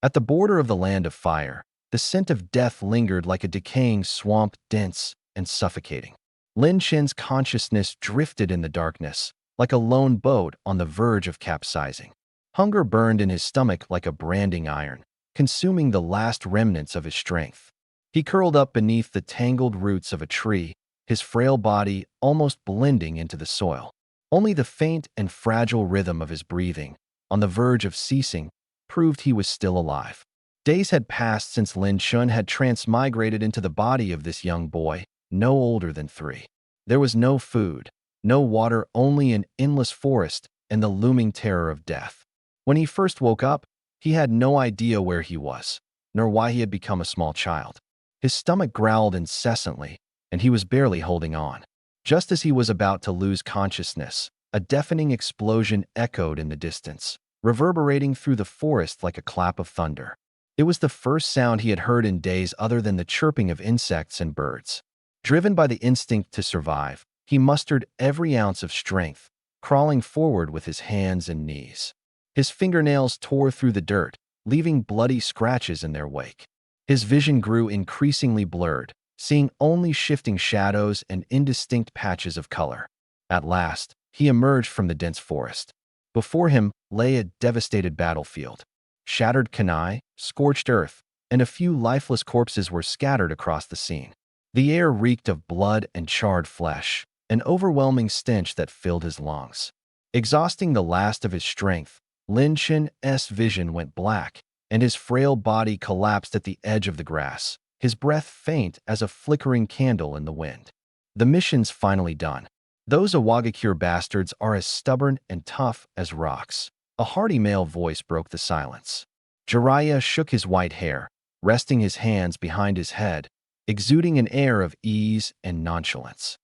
At the border of the land of fire, the scent of death lingered like a decaying swamp, dense and suffocating. Lin Chen's consciousness drifted in the darkness, like a lone boat on the verge of capsizing. Hunger burned in his stomach like a branding iron, consuming the last remnants of his strength. He curled up beneath the tangled roots of a tree, his frail body almost blending into the soil. Only the faint and fragile rhythm of his breathing, on the verge of ceasing, proved he was still alive. Days had passed since Lin Chun had transmigrated into the body of this young boy, no older than 3. There was no food, no water, only an endless forest and the looming terror of death. When he first woke up, he had no idea where he was, nor why he had become a small child. His stomach growled incessantly, and he was barely holding on. Just as he was about to lose consciousness, a deafening explosion echoed in the distance, reverberating through the forest like a clap of thunder. It was the first sound he had heard in days other than the chirping of insects and birds. Driven by the instinct to survive, he mustered every ounce of strength, crawling forward with his hands and knees. His fingernails tore through the dirt, leaving bloody scratches in their wake. His vision grew increasingly blurred, seeing only shifting shadows and indistinct patches of color. At last, he emerged from the dense forest. Before him lay a devastated battlefield. Shattered kunai, scorched earth, and a few lifeless corpses were scattered across the scene. The air reeked of blood and charred flesh, an overwhelming stench that filled his lungs. Exhausting the last of his strength, Lin Chen's vision went black, and his frail body collapsed at the edge of the grass, his breath faint as a flickering candle in the wind. The mission's finally done. Those Awagakure bastards are as stubborn and tough as rocks. A hearty male voice broke the silence. Jiraiya shook his white hair, resting his hands behind his head, exuding an air of ease and nonchalance.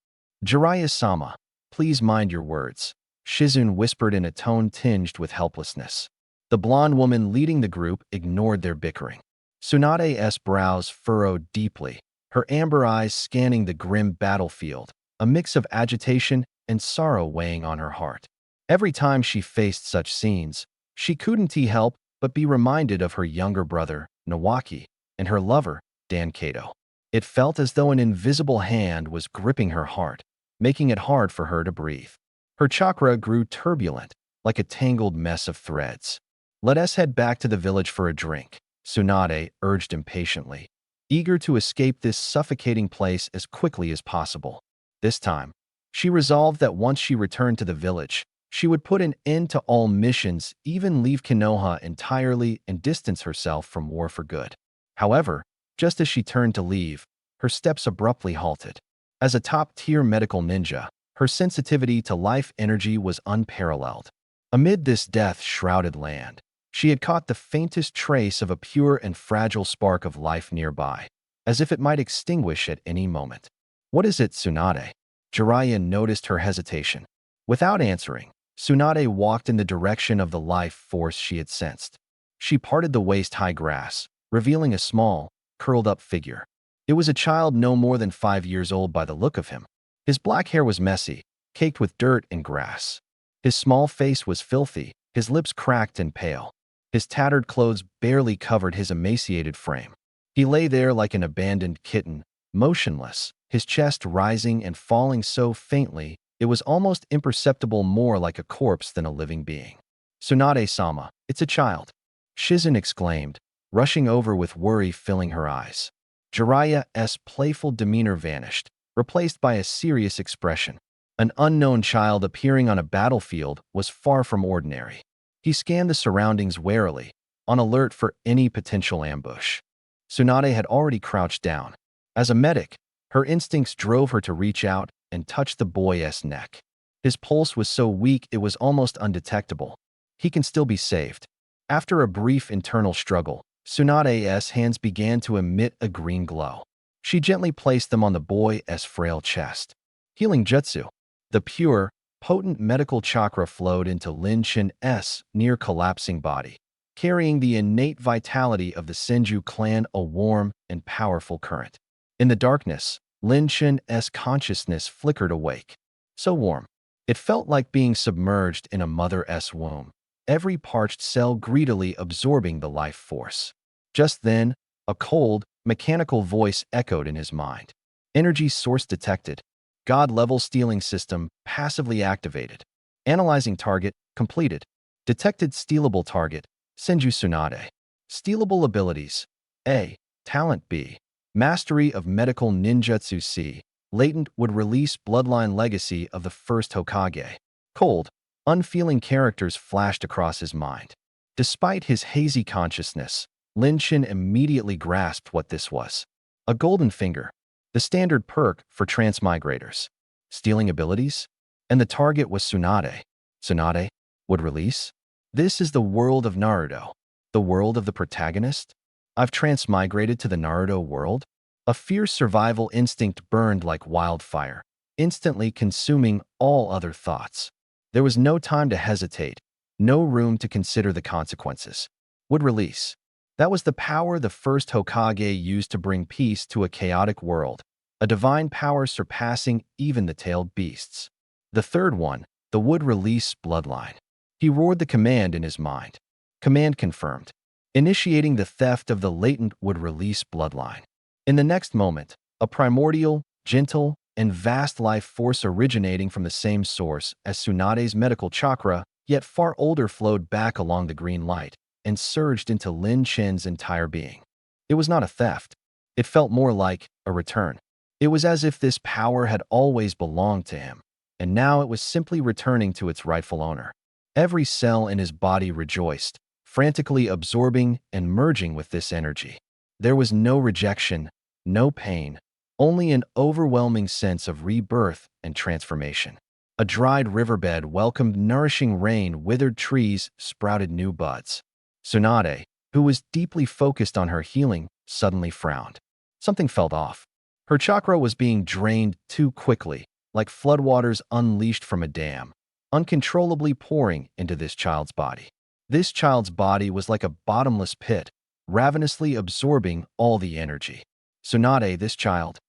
Jiraiya-sama, please mind your words, Shizune whispered in a tone tinged with helplessness. The blonde woman leading the group ignored their bickering. Tsunade's brows furrowed deeply, her amber eyes scanning the grim battlefield, a mix of agitation and sorrow weighing on her heart. Every time she faced such scenes, she couldn't help but be reminded of her younger brother, Nawaki, and her lover, Dan Kato. It felt as though an invisible hand was gripping her heart, making it hard for her to breathe. Her chakra grew turbulent, like a tangled mess of threads. Let us head back to the village for a drink, Tsunade urged impatiently, eager to escape this suffocating place as quickly as possible. This time, she resolved that once she returned to the village, she would put an end to all missions, even leave Konoha entirely and distance herself from war for good. However, just as she turned to leave, her steps abruptly halted. As a top-tier medical ninja, her sensitivity to life energy was unparalleled. Amid this death-shrouded land, she had caught the faintest trace of a pure and fragile spark of life nearby, as if it might extinguish at any moment. "What is it, Tsunade?" Jiraiya noticed her hesitation. Without answering, Tsunade walked in the direction of the life force she had sensed. She parted the waist-high grass, revealing a small, curled-up figure. It was a child no more than 5 years old by the look of him. His black hair was messy, caked with dirt and grass. His small face was filthy, his lips cracked and pale. His tattered clothes barely covered his emaciated frame. He lay there like an abandoned kitten, motionless, his chest rising and falling so faintly it was almost imperceptible, more like a corpse than a living being. "Tsunade-sama, it's a child," Shizune exclaimed, rushing over with worry filling her eyes. Jiraiya's playful demeanor vanished, replaced by a serious expression. An unknown child appearing on a battlefield was far from ordinary. He scanned the surroundings warily, on alert for any potential ambush. Tsunade had already crouched down. As a medic, her instincts drove her to reach out and touch the boy's neck. His pulse was so weak it was almost undetectable. He can still be saved. After a brief internal struggle, Tsunade's hands began to emit a green glow. She gently placed them on the boy's frail chest. Healing jutsu. The pure, potent medical chakra flowed into Lin Chen's near-collapsing body, carrying the innate vitality of the Senju clan, a warm and powerful current. In the darkness, Lin Chen's consciousness flickered awake. So warm. It felt like being submerged in a mother's womb. every parched cell greedily absorbing the life force. Just then, a cold, mechanical voice echoed in his mind. Energy source detected. God-level stealing system passively activated. Analyzing target completed. Detected stealable target. Senju Tsunade. Stealable abilities. A. Talent B. Mastery of medical ninjutsu C. Latent would release bloodline legacy of the first Hokage. Cold, unfeeling characters flashed across his mind. Despite his hazy consciousness, Lin Shin immediately grasped what this was. A golden finger, the standard perk for transmigrators. Stealing abilities? And the target was Tsunade. Tsunade would release? This is the world of Naruto. The world of the protagonist? I've transmigrated to the Naruto world? A fierce survival instinct burned like wildfire, instantly consuming all other thoughts. There was no time to hesitate, no room to consider the consequences. Would release. That was the power the first Hokage used to bring peace to a chaotic world, a divine power surpassing even the tailed beasts. The third one, the would release bloodline. He roared the command in his mind. Command confirmed. Initiating the theft of the latent would release bloodline. In the next moment, a primordial, gentle, and vast life force originating from the same source as Tsunade's medical chakra, yet far older, flowed back along the green light and surged into Lin Chen's entire being. It was not a theft. It felt more like a return. It was as if this power had always belonged to him, and now it was simply returning to its rightful owner. Every cell in his body rejoiced, frantically absorbing and merging with this energy. There was no rejection, no pain, only an overwhelming sense of rebirth and transformation. A dried riverbed welcomed nourishing rain, withered trees sprouted new buds. Tsunade, who was deeply focused on her healing, suddenly frowned. Something felt off. Her chakra was being drained too quickly, like floodwaters unleashed from a dam, uncontrollably pouring into this child's body. This child's body was like a bottomless pit, ravenously absorbing all the energy. Tsunade, this child.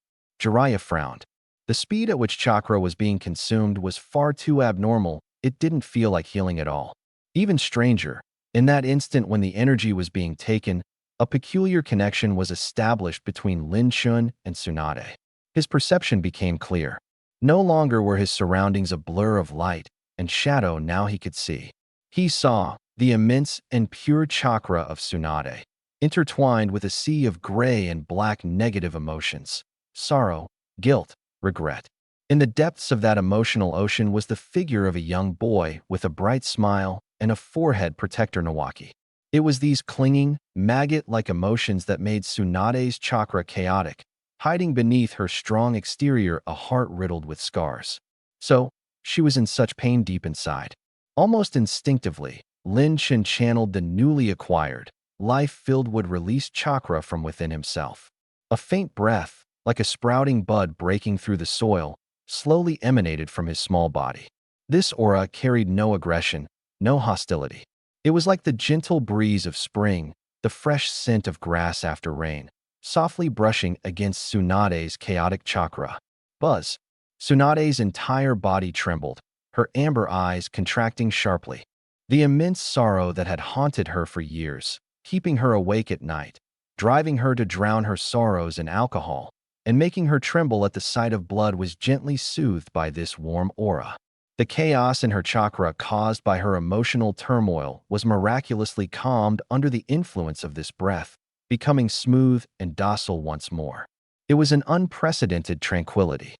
Jiraiya frowned. The speed at which chakra was being consumed was far too abnormal. It didn't feel like healing at all. Even stranger, in that instant when the energy was being taken, a peculiar connection was established between Lin Chun and Tsunade. His perception became clear. No longer were his surroundings a blur of light and shadow, now he could see. He saw the immense and pure chakra of Tsunade, intertwined with a sea of gray and black negative emotions, sorrow, guilt, regret. In the depths of that emotional ocean was the figure of a young boy with a bright smile and a forehead protector Nawaki. It was these clinging, maggot-like emotions that made Tsunade's chakra chaotic, hiding beneath her strong exterior a heart riddled with scars. So, she was in such pain deep inside. Almost instinctively, Lin Chen channeled the newly acquired, life-filled would-release chakra from within himself. A faint breath, like a sprouting bud breaking through the soil, slowly emanated from his small body. This aura carried no aggression, no hostility. It was like the gentle breeze of spring, the fresh scent of grass after rain, softly brushing against Tsunade's chaotic chakra. Buzz. Tsunade's entire body trembled, her amber eyes contracting sharply. The immense sorrow that had haunted her for years, keeping her awake at night, driving her to drown her sorrows in alcohol, and making her tremble at the sight of blood, was gently soothed by this warm aura. The chaos in her chakra caused by her emotional turmoil was miraculously calmed under the influence of this breath, becoming smooth and docile once more. It was an unprecedented tranquility.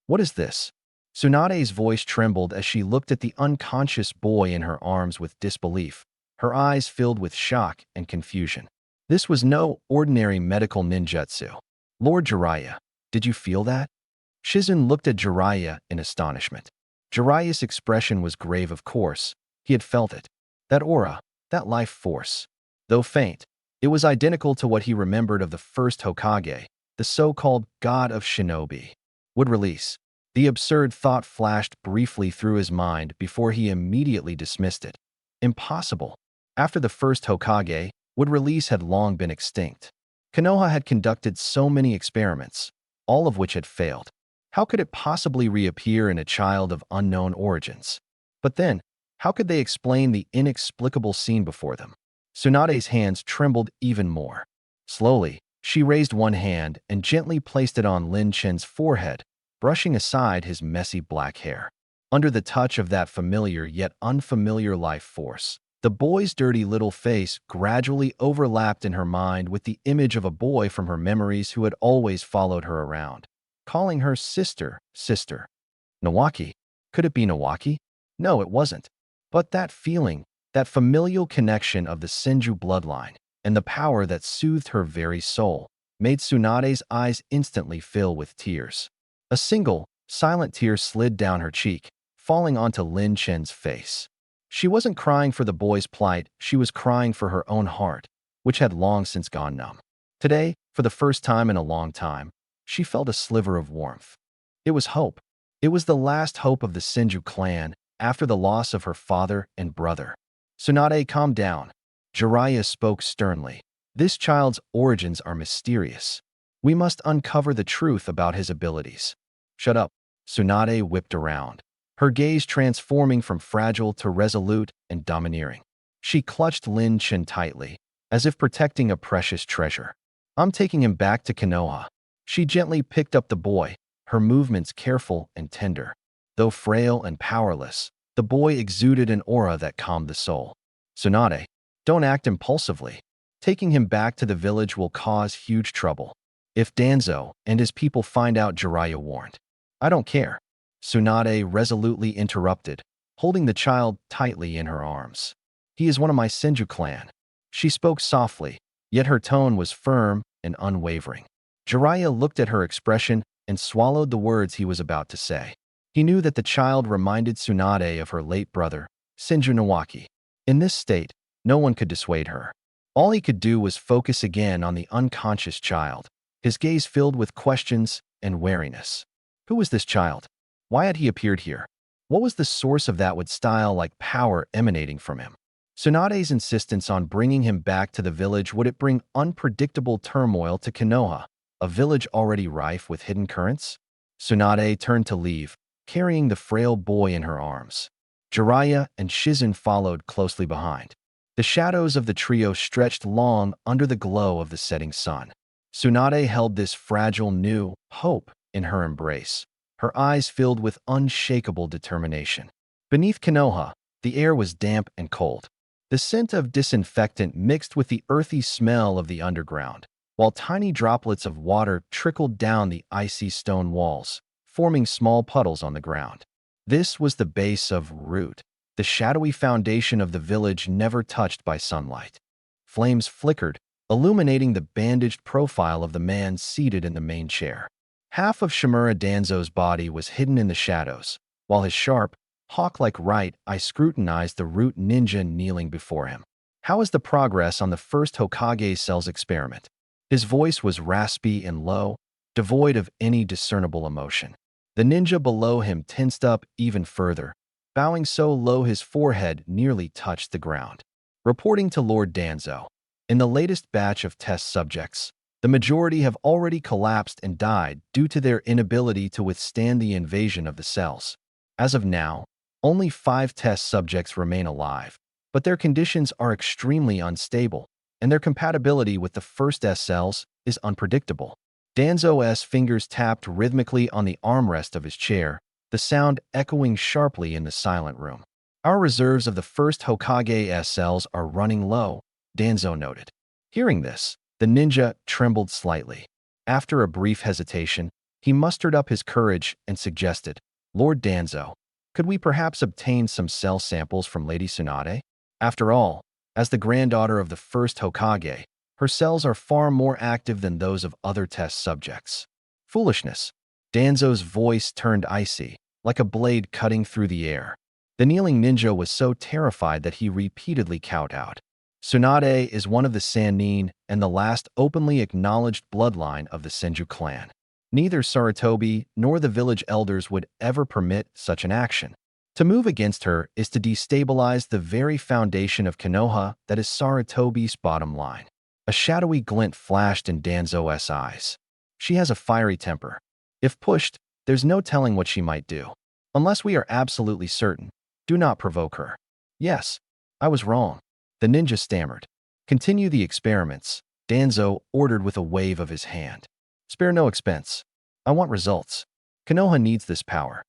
What is this? Tsunade's voice trembled as she looked at the unconscious boy in her arms with disbelief, her eyes filled with shock and confusion. This was no ordinary medical ninjutsu. Lord Jiraiya, did you feel that? Shizun looked at Jiraiya in astonishment. Jiraiya's expression was grave, of course. He had felt it. That aura, that life force. Though faint, it was identical to what he remembered of the first Hokage, the so-called god of shinobi. Would release. The absurd thought flashed briefly through his mind before he immediately dismissed it. Impossible. After the first Hokage, would release had long been extinct. Konoha had conducted so many experiments, all of which had failed. How could it possibly reappear in a child of unknown origins? But then, How could they explain the inexplicable scene before them? Tsunade's hands trembled even more. Slowly, she raised one hand and gently placed it on Lin Chen's forehead, brushing aside his messy black hair. Under the touch of that familiar yet unfamiliar life force, the boy's dirty little face gradually overlapped in her mind with the image of a boy from her memories who had always followed her around, calling her sister, sister. Nawaki? Could it be Nawaki? No, it wasn't. But that feeling, that familial connection of the Senju bloodline, and the power that soothed her very soul, made Tsunade's eyes instantly fill with tears. A single, silent tear slid down her cheek, falling onto Lin Chen's face. She wasn't crying for the boy's plight, she was crying for her own heart, which had long since gone numb. Today, for the first time in a long time, she felt a sliver of warmth. It was hope. It was the last hope of the Senju clan after the loss of her father and brother. Tsunade, calm down. Jiraiya spoke sternly. This child's origins are mysterious. We must uncover the truth about his abilities. Shut up. Tsunade whipped around, her gaze transforming from fragile to resolute and domineering. She clutched Lin Chen tightly, as if protecting a precious treasure. I'm taking him back to Konoha. She gently picked up the boy, her movements careful and tender. Though frail and powerless, the boy exuded an aura that calmed the soul. Tsunade, don't act impulsively. Taking him back to the village will cause huge trouble. If Danzo and his people find out, Jiraiya warned. I don't care. Tsunade resolutely interrupted, holding the child tightly in her arms. He is one of my Senju clan. She spoke softly, yet her tone was firm and unwavering. Jiraiya looked at her expression and swallowed the words he was about to say. He knew that the child reminded Tsunade of her late brother, Senju Nawaki. In this state, no one could dissuade her. All he could do was focus again on the unconscious child, his gaze filled with questions and wariness. Who was this child? Why had he appeared here? What was the source of that with style-like power emanating from him? Tsunade's insistence on bringing him back to the village, would it bring unpredictable turmoil to Konoha, a village already rife with hidden currents? Tsunade turned to leave, carrying the frail boy in her arms. Jiraiya and Shizen followed closely behind. The shadows of the trio stretched long under the glow of the setting sun. Tsunade held this fragile new hope in her embrace, her eyes filled with unshakable determination. Beneath Konoha, the air was damp and cold. The scent of disinfectant mixed with the earthy smell of the underground, while tiny droplets of water trickled down the icy stone walls, forming small puddles on the ground. This was the base of Root, the shadowy foundation of the village never touched by sunlight. Flames flickered, illuminating the bandaged profile of the man seated in the main chair. Half of Shimura Danzo's body was hidden in the shadows, while his sharp, hawk-like right eye scrutinized the Root ninja kneeling before him. How is the progress on the first Hokage cell's experiment? His voice was raspy and low, devoid of any discernible emotion. The ninja below him tensed up even further, bowing so low his forehead nearly touched the ground. Reporting to Lord Danzo, in the latest batch of test subjects, the majority have already collapsed and died due to their inability to withstand the invasion of the cells. As of now, only 5 test subjects remain alive, but their conditions are extremely unstable, and their compatibility with the first S cells is unpredictable. Danzo's fingers tapped rhythmically on the armrest of his chair, the sound echoing sharply in the silent room. Our reserves of the first Hokage S cells are running low, Danzo noted. Hearing this, the ninja trembled slightly. After a brief hesitation, he mustered up his courage and suggested, Lord Danzo, could we perhaps obtain some cell samples from Lady Tsunade? After all, as the granddaughter of the first Hokage, her cells are far more active than those of other test subjects. Foolishness. Danzo's voice turned icy, like a blade cutting through the air. The kneeling ninja was so terrified that he repeatedly kowtowed. Tsunade is one of the Sannin and the last openly acknowledged bloodline of the Senju clan. Neither Sarutobi nor the village elders would ever permit such an action. To move against her is to destabilize the very foundation of Konoha that is Sarutobi's bottom line. A shadowy glint flashed in Danzo's eyes. She has a fiery temper. If pushed, there's no telling what she might do. Unless we are absolutely certain, do not provoke her. Yes, I was wrong. The ninja stammered. Continue the experiments, Danzo ordered with a wave of his hand. Spare no expense. I want results. Konoha needs this power.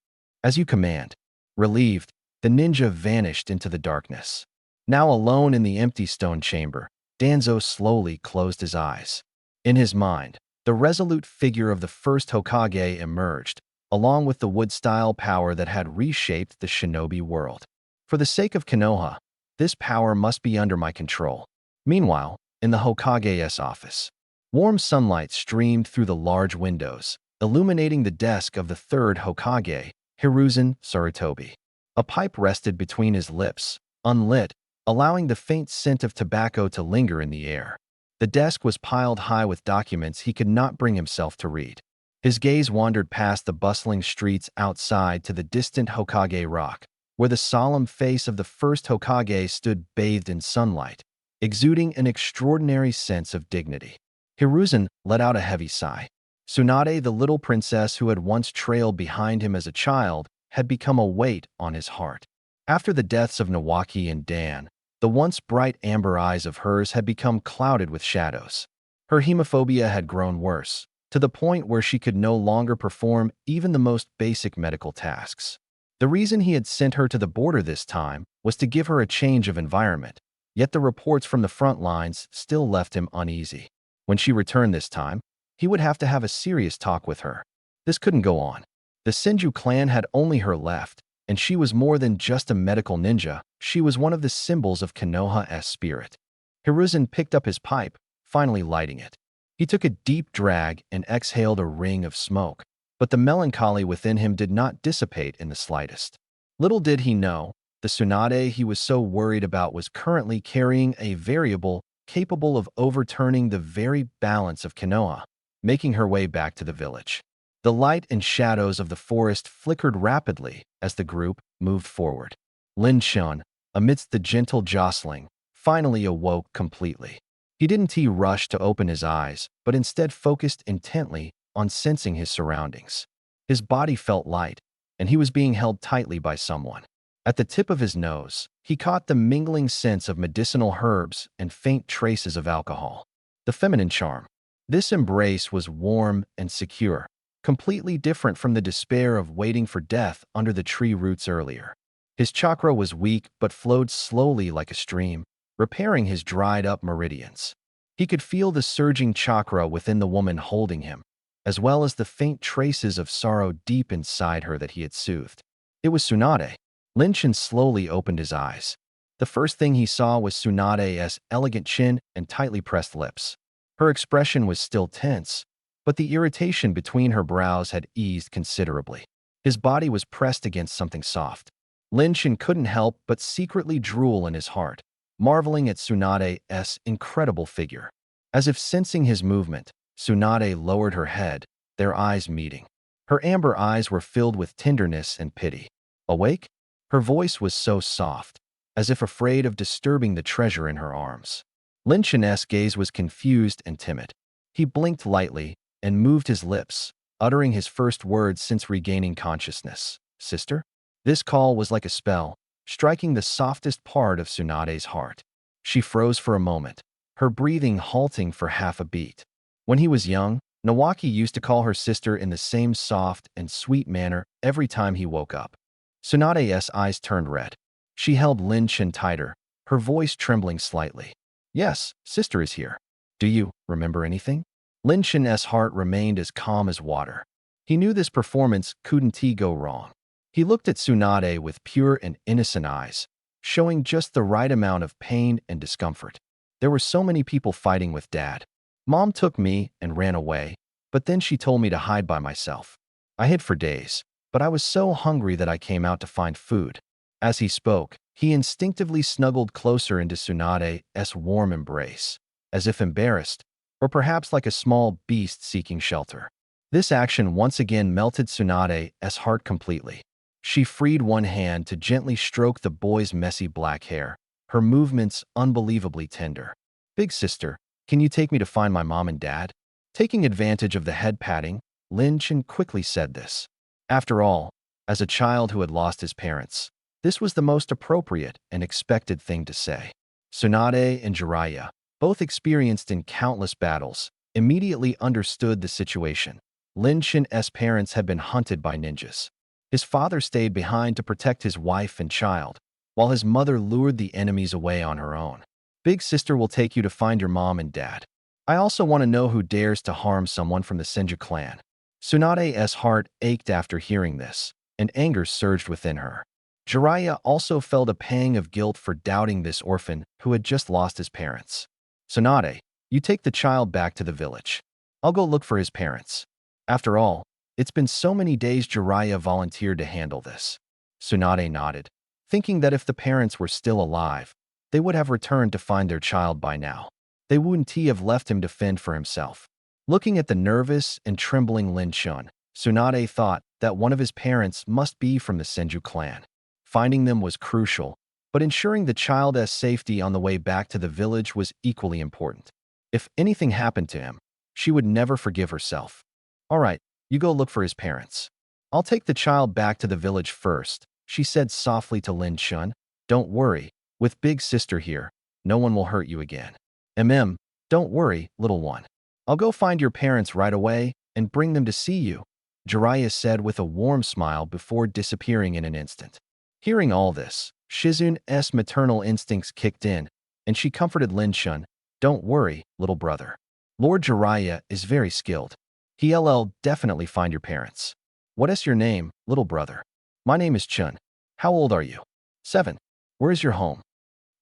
As you command. Relieved, the ninja vanished into the darkness. Now alone in the empty stone chamber, Danzo slowly closed his eyes. In his mind, the resolute figure of the first Hokage emerged, along with the wood-style power that had reshaped the shinobi world. For the sake of Konoha, this power must be under my control. Meanwhile, in the Hokage's office, warm sunlight streamed through the large windows, illuminating the desk of the third Hokage, Hiruzen Sarutobi. A pipe rested between his lips, unlit, allowing the faint scent of tobacco to linger in the air. The desk was piled high with documents he could not bring himself to read. His gaze wandered past the bustling streets outside to the distant Hokage Rock, where the solemn face of the first Hokage stood bathed in sunlight, exuding an extraordinary sense of dignity. Hiruzen let out a heavy sigh. Tsunade, the little princess who had once trailed behind him as a child, had become a weight on his heart. After the deaths of Nawaki and Dan, the once bright amber eyes of hers had become clouded with shadows. Her hemophobia had grown worse, to the point where she could no longer perform even the most basic medical tasks. The reason he had sent her to the border this time was to give her a change of environment, yet the reports from the front lines still left him uneasy. When she returned this time, he would have to have a serious talk with her. This couldn't go on. The Senju clan had only her left, and she was more than just a medical ninja. She was one of the symbols of Konoha's spirit. Hiruzen picked up his pipe, finally lighting it. He took a deep drag and exhaled a ring of smoke, but the melancholy within him did not dissipate in the slightest. Little did he know, the Tsunade he was so worried about was currently carrying a variable capable of overturning the very balance of Konoha, making her way back to the village. The light and shadows of the forest flickered rapidly as the group moved forward. Lin Shun, amidst the gentle jostling, finally awoke completely. He didn't rush to open his eyes, but instead focused intently on sensing his surroundings. His body felt light, and he was being held tightly by someone. At the tip of his nose, he caught the mingling scents of medicinal herbs and faint traces of alcohol. The feminine charm. This embrace was warm and secure, completely different from the despair of waiting for death under the tree roots earlier. His chakra was weak but flowed slowly like a stream, repairing his dried-up meridians. He could feel the surging chakra within the woman holding him, as well as the faint traces of sorrow deep inside her that he had soothed. It was Tsunade. Lin Shun slowly opened his eyes. The first thing he saw was Tsunade's elegant chin and tightly pressed lips. Her expression was still tense, but the irritation between her brows had eased considerably. His body was pressed against something soft. Lin Shun couldn't help but secretly drool in his heart, marveling at Tsunade's incredible figure. As if sensing his movement, Tsunade lowered her head, their eyes meeting. Her amber eyes were filled with tenderness and pity. Awake? Her voice was so soft, as if afraid of disturbing the treasure in her arms. Lin Shun's gaze was confused and timid. He blinked lightly and moved his lips, uttering his first words since regaining consciousness. Sister? This call was like a spell, striking the softest part of Tsunade's heart. She froze for a moment, her breathing halting for half a beat. When he was young, Nawaki used to call her sister in the same soft and sweet manner every time he woke up. Tsunade's eyes turned red. She held Lin Shun tighter, her voice trembling slightly. Yes, sister is here. Do you remember anything? Lin Shun's heart remained as calm as water. He knew this performance couldn't go wrong. He looked at Tsunade with pure and innocent eyes, showing just the right amount of pain and discomfort. There were so many people fighting with Dad. Mom took me and ran away, but then she told me to hide by myself. I hid for days, but I was so hungry that I came out to find food. As he spoke, he instinctively snuggled closer into Tsunade's warm embrace, as if embarrassed, or perhaps like a small beast seeking shelter. This action once again melted Tsunade's heart completely. She freed one hand to gently stroke the boy's messy black hair, her movements unbelievably tender. Big sister, can you take me to find my mom and dad? Taking advantage of the head patting, Lin Shun quickly said this. After all, as a child who had lost his parents, This was the most appropriate and expected thing to say. Tsunade and Jiraiya, both experienced in countless battles, immediately understood the situation. Lin Shin's parents had been hunted by ninjas. His father stayed behind to protect his wife and child, while his mother lured the enemies away on her own. Big sister will take you to find your mom and dad. I also want to know who dares to harm someone from the Senju clan. Tsunade's heart ached after hearing this, and anger surged within her. Jiraiya also felt a pang of guilt for doubting this orphan who had just lost his parents. Tsunade, you take the child back to the village. I'll go look for his parents. After all, it's been so many days. Jiraiya volunteered to handle this. Tsunade nodded, thinking that if the parents were still alive, they would have returned to find their child by now. They wouldn't have left him to fend for himself. Looking at the nervous and trembling Lin Shun, Tsunade thought that one of his parents must be from the Senju clan. Finding them was crucial, but ensuring the child's safety on the way back to the village was equally important. If anything happened to him, she would never forgive herself. All right, you go look for his parents. I'll take the child back to the village first, she said softly to Lin Shun. Don't worry, with big sister here, no one will hurt you again. Don't worry, little one. I'll go find your parents right away and bring them to see you, Jiraiya said with a warm smile before disappearing in an instant. Hearing all this, Shizune's maternal instincts kicked in, and she comforted Lin Shun. Don't worry, little brother. Lord Jiraiya is very skilled. He'll definitely find your parents. What is your name, little brother? My name is Chun. How old are you? 7. Where is your home?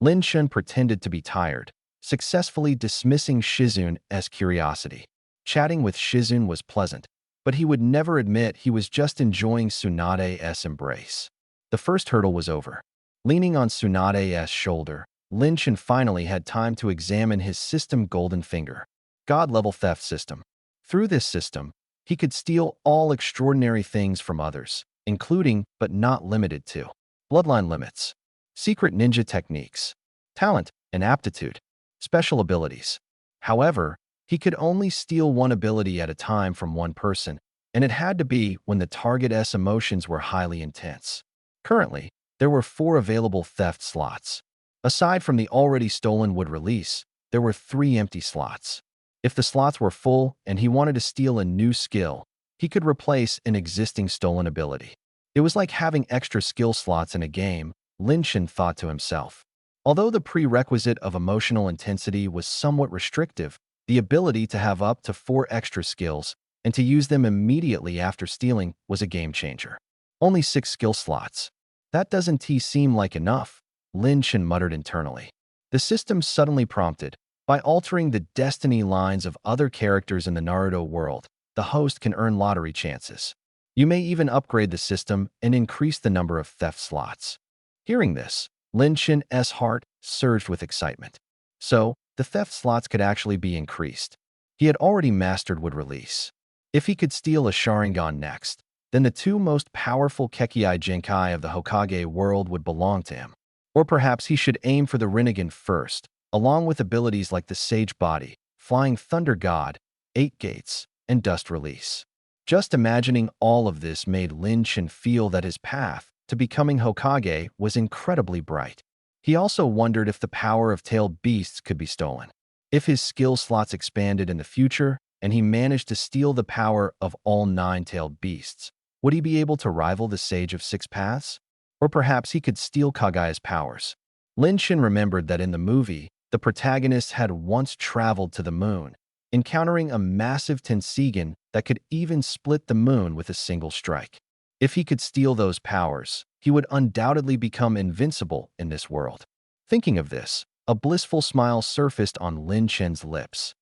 Lin Shun pretended to be tired, successfully dismissing Shizune's curiosity. Chatting with Shizune was pleasant, but he would never admit he was just enjoying Tsunade's embrace. The first hurdle was over. Leaning on Tsunade's shoulder, Lin Shun finally had time to examine his system Golden Finger, God-level theft system. Through this system, he could steal all extraordinary things from others, including, but not limited to, bloodline limits, secret ninja techniques, talent and aptitude, special abilities. However, he could only steal one ability at a time from one person, and it had to be when the target's emotions were highly intense. Currently, there were 4 available theft slots. Aside from the already stolen wood release, there were 3 empty slots. If the slots were full and he wanted to steal a new skill, he could replace an existing stolen ability. It was like having extra skill slots in a game, Lin Shun thought to himself. Although the prerequisite of emotional intensity was somewhat restrictive, the ability to have up to 4 extra skills and to use them immediately after stealing was a game changer. Only 6 skill slots. That doesn't seem like enough, Lin Shun muttered internally. The system suddenly prompted, by altering the destiny lines of other characters in the Naruto world, the host can earn lottery chances. You may even upgrade the system and increase the number of theft slots. Hearing this, Lin Shin's heart surged with excitement. So, the theft slots could actually be increased. He had already mastered wood release. If he could steal a Sharingan next, then the 2 most powerful Kekkei Genkai of the Hokage world would belong to him. Or perhaps he should aim for the Rinnegan first, along with abilities like the Sage Body, Flying Thunder God, 8 Gates, and Dust Release. Just imagining all of this made Lin Shun feel that his path to becoming Hokage was incredibly bright. He also wondered if the power of tailed beasts could be stolen. If his skill slots expanded in the future, and he managed to steal the power of all 9 tailed beasts, would he be able to rival the Sage of 6 Paths? Or perhaps he could steal Kagaya's powers. Lin Shun remembered that in the movie, the protagonist had once traveled to the moon, encountering a massive Tensigan that could even split the moon with a single strike. If he could steal those powers, he would undoubtedly become invincible in this world. Thinking of this, a blissful smile surfaced on Lin Shun's lips.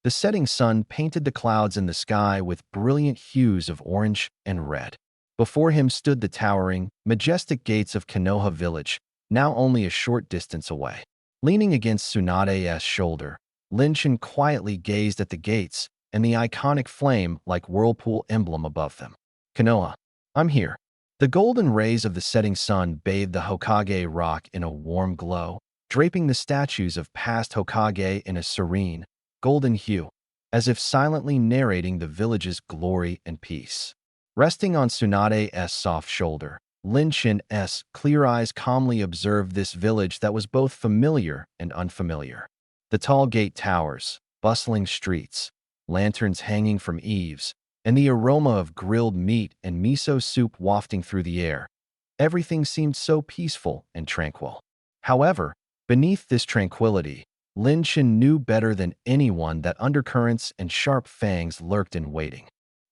The setting sun painted the clouds in the sky with brilliant hues of orange and red. Before him stood the towering, majestic gates of Konoha village, now only a short distance away. Leaning against Tsunade's shoulder, Lin Shun quietly gazed at the gates and the iconic flame-like whirlpool emblem above them. Konoha, I'm here. The golden rays of the setting sun bathed the Hokage rock in a warm glow, draping the statues of past Hokage in a serene, golden hue, as if silently narrating the village's glory and peace. Resting on Tsunade's soft shoulder, Lin Shin's clear eyes calmly observed this village that was both familiar and unfamiliar. The tall gate towers, bustling streets, lanterns hanging from eaves, and the aroma of grilled meat and miso soup wafting through the air. Everything seemed so peaceful and tranquil. However, beneath this tranquility, Lin Shin knew better than anyone that undercurrents and sharp fangs lurked in waiting.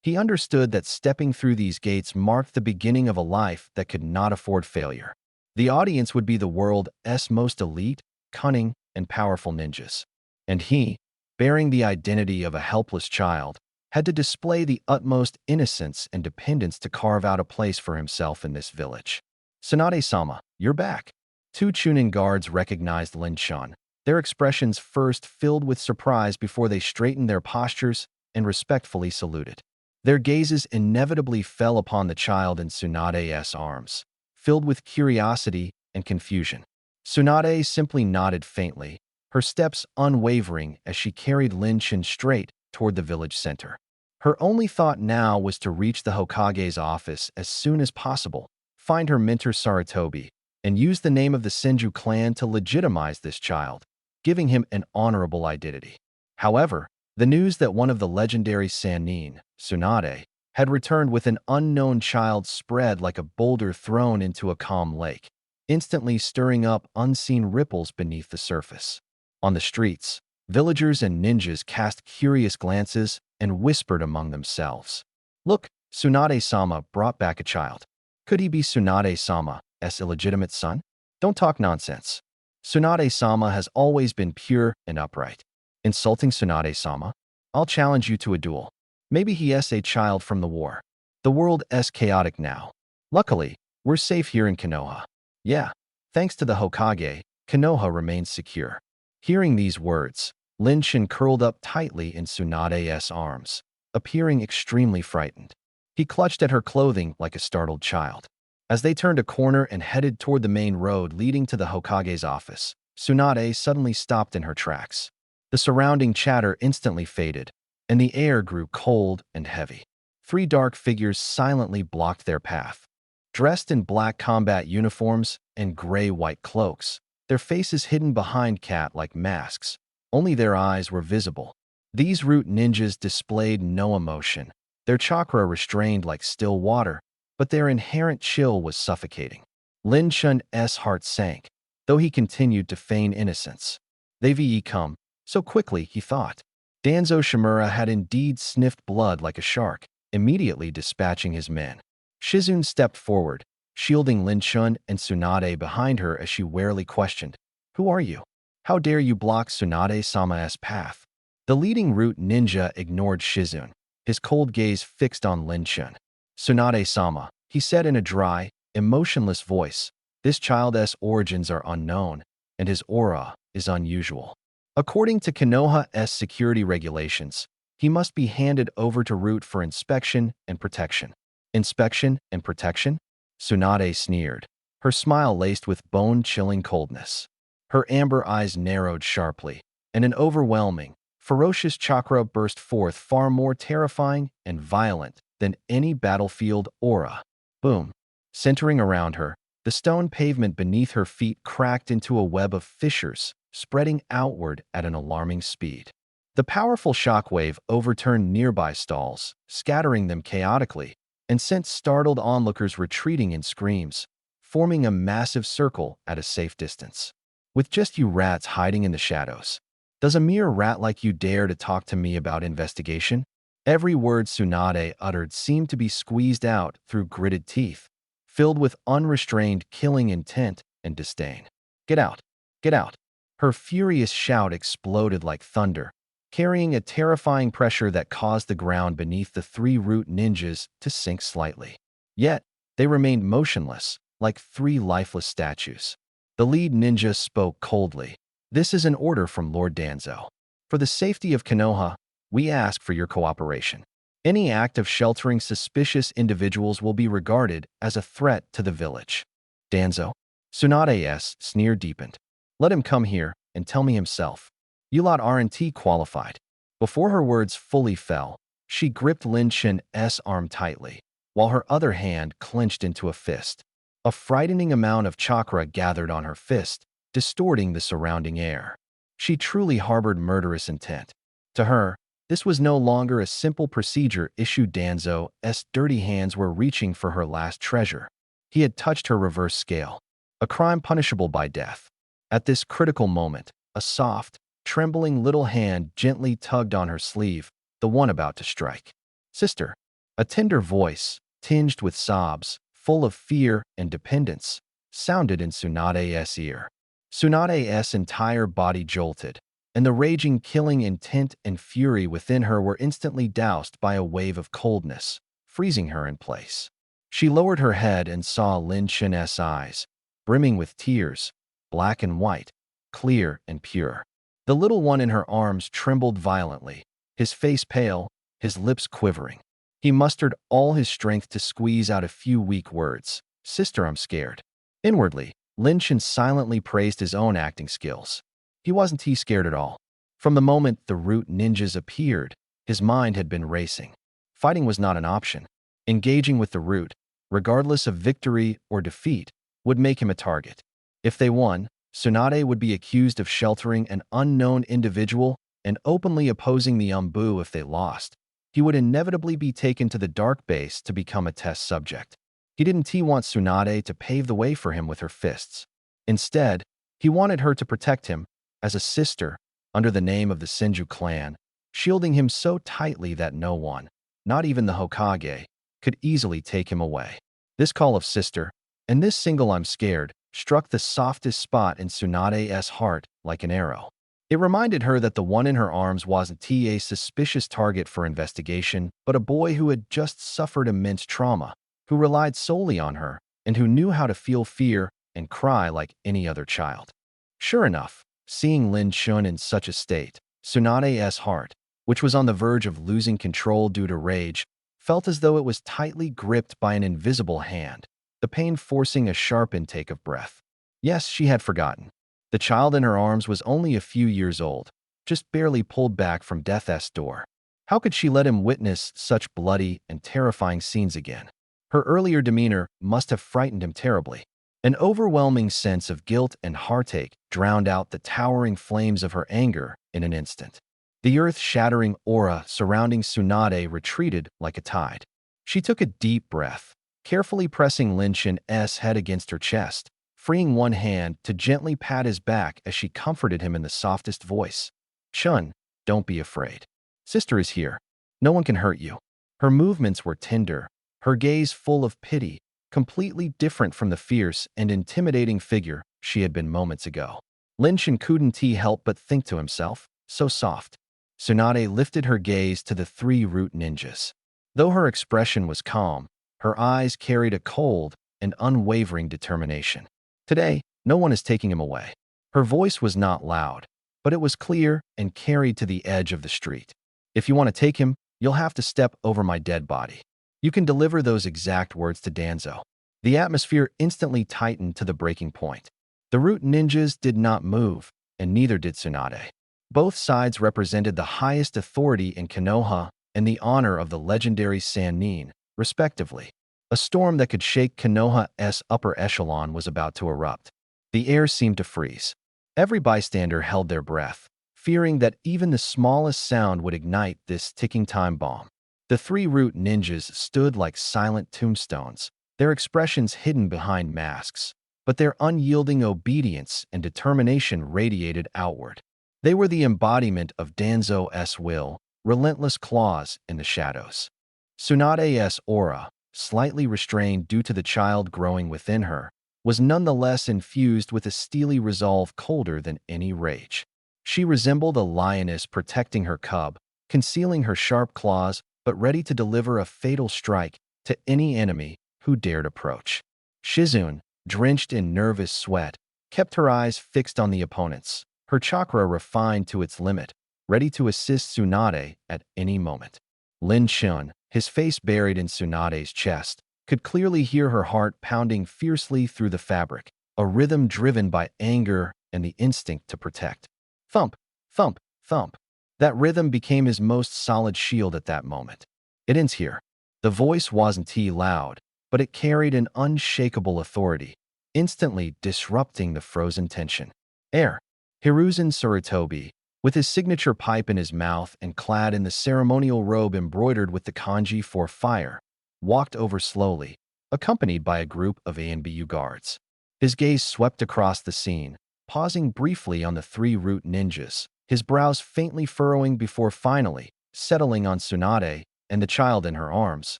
He understood that stepping through these gates marked the beginning of a life that could not afford failure. The audience would be the world's most elite, cunning, and powerful ninjas. And he, bearing the identity of a helpless child, had to display the utmost innocence and dependence to carve out a place for himself in this village. Tsunade-sama, you're back. Two Chunin guards recognized Lin Shan, their expressions first filled with surprise before they straightened their postures and respectfully saluted. Their gazes inevitably fell upon the child in Tsunade's arms, filled with curiosity and confusion. Tsunade simply nodded faintly, her steps unwavering as she carried Lin Shan straight toward the village center. Her only thought now was to reach the Hokage's office as soon as possible, find her mentor Sarutobi, and use the name of the Senju clan to legitimize this child, giving him an honorable identity. However, the news that one of the legendary Sannin, Tsunade, had returned with an unknown child spread like a boulder thrown into a calm lake, instantly stirring up unseen ripples beneath the surface. On the streets, villagers and ninjas cast curious glances and whispered among themselves. Look, Tsunade-sama brought back a child. Could he be Tsunade-sama's illegitimate son? Don't talk nonsense. Tsunade-sama has always been pure and upright. Insulting Tsunade-sama? I'll challenge you to a duel. Maybe he's a child from the war. The world's chaotic now. Luckily, we're safe here in Konoha. Yeah, thanks to the Hokage, Konoha remains secure. Hearing these words, Lin Shin curled up tightly in Tsunade's arms, appearing extremely frightened. He clutched at her clothing like a startled child. As they turned a corner and headed toward the main road leading to the Hokage's office, Tsunade suddenly stopped in her tracks. The surrounding chatter instantly faded, and the air grew cold and heavy. Three dark figures silently blocked their path. Dressed in black combat uniforms and gray-white cloaks, their faces hidden behind cat-like masks, only their eyes were visible. These root ninjas displayed no emotion, their chakra restrained like still water, but their inherent chill was suffocating. Lin Shan's heart sank, though he continued to feign innocence. They've come so quickly, he thought. Danzo Shimura had indeed sniffed blood like a shark, immediately dispatching his men. Shizune stepped forward, shielding Lin Shan and Tsunade behind her as she warily questioned, "Who are you? How dare you block Tsunade-sama's path?" The leading root ninja ignored Shizune, his cold gaze fixed on Lin Shan. "Tsunade-sama," he said in a dry, emotionless voice, "this child's origins are unknown, and his aura is unusual. According to Konoha's security regulations, he must be handed over to Root for inspection and protection." Inspection and protection? Tsunade sneered, her smile laced with bone-chilling coldness. Her amber eyes narrowed sharply, and an overwhelming, ferocious chakra burst forth far more terrifying and violent than any battlefield aura. Boom. Centering around her, the stone pavement beneath her feet cracked into a web of fissures, spreading outward at an alarming speed. The powerful shockwave overturned nearby stalls, scattering them chaotically, and sent startled onlookers retreating in screams, forming a massive circle at a safe distance. With just you rats hiding in the shadows. Does a mere rat like you dare to talk to me about investigation? Every word Tsunade uttered seemed to be squeezed out through gritted teeth, filled with unrestrained killing intent and disdain. Get out! Get out! Her furious shout exploded like thunder, carrying a terrifying pressure that caused the ground beneath the three root ninjas to sink slightly. Yet, they remained motionless, like three lifeless statues. The lead ninja spoke coldly. "This is an order from Lord Danzo. For the safety of Konoha, we ask for your cooperation. Any act of sheltering suspicious individuals will be regarded as a threat to the village." "Danzo?" Tsunade's sneer deepened. "Let him come here and tell me himself. You lot aren't qualified." Before her words fully fell, she gripped Lin Shan's arm tightly, while her other hand clenched into a fist. A frightening amount of chakra gathered on her fist, distorting the surrounding air. She truly harbored murderous intent. To her, this was no longer a simple procedure issued. Danzo's dirty hands were reaching for her last treasure. He had touched her reverse scale, a crime punishable by death. At this critical moment, a soft, trembling little hand gently tugged on her sleeve, the one about to strike. "Sister." A tender voice, tinged with sobs, full of fear and dependence, sounded in Tsunade's ear. Tsunade's entire body jolted, and the raging killing intent and fury within her were instantly doused by a wave of coldness, freezing her in place. She lowered her head and saw Lin Chen's eyes, brimming with tears, black and white, clear and pure. The little one in her arms trembled violently, his face pale, his lips quivering. He mustered all his strength to squeeze out a few weak words. "Sister, I'm scared." Inwardly, Lin Chen silently praised his own acting skills. He wasn't scared at all. From the moment the root ninjas appeared, his mind had been racing. Fighting was not an option. Engaging with the root, regardless of victory or defeat, would make him a target. If they won, Tsunade would be accused of sheltering an unknown individual and openly opposing the Umbu. If they lost, he would inevitably be taken to the dark base to become a test subject. He didn't want Tsunade to pave the way for him with her fists. Instead, he wanted her to protect him, as a sister, under the name of the Senju clan, shielding him so tightly that no one, not even the Hokage, could easily take him away. This call of sister, and this single "I'm scared," struck the softest spot in Tsunade's heart like an arrow. It reminded her that the one in her arms wasn't a suspicious target for investigation, but a boy who had just suffered immense trauma, who relied solely on her, and who knew how to feel fear and cry like any other child. Sure enough, seeing Lin Chen in such a state, Tsunade's heart, which was on the verge of losing control due to rage, felt as though it was tightly gripped by an invisible hand, the pain forcing a sharp intake of breath. Yes, she had forgotten. The child in her arms was only a few years old, just barely pulled back from death's door. How could she let him witness such bloody and terrifying scenes again? Her earlier demeanor must have frightened him terribly. An overwhelming sense of guilt and heartache drowned out the towering flames of her anger in an instant. The earth-shattering aura surrounding Tsunade retreated like a tide. She took a deep breath, carefully pressing Lin Chen's head against her chest, freeing one hand to gently pat his back as she comforted him in the softest voice. "Chun, don't be afraid. Sister is here. No one can hurt you." Her movements were tender, her gaze full of pity, completely different from the fierce and intimidating figure she had been moments ago. Lin Chen couldn't help but think to himself, so soft. Tsunade lifted her gaze to the three root ninjas. Though her expression was calm, her eyes carried a cold and unwavering determination. Today, no one is taking him away. Her voice was not loud, but it was clear and carried to the edge of the street. "If you want to take him, you'll have to step over my dead body." You can deliver those exact words to Danzo. The atmosphere instantly tightened to the breaking point. The root ninjas did not move, and neither did Tsunade. Both sides represented the highest authority in Konoha and the honor of the legendary Sannin, respectively. A storm that could shake Konoha's upper echelon was about to erupt. The air seemed to freeze. Every bystander held their breath, fearing that even the smallest sound would ignite this ticking time bomb. The three root ninjas stood like silent tombstones, their expressions hidden behind masks, but their unyielding obedience and determination radiated outward. They were the embodiment of Danzo's will, relentless claws in the shadows. Tsunade's aura, slightly restrained due to the child growing within her, was nonetheless infused with a steely resolve colder than any rage. She resembled a lioness protecting her cub, concealing her sharp claws but ready to deliver a fatal strike to any enemy who dared approach. Shizune, drenched in nervous sweat, kept her eyes fixed on the opponents, her chakra refined to its limit, ready to assist Tsunade at any moment. Lin Chen, his face buried in Tsunade's chest, could clearly hear her heart pounding fiercely through the fabric, a rhythm driven by anger and the instinct to protect. Thump, thump, thump. That rhythm became his most solid shield at that moment. "It ends here." The voice wasn't loud, but it carried an unshakable authority, instantly disrupting the frozen tension. Air. Hiruzen Sarutobi, with his signature pipe in his mouth and clad in the ceremonial robe embroidered with the kanji for fire, walked over slowly, accompanied by a group of ANBU guards. His gaze swept across the scene, pausing briefly on the three root ninjas, his brows faintly furrowing before finally settling on Tsunade and the child in her arms,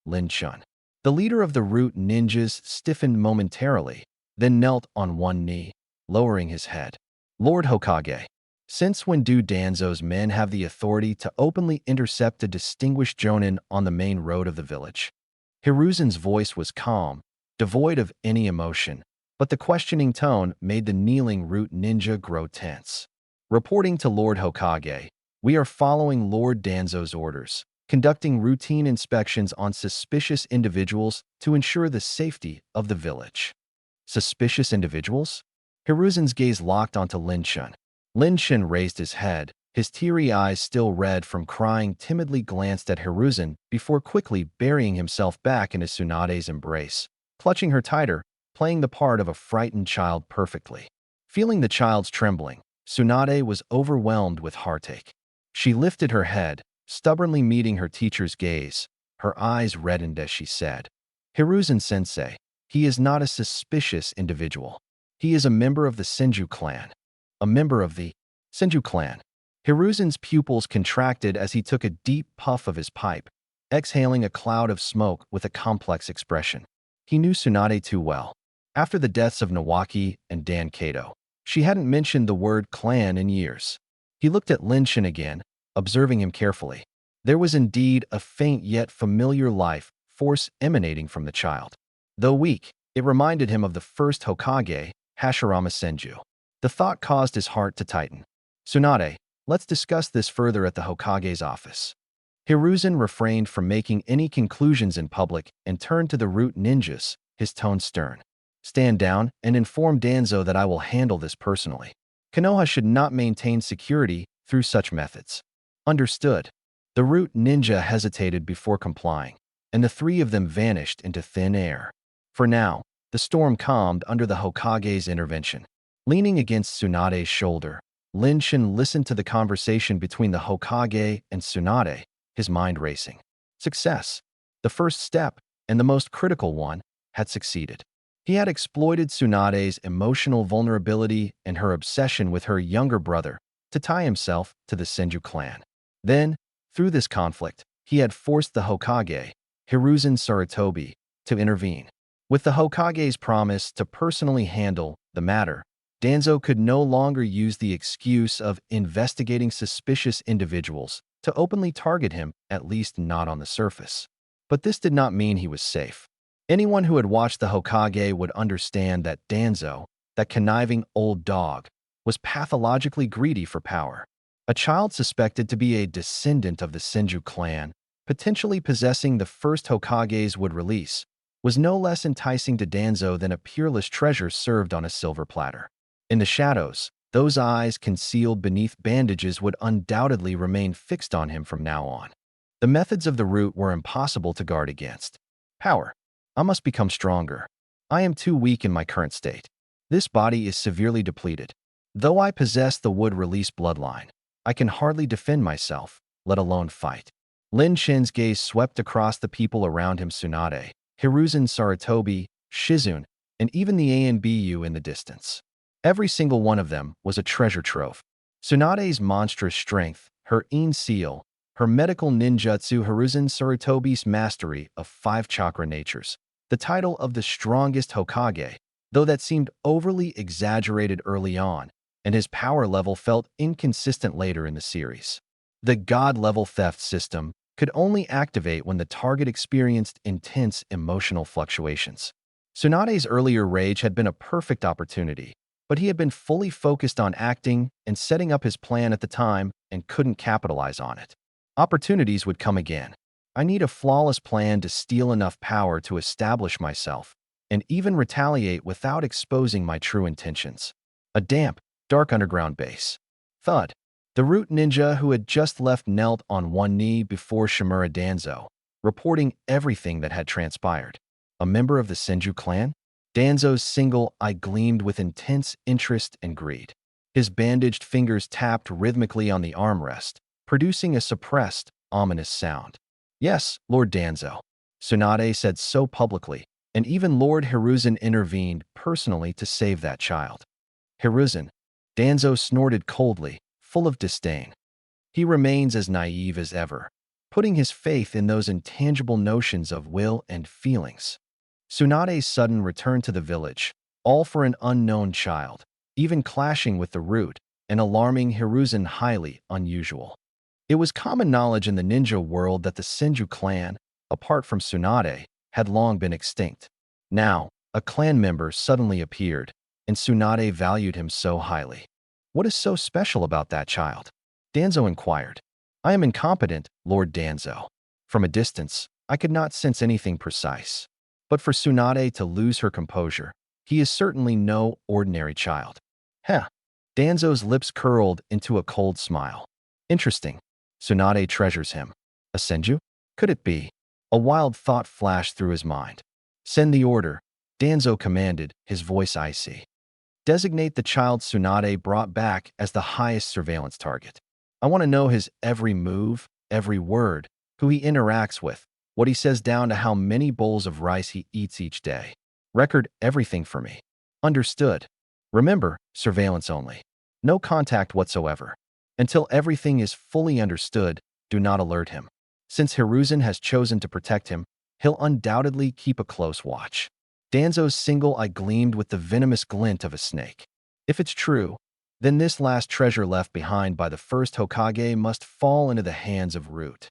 Lin Chun. The leader of the root ninjas stiffened momentarily, then knelt on one knee, lowering his head. Lord Hokage, since when do Danzo's men have the authority to openly intercept a distinguished jonin on the main road of the village? Hiruzen's voice was calm, devoid of any emotion, but the questioning tone made the kneeling root ninja grow tense. Reporting to Lord Hokage, we are following Lord Danzo's orders, conducting routine inspections on suspicious individuals to ensure the safety of the village. Suspicious individuals? Hiruzen's gaze locked onto Lin Chun. Lin Chun raised his head, his teary eyes still red from crying timidly glanced at Hiruzen before quickly burying himself back into Tsunade's embrace, clutching her tighter, playing the part of a frightened child perfectly. Feeling the child's trembling, Tsunade was overwhelmed with heartache. She lifted her head, stubbornly meeting her teacher's gaze. Her eyes reddened as she said, Hiruzen-sensei, he is not a suspicious individual. He is a member of the Senju clan. A member of the Senju clan. Hiruzen's pupils contracted as he took a deep puff of his pipe, exhaling a cloud of smoke with a complex expression. He knew Tsunade too well. After the deaths of Nawaki and Dan Kato, she hadn't mentioned the word clan in years. He looked at Lin Chun again, observing him carefully. There was indeed a faint yet familiar life force emanating from the child. Though weak, it reminded him of the first Hokage, Hashirama Senju. The thought caused his heart to tighten. Tsunade, let's discuss this further at the Hokage's office. Hiruzen refrained from making any conclusions in public and turned to the root ninjas, his tone stern. Stand down and inform Danzo that I will handle this personally. Konoha should not maintain security through such methods. Understood. The root ninja hesitated before complying, and the three of them vanished into thin air. For now, the storm calmed under the Hokage's intervention. Leaning against Tsunade's shoulder, Lin Chun listened to the conversation between the Hokage and Tsunade, his mind racing. Success. The first step, and the most critical one, had succeeded. He had exploited Tsunade's emotional vulnerability and her obsession with her younger brother to tie himself to the Senju clan. Then, through this conflict, he had forced the Hokage, Hiruzen Sarutobi, to intervene. With the Hokage's promise to personally handle the matter, Danzo could no longer use the excuse of investigating suspicious individuals to openly target him, at least not on the surface. But this did not mean he was safe. Anyone who had watched the Hokage would understand that Danzo, that conniving old dog, was pathologically greedy for power. A child suspected to be a descendant of the Senju clan, potentially possessing the first Hokage's would release, was no less enticing to Danzo than a peerless treasure served on a silver platter. In the shadows, those eyes concealed beneath bandages would undoubtedly remain fixed on him from now on. The methods of the root were impossible to guard against. Power. I must become stronger. I am too weak in my current state. This body is severely depleted. Though I possess the wood-release bloodline, I can hardly defend myself, let alone fight. Lin Chun's gaze swept across the people around him, Tsunade, Hiruzen Sarutobi, Shizune, and even the ANBU in the distance. Every single one of them was a treasure trove. Tsunade's monstrous strength, her In seal, her medical ninjutsu, Hiruzen Sarutobi's mastery of 5 chakra natures, the title of the strongest Hokage, though that seemed overly exaggerated early on, and his power level felt inconsistent later in the series. The god-level theft system could only activate when the target experienced intense emotional fluctuations. Tsunade's earlier rage had been a perfect opportunity, but he had been fully focused on acting and setting up his plan at the time and couldn't capitalize on it. Opportunities would come again. I need a flawless plan to steal enough power to establish myself and even retaliate without exposing my true intentions. A damp, dark underground base. Thud. The root ninja who had just left knelt on one knee before Shimura Danzo, reporting everything that had transpired. A member of the Senju clan? Danzo's single eye gleamed with intense interest and greed. His bandaged fingers tapped rhythmically on the armrest, producing a suppressed, ominous sound. Yes, Lord Danzo, Tsunade said so publicly, and even Lord Hiruzen intervened personally to save that child. Hiruzen, Danzo snorted coldly, full of disdain. He remains as naive as ever, putting his faith in those intangible notions of will and feelings. Tsunade's sudden return to the village, all for an unknown child, even clashing with the root, and alarming Hiruzen highly unusual. It was common knowledge in the ninja world that the Senju clan, apart from Tsunade, had long been extinct. Now, a clan member suddenly appeared, and Tsunade valued him so highly. What is so special about that child? Danzo inquired. I am incompetent, Lord Danzo. From a distance, I could not sense anything precise. But for Tsunade to lose her composure, he is certainly no ordinary child. Heh. Danzo's lips curled into a cold smile. Interesting. Tsunade treasures him. A Senju? Could it be? A wild thought flashed through his mind. Send the order, Danzo commanded, his voice icy. Designate the child Tsunade brought back as the highest surveillance target. I want to know his every move, every word, who he interacts with, what he says down to how many bowls of rice he eats each day. Record everything for me. Understood. Remember, surveillance only. No contact whatsoever. Until everything is fully understood, do not alert him. Since Hiruzen has chosen to protect him, he'll undoubtedly keep a close watch. Danzo's single eye gleamed with the venomous glint of a snake. If it's true, then this last treasure left behind by the first Hokage must fall into the hands of Root.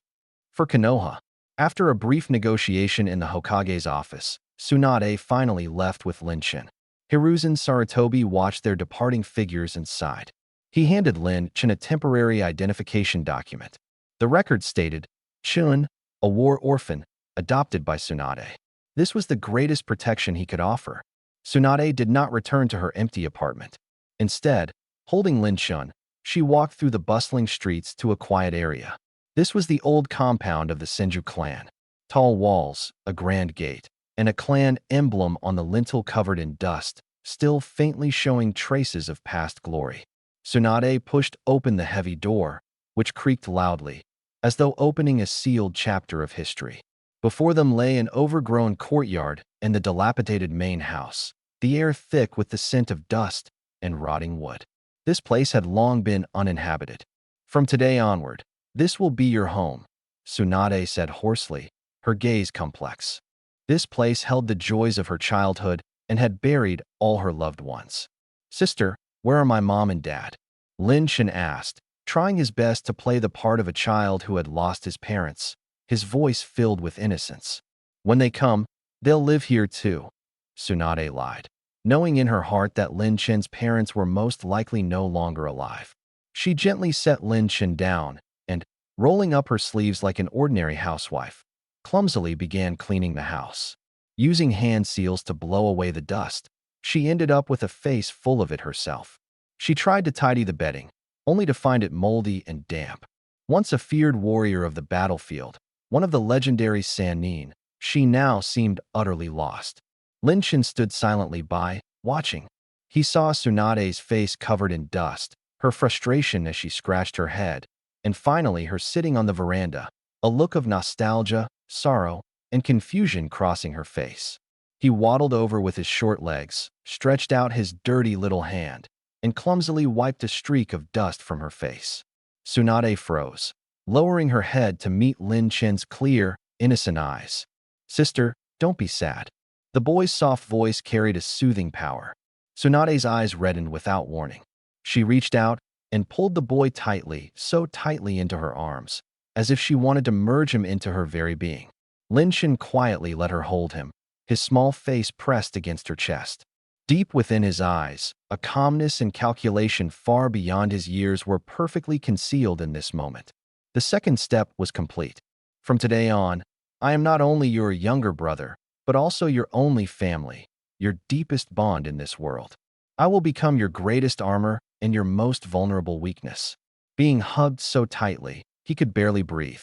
For Konoha, after a brief negotiation in the Hokage's office, Tsunade finally left with Lin Chen. Hiruzen Sarutobi watched their departing figures and sighed. He handed Lin Chen a temporary identification document. The record stated, Chun, a war orphan, adopted by Tsunade. This was the greatest protection he could offer. Tsunade did not return to her empty apartment. Instead, holding Lin Chen, she walked through the bustling streets to a quiet area. This was the old compound of the Senju clan. Tall walls, a grand gate, and a clan emblem on the lintel covered in dust, still faintly showing traces of past glory. Tsunade pushed open the heavy door, which creaked loudly, as though opening a sealed chapter of history. Before them lay an overgrown courtyard and the dilapidated main house, the air thick with the scent of dust and rotting wood. This place had long been uninhabited. From today onward, this will be your home, Tsunade said hoarsely, her gaze complex. This place held the joys of her childhood and had buried all her loved ones. Sister, where are my mom and dad? Lin Chen asked, trying his best to play the part of a child who had lost his parents, his voice filled with innocence. When they come, they'll live here too, Tsunade lied, knowing in her heart that Lin Chen's parents were most likely no longer alive. She gently set Lin Chen down and, rolling up her sleeves like an ordinary housewife, clumsily began cleaning the house. Using hand seals to blow away the dust, she ended up with a face full of it herself. She tried to tidy the bedding, only to find it moldy and damp. Once a feared warrior of the battlefield, one of the legendary Sannin, she now seemed utterly lost. Lin Chen stood silently by, watching. He saw Tsunade's face covered in dust, her frustration as she scratched her head, and finally her sitting on the veranda, a look of nostalgia, sorrow, and confusion crossing her face. He waddled over with his short legs, stretched out his dirty little hand, and clumsily wiped a streak of dust from her face. Tsunade froze, lowering her head to meet Lin Chen's clear, innocent eyes. Sister, don't be sad. The boy's soft voice carried a soothing power. Tsunade's eyes reddened without warning. She reached out and pulled the boy tightly, so tightly into her arms, as if she wanted to merge him into her very being. Lin Chen quietly let her hold him, his small face pressed against her chest. Deep within his eyes, a calmness and calculation far beyond his years were perfectly concealed in this moment. The second step was complete. From today on, I am not only your younger brother, but also your only family, your deepest bond in this world. I will become your greatest armor and your most vulnerable weakness. Being hugged so tightly, he could barely breathe.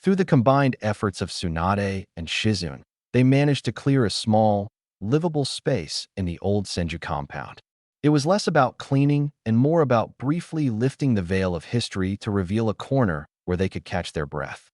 Through the combined efforts of Tsunade and Shizune, they managed to clear a small, livable space in the old Senju compound. It was less about cleaning and more about briefly lifting the veil of history to reveal a corner where they could catch their breath.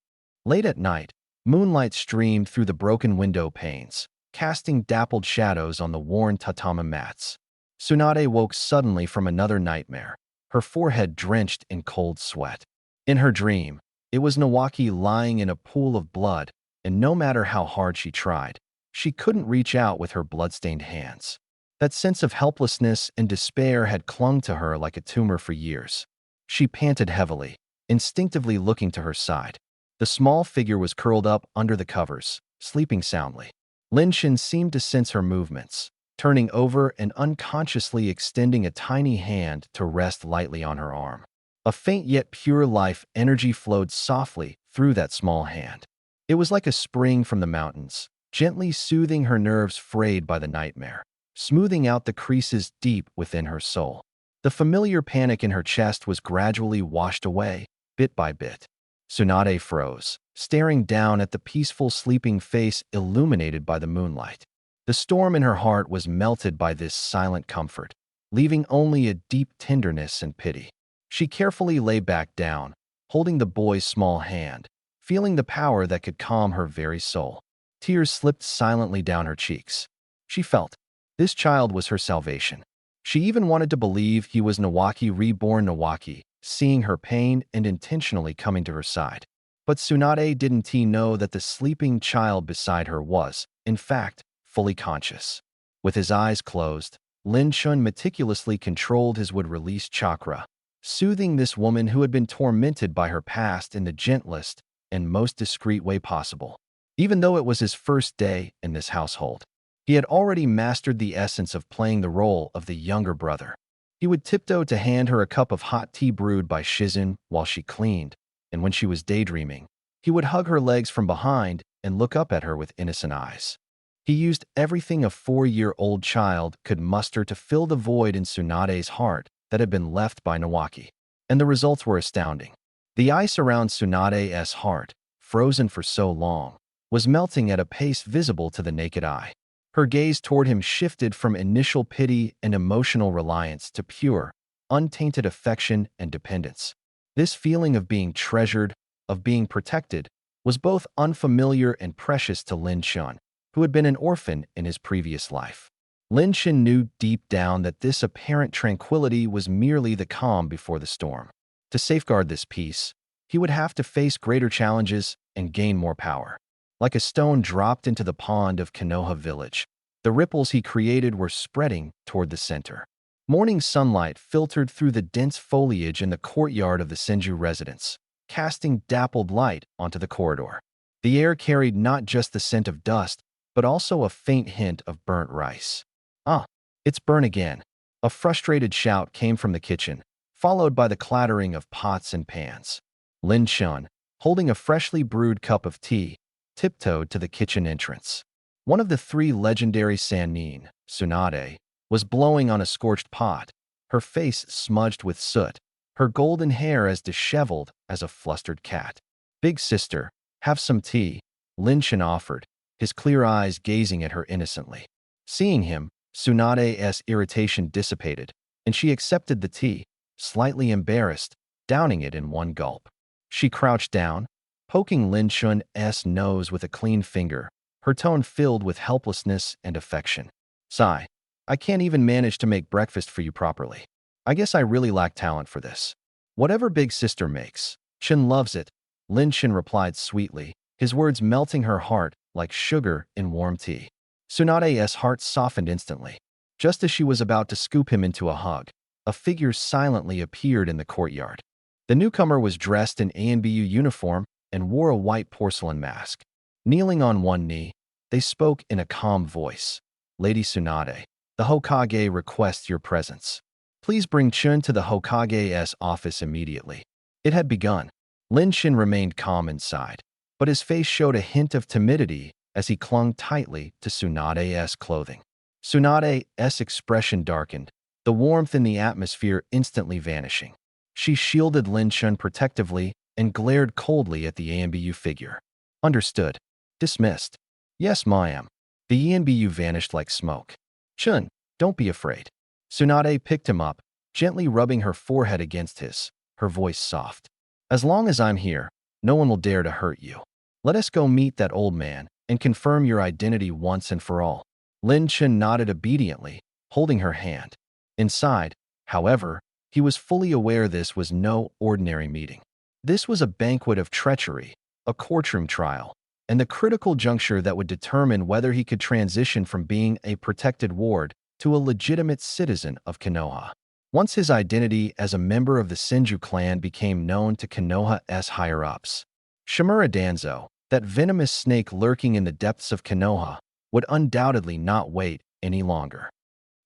Late at night, moonlight streamed through the broken window panes, casting dappled shadows on the worn tatami mats. Tsunade woke suddenly from another nightmare, her forehead drenched in cold sweat. In her dream, it was Nawaki lying in a pool of blood, and no matter how hard she tried, she couldn't reach out with her bloodstained hands. That sense of helplessness and despair had clung to her like a tumor for years. She panted heavily, instinctively looking to her side. The small figure was curled up under the covers, sleeping soundly. Lin Shin seemed to sense her movements, turning over and unconsciously extending a tiny hand to rest lightly on her arm. A faint yet pure life energy flowed softly through that small hand. It was like a spring from the mountains, gently soothing her nerves frayed by the nightmare, smoothing out the creases deep within her soul. The familiar panic in her chest was gradually washed away, bit by bit. Tsunade froze, staring down at the peaceful sleeping face illuminated by the moonlight. The storm in her heart was melted by this silent comfort, leaving only a deep tenderness and pity. She carefully lay back down, holding the boy's small hand, feeling the power that could calm her very soul. Tears slipped silently down her cheeks. She felt this child was her salvation. She even wanted to believe he was Nawaki, reborn Nawaki, seeing her pain and intentionally coming to her side. But Tsunade didn't know that the sleeping child beside her was, in fact, fully conscious. With his eyes closed, Lin Shun meticulously controlled his would-release chakra, soothing this woman who had been tormented by her past in the gentlest and most discreet way possible. Even though it was his first day in this household, he had already mastered the essence of playing the role of the younger brother. He would tiptoe to hand her a cup of hot tea brewed by Shizun while she cleaned, and when she was daydreaming, he would hug her legs from behind and look up at her with innocent eyes. He used everything a 4-year-old child could muster to fill the void in Tsunade's heart that had been left by Nawaki, and the results were astounding. The ice around Tsunade's heart, frozen for so long, was melting at a pace visible to the naked eye. Her gaze toward him shifted from initial pity and emotional reliance to pure, untainted affection and dependence. This feeling of being treasured, of being protected, was both unfamiliar and precious to Lin Shun, who had been an orphan in his previous life. Lin Shun knew deep down that this apparent tranquility was merely the calm before the storm. To safeguard this peace, he would have to face greater challenges and gain more power. Like a stone dropped into the pond of Konoha village, the ripples he created were spreading toward the center. Morning sunlight filtered through the dense foliage in the courtyard of the Senju residence, casting dappled light onto the corridor. The air carried not just the scent of dust, but also a faint hint of burnt rice. "Ah, it's burnt again." A frustrated shout came from the kitchen, followed by the clattering of pots and pans. Lin Shun, holding a freshly brewed cup of tea, tiptoed to the kitchen entrance. One of the 3 legendary Sannin, Tsunade, was blowing on a scorched pot, her face smudged with soot, her golden hair as disheveled as a flustered cat. "Big sister, have some tea," Lin Shin offered, his clear eyes gazing at her innocently. Seeing him, Tsunade's irritation dissipated, and she accepted the tea, slightly embarrassed, downing it in one gulp. She crouched down, poking Lin Shun's nose with a clean finger, her tone filled with helplessness and affection. "Sigh, I can't even manage to make breakfast for you properly. I guess I really lack talent for this. Whatever big sister makes, Shin loves it," Lin Shin replied sweetly, his words melting her heart like sugar in warm tea. Tsunade's heart softened instantly. Just as she was about to scoop him into a hug, a figure silently appeared in the courtyard. The newcomer was dressed in ANBU uniform and wore a white porcelain mask. Kneeling on one knee, they spoke in a calm voice. "Lady Tsunade, the Hokage requests your presence. Please bring Chun to the Hokage's office immediately." It had begun. Lin Shin remained calm inside, but his face showed a hint of timidity as he clung tightly to Tsunade's clothing. Tsunade's expression darkened, the warmth in the atmosphere instantly vanishing. She shielded Lin Shin protectively and glared coldly at the ANBU figure. "Understood. Dismissed." Yes, ma'am. The ENBU vanished like smoke. Chun, don't be afraid. Tsunade picked him up, gently rubbing her forehead against his, her voice soft. As long as I'm here, no one will dare to hurt you. Let us go meet that old man and confirm your identity once and for all. Lin Chun nodded obediently, holding her hand. Inside, however, he was fully aware this was no ordinary meeting. This was a banquet of treachery, a courtroom trial, and the critical juncture that would determine whether he could transition from being a protected ward to a legitimate citizen of Konoha. Once his identity as a member of the Senju clan became known to Konoha's higher-ups, Shimura Danzo, that venomous snake lurking in the depths of Konoha, would undoubtedly not wait any longer.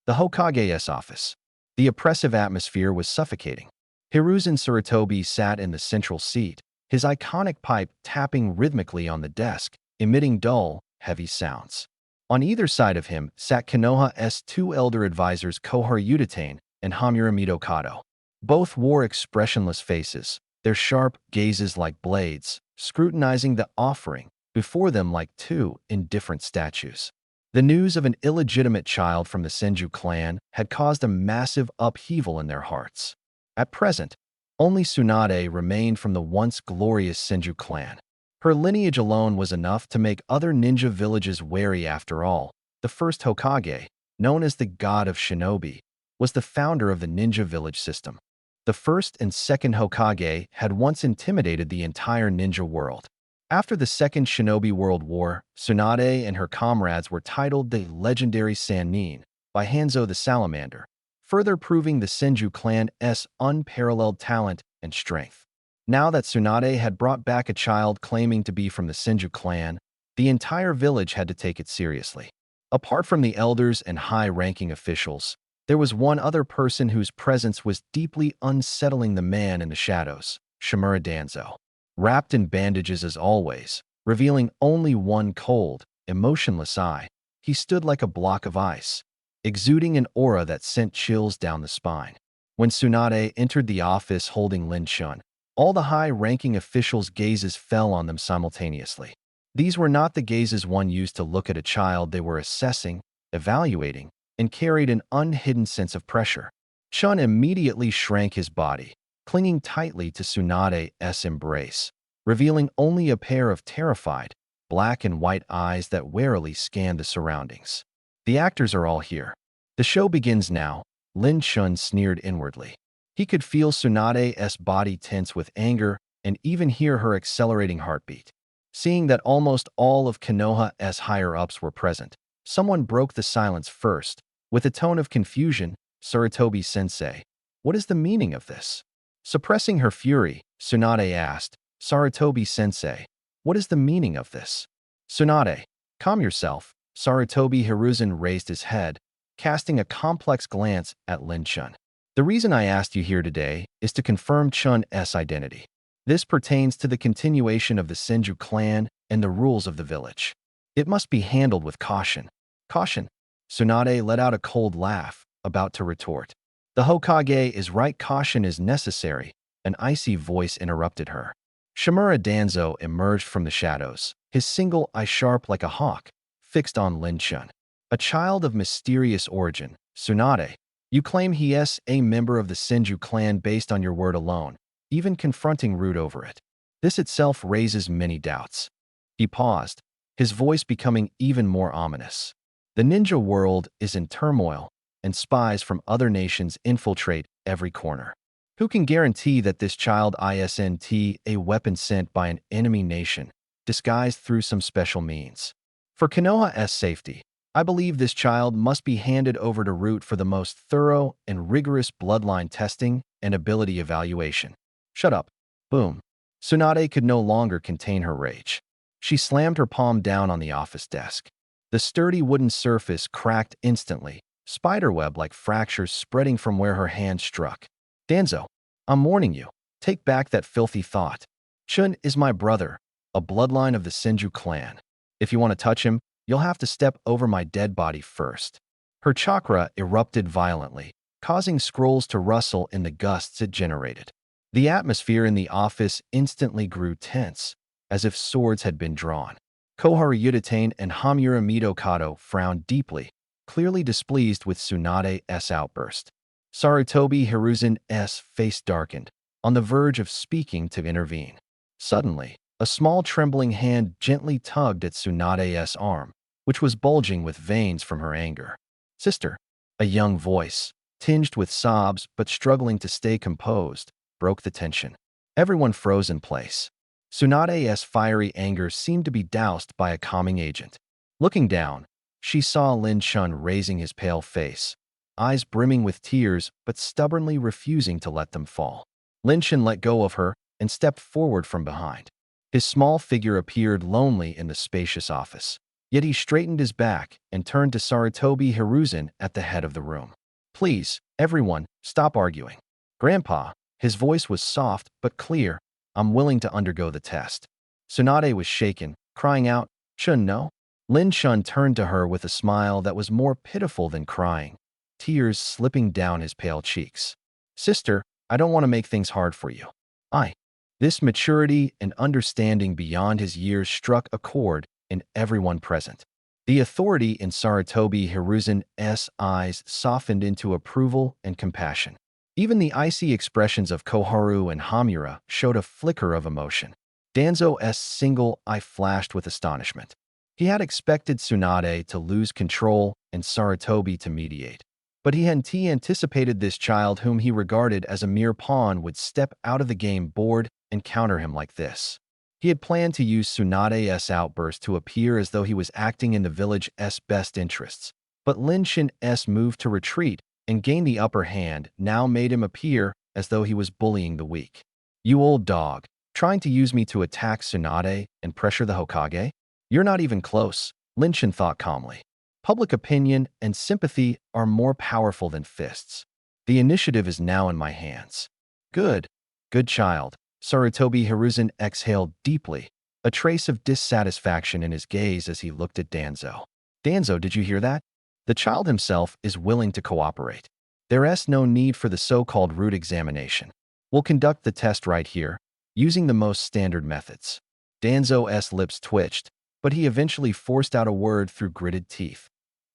The Hokage's office. The oppressive atmosphere was suffocating. Hiruzen Sarutobi sat in the central seat, his iconic pipe tapping rhythmically on the desk, emitting dull, heavy sounds. On either side of him sat Konoha's two elder advisors Kohar Utatane and Hamura Mitokado. Both wore expressionless faces, their sharp gazes like blades, scrutinizing the offering before them like two indifferent statues. The news of an illegitimate child from the Senju clan had caused a massive upheaval in their hearts. At present, only Tsunade remained from the once glorious Senju clan. Her lineage alone was enough to make other ninja villages wary after all. The first Hokage, known as the God of Shinobi, was the founder of the ninja village system. The first and second Hokage had once intimidated the entire ninja world. After the Second Shinobi World War, Tsunade and her comrades were titled the legendary Sannin by Hanzo the Salamander, further proving the Senju clan's unparalleled talent and strength. Now that Tsunade had brought back a child claiming to be from the Senju clan, the entire village had to take it seriously. Apart from the elders and high-ranking officials, there was one other person whose presence was deeply unsettling: the man in the shadows, Shimura Danzo. Wrapped in bandages as always, revealing only one cold, emotionless eye, he stood like a block of ice, exuding an aura that sent chills down the spine. When Tsunade entered the office holding Lin Chun, all the high-ranking officials' gazes fell on them simultaneously. These were not the gazes one used to look at a child. They were assessing, evaluating, and carried an unhidden sense of pressure. Chun immediately shrank his body, clinging tightly to Tsunade's embrace, revealing only a pair of terrified, black and white eyes that warily scanned the surroundings. The actors are all here. The show begins now, Lin Chun sneered inwardly. He could feel Tsunade's body tense with anger and even hear her accelerating heartbeat. Seeing that almost all of Konoha's higher-ups were present, someone broke the silence first. With a tone of confusion, Sarutobi-sensei, what is the meaning of this? Suppressing her fury, Tsunade asked, Sarutobi-sensei, what is the meaning of this? Tsunade, calm yourself. Sarutobi Hiruzen raised his head, casting a complex glance at Lin Chun. The reason I asked you here today is to confirm Chun's identity. This pertains to the continuation of the Senju clan and the rules of the village. It must be handled with caution. Caution? Tsunade let out a cold laugh, about to retort. The Hokage is right. Caution is necessary, an icy voice interrupted her. Shimura Danzo emerged from the shadows, his single eye sharp like a hawk, fixed on Lin Chun. A child of mysterious origin, Tsunade. You claim he is a member of the Senju clan based on your word alone, even confronting Root over it. This itself raises many doubts. He paused, his voice becoming even more ominous. The ninja world is in turmoil, and spies from other nations infiltrate every corner. Who can guarantee that this child isn't a weapon sent by an enemy nation, disguised through some special means? For Konoha's safety, I believe this child must be handed over to Root for the most thorough and rigorous bloodline testing and ability evaluation. Shut up. Boom. Tsunade could no longer contain her rage. She slammed her palm down on the office desk. The sturdy wooden surface cracked instantly, spiderweb-like fractures spreading from where her hand struck. Danzo, I'm warning you. Take back that filthy thought. Chun is my brother, a bloodline of the Senju clan. If you want to touch him, you'll have to step over my dead body first. Her chakra erupted violently, causing scrolls to rustle in the gusts it generated. The atmosphere in the office instantly grew tense, as if swords had been drawn. Koharu Yuditane and Hamura Mitokado frowned deeply, clearly displeased with Tsunade's outburst. Sarutobi Hiruzen's face darkened, on the verge of speaking to intervene. Suddenly, a small trembling hand gently tugged at Tsunade's arm, which was bulging with veins from her anger. "Sister," a young voice, tinged with sobs but struggling to stay composed, broke the tension. Everyone froze in place. Tsunade's fiery anger seemed to be doused by a calming agent. Looking down, she saw Lin Chun raising his pale face, eyes brimming with tears but stubbornly refusing to let them fall. Lin Chun let go of her and stepped forward from behind. His small figure appeared lonely in the spacious office. Yet he straightened his back and turned to Sarutobi Hiruzen at the head of the room. "Please, everyone, stop arguing. Grandpa," his voice was soft but clear, "I'm willing to undergo the test." Tsunade was shaken, crying out, "Chun, no?" Lin Chun turned to her with a smile that was more pitiful than crying, tears slipping down his pale cheeks. "Sister, I don't want to make things hard for you. I." This maturity and understanding beyond his years struck a chord in everyone present. The authority in Sarutobi Hiruzen's eyes softened into approval and compassion. Even the icy expressions of Koharu and Hamura showed a flicker of emotion. Danzo's single eye flashed with astonishment. He had expected Tsunade to lose control and Sarutobi to mediate. But he hadn't anticipated this child whom he regarded as a mere pawn would step out of the game bored and counter him like this. He had planned to use Tsunade's outburst to appear as though he was acting in the village's best interests. But Lin Chun's move to retreat and gain the upper hand now made him appear as though he was bullying the weak. "You old dog, trying to use me to attack Tsunade and pressure the Hokage? You're not even close," Lin Chun thought calmly. "Public opinion and sympathy are more powerful than fists. The initiative is now in my hands." "Good. Good child." Sarutobi Hiruzen exhaled deeply, a trace of dissatisfaction in his gaze as he looked at Danzo. "Danzo, did you hear that? The child himself is willing to cooperate. There's no need for the so-called root examination. We'll conduct the test right here, using the most standard methods." Danzo's lips twitched, but he eventually forced out a word through gritted teeth.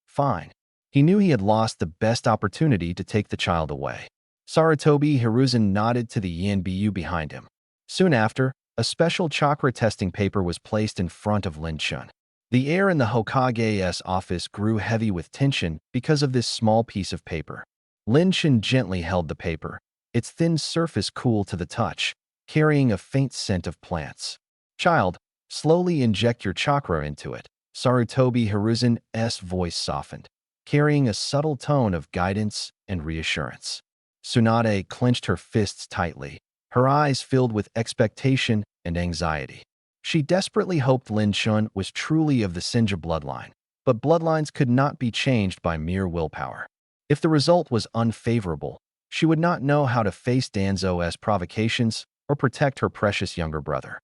"Fine." He knew he had lost the best opportunity to take the child away. Sarutobi Hiruzen nodded to the Yanbu behind him. Soon after, a special chakra testing paper was placed in front of Lin Chun. The air in the Hokage's office grew heavy with tension because of this small piece of paper. Lin Chun gently held the paper, its thin surface cool to the touch, carrying a faint scent of plants. "Child, slowly inject your chakra into it." Sarutobi Hiruzen's voice softened, carrying a subtle tone of guidance and reassurance. Tsunade clenched her fists tightly, her eyes filled with expectation and anxiety. She desperately hoped Lin Chun was truly of the Senju bloodline, but bloodlines could not be changed by mere willpower. If the result was unfavorable, she would not know how to face Danzo's provocations or protect her precious younger brother.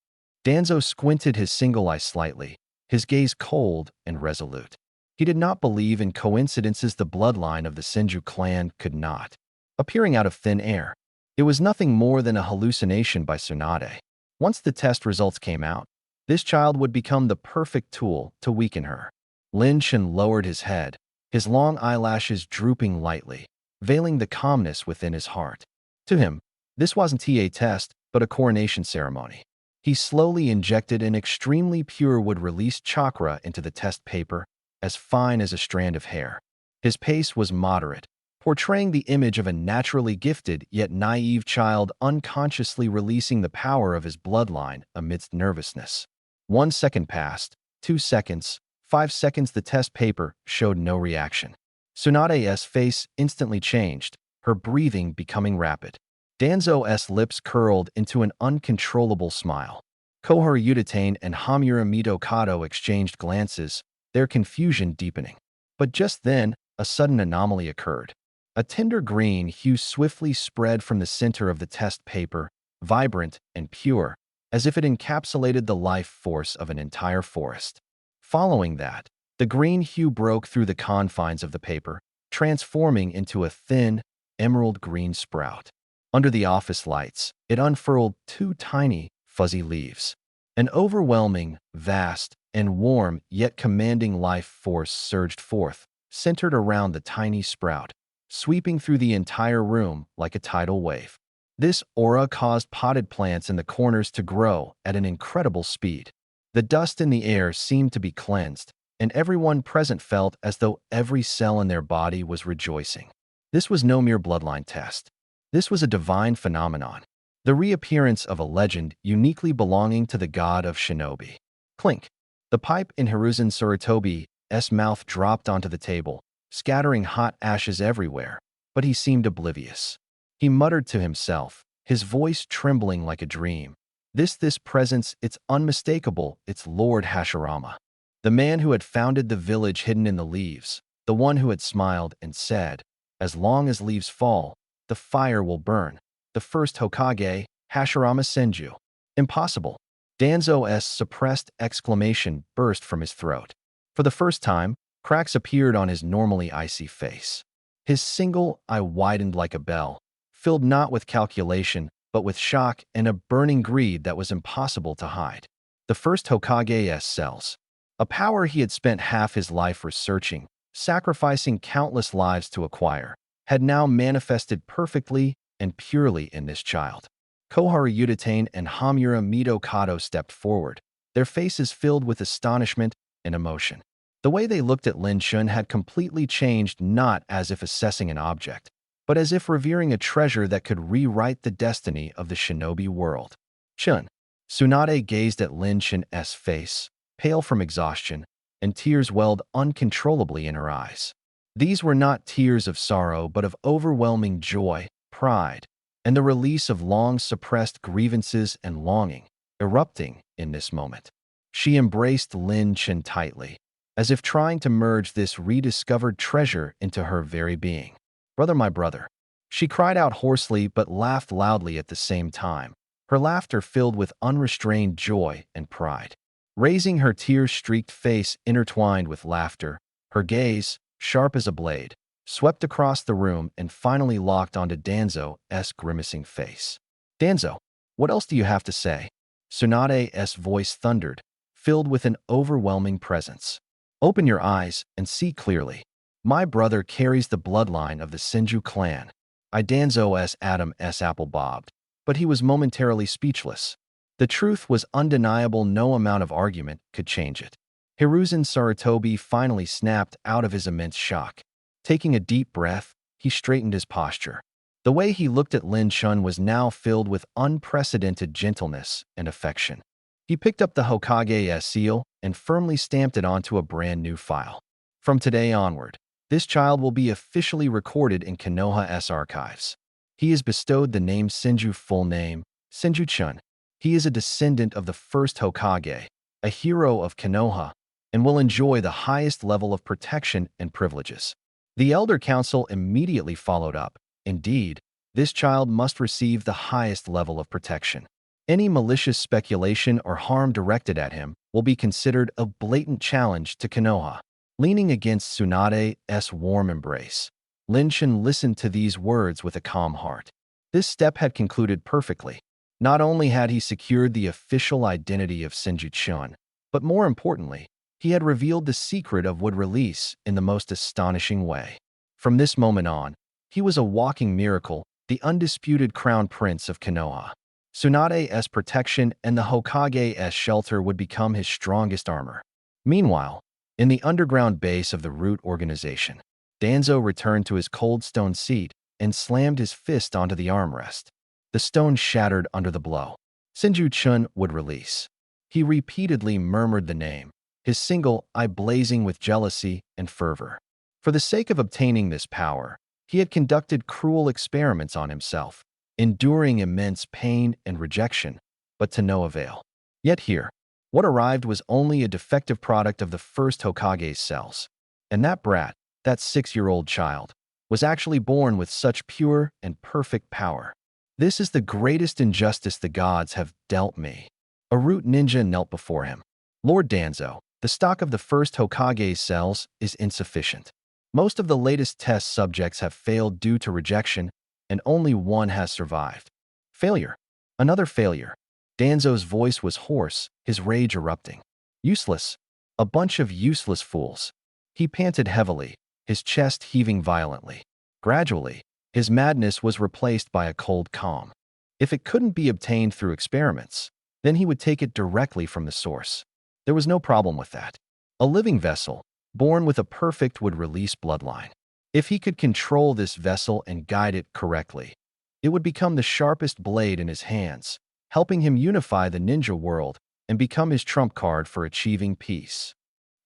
Danzo squinted his single eye slightly, his gaze cold and resolute. He did not believe in coincidences the bloodline of the Senju clan could not. Appearing out of thin air, it was nothing more than a hallucination by Tsunade. Once the test results came out, this child would become the perfect tool to weaken her. Lin Chun lowered his head, his long eyelashes drooping lightly, veiling the calmness within his heart. To him, this wasn't a test, but a coronation ceremony. He slowly injected an extremely pure wood-release chakra into the test paper, as fine as a strand of hair. His pace was moderate, portraying the image of a naturally gifted yet naive child unconsciously releasing the power of his bloodline amidst nervousness. 1 second passed, 2 seconds, 5 seconds. The test paper showed no reaction. Tsunade's face instantly changed, her breathing becoming rapid. Danzo's lips curled into an uncontrollable smile. Koharu Yuditane and Hamura Mitokado exchanged glances, their confusion deepening. But just then, a sudden anomaly occurred. A tender green hue swiftly spread from the center of the test paper, vibrant and pure, as if it encapsulated the life force of an entire forest. Following that, the green hue broke through the confines of the paper, transforming into a thin, emerald green sprout. Under the office lights, it unfurled 2 tiny, fuzzy leaves. An overwhelming, vast, and warm yet commanding life force surged forth, centered around the tiny sprout, sweeping through the entire room like a tidal wave. This aura caused potted plants in the corners to grow at an incredible speed. The dust in the air seemed to be cleansed, and everyone present felt as though every cell in their body was rejoicing. This was no mere bloodline test. This was a divine phenomenon, the reappearance of a legend uniquely belonging to the god of shinobi. Clink. The pipe in Hiruzen Sarutobi's mouth dropped onto the table, scattering hot ashes everywhere, but he seemed oblivious. He muttered to himself, his voice trembling like a dream. This presence, it's unmistakable, it's Lord Hashirama. The man who had founded the village hidden in the leaves, the one who had smiled and said, "As long as leaves fall, the fire will burn." The first Hokage, Hashirama Senju. Impossible. Danzo's suppressed exclamation burst from his throat. For the first time, cracks appeared on his normally icy face. His single eye widened like a bell, filled not with calculation, but with shock and a burning greed that was impossible to hide. The first Hokage's cells. A power he had spent half his life researching, sacrificing countless lives to acquire, had now manifested perfectly and purely in this child. Koharu Udatane and Hamura Mido Kato stepped forward, their faces filled with astonishment and emotion. The way they looked at Lin Shun had completely changed, not as if assessing an object, but as if revering a treasure that could rewrite the destiny of the shinobi world. Shun. Tsunade gazed at Lin Shun's face, pale from exhaustion, and tears welled uncontrollably in her eyes. These were not tears of sorrow but of overwhelming joy, pride, and the release of long-suppressed grievances and longing, erupting in this moment. She embraced Lin Chen tightly, as if trying to merge this rediscovered treasure into her very being. "Brother, my brother." She cried out hoarsely but laughed loudly at the same time, her laughter filled with unrestrained joy and pride. Raising her tear-streaked face intertwined with laughter, her gaze, sharp as a blade, swept across the room and finally locked onto Danzo's grimacing face. "Danzo, what else do you have to say?" Tsunade's voice thundered, filled with an overwhelming presence. "Open your eyes and see clearly. My brother carries the bloodline of the Senju clan." Danzo's Adam's apple bobbed, but he was momentarily speechless. The truth was undeniable, no amount of argument could change it. Hiruzen Sarutobi finally snapped out of his immense shock. Taking a deep breath, he straightened his posture. The way he looked at Lin Shun was now filled with unprecedented gentleness and affection. He picked up the Hokage's seal and firmly stamped it onto a brand new file. "From today onward, this child will be officially recorded in Konoha's archives. He is bestowed the name Senju, full name, Senju Chun. He is a descendant of the first Hokage, a hero of Konoha, and will enjoy the highest level of protection and privileges." The Elder Council immediately followed up. "Indeed, this child must receive the highest level of protection. Any malicious speculation or harm directed at him will be considered a blatant challenge to Konoha." Leaning against Tsunade's warm embrace, Lin Shun listened to these words with a calm heart. This step had concluded perfectly. Not only had he secured the official identity of Senju Chun, but more importantly, he had revealed the secret of wood release in the most astonishing way. From this moment on, he was a walking miracle, the undisputed crown prince of Konoha. Tsunade's protection and the Hokage's shelter would become his strongest armor. Meanwhile, in the underground base of the Root organization, Danzo returned to his cold stone seat and slammed his fist onto the armrest. The stone shattered under the blow. Senju Chun would release. He repeatedly murmured the name, his single eye blazing with jealousy and fervor. For the sake of obtaining this power, he had conducted cruel experiments on himself, enduring immense pain and rejection, but to no avail. Yet here, what arrived was only a defective product of the first Hokage's cells. And that brat, that 6-year-old child, was actually born with such pure and perfect power. "This is the greatest injustice the gods have dealt me." A Root ninja knelt before him. "Lord Danzo, the stock of the first Hokage's cells is insufficient. Most of the latest test subjects have failed due to rejection, and only one has survived." "Failure. Another failure." Danzo's voice was hoarse, his rage erupting. "Useless. A bunch of useless fools. He panted heavily, his chest heaving violently. Gradually, his madness was replaced by a cold calm. If it couldn't be obtained through experiments, then he would take it directly from the source. There was no problem with that. A living vessel, born with a perfect would-release bloodline. If he could control this vessel and guide it correctly, it would become the sharpest blade in his hands, helping him unify the ninja world and become his trump card for achieving peace.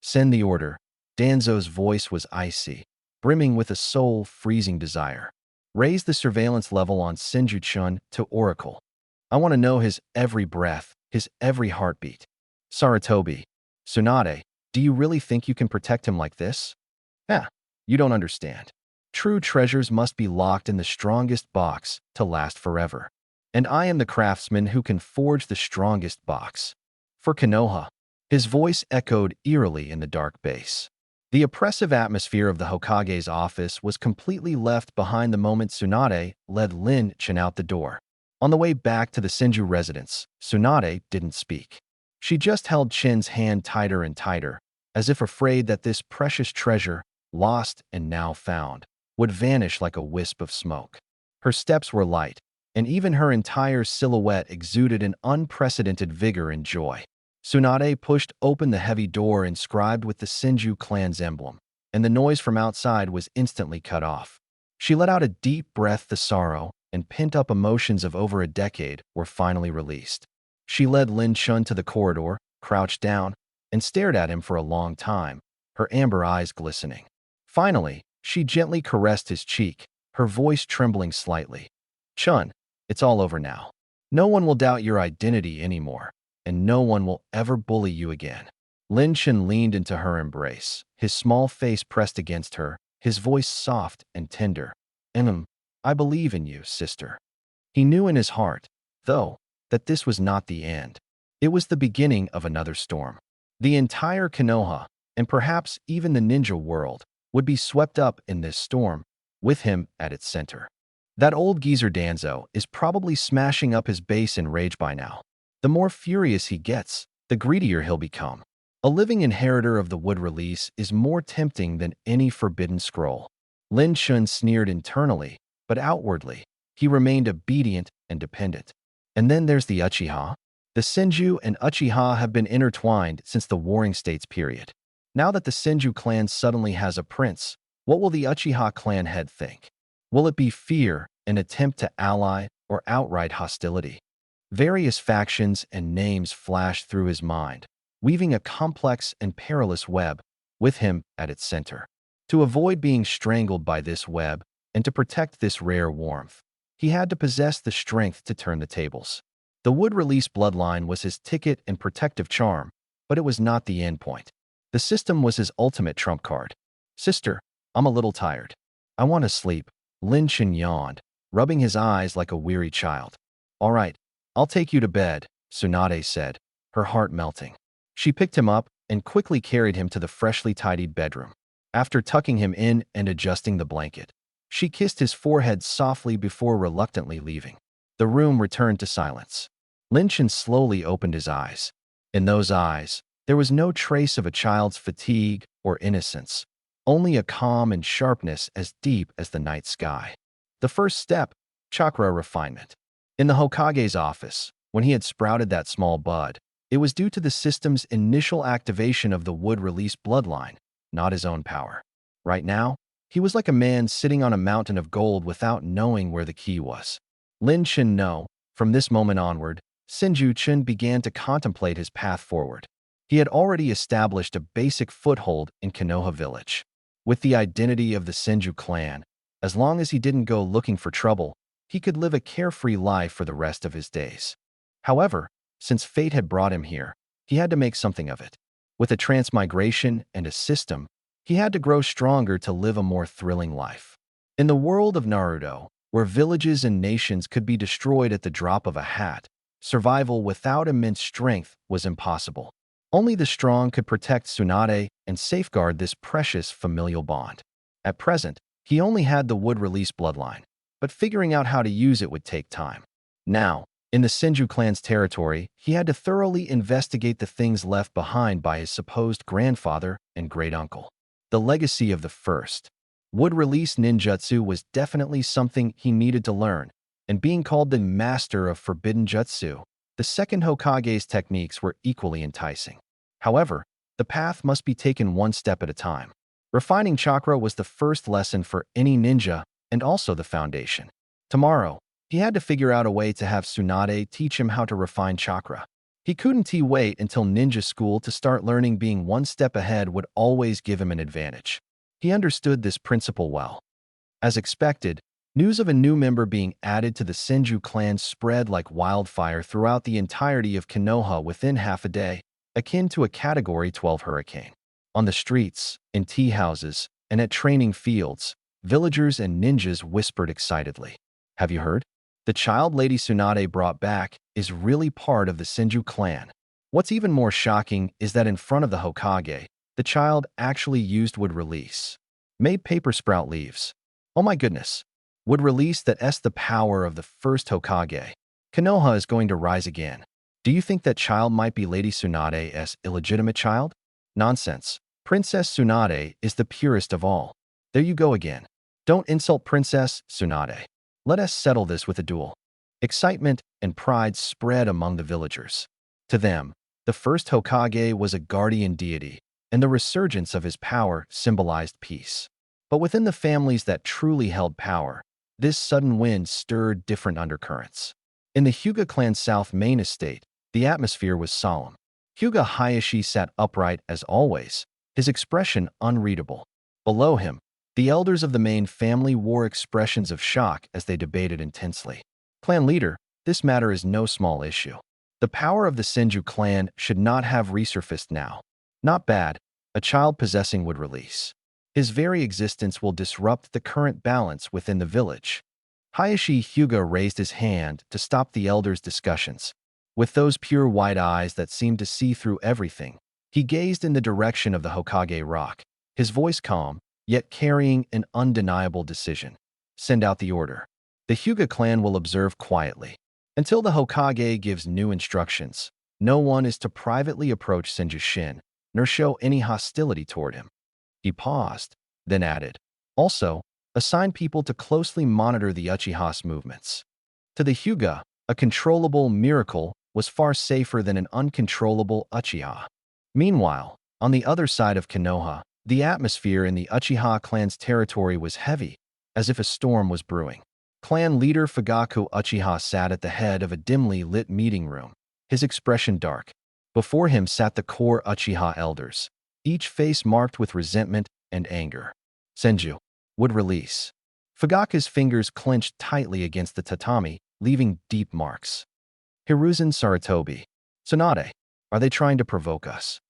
Send the order. Danzo's voice was icy, brimming with a soul-freezing desire. Raise the surveillance level on Senju-chun to Oracle. I want to know his every breath, his every heartbeat. Sarutobi, Tsunade, do you really think you can protect him like this? You don't understand. True treasures must be locked in the strongest box to last forever. And I am the craftsman who can forge the strongest box. For Konoha, his voice echoed eerily in the dark bass. The oppressive atmosphere of the Hokage's office was completely left behind the moment Tsunade led Lin Chen out the door. On the way back to the Senju residence, Tsunade didn't speak. She just held Chen's hand tighter and tighter, as if afraid that this precious treasure, lost and now found, would vanish like a wisp of smoke. Her steps were light, and even her entire silhouette exuded an unprecedented vigor and joy. Tsunade pushed open the heavy door inscribed with the Senju clan's emblem, and the noise from outside was instantly cut off. She let out a deep breath. The sorrow and pent-up emotions of over a decade were finally released. She led Lin Chun to the corridor, crouched down, and stared at him for a long time, her amber eyes glistening. Finally, she gently caressed his cheek, her voice trembling slightly. Chun, it's all over now. No one will doubt your identity anymore, and no one will ever bully you again. Lin Chun leaned into her embrace, his small face pressed against her, his voice soft and tender. I believe in you, sister. He knew in his heart, though, that this was not the end. It was the beginning of another storm. The entire Konoha, and perhaps even the ninja world, would be swept up in this storm, with him at its center. That old geezer Danzo is probably smashing up his base in rage by now. The more furious he gets, the greedier he'll become. A living inheritor of the wood release is more tempting than any forbidden scroll. Lin Chun sneered internally, but outwardly, he remained obedient and dependent. And then there's the Uchiha. The Senju and Uchiha have been intertwined since the Warring States period. Now that the Senju clan suddenly has a prince, what will the Uchiha clan head think? Will it be fear, an attempt to ally, or outright hostility? Various factions and names flashed through his mind, weaving a complex and perilous web, with him at its center. To avoid being strangled by this web, and to protect this rare warmth, he had to possess the strength to turn the tables. The wood-release bloodline was his ticket and protective charm, but it was not the end point. The system was his ultimate trump card. Sister, I'm a little tired. I want to sleep. Lin Chen yawned, rubbing his eyes like a weary child. All right, I'll take you to bed, Tsunade said, her heart melting. She picked him up and quickly carried him to the freshly tidied bedroom. After tucking him in and adjusting the blanket, she kissed his forehead softly before reluctantly leaving. The room returned to silence. Lin Chen slowly opened his eyes. In those eyes, there was no trace of a child's fatigue or innocence, only a calm and sharpness as deep as the night sky. The first step, chakra refinement. In the Hokage's office, when he had sprouted that small bud, it was due to the system's initial activation of the wood-release bloodline, not his own power. Right now, he was like a man sitting on a mountain of gold without knowing where the key was. Lin Chen knew, from this moment onward, Senju Chen began to contemplate his path forward. He had already established a basic foothold in Konoha village. With the identity of the Senju clan, as long as he didn't go looking for trouble, he could live a carefree life for the rest of his days. However, since fate had brought him here, he had to make something of it. With a transmigration and a system, he had to grow stronger to live a more thrilling life. In the world of Naruto, where villages and nations could be destroyed at the drop of a hat, survival without immense strength was impossible. Only the strong could protect Tsunade and safeguard this precious familial bond. At present, he only had the wood-release bloodline, but figuring out how to use it would take time. Now, In the Senju clan's territory, he had to thoroughly investigate the things left behind by his supposed grandfather and great-uncle. The legacy of the first wood-release ninjutsu was definitely something he needed to learn, and being called the master of forbidden jutsu, the second Hokage's techniques were equally enticing. However, the path must be taken one step at a time. Refining chakra was the first lesson for any ninja and also the foundation. Tomorrow, he had to figure out a way to have Tsunade teach him how to refine chakra. He couldn't wait until ninja school to start learning. Being one step ahead would always give him an advantage. He understood this principle well. As expected, news of a new member being added to the Senju clan spread like wildfire throughout the entirety of Konoha within half a day, akin to a Category 12 hurricane. On the streets, in tea houses, and at training fields, villagers and ninjas whispered excitedly. Have you heard? The child Lady Tsunade brought back is really part of the Senju clan. What's even more shocking is that in front of the Hokage, the child actually used wood release. Made paper sprout leaves. Oh my goodness. Would release that's the power of the first Hokage. Konoha is going to rise again. Do you think that child might be Lady Tsunade's illegitimate child? Nonsense. Princess Tsunade is the purest of all. There you go again. Don't insult Princess Tsunade. Let us settle this with a duel. Excitement and pride spread among the villagers. To them, the first Hokage was a guardian deity, and the resurgence of his power symbolized peace. But within the families that truly held power, this sudden wind stirred different undercurrents. In the Hyuga clan's south main estate, the atmosphere was solemn. Hyuga Hayashi sat upright as always, his expression unreadable. Below him, the elders of the main family wore expressions of shock as they debated intensely. Clan leader, this matter is no small issue. The power of the Senju clan should not have resurfaced now. Not bad, a child possessing would release. His very existence will disrupt the current balance within the village. Hayashi Hyuga raised his hand to stop the elders' discussions. With those pure white eyes that seemed to see through everything, he gazed in the direction of the Hokage rock, his voice calm, yet carrying an undeniable decision. Send out the order. The Hyuga clan will observe quietly. Until the Hokage gives new instructions, no one is to privately approach Senju Shin, nor show any hostility toward him. He paused, then added, also, assign people to closely monitor the Uchiha's movements. To the Hyuga, a controllable miracle was far safer than an uncontrollable Uchiha. Meanwhile, on the other side of Konoha, the atmosphere in the Uchiha clan's territory was heavy, as if a storm was brewing. Clan leader Fugaku Uchiha sat at the head of a dimly lit meeting room, his expression dark. Before him sat the core Uchiha elders, each face marked with resentment and anger. Senju would release. Fugaku's fingers clenched tightly against the tatami, leaving deep marks. Hiruzen Sarutobi. Tsunade, are they trying to provoke us?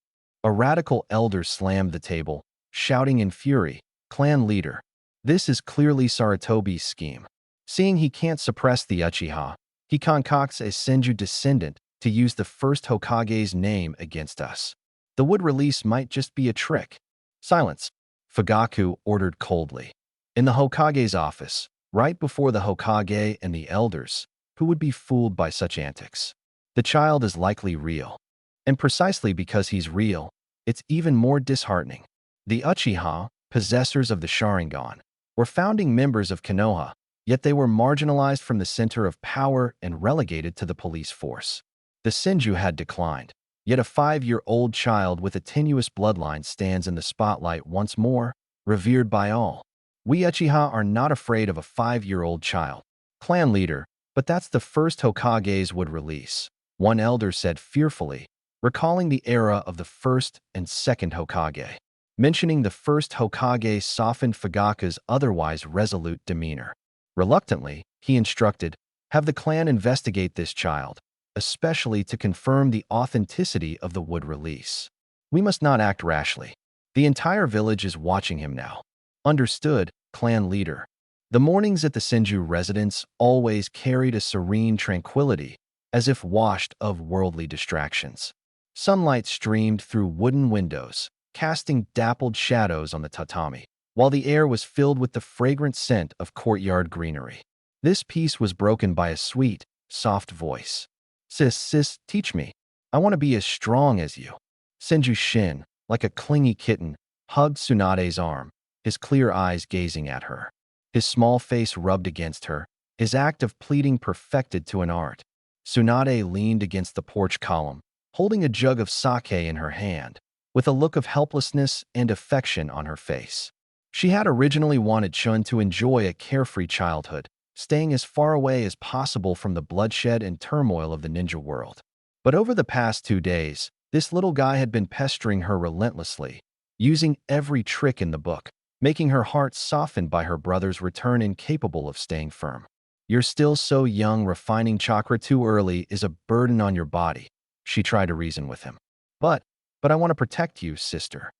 A radical elder slammed the table, shouting in fury, Clan leader, this is clearly Sarutobi's scheme. Seeing he can't suppress the Uchiha, he concocts a Senju descendant to use the first Hokage's name against us. The wood release might just be a trick. Silence, Fugaku ordered coldly. In the Hokage's office, right before the Hokage and the elders, who would be fooled by such antics? The child is likely real. And precisely because he's real, it's even more disheartening. The Uchiha, possessors of the Sharingan, were founding members of Konoha, yet they were marginalized from the center of power and relegated to the police force. The Senju had declined, yet a 5-year-old child with a tenuous bloodline stands in the spotlight once more, revered by all. We Uchiha are not afraid of a 5-year-old child. Clan leader, but that's the first Hokage's would release, one elder said fearfully, recalling the era of the first and second Hokage. Mentioning the first Hokage softened Fugaku's otherwise resolute demeanor. Reluctantly, he instructed, have the clan investigate this child, especially to confirm the authenticity of the wood release. We must not act rashly. The entire village is watching him now. Understood, clan leader. The mornings at the Senju residence always carried a serene tranquility, as if washed of worldly distractions. Sunlight streamed through wooden windows, casting dappled shadows on the tatami, while the air was filled with the fragrant scent of courtyard greenery. This peace was broken by a sweet, soft voice. Sis, teach me. I want to be as strong as you. Senju Shin, like a clingy kitten, hugged Tsunade's arm, his clear eyes gazing at her. His small face rubbed against her, his act of pleading perfected to an art. Tsunade leaned against the porch column, holding a jug of sake in her hand, with a look of helplessness and affection on her face. She had originally wanted Chun to enjoy a carefree childhood, staying as far away as possible from the bloodshed and turmoil of the ninja world. But over the past 2 days, this little guy had been pestering her relentlessly, using every trick in the book, making her heart softened by her brother's return incapable of staying firm. You're still so young, refining chakra too early is a burden on your body, she tried to reason with him. But I want to protect you, sister.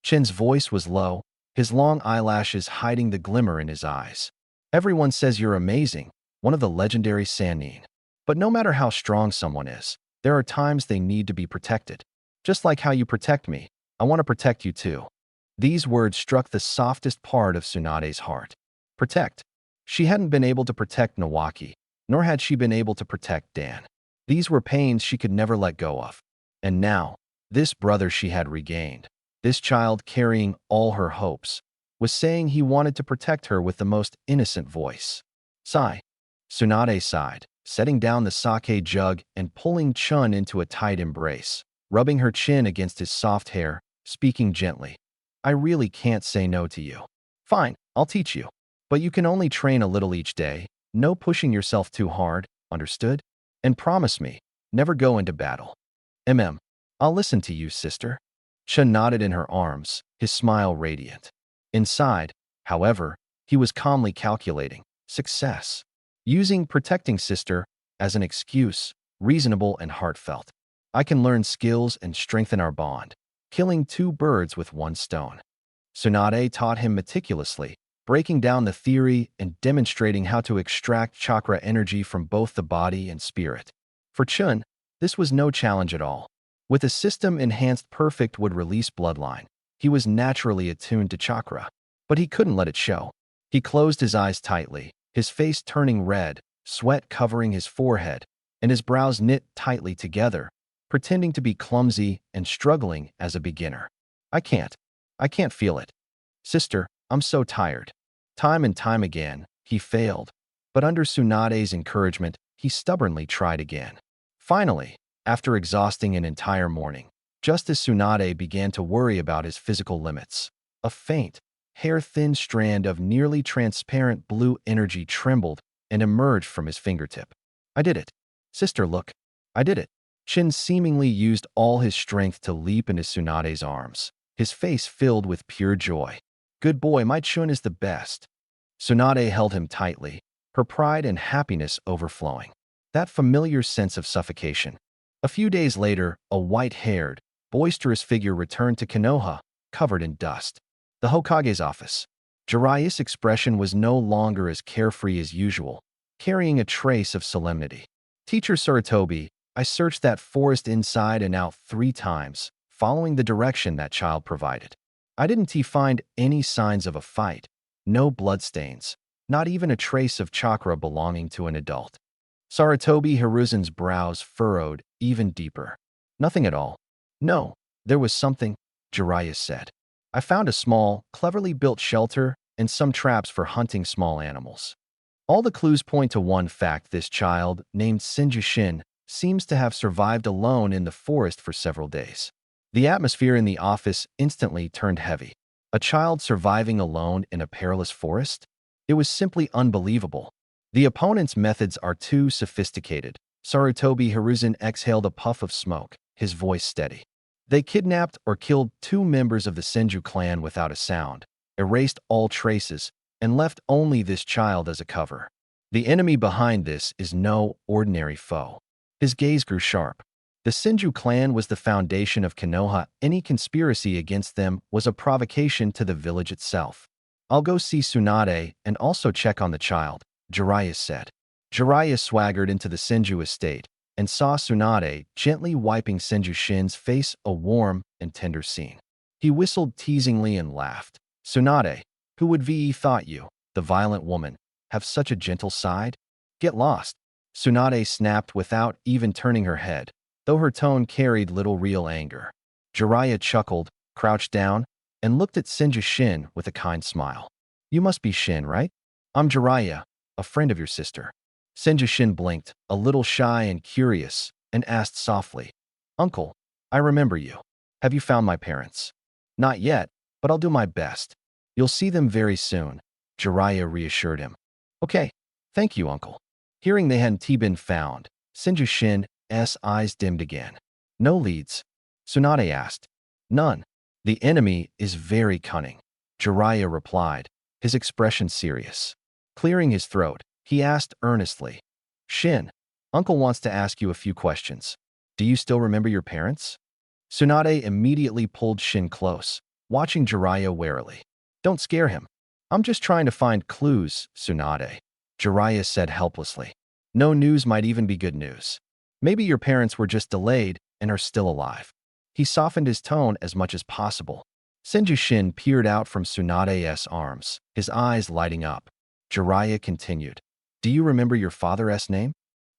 Chin's voice was low, his long eyelashes hiding the glimmer in his eyes. Everyone says you're amazing, one of the legendary Sannin. But no matter how strong someone is, there are times they need to be protected. Just like how you protect me, I want to protect you too. These words struck the softest part of Tsunade's heart. Protect. She hadn't been able to protect Nawaki, nor had she been able to protect Dan. These were pains she could never let go of. And now, this brother she had regained, this child carrying all her hopes, was saying he wanted to protect her with the most innocent voice. Sigh. Tsunade sighed, setting down the sake jug and pulling Chun into a tight embrace, rubbing her chin against his soft hair, speaking gently. I really can't say no to you. Fine, I'll teach you. But you can only train a little each day, no pushing yourself too hard, understood? And promise me, never go into battle. I'll listen to you, sister. Chun nodded in her arms, his smile radiant. Inside, however, he was calmly calculating success, using protecting sister as an excuse, reasonable and heartfelt. I can learn skills and strengthen our bond, killing two birds with one stone. Tsunade taught him meticulously, breaking down the theory and demonstrating how to extract chakra energy from both the body and spirit. For Chun, this was no challenge at all. With a system enhanced perfect would release bloodline, he was naturally attuned to chakra, but he couldn't let it show. He closed his eyes tightly, his face turning red, sweat covering his forehead, and his brows knit tightly together, pretending to be clumsy and struggling as a beginner. I can't feel it. Sister, I'm so tired. Time and time again, he failed, but under Tsunade's encouragement, he stubbornly tried again. Finally, after exhausting an entire morning, just as Tsunade began to worry about his physical limits, a faint, hair-thin strand of nearly transparent blue energy trembled and emerged from his fingertip. I did it. Sister, look. I did it. Chin seemingly used all his strength to leap into Tsunade's arms, his face filled with pure joy. Good boy, my Chun is the best. Tsunade held him tightly, her pride and happiness overflowing. That familiar sense of suffocation. A few days later, a white-haired, boisterous figure returned to Konoha, covered in dust. The Hokage's office. Jiraiya's expression was no longer as carefree as usual, carrying a trace of solemnity. Teacher Sarutobi, I searched that forest inside and out 3 times, following the direction that child provided. I didn't find any signs of a fight, no bloodstains, not even a trace of chakra belonging to an adult. Sarutobi Hiruzen's brows furrowed even deeper. Nothing at all. No, there was something, Jiraiya said. I found a small, cleverly built shelter and some traps for hunting small animals. All the clues point to one fact: this child, named Senju Shin, seems to have survived alone in the forest for several days. The atmosphere in the office instantly turned heavy. A child surviving alone in a perilous forest? It was simply unbelievable. The opponent's methods are too sophisticated. Sarutobi Hiruzen exhaled a puff of smoke, his voice steady. They kidnapped or killed 2 members of the Senju clan without a sound, erased all traces, and left only this child as a cover. The enemy behind this is no ordinary foe. His gaze grew sharp. The Senju clan was the foundation of Konoha. Any conspiracy against them was a provocation to the village itself. I'll go see Tsunade and also check on the child, Jiraiya said. Jiraiya swaggered into the Senju estate and saw Tsunade gently wiping Senju Shin's face, a warm and tender scene. He whistled teasingly and laughed. Tsunade, who would ve thought you, the violent woman, have such a gentle side? Get lost. Tsunade snapped without even turning her head, though her tone carried little real anger. Jiraiya chuckled, crouched down, and looked at Senju Shin with a kind smile. You must be Shin, right? I'm Jiraiya, a friend of your sister. Senju Shin blinked, a little shy and curious, and asked softly, Uncle, I remember you. Have you found my parents? Not yet, but I'll do my best. You'll see them very soon, Jiraiya reassured him. Okay, thank you, Uncle. Hearing they hadn't been found, Senju Shin's eyes dimmed again. No leads? Tsunade asked. None. The enemy is very cunning, Jiraiya replied, his expression serious. Clearing his throat, he asked earnestly, Shin, Uncle wants to ask you a few questions. Do you still remember your parents? Tsunade immediately pulled Shin close, watching Jiraiya warily. Don't scare him. I'm just trying to find clues, Tsunade, Jiraiya said helplessly. No news might even be good news. Maybe your parents were just delayed and are still alive. He softened his tone as much as possible. Senju Shin peered out from Tsunade's arms, his eyes lighting up. Jiraiya continued. Do you remember your father's name?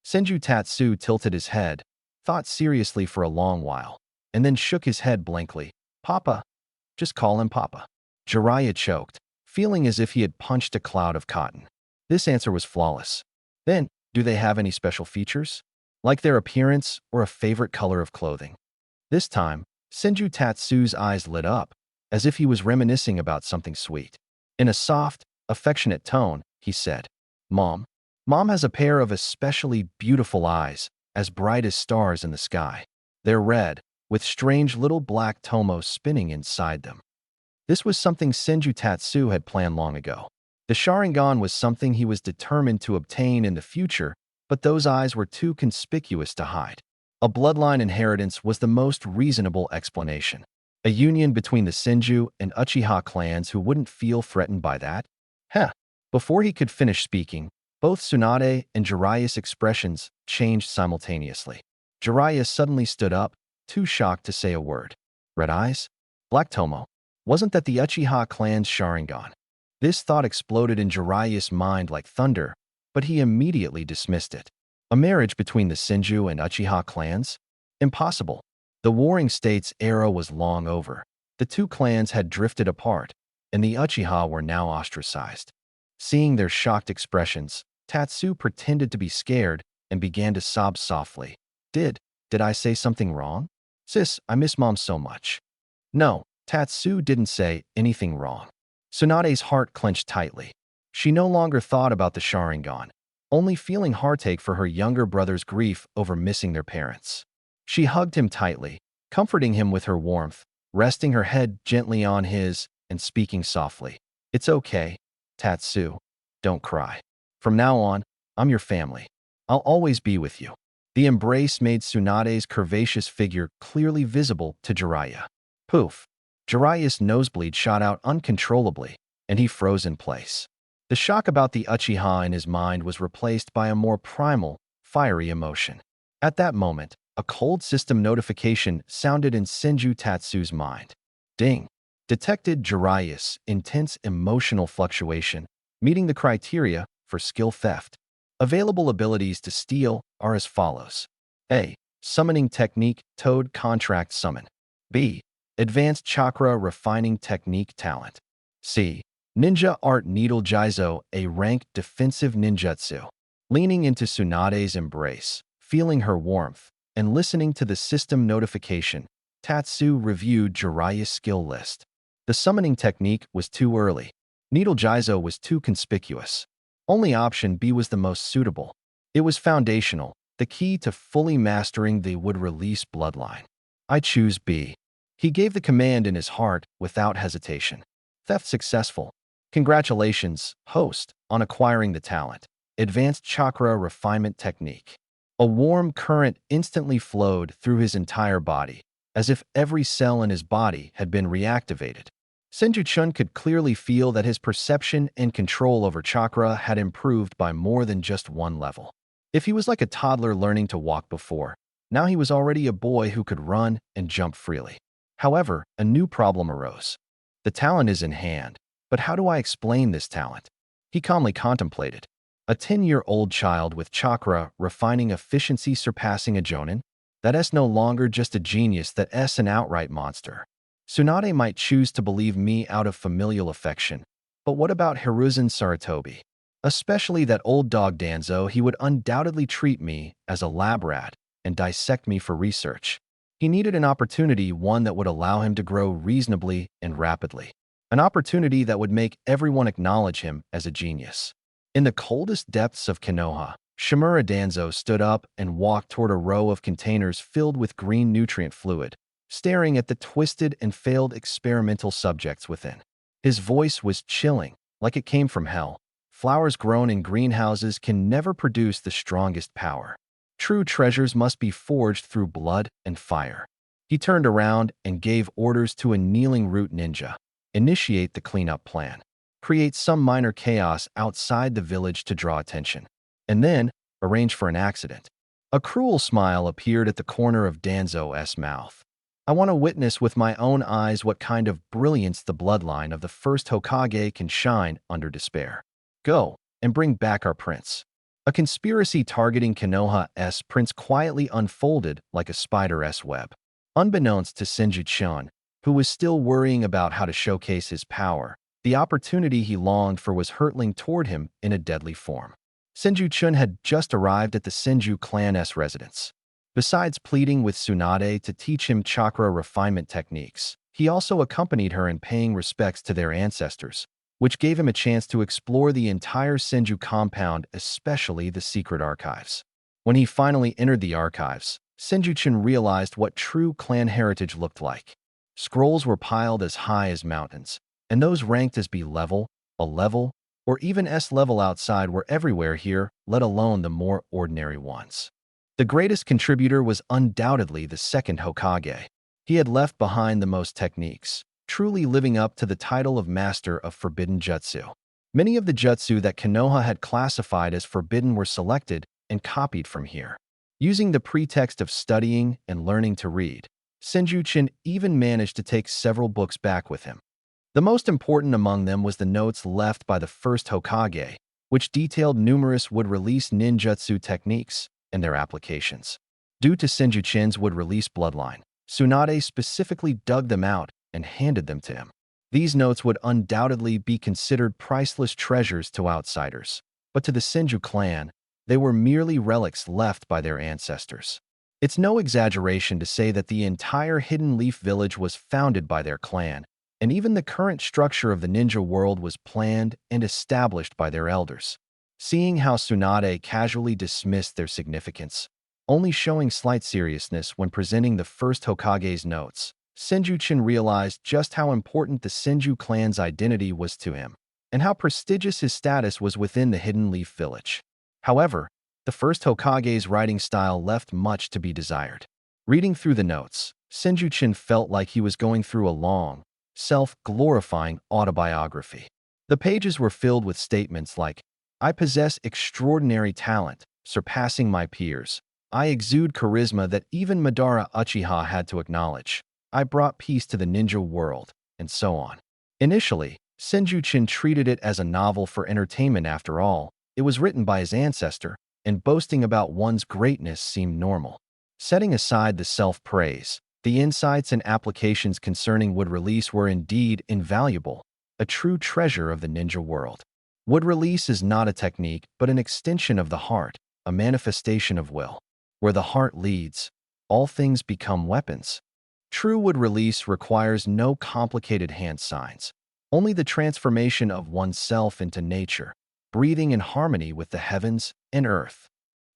Senju Tatsu tilted his head, thought seriously for a long while, and then shook his head blankly. Papa. Just call him Papa. Jiraiya choked, feeling as if he had punched a cloud of cotton. This answer was flawless. Then, do they have any special features? Like their appearance or a favorite color of clothing? This time, Senju Tatsu's eyes lit up, as if he was reminiscing about something sweet. In a soft, affectionate tone, he said, Mom has a pair of especially beautiful eyes, as bright as stars in the sky. They're red, with strange little black tomos spinning inside them. This was something Senju Tatsu had planned long ago. The Sharingan was something he was determined to obtain in the future, but those eyes were too conspicuous to hide. A bloodline inheritance was the most reasonable explanation. A union between the Senju and Uchiha clans who wouldn't feel threatened by that? Heh. Before he could finish speaking, both Tsunade and Jiraiya's expressions changed simultaneously. Jiraiya suddenly stood up, too shocked to say a word. Red eyes? Black Tomo. Wasn't that the Uchiha clan's Sharingan? This thought exploded in Jiraiya's mind like thunder, but he immediately dismissed it. A marriage between the Senju and Uchiha clans? Impossible. The Warring States era was long over. The two clans had drifted apart, and the Uchiha were now ostracized. Seeing their shocked expressions, Tatsu pretended to be scared and began to sob softly. Did I say something wrong? Sis, I miss Mom so much. No, Tatsu didn't say anything wrong. Tsunade's heart clenched tightly. She no longer thought about the Sharingan, only feeling heartache for her younger brother's grief over missing their parents. She hugged him tightly, comforting him with her warmth, resting her head gently on his and speaking softly. It's okay, Tatsu. Don't cry. From now on, I'm your family. I'll always be with you. The embrace made Tsunade's curvaceous figure clearly visible to Jiraiya. Poof! Jiraiya's nosebleed shot out uncontrollably, and he froze in place. The shock about the Uchiha in his mind was replaced by a more primal, fiery emotion. At that moment, a cold system notification sounded in Senju Tatsu's mind. Ding! Detected Jiraiya's intense emotional fluctuation, meeting the criteria for skill theft. Available abilities to steal are as follows. A. Summoning Technique Toad Contract Summon. B. Advanced Chakra Refining Technique Talent. C. Ninja Art Needle Jizo, a ranked defensive ninjutsu. Leaning into Tsunade's embrace, feeling her warmth, and listening to the system notification, Tatsu reviewed Jiraiya's skill list. The summoning technique was too early. Needle Jizo was too conspicuous. Only option B was the most suitable. It was foundational, the key to fully mastering the would-release bloodline. I choose B. He gave the command in his heart without hesitation. Theft successful. Congratulations, host, on acquiring the talent. Advanced Chakra Refinement Technique. A warm current instantly flowed through his entire body, as if every cell in his body had been reactivated. Senju Chun could clearly feel that his perception and control over chakra had improved by more than just one level. If he was like a toddler learning to walk before, now he was already a boy who could run and jump freely. However, a new problem arose. The talent is in hand, but how do I explain this talent? He calmly contemplated. A 10-year-old child with chakra refining efficiency surpassing a Jonin? That's no longer just a genius, that's an outright monster. Tsunade might choose to believe me out of familial affection, but what about Hiruzen Sarutobi? Especially that old dog Danzo, he would undoubtedly treat me as a lab rat and dissect me for research. He needed an opportunity, one that would allow him to grow reasonably and rapidly. An opportunity that would make everyone acknowledge him as a genius. In the coldest depths of Konoha, Shimura Danzo stood up and walked toward a row of containers filled with green nutrient fluid, staring at the twisted and failed experimental subjects within. His voice was chilling, like it came from hell. Flowers grown in greenhouses can never produce the strongest power. True treasures must be forged through blood and fire. He turned around and gave orders to a kneeling root ninja. Initiate the cleanup plan. Create some minor chaos outside the village to draw attention. And then, arrange for an accident. A cruel smile appeared at the corner of Danzo's mouth. I want to witness with my own eyes what kind of brilliance the bloodline of the first Hokage can shine under despair. Go, and bring back our prince. A conspiracy targeting Konoha's prince quietly unfolded like a spider's web. Unbeknownst to Senju-chan, who was still worrying about how to showcase his power, the opportunity he longed for was hurtling toward him in a deadly form. Senju-chan had just arrived at the Senju clan's residence. Besides pleading with Tsunade to teach him chakra refinement techniques, he also accompanied her in paying respects to their ancestors, which gave him a chance to explore the entire Senju compound, especially the secret archives. When he finally entered the archives, Senju-chan realized what true clan heritage looked like. Scrolls were piled as high as mountains, and those ranked as B-level, A-level, or even S-level outside were everywhere here, let alone the more ordinary ones. The greatest contributor was undoubtedly the second Hokage. He had left behind the most techniques, truly living up to the title of Master of Forbidden Jutsu. Many of the jutsu that Konoha had classified as forbidden were selected and copied from here. Using the pretext of studying and learning to read, Senju-chan even managed to take several books back with him. The most important among them was the notes left by the first Hokage, which detailed numerous would-release ninjutsu techniques and their applications. Due to Senju-chan's would-release bloodline, Tsunade specifically dug them out and handed them to him. These notes would undoubtedly be considered priceless treasures to outsiders, but to the Senju clan, they were merely relics left by their ancestors. It's no exaggeration to say that the entire Hidden Leaf village was founded by their clan, and even the current structure of the ninja world was planned and established by their elders. Seeing how Tsunade casually dismissed their significance, only showing slight seriousness when presenting the first Hokage's notes, Senju-chan realized just how important the Senju clan's identity was to him, and how prestigious his status was within the Hidden Leaf village. However, the first Hokage's writing style left much to be desired. Reading through the notes, Senju-chan felt like he was going through a long, self-glorifying autobiography. The pages were filled with statements like, "I possess extraordinary talent, surpassing my peers. I exude charisma that even Madara Uchiha had to acknowledge. I brought peace to the ninja world," and so on. Initially, Senju-chan treated it as a novel for entertainment. After all, it was written by his ancestor, and boasting about one's greatness seemed normal. Setting aside the self-praise, the insights and applications concerning would-release were indeed invaluable, a true treasure of the ninja world. Would-release is not a technique, but an extension of the heart, a manifestation of will. Where the heart leads, all things become weapons. True would-release requires no complicated hand signs, only the transformation of oneself into nature, breathing in harmony with the heavens and earth.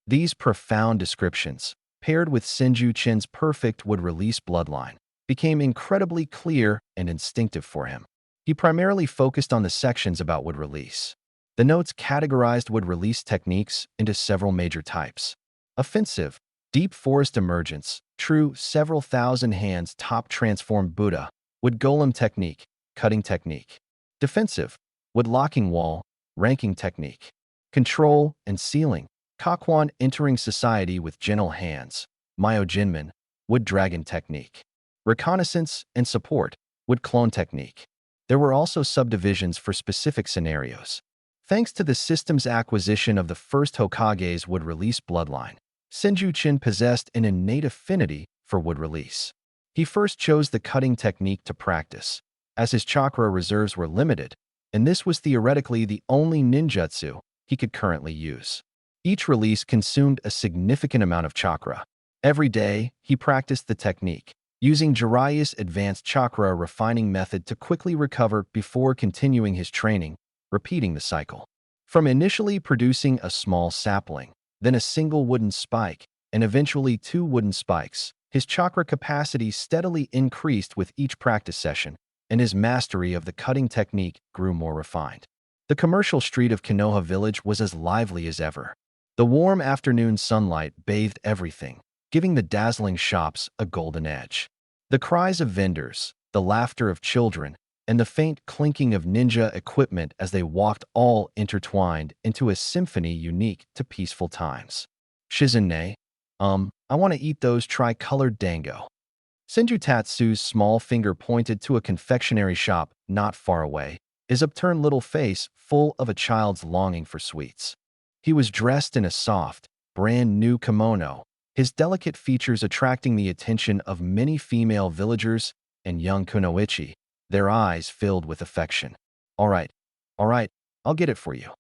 These profound descriptions, paired with Senju-chan's perfect would-release bloodline, became incredibly clear and instinctive for him. He primarily focused on the sections about would-release. The notes categorized would-release techniques into several major types. Offensive, deep forest emergence, true several thousand hands top transformed Buddha, wood golem technique, cutting technique. Defensive, wood locking wall, ranking technique. Control and sealing, Kakwan entering society with gentle hands, Myojinman, wood dragon technique. Reconnaissance and support, wood clone technique. There were also subdivisions for specific scenarios. Thanks to the system's acquisition of the first Hokage's wood release bloodline, Senju-chin possessed an innate affinity for wood release. He first chose the cutting technique to practice, as his chakra reserves were limited, and this was theoretically the only ninjutsu he could currently use. Each release consumed a significant amount of chakra. Every day, he practiced the technique, using Jiraiya's advanced chakra refining method to quickly recover before continuing his training, repeating the cycle. From initially producing a small sapling, then a single wooden spike, and eventually 2 wooden spikes, his chakra capacity steadily increased with each practice session, and his mastery of the cutting technique grew more refined. The commercial street of Konoha village was as lively as ever. The warm afternoon sunlight bathed everything, giving the dazzling shops a golden edge. The cries of vendors, the laughter of children, and the faint clinking of ninja equipment as they walked all intertwined into a symphony unique to peaceful times. Shizune, I want to eat those tri-colored dango. Senju Tatsu's small finger pointed to a confectionery shop not far away, his upturned little face full of a child's longing for sweets. He was dressed in a soft, brand-new kimono, his delicate features attracting the attention of many female villagers and young kunoichi, their eyes filled with affection. All right, I'll get it for you.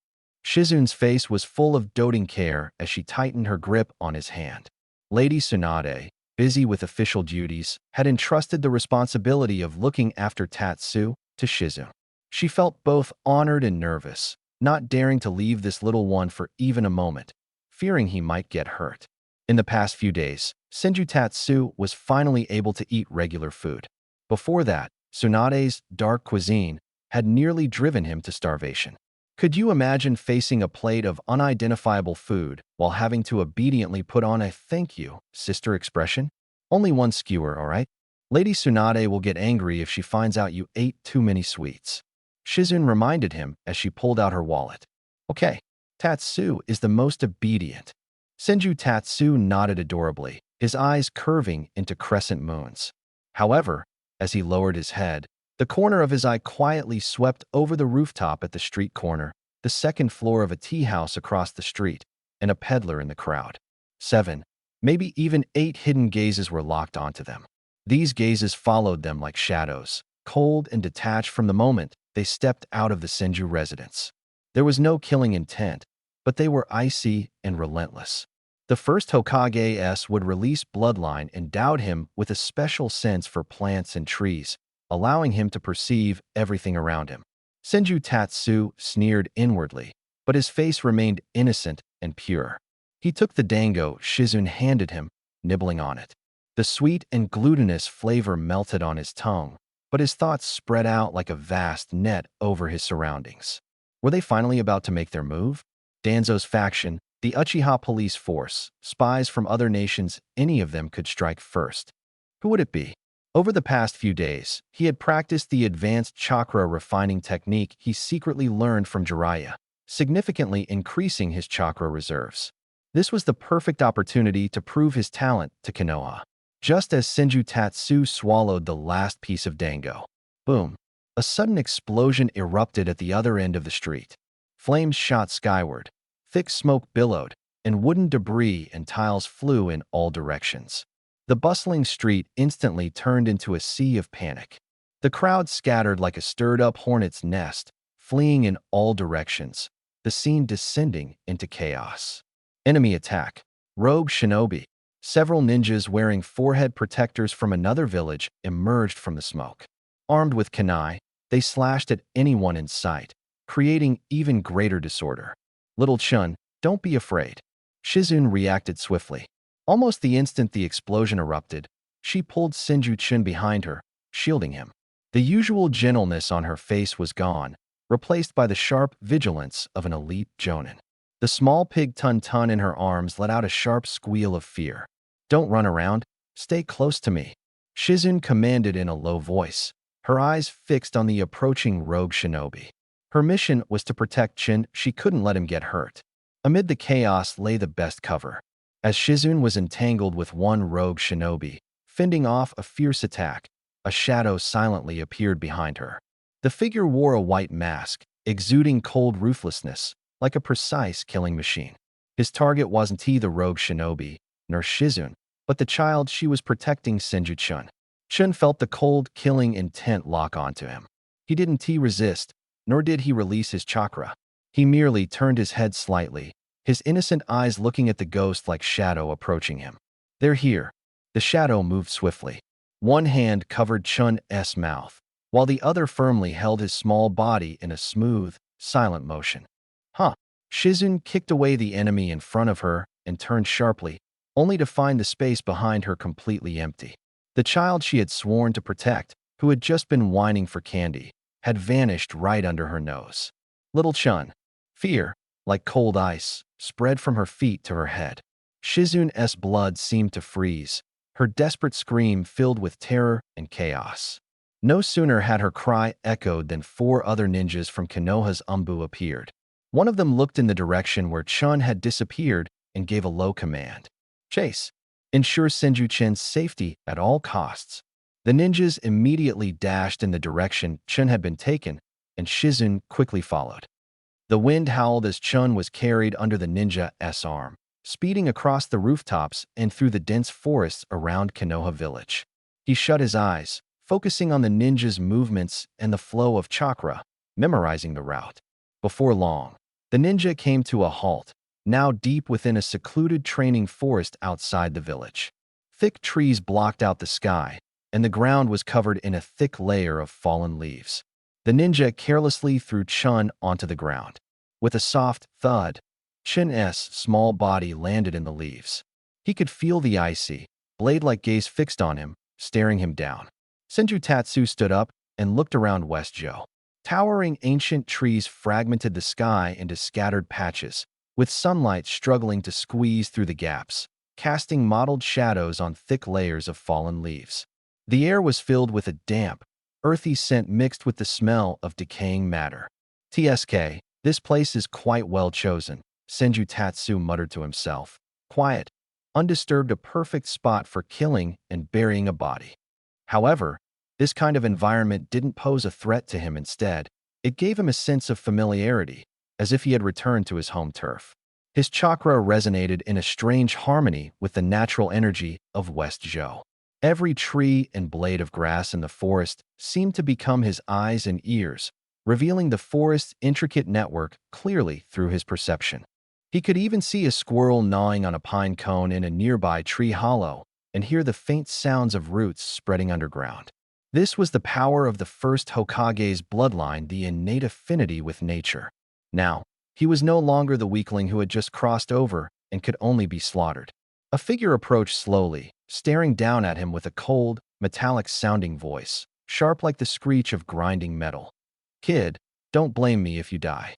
Shizune's face was full of doting care as she tightened her grip on his hand. Lady Tsunade, busy with official duties, had entrusted the responsibility of looking after Tatsu to Shizune. She felt both honored and nervous, not daring to leave this little one for even a moment, fearing he might get hurt. In the past few days, Senju Tatsu was finally able to eat regular food. Before that, Tsunade's dark cuisine had nearly driven him to starvation. Could you imagine facing a plate of unidentifiable food while having to obediently put on a "thank you, sister" expression? Only one skewer, all right? Lady Tsunade will get angry if she finds out you ate too many sweets. Shizune reminded him as she pulled out her wallet. Okay, Tatsu is the most obedient. Senju Tatsu nodded adorably, his eyes curving into crescent moons. However, as he lowered his head, the corner of his eye quietly swept over the rooftop at the street corner, the second floor of a tea house across the street, and a peddler in the crowd. 7, maybe even 8 hidden gazes were locked onto them. These gazes followed them like shadows, cold and detached from the moment they stepped out of the Senju residence. There was no killing intent, but they were icy and relentless. The first Hokage's would release bloodline endowed him with a special sense for plants and trees, allowing him to perceive everything around him. Senju Tatsu sneered inwardly, but his face remained innocent and pure. He took the dango Shizune handed him, nibbling on it. The sweet and glutinous flavor melted on his tongue, but his thoughts spread out like a vast net over his surroundings. Were they finally about to make their move? Danzo's faction, the Uchiha police force, spies from other nations, any of them could strike first. Who would it be? Over the past few days, he had practiced the advanced chakra refining technique he secretly learned from Jiraiya, significantly increasing his chakra reserves. This was the perfect opportunity to prove his talent to Konoha. Just as Senju Tatsu swallowed the last piece of dango, boom, a sudden explosion erupted at the other end of the street. Flames shot skyward, thick smoke billowed, and wooden debris and tiles flew in all directions. The bustling street instantly turned into a sea of panic. The crowd scattered like a stirred-up hornet's nest, fleeing in all directions, the scene descending into chaos. Enemy attack. Rogue shinobi. Several ninjas wearing forehead protectors from another village emerged from the smoke. Armed with kunai, they slashed at anyone in sight, creating even greater disorder. Little Chun, don't be afraid. Shizune reacted swiftly. Almost the instant the explosion erupted, she pulled Senju Chun behind her, shielding him. The usual gentleness on her face was gone, replaced by the sharp vigilance of an elite jonin. The small pig Tun in her arms let out a sharp squeal of fear. Don't run around. Stay close to me. Shizune commanded in a low voice, her eyes fixed on the approaching rogue shinobi. Her mission was to protect Chin. She couldn't let him get hurt. Amid the chaos lay the best cover. As Shizune was entangled with one rogue shinobi, fending off a fierce attack, a shadow silently appeared behind her. The figure wore a white mask, exuding cold ruthlessness, like a precise killing machine. His target wasn't the rogue shinobi, nor Shizune, but the child she was protecting, Senju-chun. Chun felt the cold, killing intent lock onto him. He didn't resist, nor did he release his chakra. He merely turned his head slightly, his innocent eyes looking at the ghost like shadow approaching him. "They're here." The shadow moved swiftly. One hand covered Chun's mouth, while the other firmly held his small body in a smooth, silent motion. Huh. Shizune kicked away the enemy in front of her and turned sharply, only to find the space behind her completely empty. The child she had sworn to protect, who had just been whining for candy, had vanished right under her nose. Little Chun. Fear, like cold ice, spread from her feet to her head. Shizune's blood seemed to freeze, her desperate scream filled with terror and chaos. No sooner had her cry echoed than 4 other ninjas from Konoha's Umbu appeared. One of them looked in the direction where Chun had disappeared and gave a low command. "Chase. Ensure Senju-chan's safety at all costs." The ninjas immediately dashed in the direction Chun had been taken, and Shizune quickly followed. The wind howled as Chun was carried under the ninja's arm, speeding across the rooftops and through the dense forests around Konoha village. He shut his eyes, focusing on the ninja's movements and the flow of chakra, memorizing the route. Before long, the ninja came to a halt, now deep within a secluded training forest outside the village. Thick trees blocked out the sky, and the ground was covered in a thick layer of fallen leaves. The ninja carelessly threw Chun onto the ground. With a soft thud, Chun's small body landed in the leaves. He could feel the icy, blade-like gaze fixed on him, staring him down. Senju Tatsu stood up and looked around Westjo. Towering ancient trees fragmented the sky into scattered patches, with sunlight struggling to squeeze through the gaps, casting mottled shadows on thick layers of fallen leaves. The air was filled with a damp, earthy scent mixed with the smell of decaying matter. "TSK, this place is quite well chosen," Senju Tatsu muttered to himself. "Quiet, undisturbed, a perfect spot for killing and burying a body." However, this kind of environment didn't pose a threat to him. Instead, it gave him a sense of familiarity, as if he had returned to his home turf. His chakra resonated in a strange harmony with the natural energy of Westjo. Every tree and blade of grass in the forest seemed to become his eyes and ears, revealing the forest's intricate network clearly through his perception. He could even see a squirrel gnawing on a pine cone in a nearby tree hollow and hear the faint sounds of roots spreading underground. This was the power of the first Hokage's bloodline, the innate affinity with nature. Now, he was no longer the weakling who had just crossed over and could only be slaughtered. A figure approached slowly, staring down at him with a cold, metallic-sounding voice, sharp like the screech of grinding metal. "Kid, don't blame me if you die.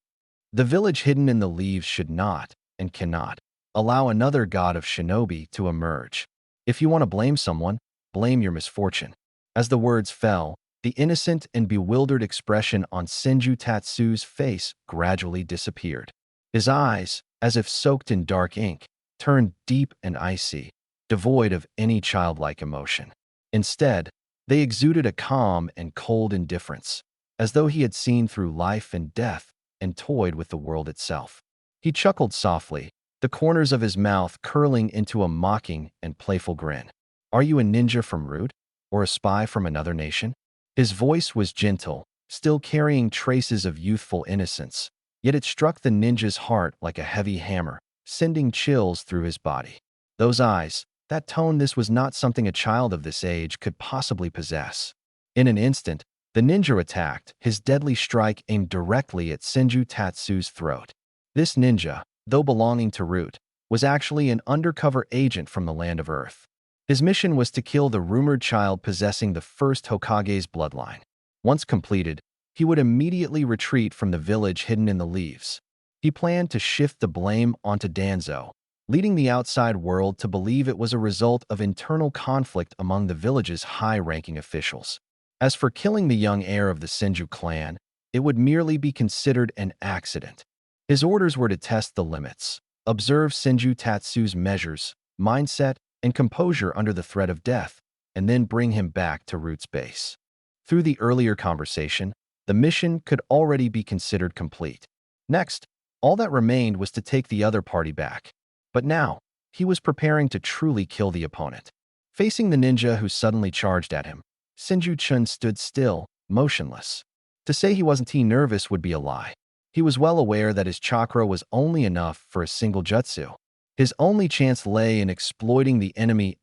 The village hidden in the leaves should not, and cannot, allow another god of shinobi to emerge. If you want to blame someone, blame your misfortune." As the words fell, the innocent and bewildered expression on Senju Tatsu's face gradually disappeared. His eyes, as if soaked in dark ink, turned deep and icy, devoid of any childlike emotion. Instead, they exuded a calm and cold indifference, as though he had seen through life and death and toyed with the world itself. He chuckled softly, the corners of his mouth curling into a mocking and playful grin. "Are you a ninja from Root, or a spy from another nation?" His voice was gentle, still carrying traces of youthful innocence, yet it struck the ninja's heart like a heavy hammer, sending chills through his body. Those eyes, that tone, this was not something a child of this age could possibly possess. In an instant, the ninja attacked, his deadly strike aimed directly at Senju Tatsu's throat. This ninja, though belonging to Root, was actually an undercover agent from the land of Earth. His mission was to kill the rumored child possessing the first Hokage's bloodline. Once completed, he would immediately retreat from the village hidden in the leaves. He planned to shift the blame onto Danzo, leading the outside world to believe it was a result of internal conflict among the village's high-ranking officials. As for killing the young heir of the Senju clan, it would merely be considered an accident. His orders were to test the limits, observe Senju Tatsu's measures, mindset, and composure under the threat of death, and then bring him back to Root's base. Through the earlier conversation, The mission could already be considered complete. Next, all that remained was to take the other party back. But now, he was preparing to truly kill the opponent. Facing the ninja who suddenly charged at him, Senju Chun stood still, motionless. To say he wasn't nervous would be a lie. He was well aware that his chakra was only enough for a single jutsu. His only chance lay in exploiting the enemy's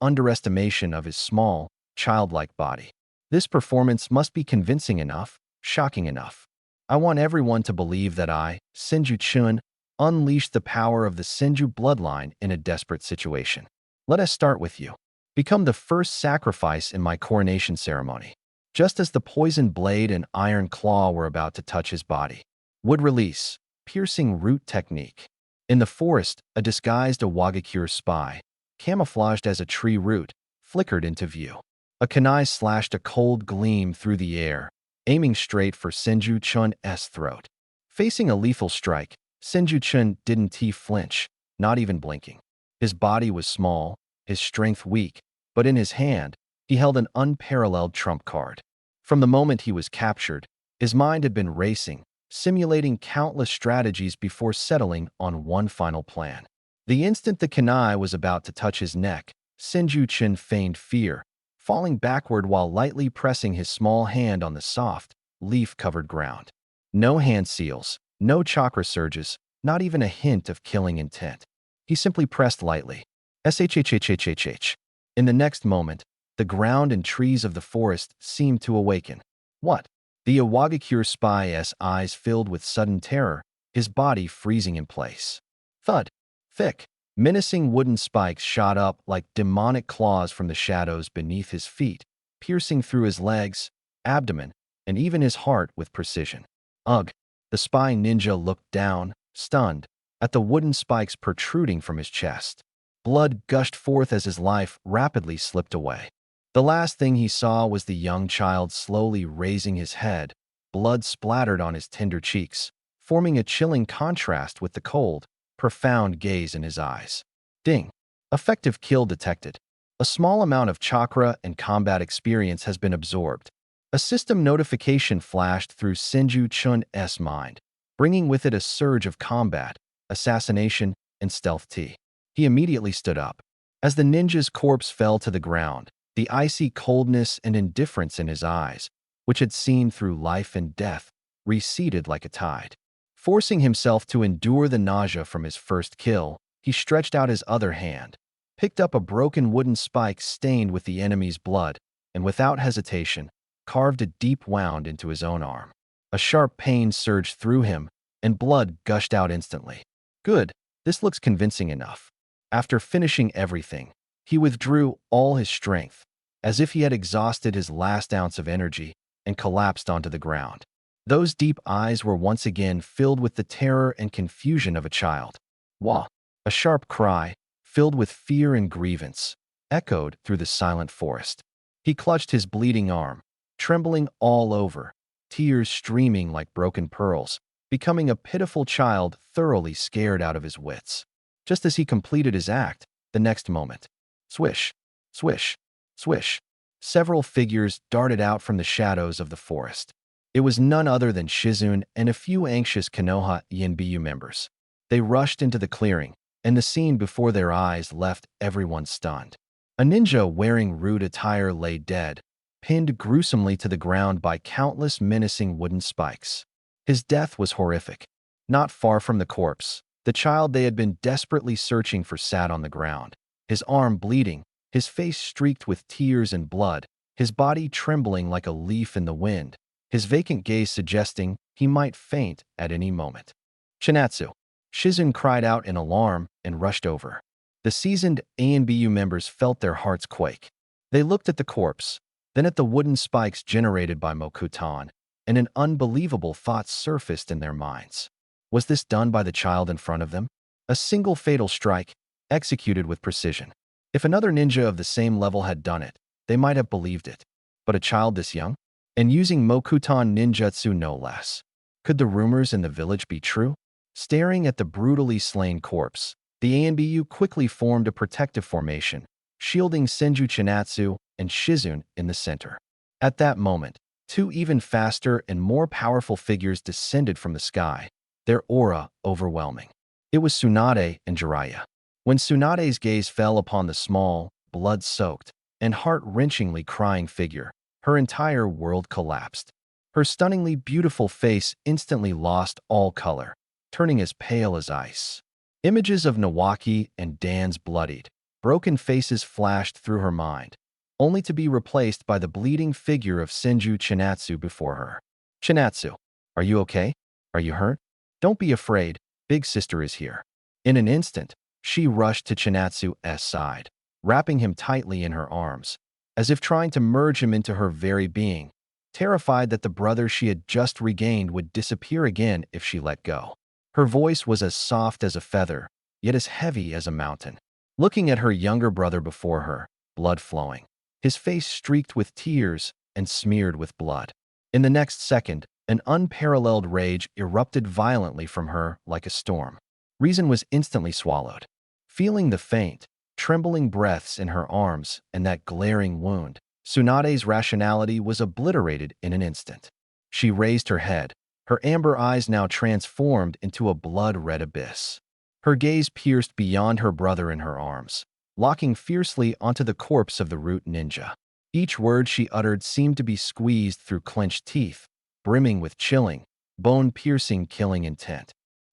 underestimation of his small, childlike body. This performance must be convincing enough, shocking enough. I want everyone to believe that I, Senju Chun, unleashed the power of the Senju bloodline in a desperate situation. Let us start with you. Become the first sacrifice in my coronation ceremony. Just as the poison blade and iron claw were about to touch his body. Would release, piercing root technique. In the forest, a disguised Awagakure spy, camouflaged as a tree root, flickered into view. A kunai slashed a cold gleam through the air, aiming straight for Senju Chun's throat. Facing a lethal strike, Senju Chun didn't flinch, not even blinking. His body was small, his strength weak, but in his hand, he held an unparalleled trump card. From the moment he was captured, his mind had been racing, simulating countless strategies before settling on one final plan. The instant the kunai was about to touch his neck, Senju Chun feigned fear, falling backward while lightly pressing his small hand on the soft, leaf-covered ground. No hand seals, no chakra surges, not even a hint of killing intent. He simply pressed lightly. Shhhhhhh. In the next moment, the ground and trees of the forest seemed to awaken. What? The Awagakure spy's eyes filled with sudden terror, his body freezing in place. Thud. Thick, menacing wooden spikes shot up like demonic claws from the shadows beneath his feet, piercing through his legs, abdomen, and even his heart with precision. Ugh! The spy ninja looked down, stunned, at the wooden spikes protruding from his chest. Blood gushed forth as his life rapidly slipped away. The last thing he saw was the young child slowly raising his head, blood splattered on his tender cheeks, forming a chilling contrast with the cold, profound gaze in his eyes. Ding! Effective kill detected. A small amount of chakra and combat experience has been absorbed. A system notification flashed through Senju Chun's mind, bringing with it a surge of combat, assassination, and stealth tea. He immediately stood up. As the ninja's corpse fell to the ground, the icy coldness and indifference in his eyes, which had seen through life and death, receded like a tide. Forcing himself to endure the nausea from his first kill, he stretched out his other hand, picked up a broken wooden spike stained with the enemy's blood, and without hesitation, carved a deep wound into his own arm. A sharp pain surged through him, and blood gushed out instantly. Good, this looks convincing enough. After finishing everything, he withdrew all his strength, as if he had exhausted his last ounce of energy, and collapsed onto the ground. Those deep eyes were once again filled with the terror and confusion of a child. Wah! A sharp cry, filled with fear and grievance, echoed through the silent forest. He clutched his bleeding arm, trembling all over, tears streaming like broken pearls, becoming a pitiful child thoroughly scared out of his wits. Just as he completed his act, the next moment, swish, swish, swish, several figures darted out from the shadows of the forest. It was none other than Shizune and a few anxious Konoha Yinbyu members. They rushed into the clearing, and the scene before their eyes left everyone stunned. A ninja wearing rude attire lay dead, pinned gruesomely to the ground by countless menacing wooden spikes. His death was horrific. Not far from the corpse, the child they had been desperately searching for sat on the ground, his arm bleeding, his face streaked with tears and blood, his body trembling like a leaf in the wind, his vacant gaze suggesting he might faint at any moment. Chinatsu! Shizune cried out in alarm and rushed over. The seasoned ANBU members felt their hearts quake. They looked at the corpse, then at the wooden spikes generated by Mokutan, and an unbelievable thought surfaced in their minds. Was this done by the child in front of them? A single fatal strike, executed with precision. If another ninja of the same level had done it, they might have believed it. But a child this young? And using Mokutan ninjutsu no less. Could the rumors in the village be true? Staring at the brutally slain corpse, the ANBU quickly formed a protective formation, shielding Senju Chinatsu and Shizune in the center. At that moment, Two even faster and more powerful figures descended from the sky, their aura overwhelming. It was Tsunade and Jiraiya. When Tsunade's gaze fell upon the small, blood-soaked, and heart-wrenchingly crying figure, her entire world collapsed. Her stunningly beautiful face instantly lost all color, turning as pale as ice. Images of Nawaki and Dan's bloodied, broken faces flashed through her mind, only to be replaced by the bleeding figure of Senju Chinatsu before her. "Chinatsu, are you okay? Are you hurt? Don't be afraid, big sister is here." In an instant, she rushed to Chinatsu's side, wrapping him tightly in her arms, as if trying to merge him into her very being, terrified that the brother she had just regained would disappear again if she let go. Her voice was as soft as a feather, yet as heavy as a mountain. Looking at her younger brother before her, blood flowing, his face streaked with tears and smeared with blood. In the next second, an unparalleled rage erupted violently from her like a storm. Reason was instantly swallowed. Feeling the faint, trembling breaths in her arms and that glaring wound, Tsunade's rationality was obliterated in an instant. She raised her head, her amber eyes now transformed into a blood-red abyss. Her gaze pierced beyond her brother in her arms, locking fiercely onto the corpse of the root ninja. Each word she uttered seemed to be squeezed through clenched teeth, brimming with chilling, bone-piercing killing intent.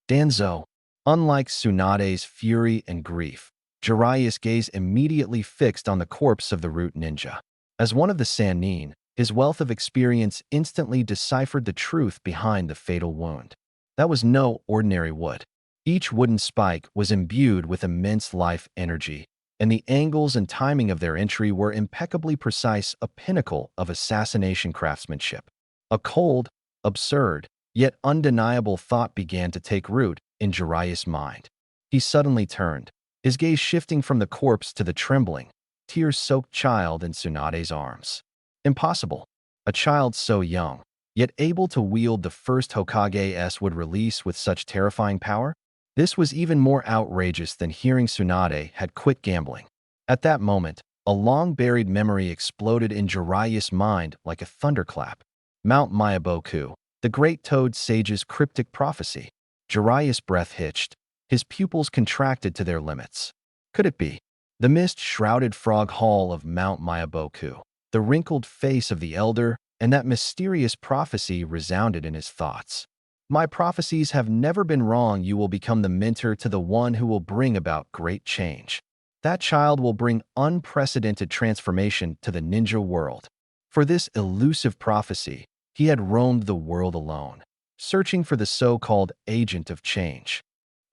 Danzo, unlike Tsunade's fury and grief, Jiraiya's gaze immediately fixed on the corpse of the root ninja. As one of the Sannin, his wealth of experience instantly deciphered the truth behind the fatal wound. That was no ordinary wood. Each wooden spike was imbued with immense life energy, and the angles and timing of their entry were impeccably precise, a pinnacle of assassination craftsmanship. A cold, absurd, yet undeniable thought began to take root in Jiraiya's mind. He suddenly turned, his gaze shifting from the corpse to the trembling, tear-soaked child in Tsunade's arms. Impossible. A child so young, yet able to wield the first Hokage's would release with such terrifying power? This was even more outrageous than hearing Tsunade had quit gambling. At that moment, a long-buried memory exploded in Jiraiya's mind like a thunderclap. Mount Myaboku, the great toad sage's cryptic prophecy. Jiraiya's breath hitched, his pupils contracted to their limits. Could it be? The mist-shrouded frog hall of Mount Myaboku, the wrinkled face of the elder, and that mysterious prophecy resounded in his thoughts. "My prophecies have never been wrong. You will become the mentor to the one who will bring about great change. That child will bring unprecedented transformation to the ninja world." For this elusive prophecy, he had roamed the world alone, searching for the so-called agent of change.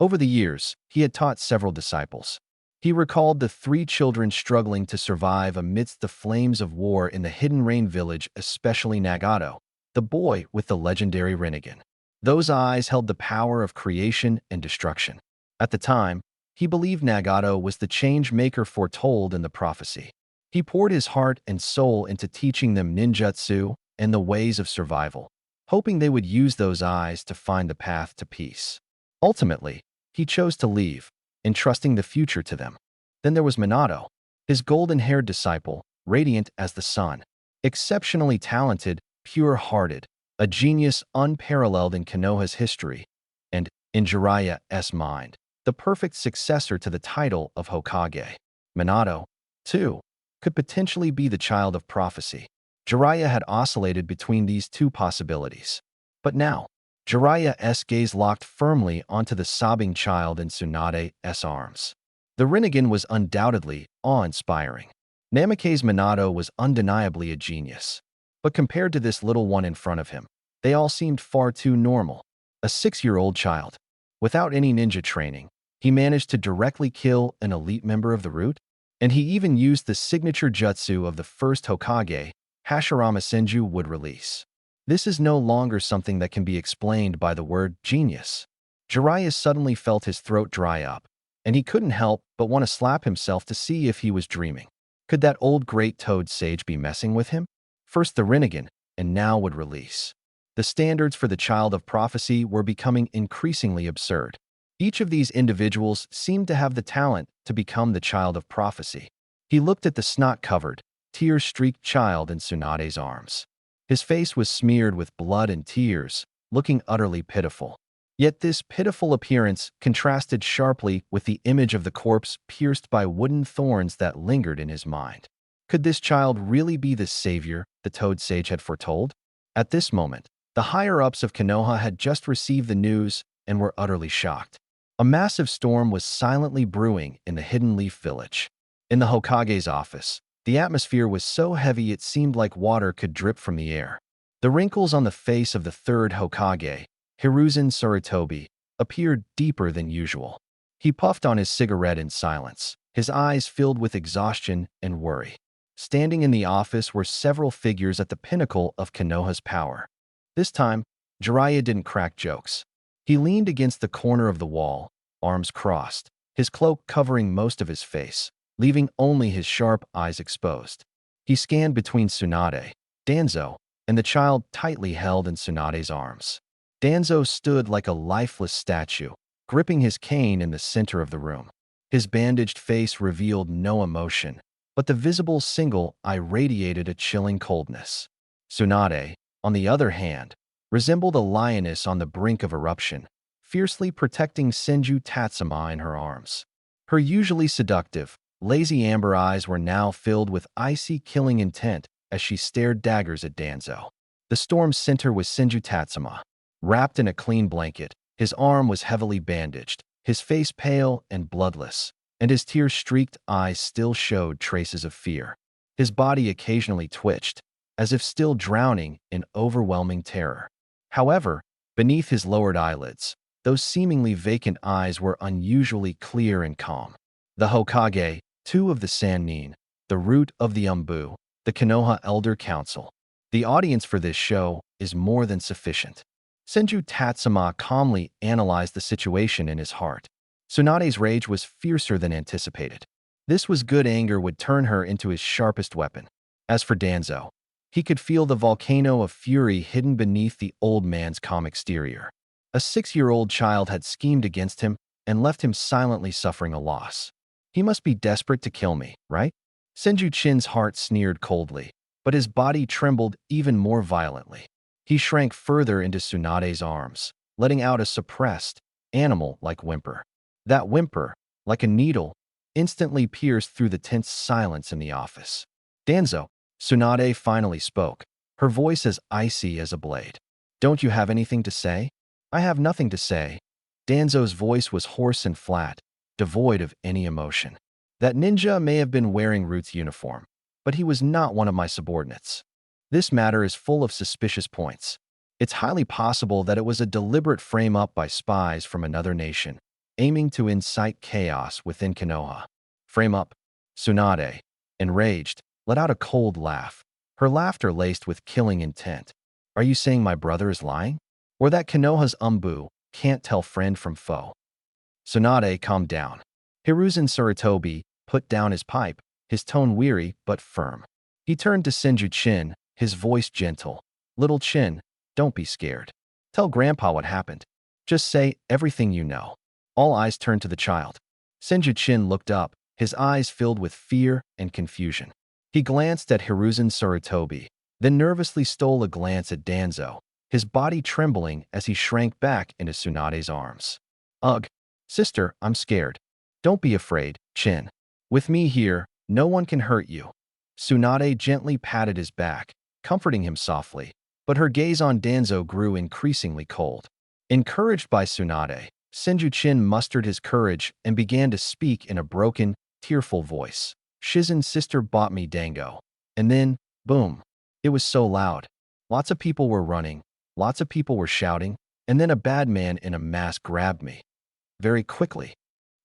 Over the years, he had taught several disciples. He recalled the 3 children struggling to survive amidst the flames of war in the Hidden Rain village, especially Nagato, the boy with the legendary Rinnegan. Those eyes held the power of creation and destruction. At the time, he believed Nagato was the change maker foretold in the prophecy. He poured his heart and soul into teaching them ninjutsu and the ways of survival, hoping they would use those eyes to find the path to peace. Ultimately, he chose to leave, entrusting the future to them. Then there was Minato, his golden-haired disciple, radiant as the sun, exceptionally talented, pure-hearted, a genius unparalleled in Konoha's history, and, in Jiraiya's mind, the perfect successor to the title of Hokage. Minato, too, could potentially be the child of prophecy. Jiraiya had oscillated between these two possibilities. But now, Jiraiya's gaze locked firmly onto the sobbing child in Tsunade's arms. The Rinnegan was undoubtedly awe-inspiring. Namake's Minato was undeniably a genius. But compared to this little one in front of him, they all seemed far too normal. A 6-year-old child. Without any ninja training, he managed to directly kill an elite member of the Root, and he even used the signature jutsu of the first Hokage, Hashirama Senju would release. This is no longer something that can be explained by the word genius. Jiraiya suddenly felt his throat dry up, and he couldn't help but want to slap himself to see if he was dreaming. Could that old great toad sage be messing with him? First the Rinnegan, and now would release. The standards for the child of prophecy were becoming increasingly absurd. Each of these individuals seemed to have the talent to become the child of prophecy. He looked at the snot-covered, tear-streaked child in Tsunade's arms. His face was smeared with blood and tears, looking utterly pitiful. Yet this pitiful appearance contrasted sharply with the image of the corpse pierced by wooden thorns that lingered in his mind. Could this child really be the savior the Toad Sage had foretold? At this moment, the higher-ups of Konoha had just received the news and were utterly shocked. A massive storm was silently brewing in the Hidden Leaf Village. In the Hokage's office, the atmosphere was so heavy it seemed like water could drip from the air. The wrinkles on the face of the third Hokage, Hiruzen Sarutobi, appeared deeper than usual. He puffed on his cigarette in silence, his eyes filled with exhaustion and worry. Standing in the office were several figures at the pinnacle of Konoha's power. This time, Jiraiya didn't crack jokes. He leaned against the corner of the wall, arms crossed, his cloak covering most of his face, leaving only his sharp eyes exposed. He scanned between Tsunade, Danzo, and the child tightly held in Tsunade's arms. Danzo stood like a lifeless statue, gripping his cane in the center of the room. His bandaged face revealed no emotion, but the visible single eye radiated a chilling coldness. Tsunade, on the other hand, resembled a lioness on the brink of eruption, fiercely protecting Senju Tatsuma in her arms. Her usually seductive, lazy amber eyes were now filled with icy killing intent as she stared daggers at Danzo. The storm's center was Senju Tatsuma. Wrapped in a clean blanket, his arm was heavily bandaged, his face pale and bloodless, and his tear-streaked eyes still showed traces of fear. His body occasionally twitched, as if still drowning in overwhelming terror. However, beneath his lowered eyelids, those seemingly vacant eyes were unusually clear and calm. The Hokage, two of the Sannin, the root of the Umbu, the Konoha Elder Council. The audience for this show is more than sufficient. Senju Tatsuma calmly analyzed the situation in his heart. Tsunade's rage was fiercer than anticipated. This was good anger would turn her into his sharpest weapon. As for Danzo, he could feel the volcano of fury hidden beneath the old man's calm exterior. A 6-year-old child had schemed against him and left him silently suffering a loss. He must be desperate to kill me, right? Senju Chin's heart sneered coldly, but his body trembled even more violently. He shrank further into Tsunade's arms, letting out a suppressed, animal-like whimper. That whimper, like a needle, instantly pierced through the tense silence in the office. Danzo, Tsunade finally spoke, her voice as icy as a blade. Don't you have anything to say? I have nothing to say. Danzo's voice was hoarse and flat, devoid of any emotion. That ninja may have been wearing Root's uniform, but he was not one of my subordinates. This matter is full of suspicious points. It's highly possible that it was a deliberate frame-up by spies from another nation, aiming to incite chaos within Konoha. Frame up. Tsunade, enraged, let out a cold laugh, her laughter laced with killing intent. Are you saying my brother is lying? Or that Konoha's Umbu can't tell friend from foe? Tsunade calmed down. Hiruzen Sarutobi put down his pipe, his tone weary but firm. He turned to Senju Chin, his voice gentle. Little Chin, don't be scared. Tell Grandpa what happened. Just say everything you know. All eyes turned to the child. Senju Chin looked up, his eyes filled with fear and confusion. He glanced at Hiruzen Sarutobi, then nervously stole a glance at Danzo, his body trembling as he shrank back into Tsunade's arms. Ugh, sister, I'm scared. Don't be afraid, Chin. With me here, no one can hurt you. Tsunade gently patted his back, comforting him softly, but her gaze on Danzo grew increasingly cold. Encouraged by Tsunade, Senju Chin mustered his courage and began to speak in a broken, tearful voice. Shizen's sister bought me dango. And then, boom. It was so loud. Lots of people were running, lots of people were shouting, and then a bad man in a mask grabbed me. Very quickly.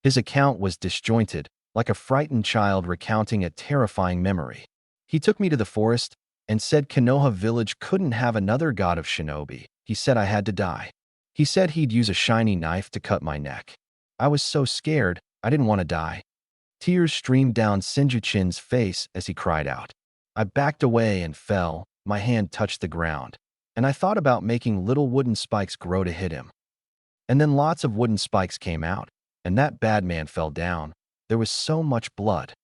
His account was disjointed, like a frightened child recounting a terrifying memory. He took me to the forest and said Konoha village couldn't have another god of shinobi. He said I had to die. He said he'd use a shiny knife to cut my neck. I was so scared, I didn't want to die. Tears streamed down Senju Chin's face as he cried out. I backed away and fell, my hand touched the ground, and I thought about making little wooden spikes grow to hit him. And then lots of wooden spikes came out, and that bad man fell down. There was so much blood.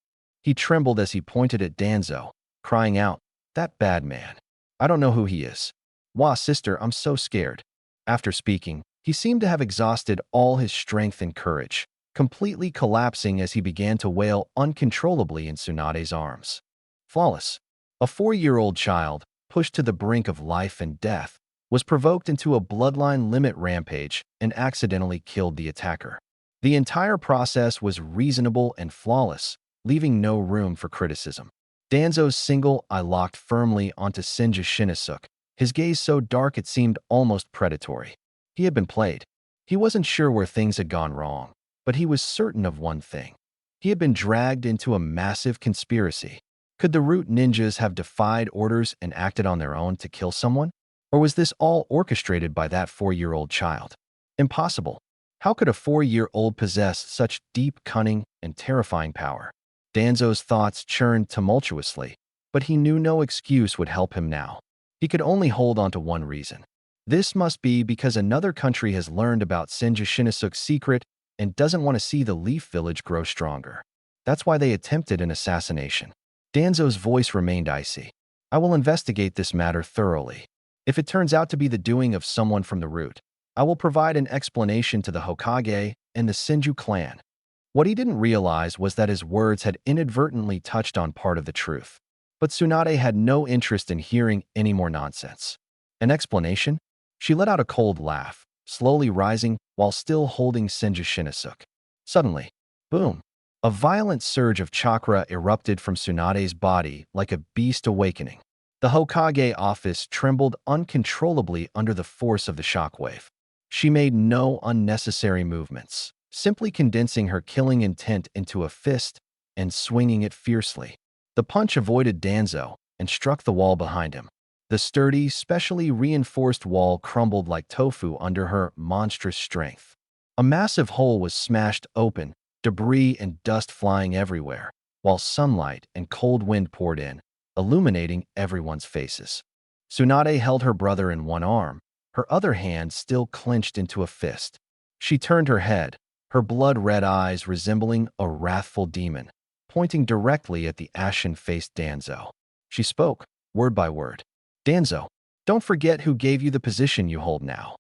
He trembled as he pointed at Danzo, crying out, that bad man. I don't know who he is. Wah, sister, I'm so scared. After speaking, he seemed to have exhausted all his strength and courage, completely collapsing as he began to wail uncontrollably in Tsunade's arms. Flawless. A 4-year-old child, pushed to the brink of life and death, was provoked into a bloodline limit rampage and accidentally killed the attacker. The entire process was reasonable and flawless, leaving no room for criticism. Danzo's single eye locked firmly onto Senju Shinnosuke, his gaze so dark it seemed almost predatory. He had been played. He wasn't sure where things had gone wrong, but he was certain of one thing. He had been dragged into a massive conspiracy. Could the root ninjas have defied orders and acted on their own to kill someone? Or was this all orchestrated by that 4-year-old child? Impossible. How could a 4-year-old possess such deep cunning and terrifying power? Danzo's thoughts churned tumultuously, but he knew no excuse would help him now. He could only hold on to one reason. This must be because another country has learned about Senju Shinnosuke's secret and doesn't want to see the Leaf Village grow stronger. That's why they attempted an assassination. Danzo's voice remained icy. I will investigate this matter thoroughly. If it turns out to be the doing of someone from the root, I will provide an explanation to the Hokage and the Senju clan. What he didn't realize was that his words had inadvertently touched on part of the truth. But Tsunade had no interest in hearing any more nonsense. An explanation? She let out a cold laugh, slowly rising while still holding Senju Shinnosuke. Suddenly, boom! A violent surge of chakra erupted from Tsunade's body like a beast awakening. The Hokage office trembled uncontrollably under the force of the shockwave. She made no unnecessary movements, simply condensing her killing intent into a fist and swinging it fiercely. The punch avoided Danzo and struck the wall behind him. The sturdy, specially reinforced wall crumbled like tofu under her monstrous strength. A massive hole was smashed open, debris and dust flying everywhere, while sunlight and cold wind poured in, illuminating everyone's faces. Tsunade held her brother in one arm, her other hand still clenched into a fist. She turned her head, her blood-red eyes resembling a wrathful demon, pointing directly at the ashen-faced Danzo. She spoke, word by word. Danzo, don't forget who gave you the position you hold now.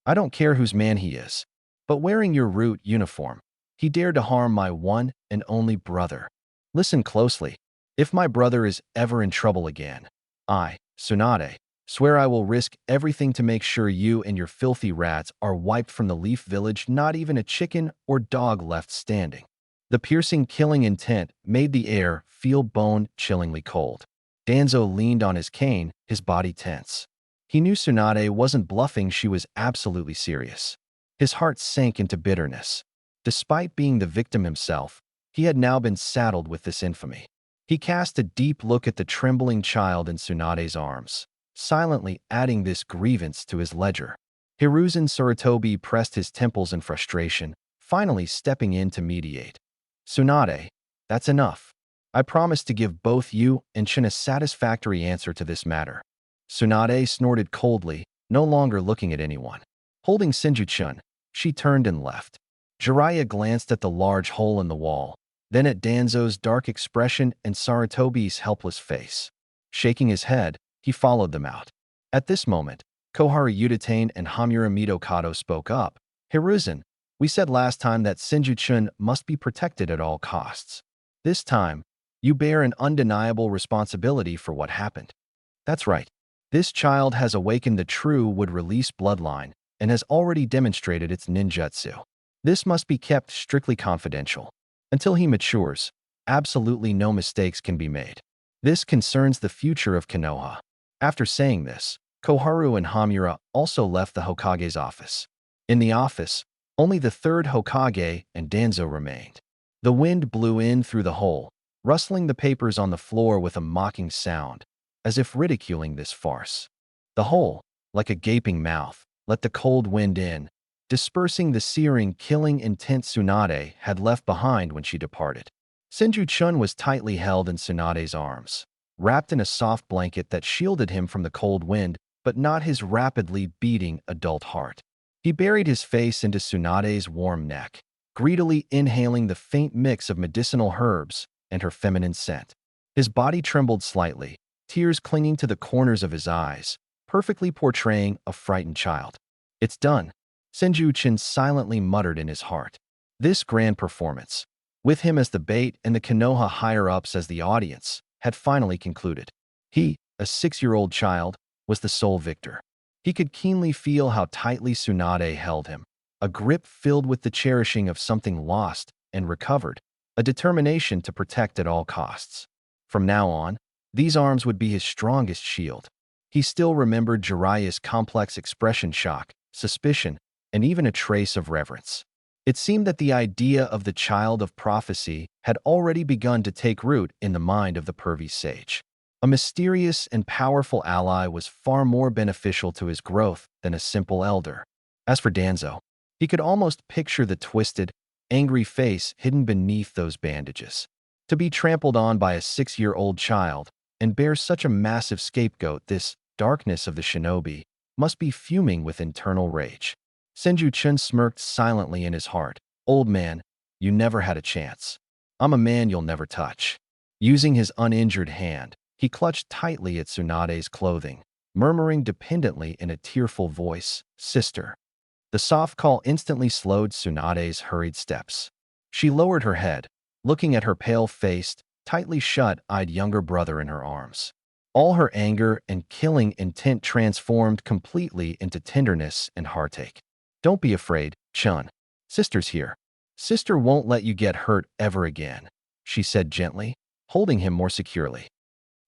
I don't care whose man he is, but wearing your root uniform, he dared to harm my one and only brother. Listen closely. If my brother is ever in trouble again, I, Tsunade, swear I will risk everything to make sure you and your filthy rats are wiped from the Leaf Village, not even a chicken or dog left standing. The piercing killing intent made the air feel bone-chillingly cold. Danzo leaned on his cane, his body tense. He knew Tsunade wasn't bluffing, she was absolutely serious. His heart sank into bitterness. Despite being the victim himself, he had now been saddled with this infamy. He cast a deep look at the trembling child in Tsunade's arms, silently adding this grievance to his ledger. Hiruzen Sarutobi pressed his temples in frustration, finally stepping in to mediate. Tsunade, that's enough. I promise to give both you and Shin a satisfactory answer to this matter. Tsunade snorted coldly, no longer looking at anyone. Holding Senju-chun, she turned and left. Jiraiya glanced at the large hole in the wall, then at Danzo's dark expression and Sarutobi's helpless face. Shaking his head, he followed them out. At this moment, Koharu Udatane and Hamura Mitokado spoke up. Hiruzen, we said last time that Senju-chun must be protected at all costs. This time, you bear an undeniable responsibility for what happened. That's right. This child has awakened the true wood-release bloodline and has already demonstrated its ninjutsu. This must be kept strictly confidential. Until he matures, absolutely no mistakes can be made. This concerns the future of Konoha. After saying this, Koharu and Hamura also left the Hokage's office. In the office, only the third Hokage and Danzo remained. The wind blew in through the hole, rustling the papers on the floor with a mocking sound, as if ridiculing this farce. The hole, like a gaping mouth, let the cold wind in, dispersing the searing, killing intent Tsunade had left behind when she departed. Senju-chun was tightly held in Tsunade's arms, wrapped in a soft blanket that shielded him from the cold wind, but not his rapidly beating adult heart. He buried his face into Tsunade's warm neck, greedily inhaling the faint mix of medicinal herbs and her feminine scent. His body trembled slightly, tears clinging to the corners of his eyes, perfectly portraying a frightened child. "It's done," Senju-chan silently muttered in his heart. This grand performance, with him as the bait and the Konoha higher-ups as the audience, had finally concluded. He, a 6-year-old child, was the sole victor. He could keenly feel how tightly Tsunade held him, a grip filled with the cherishing of something lost and recovered, a determination to protect at all costs. From now on, these arms would be his strongest shield. He still remembered Jiraiya's complex expression: shock, suspicion, and even a trace of reverence. It seemed that the idea of the child of prophecy had already begun to take root in the mind of the pervy sage. A mysterious and powerful ally was far more beneficial to his growth than a simple elder. As for Danzo, he could almost picture the twisted, angry face hidden beneath those bandages. To be trampled on by a 6-year-old child and bear such a massive scapegoat, this darkness of the shinobi, must be fuming with internal rage. Senju-chun smirked silently in his heart. "Old man, you never had a chance. I'm a man you'll never touch." Using his uninjured hand, he clutched tightly at Tsunade's clothing, murmuring dependently in a tearful voice, "Sister." The soft call instantly slowed Tsunade's hurried steps. She lowered her head, looking at her pale-faced, tightly shut-eyed younger brother in her arms. All her anger and killing intent transformed completely into tenderness and heartache. "Don't be afraid, Chun. Sister's here. Sister won't let you get hurt ever again," she said gently, holding him more securely.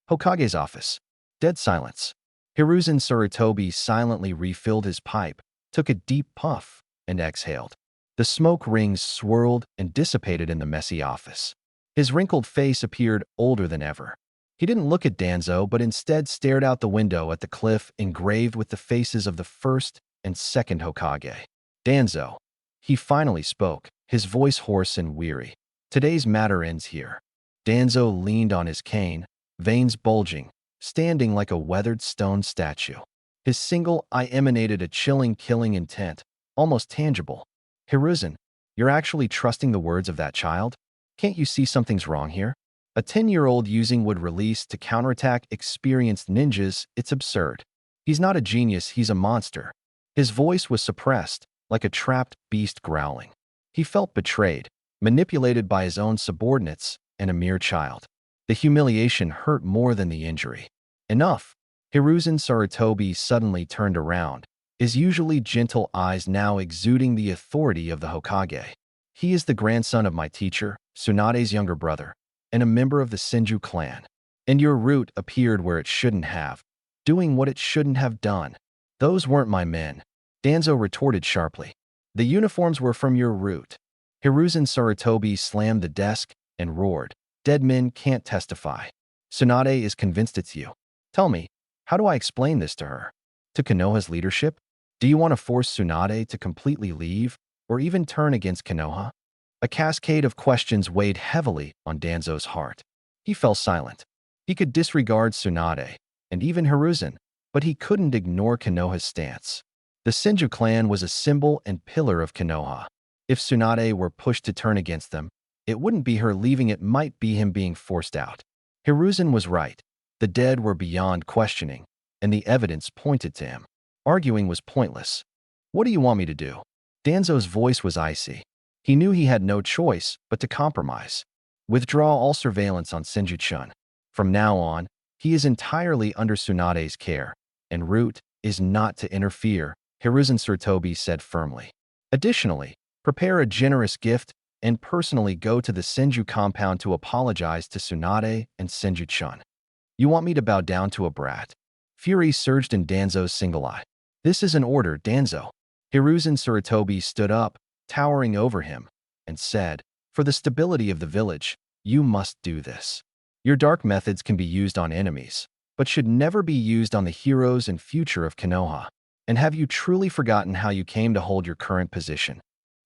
Hokage's office. Dead silence. Hiruzen Sarutobi silently refilled his pipe, took a deep puff, and exhaled. The smoke rings swirled and dissipated in the messy office. His wrinkled face appeared older than ever. He didn't look at Danzo, but instead stared out the window at the cliff engraved with the faces of the first and second Hokage. "Danzo." He finally spoke, his voice hoarse and weary. "Today's matter ends here." Danzo leaned on his cane, veins bulging, standing like a weathered stone statue. His single eye emanated a chilling, killing intent, almost tangible. "Hiruzen, you're actually trusting the words of that child? Can't you see something's wrong here? A 10-year-old using wood release to counterattack experienced ninjas, it's absurd. He's not a genius, he's a monster." His voice was suppressed, like a trapped beast growling. He felt betrayed, manipulated by his own subordinates, and a mere child. The humiliation hurt more than the injury. "Enough." Hiruzen Sarutobi suddenly turned around, his usually gentle eyes now exuding the authority of the Hokage. "He is the grandson of my teacher, Tsunade's younger brother, and a member of the Senju clan. And your root appeared where it shouldn't have, doing what it shouldn't have done. Those weren't my men," Danzo retorted sharply. "The uniforms were from your root." Hiruzen Sarutobi slammed the desk and roared, "Dead men can't testify. Tsunade is convinced it's you. Tell me, how do I explain this to her? To Konoha's leadership? Do you want to force Tsunade to completely leave, or even turn against Konoha?" A cascade of questions weighed heavily on Danzo's heart. He fell silent. He could disregard Tsunade, and even Hiruzen, but he couldn't ignore Konoha's stance. The Senju clan was a symbol and pillar of Konoha. If Tsunade were pushed to turn against them, it wouldn't be her leaving, it might be him being forced out. Hiruzen was right. The dead were beyond questioning, and the evidence pointed to him. Arguing was pointless. "What do you want me to do?" Danzo's voice was icy. He knew he had no choice but to compromise. "Withdraw all surveillance on Senju-chun. From now on, he is entirely under Tsunade's care, and root is not to interfere," Hiruzen Sarutobi said firmly. "Additionally, prepare a generous gift and personally go to the Senju compound to apologize to Tsunade and Senju-chun." "You want me to bow down to a brat?" Fury surged in Danzo's single eye. "This is an order, Danzo." Hiruzen Sarutobi stood up, towering over him, and said, "For the stability of the village, you must do this. Your dark methods can be used on enemies, but should never be used on the heroes and future of Konoha. And have you truly forgotten how you came to hold your current position?"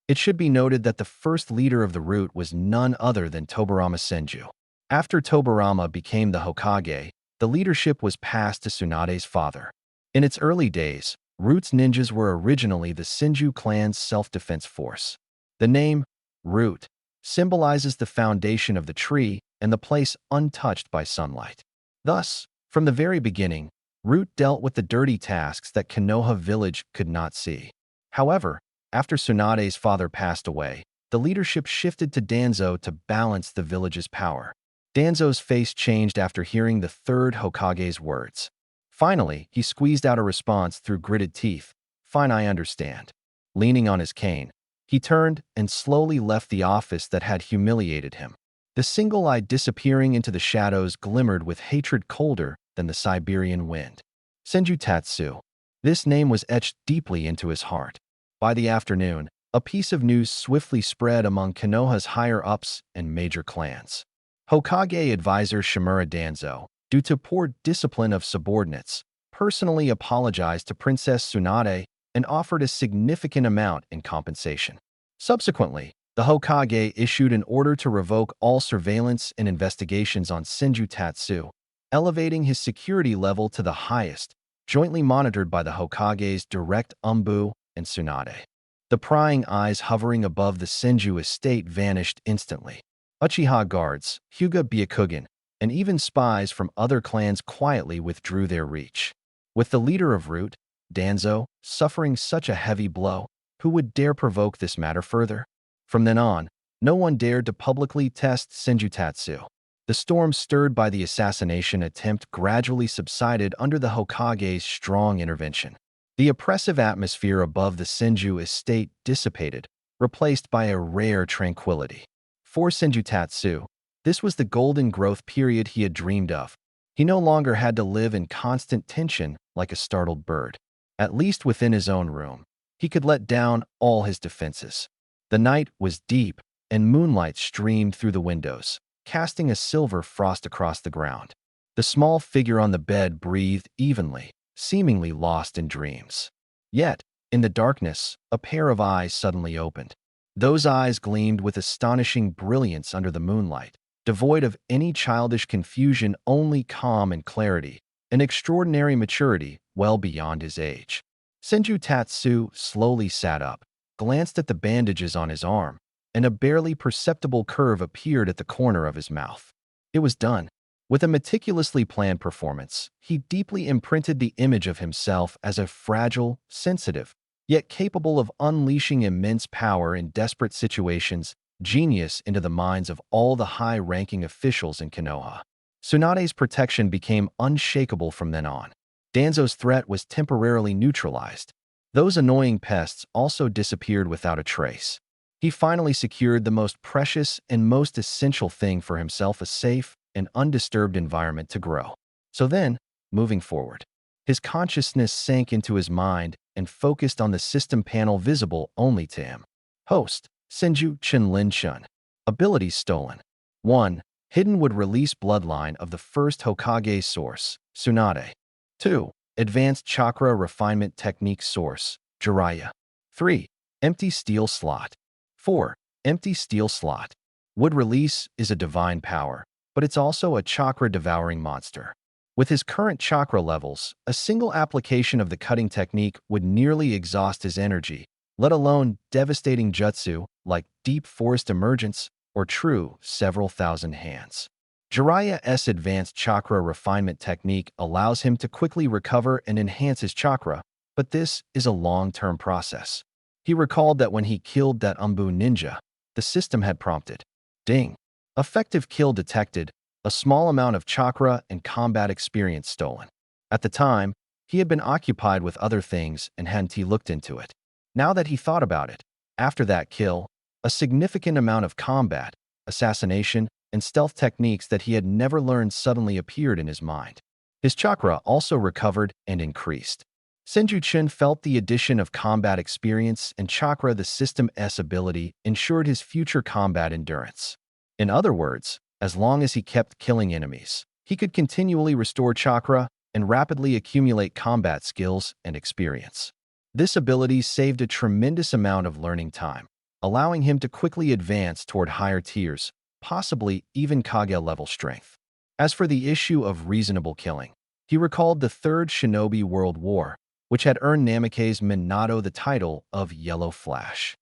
It should be noted that the first leader of the root was none other than Tobirama Senju. After Tobirama became the Hokage, the leadership was passed to Tsunade's father. In its early days, Root's ninjas were originally the Senju clan's self-defense force. The name, Root, symbolizes the foundation of the tree and the place untouched by sunlight. Thus, From the very beginning, Root dealt with the dirty tasks that Konoha village could not see. However, after Tsunade's father passed away, the leadership shifted to Danzo to balance the village's power. Danzo's face changed after hearing the third Hokage's words. Finally, he squeezed out a response through gritted teeth. "Fine, I understand." Leaning on his cane, he turned and slowly left the office that had humiliated him. The single eye disappearing into the shadows glimmered with hatred colder than the Siberian wind. Senju Tatsu. This name was etched deeply into his heart. By the afternoon, a piece of news swiftly spread among Konoha's higher-ups and major clans. Hokage advisor Shimura Danzo, due to poor discipline of subordinates, personally apologized to Princess Tsunade and offered a significant amount in compensation. Subsequently, the Hokage issued an order to revoke all surveillance and investigations on Senju Tatsu, elevating his security level to the highest, jointly monitored by the Hokage's direct Umbu and Tsunade. The prying eyes hovering above the Senju estate vanished instantly. Uchiha guards, Hyuga Byakugan, and even spies from other clans quietly withdrew their reach. With the leader of Root, Danzo, suffering such a heavy blow, who would dare provoke this matter further? From then on, no one dared to publicly test Senju Tatsu. The storm stirred by the assassination attempt gradually subsided under the Hokage's strong intervention. The oppressive atmosphere above the Senju estate dissipated, replaced by a rare tranquility. For Senju Tatsu, this was the golden growth period he had dreamed of. He no longer had to live in constant tension like a startled bird. At least within his own room, he could let down all his defenses. The night was deep, and moonlight streamed through the windows, casting a silver frost across the ground. The small figure on the bed breathed evenly, seemingly lost in dreams. Yet, in the darkness, a pair of eyes suddenly opened. Those eyes gleamed with astonishing brilliance under the moonlight, devoid of any childish confusion, only calm and clarity, an extraordinary maturity well beyond his age. Senju Tatsu slowly sat up, glanced at the bandages on his arm, and a barely perceptible curve appeared at the corner of his mouth. It was done. With a meticulously planned performance, he deeply imprinted the image of himself as a fragile, sensitive, yet capable of unleashing immense power in desperate situations, genius into the minds of all the high-ranking officials in Konoha. Tsunade's protection became unshakable from then on. Danzo's threat was temporarily neutralized. Those annoying pests also disappeared without a trace. He finally secured the most precious and most essential thing for himself, a safe and undisturbed environment to grow. So then, moving forward, his consciousness sank into his mind and focused on the system panel visible only to him. Host, Senju Chinlin Chun. Abilities stolen. 1. Hidden would release bloodline of the first Hokage source, Tsunade. 2. Advanced chakra refinement technique source, Jiraiya. 3. Empty steel slot. 4. Empty steel slot. Would release is a divine power, but it's also a chakra-devouring monster. With his current chakra levels, a single application of the cutting technique would nearly exhaust his energy, let alone devastating jutsu like deep forest emergence or true several thousand hands. Jiraiya's advanced chakra refinement technique allows him to quickly recover and enhance his chakra, but this is a long-term process. He recalled that when he killed that Umbu ninja, the system had prompted, "Ding. Effective kill detected, a small amount of chakra and combat experience stolen." At the time, he had been occupied with other things and hadn't looked into it. Now that he thought about it, after that kill, a significant amount of combat, assassination, and stealth techniques that he had never learned suddenly appeared in his mind. His chakra also recovered and increased. Senju Chun felt the addition of combat experience and chakra, the system's ability, ensured his future combat endurance. In other words, as long as he kept killing enemies, he could continually restore chakra and rapidly accumulate combat skills and experience. This ability saved a tremendous amount of learning time, allowing him to quickly advance toward higher tiers, possibly even Kage-level strength. As for the issue of reasonable killing, he recalled the Third Shinobi World War, which had earned Namake's Minato the title of Yellow Flash.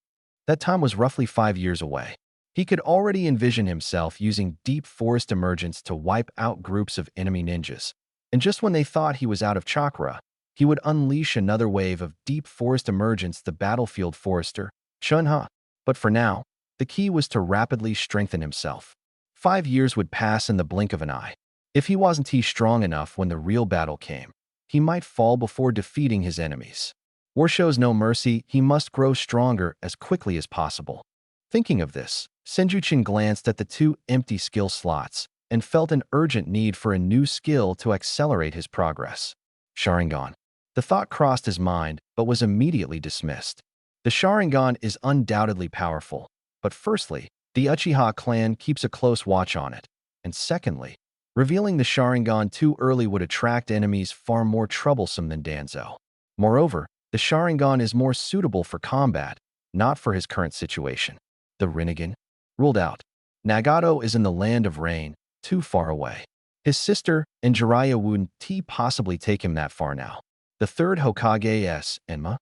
That time was roughly 5 years away. He could already envision himself using deep forest emergence to wipe out groups of enemy ninjas, And just when they thought he was out of chakra, he would unleash another wave of deep forest emergence, the battlefield forester, Chunha. But for now, the key was to rapidly strengthen himself. 5 years would pass in the blink of an eye. If he wasn't strong enough when the real battle came, he might fall before defeating his enemies. War shows no mercy, he must grow stronger as quickly as possible. Thinking of this, Senju-chan glanced at the 2 empty skill slots and felt an urgent need for a new skill to accelerate his progress. Sharingan. The thought crossed his mind, but was immediately dismissed. The Sharingan is undoubtedly powerful, but firstly, the Uchiha clan keeps a close watch on it, and secondly, revealing the Sharingan too early would attract enemies far more troublesome than Danzo. Moreover, the Sharingan is more suitable for combat, not for his current situation. The Rinnegan? Ruled out. Nagato is in the land of rain, too far away. His sister and Jiraiya wouldn't possibly take him that far now. The third Hokage is Enma.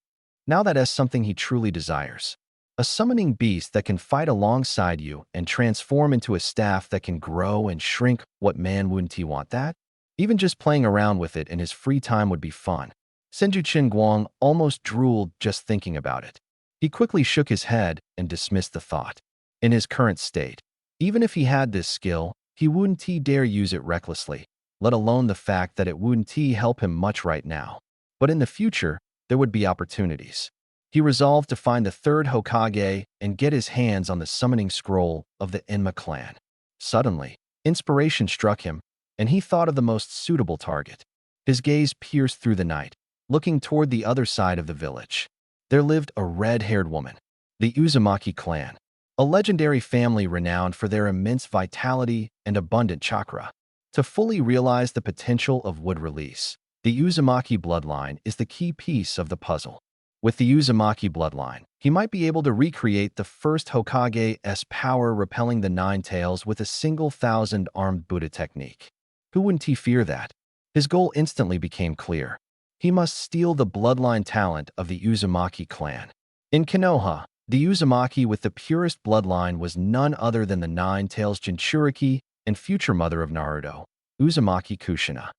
Now that is something he truly desires. A summoning beast that can fight alongside you and transform into a staff that can grow and shrink. What man wouldn't he want that? Even just playing around with it in his free time would be fun. Senju Guang almost drooled just thinking about it. He quickly shook his head and dismissed the thought. In his current state, even if he had this skill, he wouldn't dare use it recklessly, let alone the fact that it wouldn't help him much right now. But in the future, there would be opportunities. He resolved to find the third Hokage and get his hands on the summoning scroll of the Enma clan. Suddenly, inspiration struck him, and he thought of the most suitable target. His gaze pierced through the night, looking toward the other side of the village. There lived a red-haired woman, the Uzumaki clan, a legendary family renowned for their immense vitality and abundant chakra. To fully realize the potential of wood release, the Uzumaki bloodline is the key piece of the puzzle. With the Uzumaki bloodline, he might be able to recreate the first Hokage's power, repelling the 9 tails with a single 1,000-armed Buddha technique. Who wouldn't fear that? His goal instantly became clear. He must steal the bloodline talent of the Uzumaki clan. In Konoha, the Uzumaki with the purest bloodline was none other than the 9 tails Jinchuriki and future mother of Naruto, Uzumaki Kushina.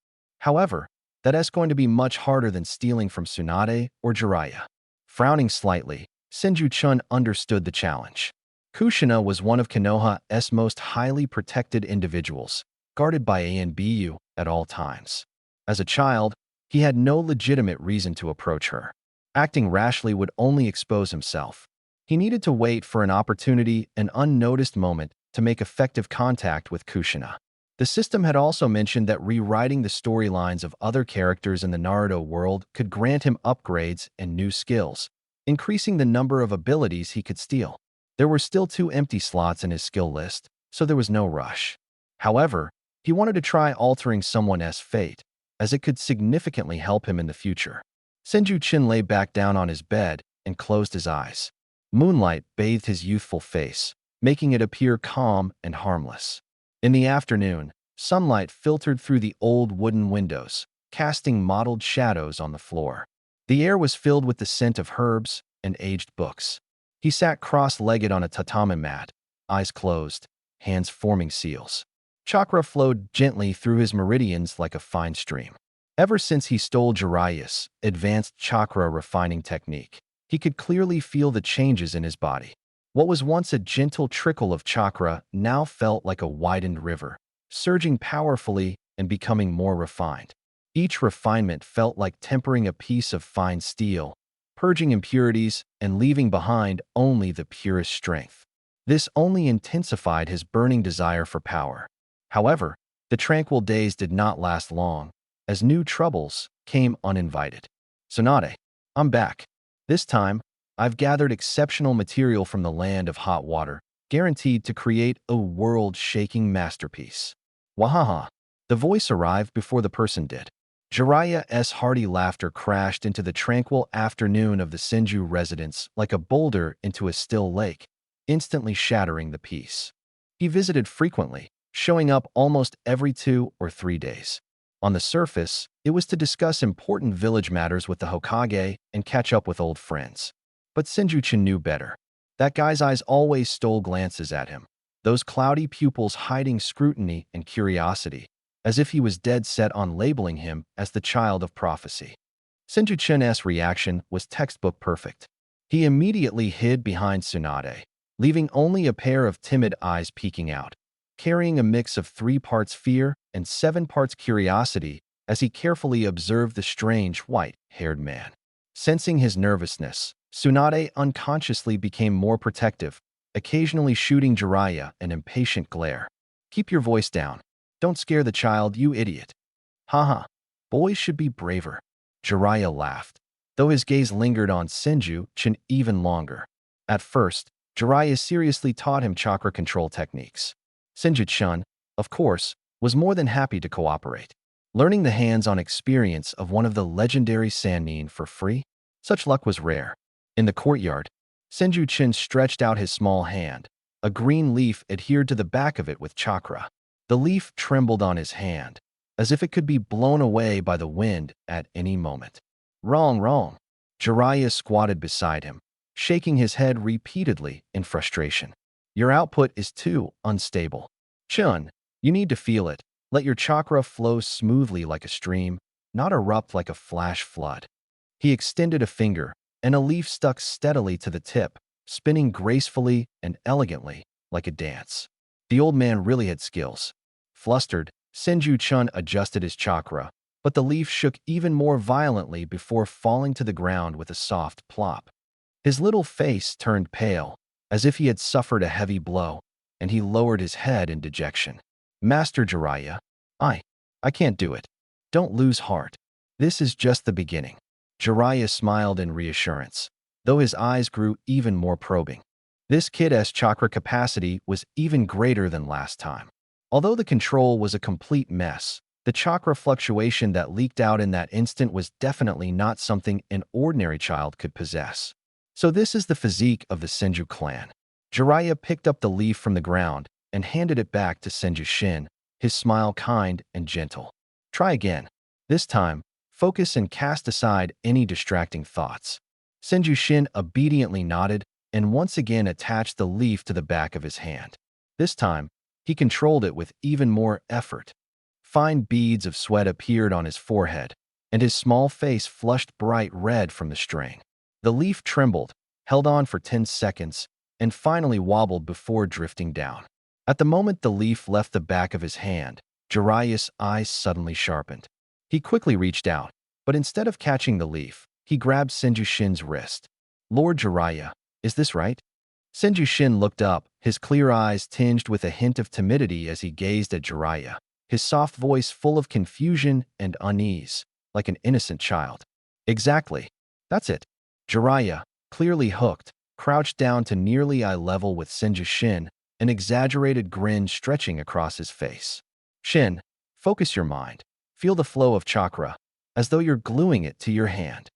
However, that is going to be much harder than stealing from Tsunade or Jiraiya. Frowning slightly, Senju-chun understood the challenge. Kushina was one of Konoha's most highly protected individuals, guarded by Anbu at all times. As a child, he had no legitimate reason to approach her. Acting rashly would only expose himself. He needed to wait for an opportunity, an unnoticed moment, to make effective contact with Kushina. The system had also mentioned that rewriting the storylines of other characters in the Naruto world could grant him upgrades and new skills, increasing the number of abilities he could steal. There were still 2 empty slots in his skill list, so there was no rush. However, he wanted to try altering someone's fate, as it could significantly help him in the future. Senju-chan lay back down on his bed and closed his eyes. Moonlight bathed his youthful face, making it appear calm and harmless. In the afternoon, sunlight filtered through the old wooden windows, casting mottled shadows on the floor. The air was filled with the scent of herbs and aged books. He sat cross-legged on a tatami mat, eyes closed, hands forming seals. Chakra flowed gently through his meridians like a fine stream. Ever since he stole Jiraiya's advanced chakra refining technique, he could clearly feel the changes in his body. What was once a gentle trickle of chakra now felt like a widened river, surging powerfully and becoming more refined. Each refinement felt like tempering a piece of fine steel, purging impurities and leaving behind only the purest strength. This only intensified his burning desire for power. However, the tranquil days did not last long, as new troubles came uninvited. Tsunade, I'm back. This time, I've gathered exceptional material from the land of hot water, guaranteed to create a world-shaking masterpiece. Wahaha! The voice arrived before the person did. Jiraiya's hearty laughter crashed into the tranquil afternoon of the Senju residence like a boulder into a still lake, instantly shattering the peace. He visited frequently, showing up almost every 2 or 3 days. On the surface, it was to discuss important village matters with the Hokage and catch up with old friends. But Senju-chan knew better. That guy's eyes always stole glances at him, those cloudy pupils hiding scrutiny and curiosity. as if he was dead set on labeling him as the child of prophecy. Senju-chen's reaction was textbook perfect. He immediately hid behind Tsunade, leaving only a pair of timid eyes peeking out, carrying a mix of 3 parts fear and 7 parts curiosity as he carefully observed the strange, white-haired man. Sensing his nervousness, Tsunade unconsciously became more protective, occasionally shooting Jiraiya an impatient glare. "Keep your voice down. Don't scare the child, you idiot." "Haha, boys should be braver." Jiraiya laughed, though his gaze lingered on Senju-chin even longer. At first, Jiraiya seriously taught him chakra control techniques. Senju-chin, of course, was more than happy to cooperate, learning the hands-on experience of one of the legendary Sannin for free. Such luck was rare. In the courtyard, Senju-chin stretched out his small hand. A green leaf adhered to the back of it with chakra. The leaf trembled on his hand, as if it could be blown away by the wind at any moment. Wrong. Jiraiya squatted beside him, shaking his head repeatedly in frustration. "Your output is too unstable. Chun, you need to feel it. Let your chakra flow smoothly like a stream, not erupt like a flash flood." He extended a finger, and a leaf stuck steadily to the tip, spinning gracefully and elegantly like a dance. The old man really had skills. Flustered, Senju-chin adjusted his chakra, but the leaf shook even more violently before falling to the ground with a soft plop. His little face turned pale, as if he had suffered a heavy blow, and he lowered his head in dejection. "Master Jiraiya, I can't do it. Don't lose heart. This is just the beginning." Jiraiya smiled in reassurance, though his eyes grew even more probing. This kid's chakra capacity was even greater than last time. Although the control was a complete mess, the chakra fluctuation that leaked out in that instant was definitely not something an ordinary child could possess. "So this is the physique of the Senju clan." Jiraiya picked up the leaf from the ground and handed it back to Senju-chin, his smile kind and gentle. "Try again. This time, focus and cast aside any distracting thoughts." Senju-chin obediently nodded and once again attached the leaf to the back of his hand. This time, he controlled it with even more effort. Fine beads of sweat appeared on his forehead, and his small face flushed bright red from the strain. The leaf trembled, held on for 10 seconds, and finally wobbled before drifting down. At the moment the leaf left the back of his hand, Jiraiya's eyes suddenly sharpened. He quickly reached out, but instead of catching the leaf, he grabbed Senju-chin's wrist. "Lord Jiraiya, is this right?" Senju-chin looked up, his clear eyes tinged with a hint of timidity as he gazed at Jiraiya, his soft voice full of confusion and unease, like an innocent child. "Exactly. That's it." Jiraiya, clearly hooked, crouched down to nearly eye level with Senju-chin, an exaggerated grin stretching across his face. "Shin, focus your mind. Feel the flow of chakra, as though you're gluing it to your hand."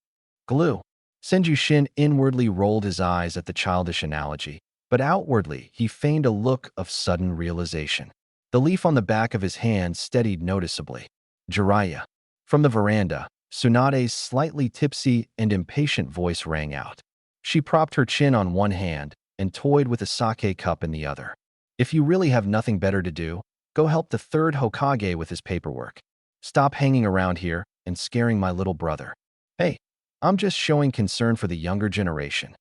"Glue." Senju-chin inwardly rolled his eyes at the childish analogy, but outwardly he feigned a look of sudden realization. The leaf on the back of his hand steadied noticeably. "Jiraiya." From the veranda, Tsunade's slightly tipsy and impatient voice rang out. She propped her chin on one hand and toyed with a sake cup in the other. "If you really have nothing better to do, go help the third Hokage with his paperwork. Stop hanging around here and scaring my little brother." "Hey, I'm just showing concern for the younger generation."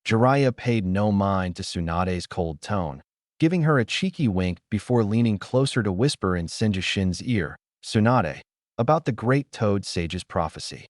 Jiraiya paid no mind to Tsunade's cold tone, giving her a cheeky wink before leaning closer to whisper in Senju-chin's ear, "Tsunade, about the great Toad Sage's prophecy."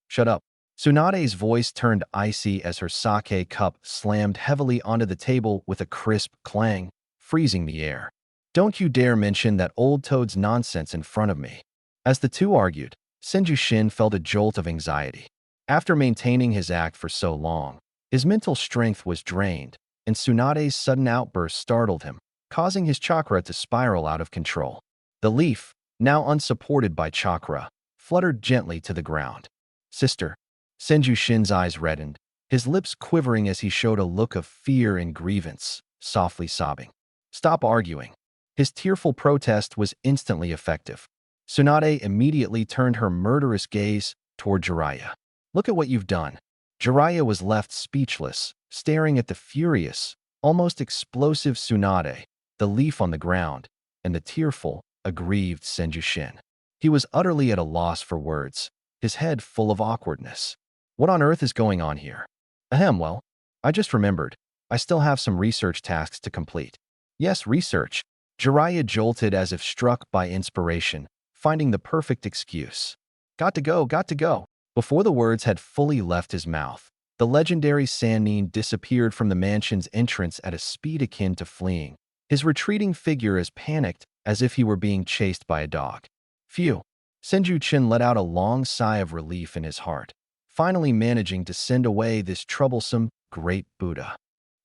"Shut up." Tsunade's voice turned icy as her sake cup slammed heavily onto the table with a crisp clang, freezing the air. "Don't you dare mention that old Toad's nonsense in front of me." As the two argued, Senju-chin felt a jolt of anxiety. After maintaining his act for so long, his mental strength was drained, and Tsunade's sudden outburst startled him, causing his chakra to spiral out of control. The leaf, now unsupported by chakra, fluttered gently to the ground. "Sister." Senju-chin's eyes reddened, his lips quivering as he showed a look of fear and grievance, softly sobbing. "Stop arguing." His tearful protest was instantly effective. Tsunade immediately turned her murderous gaze toward Jiraiya. "Look at what you've done." Jiraiya was left speechless, staring at the furious, almost explosive Tsunade, the leaf on the ground, and the tearful, aggrieved Senju. He was utterly at a loss for words, his head full of awkwardness. What on earth is going on here? Ahem, well, I just remembered. I still have some research tasks to complete. Yes, research. Jiraiya jolted as if struck by inspiration, finding the perfect excuse. Got to go, got to go. Before the words had fully left his mouth, the legendary Sannin disappeared from the mansion's entrance at a speed akin to fleeing, his retreating figure as panicked as if he were being chased by a dog. Phew. Senju let out a long sigh of relief in his heart, finally managing to send away this troublesome, great Buddha.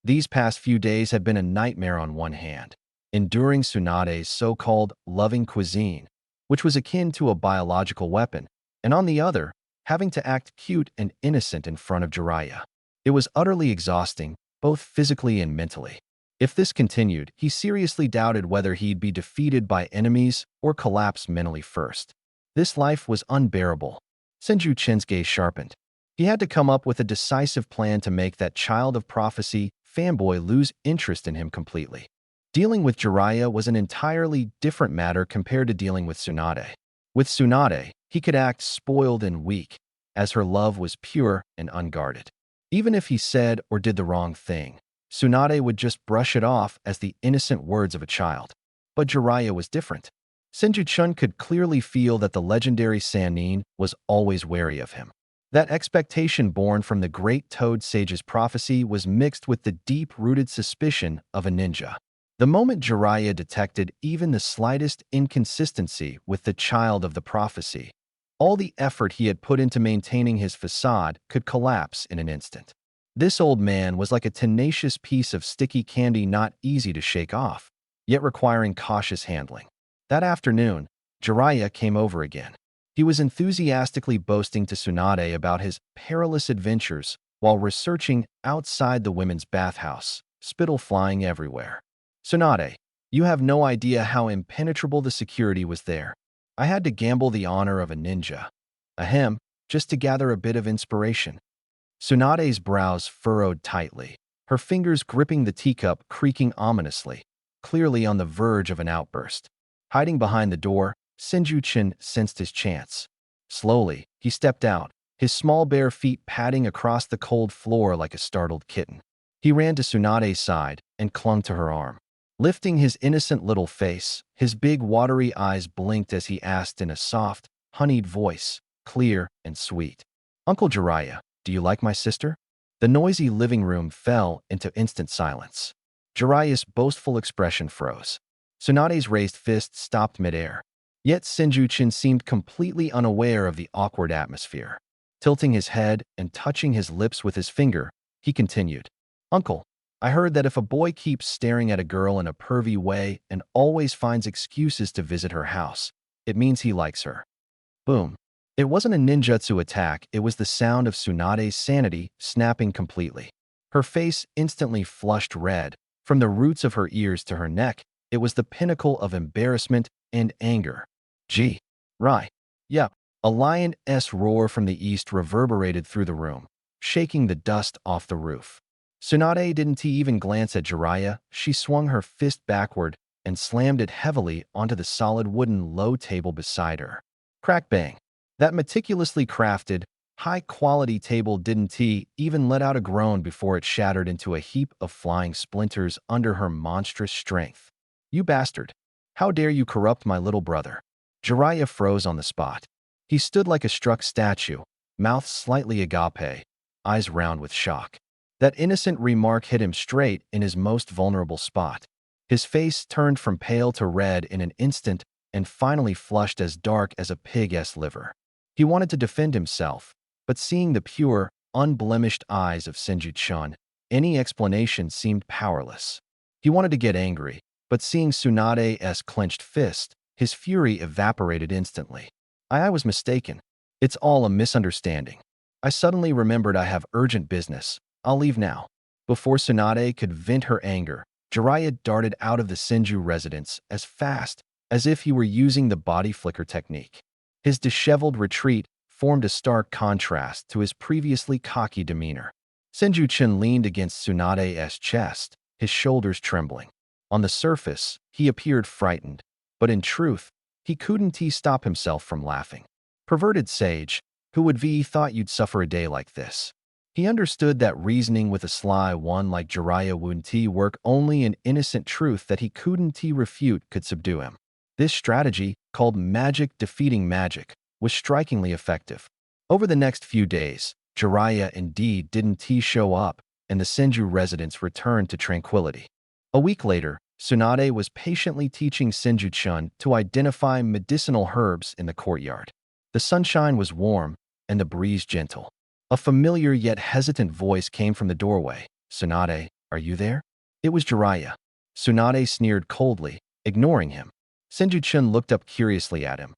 These past few days had been a nightmare on one hand, enduring Tsunade's so-called loving cuisine, which was akin to a biological weapon, and on the other, having to act cute and innocent in front of Jiraiya. It was utterly exhausting, both physically and mentally. If this continued, he seriously doubted whether he'd be defeated by enemies or collapse mentally first. This life was unbearable. Senju-chen's gaze sharpened. He had to come up with a decisive plan to make that child of prophecy fanboy lose interest in him completely. Dealing with Jiraiya was an entirely different matter compared to dealing with Tsunade. With Tsunade, he could act spoiled and weak, as her love was pure and unguarded. Even if he said or did the wrong thing, Tsunade would just brush it off as the innocent words of a child. But Jiraiya was different. Senju-chun could clearly feel that the legendary Sannin was always wary of him. That expectation born from the great Toad Sage's prophecy was mixed with the deep-rooted suspicion of a ninja. The moment Jiraiya detected even the slightest inconsistency with the child of the prophecy, all the effort he had put into maintaining his facade could collapse in an instant. This old man was like a tenacious piece of sticky candy not easy to shake off, yet requiring cautious handling. That afternoon, Jiraiya came over again. He was enthusiastically boasting to Tsunade about his perilous adventures while researching outside the women's bathhouse, spittle flying everywhere. Tsunade, you have no idea how impenetrable the security was there. I had to gamble the honor of a ninja. Ahem, just to gather a bit of inspiration. Tsunade's brows furrowed tightly, her fingers gripping the teacup creaking ominously, clearly on the verge of an outburst. Hiding behind the door, Senju-chan sensed his chance. Slowly, he stepped out, his small bare feet padding across the cold floor like a startled kitten. He ran to Tsunade's side and clung to her arm. Lifting his innocent little face, his big watery eyes blinked as he asked in a soft, honeyed voice, clear and sweet. Uncle Jiraiya, do you like my sister? The noisy living room fell into instant silence. Jiraiya's boastful expression froze. Tsunade's raised fist stopped midair. Yet Senju-chan seemed completely unaware of the awkward atmosphere. Tilting his head and touching his lips with his finger, he continued, Uncle, I heard that if a boy keeps staring at a girl in a pervy way and always finds excuses to visit her house, it means he likes her. Boom. It wasn't a ninjutsu attack, it was the sound of Tsunade's sanity snapping completely. Her face instantly flushed red. From the roots of her ears to her neck, it was the pinnacle of embarrassment and anger. Gee. Right. Yeah. A lion's roar from the east reverberated through the room, shaking the dust off the roof. Tsunade didn't even glance at Jiraiya. She swung her fist backward and slammed it heavily onto the solid wooden low table beside her. Crack bang. That meticulously crafted, high-quality table didn't even let out a groan before it shattered into a heap of flying splinters under her monstrous strength. You bastard. How dare you corrupt my little brother? Jiraiya froze on the spot. He stood like a struck statue, mouth slightly agape, eyes round with shock. That innocent remark hit him straight in his most vulnerable spot. His face turned from pale to red in an instant and finally flushed as dark as a pig's liver. He wanted to defend himself, but seeing the pure, unblemished eyes of Senju-chan, any explanation seemed powerless. He wanted to get angry, but seeing Tsunade's clenched fist, his fury evaporated instantly. I was mistaken. It's all a misunderstanding. I suddenly remembered I have urgent business. I'll leave now. Before Tsunade could vent her anger, Jiraiya darted out of the Senju residence as fast as if he were using the body flicker technique. His disheveled retreat formed a stark contrast to his previously cocky demeanor. Senju-chan leaned against Tsunade's chest, his shoulders trembling. On the surface, he appeared frightened, But in truth, he couldn't stop himself from laughing. Perverted sage, who would be thought you'd suffer a day like this? He understood that reasoning with a sly one like Jiraiya wouldn't work. Only an innocent truth that he couldn't refute could subdue him. This strategy, called magic defeating magic, was strikingly effective. Over the next few days, Jiraiya indeed didn't show up, and the Senju residents returned to tranquility. A week later, Tsunade was patiently teaching Senju-chun to identify medicinal herbs in the courtyard. The sunshine was warm, and the breeze gentle. A familiar yet hesitant voice came from the doorway. "Tsunade, are you there?" It was Jiraiya. Tsunade sneered coldly, ignoring him. Senju-chun looked up curiously at him,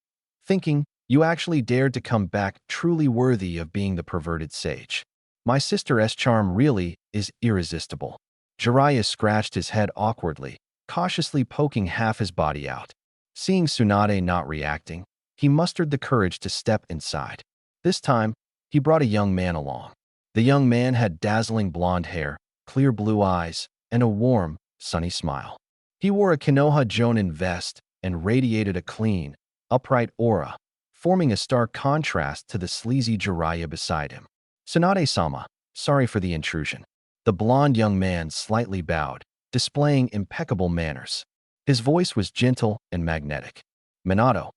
thinking, "You actually dared to come back, truly worthy of being the perverted sage. My sister's charm really is irresistible." Jiraiya scratched his head awkwardly, cautiously poking half his body out. Seeing Tsunade not reacting, he mustered the courage to step inside. This time, he brought a young man along. The young man had dazzling blonde hair, clear blue eyes, and a warm, sunny smile. He wore a Konoha Jonin vest and radiated a clean, upright aura, forming a stark contrast to the sleazy Jiraiya beside him. "Tsunade-sama, sorry for the intrusion." The blond young man slightly bowed, displaying impeccable manners. His voice was gentle and magnetic. "Minato."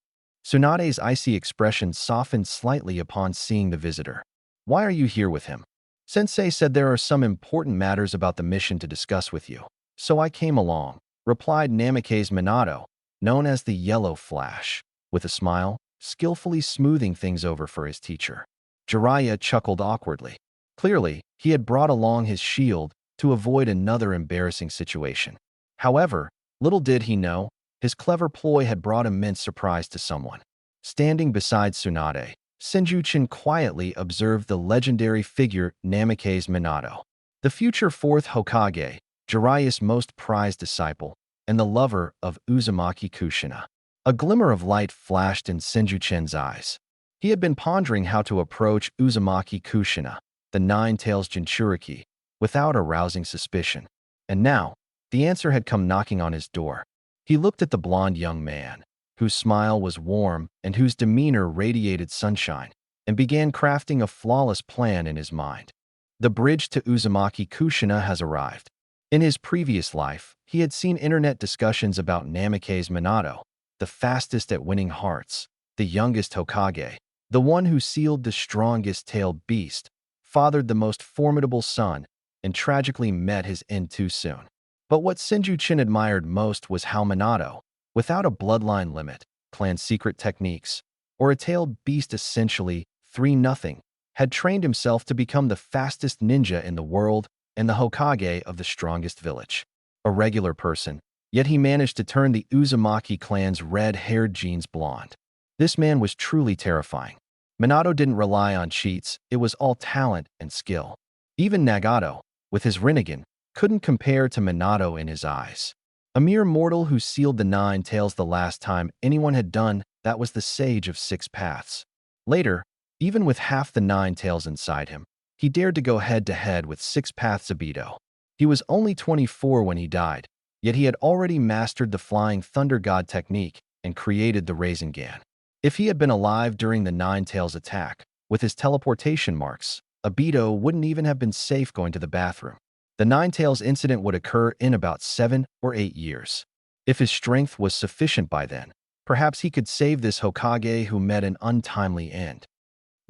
Tsunade's icy expression softened slightly upon seeing the visitor. "Why are you here with him?" "Sensei said there are some important matters about the mission to discuss with you, so I came along," replied Namikaze Minato, known as the Yellow Flash, with a smile, skillfully smoothing things over for his teacher. Jiraiya chuckled awkwardly. Clearly, he had brought along his shield to avoid another embarrassing situation. However, little did he know, his clever ploy had brought immense surprise to someone. Standing beside Tsunade, Senju-chan quietly observed the legendary figure Namikaze Minato, the future fourth Hokage, Jiraiya's most prized disciple, and the lover of Uzumaki Kushina. A glimmer of light flashed in Senju-chan's eyes. He had been pondering how to approach Uzumaki Kushina, the Nine-Tails Jinchuriki, without arousing suspicion. And now, the answer had come knocking on his door. He looked at the blond young man, whose smile was warm and whose demeanor radiated sunshine, and began crafting a flawless plan in his mind. The bridge to Uzumaki Kushina has arrived. In his previous life, he had seen internet discussions about Namikaze Minato, the fastest at winning hearts, the youngest Hokage, the one who sealed the strongest-tailed beast, fathered the most formidable son, and tragically met his end too soon. But what Senju-chan admired most was how Minato, without a bloodline limit, clan secret techniques, or a tailed beast essentially 3-0, had trained himself to become the fastest ninja in the world and the Hokage of the strongest village. A regular person, yet he managed to turn the Uzumaki clan's red-haired genes blonde. This man was truly terrifying. Minato didn't rely on cheats, it was all talent and skill. Even Nagato, with his Rinnegan, couldn't compare to Minato in his eyes. A mere mortal who sealed the Nine Tails the last time anyone had done that was the Sage of Six Paths. Later, even with half the Nine Tails inside him, he dared to go head-to-head with Six Paths Obito. He was only 24 when he died, yet he had already mastered the Flying Thunder God technique and created the Rasengan. If he had been alive during the Nine Tails attack, with his teleportation marks, Obito wouldn't even have been safe going to the bathroom. The Nine Tails incident would occur in about 7 or 8 years. If his strength was sufficient by then, perhaps he could save this Hokage who met an untimely end.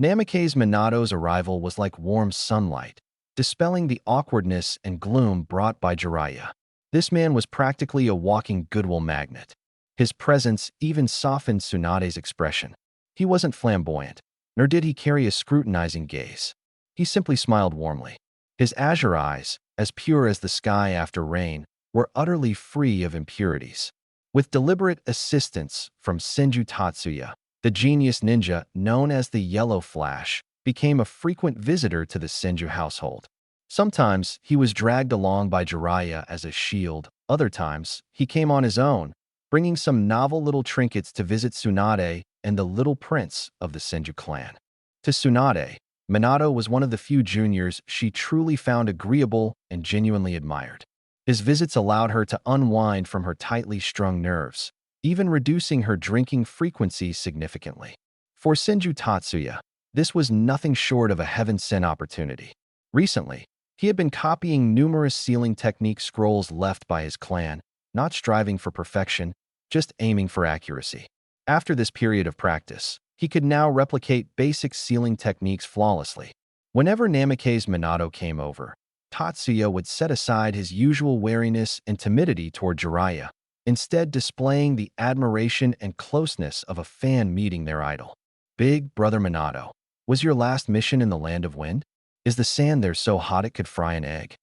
Namikaze Minato's arrival was like warm sunlight, dispelling the awkwardness and gloom brought by Jiraiya. This man was practically a walking goodwill magnet. His presence even softened Tsunade's expression. He wasn't flamboyant, nor did he carry a scrutinizing gaze. He simply smiled warmly. His azure eyes, as pure as the sky after rain, were utterly free of impurities. With deliberate assistance from Senju Tatsuya, the genius ninja known as the Yellow Flash became a frequent visitor to the Senju household. Sometimes he was dragged along by Jiraiya as a shield, other times he came on his own, bringing some novel little trinkets to visit Tsunade and the little prince of the Senju clan. To Tsunade, Minato was one of the few juniors she truly found agreeable and genuinely admired. His visits allowed her to unwind from her tightly strung nerves, even reducing her drinking frequency significantly. For Senju Tatsuya, this was nothing short of a heaven-sent opportunity. Recently, he had been copying numerous sealing technique scrolls left by his clan, not striving for perfection, just aiming for accuracy. After this period of practice, he could now replicate basic sealing techniques flawlessly. Whenever Namikaze Minato came over, Tatsuya would set aside his usual wariness and timidity toward Jiraiya, instead displaying the admiration and closeness of a fan meeting their idol. Big Brother Minato, was your last mission in the Land of Wind? Is the sand there so hot it could fry an egg?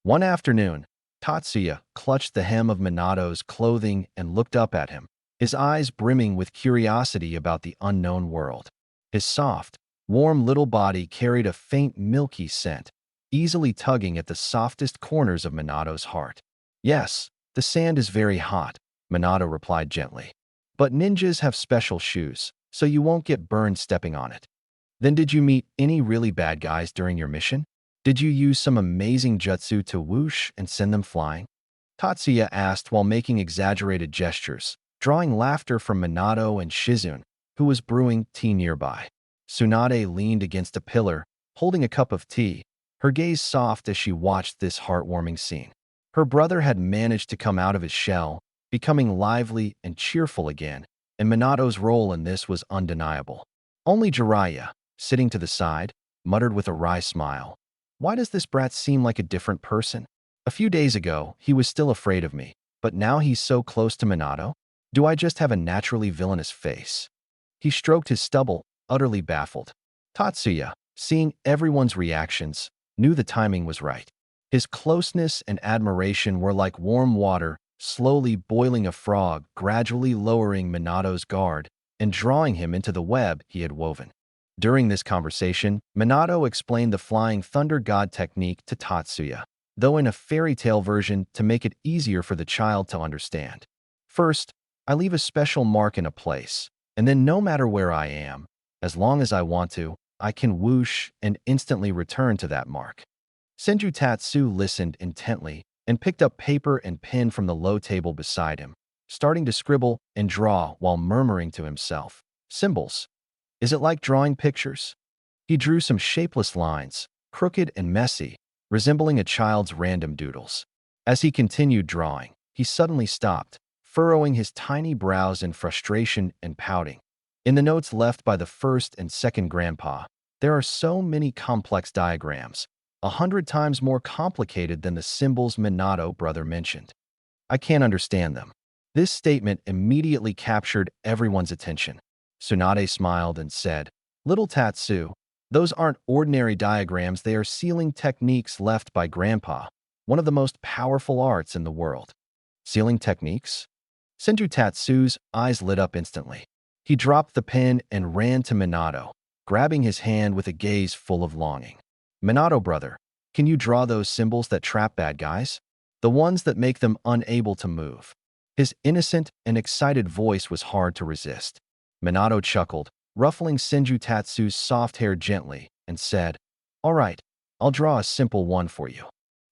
One afternoon, Tatsuya clutched the hem of Minato's clothing and looked up at him, his eyes brimming with curiosity about the unknown world. His soft, warm little body carried a faint milky scent, easily tugging at the softest corners of Minato's heart. Yes, the sand is very hot, Minato replied gently. But ninjas have special shoes, so you won't get burned stepping on it. Then did you meet any really bad guys during your mission? Did you use some amazing jutsu to whoosh and send them flying? Tatsuya asked while making exaggerated gestures, drawing laughter from Minato and Shizune, who was brewing tea nearby. Tsunade leaned against a pillar, holding a cup of tea, her gaze soft as she watched this heartwarming scene. Her brother had managed to come out of his shell, becoming lively and cheerful again, and Minato's role in this was undeniable. Only Jiraiya, sitting to the side, muttered with a wry smile, "Why does this brat seem like a different person? A few days ago, he was still afraid of me, but now he's so close to Minato? Do I just have a naturally villainous face?" He stroked his stubble, utterly baffled. Tatsuya, seeing everyone's reactions, knew the timing was right. His closeness and admiration were like warm water, slowly boiling a frog, gradually lowering Minato's guard and drawing him into the web he had woven. During this conversation, Minato explained the Flying Thunder God technique to Tatsuya, though in a fairy tale version to make it easier for the child to understand. First, I leave a special mark in a place, and then no matter where I am, as long as I want to, I can whoosh and instantly return to that mark. Senju Tatsu listened intently and picked up paper and pen from the low table beside him, starting to scribble and draw while murmuring to himself, "Symbols. Is it like drawing pictures?" He drew some shapeless lines, crooked and messy, resembling a child's random doodles. As he continued drawing, he suddenly stopped, furrowing his tiny brows in frustration and pouting. In the notes left by the first and second grandpa, there are so many complex diagrams, 100 times more complicated than the symbols Minato brother mentioned. I can't understand them. This statement immediately captured everyone's attention. Tsunade smiled and said, "Little Tatsu, those aren't ordinary diagrams, they are sealing techniques left by Grandpa, one of the most powerful arts in the world." Sealing techniques? Senju Tatsu's eyes lit up instantly. He dropped the pen and ran to Minato, grabbing his hand with a gaze full of longing. "Minato brother, can you draw those symbols that trap bad guys? The ones that make them unable to move?" His innocent and excited voice was hard to resist. Minato chuckled, ruffling Senju Tatsu's soft hair gently, and said, "All right, I'll draw a simple one for you."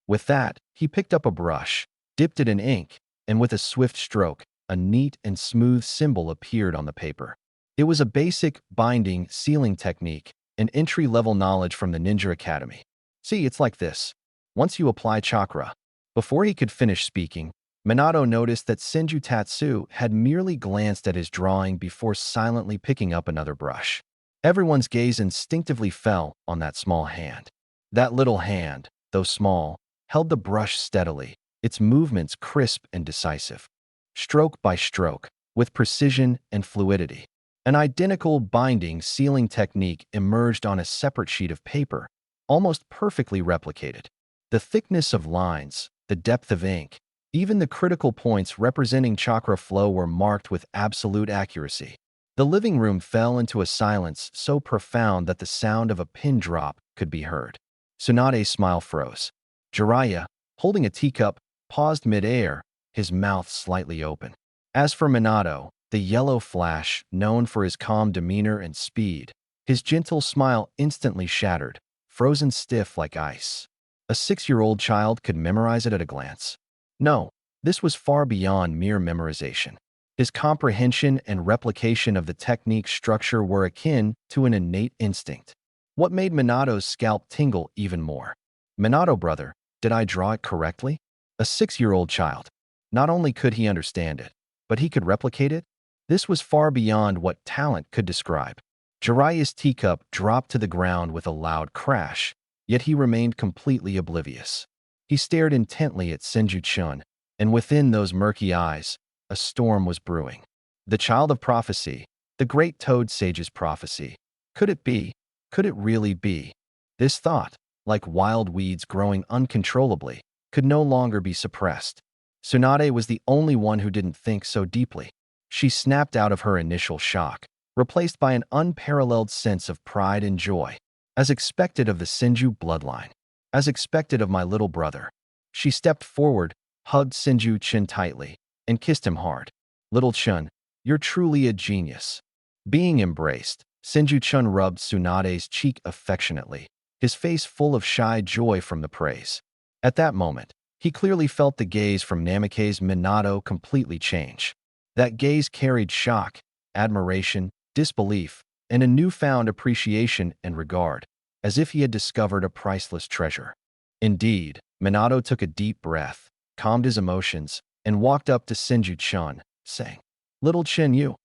With that, he picked up a brush, dipped it in ink, and with a swift stroke, a neat and smooth symbol appeared on the paper. It was a basic binding sealing technique, an entry-level knowledge from the Ninja Academy. "See, it's like this. Once you apply chakra." Before he could finish speaking, Minato noticed that Senju Tatsu had merely glanced at his drawing before silently picking up another brush. Everyone's gaze instinctively fell on that small hand. That little hand, though small, held the brush steadily, its movements crisp and decisive. Stroke by stroke, with precision and fluidity, an identical binding sealing technique emerged on a separate sheet of paper, almost perfectly replicated. The thickness of lines, the depth of ink, even the critical points representing chakra flow were marked with absolute accuracy. The living room fell into a silence so profound that the sound of a pin drop could be heard. Tsunade's smile froze. Jiraiya, holding a teacup, paused mid-air, his mouth slightly open. As for Minato, the yellow flash, known for his calm demeanor and speed, his gentle smile instantly shattered, frozen stiff like ice. A 6-year-old child could memorize it at a glance. No, this was far beyond mere memorization. His comprehension and replication of the technique's structure were akin to an innate instinct. What made Minato's scalp tingle even more? Minato, brother, did I draw it correctly? A 6-year-old child. Not only could he understand it, but he could replicate it? This was far beyond what talent could describe. Jiraiya's teacup dropped to the ground with a loud crash, yet he remained completely oblivious. He stared intently at Senju-chun, and within those murky eyes, a storm was brewing. The child of prophecy, the great Toad Sage's prophecy. Could it be? Could it really be? This thought, like wild weeds growing uncontrollably, could no longer be suppressed. Tsunade was the only one who didn't think so deeply. She snapped out of her initial shock, replaced by an unparalleled sense of pride and joy. As expected of the Senju bloodline. As expected of my little brother. She stepped forward, hugged Senju-chun tightly, and kissed him hard. Little Chun, you're truly a genius. Being embraced, Senju-chun rubbed Tsunade's cheek affectionately, his face full of shy joy from the praise. At that moment, he clearly felt the gaze from Namake's Minato completely change. That gaze carried shock, admiration, disbelief, and a newfound appreciation and regard, as if he had discovered a priceless treasure. Indeed, Minato took a deep breath, calmed his emotions, and walked up to Senju-chun, saying, Little Chun, you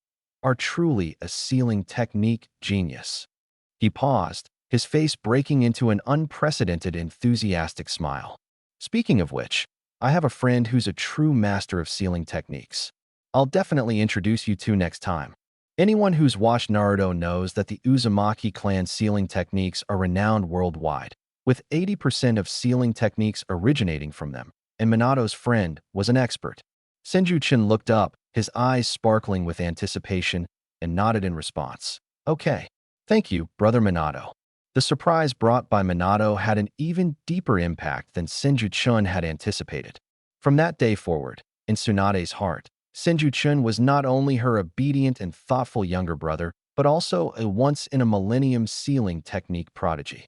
are truly a sealing technique genius. He paused, his face breaking into an unprecedented enthusiastic smile. Speaking of which, I have a friend who's a true master of sealing techniques. I'll definitely introduce you to next time. Anyone who's watched Naruto knows that the Uzumaki clan sealing techniques are renowned worldwide, with 80% of sealing techniques originating from them, and Minato's friend was an expert. Senju-chun looked up, his eyes sparkling with anticipation, and nodded in response. Okay. Thank you, Brother Minato. The surprise brought by Minato had an even deeper impact than Senju-chun had anticipated. From that day forward, in Tsunade's heart, Senju-chun was not only her obedient and thoughtful younger brother, but also a once-in-a-millennium sealing technique prodigy.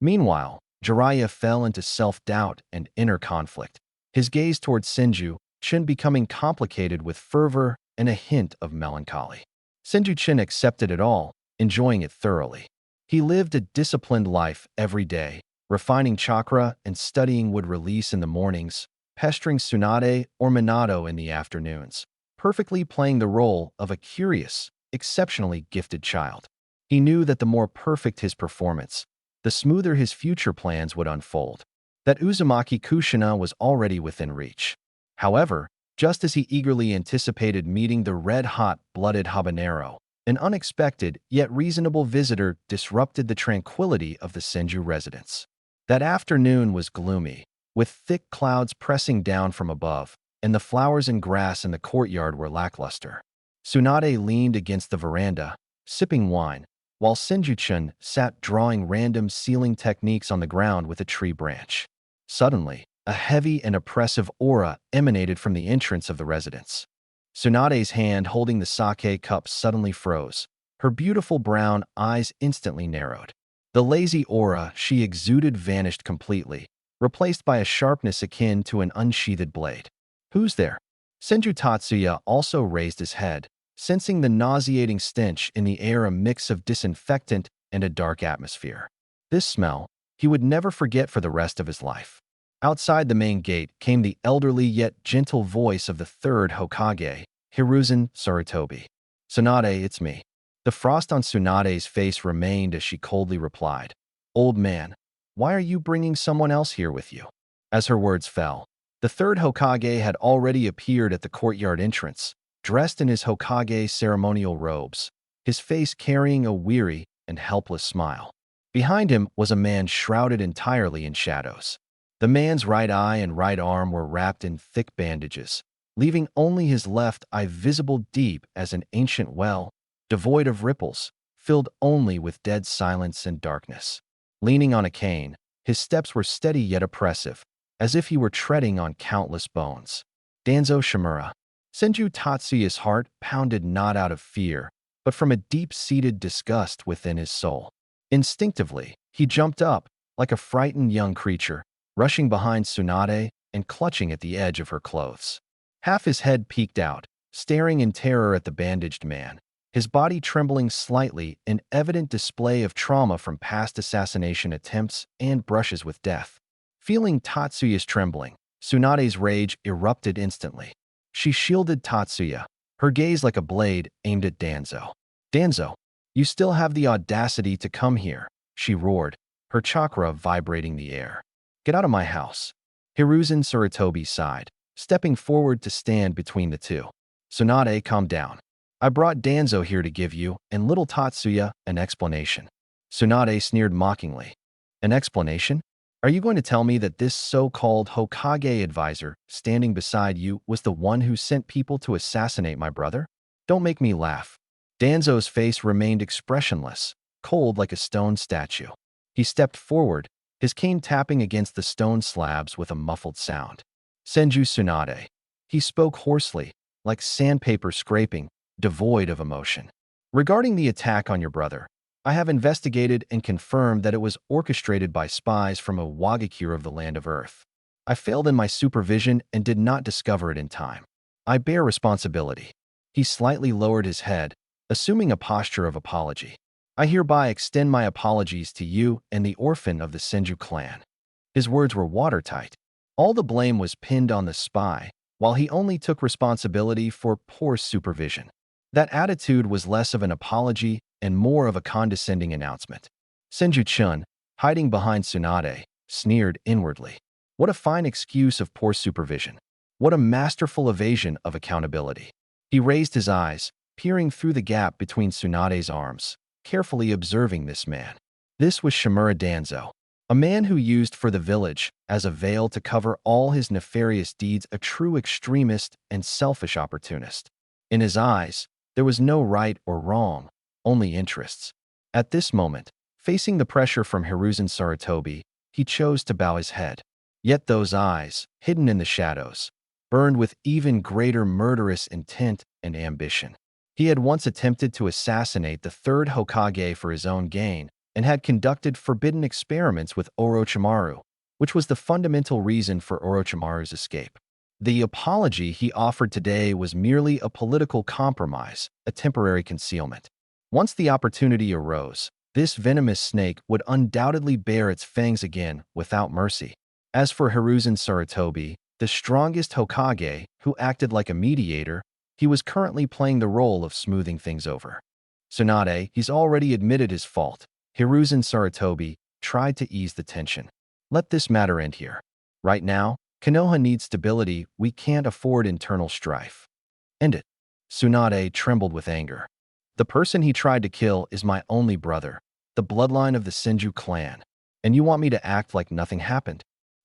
Meanwhile, Jiraiya fell into self-doubt and inner conflict, his gaze towards Senju-chun becoming complicated with fervor and a hint of melancholy. Senju-chun accepted it all, enjoying it thoroughly. He lived a disciplined life every day, refining chakra and studying wood release in the mornings, pestering Tsunade or Minato in the afternoons, perfectly playing the role of a curious, exceptionally gifted child. He knew that the more perfect his performance, the smoother his future plans would unfold. That Uzumaki Kushina was already within reach. However, just as he eagerly anticipated meeting the red-hot, blooded habanero, an unexpected yet reasonable visitor disrupted the tranquility of the Senju residence. That afternoon was gloomy, with thick clouds pressing down from above, and the flowers and grass in the courtyard were lackluster. Tsunade leaned against the veranda, sipping wine, while Senju-chun sat drawing random sealing techniques on the ground with a tree branch. Suddenly, a heavy and oppressive aura emanated from the entrance of the residence. Tsunade's hand holding the sake cup suddenly froze. Her beautiful brown eyes instantly narrowed. The lazy aura she exuded vanished completely, replaced by a sharpness akin to an unsheathed blade. Who's there? Senju Tatsuya also raised his head, sensing the nauseating stench in the air, a mix of disinfectant and a dark atmosphere. This smell he would never forget for the rest of his life. Outside the main gate came the elderly yet gentle voice of the third Hokage, Hiruzen Sarutobi. Tsunade, it's me. The frost on Tsunade's face remained as she coldly replied, Old man, why are you bringing someone else here with you? As her words fell, the third Hokage had already appeared at the courtyard entrance, dressed in his Hokage ceremonial robes, his face carrying a weary and helpless smile. Behind him was a man shrouded entirely in shadows. The man's right eye and right arm were wrapped in thick bandages, leaving only his left eye visible deep as an ancient well, devoid of ripples, filled only with dead silence and darkness. Leaning on a cane, his steps were steady yet oppressive, as if he were treading on countless bones. Danzo Shimura. Senju Tatsuya's heart pounded not out of fear, but from a deep-seated disgust within his soul. Instinctively, he jumped up, like a frightened young creature, rushing behind Tsunade and clutching at the edge of her clothes. Half his head peeked out, staring in terror at the bandaged man, his body trembling slightly in evident display of trauma from past assassination attempts and brushes with death. Feeling Tatsuya's trembling, Tsunade's rage erupted instantly. She shielded Tatsuya, her gaze like a blade aimed at Danzo. "Danzo, you still have the audacity to come here," she roared, her chakra vibrating the air. "Get out of my house." Hiruzen Sarutobi sighed, stepping forward to stand between the two. "Tsunade, calm down. I brought Danzo here to give you and little Tatsuya an explanation." Tsunade sneered mockingly. "An explanation? Are you going to tell me that this so-called Hokage advisor standing beside you was the one who sent people to assassinate my brother? Don't make me laugh." Danzo's face remained expressionless, cold like a stone statue. He stepped forward, his cane tapping against the stone slabs with a muffled sound. "Senju Tsunade." He spoke hoarsely, like sandpaper scraping, devoid of emotion. "Regarding the attack on your brother, I have investigated and confirmed that it was orchestrated by spies from a Wagakure of the Land of Earth. I failed in my supervision and did not discover it in time. I bear responsibility." He slightly lowered his head, assuming a posture of apology. "I hereby extend my apologies to you and the orphan of the Senju clan." His words were watertight. All the blame was pinned on the spy, while he only took responsibility for poor supervision. That attitude was less of an apology and more of a condescending announcement. Senju-chun, hiding behind Tsunade, sneered inwardly. What a fine excuse of poor supervision. What a masterful evasion of accountability. He raised his eyes, peering through the gap between Tsunade's arms, carefully observing this man. This was Shimura Danzo, a man who used for the village as a veil to cover all his nefarious deeds, a true extremist and selfish opportunist. In his eyes, there was no right or wrong, only interests. At this moment, facing the pressure from Hiruzen Sarutobi, he chose to bow his head. Yet those eyes, hidden in the shadows, burned with even greater murderous intent and ambition. He had once attempted to assassinate the third Hokage for his own gain and had conducted forbidden experiments with Orochimaru, which was the fundamental reason for Orochimaru's escape. The apology he offered today was merely a political compromise, a temporary concealment. Once the opportunity arose, this venomous snake would undoubtedly bare its fangs again without mercy. As for Hiruzen Sarutobi, the strongest Hokage, who acted like a mediator, he was currently playing the role of smoothing things over. "Tsunade, he's already admitted his fault." Hiruzen Sarutobi tried to ease the tension. "Let this matter end here. Right now, Konoha needs stability. We can't afford internal strife." "End it." Tsunade trembled with anger. "The person he tried to kill is my only brother, the bloodline of the Senju clan. And you want me to act like nothing happened?"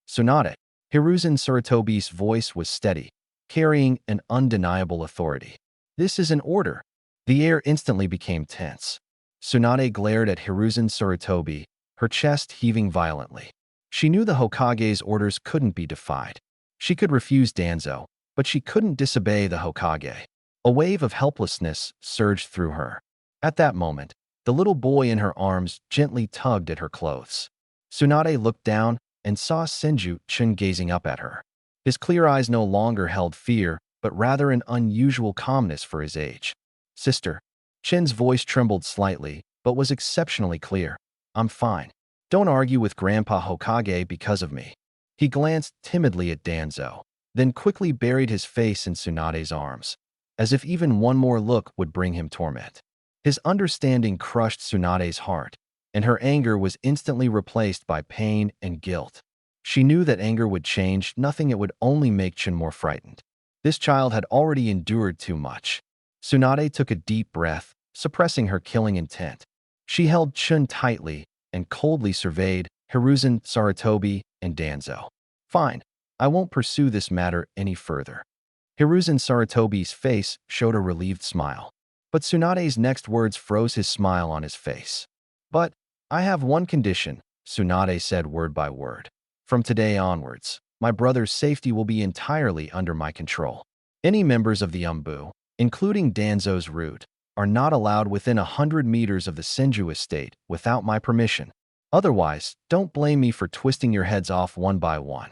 "Tsunade." Hiruzen Sarutobi's voice was steady, carrying an undeniable authority. "This is an order." The air instantly became tense. Tsunade glared at Hiruzen Sarutobi, her chest heaving violently. She knew the Hokage's orders couldn't be defied. She could refuse Danzo, but she couldn't disobey the Hokage. A wave of helplessness surged through her. At that moment, the little boy in her arms gently tugged at her clothes. Tsunade looked down and saw Senju-chun gazing up at her. His clear eyes no longer held fear, but rather an unusual calmness for his age. "Sister." Chin's voice trembled slightly, but was exceptionally clear. "I'm fine. Don't argue with Grandpa Hokage because of me." He glanced timidly at Danzo, then quickly buried his face in Tsunade's arms, as if even one more look would bring him torment. His understanding crushed Tsunade's heart, and her anger was instantly replaced by pain and guilt. She knew that anger would change nothing, it would only make Chin more frightened. This child had already endured too much. Tsunade took a deep breath, suppressing her killing intent. She held Chun tightly and coldly surveyed Hiruzen Sarutobi and Danzo. "Fine, I won't pursue this matter any further." Hiruzen Sarutobi's face showed a relieved smile, but Tsunade's next words froze his smile on his face. "But I have one condition," Tsunade said word by word. "From today onwards, my brother's safety will be entirely under my control. Any members of the Umbu, including Danzo's root, are not allowed within 100 meters of the Senju estate without my permission. Otherwise, don't blame me for twisting your heads off one by one.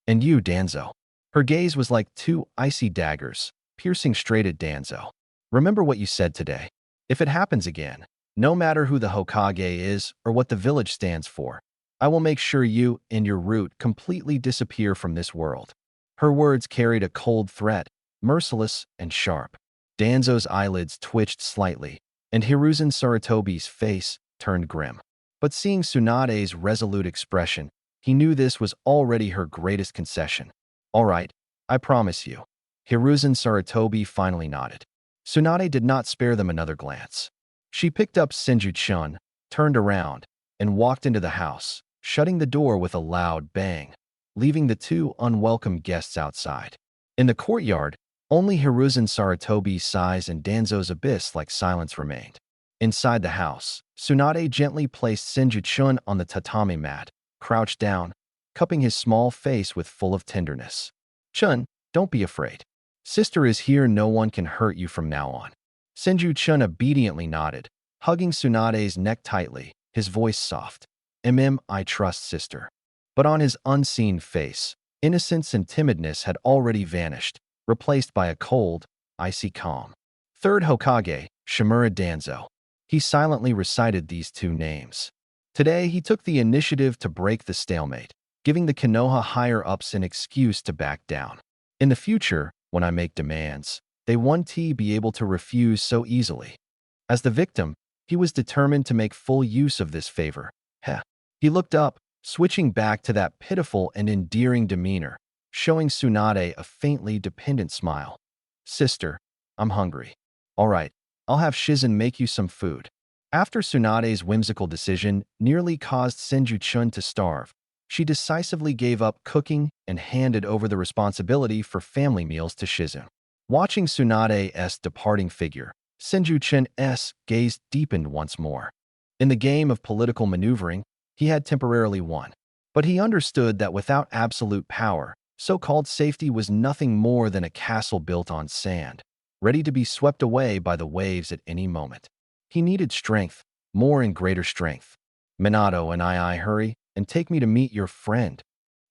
And you, Danzo." Her gaze was like two icy daggers, piercing straight at Danzo. Remember what you said today. If it happens again, no matter who the Hokage is or what the village stands for, I will make sure you and your root completely disappear from this world. Her words carried a cold threat, merciless and sharp. Danzo's eyelids twitched slightly, and Hiruzen Sarutobi's face turned grim. But seeing Tsunade's resolute expression, he knew this was already her greatest concession. All right, I promise you. Hiruzen Sarutobi finally nodded. Tsunade did not spare them another glance. She picked up Senju-chun, turned around, and walked into the house, shutting the door with a loud bang, leaving the two unwelcome guests outside. In the courtyard, only Hiruzen Sarutobi's sighs and Danzo's abyss-like silence remained. Inside the house, Tsunade gently placed Senju-chun on the tatami mat, crouched down, cupping his small face with full of tenderness. Chun, don't be afraid. Sister is here, no one can hurt you from now on. Senju-chun obediently nodded, hugging Tsunade's neck tightly, his voice soft. I trust sister. But on his unseen face, innocence and timidness had already vanished, replaced by a cold, icy calm. Third Hokage, Shimura Danzo. He silently recited these two names. Today, he took the initiative to break the stalemate, giving the Konoha higher-ups an excuse to back down. In the future, when I make demands, they won't be able to refuse so easily. As the victim, he was determined to make full use of this favor. He looked up, switching back to that pitiful and endearing demeanor, showing Tsunade a faintly dependent smile. Sister, I'm hungry. All right, I'll have Shizen make you some food. After Tsunade's whimsical decision nearly caused Senju-chun to starve, she decisively gave up cooking and handed over the responsibility for family meals to Shizen. Watching Tsunade's departing figure, Senju-chun's gaze deepened once more. In the game of political maneuvering, he had temporarily won. But he understood that without absolute power, so-called safety was nothing more than a castle built on sand, ready to be swept away by the waves at any moment. He needed strength, more and greater strength. Minato and I hurry and take me to meet your friend.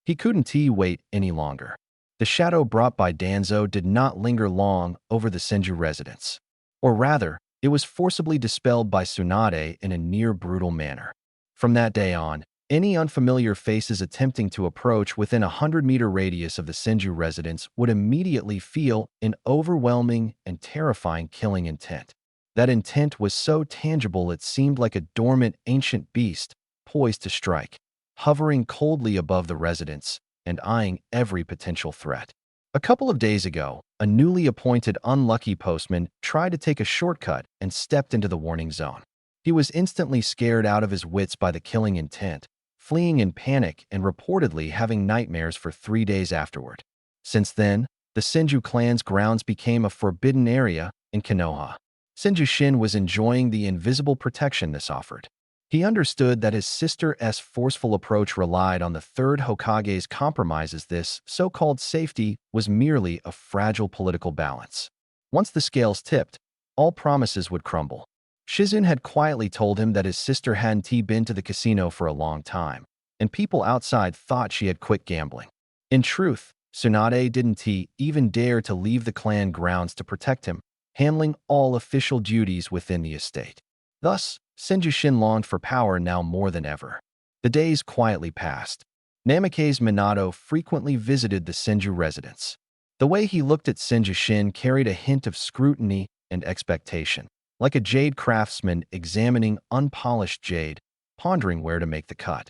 He couldn't wait any longer. The shadow brought by Danzo did not linger long over the Senju residence. Or rather, it was forcibly dispelled by Tsunade in a near-brutal manner. From that day on, any unfamiliar faces attempting to approach within a 100-meter radius of the Senju residence would immediately feel an overwhelming and terrifying killing intent. That intent was so tangible it seemed like a dormant ancient beast poised to strike, hovering coldly above the residence and eyeing every potential threat. A couple of days ago, a newly appointed unlucky postman tried to take a shortcut and stepped into the warning zone. He was instantly scared out of his wits by the killing intent, fleeing in panic and reportedly having nightmares for 3 days afterward. Since then, the Senju clan's grounds became a forbidden area in Konoha. Senju-shin was enjoying the invisible protection this offered. He understood that his sister's forceful approach relied on the third Hokage's compromises. This so-called safety was merely a fragile political balance. Once the scales tipped, all promises would crumble. Shizen had quietly told him that his sister hadn't been to the casino for a long time, and people outside thought she had quit gambling. In truth, Tsunade didn't even dare to leave the clan grounds to protect him, handling all official duties within the estate. Thus, Senju-shin longed for power now more than ever. The days quietly passed. Namake's Minato frequently visited the Senju residence. The way he looked at Senju-shin carried a hint of scrutiny and expectation, like a jade craftsman examining unpolished jade, pondering where to make the cut.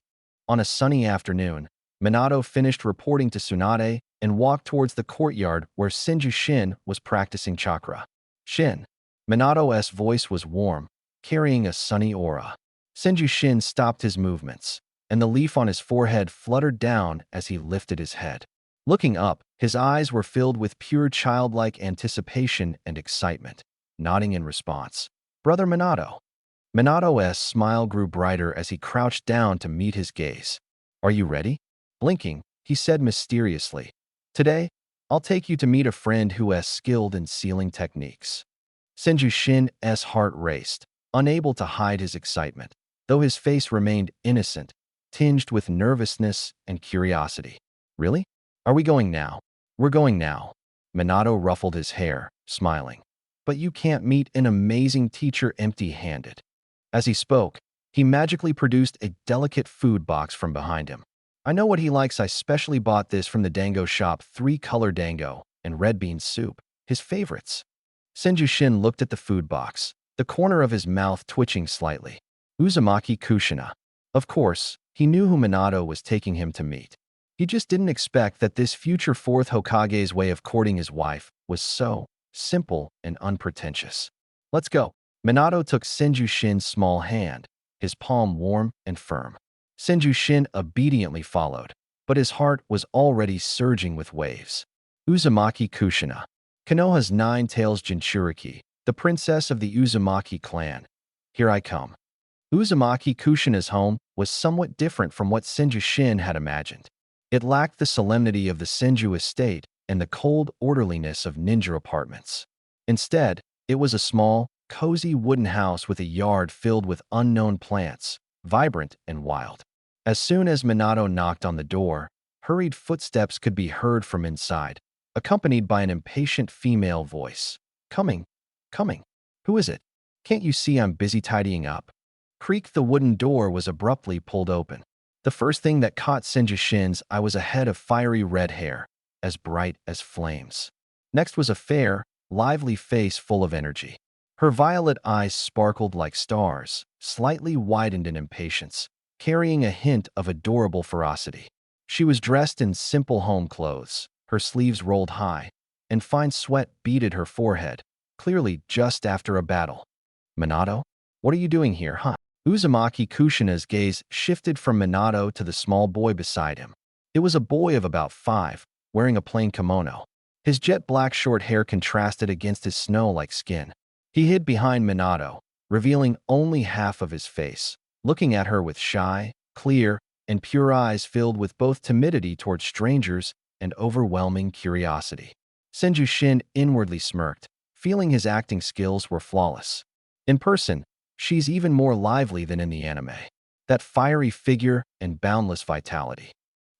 On a sunny afternoon, Minato finished reporting to Tsunade and walked towards the courtyard where Senju-shin was practicing chakra. Shin. Minato's voice was warm, carrying a sunny aura. Senju-shin stopped his movements, and the leaf on his forehead fluttered down as he lifted his head. Looking up, his eyes were filled with pure childlike anticipation and excitement. Nodding in response. Brother Minato. Minato's smile grew brighter as he crouched down to meet his gaze. Are you ready? Blinking, he said mysteriously. Today, I'll take you to meet a friend who is skilled in sealing techniques. Senju-shin's heart raced, unable to hide his excitement, though his face remained innocent, tinged with nervousness and curiosity. Really? Are we going now? We're going now. Minato ruffled his hair, smiling. But you can't meet an amazing teacher empty-handed. As he spoke, he magically produced a delicate food box from behind him. I know what he likes. I specially bought this from the dango shop, 3-color dango and red bean soup, his favorites. Senju-shin looked at the food box, the corner of his mouth twitching slightly. Uzumaki Kushina. Of course, he knew who Minato was taking him to meet. He just didn't expect that this future 4th Hokage's way of courting his wife was so simple and unpretentious. Let's go. Minato took Senju-shin's small hand, his palm warm and firm. Senju-shin obediently followed, but his heart was already surging with waves. Uzumaki Kushina. Konoha's 9 tails Jinchuriki, the princess of the Uzumaki clan. Here I come. Uzumaki Kushina's home was somewhat different from what Senju-shin had imagined. It lacked the solemnity of the Senju estate and the cold orderliness of ninja apartments. Instead, it was a small, cozy wooden house with a yard filled with unknown plants, vibrant and wild. As soon as Minato knocked on the door, hurried footsteps could be heard from inside, accompanied by an impatient female voice. Coming, coming. Who is it? Can't you see I'm busy tidying up? Creak. The wooden door was abruptly pulled open. The first thing that caught Senju-shin's eye was a head of fiery red hair, as bright as flames. Next was a fair, lively face full of energy. Her violet eyes sparkled like stars, slightly widened in impatience, carrying a hint of adorable ferocity. She was dressed in simple home clothes, her sleeves rolled high, and fine sweat beaded her forehead, clearly just after a battle. Minato? What are you doing here, huh? Uzumaki Kushina's gaze shifted from Minato to the small boy beside him. It was a boy of about 5, wearing a plain kimono. His jet black short hair contrasted against his snow-like skin. He hid behind Minato, revealing only half of his face, looking at her with shy, clear, and pure eyes filled with both timidity toward strangers and overwhelming curiosity. Senju-shin inwardly smirked, feeling his acting skills were flawless. In person, she's even more lively than in the anime. That fiery figure and boundless vitality.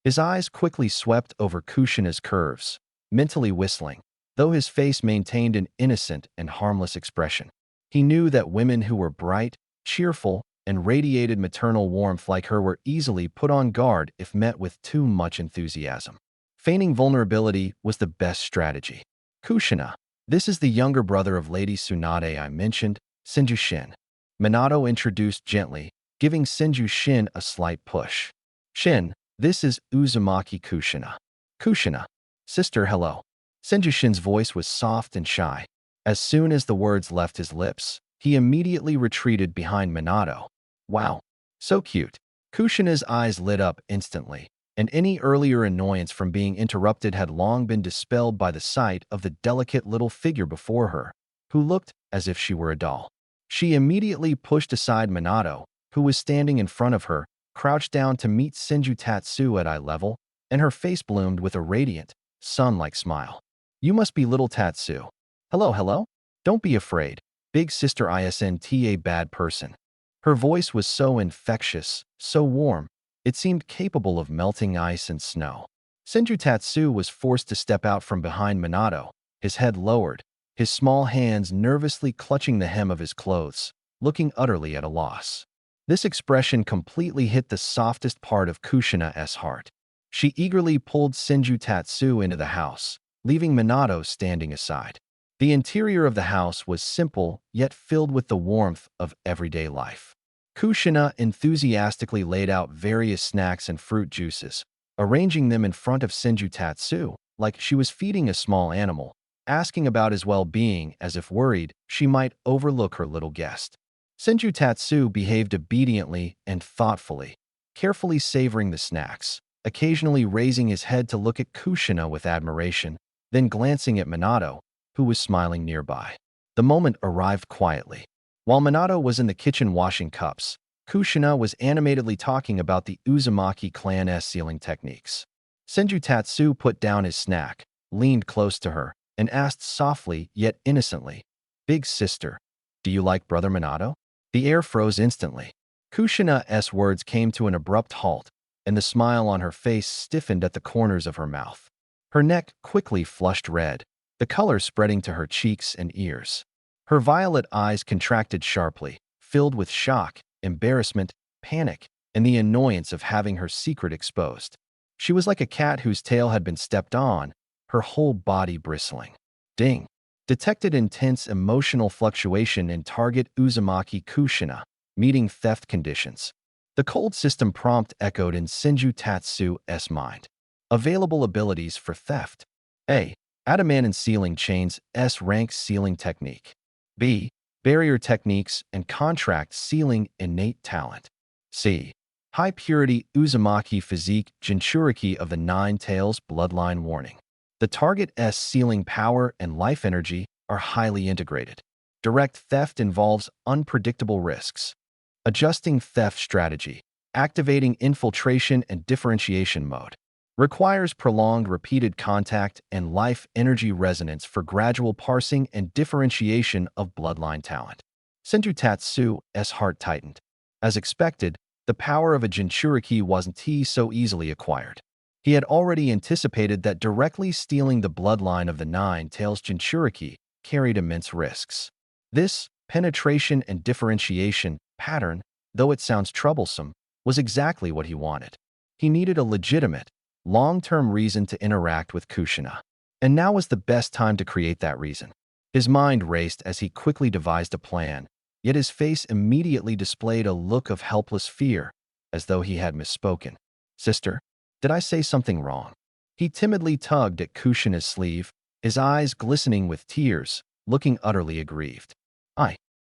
His eyes quickly swept over Kushina's curves, mentally whistling, though his face maintained an innocent and harmless expression. He knew that women who were bright, cheerful, and radiated maternal warmth like her were easily put on guard if met with too much enthusiasm. Feigning vulnerability was the best strategy. Kushina, this is the younger brother of Lady Tsunade I mentioned, Senju-shin. Minato introduced gently, giving Senju-shin a slight push. Shin, this is Uzumaki Kushina. Kushina. Sister, hello. Senju-shin's voice was soft and shy. As soon as the words left his lips, he immediately retreated behind Minato. Wow. So cute. Kushina's eyes lit up instantly, and any earlier annoyance from being interrupted had long been dispelled by the sight of the delicate little figure before her, who looked as if she were a doll. She immediately pushed aside Minato, who was standing in front of her, crouched down to meet Senju Tatsu at eye level, and her face bloomed with a radiant, sun-like smile. You must be little Tatsu. Hello. Don't be afraid. Big sister isn't a bad person. Her voice was so infectious, so warm, it seemed capable of melting ice and snow. Senju Tatsu was forced to step out from behind Minato, his head lowered, his small hands nervously clutching the hem of his clothes, looking utterly at a loss. This expression completely hit the softest part of Kushina's heart. She eagerly pulled Senju Tatsu into the house, leaving Minato standing aside. The interior of the house was simple, yet filled with the warmth of everyday life. Kushina enthusiastically laid out various snacks and fruit juices, arranging them in front of Senju Tatsu, like she was feeding a small animal, asking about his well-being as if worried she might overlook her little guest. Senju Tatsu behaved obediently and thoughtfully, carefully savoring the snacks, occasionally raising his head to look at Kushina with admiration, then glancing at Minato, who was smiling nearby. The moment arrived quietly. While Minato was in the kitchen washing cups, Kushina was animatedly talking about the Uzumaki clan's sealing techniques. Senju Tatsu put down his snack, leaned close to her, and asked softly yet innocently, "Big sister, do you like brother Minato?" The air froze instantly. Kushina's words came to an abrupt halt, and the smile on her face stiffened at the corners of her mouth. Her neck quickly flushed red, the color spreading to her cheeks and ears. Her violet eyes contracted sharply, filled with shock, embarrassment, panic, and the annoyance of having her secret exposed. She was like a cat whose tail had been stepped on, her whole body bristling. Ding! Detected intense emotional fluctuation in target Uzumaki Kushina, meeting theft conditions. The cold system prompt echoed in Senju Tatsu's mind. Available abilities for theft. A. Adamant sealing chains S-rank sealing technique. B. Barrier techniques and contract sealing innate talent. C. High purity Uzumaki physique Jinchuriki of the Nine Tails bloodline warning. The target's sealing power and life energy are highly integrated. Direct theft involves unpredictable risks. Adjusting theft strategy. Activating infiltration and differentiation mode. Requires prolonged repeated contact and life energy resonance for gradual parsing and differentiation of bloodline talent. Senju Tatsu's heart tightened. As expected, the power of a Jinchuriki wasn't so easily acquired. He had already anticipated that directly stealing the bloodline of the Nine Tails Jinchuriki carried immense risks. This penetration and differentiation pattern, though it sounds troublesome, was exactly what he wanted. He needed a legitimate, long-term reason to interact with Kushina. And now was the best time to create that reason. His mind raced as he quickly devised a plan, yet his face immediately displayed a look of helpless fear, as though he had misspoken. "Sister, did I say something wrong?" He timidly tugged at Kushina's sleeve, his eyes glistening with tears, looking utterly aggrieved.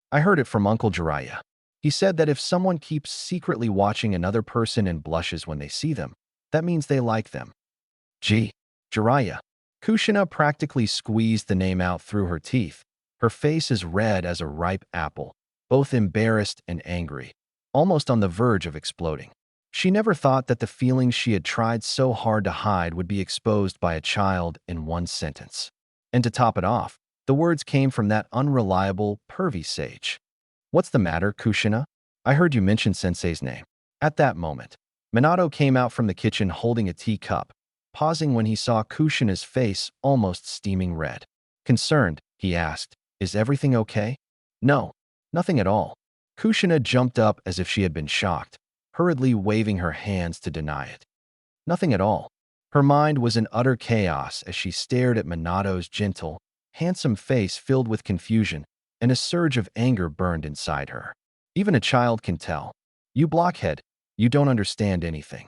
I heard it from Uncle Jiraiya. He said that if someone keeps secretly watching another person and blushes when they see them, that means they like them. Gee, Jiraiya. Kushina practically squeezed the name out through her teeth, her face as red as a ripe apple, both embarrassed and angry, almost on the verge of exploding. She never thought that the feelings she had tried so hard to hide would be exposed by a child in one sentence. And to top it off, the words came from that unreliable, pervy sage. "What's the matter, Kushina? I heard you mention Sensei's name." At that moment, Minato came out from the kitchen holding a teacup, pausing when he saw Kushina's face almost steaming red. Concerned, he asked, "Is everything okay?" "No, nothing at all." Kushina jumped up as if she had been shocked, hurriedly waving her hands to deny it. Nothing at all. Her mind was in utter chaos as she stared at Minato's gentle, handsome face filled with confusion, and a surge of anger burned inside her. Even a child can tell. "You blockhead, you don't understand anything."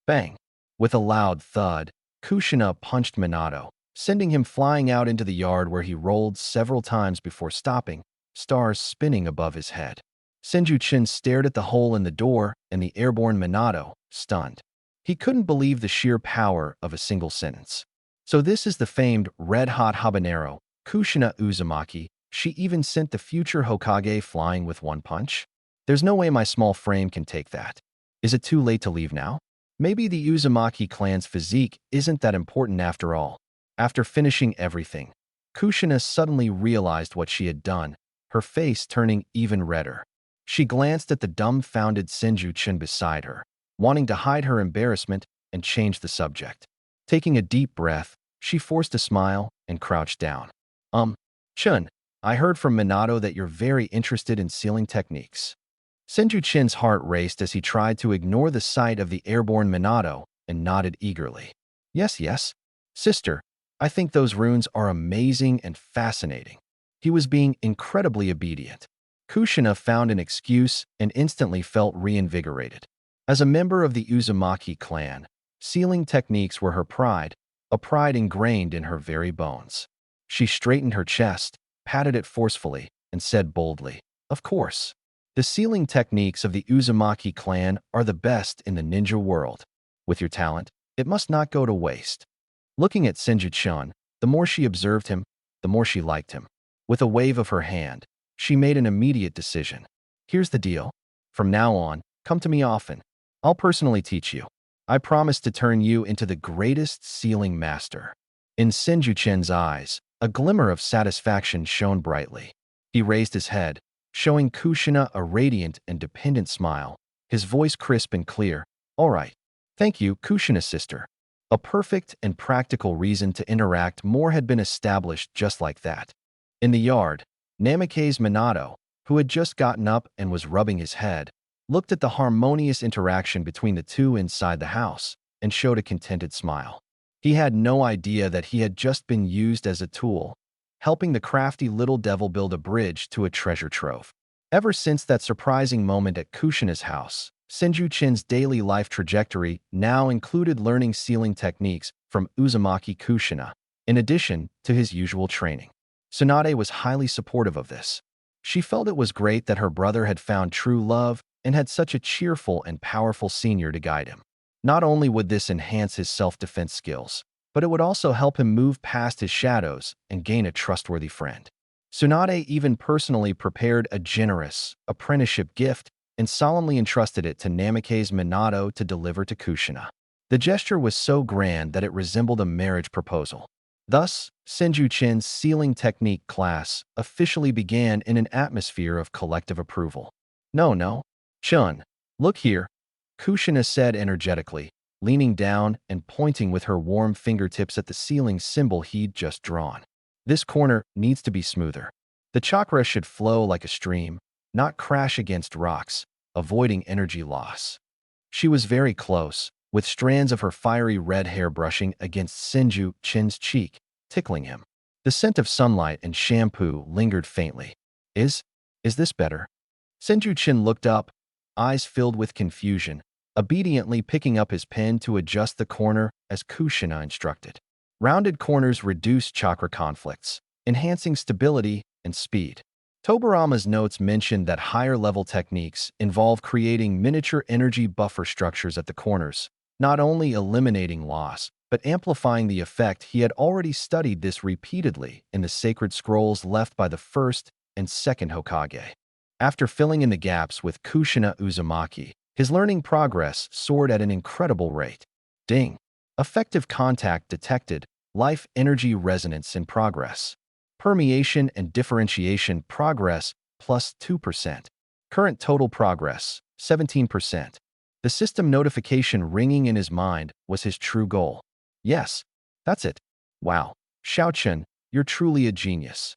Bang! With a loud thud, Kushina punched Minato, sending him flying out into the yard where he rolled several times before stopping, stars spinning above his head. Senju Chin stared at the hole in the door and the airborne Minato, stunned. He couldn't believe the sheer power of a single sentence. So this is the famed red-hot habanero, Kushina Uzumaki. She even sent the future Hokage flying with one punch? There's no way my small frame can take that. Is it too late to leave now? Maybe the Uzumaki clan's physique isn't that important after all. After finishing everything, Kushina suddenly realized what she had done, her face turning even redder. She glanced at the dumbfounded Senju Chin beside her, wanting to hide her embarrassment and change the subject. Taking a deep breath, she forced a smile and crouched down. Chun, I heard from Minato that you're very interested in sealing techniques." Senju Chin's heart raced as he tried to ignore the sight of the airborne Minato and nodded eagerly. Yes. Sister, I think those runes are amazing and fascinating." He was being incredibly obedient. Kushina found an excuse and instantly felt reinvigorated. As a member of the Uzumaki clan, sealing techniques were her pride, a pride ingrained in her very bones. She straightened her chest, patted it forcefully, and said boldly, "Of course. The sealing techniques of the Uzumaki clan are the best in the ninja world. With your talent, it must not go to waste." Looking at Senju-chan, the more she observed him, the more she liked him. With a wave of her hand, she made an immediate decision. "Here's the deal. From now on, come to me often. I'll personally teach you. I promise to turn you into the greatest sealing master." In Senju-chan's eyes, a glimmer of satisfaction shone brightly. He raised his head, showing Kushina a radiant and dependent smile, his voice crisp and clear. "All right. Thank you, Kushina sister. A perfect and practical reason to interact more had been established just like that. In the yard, Namikaze Minato, who had just gotten up and was rubbing his head, looked at the harmonious interaction between the two inside the house and showed a contented smile. He had no idea that he had just been used as a tool, helping the crafty little devil build a bridge to a treasure trove. Ever since that surprising moment at Kushina's house, Senju-chin's daily life trajectory now included learning sealing techniques from Uzumaki Kushina, in addition to his usual training. Tsunade was highly supportive of this. She felt it was great that her brother had found true love and had such a cheerful and powerful senior to guide him. Not only would this enhance his self-defense skills, but it would also help him move past his shadows and gain a trustworthy friend. Tsunade even personally prepared a generous apprenticeship gift and solemnly entrusted it to Namikaze Minato to deliver to Kushina. The gesture was so grand that it resembled a marriage proposal. Thus, Senju-chin's sealing technique class officially began in an atmosphere of collective approval. No, Chun, look here, Kushina said energetically, leaning down and pointing with her warm fingertips at the sealing symbol he'd just drawn. This corner needs to be smoother. The chakra should flow like a stream, not crash against rocks, avoiding energy loss. She was very close, with strands of her fiery red hair brushing against Senju-chin's cheek, tickling him. The scent of sunlight and shampoo lingered faintly. Is this better? Senju-chin looked up, eyes filled with confusion, obediently picking up his pen to adjust the corner as Kushina instructed. Rounded corners reduce chakra conflicts, enhancing stability and speed. Tobarama's notes mentioned that higher-level techniques involve creating miniature energy buffer structures at the corners, not only eliminating loss, but amplifying the effect. He had already studied this repeatedly in the sacred scrolls left by the first and second Hokage. After filling in the gaps with Kushina Uzumaki, his learning progress soared at an incredible rate. Ding! Effective contact detected. Life energy resonance in progress. Permeation and differentiation progress plus 2%. Current total progress 17%. The system notification ringing in his mind was his true goal. Yes, that's it. Wow, Xiaochen, you're truly a genius.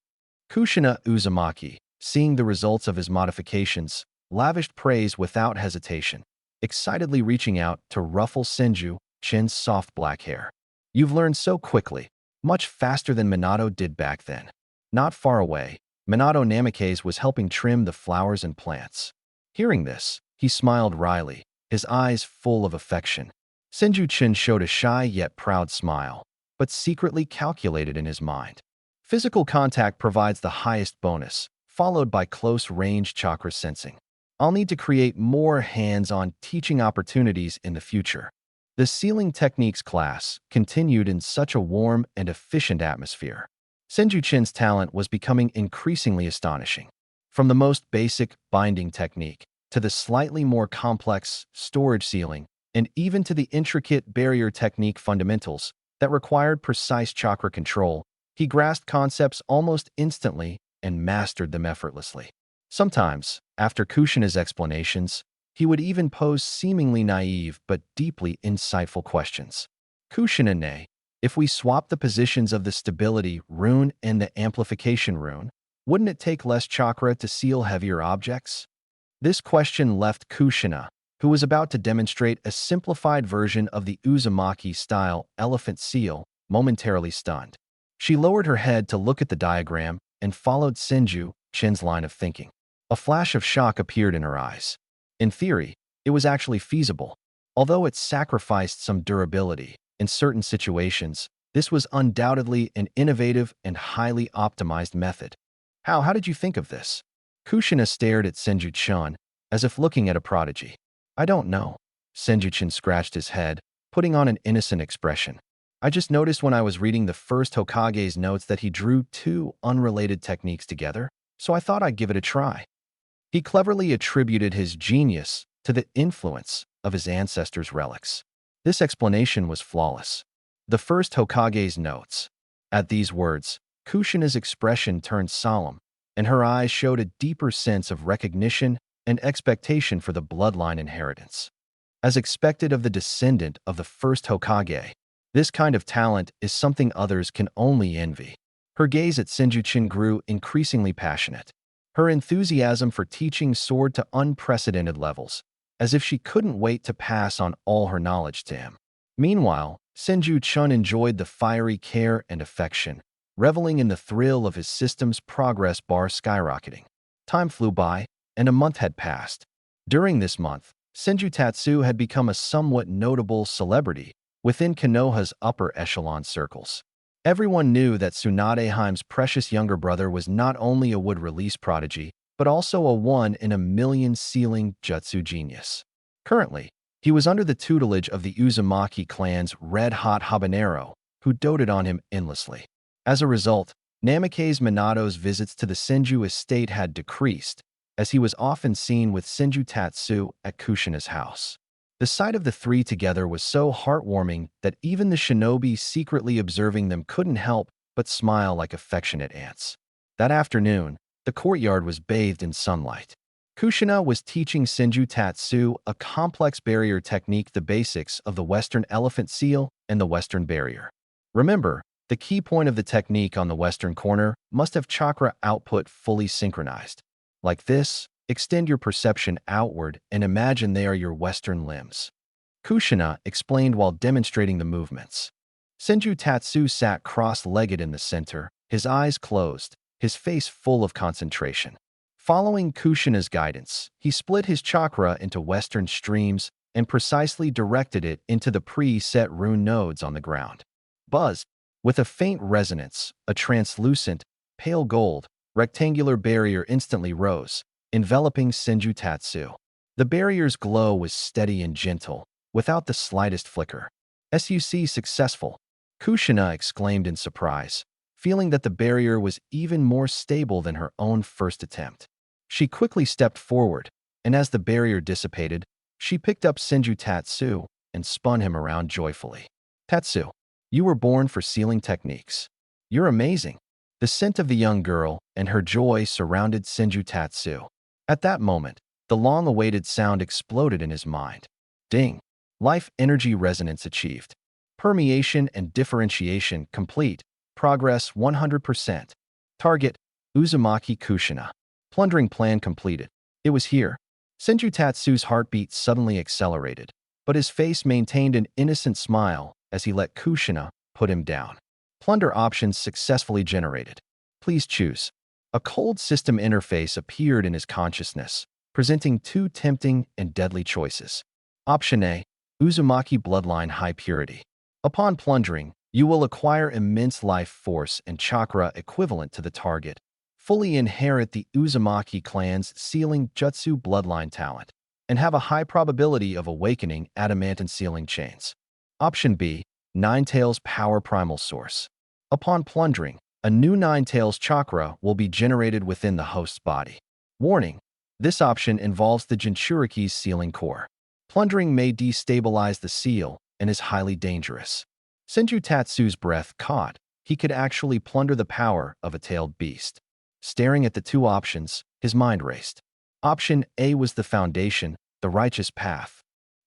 Kushina Uzumaki, seeing the results of his modifications, lavished praise without hesitation, excitedly reaching out to ruffle Senju-chin's soft black hair. You've learned so quickly, much faster than Minato did back then. Not far away, Minato Namikaze was helping trim the flowers and plants. Hearing this, he smiled wryly, his eyes full of affection. Senju-chin showed a shy yet proud smile, but secretly calculated in his mind. Physical contact provides the highest bonus, followed by close-range chakra sensing. I'll need to create more hands-on teaching opportunities in the future. The sealing techniques class continued in such a warm and efficient atmosphere. Senju-chin's talent was becoming increasingly astonishing. From the most basic binding technique to the slightly more complex storage sealing, and even to the intricate barrier technique fundamentals that required precise chakra control, he grasped concepts almost instantly and mastered them effortlessly. Sometimes, after Kushina's explanations, he would even pose seemingly naive but deeply insightful questions. Kushina-ne, if we swap the positions of the stability rune and the amplification rune, wouldn't it take less chakra to seal heavier objects? This question left Kushina, who was about to demonstrate a simplified version of the Uzumaki-style elephant seal, momentarily stunned. She lowered her head to look at the diagram and followed Senju-chin's line of thinking. A flash of shock appeared in her eyes. In theory, it was actually feasible. Although it sacrificed some durability, in certain situations, this was undoubtedly an innovative and highly optimized method. How did you think of this? Kushina stared at Senju-chin, as if looking at a prodigy. I don't know. Senju-chin scratched his head, putting on an innocent expression. I just noticed when I was reading the first Hokage's notes that he drew two unrelated techniques together, so I thought I'd give it a try. He cleverly attributed his genius to the influence of his ancestors' relics. This explanation was flawless. The first Hokage's notes. At these words, Kushina's expression turned solemn, and her eyes showed a deeper sense of recognition and expectation for the bloodline inheritance. As expected of the descendant of the first Hokage, This kind of talent is something others can only envy. Her gaze at Senju-chan grew increasingly passionate. Her enthusiasm for teaching soared to unprecedented levels, as if she couldn't wait to pass on all her knowledge to him. Meanwhile, Senju-chun enjoyed the fiery care and affection, reveling in the thrill of his system's progress bar skyrocketing. Time flew by, and a month had passed. During this month, Senju Tatsu had become a somewhat notable celebrity within Konoha's upper echelon circles. Everyone knew that Tsunade's precious younger brother was not only a wood-release prodigy, but also a one-in-a-million sealing jutsu genius. Currently, he was under the tutelage of the Uzumaki clan's red-hot habanero, who doted on him endlessly. As a result, Namikaze Minato's visits to the Senju estate had decreased, as he was often seen with Senju Tatsu at Kushina's house. The sight of the three together was so heartwarming that even the shinobi secretly observing them couldn't help but smile like affectionate aunts. That afternoon, the courtyard was bathed in sunlight. Kushina was teaching Senju Tatsu a complex barrier technique, the basics of the Western elephant seal and the Western barrier. Remember, the key point of the technique on the Western corner must have chakra output fully synchronized. Like this, extend your perception outward and imagine they are your Western limbs. Kushina explained while demonstrating the movements. Senju Tatsu sat cross-legged in the center, his eyes closed, his face full of concentration. Following Kushina's guidance, he split his chakra into Western streams and precisely directed it into the pre-set rune nodes on the ground. Buzz, with a faint resonance, a translucent, pale gold, rectangular barrier instantly rose, enveloping Senju Tatsu. The barrier's glow was steady and gentle, without the slightest flicker. "SUC successful," Kushina exclaimed in surprise, feeling that the barrier was even more stable than her own first attempt. She quickly stepped forward, and as the barrier dissipated, she picked up Senju Tatsu and spun him around joyfully. "Tatsu, you were born for sealing techniques. You're amazing." The scent of the young girl and her joy surrounded Senju Tatsu. At that moment, the long-awaited sound exploded in his mind. Ding! Life energy resonance achieved. Permeation and differentiation complete. Progress 100%. Target, Uzumaki Kushina. Plundering plan completed. It was here. Senju Tatsu's heartbeat suddenly accelerated, but his face maintained an innocent smile as he let Kushina put him down. Plunder options successfully generated. Please choose. A cold system interface appeared in his consciousness, presenting two tempting and deadly choices. Option A, Uzumaki Bloodline High Purity. Upon plundering, you will acquire immense life force and chakra equivalent to the target, fully inherit the Uzumaki clan's sealing jutsu bloodline talent, and have a high probability of awakening adamantine sealing chains. Option B, Ninetales Power Primal Source. Upon plundering, a new Ninetales chakra will be generated within the host's body. Warning: this option involves the Jinchuriki's sealing core. Plundering may destabilize the seal and is highly dangerous. Senju Tatsu's breath caught. He could actually plunder the power of a tailed beast. Staring at the two options, his mind raced. Option A was the foundation, the righteous path.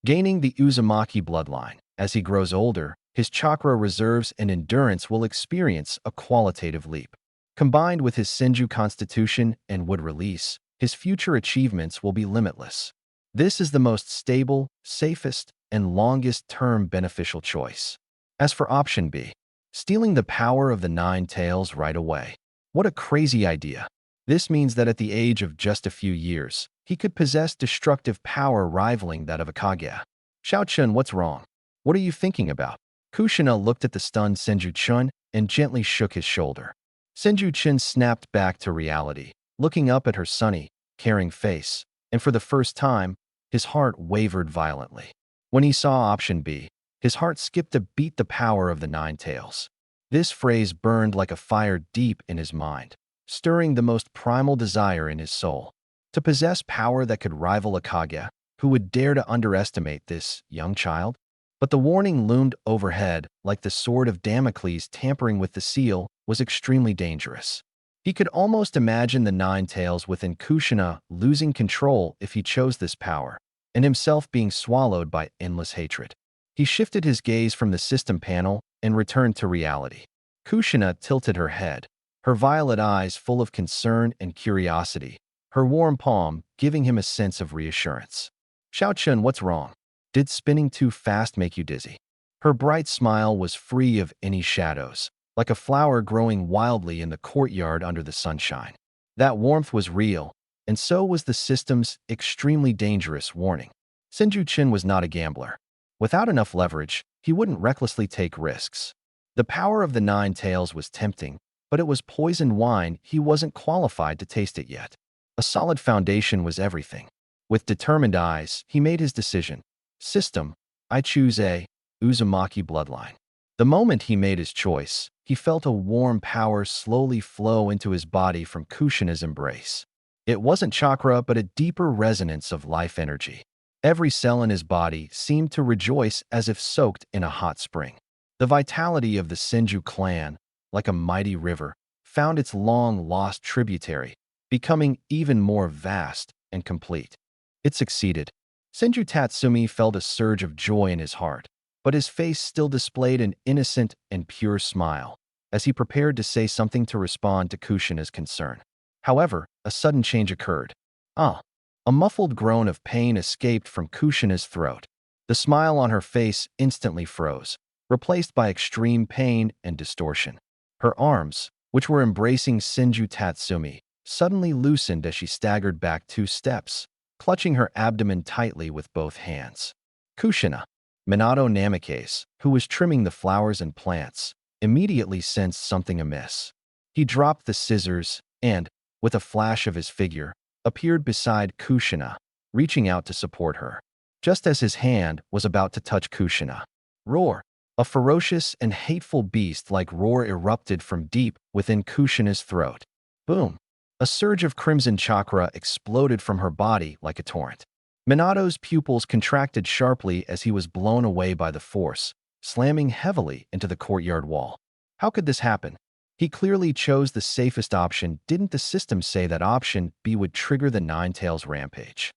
Gaining the Uzumaki bloodline. As he grows older, his chakra reserves and endurance will experience a qualitative leap. Combined with his Senju constitution and wood release, his future achievements will be limitless. This is the most stable, safest, and longest-term beneficial choice. As for option B, stealing the power of the Nine Tails right away. What a crazy idea. This means that at the age of just a few years, he could possess destructive power rivaling that of a Kage. Xiao-chun, what's wrong? What are you thinking about? Kushina looked at the stunned Senju-chun and gently shook his shoulder. Senju-chun snapped back to reality, looking up at her sunny, caring face, and for the first time, his heart wavered violently. When he saw option B, his heart skipped a beat. The power of the Nine Tails. This phrase burned like a fire deep in his mind, stirring the most primal desire in his soul. To possess power that could rival a Kage, who would dare to underestimate this young child? But the warning loomed overhead like the sword of Damocles. Tampering with the seal was extremely dangerous. He could almost imagine the Nine Tails within Kushina losing control if he chose this power, and himself being swallowed by endless hatred. He shifted his gaze from the system panel and returned to reality. Kushina tilted her head, her violet eyes full of concern and curiosity, her warm palm giving him a sense of reassurance. Xiaochun, what's wrong? Did spinning too fast make you dizzy? Her bright smile was free of any shadows, like a flower growing wildly in the courtyard under the sunshine. That warmth was real, and so was the system's extremely dangerous warning. Senju Qin was not a gambler. Without enough leverage, he wouldn't recklessly take risks. The power of the Nine Tails was tempting, but it was poisoned wine. He wasn't qualified to taste it yet. A solid foundation was everything. With determined eyes, he made his decision. System, I choose a Uzumaki bloodline. The moment he made his choice, he felt a warm power slowly flow into his body from Kushina's embrace. It wasn't chakra, but a deeper resonance of life energy. Every cell in his body seemed to rejoice as if soaked in a hot spring. The vitality of the Senju clan, like a mighty river, found its long-lost tributary, becoming even more vast and complete. It succeeded. Senju Tatsumi felt a surge of joy in his heart, but his face still displayed an innocent and pure smile as he prepared to say something to respond to Kushina's concern. However, a sudden change occurred. Ah! A muffled groan of pain escaped from Kushina's throat. The smile on her face instantly froze, replaced by extreme pain and distortion. Her arms, which were embracing Senju Tatsumi, suddenly loosened as she staggered back 2 steps, clutching her abdomen tightly with both hands. Kushina, Minato Namikaze, who was trimming the flowers and plants, immediately sensed something amiss. He dropped the scissors and, with a flash of his figure, appeared beside Kushina, reaching out to support her. Just as his hand was about to touch Kushina, roar! A ferocious and hateful beast-like roar erupted from deep within Kushina's throat. Boom! A surge of crimson chakra exploded from her body like a torrent. Minato's pupils contracted sharply as he was blown away by the force, slamming heavily into the courtyard wall. How could this happen? He clearly chose the safest option. Didn't the system say that option B would trigger the Nine Tails rampage?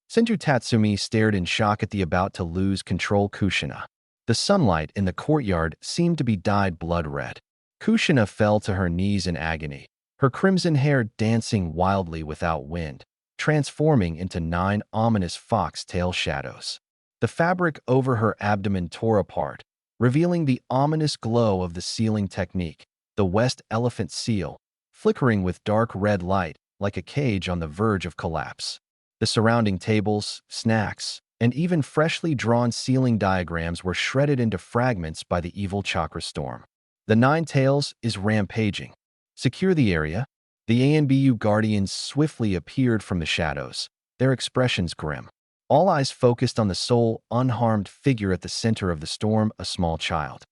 Senju Tatsumi stared in shock at the about-to-lose-control Kushina. The sunlight in the courtyard seemed to be dyed blood red. Kushina fell to her knees in agony, her crimson hair dancing wildly without wind, transforming into 9 ominous fox-tail shadows. The fabric over her abdomen tore apart, revealing the ominous glow of the sealing technique, the West Elephant Seal, flickering with dark red light like a cage on the verge of collapse. The surrounding tables, snacks, and even freshly drawn sealing diagrams were shredded into fragments by the evil chakra storm. The Nine Tails is rampaging. Secure the area. The ANBU guardians swiftly appeared from the shadows, their expressions grim. All eyes focused on the sole, unharmed figure at the center of the storm, a small child.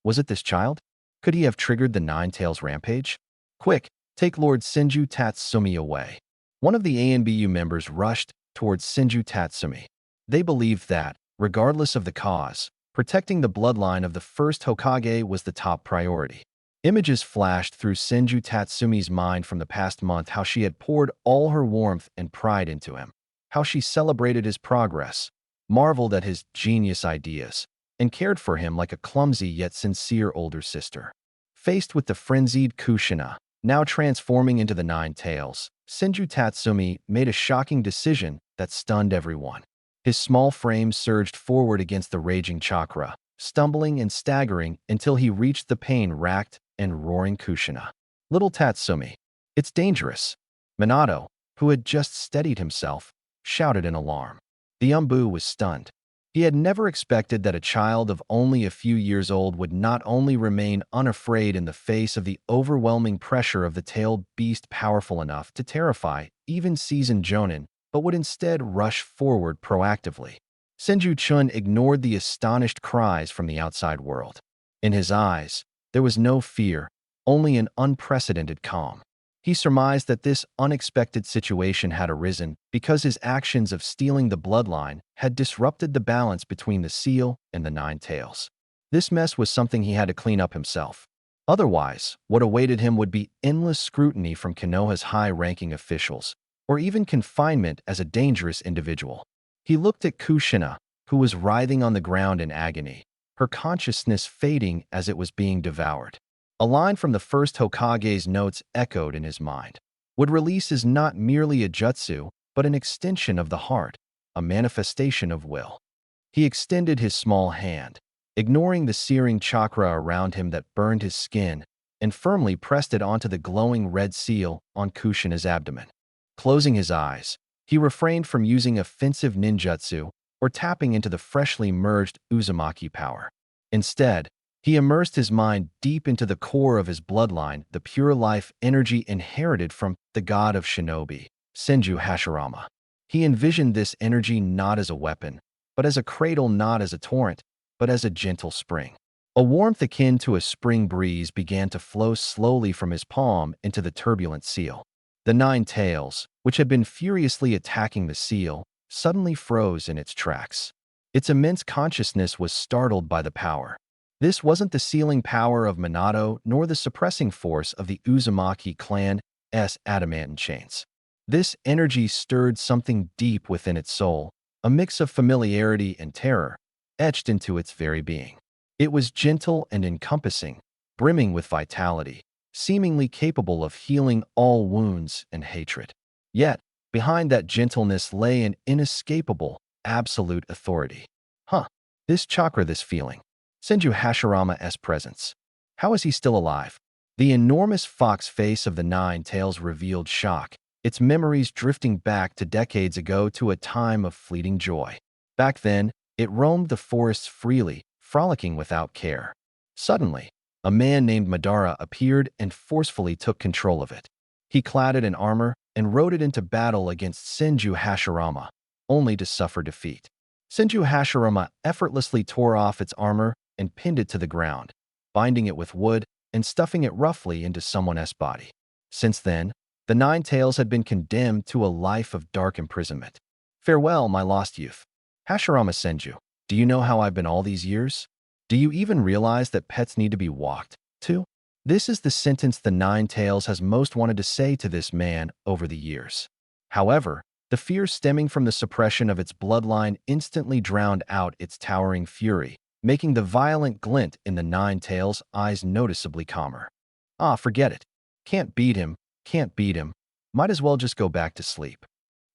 Was it this child? Could he have triggered the Nine Tails rampage? Quick, take Lord Senju Tatsumi away. One of the ANBU members rushed towards Senju Tatsumi. They believed that, regardless of the cause, protecting the bloodline of the first Hokage was the top priority. Images flashed through Senju Tatsumi's mind from the past month, how she had poured all her warmth and pride into him, how she celebrated his progress, marveled at his genius ideas, and cared for him like a clumsy yet sincere older sister. Faced with the frenzied Kushina, now transforming into the Nine Tails, Senju Tatsumi made a shocking decision that stunned everyone. His small frame surged forward against the raging chakra, stumbling and staggering until he reached the pain-racked and roaring Kushina. Little Tatsumi, it's dangerous. Minato, who had just steadied himself, shouted in alarm. The Umbu was stunned. He had never expected that a child of only a few years old would not only remain unafraid in the face of the overwhelming pressure of the tailed beast powerful enough to terrify even seasoned jonin, but would instead rush forward proactively. Senju Chun ignored the astonished cries from the outside world. In his eyes, there was no fear, only an unprecedented calm. He surmised that this unexpected situation had arisen because his actions of stealing the bloodline had disrupted the balance between the seal and the Nine Tails. This mess was something he had to clean up himself. Otherwise, what awaited him would be endless scrutiny from Konoha's high-ranking officials, or even confinement as a dangerous individual. He looked at Kushina, who was writhing on the ground in agony, her consciousness fading as it was being devoured. A line from the first Hokage's notes echoed in his mind. What release is not merely a jutsu, but an extension of the heart, a manifestation of will. He extended his small hand, ignoring the searing chakra around him that burned his skin, and firmly pressed it onto the glowing red seal on Kushina's abdomen. Closing his eyes, he refrained from using offensive ninjutsu or tapping into the freshly merged Uzumaki power. Instead, he immersed his mind deep into the core of his bloodline, the pure life energy inherited from the god of shinobi, Senju Hashirama. He envisioned this energy not as a weapon, but as a cradle, not as a torrent, but as a gentle spring. A warmth akin to a spring breeze began to flow slowly from his palm into the turbulent seal. The nine tails, which had been furiously attacking the seal, suddenly froze in its tracks. Its immense consciousness was startled by the power. This wasn't the sealing power of Minato nor the suppressing force of the Uzumaki clan's adamantine chains. This energy stirred something deep within its soul, a mix of familiarity and terror, etched into its very being. It was gentle and encompassing, brimming with vitality, seemingly capable of healing all wounds and hatred. Yet, behind that gentleness lay an inescapable, absolute authority. This chakra, this feeling. Senju Hashirama's presence. How is he still alive? The enormous fox face of the nine tails revealed shock, its memories drifting back to decades ago, to a time of fleeting joy. Back then, it roamed the forests freely, frolicking without care. Suddenly, a man named Madara appeared and forcefully took control of it. He clad it in armor and rode it into battle against Senju Hashirama, only to suffer defeat. Senju Hashirama effortlessly tore off its armor and pinned it to the ground, binding it with wood and stuffing it roughly into someone's body. Since then, the nine tails had been condemned to a life of dark imprisonment. Farewell, my lost youth. Hashirama Senju, do you know how I've been all these years? Do you even realize that pets need to be walked, too? This is the sentence the nine tails has most wanted to say to this man over the years. However, the fear stemming from the suppression of its bloodline instantly drowned out its towering fury, making the violent glint in the nine tails' eyes noticeably calmer. Forget it. Can't beat him, can't beat him. Might as well just go back to sleep.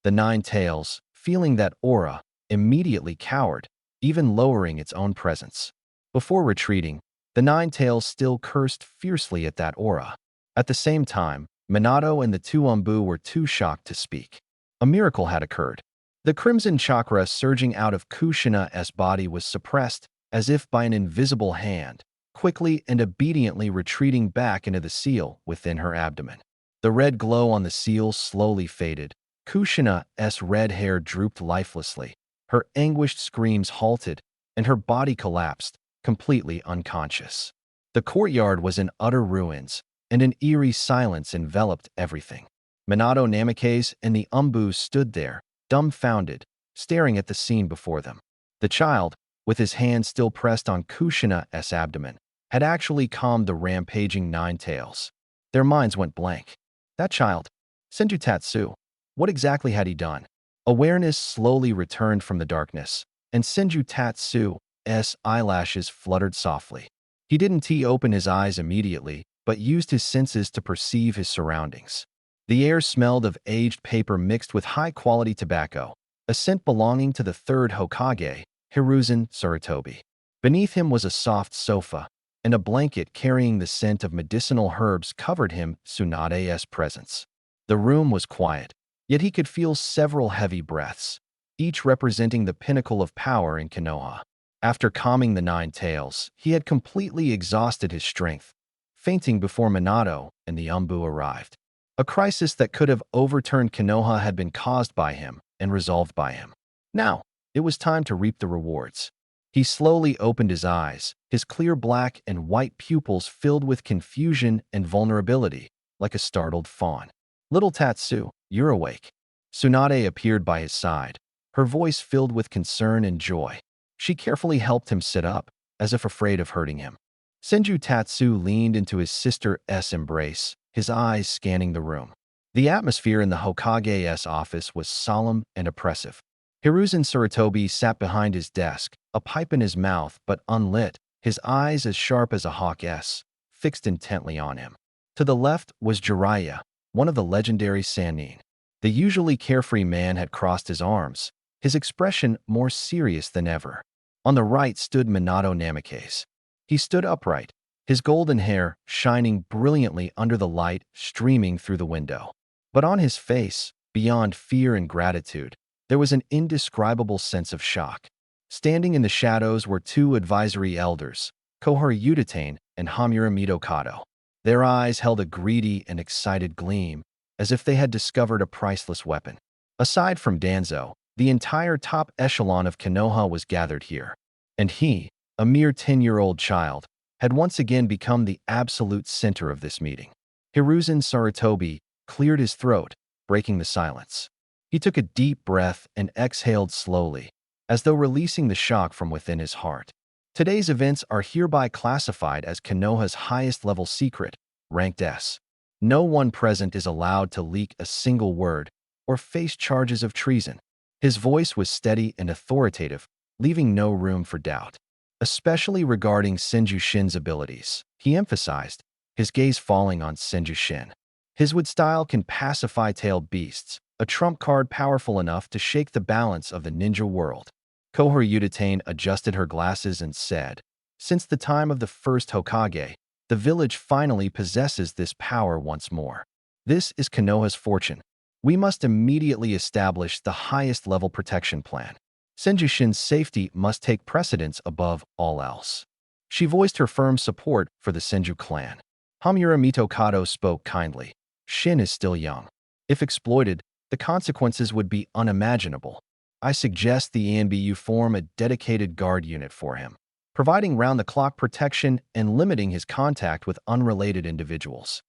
The nine tails, feeling that aura, immediately cowered, even lowering its own presence. Before retreating, the nine tails still cursed fiercely at that aura. At the same time, Minato and the two Umbu were too shocked to speak. A miracle had occurred. The crimson chakra surging out of Kushina's body was suppressed, as if by an invisible hand, quickly and obediently retreating back into the seal within her abdomen. The red glow on the seal slowly faded. Kushina's red hair drooped lifelessly. Her anguished screams halted, and her body collapsed, completely unconscious. The courtyard was in utter ruins, and an eerie silence enveloped everything. Minato, Namikaze, and the Umbu stood there, dumbfounded, staring at the scene before them. The child, with his hand still pressed on Kushina's abdomen, had actually calmed the rampaging nine tails. Their minds went blank. That child, Senju Tatsu, what exactly had he done? Awareness slowly returned from the darkness, and Senju Tatsu's eyelashes fluttered softly. He didn't open his eyes immediately, but used his senses to perceive his surroundings. The air smelled of aged paper mixed with high-quality tobacco, a scent belonging to the third Hokage, Hiruzen Sarutobi. Beneath him was a soft sofa, and a blanket carrying the scent of medicinal herbs covered him. Tsunade's presence. The room was quiet, yet he could feel several heavy breaths, each representing the pinnacle of power in Konoha. After calming the nine tails, he had completely exhausted his strength, fainting before Minato and the Umbu arrived. A crisis that could have overturned Konoha had been caused by him and resolved by him. Now, it was time to reap the rewards. He slowly opened his eyes, his clear black and white pupils filled with confusion and vulnerability, like a startled fawn. Little Tatsu, you're awake. Tsunade appeared by his side, her voice filled with concern and joy. She carefully helped him sit up, as if afraid of hurting him. Senju Tatsu leaned into his sister's embrace, his eyes scanning the room. The atmosphere in the Hokage's office was solemn and oppressive. Hiruzen Sarutobi sat behind his desk, a pipe in his mouth but unlit, his eyes as sharp as a hawk's, fixed intently on him. To the left was Jiraiya, one of the legendary Sannin. The usually carefree man had crossed his arms, his expression more serious than ever. On the right stood Minato Namikaze. He stood upright, his golden hair shining brilliantly under the light streaming through the window. But on his face, beyond fear and gratitude, there was an indescribable sense of shock. Standing in the shadows were two advisory elders, Kohori Utatane and Hamura Mitokado. Their eyes held a greedy and excited gleam, as if they had discovered a priceless weapon. Aside from Danzo, the entire top echelon of Konoha was gathered here. And he, a mere 10-year-old child, had once again become the absolute center of this meeting. Hiruzen Sarutobi cleared his throat, breaking the silence. He took a deep breath and exhaled slowly, as though releasing the shock from within his heart. Today's events are hereby classified as Konoha's highest-level secret, ranked S. No one present is allowed to leak a single word or face charges of treason. His voice was steady and authoritative, leaving no room for doubt. Especially regarding Senju Shin's abilities, he emphasized, his gaze falling on Senju Shin. His wood style can pacify tailed beasts, a trump card powerful enough to shake the balance of the ninja world. Kohori Utatane adjusted her glasses and said, "Since the time of the first Hokage, the village finally possesses this power once more. This is Konoha's fortune. We must immediately establish the highest-level protection plan. Senju Shin's safety must take precedence above all else." She voiced her firm support for the Senju clan. Hamura Mitokado spoke kindly. Shin is still young. If exploited, the consequences would be unimaginable. I suggest the ENBU form a dedicated guard unit for him, providing round-the-clock protection and limiting his contact with unrelated individuals.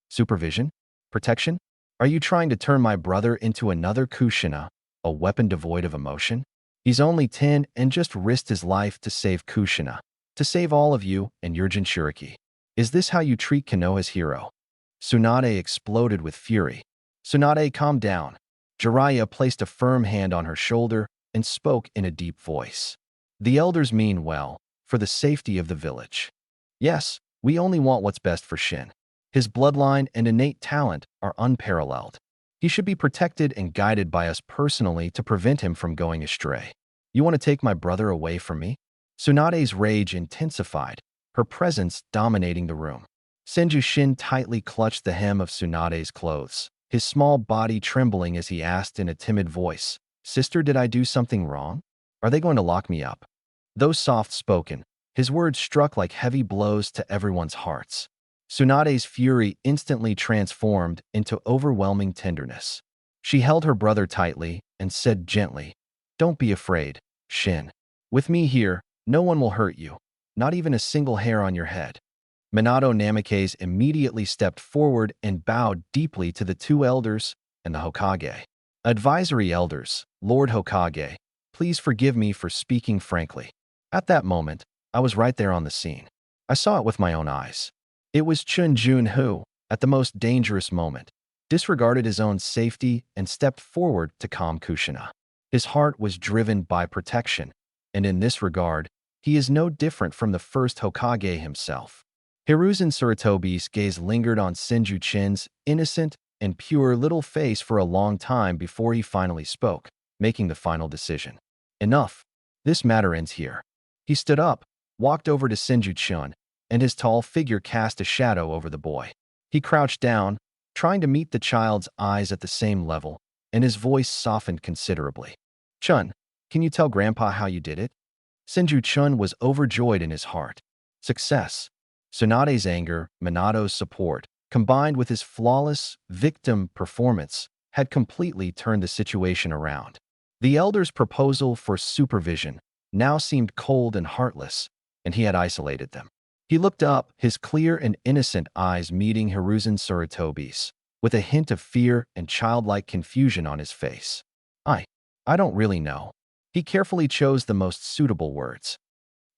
Supervision? Protection? Are you trying to turn my brother into another Kushina, a weapon devoid of emotion? He's only 10 and just risked his life to save Kushina, to save all of you and your Jinchuriki. Is this how you treat Konoha's hero? Tsunade exploded with fury. Tsunade, calm down. Jiraiya placed a firm hand on her shoulder and spoke in a deep voice. The elders mean well, for the safety of the village. Yes, we only want what's best for Shin. His bloodline and innate talent are unparalleled. He should be protected and guided by us personally to prevent him from going astray. You want to take my brother away from me? Tsunade's rage intensified, her presence dominating the room. Senju Shin tightly clutched the hem of Tsunade's clothes, his small body trembling as he asked in a timid voice, "Sister, did I do something wrong? Are they going to lock me up?" Though soft-spoken, his words struck like heavy blows to everyone's hearts. Tsunade's fury instantly transformed into overwhelming tenderness. She held her brother tightly and said gently, "Don't be afraid, Shin. With me here, no one will hurt you, not even a single hair on your head." Minato Namikaze immediately stepped forward and bowed deeply to the two elders and the Hokage. "Advisory elders, Lord Hokage, please forgive me for speaking frankly. At that moment, I was right there on the scene. I saw it with my own eyes. It was Chun Jun who, at the most dangerous moment, disregarded his own safety and stepped forward to calm Kushina. His heart was driven by protection, and in this regard, he is no different from the first Hokage himself." Hiruzen Sarutobi's gaze lingered on Senju Shin's innocent and pure little face for a long time before he finally spoke, making the final decision. "Enough. This matter ends here." He stood up, walked over to Senju Shin, and his tall figure cast a shadow over the boy. He crouched down, trying to meet the child's eyes at the same level, and his voice softened considerably. "Chun, can you tell Grandpa how you did it?" Senju Chun was overjoyed in his heart. Success. Tsunade's anger, Minato's support, combined with his flawless victim performance, had completely turned the situation around. The elder's proposal for supervision now seemed cold and heartless, and he had isolated them. He looked up, his clear and innocent eyes meeting Hiruzen Sarutobi's, with a hint of fear and childlike confusion on his face. I don't really know." He carefully chose the most suitable words.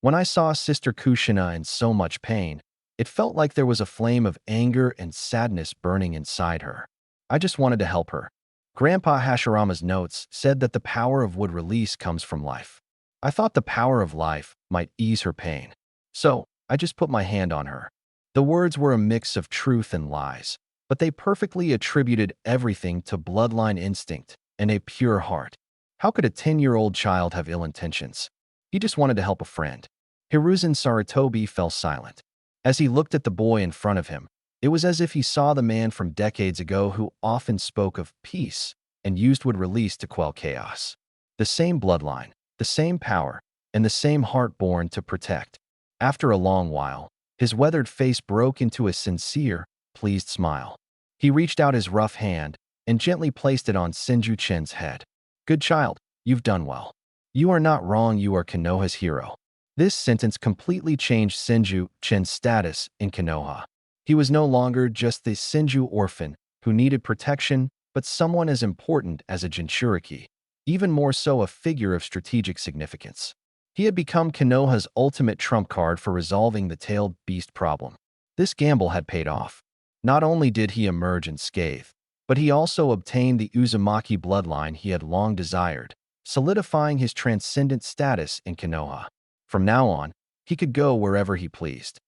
"When I saw Sister Kushina in so much pain, it felt like there was a flame of anger and sadness burning inside her. I just wanted to help her. Grandpa Hashirama's notes said that the power of wood release comes from life. I thought the power of life might ease her pain. So, I just put my hand on her. The words were a mix of truth and lies, but they perfectly attributed everything to bloodline instinct and a pure heart. How could a 10-year-old child have ill intentions? He just wanted to help a friend. Hiruzen Sarutobi fell silent. As he looked at the boy in front of him, it was as if he saw the man from decades ago who often spoke of peace and used wood release to quell chaos. The same bloodline, the same power, and the same heart born to protect. After a long while, his weathered face broke into a sincere, pleased smile. He reached out his rough hand and gently placed it on Senju Chen's head. Good child, you've done well. You are not wrong, you are Konoha's hero. This sentence completely changed Senju Chen's status in Konoha. He was no longer just the Senju orphan who needed protection, but someone as important as a Jinchuriki, even more so a figure of strategic significance. He had become Konoha's ultimate trump card for resolving the tailed beast problem. This gamble had paid off. Not only did he emerge unscathed, but he also obtained the Uzumaki bloodline he had long desired, solidifying his transcendent status in Konoha. From now on, he could go wherever he pleased.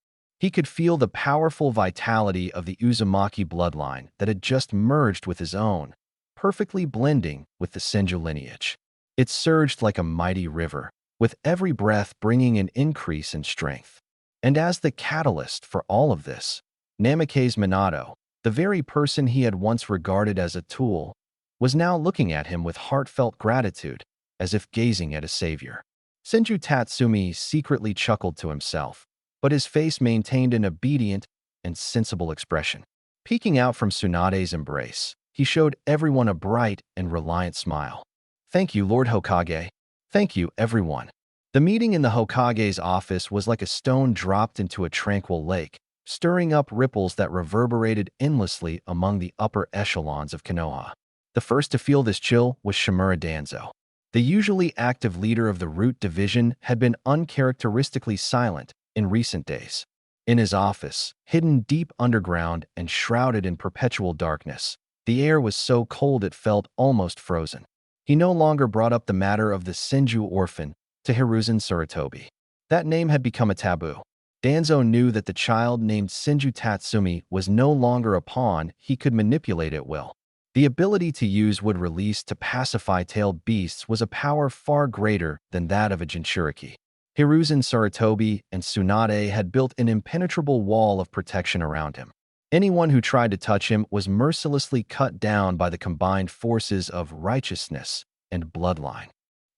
He could feel the powerful vitality of the Uzumaki bloodline that had just merged with his own, perfectly blending with the Senju lineage. It surged like a mighty river, with every breath bringing an increase in strength. And as the catalyst for all of this, Namake's Minato, the very person he had once regarded as a tool, was now looking at him with heartfelt gratitude, as if gazing at a savior. Senju Tatsumi secretly chuckled to himself, but his face maintained an obedient and sensible expression. Peeking out from Tsunade's embrace, he showed everyone a bright and reliant smile. Thank you, Lord Hokage. Thank you, everyone. The meeting in the Hokage's office was like a stone dropped into a tranquil lake, stirring up ripples that reverberated endlessly among the upper echelons of Konoha. The first to feel this chill was Shimura Danzo. The usually active leader of the Root Division had been uncharacteristically silent in recent days. In his office, hidden deep underground and shrouded in perpetual darkness, the air was so cold it felt almost frozen. He no longer brought up the matter of the Senju orphan to Hiruzen Sarutobi. That name had become a taboo. Danzo knew that the child named Senju Tatsumi was no longer a pawn he could manipulate at will. The ability to use wood release to pacify tailed beasts was a power far greater than that of a Jinchuriki. Hiruzen Sarutobi and Tsunade had built an impenetrable wall of protection around him. Anyone who tried to touch him was mercilessly cut down by the combined forces of righteousness and bloodline.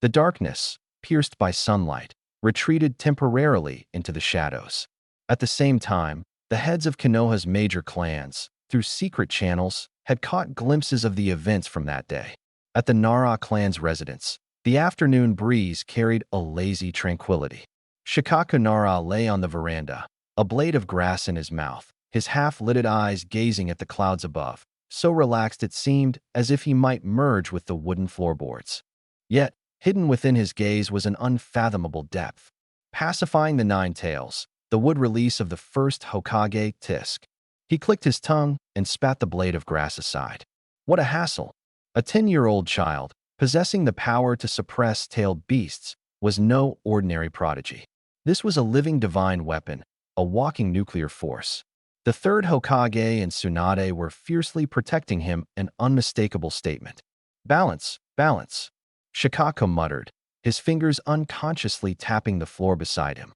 The darkness, pierced by sunlight, retreated temporarily into the shadows. At the same time, the heads of Konoha's major clans, through secret channels, had caught glimpses of the events from that day. At the Nara clan's residence, the afternoon breeze carried a lazy tranquility. Shikaku Nara lay on the veranda, a blade of grass in his mouth, his half-lidded eyes gazing at the clouds above, so relaxed it seemed as if he might merge with the wooden floorboards. Yet, hidden within his gaze was an unfathomable depth. Pacifying the nine tails, the wood release of the first Hokage Tisk. He clicked his tongue and spat the blade of grass aside. What a hassle! A 10-year-old child, possessing the power to suppress tailed beasts, was no ordinary prodigy. This was a living divine weapon, a walking nuclear force. The third Hokage and Tsunade were fiercely protecting him, an unmistakable statement. Balance, balance. Shikaku muttered, his fingers unconsciously tapping the floor beside him.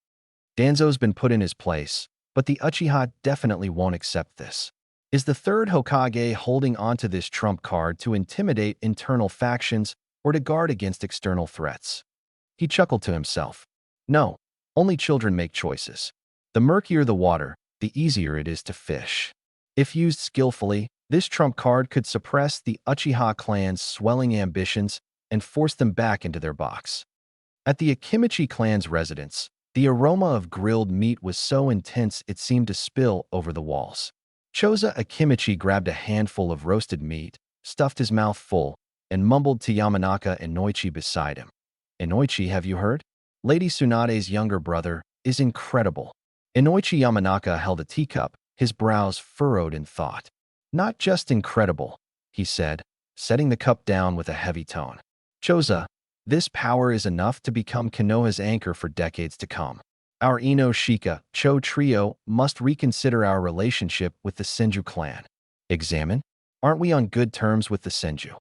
Danzo's been put in his place, but the Uchiha definitely won't accept this. Is the third Hokage holding onto this trump card to intimidate internal factions or to guard against external threats? He chuckled to himself. No, only children make choices. The murkier the water, the easier it is to fish. If used skillfully, this trump card could suppress the Uchiha clan's swelling ambitions and force them back into their box. At the Akimichi clan's residence, the aroma of grilled meat was so intense it seemed to spill over the walls. Choza Akimichi grabbed a handful of roasted meat, stuffed his mouth full, and mumbled to Yamanaka and Inoichi beside him. Inoichi, have you heard? Lady Tsunade's younger brother is incredible. Inoichi Yamanaka held a teacup, his brows furrowed in thought. Not just incredible, he said, setting the cup down with a heavy tone. Choza, this power is enough to become Konoha's anchor for decades to come. Our Ino Shika Cho trio must reconsider our relationship with the Senju clan. Examine? Aren't we on good terms with the Senju?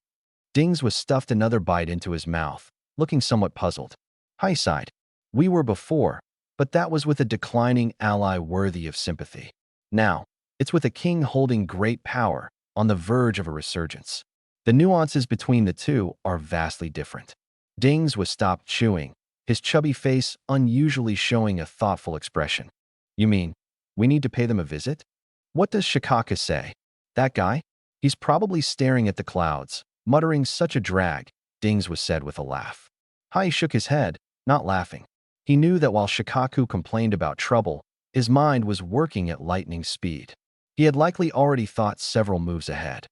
Dings was stuffed another bite into his mouth, looking somewhat puzzled. Hai sighed. We were before, but that was with a declining ally worthy of sympathy. Now, it's with a king holding great power, on the verge of a resurgence. The nuances between the two are vastly different. Dings was stopped chewing, his chubby face unusually showing a thoughtful expression. You mean, we need to pay them a visit? What does Shikaka say? That guy? He's probably staring at the clouds, muttering such a drag, Dings was said with a laugh. Hai shook his head, not laughing. He knew that while Shikaku complained about trouble, his mind was working at lightning speed. He had likely already thought several moves ahead.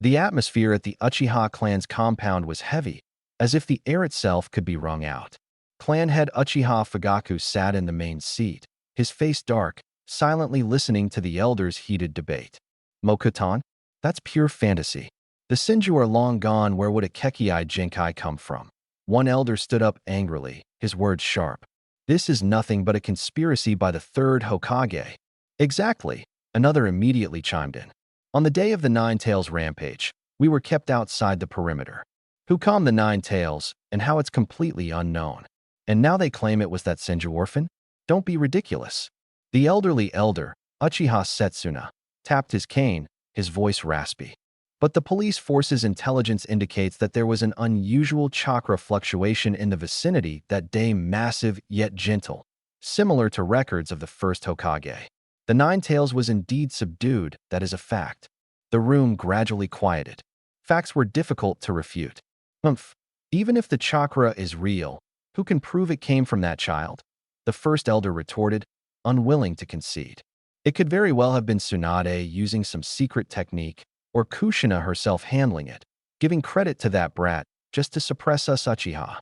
The atmosphere at the Uchiha clan's compound was heavy, as if the air itself could be wrung out. Clan head Uchiha Fugaku sat in the main seat, his face dark, silently listening to the elders' heated debate. Mokutan? That's pure fantasy. The Senju are long gone. Where would a Kekkei Jinkai come from? One elder stood up angrily, his words sharp. This is nothing but a conspiracy by the third Hokage. Exactly, another immediately chimed in. On the day of the Nine Tails rampage, we were kept outside the perimeter. Who calmed the Nine Tails, and how it's completely unknown. And now they claim it was that Senju orphan? Don't be ridiculous. The elderly elder, Uchiha Setsuna, tapped his cane, his voice raspy. But the police force's intelligence indicates that there was an unusual chakra fluctuation in the vicinity that day, massive yet gentle, similar to records of the first Hokage. The Nine Tails was indeed subdued, that is a fact. The room gradually quieted. Facts were difficult to refute. Even if the chakra is real, who can prove it came from that child? The first elder retorted, unwilling to concede. It could very well have been Tsunade using some secret technique, or Kushina herself handling it, giving credit to that brat just to suppress us Uchiha.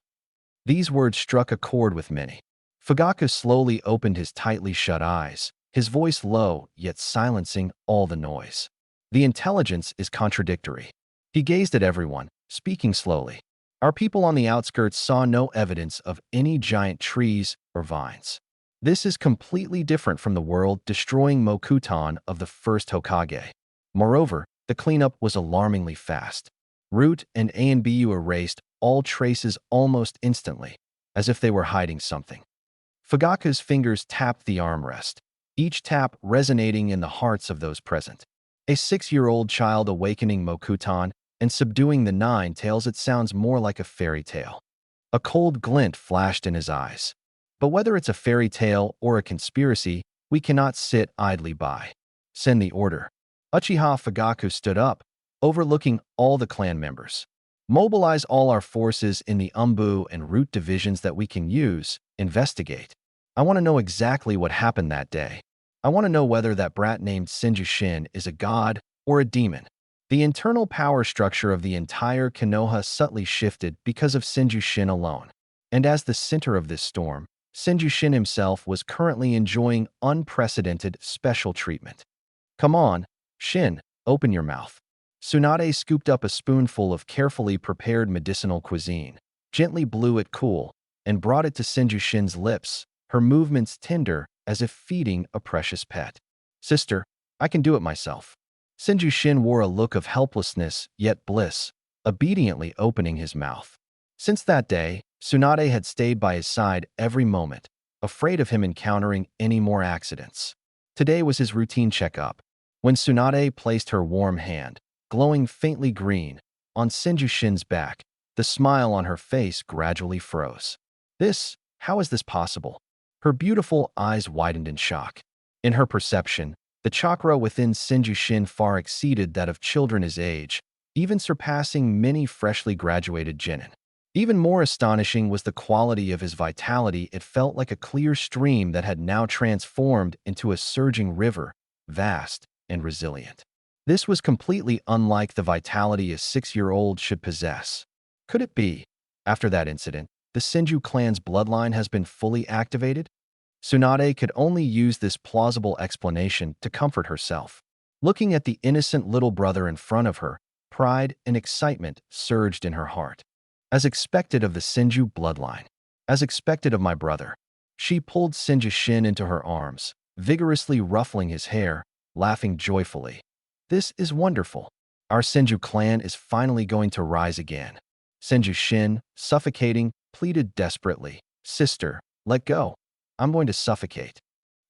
These words struck a chord with many. Fugaku slowly opened his tightly shut eyes, his voice low yet silencing all the noise. The intelligence is contradictory. He gazed at everyone, speaking slowly. Our people on the outskirts saw no evidence of any giant trees or vines. This is completely different from the world destroying Mokutan of the first Hokage. Moreover, the cleanup was alarmingly fast. Root and ANBU erased all traces almost instantly, as if they were hiding something. Fugaku's fingers tapped the armrest, each tap resonating in the hearts of those present. A 6-year-old child awakening Mokutan and subduing the Nine Tails. It sounds more like a fairy tale. A cold glint flashed in his eyes. But whether it's a fairy tale or a conspiracy, we cannot sit idly by. Send the order. Uchiha Fugaku stood up, overlooking all the clan members. Mobilize all our forces in the Umbu and Root divisions that we can use, investigate. I want to know exactly what happened that day. I want to know whether that brat named Senju Shin is a god or a demon. The internal power structure of the entire Konoha subtly shifted because of Senju Shin alone. And as the center of this storm, Senju Shin himself was currently enjoying unprecedented special treatment. Come on, Shin, open your mouth. Tsunade scooped up a spoonful of carefully prepared medicinal cuisine, gently blew it cool, and brought it to Senju Shin's lips, her movements tender as if feeding a precious pet. Sister, I can do it myself. Senju Shin wore a look of helplessness yet bliss, obediently opening his mouth. Since that day, Tsunade had stayed by his side every moment, afraid of him encountering any more accidents. Today was his routine checkup. When Tsunade placed her warm hand, glowing faintly green, on Senju Shin's back, the smile on her face gradually froze. How is this possible? Her beautiful eyes widened in shock. In her perception, the chakra within Senju Shin far exceeded that of children his age, even surpassing many freshly graduated genin. Even more astonishing was the quality of his vitality. It felt like a clear stream that had now transformed into a surging river, vast and resilient. This was completely unlike the vitality a 6-year-old should possess. Could it be, after that incident, the Senju clan's bloodline has been fully activated? Tsunade could only use this plausible explanation to comfort herself. Looking at the innocent little brother in front of her, pride and excitement surged in her heart. As expected of the Senju bloodline, as expected of my brother, she pulled Senju Shin into her arms, vigorously ruffling his hair, laughing joyfully. This is wonderful. Our Senju clan is finally going to rise again. Senju Shin, suffocating, pleaded desperately. Sister, let go. I'm going to suffocate.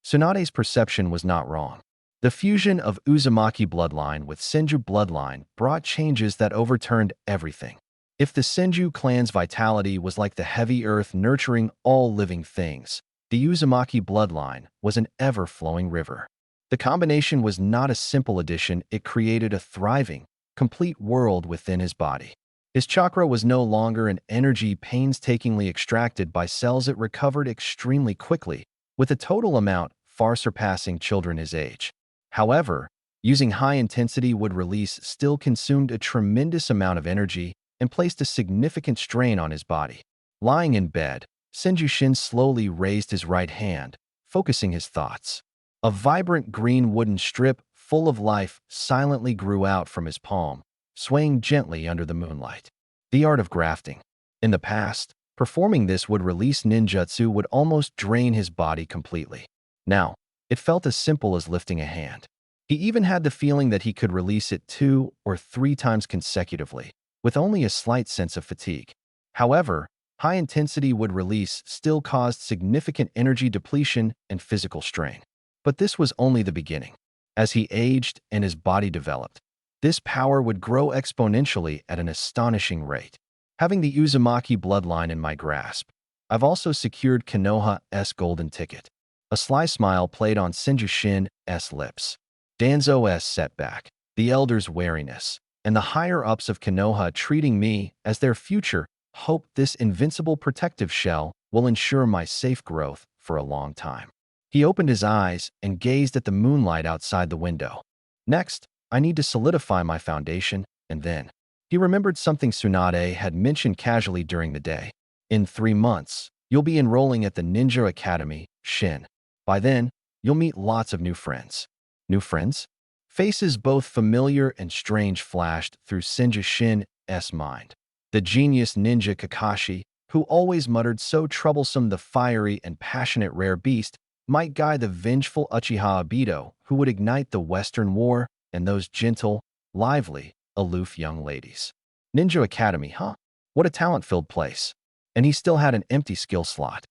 Tsunade's perception was not wrong. The fusion of Uzumaki bloodline with Senju bloodline brought changes that overturned everything. If the Senju clan's vitality was like the heavy earth nurturing all living things, the Uzumaki bloodline was an ever-flowing river. The combination was not a simple addition, it created a thriving, complete world within his body. His chakra was no longer an energy painstakingly extracted by cells, it recovered extremely quickly, with a total amount far surpassing children his age. However, using high intensity would release still consumed a tremendous amount of energy and placed a significant strain on his body. Lying in bed, Senju Shin slowly raised his right hand, focusing his thoughts. A vibrant green wooden strip, full of life, silently grew out from his palm, swaying gently under the moonlight. The art of grafting. In the past, performing this would release ninjutsu would almost drain his body completely. Now, it felt as simple as lifting a hand. He even had the feeling that he could release it 2 or 3 times consecutively, with only a slight sense of fatigue. However, high-intensity wood release still caused significant energy depletion and physical strain. But this was only the beginning. As he aged and his body developed, this power would grow exponentially at an astonishing rate. Having the Uzumaki bloodline in my grasp, I've also secured Konoha's golden ticket. A sly smile played on Senju Shin's lips. Danzo's setback, the elders' wariness, and the higher-ups of Konoha treating me as their future hope, this invincible protective shell will ensure my safe growth for a long time. He opened his eyes and gazed at the moonlight outside the window. Next, I need to solidify my foundation, and then he remembered something Tsunade had mentioned casually during the day. In 3 months, you'll be enrolling at the Ninja Academy, Shin. By then, you'll meet lots of new friends. New friends? Faces both familiar and strange flashed through Senju Shin's mind. The genius ninja Kakashi, who always muttered so troublesome, the fiery and passionate rare beast, might guide the vengeful Uchiha Obito, who would ignite the Western War, and those gentle, lively, aloof young ladies. Ninja Academy, huh? What a talent-filled place. And he still had an empty skill slot.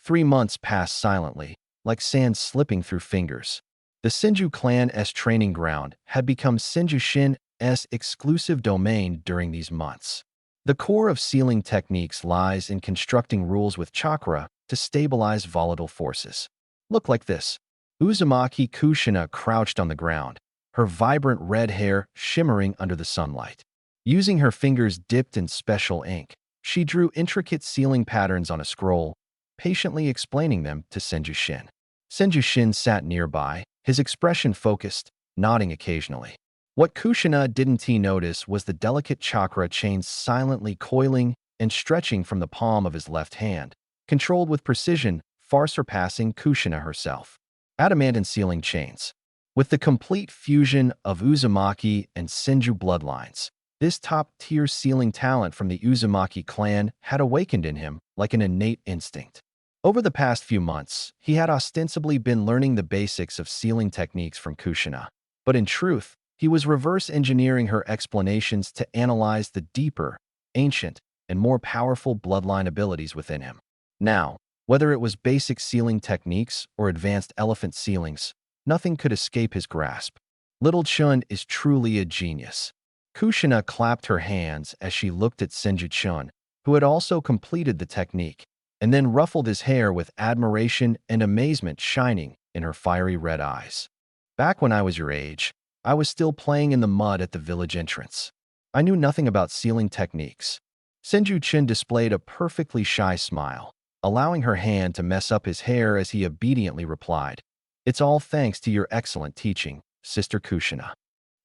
3 months passed silently, like sand slipping through fingers. The Senju clan's training ground had become Senju Shin's exclusive domain during these months. The core of sealing techniques lies in constructing rules with chakra to stabilize volatile forces. Look like this. Uzumaki Kushina crouched on the ground, her vibrant red hair shimmering under the sunlight. Using her fingers dipped in special ink, she drew intricate sealing patterns on a scroll, patiently explaining them to Senju Shin. Senju Shin sat nearby, his expression focused, nodding occasionally. What Kushina didn't notice was the delicate chakra chains silently coiling and stretching from the palm of his left hand, controlled with precision far surpassing Kushina herself. Adamantine sealing chains. With the complete fusion of Uzumaki and Senju bloodlines, this top-tier sealing talent from the Uzumaki clan had awakened in him like an innate instinct. Over the past few months, he had ostensibly been learning the basics of sealing techniques from Kushina. But in truth, he was reverse engineering her explanations to analyze the deeper, ancient, and more powerful bloodline abilities within him. Now, whether it was basic sealing techniques or advanced elephant sealings, nothing could escape his grasp. Little Chun is truly a genius. Kushina clapped her hands as she looked at Senju Chun, who had also completed the technique, and then ruffled his hair with admiration and amazement shining in her fiery red eyes. Back when I was your age, I was still playing in the mud at the village entrance. I knew nothing about sealing techniques. Senju Chun displayed a perfectly shy smile, allowing her hand to mess up his hair as he obediently replied, "It's all thanks to your excellent teaching, Sister Kushina."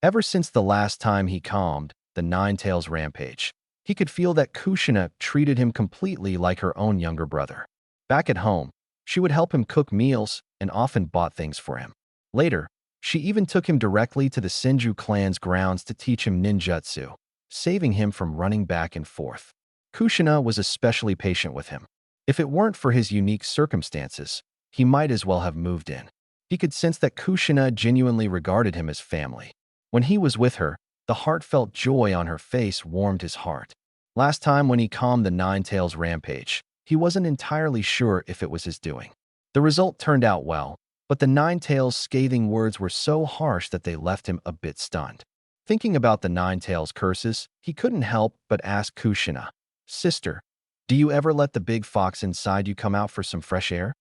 Ever since the last time he calmed the Nine Tails rampage, he could feel that Kushina treated him completely like her own younger brother. Back at home, she would help him cook meals and often bought things for him. Later, She even took him directly to the Senju clan's grounds to teach him ninjutsu, saving him from running back and forth. Kushina was especially patient with him. If it weren't for his unique circumstances, he might as well have moved in. He could sense that Kushina genuinely regarded him as family. When he was with her, the heartfelt joy on her face warmed his heart. Last time when he calmed the Nine-Tails rampage, he wasn't entirely sure if it was his doing. The result turned out well, but the Nine-Tails' scathing words were so harsh that they left him a bit stunned. Thinking about the Nine-Tails' curses, he couldn't help but ask Kushina, "Sister, do you ever let the big fox inside you come out for some fresh air?"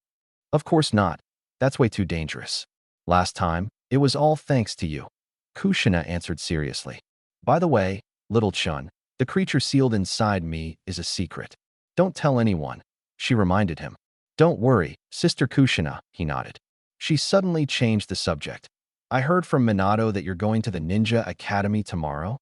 "Of course not. That's way too dangerous. Last time, it was all thanks to you," Kushina answered seriously. "By the way, little Chun, the creature sealed inside me is a secret. Don't tell anyone," she reminded him. "Don't worry, Sister Kushina," he nodded. She suddenly changed the subject. "I heard from Minato that you're going to the Ninja Academy tomorrow?"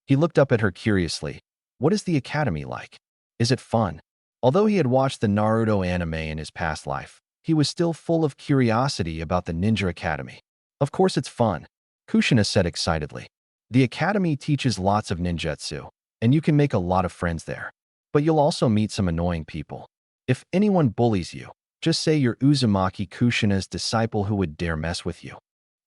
He looked up at her curiously. "What is the academy like? Is it fun?" Although he had watched the Naruto anime in his past life, he was still full of curiosity about the Ninja Academy. "Of course it's fun," Kushina said excitedly. "The academy teaches lots of ninjutsu, and you can make a lot of friends there. But you'll also meet some annoying people. If anyone bullies you, just say you're Uzumaki Kushina's disciple who would dare mess with you.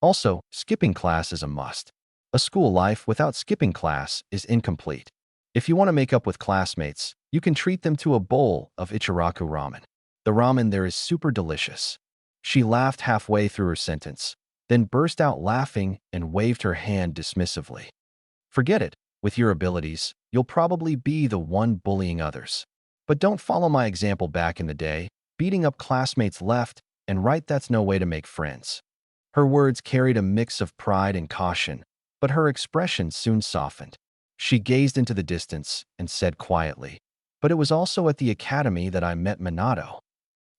Also, skipping class is a must. A school life without skipping class is incomplete. If you want to make up with classmates, you can treat them to a bowl of Ichiraku ramen. The ramen there is super delicious." She laughed halfway through her sentence, then burst out laughing and waved her hand dismissively. "Forget it. With your abilities, you'll probably be the one bullying others. But don't follow my example back in the day, beating up classmates left and right. That's no way to make friends." Her words carried a mix of pride and caution, but her expression soon softened. She gazed into the distance and said quietly, "But it was also at the academy that I met Minato."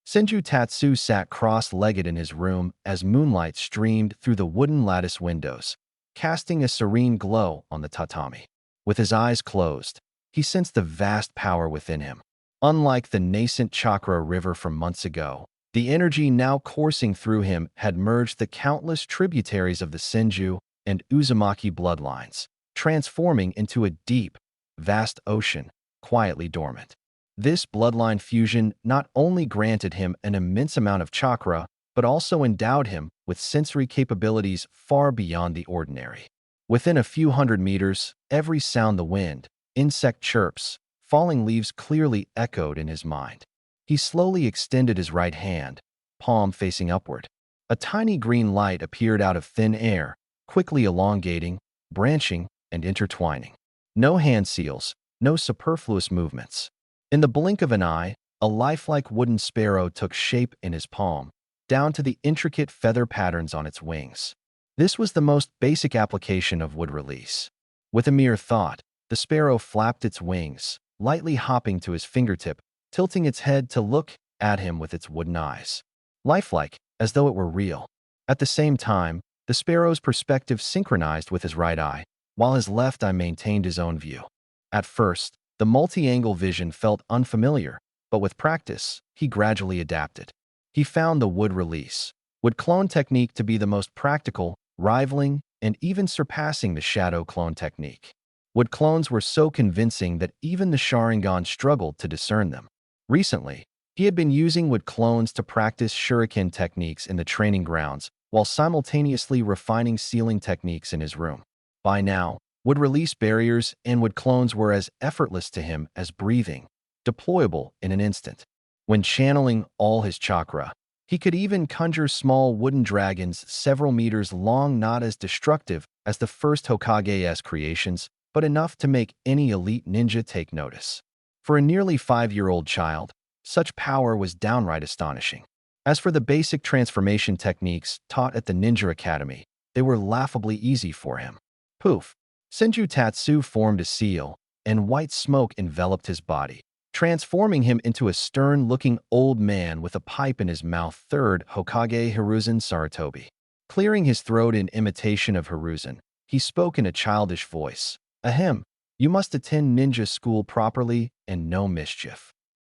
Senju Tatsu sat cross-legged in his room as moonlight streamed through the wooden lattice windows, casting a serene glow on the tatami. With his eyes closed, he sensed the vast power within him. Unlike the nascent chakra river from months ago, the energy now coursing through him had merged the countless tributaries of the Senju and Uzumaki bloodlines, transforming into a deep, vast ocean, quietly dormant. This bloodline fusion not only granted him an immense amount of chakra, but also endowed him with sensory capabilities far beyond the ordinary. Within a few hundred meters, every sound, the wind, insect chirps, falling leaves clearly echoed in his mind. He slowly extended his right hand, palm facing upward. A tiny green light appeared out of thin air, quickly elongating, branching, and intertwining. No hand seals, no superfluous movements. In the blink of an eye, a lifelike wooden sparrow took shape in his palm, down to the intricate feather patterns on its wings. This was the most basic application of wood release. With a mere thought, the sparrow flapped its wings, lightly hopping to his fingertip, tilting its head to look at him with its wooden eyes. Lifelike, as though it were real. At the same time, the sparrow's perspective synchronized with his right eye, while his left eye maintained his own view. At first, the multi-angle vision felt unfamiliar, but with practice, he gradually adapted. He found the wood release, wood clone technique to be the most practical, rivaling, and even surpassing the shadow clone technique. Wood clones were so convincing that even the Sharingan struggled to discern them. Recently, he had been using wood clones to practice shuriken techniques in the training grounds, while simultaneously refining sealing techniques in his room. By now, wood release barriers and wood clones were as effortless to him as breathing, deployable in an instant. When channeling all his chakra, he could even conjure small wooden dragons several meters long, not as destructive as the first Hokage's creations, but enough to make any elite ninja take notice. For a nearly 5-year-old child, such power was downright astonishing. As for the basic transformation techniques taught at the Ninja Academy, they were laughably easy for him. Poof! Senju Tatsu formed a seal, and white smoke enveloped his body, transforming him into a stern-looking old man with a pipe in his mouth. Third Hokage Hiruzen Sarutobi. Clearing his throat in imitation of Hiruzen, he spoke in a childish voice. "Ahem, you must attend ninja school properly and no mischief."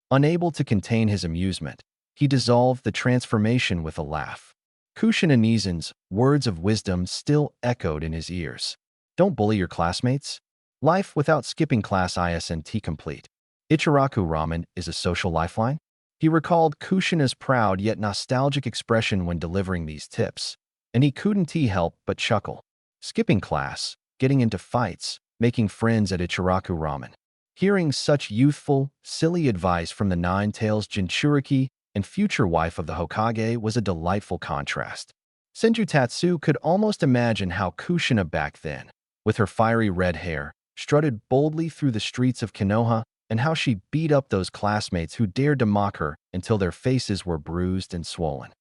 Unable to contain his amusement, he dissolved the transformation with a laugh. Kushina words of wisdom still echoed in his ears. Don't bully your classmates. Life without skipping class isn't complete. Ichiraku ramen is a social lifeline. He recalled Kushina's proud yet nostalgic expression when delivering these tips, and he couldn't help but chuckle. Skipping class, getting into fights, making friends at Ichiraku ramen. Hearing such youthful, silly advice from the Nine-Tails Jinchuriki and future wife of the Hokage was a delightful contrast. Senju Tatsu could almost imagine how Kushina back then, with her fiery red hair, strutted boldly through the streets of Konoha, and how she beat up those classmates who dared to mock her until their faces were bruised and swollen.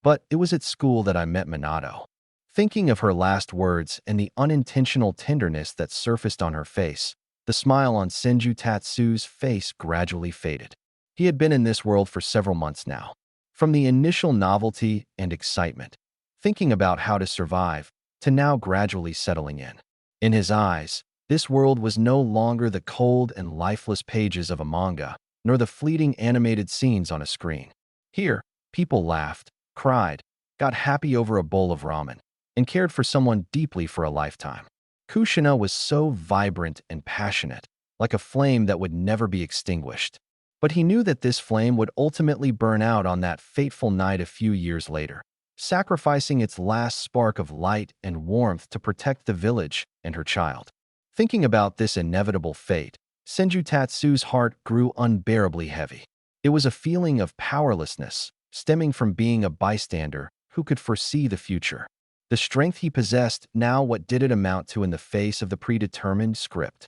But it was at school that I met Minato. Thinking of her last words and the unintentional tenderness that surfaced on her face, the smile on Senju Tatsu's face gradually faded. He had been in this world for several months now. From the initial novelty and excitement, thinking about how to survive, to now gradually settling in. In his eyes, this world was no longer the cold and lifeless pages of a manga, nor the fleeting animated scenes on a screen. Here, people laughed, cried, got happy over a bowl of ramen, and cared for someone deeply for a lifetime. Kushina was so vibrant and passionate, like a flame that would never be extinguished. But he knew that this flame would ultimately burn out on that fateful night a few years later, sacrificing its last spark of light and warmth to protect the village and her child. Thinking about this inevitable fate, Senju Tatsu's heart grew unbearably heavy. It was a feeling of powerlessness, stemming from being a bystander who could foresee the future. The strength he possessed, now what did it amount to in the face of the predetermined script?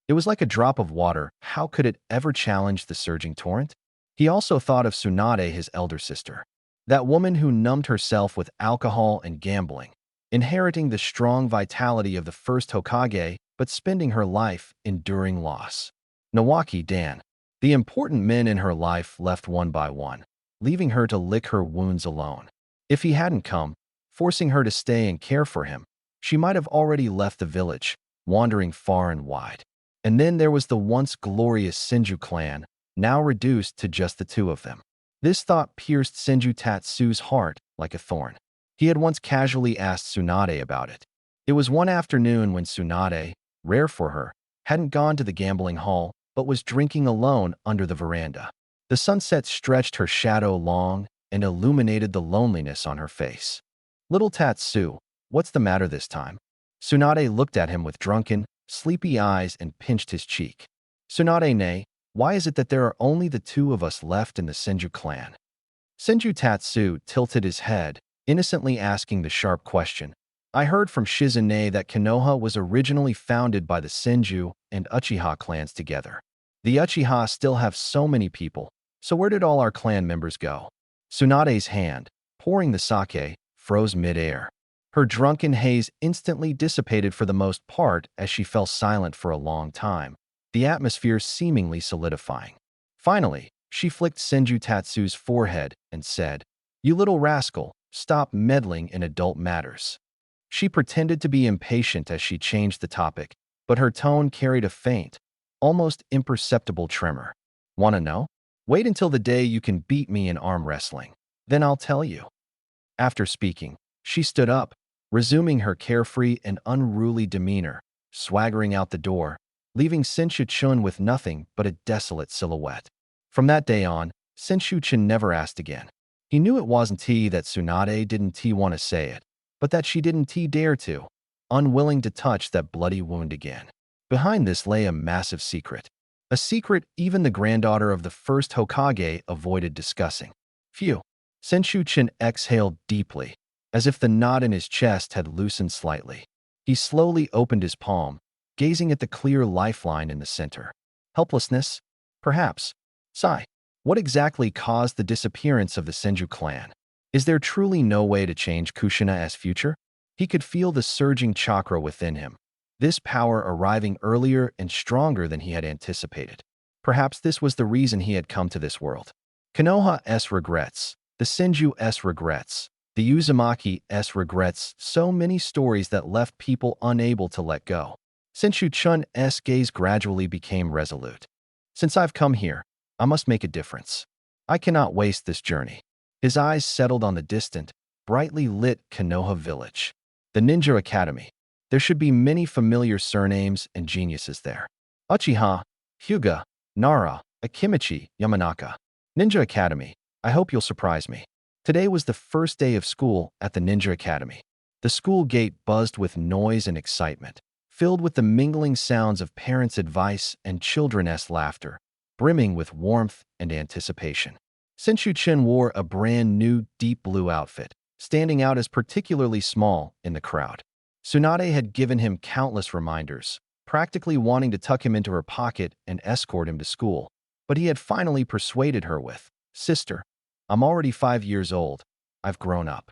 It was like a drop of water. How could it ever challenge the surging torrent? He also thought of Tsunade, his elder sister. That woman who numbed herself with alcohol and gambling, inheriting the strong vitality of the first Hokage, but spending her life enduring loss. Nawaki Dan. The important men in her life left one by one, leaving her to lick her wounds alone. If he hadn't come, forcing her to stay and care for him, she might have already left the village, wandering far and wide. And then there was the once glorious Senju clan, now reduced to just the two of them. This thought pierced Senju Tatsu's heart like a thorn. He had once casually asked Tsunade about it. It was one afternoon when Tsunade, rare for her, hadn't gone to the gambling hall, but was drinking alone under the veranda. The sunset stretched her shadow long and illuminated the loneliness on her face. Little Tatsu, what's the matter this time? Tsunade looked at him with drunken, sleepy eyes and pinched his cheek. Tsunade, why is it that there are only the two of us left in the Senju clan? Senju Tatsu tilted his head, innocently asking the sharp question. I heard from Shizune that Konoha was originally founded by the Senju and Uchiha clans together. The Uchiha still have so many people, so where did all our clan members go? Tsunade's hand, pouring the sake, froze mid-air. Her drunken haze instantly dissipated for the most part as she fell silent for a long time, the atmosphere seemingly solidifying. Finally, she flicked Senju Tatsu's forehead and said, You little rascal, stop meddling in adult matters. She pretended to be impatient as she changed the topic, but her tone carried a faint, almost imperceptible tremor. Wanna know? Wait until the day you can beat me in arm wrestling. Then I'll tell you. After speaking, she stood up, resuming her carefree and unruly demeanor, swaggering out the door, leaving Senshu-chun with nothing but a desolate silhouette. From that day on, Senshu-chun never asked again. He knew it wasn't that Tsunade didn't want to say it, but that she didn't dare to, unwilling to touch that bloody wound again. Behind this lay a massive secret. A secret even the granddaughter of the first Hokage avoided discussing. Phew. Senshu-chun exhaled deeply, as if the knot in his chest had loosened slightly. He slowly opened his palm, gazing at the clear lifeline in the center. Helplessness? Perhaps. Sigh. What exactly caused the disappearance of the Senju clan? Is there truly no way to change Kushina's future? He could feel the surging chakra within him, this power arriving earlier and stronger than he had anticipated. Perhaps this was the reason he had come to this world. Konoha's regrets, the Senju's regrets, the Uzumaki's regrets, so many stories that left people unable to let go. Senshu-chun's gaze gradually became resolute. Since I've come here, I must make a difference. I cannot waste this journey. His eyes settled on the distant, brightly lit Konoha village. The Ninja Academy. There should be many familiar surnames and geniuses there. Uchiha, Hyuga, Nara, Akimichi, Yamanaka. Ninja Academy. I hope you'll surprise me. Today was the first day of school at the Ninja Academy. The school gate buzzed with noise and excitement, filled with the mingling sounds of parents' advice and children's laughter, brimming with warmth and anticipation. Senshu-chin wore a brand new deep blue outfit, standing out as particularly small in the crowd. Tsunade had given him countless reminders, practically wanting to tuck him into her pocket and escort him to school. But he had finally persuaded her with, "Sister, I'm already 5 years old. I've grown up."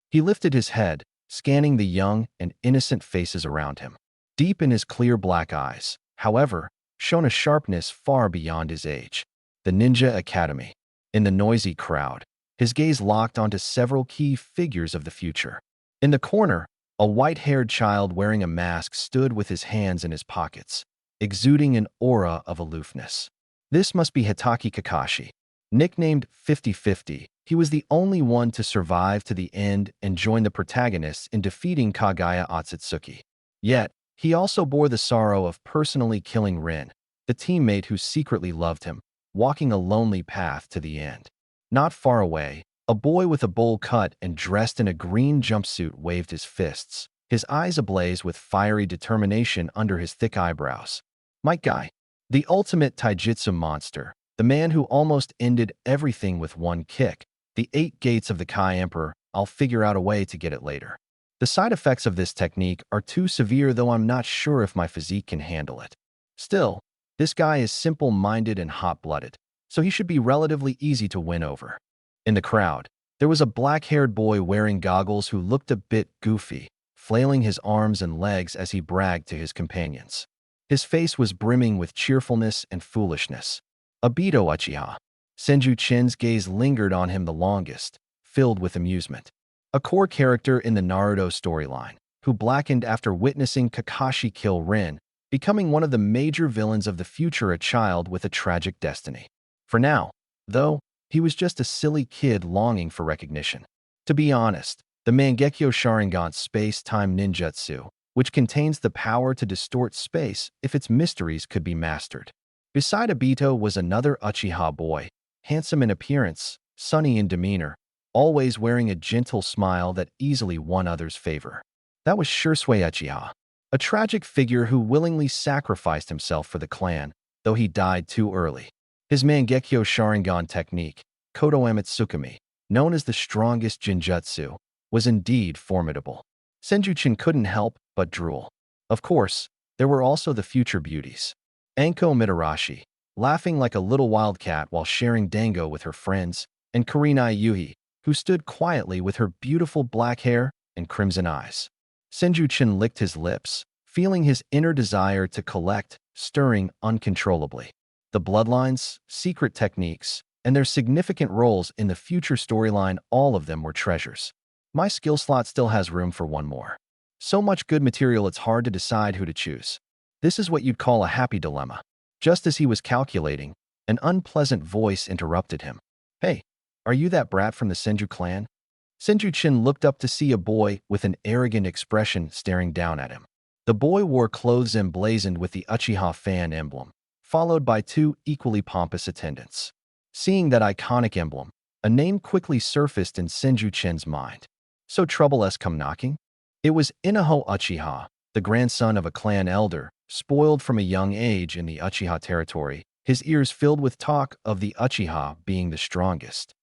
He lifted his head, scanning the young and innocent faces around him. Deep in his clear black eyes, however, shone a sharpness far beyond his age. The Ninja Academy. In the noisy crowd, his gaze locked onto several key figures of the future. In the corner, a white-haired child wearing a mask stood with his hands in his pockets, exuding an aura of aloofness. This must be Hitaki Kakashi. Nicknamed 50-50, he was the only one to survive to the end and join the protagonists in defeating Kaguya Otsutsuki. Yet, he also bore the sorrow of personally killing Rin, the teammate who secretly loved him, walking a lonely path to the end. Not far away, a boy with a bowl cut and dressed in a green jumpsuit waved his fists, his eyes ablaze with fiery determination under his thick eyebrows. Might Guy, the ultimate taijutsu monster, the man who almost ended everything with one kick, the 8 gates of the Kai Emperor. I'll figure out a way to get it later. The side effects of this technique are too severe, though I'm not sure if my physique can handle it. Still, this guy is simple-minded and hot-blooded, so he should be relatively easy to win over. In the crowd, there was a black-haired boy wearing goggles who looked a bit goofy, flailing his arms and legs as he bragged to his companions. His face was brimming with cheerfulness and foolishness. Obito Uchiha. Senju-chin's gaze lingered on him the longest, filled with amusement. A core character in the Naruto storyline, who blackened after witnessing Kakashi kill Rin, becoming one of the major villains of the future, a child with a tragic destiny. For now, though, he was just a silly kid longing for recognition. To be honest, the Mangekyo Sharingan space-time ninjutsu, which contains the power to distort space if its mysteries could be mastered. Beside Obito was another Uchiha boy, handsome in appearance, sunny in demeanor, always wearing a gentle smile that easily won others' favor. That was Shursui Uchiha, a tragic figure who willingly sacrificed himself for the clan, though he died too early. His Mangekyo Sharingan technique, Kodo Amatsukami, known as the strongest jinjutsu, was indeed formidable. Senju-chin couldn't help but drool. Of course, there were also the future beauties. Anko Mitarashi, laughing like a little wildcat while sharing dango with her friends, and Kurenai Yuhi, who stood quietly with her beautiful black hair and crimson eyes. Senju-chin licked his lips, feeling his inner desire to collect, stirring uncontrollably. The bloodlines, secret techniques, and their significant roles in the future storyline, all of them were treasures. My skill slot still has room for one more. So much good material it's hard to decide who to choose. This is what you'd call a happy dilemma. Just as he was calculating, an unpleasant voice interrupted him. "Hey, are you that brat from the Senju clan?" Senju-chin looked up to see a boy with an arrogant expression staring down at him. The boy wore clothes emblazoned with the Uchiha fan emblem, followed by 2 equally pompous attendants. Seeing that iconic emblem, a name quickly surfaced in Senju-chin's mind. So trouble has come knocking? It was Inaho Uchiha, the grandson of a clan elder, spoiled from a young age in the Uchiha territory, his ears filled with talk of the Uchiha being the strongest.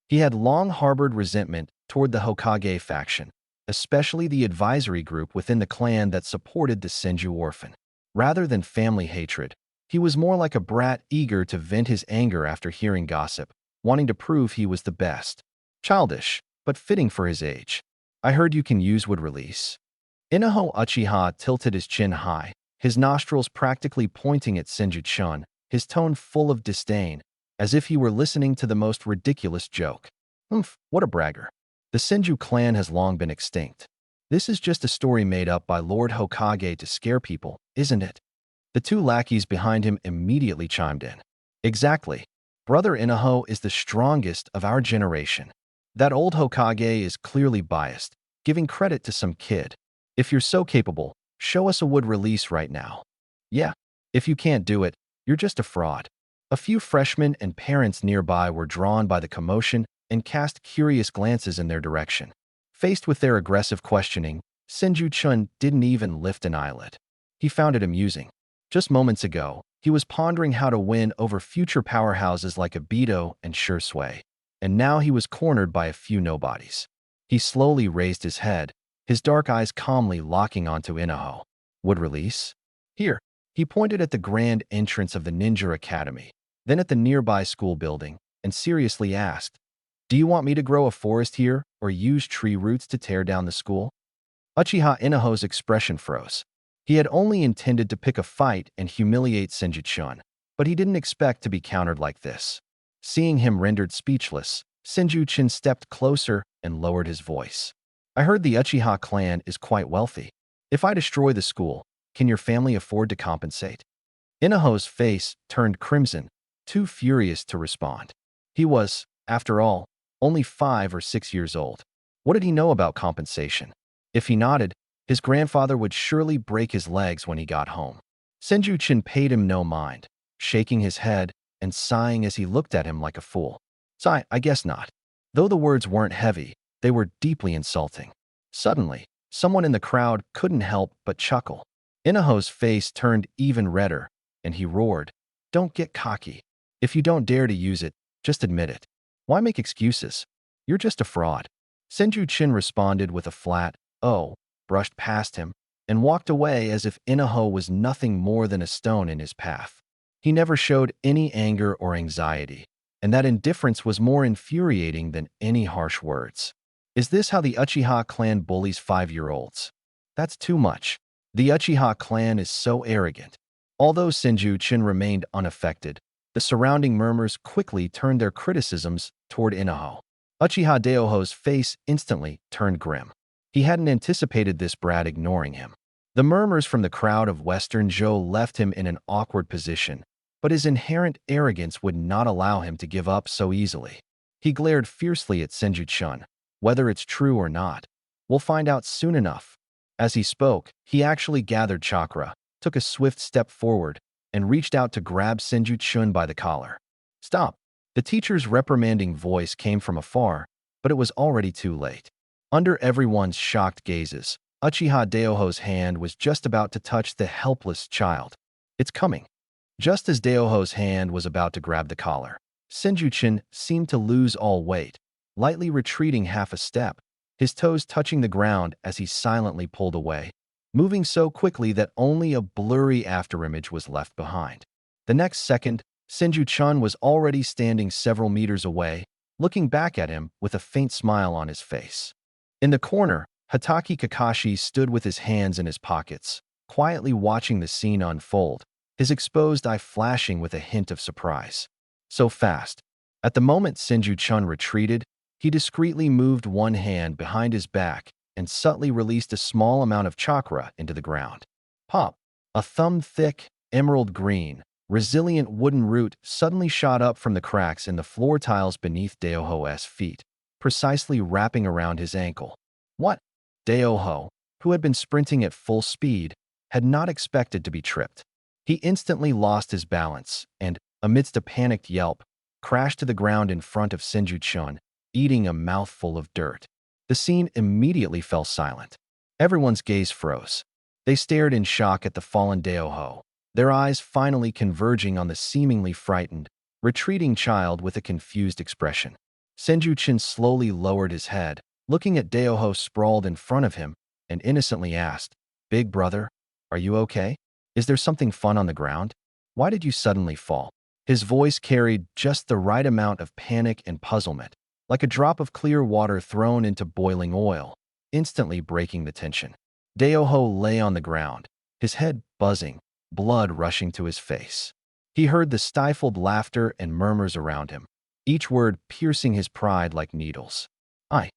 He had long harbored resentment toward the Hokage faction, especially the advisory group within the clan that supported the Senju orphan. Rather than family hatred, he was more like a brat eager to vent his anger after hearing gossip, wanting to prove he was the best. Childish, but fitting for his age. "I heard you can use wood release." Inaho Uchiha tilted his chin high, his nostrils practically pointing at Senju-chin, his tone full of disdain, as if he were listening to the most ridiculous joke. What a bragger. The Senju clan has long been extinct. This is just a story made up by Lord Hokage to scare people, isn't it? The 2 lackeys behind him immediately chimed in. Exactly. Brother Inaho is the strongest of our generation. That old Hokage is clearly biased, giving credit to some kid. If you're so capable, show us a wood release right now. Yeah, if you can't do it, you're just a fraud. A few freshmen and parents nearby were drawn by the commotion and cast curious glances in their direction. Faced with their aggressive questioning, Senju Chun didn't even lift an eyelid. He found it amusing. Just moments ago, he was pondering how to win over future powerhouses like Obito and Shursui, and now he was cornered by a few nobodies. He slowly raised his head, his dark eyes calmly locking onto Inaho. Would release? Here. He pointed at the grand entrance of the Ninja Academy, then at the nearby school building, and seriously asked, "Do you want me to grow a forest here or use tree roots to tear down the school?" Uchiha Inaho's expression froze. He had only intended to pick a fight and humiliate Senju Chun, but he didn't expect to be countered like this. Seeing him rendered speechless, Senju Chun stepped closer and lowered his voice. "I heard the Uchiha clan is quite wealthy. If I destroy the school, can your family afford to compensate?" Inaho's face turned crimson, too furious to respond. He was, after all, only 5 or 6 years old. What did he know about compensation? If he nodded, his grandfather would surely break his legs when he got home. Senju Chun paid him no mind, shaking his head and sighing as he looked at him like a fool. "Sigh, I guess not." Though the words weren't heavy, they were deeply insulting. Suddenly, someone in the crowd couldn't help but chuckle. Inaho's face turned even redder, and he roared, "Don't get cocky. If you don't dare to use it, just admit it. Why make excuses? You're just a fraud." Senju Chun responded with a flat, "Oh," brushed past him, and walked away as if Inaho was nothing more than a stone in his path. He never showed any anger or anxiety, and that indifference was more infuriating than any harsh words. Is this how the Uchiha clan bullies 5-year-olds? That's too much. The Uchiha clan is so arrogant. Although Senju Chun remained unaffected, the surrounding murmurs quickly turned their criticisms toward Inaho. Uchiha Daoho's face instantly turned grim. He hadn't anticipated this brat ignoring him. The murmurs from the crowd of Western Zhou left him in an awkward position, but his inherent arrogance would not allow him to give up so easily. He glared fiercely at Senju Chun. "Whether it's true or not, we'll find out soon enough." As he spoke, he actually gathered chakra, took a swift step forward, and reached out to grab Senju Chun by the collar. "Stop!" The teacher's reprimanding voice came from afar, but it was already too late. Under everyone's shocked gazes, Uchiha Daoho's hand was just about to touch the helpless child. "It's coming." Just as Daoho's hand was about to grab the collar, Senju Chun seemed to lose all weight, lightly retreating half a step, his toes touching the ground as he silently pulled away, moving so quickly that only a blurry afterimage was left behind. The next second, Senju Chun was already standing several meters away, looking back at him with a faint smile on his face. In the corner, Hatake Kakashi stood with his hands in his pockets, quietly watching the scene unfold, his exposed eye flashing with a hint of surprise. So fast. At the moment Senju Chun retreated, he discreetly moved one hand behind his back and subtly released a small amount of chakra into the ground. Pop! A thumb-thick, emerald green, resilient wooden root suddenly shot up from the cracks in the floor tiles beneath Daoho's feet, precisely wrapping around his ankle. What? Daoho, who had been sprinting at full speed, had not expected to be tripped. He instantly lost his balance and, amidst a panicked yelp, crashed to the ground in front of Senju Chun, eating a mouthful of dirt. The scene immediately fell silent. Everyone's gaze froze. They stared in shock at the fallen Daoho, their eyes finally converging on the seemingly frightened, retreating child with a confused expression. Senju Chun slowly lowered his head, looking at Daoho sprawled in front of him, and innocently asked, "Big brother, are you okay? Is there something fun on the ground? Why did you suddenly fall?" His voice carried just the right amount of panic and puzzlement, like a drop of clear water thrown into boiling oil, instantly breaking the tension. Daoho lay on the ground, his head buzzing, blood rushing to his face. He heard the stifled laughter and murmurs around him, each word piercing his pride like needles. I.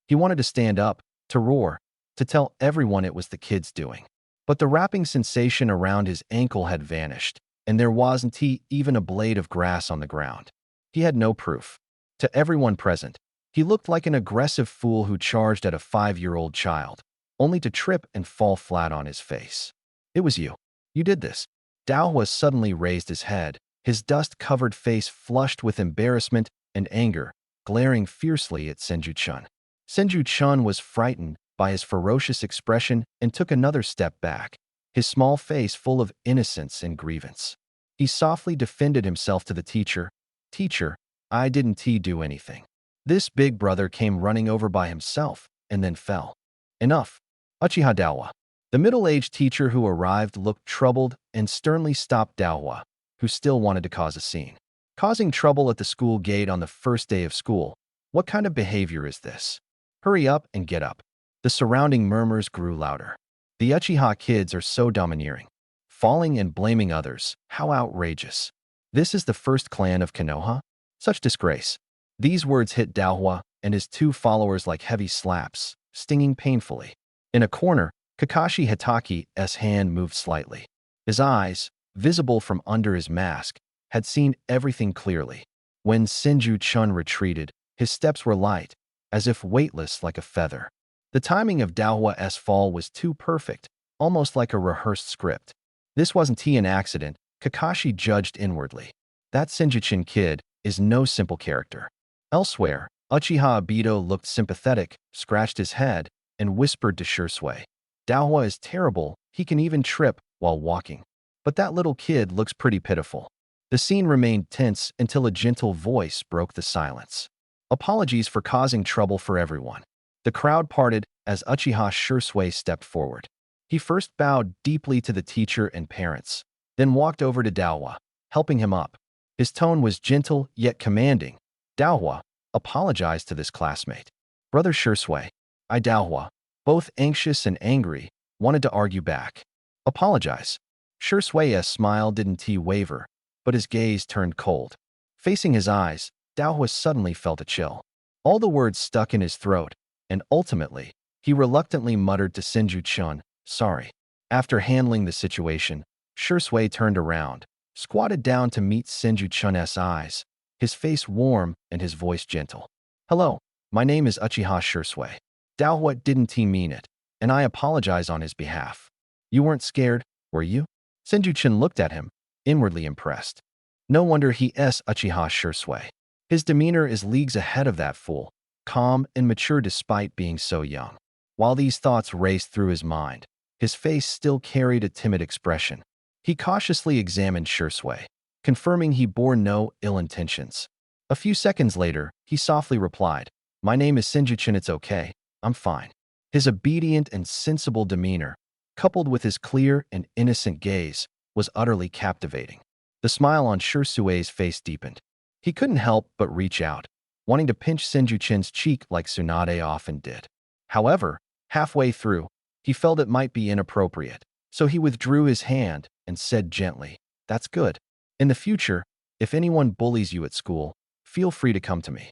He wanted to stand up, to roar, to tell everyone it was the kid's doing. But the wrapping sensation around his ankle had vanished, and there wasn't even a blade of grass on the ground. He had no proof. To everyone present, He looked like an aggressive fool who charged at a 5-year-old child, only to trip and fall flat on his face. It was you. You did this. Daohua suddenly raised his head, his dust-covered face flushed with embarrassment and anger, glaring fiercely at Senju-chun. Senju-chun was frightened by his ferocious expression and took another step back, his small face full of innocence and grievance. He softly defended himself to the teacher. "Teacher, I didn't do anything." This big brother came running over by himself and then fell. "Enough." Uchiha Daohua. The middle-aged teacher who arrived looked troubled and sternly stopped Daohua, who still wanted to cause a scene. "Causing trouble at the school gate on the first day of school. What kind of behavior is this? Hurry up and get up." The surrounding murmurs grew louder. The Uchiha kids are so domineering. Falling and blaming others. How outrageous. This is the first clan of Konoha? Such disgrace. These words hit Daohua and his two followers like heavy slaps, stinging painfully. In a corner, Kakashi Hitaki's hand moved slightly. His eyes, visible from under his mask, had seen everything clearly. When Senju-chun retreated, his steps were light, as if weightless like a feather. The timing of Daohua's fall was too perfect, almost like a rehearsed script. This wasn't an accident, Kakashi judged inwardly. That Senju-chun kid is no simple character. Elsewhere, Uchiha Obito looked sympathetic, scratched his head, and whispered to Shursui. "Daohua is terrible, he can even trip while walking. But that little kid looks pretty pitiful." The scene remained tense until a gentle voice broke the silence. "Apologies for causing trouble for everyone." The crowd parted as Uchiha Shursui stepped forward. He first bowed deeply to the teacher and parents, then walked over to Daohua, helping him up. His tone was gentle yet commanding. "Daohua, apologize to this classmate." "Brother Shursui." Daohua, both anxious and angry, wanted to argue back. "Apologize." Shursui's smile didn't waver, but his gaze turned cold. Facing his eyes, Daohua suddenly felt a chill. All the words stuck in his throat, and ultimately, he reluctantly muttered to Senju-chun, "Sorry." After handling the situation, Shursui turned around, squatted down to meet Senju-chun's eyes, his face warm and his voice gentle. "Hello, my name is Uchiha Shursui. Daohua didn't mean it, and I apologize on his behalf." "You weren't scared, were you?" Senju-chun looked at him, inwardly impressed. No wonder he's Uchiha Shursui. His demeanor is leagues ahead of that fool, calm and mature despite being so young. While these thoughts raced through his mind, his face still carried a timid expression. He cautiously examined Shursui, confirming he bore no ill intentions. A few seconds later, he softly replied, "My name is Senju-chun, it's okay, I'm fine." His obedient and sensible demeanor, coupled with his clear and innocent gaze, was utterly captivating. The smile on Shursui's face deepened. He couldn't help but reach out, wanting to pinch Senju-chun's cheek like Tsunade often did. However, halfway through, he felt it might be inappropriate, so he withdrew his hand and said gently, "That's good. In the future, if anyone bullies you at school, feel free to come to me."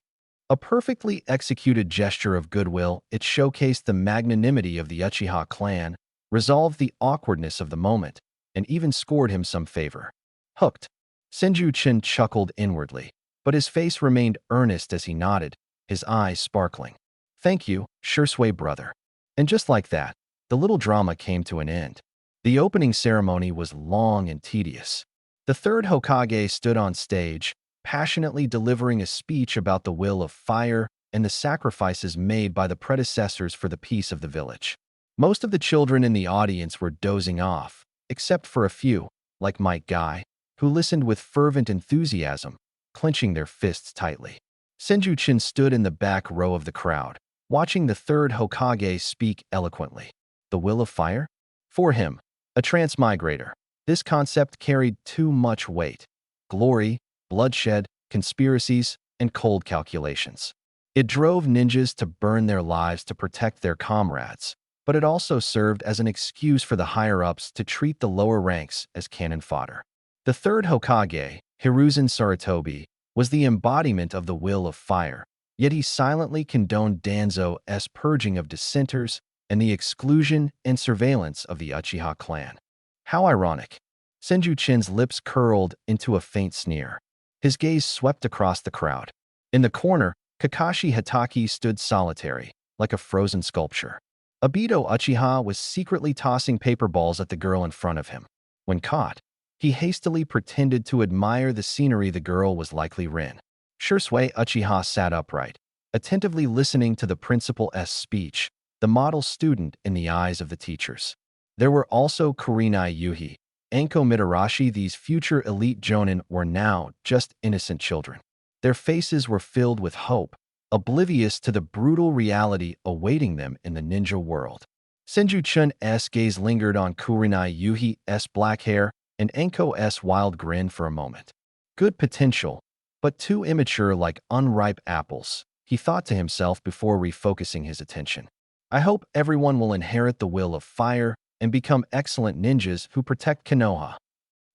A perfectly executed gesture of goodwill, it showcased the magnanimity of the Uchiha clan, resolved the awkwardness of the moment, and even scored him some favor. Hooked. Senju-chun chuckled inwardly, but his face remained earnest as he nodded, his eyes sparkling. "Thank you, Shursui brother." And just like that, the little drama came to an end. The opening ceremony was long and tedious. The third Hokage stood on stage, passionately delivering a speech about the will of fire and the sacrifices made by the predecessors for the peace of the village. Most of the children in the audience were dozing off, except for a few, like Mike Guy, who listened with fervent enthusiasm, clenching their fists tightly. Senju-chun stood in the back row of the crowd, watching the third Hokage speak eloquently. The will of fire? For him, a transmigrator, this concept carried too much weight. Glory, bloodshed, conspiracies, and cold calculations. It drove ninjas to burn their lives to protect their comrades, but it also served as an excuse for the higher-ups to treat the lower ranks as cannon fodder. The third Hokage, Hiruzen Sarutobi, was the embodiment of the will of fire, yet he silently condoned Danzo's purging of dissenters and the exclusion and surveillance of the Uchiha clan. How ironic. Senju-chun's lips curled into a faint sneer. His gaze swept across the crowd. In the corner, Kakashi Hatake stood solitary, like a frozen sculpture. Obito Uchiha was secretly tossing paper balls at the girl in front of him. When caught, he hastily pretended to admire the scenery the girl was likely in. Shursui Uchiha sat upright, attentively listening to the principal's speech, the model student in the eyes of the teachers. There were also Kurenai Yuhi, Anko Mitarashi. These future elite jonin were now just innocent children. Their faces were filled with hope, oblivious to the brutal reality awaiting them in the ninja world. Senju Chun's gaze lingered on Kurenai Yuhi's black hair and Anko's wild grin for a moment. Good potential, but too immature, like unripe apples, he thought to himself before refocusing his attention. I hope everyone will inherit the will of fire and become excellent ninjas who protect Konoha.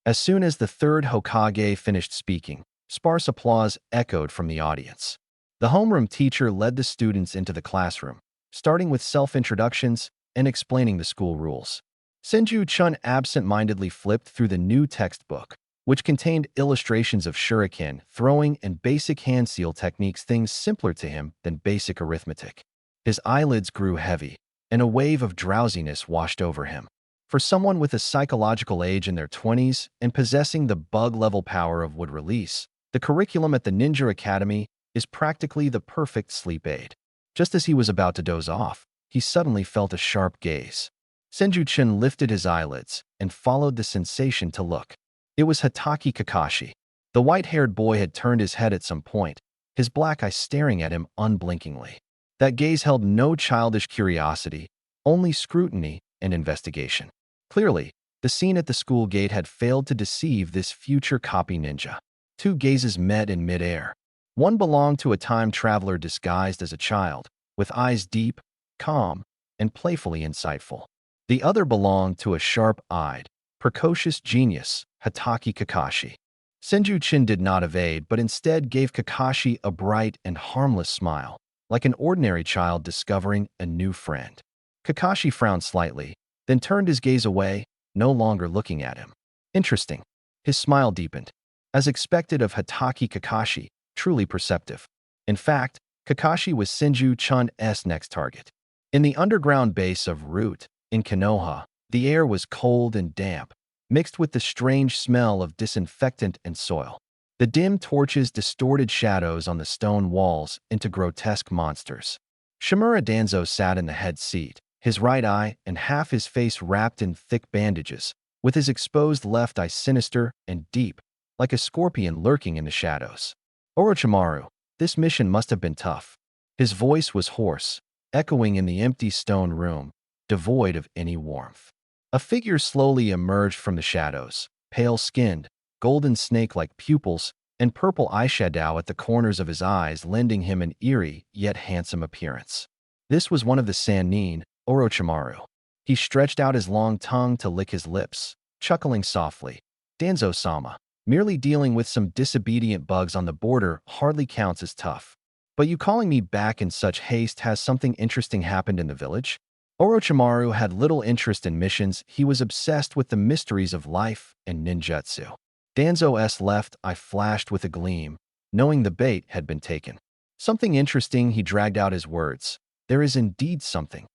As soon as the third Hokage finished speaking, sparse applause echoed from the audience. The homeroom teacher led the students into the classroom, starting with self-introductions and explaining the school rules. Senju Chun absent-mindedly flipped through the new textbook, which contained illustrations of shuriken, throwing, and basic hand seal techniques, things simpler to him than basic arithmetic. His eyelids grew heavy, and a wave of drowsiness washed over him. For someone with a psychological age in their 20s and possessing the bug-level power of wood release, the curriculum at the Ninja Academy is practically the perfect sleep aid. Just as he was about to doze off, he suddenly felt a sharp gaze. Senju Chun lifted his eyelids and followed the sensation to look. It was Hatake Kakashi. The white-haired boy had turned his head at some point, his black eyes staring at him unblinkingly. That gaze held no childish curiosity, only scrutiny and investigation. Clearly, the scene at the school gate had failed to deceive this future copy ninja. Two gazes met in midair. One belonged to a time traveler disguised as a child, with eyes deep, calm, and playfully insightful. The other belonged to a sharp-eyed, precocious genius, Hatake Kakashi. Senju Chun did not evade, but instead gave Kakashi a bright and harmless smile, like an ordinary child discovering a new friend. Kakashi frowned slightly, then turned his gaze away, no longer looking at him. Interesting. His smile deepened. As expected of Hatake Kakashi, truly perceptive. In fact, Kakashi was Senju Chun's next target. In the underground base of Root, in Konoha, the air was cold and damp, mixed with the strange smell of disinfectant and soil. The dim torches distorted shadows on the stone walls into grotesque monsters. Shimura Danzo sat in the head seat, his right eye and half his face wrapped in thick bandages, with his exposed left eye sinister and deep, like a scorpion lurking in the shadows. Orochimaru, this mission must have been tough. His voice was hoarse, echoing in the empty stone room, devoid of any warmth. A figure slowly emerged from the shadows, pale-skinned, golden snake-like pupils, and purple eyeshadow at the corners of his eyes, lending him an eerie yet handsome appearance. This was one of the Sannin, Orochimaru. He stretched out his long tongue to lick his lips, chuckling softly. Danzo-sama, merely dealing with some disobedient bugs on the border hardly counts as tough. But you calling me back in such haste, has something interesting happened in the village? Orochimaru had little interest in missions. He was obsessed with the mysteries of life and ninjutsu. Danzo's left eye flashed with a gleam, knowing the bait had been taken. Something interesting, he dragged out his words. There is indeed something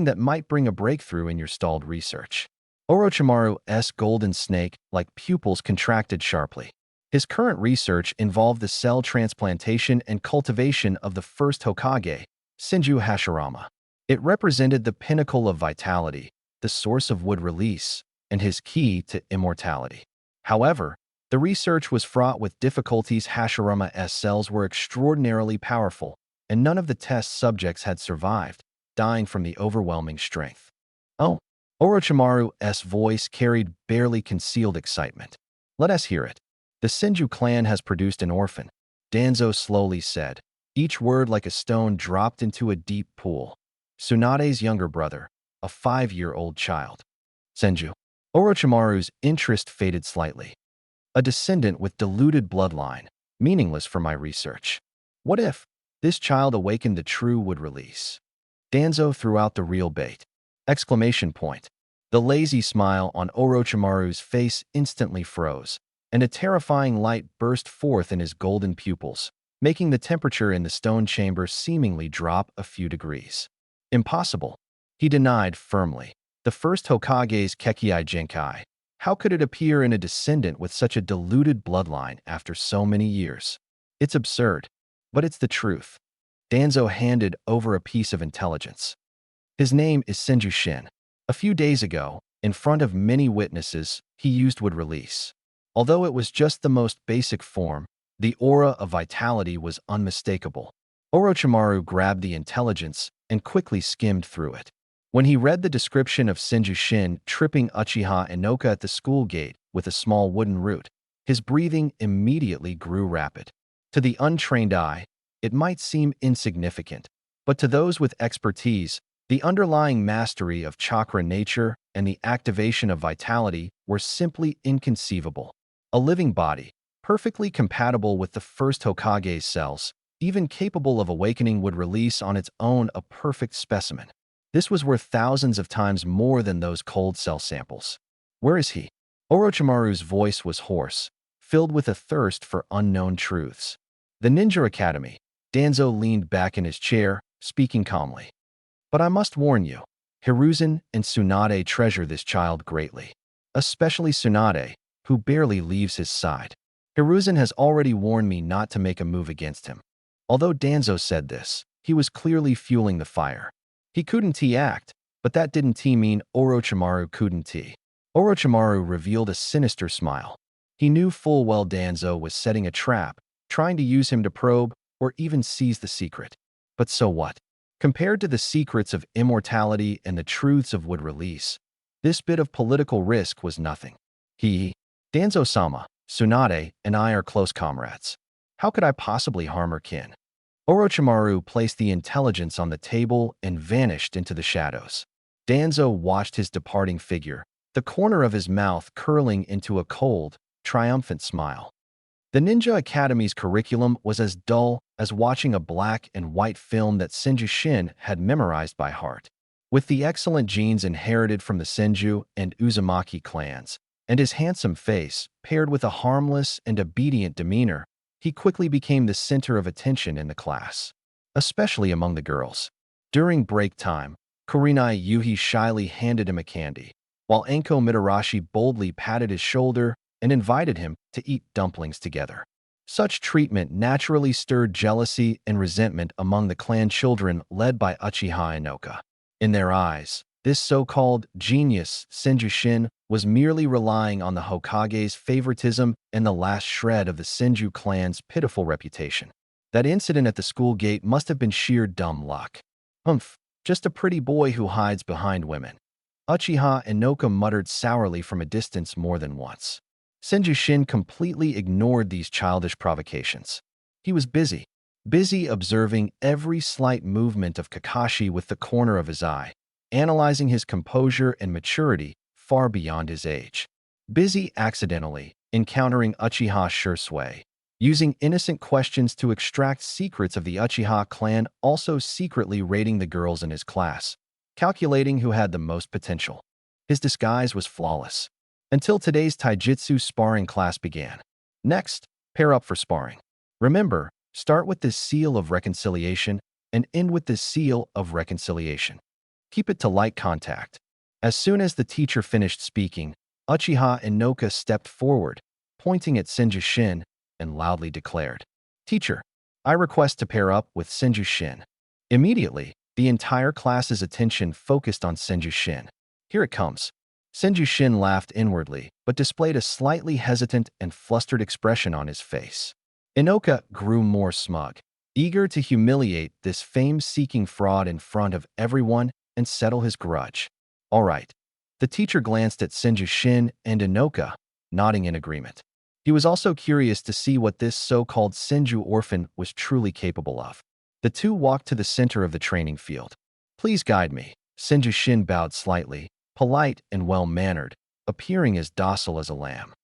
that might bring a breakthrough in your stalled research. Orochimaru's golden snake-like pupils contracted sharply. His current research involved the cell transplantation and cultivation of the first Hokage, Senju Hashirama. It represented the pinnacle of vitality, the source of wood release, and his key to immortality. However, the research was fraught with difficulties. Hashirama's cells were extraordinarily powerful, and none of the test subjects had survived, dying from the overwhelming strength. Oh, Orochimaru's voice carried barely concealed excitement. Let us hear it. The Senju clan has produced an orphan, Danzo slowly said, each word like a stone dropped into a deep pool. Tsunade's younger brother, a 5-year-old child. Senju. Orochimaru's interest faded slightly. A descendant with diluted bloodline, meaningless for my research. What if this child awakened the true wood release? Danzo threw out the real bait. Exclamation point. The lazy smile on Orochimaru's face instantly froze, and a terrifying light burst forth in his golden pupils. making the temperature in the stone chamber seemingly drop a few degrees. Impossible, he denied firmly. The first Hokage's Kekkei Genkai. How could it appear in a descendant with such a diluted bloodline after so many years? It's absurd, but it's the truth. Danzo handed over a piece of intelligence. His name is Senju Shin. A few days ago, in front of many witnesses, he used would release. Although it was just the most basic form, the aura of vitality was unmistakable. Orochimaru grabbed the intelligence and quickly skimmed through it. When he read the description of Senju Shin tripping Uchiha Inoka at the school gate with a small wooden root, his breathing immediately grew rapid. To the untrained eye, it might seem insignificant, but to those with expertise, the underlying mastery of chakra nature and the activation of vitality were simply inconceivable. A living body, perfectly compatible with the first Hokage's cells, even capable of awakening, would release on its own a perfect specimen. This was worth thousands of times more than those cold cell samples. Where is he? Orochimaru's voice was hoarse, filled with a thirst for unknown truths. The Ninja Academy. Danzo leaned back in his chair, speaking calmly. But I must warn you, Hiruzen and Tsunade treasure this child greatly. Especially Tsunade, who barely leaves his side. Hiruzen has already warned me not to make a move against him. Although Danzo said this, he was clearly fueling the fire. He couldn't act, but that didn't mean Orochimaru couldn't. Orochimaru revealed a sinister smile. He knew full well Danzo was setting a trap, trying to use him to probe or even seize the secret. But so what? Compared to the secrets of immortality and the truths of wood release, this bit of political risk was nothing. Danzo-sama, Tsunade, and I are close comrades. How could I possibly harm her kin? Orochimaru placed the intelligence on the table and vanished into the shadows. Danzo watched his departing figure, the corner of his mouth curling into a cold, triumphant smile. The Ninja Academy's curriculum was as dull as watching a black and white film that Senju Shin had memorized by heart. With the excellent genes inherited from the Senju and Uzumaki clans, and his handsome face paired with a harmless and obedient demeanor, he quickly became the center of attention in the class, especially among the girls. During break time, Kurenai Yuhi shyly handed him a candy, while Anko Mitarashi boldly patted his shoulder and invited him to eat dumplings together. Such treatment naturally stirred jealousy and resentment among the clan children led by Uchiha Inoka. In their eyes, this so-called genius, Senju Shin, was merely relying on the Hokage's favoritism and the last shred of the Senju clan's pitiful reputation. That incident at the school gate must have been sheer dumb luck. Just a pretty boy who hides behind women. Uchiha Inoka muttered sourly from a distance more than once. Senju Shin completely ignored these childish provocations. He was busy observing every slight movement of Kakashi with the corner of his eye, analyzing his composure and maturity far beyond his age. Busy accidentally encountering Uchiha Shursui, using innocent questions to extract secrets of the Uchiha clan, also secretly rating the girls in his class, calculating who had the most potential. His disguise was flawless. Until today's taijutsu sparring class began. Next, pair up for sparring. Remember, start with this seal of reconciliation and end with this seal of reconciliation. Keep it to light contact. As soon as the teacher finished speaking, Uchiha Inoka stepped forward, pointing at Senju Shin, and loudly declared, "Teacher, I request to pair up with Senju Shin." Immediately, the entire class's attention focused on Senju Shin. Here it comes. Senju Shin laughed inwardly, but displayed a slightly hesitant and flustered expression on his face. Inoka grew more smug, eager to humiliate this fame-seeking fraud in front of everyone and settle his grudge. All right. The teacher glanced at Senju Shin and Inoka, nodding in agreement. He was also curious to see what this so-called Senju orphan was truly capable of. The two walked to the center of the training field. "Please guide me." Senju Shin bowed slightly, polite and well-mannered, appearing as docile as a lamb.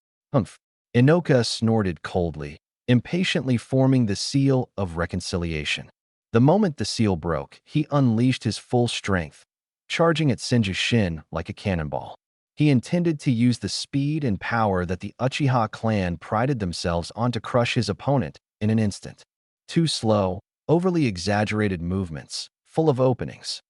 Inoka snorted coldly, impatiently forming the seal of reconciliation. The moment the seal broke, he unleashed his full strength, charging at Senju Shin like a cannonball. He intended to use the speed and power that the Uchiha clan prided themselves on to crush his opponent in an instant. Too slow, overly exaggerated movements, full of openings.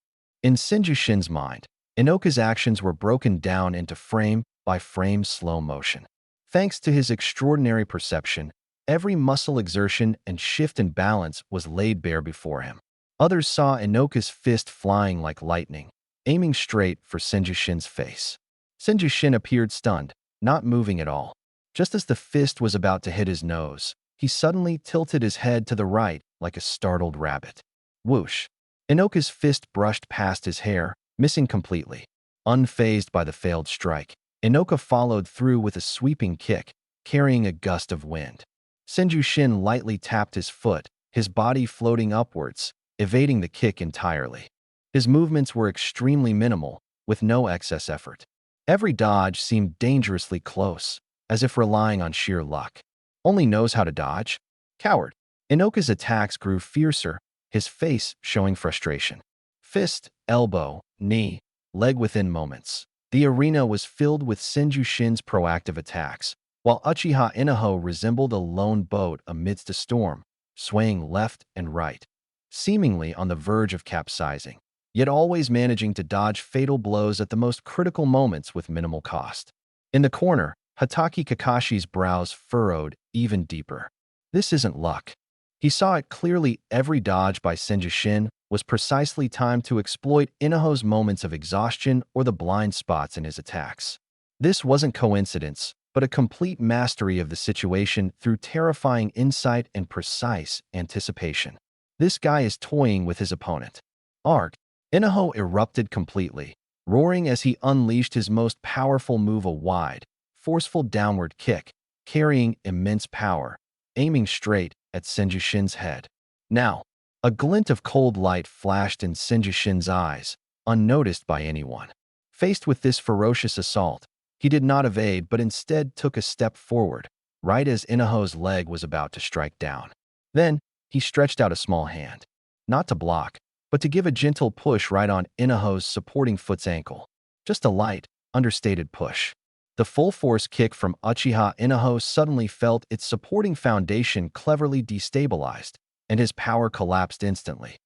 In Senjushin's mind, Inoka's actions were broken down into frame-by-frame slow motion. Thanks to his extraordinary perception, every muscle exertion and shift in balance was laid bare before him. Others saw Inoka's fist flying like lightning, aiming straight for Senjushin's face. Senjushin appeared stunned, not moving at all. Just as the fist was about to hit his nose, he suddenly tilted his head to the right like a startled rabbit. Whoosh! Inoka's fist brushed past his hair, missing completely. Unfazed by the failed strike, Inoka followed through with a sweeping kick, carrying a gust of wind. Senjushin lightly tapped his foot, his body floating upwards, evading the kick entirely. His movements were extremely minimal, with no excess effort. Every dodge seemed dangerously close, as if relying on sheer luck. Only knows how to dodge? Coward. Inoka's attacks grew fiercer, his face showing frustration. Fist, elbow, knee, leg within moments. The arena was filled with Senjushin's proactive attacks, while Uchiha Inaho resembled a lone boat amidst a storm, swaying left and right, seemingly on the verge of capsizing, yet always managing to dodge fatal blows at the most critical moments with minimal cost. In the corner, Hatake Kakashi's brows furrowed even deeper. This isn't luck. He saw it clearly. Every dodge by Senjushin was precisely timed to exploit Inaho's moments of exhaustion or the blind spots in his attacks. This wasn't coincidence, but a complete mastery of the situation through terrifying insight and precise anticipation. This guy is toying with his opponent. Arg! Inaho erupted completely, roaring as he unleashed his most powerful move, a wide, forceful downward kick, carrying immense power, aiming straight at Senjushin's head. Now, a glint of cold light flashed in Senjushin's eyes, unnoticed by anyone. Faced with this ferocious assault, he did not evade but instead took a step forward, right as Inaho's leg was about to strike down. Then, he stretched out a small hand, not to block, but to give a gentle push right on Inaho's supporting foot's ankle. Just a light, understated push. The full-force kick from Uchiha Inaho suddenly felt its supporting foundation cleverly destabilized, and his power collapsed instantly.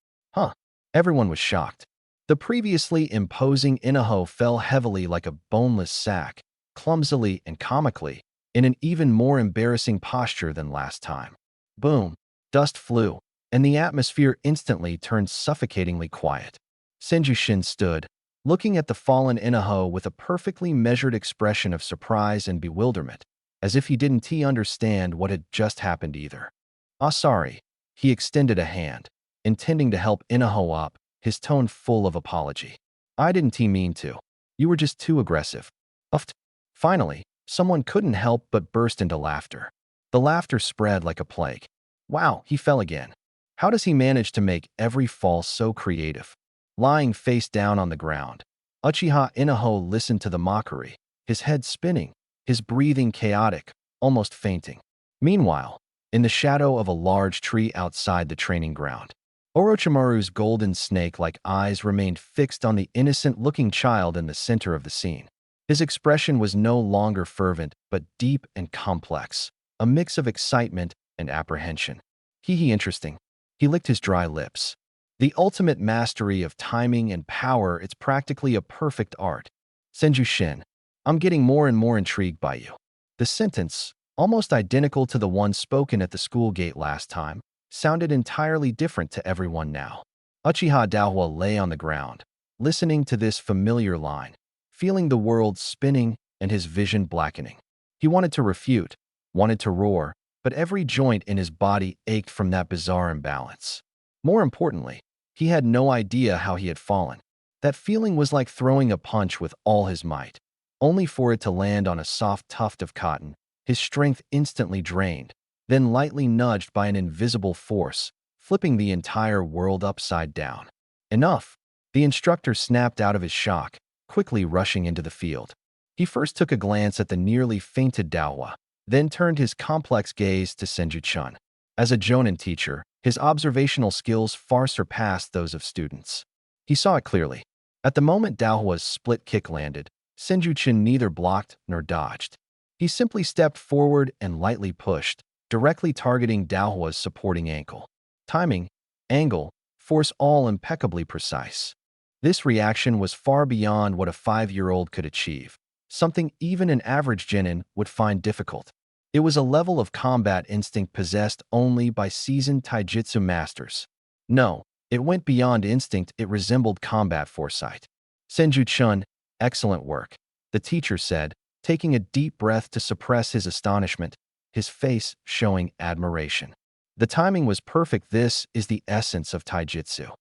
Everyone was shocked. The previously imposing Inaho fell heavily like a boneless sack, clumsily and comically, in an even more embarrassing posture than last time. Boom! Dust flew, and the atmosphere instantly turned suffocatingly quiet. Senjushin stood, looking at the fallen Inaho with a perfectly measured expression of surprise and bewilderment, as if he didn't understand what had just happened either. Sorry. He extended a hand, intending to help Inaho up, his tone full of apology. I didn't mean to. You were just too aggressive. Uffed. Finally, someone couldn't help but burst into laughter. The laughter spread like a plague. Wow, he fell again. How does he manage to make every fall so creative? Lying face down on the ground, Uchiha Inaho listened to the mockery, his head spinning, his breathing chaotic, almost fainting. Meanwhile, in the shadow of a large tree outside the training ground, Orochimaru's golden snake-like eyes remained fixed on the innocent-looking child in the center of the scene. His expression was no longer fervent, but deep and complex, a mix of excitement and apprehension. Interesting. He licked his dry lips. The ultimate mastery of timing and power, it's practically a perfect art. Senjushin, I'm getting more and more intrigued by you. The sentence, almost identical to the one spoken at the school gate last time, sounded entirely different to everyone now. Uchiha Dahua lay on the ground, listening to this familiar line, feeling the world spinning and his vision blackening. He wanted to refute, wanted to roar, but every joint in his body ached from that bizarre imbalance. More importantly, he had no idea how he had fallen. That feeling was like throwing a punch with all his might, only for it to land on a soft tuft of cotton, his strength instantly drained, then lightly nudged by an invisible force, flipping the entire world upside down. Enough! The instructor snapped out of his shock, quickly rushing into the field. He first took a glance at the nearly fainted Dawa, then turned his complex gaze to Senju-chun. As a Jonin teacher, his observational skills far surpassed those of students. He saw it clearly. At the moment Daohua's split kick landed, Senju-chun neither blocked nor dodged. He simply stepped forward and lightly pushed, directly targeting Daohua's supporting ankle. Timing, angle, force all impeccably precise. This reaction was far beyond what a 5-year-old could achieve, something even an average genin would find difficult. It was a level of combat instinct possessed only by seasoned taijutsu masters. No, it went beyond instinct, it resembled combat foresight. Senju-chun, excellent work, the teacher said, taking a deep breath to suppress his astonishment, his face showing admiration. The timing was perfect. This is the essence of taijutsu.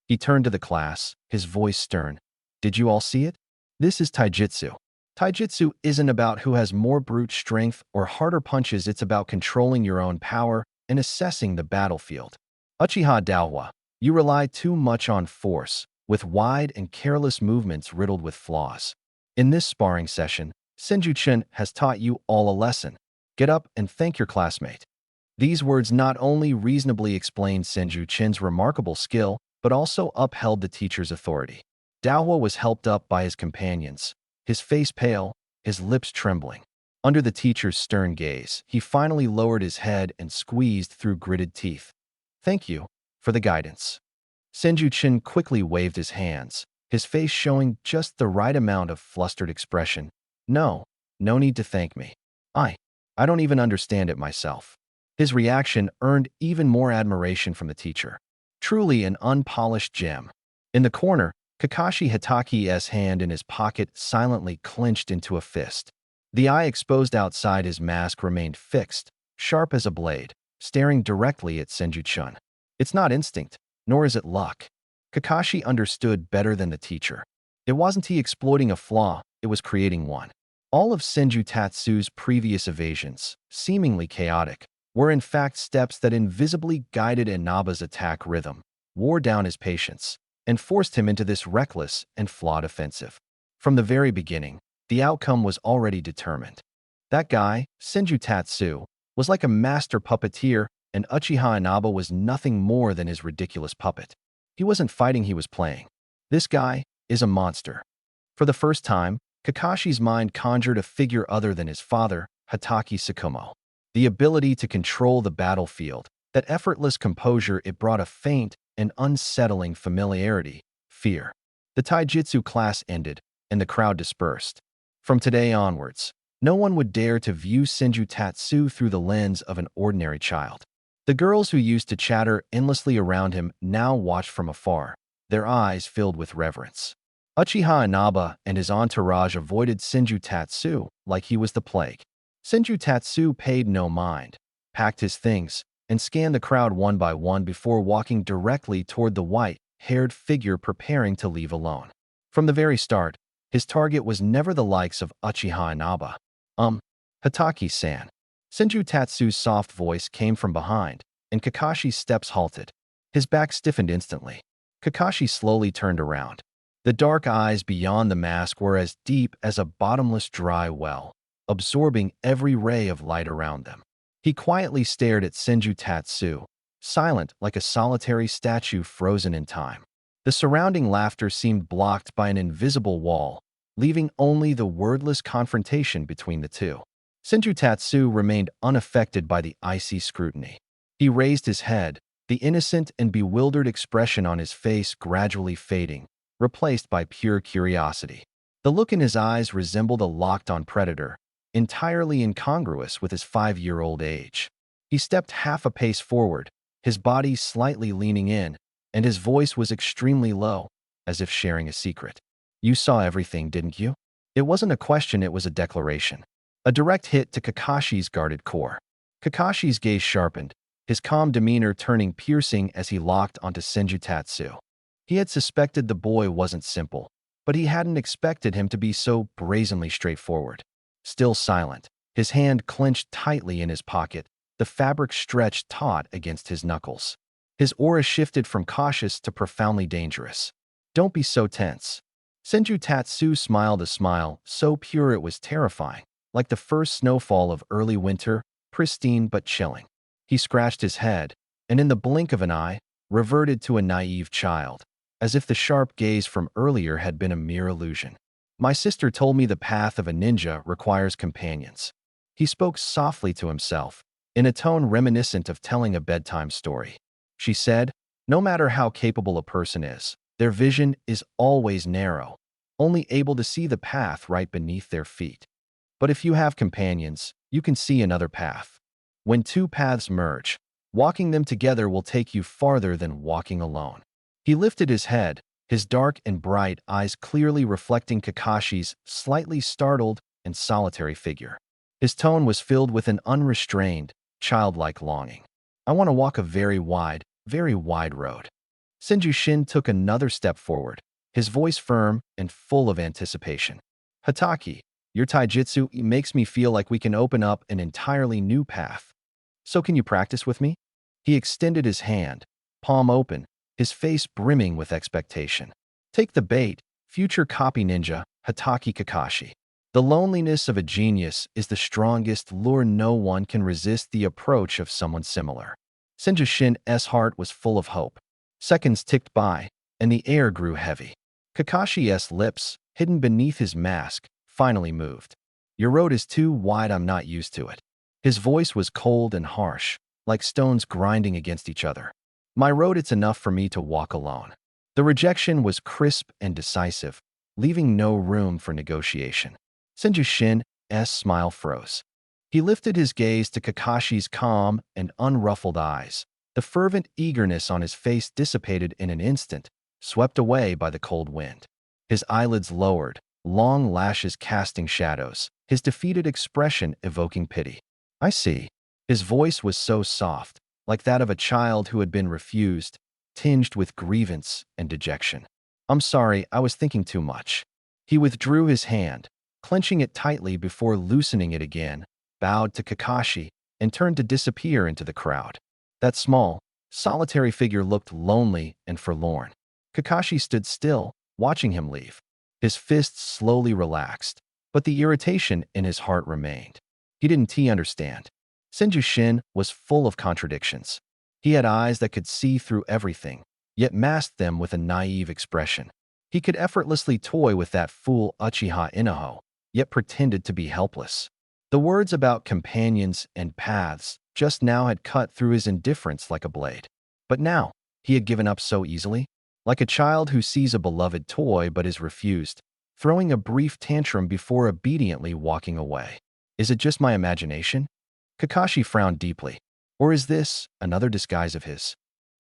He turned to the class, his voice stern. Did you all see it? This is taijutsu. Taijutsu isn't about who has more brute strength or harder punches, it's about controlling your own power and assessing the battlefield. Uchiha Daohwa, you rely too much on force, with wide and careless movements riddled with flaws. In this sparring session, Senju-chun has taught you all a lesson. Get up and thank your classmate. These words not only reasonably explained Senju-chun's remarkable skill, but also upheld the teacher's authority. Daohwa was helped up by his companions, his face pale, his lips trembling. Under the teacher's stern gaze, he finally lowered his head and squeezed through gritted teeth. Thank you for the guidance. Senju-chun quickly waved his hands, his face showing just the right amount of flustered expression. No need to thank me. I don't even understand it myself. His reaction earned even more admiration from the teacher. Truly an unpolished gem. In the corner, Kakashi Hitaki's hand in his pocket silently clenched into a fist. The eye exposed outside his mask remained fixed, sharp as a blade, staring directly at Senju-chun. It's not instinct, nor is it luck. Kakashi understood better than the teacher. It wasn't he exploiting a flaw, it was creating one. All of Senju Tatsu's previous evasions, seemingly chaotic, were in fact steps that invisibly guided Inaba's attack rhythm, wore down his patience, and forced him into this reckless and flawed offensive. From the very beginning, the outcome was already determined. That guy, Senju Tatsu, was like a master puppeteer, and Uchiha Inaba was nothing more than his ridiculous puppet. He wasn't fighting, he was playing. This guy is a monster. For the first time, Kakashi's mind conjured a figure other than his father, Hatake Tsukumo. The ability to control the battlefield, that effortless composure, it brought a faint and unsettling familiarity, fear. The taijutsu class ended, and the crowd dispersed. From today onwards, no one would dare to view Senju Tatsu through the lens of an ordinary child. The girls who used to chatter endlessly around him now watched from afar, their eyes filled with reverence. Uchiha Inaba and his entourage avoided Senju Tatsu like he was the plague. Senju Tatsu paid no mind, packed his things, and scanned the crowd one by one before walking directly toward the white-haired figure preparing to leave alone. From the very start, his target was never the likes of Uchiha Inaba. Hatake-san. Senju Tatsu's soft voice came from behind, and Kakashi's steps halted. His back stiffened instantly. Kakashi slowly turned around. The dark eyes beyond the mask were as deep as a bottomless dry well, absorbing every ray of light around them. He quietly stared at Senju Tatsu, silent like a solitary statue frozen in time. The surrounding laughter seemed blocked by an invisible wall, leaving only the wordless confrontation between the two. Senju Tatsu remained unaffected by the icy scrutiny. He raised his head, the innocent and bewildered expression on his face gradually fading, replaced by pure curiosity. The look in his eyes resembled a locked-on predator, entirely incongruous with his 5-year-old age. He stepped half a pace forward, his body slightly leaning in, and his voice was extremely low, as if sharing a secret. You saw everything, didn't you? It wasn't a question, it was a declaration. A direct hit to Kakashi's guarded core. Kakashi's gaze sharpened, his calm demeanor turning piercing as he locked onto Senju Tatsu. He had suspected the boy wasn't simple, but he hadn't expected him to be so brazenly straightforward. Still silent, his hand clenched tightly in his pocket, the fabric stretched taut against his knuckles. His aura shifted from cautious to profoundly dangerous. Don't be so tense. Senju Tatsu smiled a smile so pure it was terrifying, like the first snowfall of early winter, pristine but chilling. He scratched his head, and in the blink of an eye, reverted to a naive child, as if the sharp gaze from earlier had been a mere illusion. My sister told me the path of a ninja requires companions. He spoke softly to himself, in a tone reminiscent of telling a bedtime story. she said. No matter how capable a person is, their vision is always narrow, only able to see the path right beneath their feet. But if you have companions, you can see another path. When two paths merge, walking them together will take you farther than walking alone. He lifted his head, his dark and bright eyes clearly reflecting Kakashi's slightly startled and solitary figure. His tone was filled with an unrestrained, childlike longing. I want to walk a very wide road. Senju-shin took another step forward, his voice firm and full of anticipation. Hataki, your taijutsu makes me feel like we can open up an entirely new path. So can you practice with me? He extended his hand, palm open, his face brimming with expectation. Take the bait, future copy ninja, Hataki Kakashi. The loneliness of a genius is the strongest lure. No one can resist the approach of someone similar. Senju-shin's heart was full of hope. Seconds ticked by, and the air grew heavy. Kakashi's lips, hidden beneath his mask, finally moved. Your road is too wide. I'm not used to it. His voice was cold and harsh, like stones grinding against each other. My road, it's enough for me to walk alone. The rejection was crisp and decisive, leaving no room for negotiation. Senju-shin's smile froze. He lifted his gaze to Kakashi's calm and unruffled eyes. The fervent eagerness on his face dissipated in an instant, swept away by the cold wind. His eyelids lowered, long lashes casting shadows, his defeated expression evoking pity. I see. His voice was so soft, like that of a child who had been refused, tinged with grievance and dejection. I'm sorry, I was thinking too much. He withdrew his hand, clenching it tightly before loosening it again, bowed to Kakashi, and turned to disappear into the crowd. That small, solitary figure looked lonely and forlorn. Kakashi stood still, watching him leave. His fists slowly relaxed, but the irritation in his heart remained. He didn't understand. Senju-shin was full of contradictions. He had eyes that could see through everything, yet masked them with a naive expression. He could effortlessly toy with that fool Uchiha Inaho, yet pretended to be helpless. The words about companions and paths just now had cut through his indifference like a blade. But now, he had given up so easily, like a child who sees a beloved toy but is refused, throwing a brief tantrum before obediently walking away. Is it just my imagination? Kakashi frowned deeply. Or is this another disguise of his?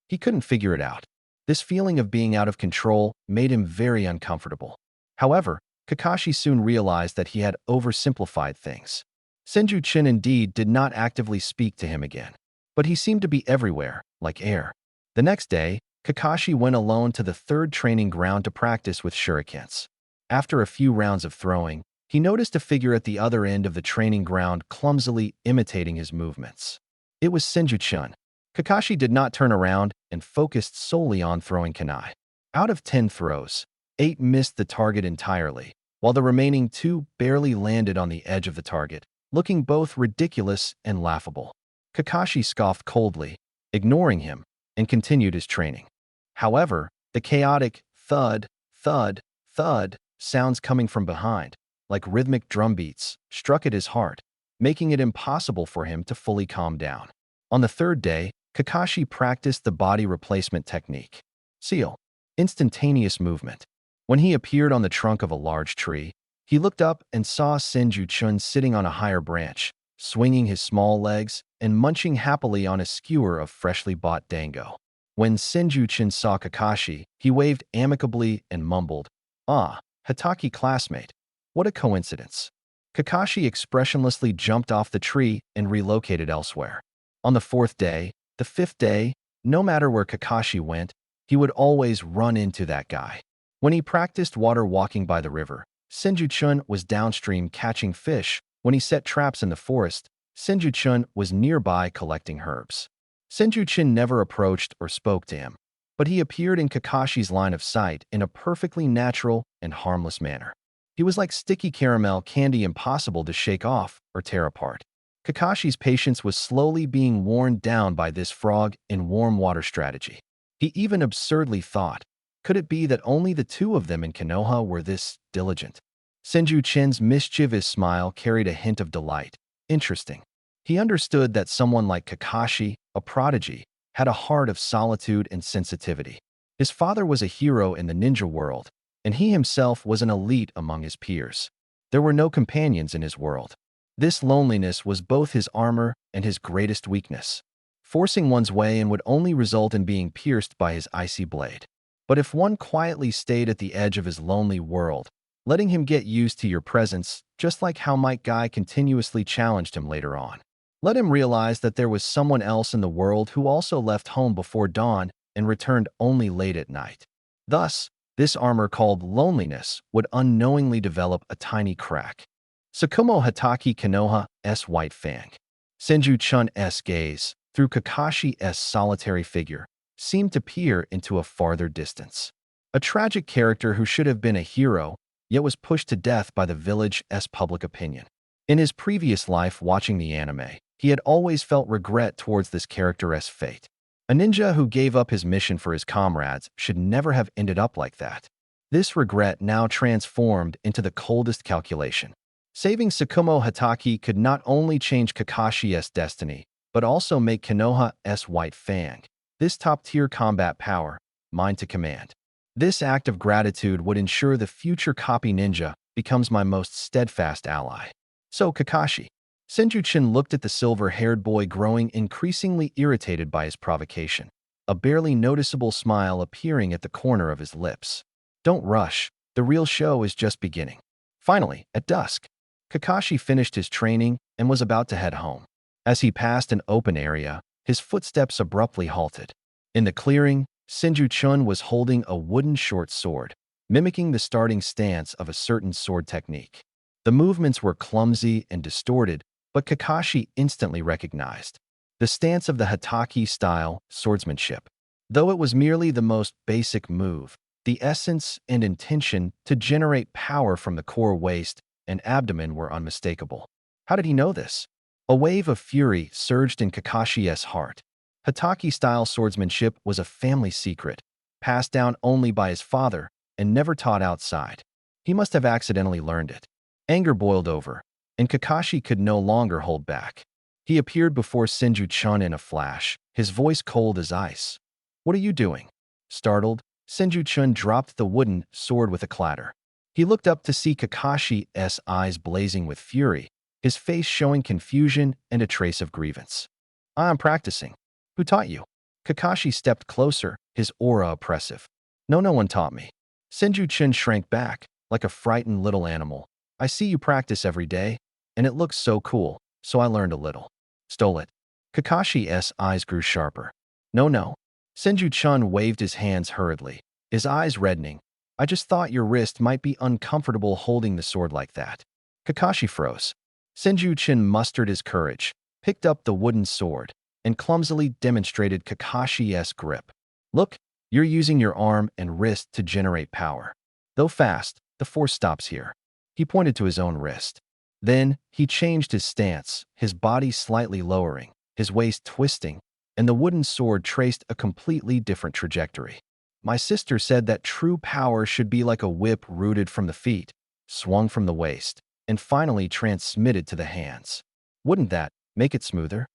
He couldn't figure it out. This feeling of being out of control made him very uncomfortable. However, Kakashi soon realized that he had oversimplified things. Senju-chin indeed did not actively speak to him again, but he seemed to be everywhere, like air. The next day, Kakashi went alone to the third training ground to practice with shurikens. After a few rounds of throwing, he noticed a figure at the other end of the training ground clumsily imitating his movements. It was Senju-chan. Kakashi did not turn around and focused solely on throwing kunai. Out of 10 throws, 8 missed the target entirely, while the remaining 2 barely landed on the edge of the target, looking both ridiculous and laughable. Kakashi scoffed coldly, ignoring him, and continued his training. However, the chaotic thud, thud, thud sounds coming from behind, like rhythmic drum beats, struck at his heart, making it impossible for him to fully calm down. On the third day, Kakashi practiced the body replacement technique. Seal. Instantaneous movement. When he appeared on the trunk of a large tree, he looked up and saw Senju-chun sitting on a higher branch, swinging his small legs and munching happily on a skewer of freshly bought dango. When Senju-chun saw Kakashi, he waved amicably and mumbled, "Ah, Hataki classmate. What a coincidence." Kakashi expressionlessly jumped off the tree and relocated elsewhere. On the fourth day, the fifth day, no matter where Kakashi went, he would always run into that guy. When he practiced water walking by the river, Senju-chun was downstream catching fish. When he set traps in the forest, Senju-chun was nearby collecting herbs. Senju-chun never approached or spoke to him, but he appeared in Kakashi's line of sight in a perfectly natural and harmless manner. He was like sticky caramel candy, impossible to shake off or tear apart. Kakashi's patience was slowly being worn down by this frog in warm water strategy. He even absurdly thought, could it be that only the two of them in Konoha were this diligent? Senju-chin's mischievous smile carried a hint of delight. Interesting. He understood that someone like Kakashi, a prodigy, had a heart of solitude and sensitivity. His father was a hero in the ninja world, and he himself was an elite among his peers. There were no companions in his world. This loneliness was both his armor and his greatest weakness. Forcing one's way in would only result in being pierced by his icy blade. But if one quietly stayed at the edge of his lonely world, letting him get used to your presence, just like how Mike Guy continuously challenged him later on. Let him realize that there was someone else in the world who also left home before dawn and returned only late at night. Thus, this armor called loneliness would unknowingly develop a tiny crack. Tsukumo Hatake Konoha's white fang. Senju Chun's gaze, through Kakashi's solitary figure, seemed to peer into a farther distance. A tragic character who should have been a hero, yet was pushed to death by the village's public opinion. In his previous life watching the anime, he had always felt regret towards this character's fate. A ninja who gave up his mission for his comrades should never have ended up like that. This regret now transformed into the coldest calculation. Saving Tsukumo Hatake could not only change Kakashi's destiny, but also make Konoha's white fang, this top-tier combat power, mine to command. This act of gratitude would ensure the future copy ninja becomes my most steadfast ally. So, Kakashi. Senju-chin looked at the silver-haired boy, growing increasingly irritated by his provocation, a barely noticeable smile appearing at the corner of his lips. Don't rush, the real show is just beginning. Finally, at dusk, Kakashi finished his training and was about to head home. As he passed an open area, his footsteps abruptly halted. In the clearing, Senju-chun was holding a wooden short sword, mimicking the starting stance of a certain sword technique. The movements were clumsy and distorted, but Kakashi instantly recognized the stance of the Hatake-style swordsmanship. Though it was merely the most basic move, the essence and intention to generate power from the core waist and abdomen were unmistakable. How did he know this? A wave of fury surged in Kakashi's heart. Hatake-style swordsmanship was a family secret, passed down only by his father and never taught outside. He must have accidentally learned it. Anger boiled over, and Kakashi could no longer hold back. He appeared before Senju-chun in a flash, his voice cold as ice. "What are you doing?" Startled, Senju-chun dropped the wooden sword with a clatter. He looked up to see Kakashi's eyes blazing with fury, his face showing confusion and a trace of grievance. "I am practicing." "Who taught you?" Kakashi stepped closer, his aura oppressive. No one taught me." Senju-chun shrank back, like a frightened little animal. "I see you practice every day, and it looks so cool, so I learned a little." "Stole it." Kakashi's eyes grew sharper. No. Senju-chun waved his hands hurriedly, his eyes reddening. "I just thought your wrist might be uncomfortable holding the sword like that." Kakashi froze. Senju-chun mustered his courage, picked up the wooden sword, and clumsily demonstrated Kakashi's grip. "Look, you're using your arm and wrist to generate power. Though fast, the force stops here." He pointed to his own wrist. Then, he changed his stance, his body slightly lowering, his waist twisting, and the wooden sword traced a completely different trajectory. "My sister said that true power should be like a whip rooted from the feet, swung from the waist, and finally transmitted to the hands. Wouldn't that make it smoother?"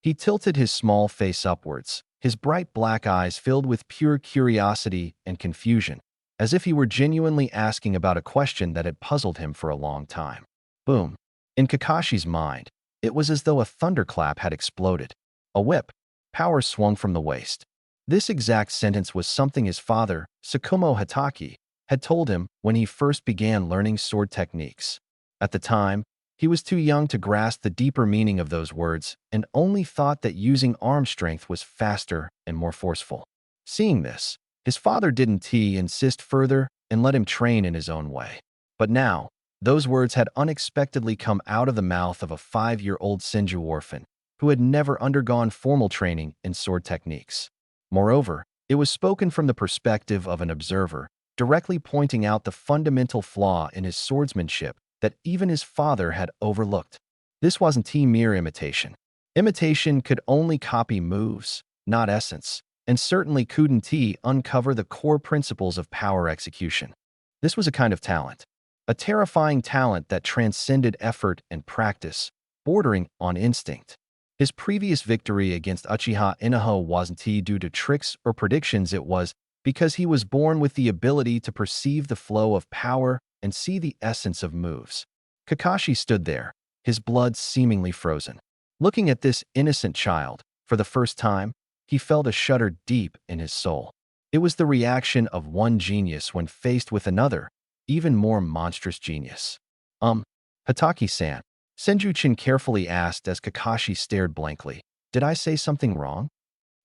He tilted his small face upwards, his bright black eyes filled with pure curiosity and confusion, as if he were genuinely asking about a question that had puzzled him for a long time. Boom. In Kakashi's mind, it was as though a thunderclap had exploded. A whip. Power swung from the waist. This exact sentence was something his father, Tsukumo Hatake, had told him when he first began learning sword techniques. At the time, he was too young to grasp the deeper meaning of those words and only thought that using arm strength was faster and more forceful. Seeing this, his father didn't insist further and let him train in his own way. But now, those words had unexpectedly come out of the mouth of a 5-year-old Senju orphan who had never undergone formal training in sword techniques. Moreover, it was spoken from the perspective of an observer, directly pointing out the fundamental flaw in his swordsmanship that even his father had overlooked. This wasn't mere imitation. Imitation could only copy moves, not essence, and certainly couldn't uncover the core principles of power execution. This was a kind of talent. A terrifying talent that transcended effort and practice, bordering on instinct. His previous victory against Uchiha Inaho wasn't due to tricks or predictions, it was because he was born with the ability to perceive the flow of power and see the essence of moves. Kakashi stood there, his blood seemingly frozen. Looking at this innocent child, for the first time, he felt a shudder deep in his soul. It was the reaction of one genius when faced with another, even more monstrous genius. Hataki-san, Senju-chan carefully asked as Kakashi stared blankly. Did I say something wrong?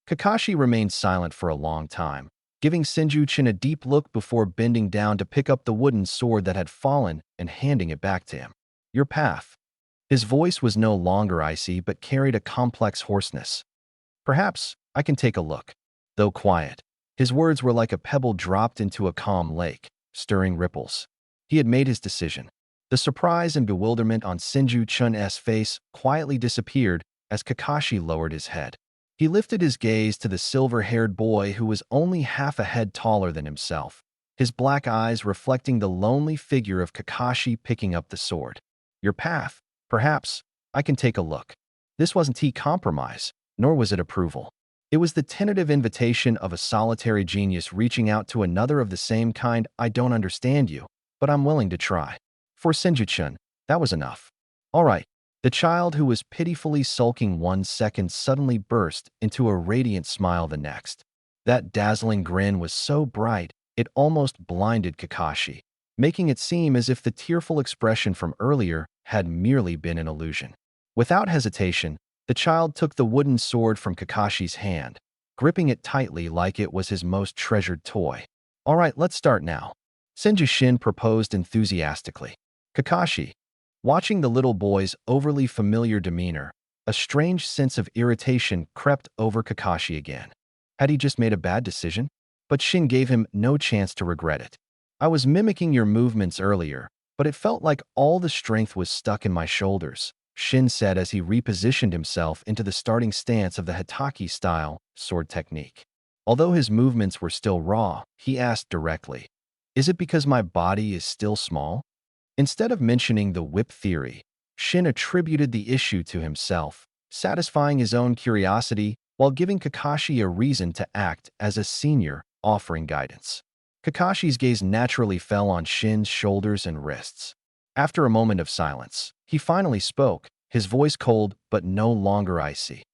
Kakashi remained silent for a long time, giving Senju-chan a deep look before bending down to pick up the wooden sword that had fallen and handing it back to him. Your path. His voice was no longer icy but carried a complex hoarseness. Perhaps I can take a look. Though quiet, his words were like a pebble dropped into a calm lake, stirring ripples. He had made his decision. The surprise and bewilderment on Senju-chan's face quietly disappeared as Kakashi lowered his head. He lifted his gaze to the silver-haired boy who was only half a head taller than himself, his black eyes reflecting the lonely figure of Kakashi picking up the sword. Your path. Perhaps I can take a look. This wasn't compromise, nor was it approval. It was the tentative invitation of a solitary genius reaching out to another of the same kind. I don't understand you, but I'm willing to try. For Senju-chan, that was enough. All right. The child who was pitifully sulking 1 second suddenly burst into a radiant smile the next. That dazzling grin was so bright, it almost blinded Kakashi, making it seem as if the tearful expression from earlier had merely been an illusion. Without hesitation, the child took the wooden sword from Kakashi's hand, gripping it tightly like it was his most treasured toy. All right, let's start now. Senju-shin proposed enthusiastically. Kakashi, watching the little boy's overly familiar demeanor, a strange sense of irritation crept over Kakashi again. Had he just made a bad decision? But Shin gave him no chance to regret it. I was mimicking your movements earlier, but it felt like all the strength was stuck in my shoulders, Shin said as he repositioned himself into the starting stance of the Hataki-style sword technique. Although his movements were still raw, he asked directly, "Is it because my body is still small?" Instead of mentioning the whip theory, Shin attributed the issue to himself, satisfying his own curiosity while giving Kakashi a reason to act as a senior, offering guidance. Kakashi's gaze naturally fell on Shin's shoulders and wrists. After a moment of silence, he finally spoke, his voice cold but no longer icy.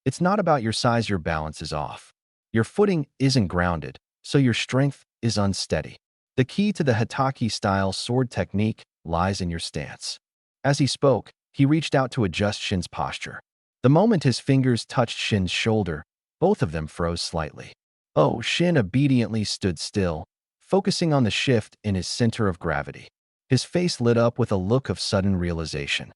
It's not about your size, your balance is off. Your footing isn't grounded, so your strength is unsteady. The key to the Hataki-style sword technique lies in your stance. As he spoke, he reached out to adjust Shin's posture. The moment his fingers touched Shin's shoulder, both of them froze slightly. Oh, Shin obediently stood still, focusing on the shift in his center of gravity. His face lit up with a look of sudden realization.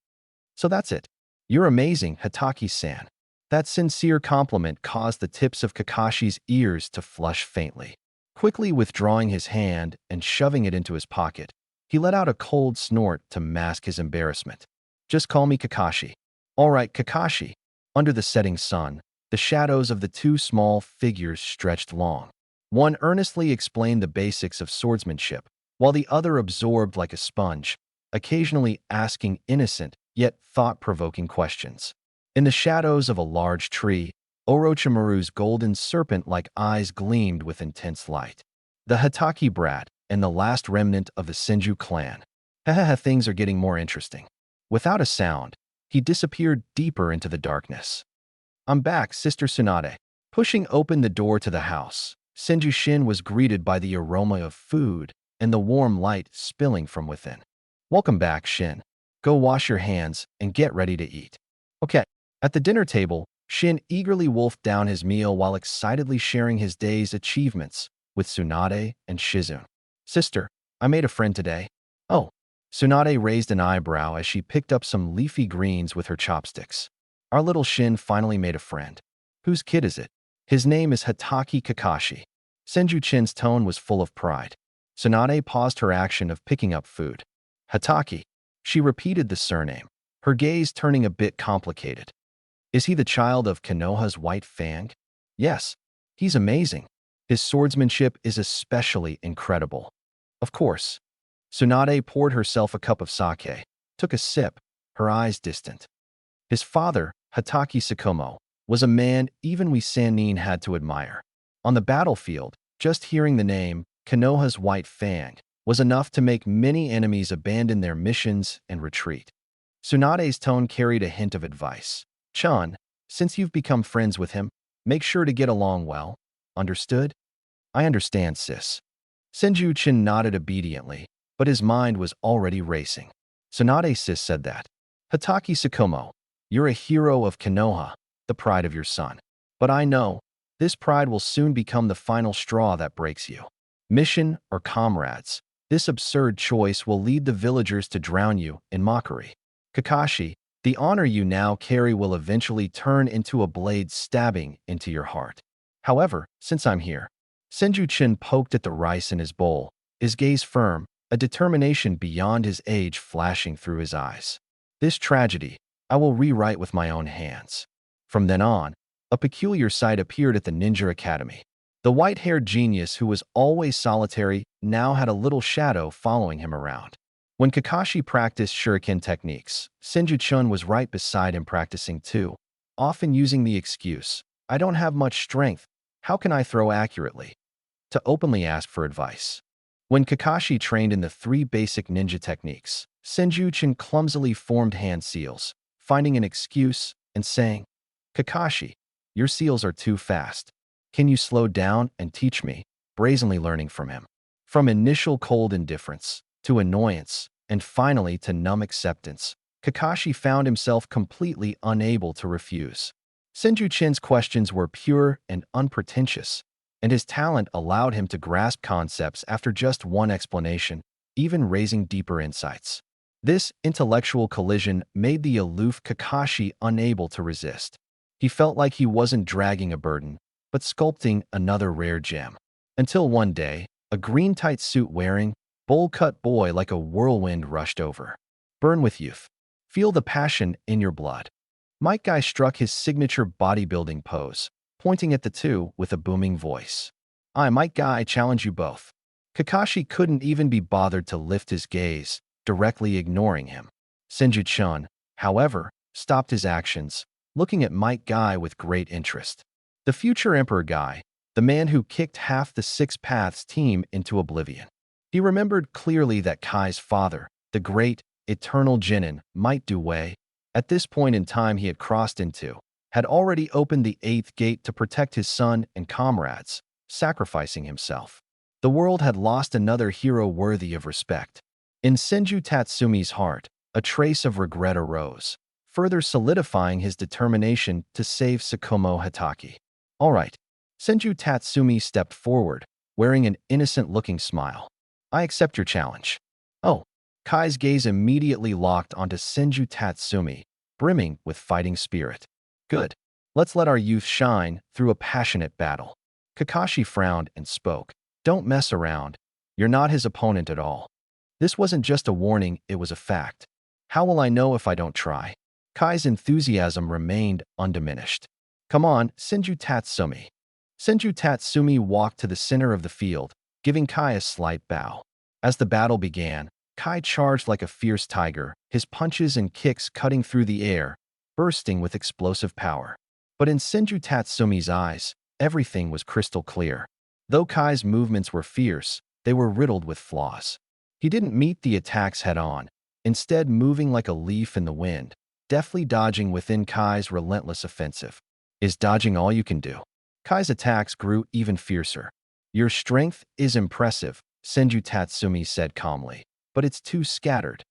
So that's it. You're amazing, Hataki-san. That sincere compliment caused the tips of Kakashi's ears to flush faintly. Quickly withdrawing his hand and shoving it into his pocket, he let out a cold snort to mask his embarrassment. Just call me Kakashi. All right, Kakashi. Under the setting sun, the shadows of the two small figures stretched long. One earnestly explained the basics of swordsmanship, while the other absorbed like a sponge, occasionally asking innocent yet thought-provoking questions. In the shadows of a large tree, Orochimaru's golden serpent-like eyes gleamed with intense light. The Hataki brat and the last remnant of the Senju clan. Things are getting more interesting. Without a sound, he disappeared deeper into the darkness. I'm back, Sister Tsunade. Pushing open the door to the house, Senju-shin was greeted by the aroma of food and the warm light spilling from within. Welcome back, Shin. Go wash your hands and get ready to eat. Okay. At the dinner table, Shin eagerly wolfed down his meal while excitedly sharing his day's achievements with Tsunade and Shizune. Sister, I made a friend today. Oh. Tsunade raised an eyebrow as she picked up some leafy greens with her chopsticks. Our little Shin finally made a friend. Whose kid is it? His name is Hataki Kakashi. Senju-chin's tone was full of pride. Tsunade paused her action of picking up food. Hataki. She repeated the surname, her gaze turning a bit complicated. Is he the child of Konoha's White Fang? Yes. He's amazing. His swordsmanship is especially incredible. Of course. Tsunade poured herself a cup of sake, took a sip, her eyes distant. His father, Hatake Tsukumo, was a man even we Sannin had to admire. On the battlefield, just hearing the name, Konoha's White Fang, was enough to make many enemies abandon their missions and retreat. Tsunade's tone carried a hint of advice. Chun, since you've become friends with him, make sure to get along well. Understood? I understand, sis. Senju-chan nodded obediently, but his mind was already racing. Tsunade-sis said that. Hatake Tsukumo, you're a hero of Konoha, the pride of your son. But I know, this pride will soon become the final straw that breaks you. Mission or comrades, this absurd choice will lead the villagers to drown you in mockery. Kakashi, the honor you now carry will eventually turn into a blade stabbing into your heart. However, since I'm here, Senju-chan poked at the rice in his bowl, his gaze firm, a determination beyond his age flashing through his eyes. This tragedy, I will rewrite with my own hands. From then on, a peculiar sight appeared at the Ninja Academy. The white-haired genius who was always solitary now had a little shadow following him around. When Kakashi practiced shuriken techniques, Senju-chan was right beside him practicing too, often using the excuse, I don't have much strength, how can I throw accurately? To openly ask for advice. When Kakashi trained in the 3 basic ninja techniques, Senju-chan clumsily formed hand seals, finding an excuse and saying, Kakashi, your seals are too fast. Can you slow down and teach me? Brazenly learning from him. From initial cold indifference, to annoyance, and finally to numb acceptance, Kakashi found himself completely unable to refuse. Senju-chan's questions were pure and unpretentious, and his talent allowed him to grasp concepts after just one explanation, even raising deeper insights. This intellectual collision made the aloof Kakashi unable to resist. He felt like he wasn't dragging a burden, but sculpting another rare gem. Until one day, a green tight suit wearing, bowl-cut boy like a whirlwind rushed over. Burn with youth. Feel the passion in your blood. Mike Guy struck his signature bodybuilding pose, pointing at the two with a booming voice. I, Mike Guy, challenge you both. Kakashi couldn't even be bothered to lift his gaze, directly ignoring him. Senju-chan, however, stopped his actions, looking at Mike Guy with great interest. The future Emperor Guy, the man who kicked half the Six Paths team into oblivion. He remembered clearly that Kai's father, the great, eternal Genin, might do way. At this point in time he had crossed into, had already opened the 8th gate to protect his son and comrades, sacrificing himself. The world had lost another hero worthy of respect. In Senju Tatsumi's heart, a trace of regret arose, further solidifying his determination to save Tsukumo Hatake. All right. Senju Tatsumi stepped forward, wearing an innocent-looking smile. I accept your challenge. Oh. Kai's gaze immediately locked onto Senju Tatsumi, brimming with fighting spirit. Good. Let's let our youth shine through a passionate battle. Kakashi frowned and spoke. Don't mess around. You're not his opponent at all. This wasn't just a warning, it was a fact. How will I know if I don't try? Kai's enthusiasm remained undiminished. Come on, Senju Tatsumi. Senju Tatsumi walked to the center of the field, giving Kai a slight bow. As the battle began, Kai charged like a fierce tiger, his punches and kicks cutting through the air, bursting with explosive power. But in Senju Tatsumi's eyes, everything was crystal clear. Though Kai's movements were fierce, they were riddled with flaws. He didn't meet the attacks head-on, instead moving like a leaf in the wind, deftly dodging within Kai's relentless offensive. Is dodging all you can do? Kai's attacks grew even fiercer. Your strength is impressive, Senju Tatsumi said calmly, but it's too scattered.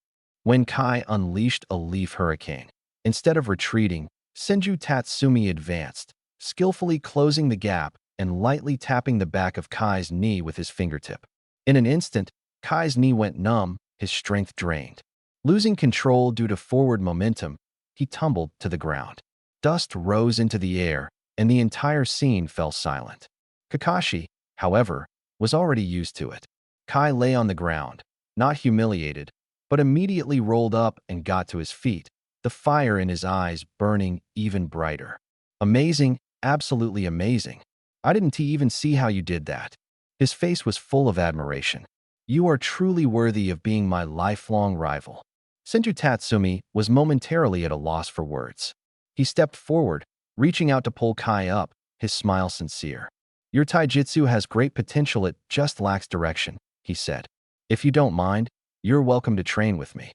When Kai unleashed a leaf hurricane, instead of retreating, Senju Tatsumi advanced, skillfully closing the gap and lightly tapping the back of Kai's knee with his fingertip. In an instant, Kai's knee went numb, his strength drained. Losing control due to forward momentum, he tumbled to the ground. Dust rose into the air, and the entire scene fell silent. Kakashi, however, was already used to it. Kai lay on the ground, not humiliated, but immediately rolled up and got to his feet, the fire in his eyes burning even brighter. Amazing, absolutely amazing. I didn't even see how you did that. His face was full of admiration. You are truly worthy of being my lifelong rival. Senju Tatsumi was momentarily at a loss for words. He stepped forward, reaching out to pull Kai up, his smile sincere. Your taijutsu has great potential, it just lacks direction, he said. If you don't mind, you're welcome to train with me.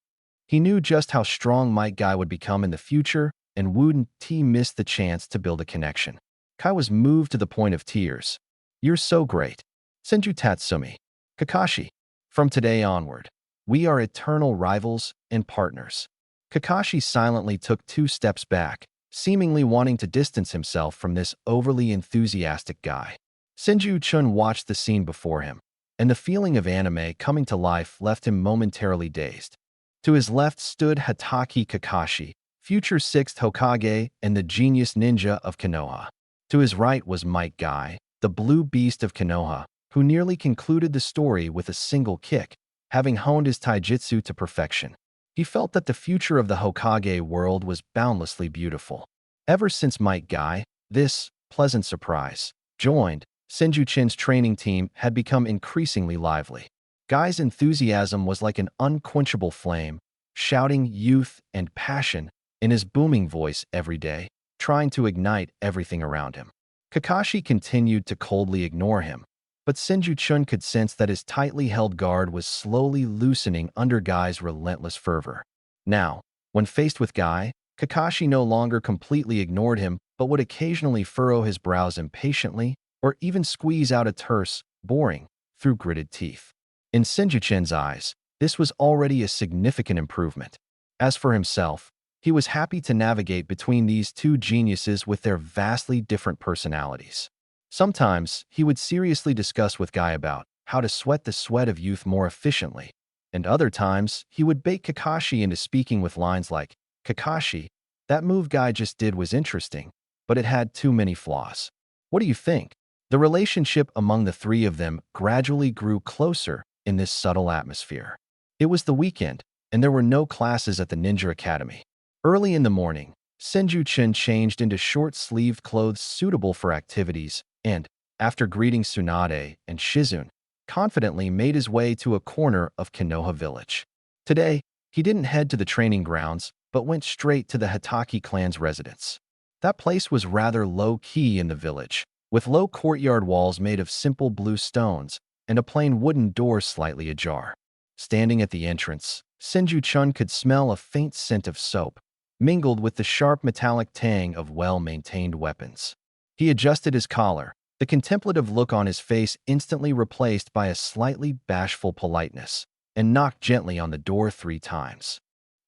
He knew just how strong Might Guy would become in the future, and wouldn't he miss the chance to build a connection. Kai was moved to the point of tears. You're so great. Senju Tatsumi. Kakashi. From today onward, we are eternal rivals and partners. Kakashi silently took 2 steps back, seemingly wanting to distance himself from this overly enthusiastic guy. Senju Chun watched the scene before him, and the feeling of anime coming to life left him momentarily dazed. To his left stood Hatake Kakashi, future 6th Hokage and the genius ninja of Konoha. To his right was Might Guy, the blue beast of Konoha, who nearly concluded the story with a single kick, having honed his taijutsu to perfection. He felt that the future of the Hokage world was boundlessly beautiful. Ever since Might Guy, this pleasant surprise, joined Senju Chin's training team had become increasingly lively. Guy's enthusiasm was like an unquenchable flame, shouting youth and passion in his booming voice every day, trying to ignite everything around him. Kakashi continued to coldly ignore him, but Senju Chun could sense that his tightly held guard was slowly loosening under Guy's relentless fervor. Now, when faced with Guy, Kakashi no longer completely ignored him, but would occasionally furrow his brows impatiently or even squeeze out a terse, boring, through gritted teeth. In Senju Chin's eyes, this was already a significant improvement. As for himself, he was happy to navigate between these 2 geniuses with their vastly different personalities. Sometimes, he would seriously discuss with Guy about how to sweat the sweat of youth more efficiently, and other times, he would bait Kakashi into speaking with lines like, Kakashi, that move Guy just did was interesting, but it had too many flaws. What do you think? The relationship among the 3 of them gradually grew closer in this subtle atmosphere. It was the weekend, and there were no classes at the Ninja Academy. Early in the morning, Senju Chin changed into short-sleeved clothes suitable for activities and, after greeting Tsunade and Shizune, confidently made his way to a corner of Konoha Village. Today, he didn't head to the training grounds, but went straight to the Hatake clan's residence. That place was rather low-key in the village, with low courtyard walls made of simple blue stones and a plain wooden door slightly ajar. Standing at the entrance, Senju Chun could smell a faint scent of soap, mingled with the sharp metallic tang of well-maintained weapons. He adjusted his collar, the contemplative look on his face instantly replaced by a slightly bashful politeness, and knocked gently on the door 3 times.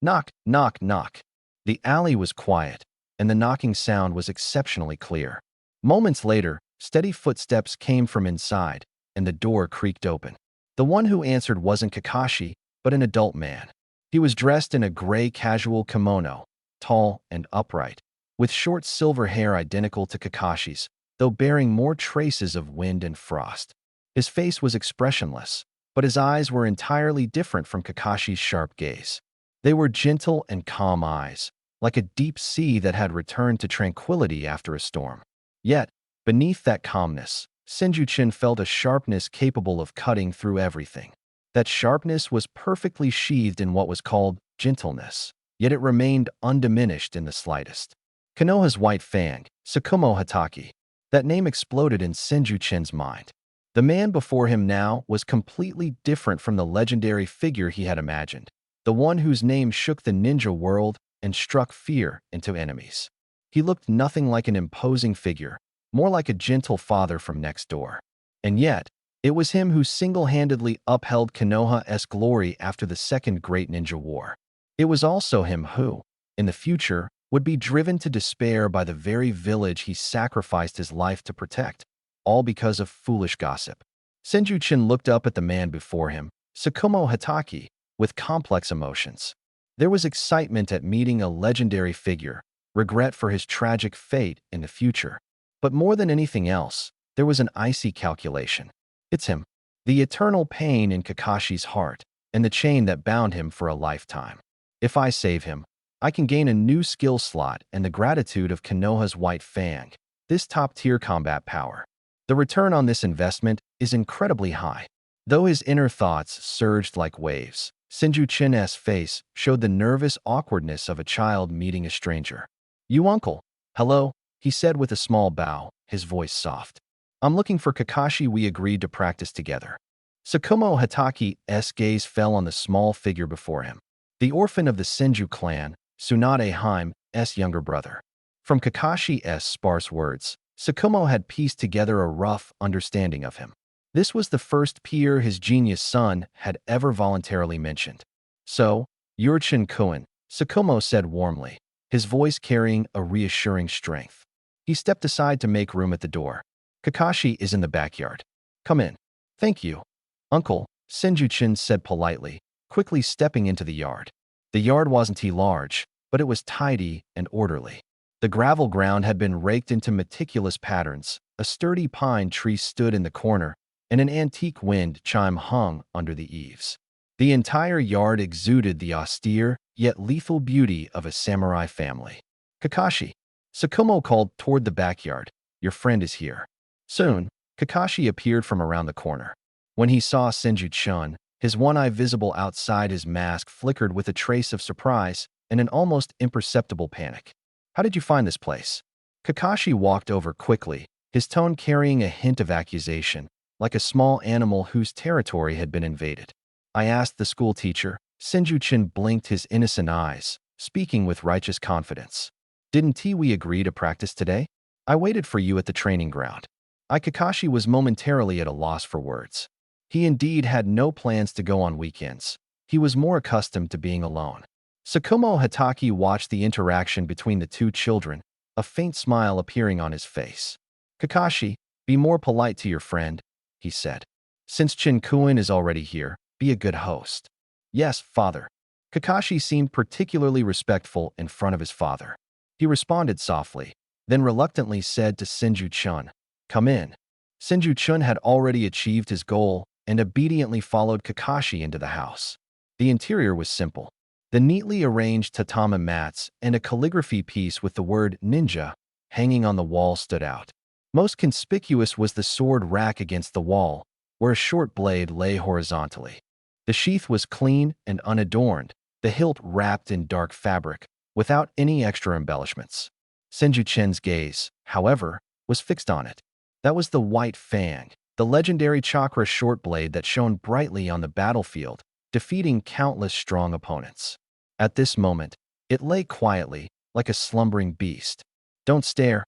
Knock, knock, knock. The alley was quiet, and the knocking sound was exceptionally clear. Moments later, steady footsteps came from inside, and the door creaked open. The one who answered wasn't Kakashi, but an adult man. He was dressed in a gray casual kimono, tall and upright, with short silver hair identical to Kakashi's, though bearing more traces of wind and frost. His face was expressionless, but his eyes were entirely different from Kakashi's sharp gaze. They were gentle and calm eyes, like a deep sea that had returned to tranquility after a storm. Yet, beneath that calmness, Senju Chin felt a sharpness capable of cutting through everything. That sharpness was perfectly sheathed in what was called gentleness, yet it remained undiminished in the slightest. Konoha's White Fang, Tsukumo Hatake. That name exploded in Senju Chin's mind. The man before him now was completely different from the legendary figure he had imagined, the one whose name shook the ninja world and struck fear into enemies. He looked nothing like an imposing figure, more like a gentle father from next door. And yet, it was him who single-handedly upheld Konoha's glory after the Second Great Ninja War. It was also him who, in the future, would be driven to despair by the very village he sacrificed his life to protect, all because of foolish gossip. Senju Chin looked up at the man before him, Tsukumo Hatake, with complex emotions. There was excitement at meeting a legendary figure, regret for his tragic fate in the future. But more than anything else, there was an icy calculation. It's him, the eternal pain in Kakashi's heart, and the chain that bound him for a lifetime. If I save him, I can gain a new skill slot and the gratitude of Konoha's White Fang, this top-tier combat power. The return on this investment is incredibly high. Though his inner thoughts surged like waves, Senju-chin's face showed the nervous awkwardness of a child meeting a stranger. You uncle. Hello, he said with a small bow, his voice soft. I'm looking for Kakashi. We agreed to practice together. Tsukumo Hataki's gaze fell on the small figure before him. The orphan of the Senju clan, Tsunade Haime's younger brother. From Kakashi's sparse words, Tsukumo had pieced together a rough understanding of him. This was the first peer his genius son had ever voluntarily mentioned. So, you're Chin-kun, Tsukumo said warmly, his voice carrying a reassuring strength. He stepped aside to make room at the door. Kakashi is in the backyard. Come in. Thank you. Uncle, Senju-chin said politely, quickly stepping into the yard. The yard wasn't too large, but it was tidy and orderly. The gravel ground had been raked into meticulous patterns, a sturdy pine tree stood in the corner, and an antique wind chime hung under the eaves. The entire yard exuded the austere, yet lethal beauty of a samurai family. Kakashi. Tsukumo called toward the backyard. Your friend is here. Soon, Kakashi appeared from around the corner. When he saw Senju-chan, his one eye visible outside his mask flickered with a trace of surprise and an almost imperceptible panic. How did you find this place? Kakashi walked over quickly, his tone carrying a hint of accusation, like a small animal whose territory had been invaded. I asked the school teacher. Senju-chan blinked his innocent eyes, speaking with righteous confidence. Didn't we agree to practice today? I waited for you at the training ground. Kakashi was momentarily at a loss for words. He indeed had no plans to go on weekends. He was more accustomed to being alone. Tsukumo Hataki watched the interaction between the two children, a faint smile appearing on his face. Kakashi, be more polite to your friend, he said. Since Chin-kun is already here, be a good host. Yes, father. Kakashi seemed particularly respectful in front of his father. He responded softly, then reluctantly said to Senju-chan, come in. Senju-chan had already achieved his goal and obediently followed Kakashi into the house. The interior was simple. The neatly arranged tatami mats and a calligraphy piece with the word ninja hanging on the wall stood out. Most conspicuous was the sword rack against the wall, where a short blade lay horizontally. The sheath was clean and unadorned, the hilt wrapped in dark fabric, without any extra embellishments. Senju-chan's gaze, however, was fixed on it. That was the white fang, the legendary chakra short blade that shone brightly on the battlefield, defeating countless strong opponents. At this moment, it lay quietly, like a slumbering beast. Don't stare,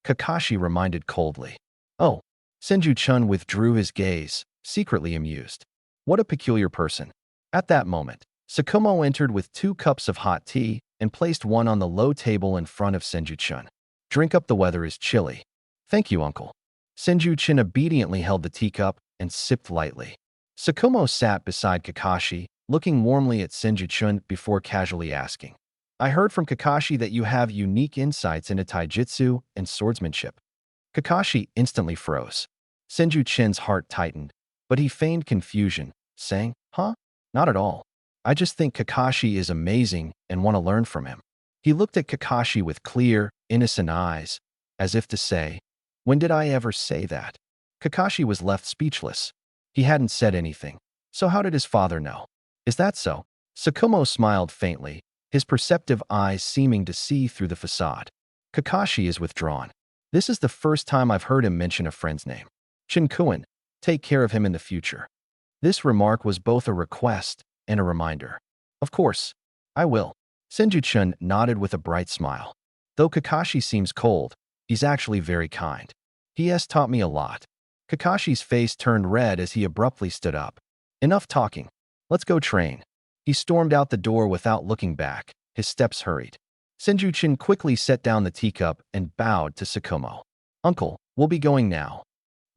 Kakashi reminded coldly. Oh, Senju-chan withdrew his gaze, secretly amused. What a peculiar person. At that moment, Tsukumo entered with 2 cups of hot tea and placed one on the low table in front of Senju-chan. Drink up, the weather is chilly. Thank you, uncle. Senju-chan obediently held the teacup and sipped lightly. Tsukumo sat beside Kakashi, looking warmly at Senju-chan before casually asking, I heard from Kakashi that you have unique insights into taijutsu and swordsmanship. Kakashi instantly froze. Senju-chan's heart tightened, but he feigned confusion, saying, Huh? Not at all. I just think Kakashi is amazing and want to learn from him. He looked at Kakashi with clear, innocent eyes, as if to say, when did I ever say that? Kakashi was left speechless. He hadn't said anything. So how did his father know? Is that so? Tsukumo smiled faintly, his perceptive eyes seeming to see through the facade. Kakashi is withdrawn. This is the first time I've heard him mention a friend's name. Chin-kun, take care of him in the future. This remark was both a request and a reminder. Of course, I will. Senju-chan nodded with a bright smile. Though Kakashi seems cold, he's actually very kind. He has taught me a lot. Kakashi's face turned red as he abruptly stood up. Enough talking. Let's go train. He stormed out the door without looking back, his steps hurried. Senju-chan quickly set down the teacup and bowed to Tsukumo. Uncle, we'll be going now.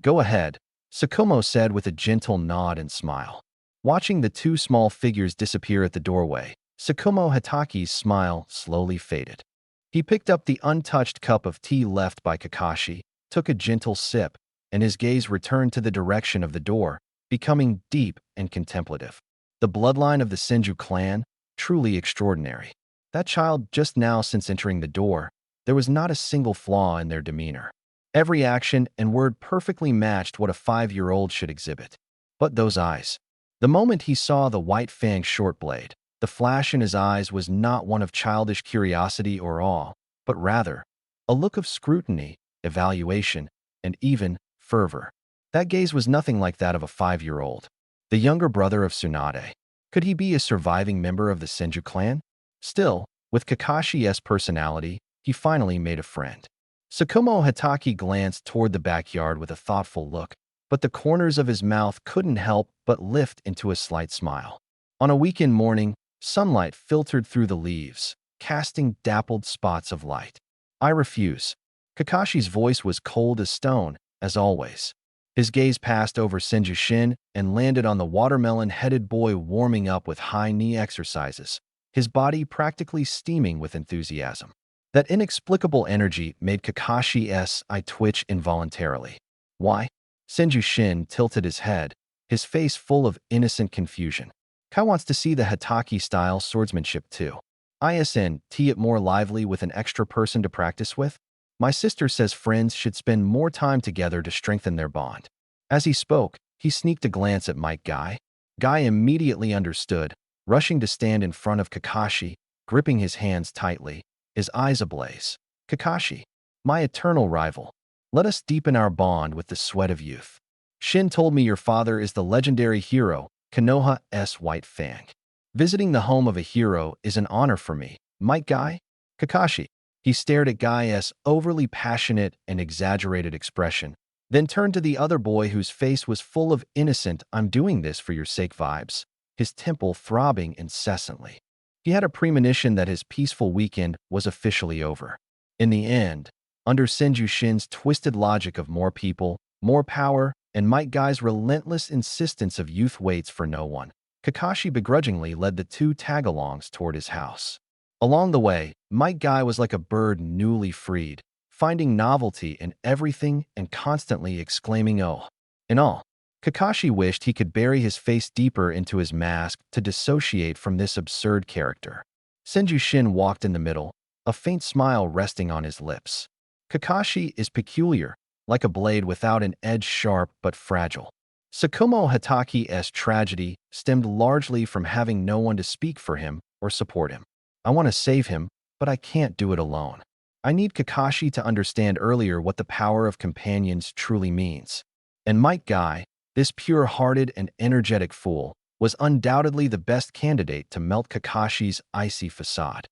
Go ahead, Tsukumo said with a gentle nod and smile. Watching the 2 small figures disappear at the doorway, Tsukumo Hataki's smile slowly faded. He picked up the untouched cup of tea left by Kakashi, took a gentle sip, and his gaze returned to the direction of the door, becoming deep and contemplative. The bloodline of the Senju clan, truly extraordinary. That child just now since entering the door, there was not a single flaw in their demeanor. Every action and word perfectly matched what a 5-year-old should exhibit. But those eyes. The moment he saw the white-fanged short blade, the flash in his eyes was not one of childish curiosity or awe, but rather a look of scrutiny, evaluation, and even fervor. That gaze was nothing like that of a 5-year-old. The younger brother of Tsunade. Could he be a surviving member of the Senju clan? Still, with Kakashi's personality, he finally made a friend. Tsukumo Hatake glanced toward the backyard with a thoughtful look, but the corners of his mouth couldn't help but lift into a slight smile. On a weekend morning, sunlight filtered through the leaves, casting dappled spots of light. I refuse. Kakashi's voice was cold as stone, as always. His gaze passed over Senju Shin and landed on the watermelon-headed boy warming up with high-knee exercises, his body practically steaming with enthusiasm. That inexplicable energy made Kakashi's eye twitch involuntarily. Why? Senju Shin tilted his head, his face full of innocent confusion. Kai wants to see the Hatake-style swordsmanship too. ISN, tee it more lively with an extra person to practice with? My sister says friends should spend more time together to strengthen their bond. As he spoke, he sneaked a glance at Mike Guy. Guy immediately understood, rushing to stand in front of Kakashi, gripping his hands tightly, his eyes ablaze. Kakashi, my eternal rival, let us deepen our bond with the sweat of youth. Shin told me your father is the legendary hero, Konoha's White Fang. Visiting the home of a hero is an honor for me, Mike Guy. Kakashi. He stared at Guy's overly passionate and exaggerated expression, then turned to the other boy whose face was full of innocent "I'm doing this for your sake" vibes, his temple throbbing incessantly. He had a premonition that his peaceful weekend was officially over. In the end, under Senju Shin's twisted logic of more people, more power, and Mike Guy's relentless insistence of youth waits for no one, Kakashi begrudgingly led the two tag-alongs toward his house. Along the way, Mike Guy was like a bird newly freed, finding novelty in everything and constantly exclaiming "oh." In all, Kakashi wished he could bury his face deeper into his mask to dissociate from this absurd character. Senju Shin walked in the middle, a faint smile resting on his lips. Kakashi is peculiar, like a blade without an edge, sharp but fragile. Tsukumo Hatake's tragedy stemmed largely from having no one to speak for him or support him. I want to save him, but I can't do it alone. I need Kakashi to understand earlier what the power of companions truly means. And Mike Guy, this pure-hearted and energetic fool, was undoubtedly the best candidate to melt Kakashi's icy facade.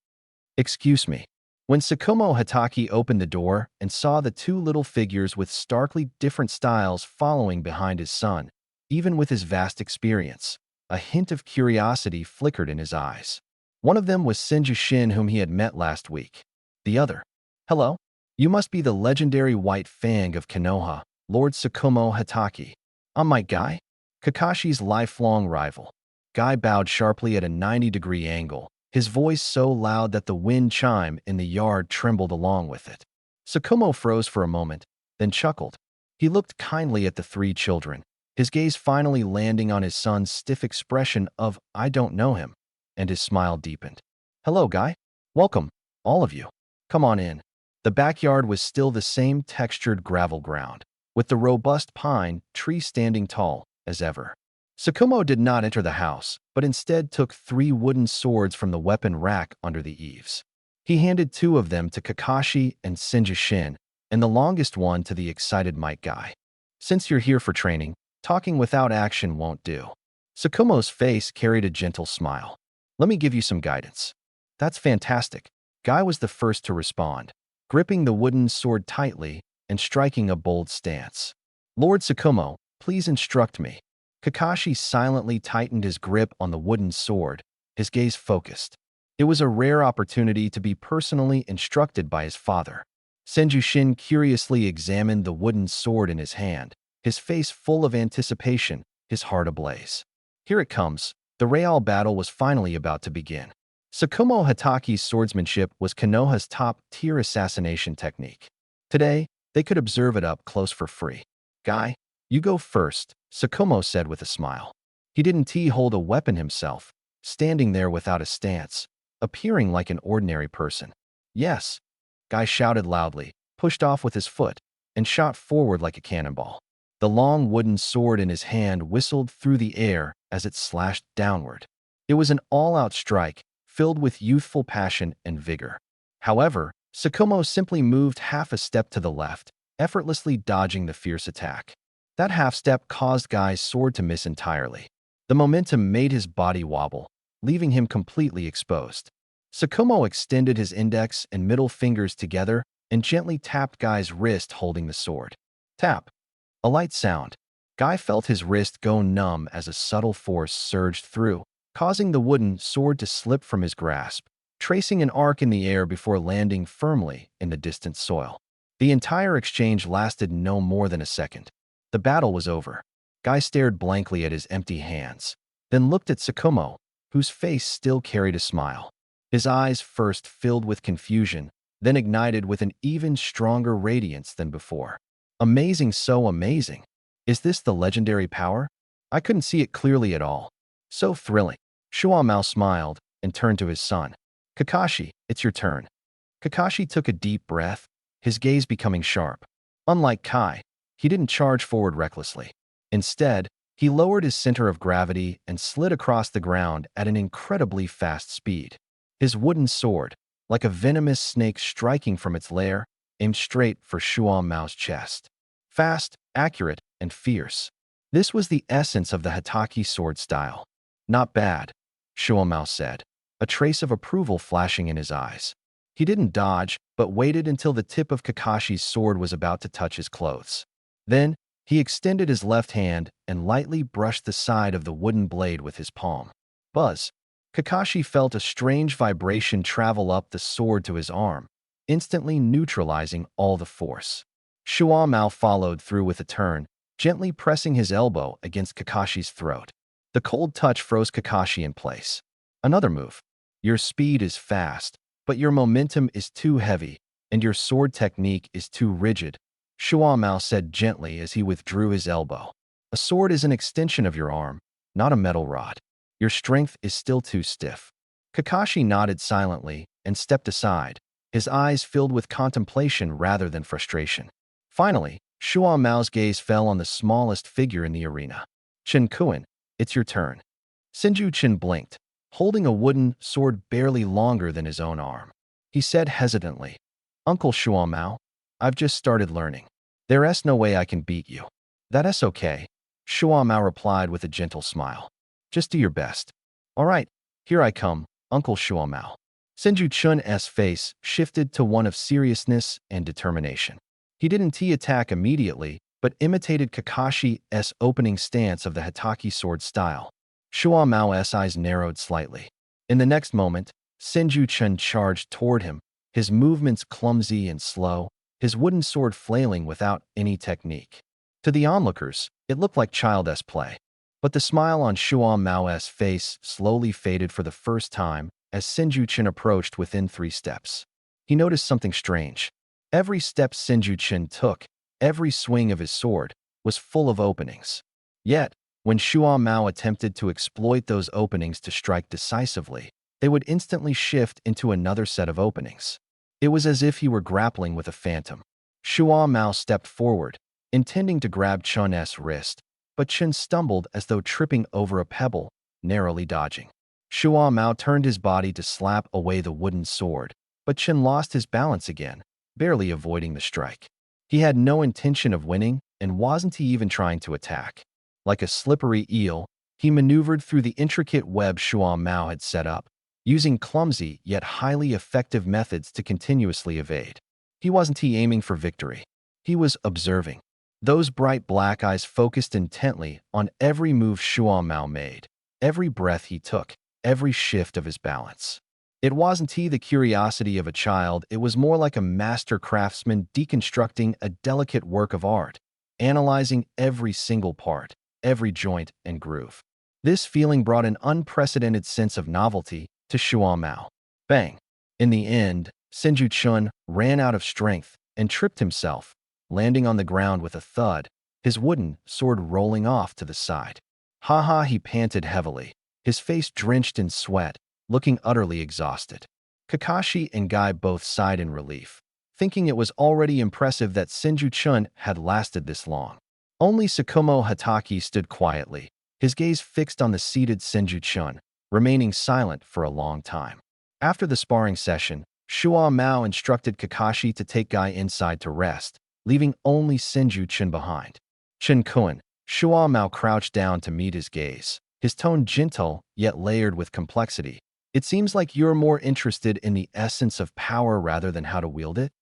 Excuse me. When Tsukumo Hatake opened the door and saw the two little figures with starkly different styles following behind his son, even with his vast experience, a hint of curiosity flickered in his eyes. One of them was Senju Shin, whom he had met last week. The other, hello? You must be the legendary White Fang of Konoha, Lord Tsukumo Hatake. I'm Mike Guy, Kakashi's lifelong rival. Guy bowed sharply at a 90-degree angle, his voice so loud that the wind chime in the yard trembled along with it. Tsukumo froze for a moment, then chuckled. He looked kindly at the three children, his gaze finally landing on his son's stiff expression of "I don't know him," and his smile deepened. Hello, Guy. Welcome, all of you. Come on in. The backyard was still the same textured gravel ground, with the robust pine tree standing tall as ever. Tsukumo did not enter the house, but instead took 3 wooden swords from the weapon rack under the eaves. He handed 2 of them to Kakashi and Senju Shin, and the longest one to the excited Mike Guy. Since you're here for training, talking without action won't do. Tsukumo's face carried a gentle smile. Let me give you some guidance. That's fantastic. Guy was the first to respond, gripping the wooden sword tightly and striking a bold stance. Lord Tsukumo, please instruct me. Kakashi silently tightened his grip on the wooden sword, his gaze focused. It was a rare opportunity to be personally instructed by his father. Senju Shin curiously examined the wooden sword in his hand, his face full of anticipation, his heart ablaze. Here it comes. The real battle was finally about to begin. Tsukumo Hatake's swordsmanship was Konoha's top-tier assassination technique. Today, they could observe it up close for free. Guy, you go first, Tsukumo said with a smile. He didn't hold a weapon himself, standing there without a stance, appearing like an ordinary person. Yes, Guy shouted loudly, pushed off with his foot, and shot forward like a cannonball. The long wooden sword in his hand whistled through the air as it slashed downward. It was an all-out strike, filled with youthful passion and vigor. However, Tsukumo simply moved half a step to the left, effortlessly dodging the fierce attack. That half step caused Guy's sword to miss entirely. The momentum made his body wobble, leaving him completely exposed. Tsukumo extended his index and middle fingers together and gently tapped Guy's wrist holding the sword. Tap. A light sound. Guy felt his wrist go numb as a subtle force surged through, causing the wooden sword to slip from his grasp, tracing an arc in the air before landing firmly in the distant soil. The entire exchange lasted no more than a second. The battle was over. Guy stared blankly at his empty hands, then looked at Tsukumo, whose face still carried a smile. His eyes first filled with confusion, then ignited with an even stronger radiance than before. Amazing, so amazing. Is this the legendary power? I couldn't see it clearly at all. So thrilling. Shuamao smiled and turned to his son. Kakashi, it's your turn. Kakashi took a deep breath, his gaze becoming sharp. Unlike Kai, he didn't charge forward recklessly. Instead, he lowered his center of gravity and slid across the ground at an incredibly fast speed. His wooden sword, like a venomous snake striking from its lair, aimed straight for Shuamao's chest. Fast, accurate, and fierce. This was the essence of the Hatake sword style. Not bad, Shuamao said, a trace of approval flashing in his eyes. He didn't dodge, but waited until the tip of Kakashi's sword was about to touch his clothes. Then, he extended his left hand and lightly brushed the side of the wooden blade with his palm. Buzz. Kakashi felt a strange vibration travel up the sword to his arm, instantly neutralizing all the force. Shuamao followed through with a turn, gently pressing his elbow against Kakashi's throat. The cold touch froze Kakashi in place. Another move. Your speed is fast, but your momentum is too heavy, and your sword technique is too rigid, Shuamao said gently as he withdrew his elbow. A sword is an extension of your arm, not a metal rod. Your strength is still too stiff. Kakashi nodded silently and stepped aside, his eyes filled with contemplation rather than frustration. Finally, Shuamao's gaze fell on the smallest figure in the arena. Chen Kuan, it's your turn. Senju Chen blinked, holding a wooden sword barely longer than his own arm. He said hesitantly, Uncle Shuamao, I've just started learning. There's no way I can beat you. That's okay, Shuamao replied with a gentle smile. Just do your best. All right, here I come, Uncle Shuamao. Senju Chun's face shifted to one of seriousness and determination. He didn't attack immediately, but imitated Kakashi's opening stance of the Hatake sword style. Shuamao's eyes narrowed slightly. In the next moment, Senju Chun charged toward him, his movements clumsy and slow, his wooden sword flailing without any technique. To the onlookers, it looked like child's play. But the smile on Shuamao's face slowly faded for the first time as Senju Chen approached within 3 steps. He noticed something strange. Every step Senju Chen took, every swing of his sword, was full of openings. Yet, when Shuamao attempted to exploit those openings to strike decisively, they would instantly shift into another set of openings. It was as if he were grappling with a phantom. Shuamao stepped forward, intending to grab Chun's wrist, but Chen stumbled as though tripping over a pebble, narrowly dodging. Shuamao turned his body to slap away the wooden sword, but Chen lost his balance again, barely avoiding the strike. He had no intention of winning and wasn't even trying to attack. Like a slippery eel, he maneuvered through the intricate web Shuamao had set up, using clumsy yet highly effective methods to continuously evade. He wasn't aiming for victory. He was observing. Those bright black eyes focused intently on every move Shuamao made, every breath he took, every shift of his balance. It wasn't the curiosity of a child, it was more like a master craftsman deconstructing a delicate work of art, analyzing every single part, every joint and groove. This feeling brought an unprecedented sense of novelty to Shuamao. Bang! In the end, Senju Chun ran out of strength and tripped himself, landing on the ground with a thud, his wooden sword rolling off to the side. Ha ha, he panted heavily, his face drenched in sweat, looking utterly exhausted. Kakashi and Guy both sighed in relief, thinking it was already impressive that Senju Chun had lasted this long. Only Tsukumo Hatake stood quietly, his gaze fixed on the seated Senju-chun, remaining silent for a long time. After the sparring session, Shuo Mao instructed Kakashi to take Guy inside to rest, leaving only Senju-chun behind. Chen-kun, Shuo Mao crouched down to meet his gaze, his tone gentle yet layered with complexity. It seems like you're more interested in the essence of power rather than how to wield it.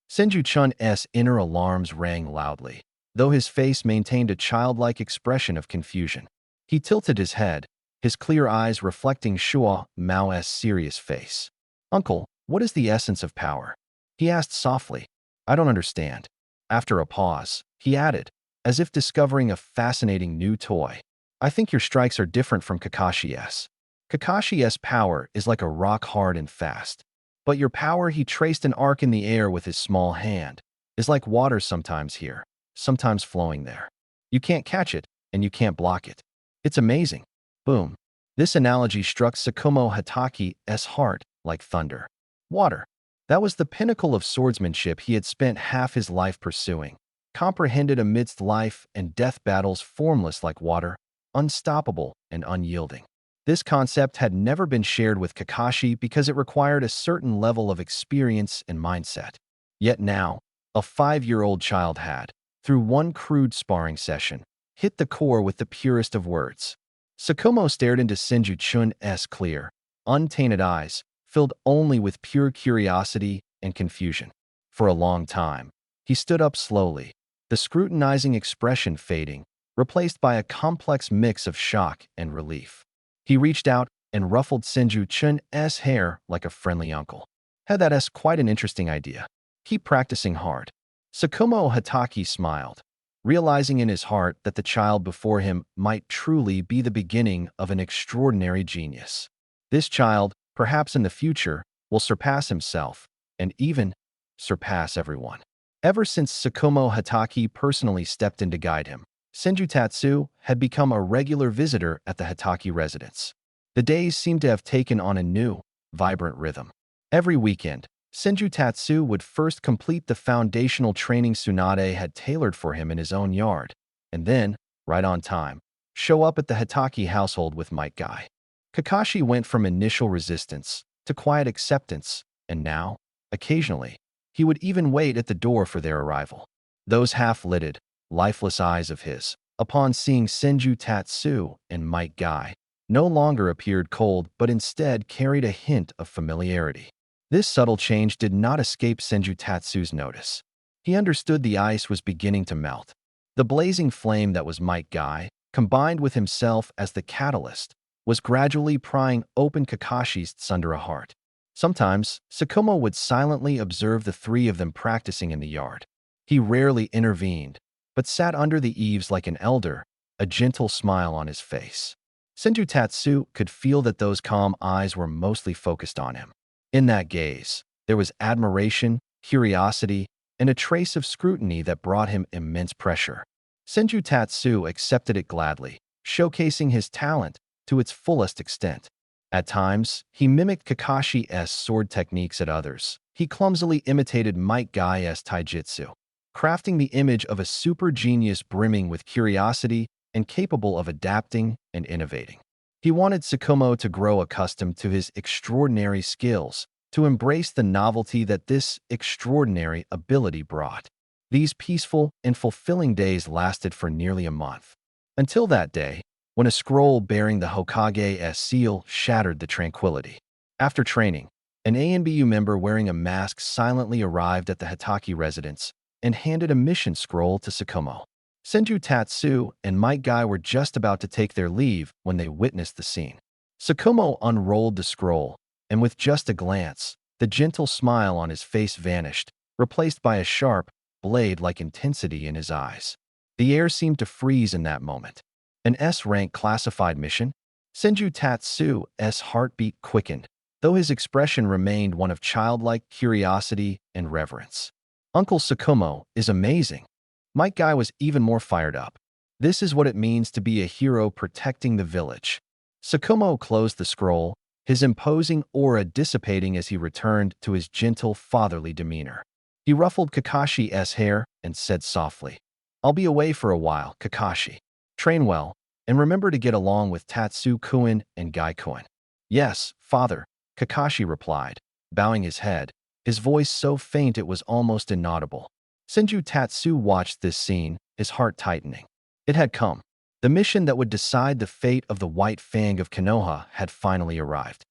Senju-chun's inner alarms rang loudly, though his face maintained a childlike expression of confusion. He tilted his head, his clear eyes reflecting Shuo Mao's serious face. "Uncle, what is the essence of power?" he asked softly. "I don't understand." After a pause, he added, as if discovering a fascinating new toy, "I think your strikes are different from Kakashi's. Kakashi's power is like a rock hard and fast. But your power," he traced an arc in the air with his small hand, "is like water, sometimes here, sometimes flowing there. You can't catch it, and you can't block it. It's amazing." Boom. This analogy struck Tsukumo Hataki's heart like thunder. Water. That was the pinnacle of swordsmanship he had spent half his life pursuing, comprehended amidst life and death battles, formless like water, unstoppable and unyielding. This concept had never been shared with Kakashi because it required a certain level of experience and mindset. Yet now, a 5-year-old child had, through one crude sparring session, hit the core with the purest of words. Tsukumo stared into Senju-chun's clear, untainted eyes, filled only with pure curiosity and confusion. For a long time, he stood up slowly, the scrutinizing expression fading, replaced by a complex mix of shock and relief. He reached out and ruffled Senju-chun's hair like a friendly uncle. "That's quite an interesting idea. Keep practicing hard." Tsukumo Hatake smiled, realizing in his heart that the child before him might truly be the beginning of an extraordinary genius. This child, perhaps in the future, will surpass himself and even surpass everyone. Ever since Tsukumo Hatake personally stepped in to guide him, Senju Tatsu had become a regular visitor at the Hatake residence. The days seemed to have taken on a new, vibrant rhythm. Every weekend, Senju Tatsu would first complete the foundational training Tsunade had tailored for him in his own yard, and then, right on time, show up at the Hatake household with Might Guy. Kakashi went from initial resistance to quiet acceptance, and now, occasionally, he would even wait at the door for their arrival. Those half-lidded, lifeless eyes of his, upon seeing Senju Tatsu and Might Guy, no longer appeared cold but instead carried a hint of familiarity. This subtle change did not escape Senju Tatsu's notice. He understood the ice was beginning to melt. The blazing flame that was Might Guy, combined with himself as the catalyst, was gradually prying open Kakashi's tsundere heart. Sometimes, Tsukumo would silently observe the three of them practicing in the yard. He rarely intervened, but sat under the eaves like an elder, a gentle smile on his face. Senju Tatsu could feel that those calm eyes were mostly focused on him. In that gaze, there was admiration, curiosity, and a trace of scrutiny that brought him immense pressure. Senju Tatsu accepted it gladly, showcasing his talent to its fullest extent. At times, he mimicked Kakashi's sword techniques. At others, he clumsily imitated Might Guy's taijutsu, crafting the image of a super genius brimming with curiosity and capable of adapting and innovating. He wanted Tsukumo to grow accustomed to his extraordinary skills, to embrace the novelty that this extraordinary ability brought. These peaceful and fulfilling days lasted for nearly a month. Until that day, when a scroll bearing the Hokage's seal shattered the tranquility. After training, an ANBU member wearing a mask silently arrived at the Hatake residence and handed a mission scroll to Tsukumo. Senju Tatsu and Might Guy were just about to take their leave when they witnessed the scene. Tsukumo unrolled the scroll, and with just a glance, the gentle smile on his face vanished, replaced by a sharp, blade-like intensity in his eyes. The air seemed to freeze in that moment. An S-rank classified mission? Senju Tatsu's heartbeat quickened, though his expression remained one of childlike curiosity and reverence. "Uncle Tsukumo is amazing." Might Guy was even more fired up. "This is what it means to be a hero protecting the village." Tsukumo closed the scroll, his imposing aura dissipating as he returned to his gentle, fatherly demeanor. He ruffled Kakashi's hair and said softly, "I'll be away for a while, Kakashi. Train well." And remember to get along with Tatsu-kun and Gai-kun." "Yes, father," Kakashi replied, bowing his head, his voice so faint it was almost inaudible. Senju Tatsu watched this scene, his heart tightening. It had come. The mission that would decide the fate of the White Fang of Konoha had finally arrived.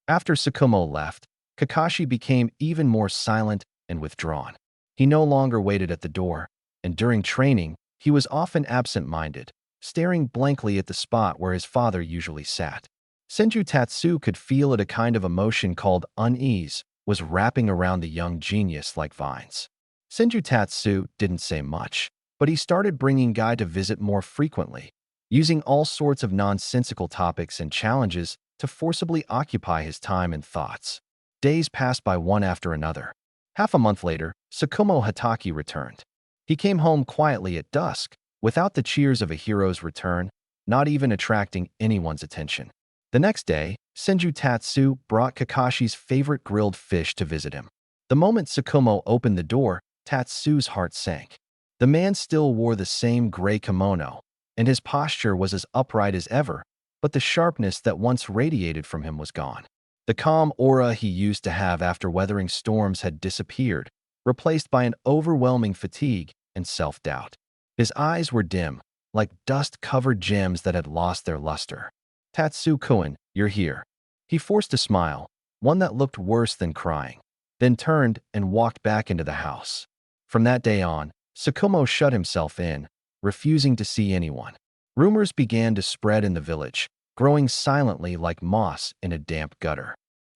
After Tsukumo left, Kakashi became even more silent and withdrawn. He no longer waited at the door, and during training, he was often absent-minded, staring blankly at the spot where his father usually sat. Senju Tatsu could feel it. A kind of emotion called unease was wrapping around the young genius like vines. Senju Tatsu didn't say much, but he started bringing Guy to visit more frequently, using all sorts of nonsensical topics and challenges to forcibly occupy his time and thoughts. Days passed by one after another. Half a month later, Tsukumo Hatake returned. He came home quietly at dusk, without the cheers of a hero's return, not even attracting anyone's attention. The next day, Senju Tatsu brought Kakashi's favorite grilled fish to visit him. The moment Tsukumo opened the door, Tatsu's heart sank. The man still wore the same gray kimono, and his posture was as upright as ever, but the sharpness that once radiated from him was gone. The calm aura he used to have after weathering storms had disappeared, replaced by an overwhelming fatigue and self-doubt. His eyes were dim, like dust-covered gems that had lost their luster. "Tatsu-kun, you're here." He forced a smile, one that looked worse than crying, then turned and walked back into the house. From that day on, Tsukumo shut himself in, refusing to see anyone. Rumors began to spread in the village, growing silently like moss in a damp gutter.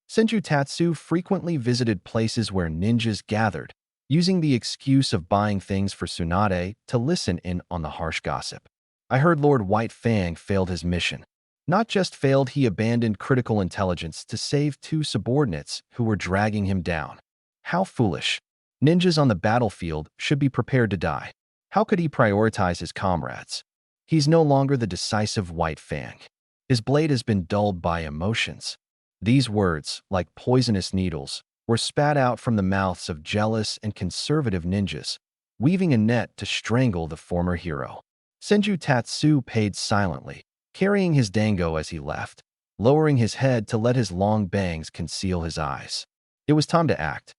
Senju Tatsu frequently visited places where ninjas gathered, using the excuse of buying things for Tsunade to listen in on the harsh gossip. "I heard Lord White Fang failed his mission." Not just failed, he abandoned critical intelligence to save two subordinates who were dragging him down. How foolish. Ninjas on the battlefield should be prepared to die. How could he prioritize his comrades? He's no longer the decisive White Fang. His blade has been dulled by emotions. These words, like poisonous needles, were spat out from the mouths of jealous and conservative ninjas, weaving a net to strangle the former hero. Senju Tatsu paid silently, carrying his dango as he left, lowering his head to let his long bangs conceal his eyes. It was time to act.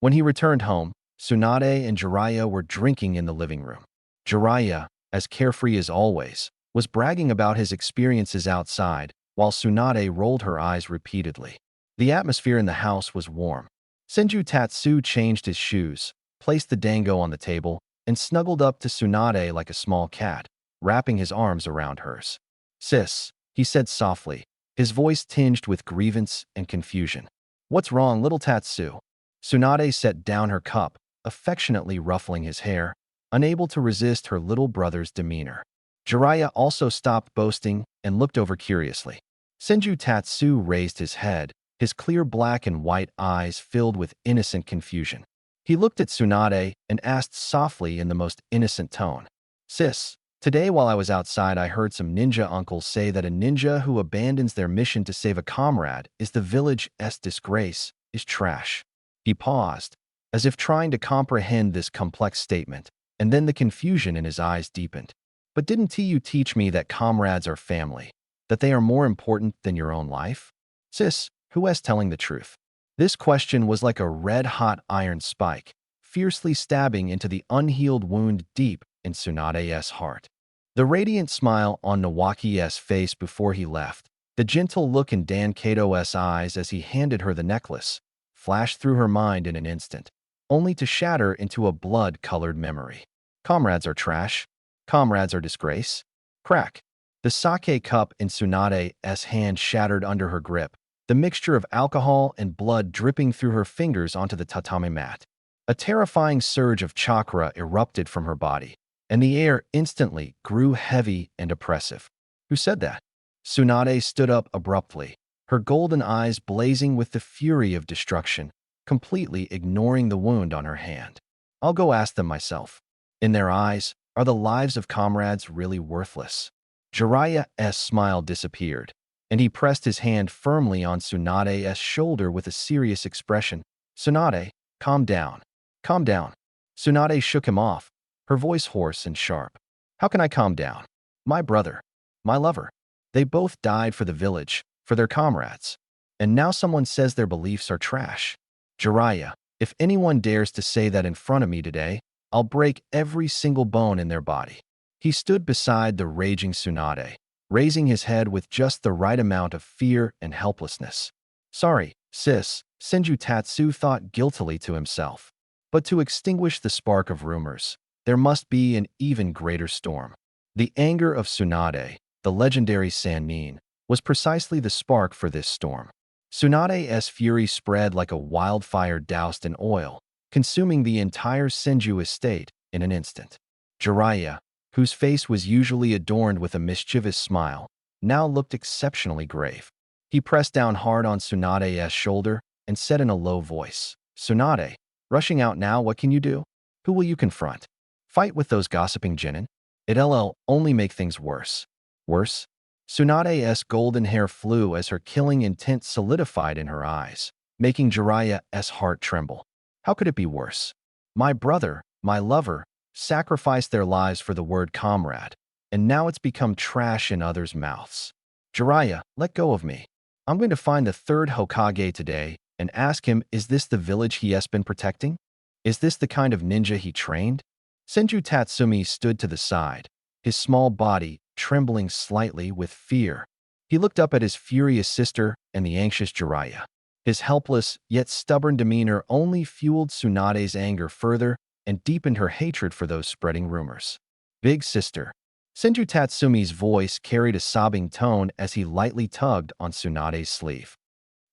When he returned home, Tsunade and Jiraiya were drinking in the living room. Jiraiya, as carefree as always, was bragging about his experiences outside, while Tsunade rolled her eyes repeatedly. The atmosphere in the house was warm. Senju Tatsu changed his shoes, placed the dango on the table, and snuggled up to Tsunade like a small cat, wrapping his arms around hers. "Sis," he said softly, his voice tinged with grievance and confusion. "What's wrong, little Tatsu?" Tsunade set down her cup, affectionately ruffling his hair, unable to resist her little brother's demeanor. Jiraiya also stopped boasting and looked over curiously. Senju Tatsu raised his head, his clear black and white eyes filled with innocent confusion. He looked at Tsunade and asked softly in the most innocent tone, "Sis, today while I was outside I heard some ninja uncles say that a ninja who abandons their mission to save a comrade is the village's disgrace, is trash." He paused, as if trying to comprehend this complex statement, and then the confusion in his eyes deepened. "But didn't you teach me that comrades are family, that they are more important than your own life? Sis, who is telling the truth?" This question was like a red-hot iron spike, fiercely stabbing into the unhealed wound deep in Tsunade's heart. The radiant smile on Nawaki's face before he left, the gentle look in Dan Kato's eyes as he handed her the necklace, flashed through her mind in an instant, only to shatter into a blood-colored memory. Comrades are trash. Comrades are disgrace. Crack. The sake cup in Tsunade's hand shattered under her grip, the mixture of alcohol and blood dripping through her fingers onto the tatami mat. A terrifying surge of chakra erupted from her body, and the air instantly grew heavy and oppressive. Who said that? Tsunade stood up abruptly, her golden eyes blazing with the fury of destruction, completely ignoring the wound on her hand. "I'll go ask them myself." In their eyes, are the lives of comrades really worthless? Jiraiya's smile disappeared, and he pressed his hand firmly on Tsunade's shoulder with a serious expression. "Tsunade, calm down. Calm down." Tsunade shook him off, her voice hoarse and sharp. "How can I calm down? My brother. my lover. They both died for the village, for their comrades. And now someone says their beliefs are trash. Jiraiya, if anyone dares to say that in front of me today, I'll break every single bone in their body. He stood beside the raging Tsunade, raising his head with just the right amount of fear and helplessness. Sorry, sis, Senju Tatsu thought guiltily to himself. But to extinguish the spark of rumors, there must be an even greater storm. The anger of Tsunade, the legendary Sannin, was precisely the spark for this storm. Tsunade's fury spread like a wildfire doused in oil, consuming the entire Senju estate in an instant. Jiraiya, whose face was usually adorned with a mischievous smile, now looked exceptionally grave. He pressed down hard on Tsunade's shoulder and said in a low voice, "Tsunade, rushing out now, what can you do? Who will you confront? Fight with those gossiping genin? It'll only make things worse." Worse? Tsunade's golden hair flew as her killing intent solidified in her eyes, making Jiraiya's heart tremble. How could it be worse? My brother, my lover, sacrificed their lives for the word comrade, and now it's become trash in others' mouths. Jiraiya, let go of me. I'm going to find the third Hokage today and ask him, is this the village he has been protecting? Is this the kind of ninja he trained? Senju Tatsumi stood to the side, his small body trembling slightly with fear. He looked up at his furious sister and the anxious Jiraiya. His helpless, yet stubborn demeanor only fueled Tsunade's anger further and deepened her hatred for those spreading rumors. Big sister. Senju Tatsumi's voice carried a sobbing tone as he lightly tugged on Tsunade's sleeve.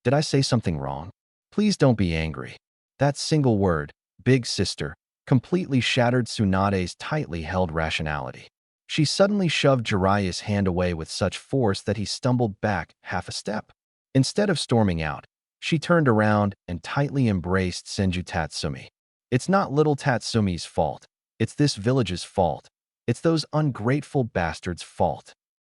Did I say something wrong? Please don't be angry. That single word, big sister, completely shattered Tsunade's tightly held rationality. She suddenly shoved Jiraiya's hand away with such force that he stumbled back half a step. Instead of storming out, she turned around and tightly embraced Senju Tatsumi. It's not little Tatsumi's fault. It's this village's fault. It's those ungrateful bastards' fault.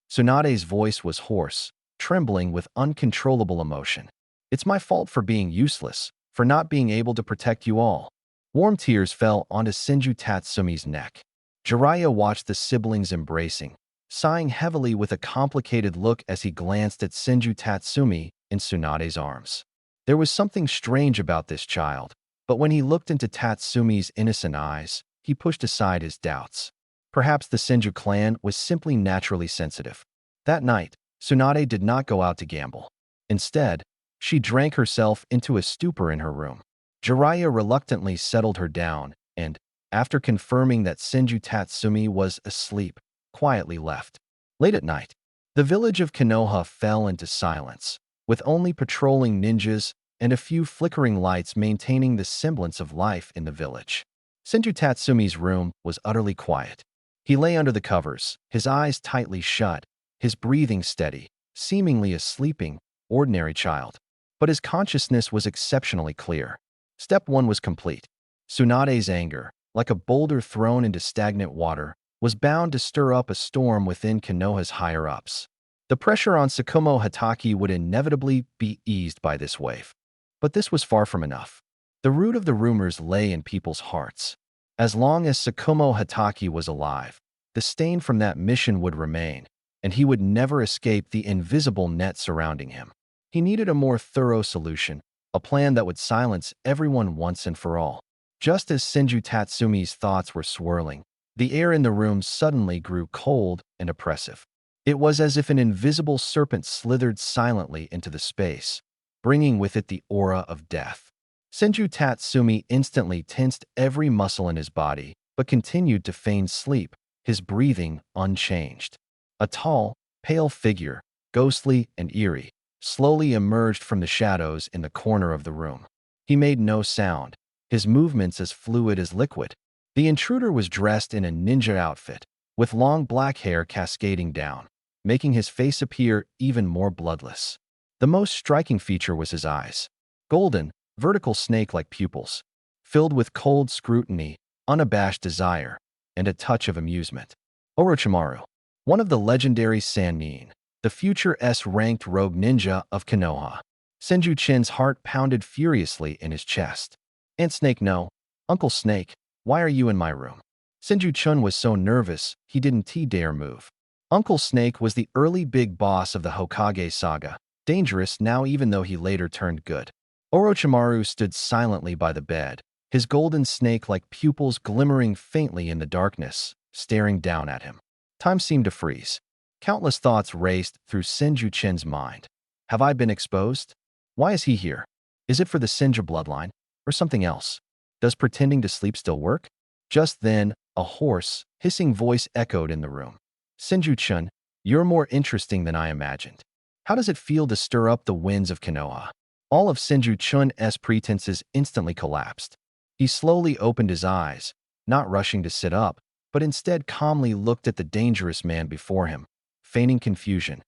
Tsunade's voice was hoarse, trembling with uncontrollable emotion. It's my fault for being useless, for not being able to protect you all. Warm tears fell onto Senju Tatsumi's neck. Jiraiya watched the siblings embracing, sighing heavily with a complicated look as he glanced at Senju Tatsumi in Tsunade's arms. There was something strange about this child, but when he looked into Tatsumi's innocent eyes, he pushed aside his doubts. Perhaps the Senju clan was simply naturally sensitive. That night, Tsunade did not go out to gamble. Instead, she drank herself into a stupor in her room. Jiraiya reluctantly settled her down and, after confirming that Senju Tatsumi was asleep, quietly left. Late at night, the village of Konoha fell into silence, with only patrolling ninjas and a few flickering lights maintaining the semblance of life in the village. Senju Tatsumi's room was utterly quiet. He lay under the covers, his eyes tightly shut, his breathing steady, seemingly a sleeping, ordinary child. But his consciousness was exceptionally clear. Step 1 was complete. Tsunade's anger, like a boulder thrown into stagnant water, was bound to stir up a storm within Konoha's higher-ups. The pressure on Tsukumo Hatake would inevitably be eased by this wave. But this was far from enough. The root of the rumors lay in people's hearts. As long as Tsukumo Hatake was alive, the stain from that mission would remain, and he would never escape the invisible net surrounding him. He needed a more thorough solution, a plan that would silence everyone once and for all. Just as Senju Tatsumi's thoughts were swirling, the air in the room suddenly grew cold and oppressive. It was as if an invisible serpent slithered silently into the space, bringing with it the aura of death. Senju Tatsumi instantly tensed every muscle in his body, but continued to feign sleep, his breathing unchanged. A tall, pale figure, ghostly and eerie, slowly emerged from the shadows in the corner of the room. He made no sound, his movements as fluid as liquid. The intruder was dressed in a ninja outfit, with long black hair cascading down, making his face appear even more bloodless. The most striking feature was his eyes. Golden, vertical snake-like pupils, filled with cold scrutiny, unabashed desire, and a touch of amusement. Orochimaru, one of the legendary Sannin, the future S-ranked rogue ninja of Konoha. Senju Chin's heart pounded furiously in his chest. Aunt Snake, no. Uncle Snake, why are you in my room? Senju Chun was so nervous, he didn't dare move. Uncle Snake was the early big boss of the Hokage saga, dangerous now even though he later turned good. Orochimaru stood silently by the bed, his golden snake-like pupils glimmering faintly in the darkness, staring down at him. Time seemed to freeze. Countless thoughts raced through Senju Chen's mind. Have I been exposed? Why is he here? Is it for the Senju bloodline, or something else? Does pretending to sleep still work? Just then, a hoarse, hissing voice echoed in the room. Senju-chun, you're more interesting than I imagined. How does it feel to stir up the winds of Konoha? All of Senju-chun's pretenses instantly collapsed. He slowly opened his eyes, not rushing to sit up, but instead calmly looked at the dangerous man before him, feigning confusion.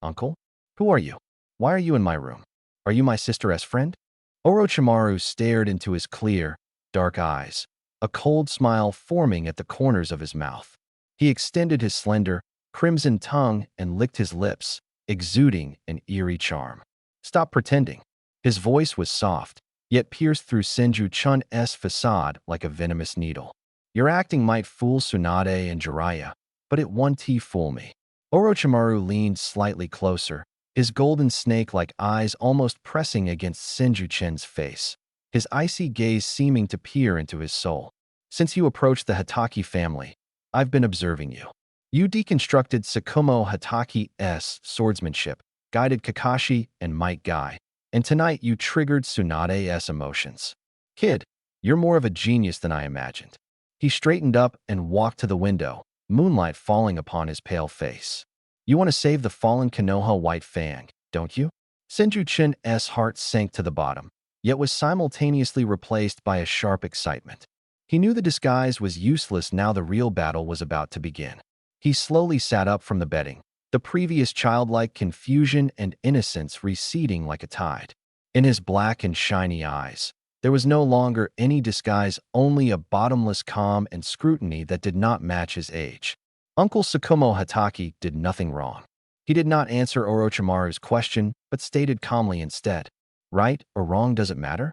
Uncle? Who are you? Why are you in my room? Are you my sister's friend? Orochimaru stared into his clear, dark eyes, a cold smile forming at the corners of his mouth. He extended his slender, crimson tongue and licked his lips, exuding an eerie charm. Stop pretending. His voice was soft, yet pierced through Senju-chun's facade like a venomous needle. Your acting might fool Tsunade and Jiraiya, but it won't fool me. Orochimaru leaned slightly closer, his golden snake-like eyes almost pressing against Senju-chen's face, his icy gaze seeming to peer into his soul. Since you approached the Hatake family, I've been observing you. You deconstructed Tsukumo Hataki's swordsmanship, guided Kakashi and Might Guy, and tonight you triggered Tsunade's emotions. Kid, you're more of a genius than I imagined. He straightened up and walked to the window, moonlight falling upon his pale face. You want to save the fallen Konoha White Fang, don't you? Senju-chun's heart sank to the bottom, yet was simultaneously replaced by a sharp excitement. He knew the disguise was useless now the real battle was about to begin. He slowly sat up from the bedding, the previous childlike confusion and innocence receding like a tide. In his black and shiny eyes, there was no longer any disguise, only a bottomless calm and scrutiny that did not match his age. Uncle Tsukumo Hatake did nothing wrong. He did not answer Orochimaru's question, but stated calmly instead, right or wrong doesn't matter?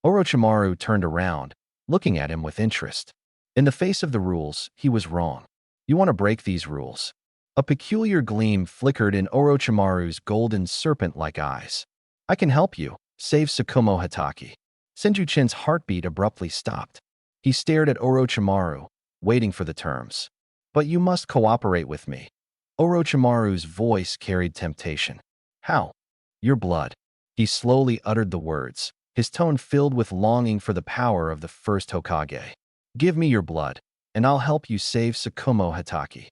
Orochimaru turned around, looking at him with interest. In the face of the rules, he was wrong. You want to break these rules? A peculiar gleam flickered in Orochimaru's golden serpent-like eyes. I can help you, save Tsukumo Hatake. Senju-chen's heartbeat abruptly stopped. He stared at Orochimaru, waiting for the terms. But you must cooperate with me. Orochimaru's voice carried temptation. How? Your blood. He slowly uttered the words, his tone filled with longing for the power of the first Hokage. Give me your blood, and I'll help you save Tsukumo Hatake.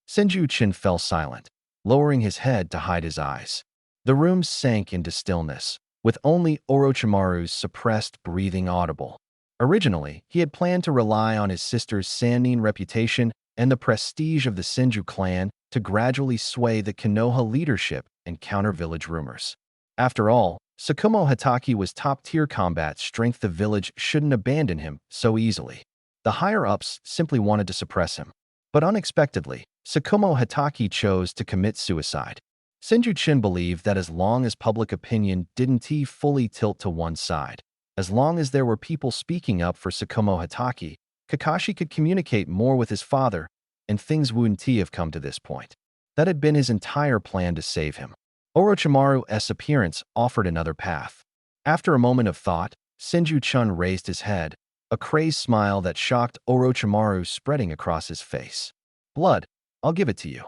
Senju-chen fell silent, lowering his head to hide his eyes. The room sank into stillness, with only Orochimaru's suppressed breathing audible. Originally, he had planned to rely on his sister's Sannin reputation and the prestige of the Senju clan to gradually sway the Konoha leadership and counter village rumors. After all, Tsukumo Hatake was top-tier combat strength. The village shouldn't abandon him so easily. The higher-ups simply wanted to suppress him. But unexpectedly, Tsukumo Hatake chose to commit suicide. Senju-chen believed that as long as public opinion didn't fully tilt to one side, as long as there were people speaking up for Tsukumo Hatake, Kakashi could communicate more with his father, and things wouldn't have come to this point. That had been his entire plan to save him. Orochimaru's appearance offered another path. After a moment of thought, Senju-chun raised his head, a crazed smile that shocked Orochimaru spreading across his face. Blood, I'll give it to you.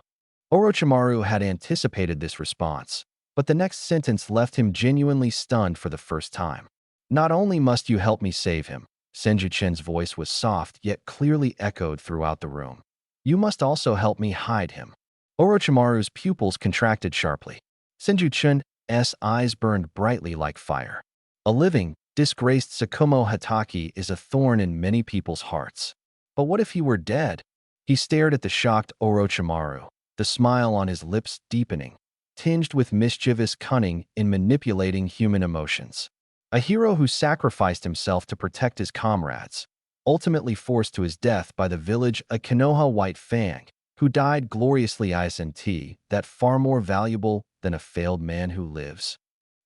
Orochimaru had anticipated this response, but the next sentence left him genuinely stunned for the first time. Not only must you help me save him, Senju-chen's voice was soft yet clearly echoed throughout the room. You must also help me hide him. Orochimaru's pupils contracted sharply. Senju-chun's eyes burned brightly like fire. A living, disgraced Tsukumo Hatake is a thorn in many people's hearts. But what if he were dead? He stared at the shocked Orochimaru, the smile on his lips deepening, tinged with mischievous cunning in manipulating human emotions. A hero who sacrificed himself to protect his comrades, ultimately forced to his death by the village a Konoha White Fang, who died gloriously. Isn't that far more valuable than a failed man who lives?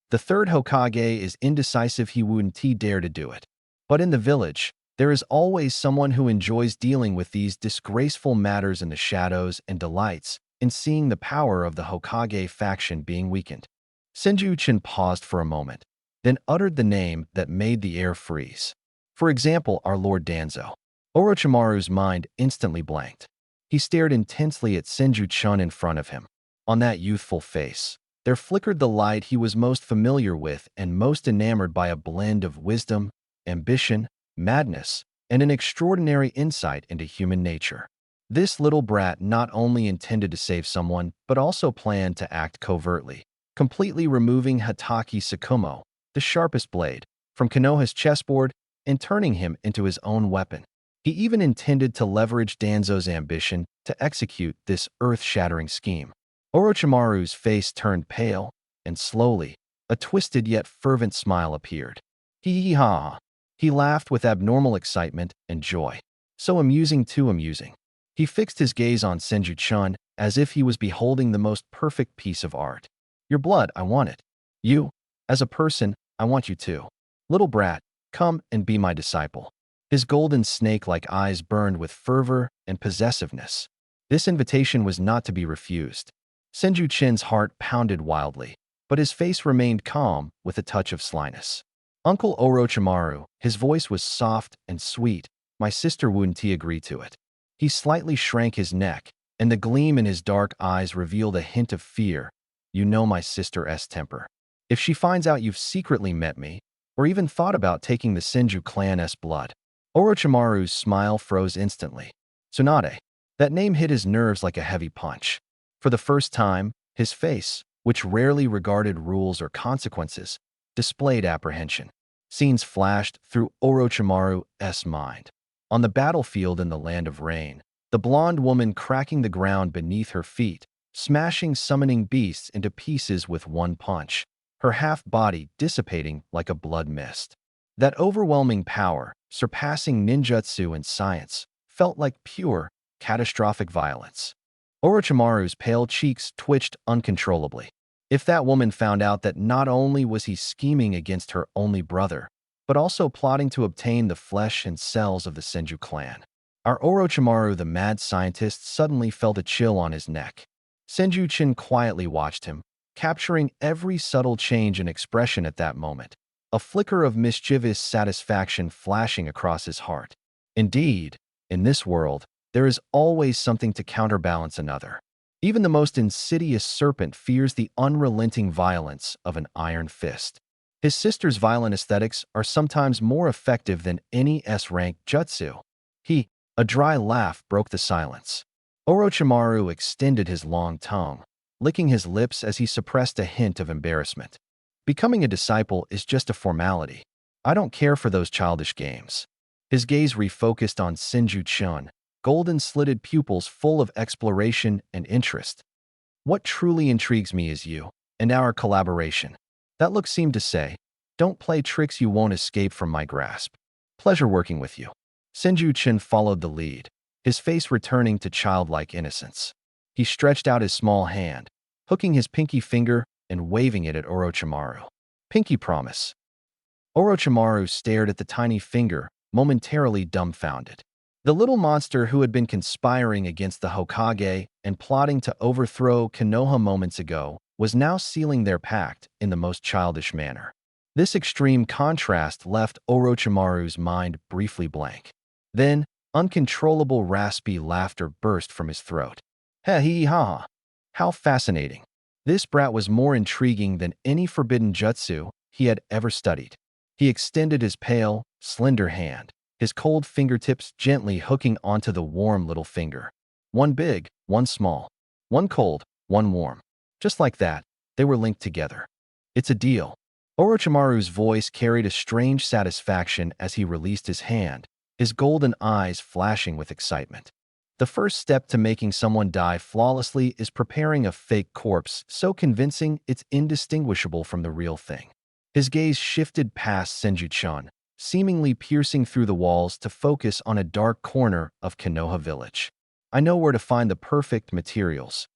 The third Hokage is indecisive. He wouldn't dare to do it. But in the village, there is always someone who enjoys dealing with these disgraceful matters in the shadows and delights in seeing the power of the Hokage faction being weakened. Senju-chan paused for a moment, then uttered the name that made the air freeze. For example, our Lord Danzo. Orochimaru's mind instantly blanked. He stared intensely at Senju-chan in front of him. On that youthful face, there flickered the light he was most familiar with and most enamored by, a blend of wisdom, ambition, madness, and an extraordinary insight into human nature. This little brat not only intended to save someone, but also planned to act covertly, completely removing Hatake Tsukumo, the sharpest blade, from Konoha's chessboard and turning him into his own weapon. He even intended to leverage Danzo's ambition to execute this earth-shattering scheme. Orochimaru's face turned pale, and slowly, a twisted yet fervent smile appeared. Hee-hee-ha! He laughed with abnormal excitement and joy. So amusing, too amusing. He fixed his gaze on Senju-chan as if he was beholding the most perfect piece of art. Your blood, I want it. You, as a person, I want you too. Little brat, come and be my disciple. His golden snake-like eyes burned with fervor and possessiveness. This invitation was not to be refused. Senju-chan's heart pounded wildly, but his face remained calm with a touch of slyness. Uncle Orochimaru, his voice was soft and sweet. My sister wouldn't agree to it. He slightly shrank his neck, and the gleam in his dark eyes revealed a hint of fear. You know my sister's temper. If she finds out you've secretly met me, or even thought about taking the Senju clan's blood. Orochimaru's smile froze instantly. Tsunade. That name hit his nerves like a heavy punch. For the first time, his face, which rarely regarded rules or consequences, displayed apprehension. Scenes flashed through Orochimaru's mind. On the battlefield in the Land of Rain, the blonde woman cracking the ground beneath her feet, smashing summoning beasts into pieces with one punch, her half-body dissipating like a blood mist. That overwhelming power, surpassing ninjutsu and science, felt like pure, catastrophic violence. Orochimaru's pale cheeks twitched uncontrollably. If that woman found out that not only was he scheming against her only brother, but also plotting to obtain the flesh and cells of the Senju clan. Our Orochimaru, the mad scientist, suddenly felt a chill on his neck. Senju-chan quietly watched him, capturing every subtle change in expression at that moment, a flicker of mischievous satisfaction flashing across his heart. Indeed, in this world, there is always something to counterbalance another. Even the most insidious serpent fears the unrelenting violence of an iron fist. His sister's violent aesthetics are sometimes more effective than any S-rank jutsu. A dry laugh broke the silence. Orochimaru extended his long tongue, licking his lips as he suppressed a hint of embarrassment. Becoming a disciple is just a formality. I don't care for those childish games. His gaze refocused on Senju-chan, golden-slitted pupils full of exploration and interest. What truly intrigues me is you, and our collaboration. That look seemed to say, don't play tricks you won't escape from my grasp. Pleasure working with you. Senju-chan followed the lead, his face returning to childlike innocence. He stretched out his small hand, hooking his pinky finger and waving it at Orochimaru. Pinky promise. Orochimaru stared at the tiny finger, momentarily dumbfounded. The little monster who had been conspiring against the Hokage and plotting to overthrow Konoha moments ago was now sealing their pact in the most childish manner. This extreme contrast left Orochimaru's mind briefly blank. Then, uncontrollable raspy laughter burst from his throat. Ha-hee-ha! How fascinating. This brat was more intriguing than any forbidden jutsu he had ever studied. He extended his pale, slender hand, his cold fingertips gently hooking onto the warm little finger. One big, one small. One cold, one warm. Just like that, they were linked together. It's a deal. Orochimaru's voice carried a strange satisfaction as he released his hand, his golden eyes flashing with excitement. The first step to making someone die flawlessly is preparing a fake corpse so convincing it's indistinguishable from the real thing. His gaze shifted past Senju-chan, seemingly piercing through the walls to focus on a dark corner of Konoha village. I know where to find the perfect materials.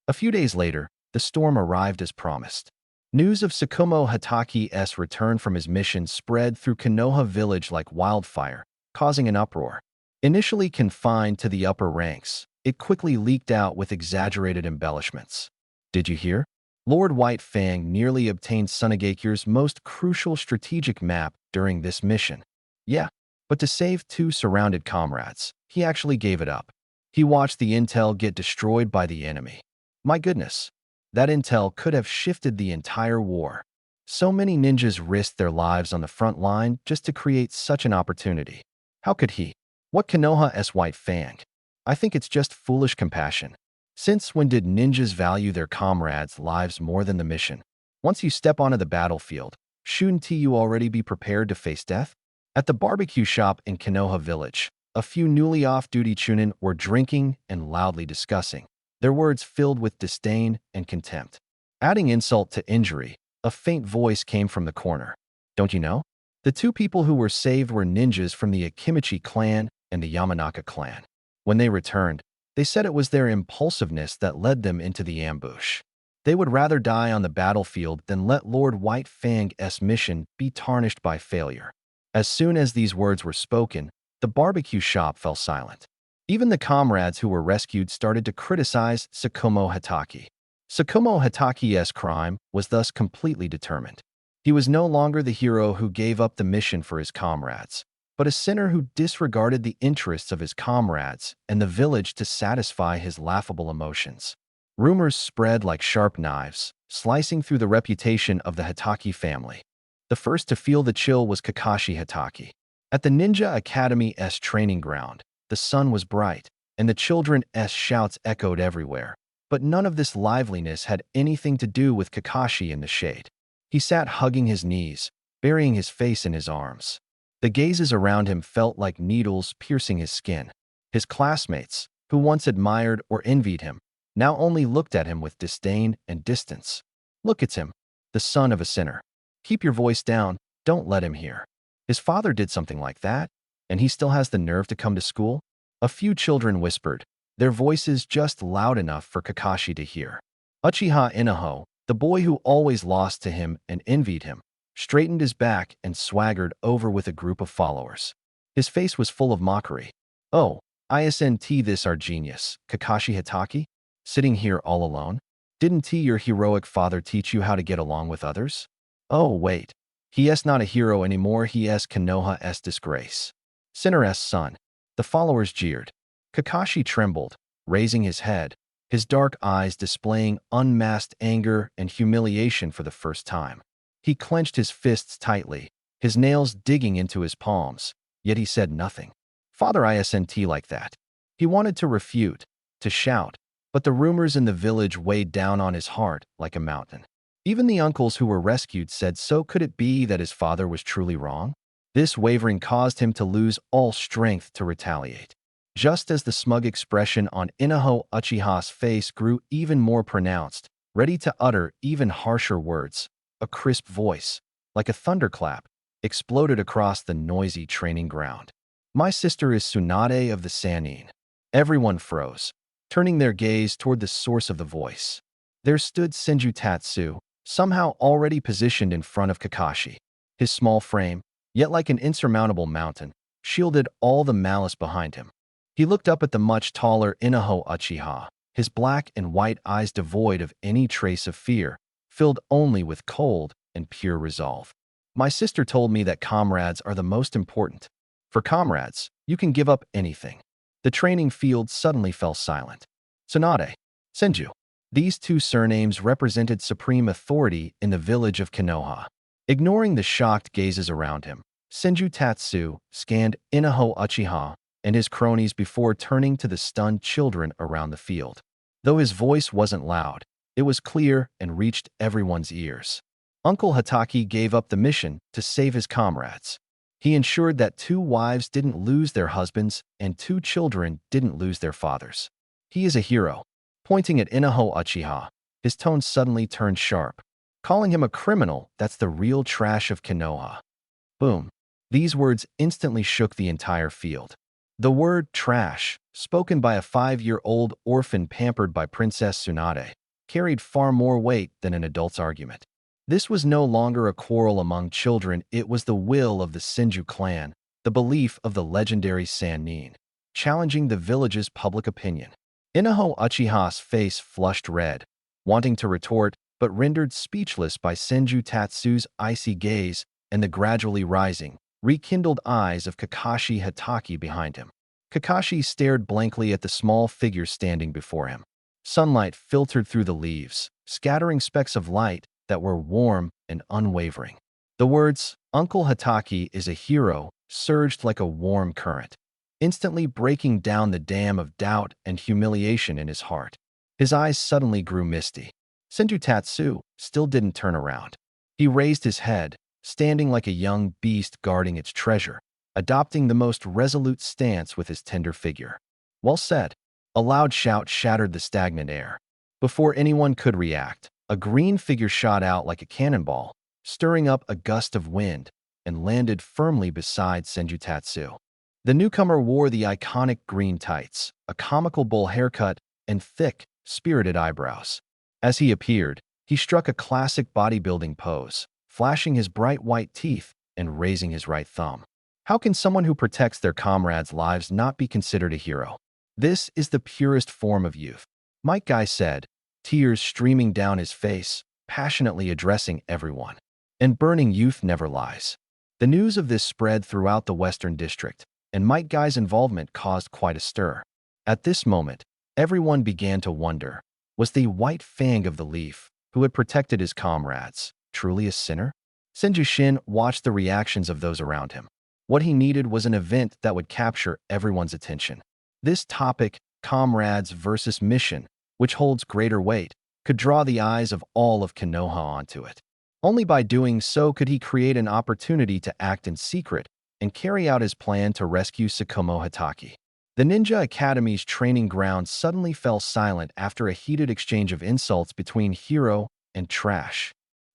A few days later, the storm arrived as promised. News of Tsukumo Hataki's return from his mission spread through Konoha village like wildfire, causing an uproar. Initially confined to the upper ranks, It quickly leaked out with exaggerated embellishments. Did you hear? Lord White Fang nearly obtained Tsunade's most crucial strategic map during this mission. Yeah, but to save two surrounded comrades, he actually gave it up. He watched the intel get destroyed by the enemy. My goodness, that intel could have shifted the entire war. So many ninjas risked their lives on the front line just to create such an opportunity. How could he? What Konoha's White Fang? I think it's just foolish compassion. Since when did ninjas value their comrades' lives more than the mission? Once you step onto the battlefield, shouldn't you already be prepared to face death? At the barbecue shop in Konoha village, a few newly off-duty chunin were drinking and loudly discussing, their words filled with disdain and contempt. Adding insult to injury, a faint voice came from the corner. Don't you know? The two people who were saved were ninjas from the Akimichi clan and the Yamanaka clan. When they returned, they said it was their impulsiveness that led them into the ambush. They would rather die on the battlefield than let Lord White Fang's mission be tarnished by failure. As soon as these words were spoken, the barbecue shop fell silent. Even the comrades who were rescued started to criticize Tsukumo Hitaki. Tsukumo Hitaki's crime was thus completely determined. He was no longer the hero who gave up the mission for his comrades, but a sinner who disregarded the interests of his comrades and the village to satisfy his laughable emotions. Rumors spread like sharp knives, slicing through the reputation of the Hitaki family. The first to feel the chill was Kakashi Hitaki. At the Ninja Academy's training ground, the sun was bright, and the children's shouts echoed everywhere. But none of this liveliness had anything to do with Kakashi in the shade. He sat hugging his knees, burying his face in his arms. The gazes around him felt like needles piercing his skin. His classmates, who once admired or envied him, now only looked at him with disdain and distance. Look at him, the son of a sinner. Keep your voice down, don't let him hear. His father did something like that, and he still has the nerve to come to school? A few children whispered, their voices just loud enough for Kakashi to hear. Uchiha Inaho, the boy who always lost to him and envied him, straightened his back and swaggered over with a group of followers. His face was full of mockery. Oh, isn't this our genius, Kakashi Hitaki? Sitting here all alone? Didn't your heroic father teach you how to get along with others? Oh, wait. He's not a hero anymore, he's Konoha's disgrace. Sinner's son. The followers jeered. Kakashi trembled, raising his head, his dark eyes displaying unmasked anger and humiliation for the first time. He clenched his fists tightly, his nails digging into his palms, yet he said nothing. Father isn't like that. He wanted to refute, to shout, but the rumors in the village weighed down on his heart like a mountain. Even the uncles who were rescued said, so could it be that his father was truly wrong? This wavering caused him to lose all strength to retaliate. Just as the smug expression on Inaho Uchiha's face grew even more pronounced, ready to utter even harsher words, a crisp voice, like a thunderclap, exploded across the noisy training ground. My sister is Tsunade of the Sannin. Everyone froze, turning their gaze toward the source of the voice. There stood Senju Tatsu, somehow already positioned in front of Kakashi. His small frame, yet like an insurmountable mountain, shielded all the malice behind him. He looked up at the much taller Inaho Uchiha, his black and white eyes devoid of any trace of fear, filled only with cold and pure resolve. My sister told me that comrades are the most important. For comrades, you can give up anything. The training field suddenly fell silent. Tsunade, Senju. These two surnames represented supreme authority in the village of Konoha. Ignoring the shocked gazes around him, Senju Tatsu scanned Inaho Uchiha and his cronies before turning to the stunned children around the field. Though his voice wasn't loud, it was clear and reached everyone's ears. Uncle Hitaki gave up the mission to save his comrades. He ensured that two wives didn't lose their husbands and two children didn't lose their fathers. He is a hero. Pointing at Inaho Uchiha, his tone suddenly turned sharp. Calling him a criminal, that's the real trash of Konoha. Boom. These words instantly shook the entire field. The word trash, spoken by a 5-year-old orphan pampered by Princess Tsunade, carried far more weight than an adult's argument. This was no longer a quarrel among children, it was the will of the Senju clan, the belief of the legendary Sannin, challenging the village's public opinion. Inaho Uchiha's face flushed red, wanting to retort, but rendered speechless by Senju Tatsu's icy gaze and the gradually rising, rekindled eyes of Kakashi Hatake behind him. Kakashi stared blankly at the small figure standing before him. Sunlight filtered through the leaves, scattering specks of light that were warm and unwavering. The words, "Uncle Hatake is a hero," surged like a warm current, instantly breaking down the dam of doubt and humiliation in his heart. His eyes suddenly grew misty. Senju Tatsu still didn't turn around. He raised his head, standing like a young beast guarding its treasure, adopting the most resolute stance with his tender figure. Well said. A loud shout shattered the stagnant air. Before anyone could react, a green figure shot out like a cannonball, stirring up a gust of wind, and landed firmly beside Senju Tatsu. The newcomer wore the iconic green tights, a comical bowl haircut, and thick, spirited eyebrows. As he appeared, he struck a classic bodybuilding pose, flashing his bright white teeth and raising his right thumb. How can someone who protects their comrades' lives not be considered a hero? This is the purest form of youth, Mike Guy said, tears streaming down his face, passionately addressing everyone. And burning youth never lies. The news of this spread throughout the Western District, and Mike Guy's involvement caused quite a stir. At this moment, everyone began to wonder, was the white fang of the leaf, who had protected his comrades, truly a sinner? Senju Shin watched the reactions of those around him. What he needed was an event that would capture everyone's attention. This topic, comrades versus mission, which holds greater weight, could draw the eyes of all of Konoha onto it. Only by doing so could he create an opportunity to act in secret and carry out his plan to rescue Tsukumo Hatake. The Ninja Academy's training ground suddenly fell silent after a heated exchange of insults between hero and trash.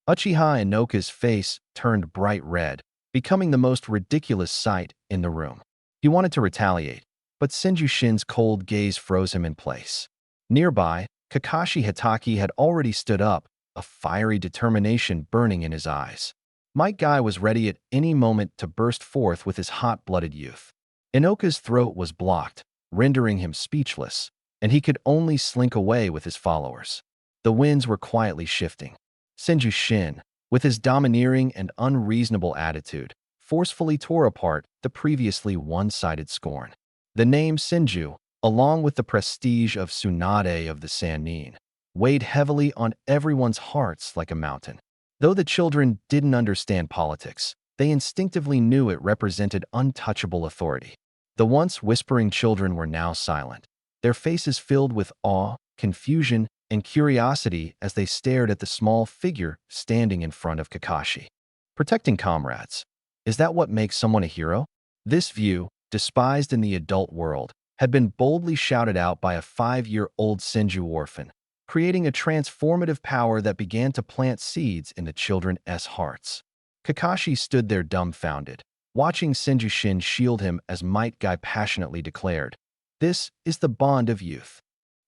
Uchiha Inoka's face turned bright red, becoming the most ridiculous sight in the room. He wanted to retaliate, but Senju Shin's cold gaze froze him in place. Nearby, Kakashi Hatake had already stood up, a fiery determination burning in his eyes. Mike Guy was ready at any moment to burst forth with his hot-blooded youth. Inoka's throat was blocked, rendering him speechless, and he could only slink away with his followers. The winds were quietly shifting. Senju Shin, with his domineering and unreasonable attitude, forcefully tore apart the previously one-sided scorn. The name Senju, along with the prestige of Tsunade of the Sannin, weighed heavily on everyone's hearts like a mountain. Though the children didn't understand politics, they instinctively knew it represented untouchable authority. The once whispering children were now silent, their faces filled with awe, confusion, and curiosity as they stared at the small figure standing in front of Kakashi. Protecting comrades. Is that what makes someone a hero? This view, despised in the adult world, had been boldly shouted out by a 5-year-old Senju orphan, creating a transformative power that began to plant seeds in the children's hearts. Kakashi stood there dumbfounded, watching Senju Shin shield him as Might Guy passionately declared, "This is the bond of youth."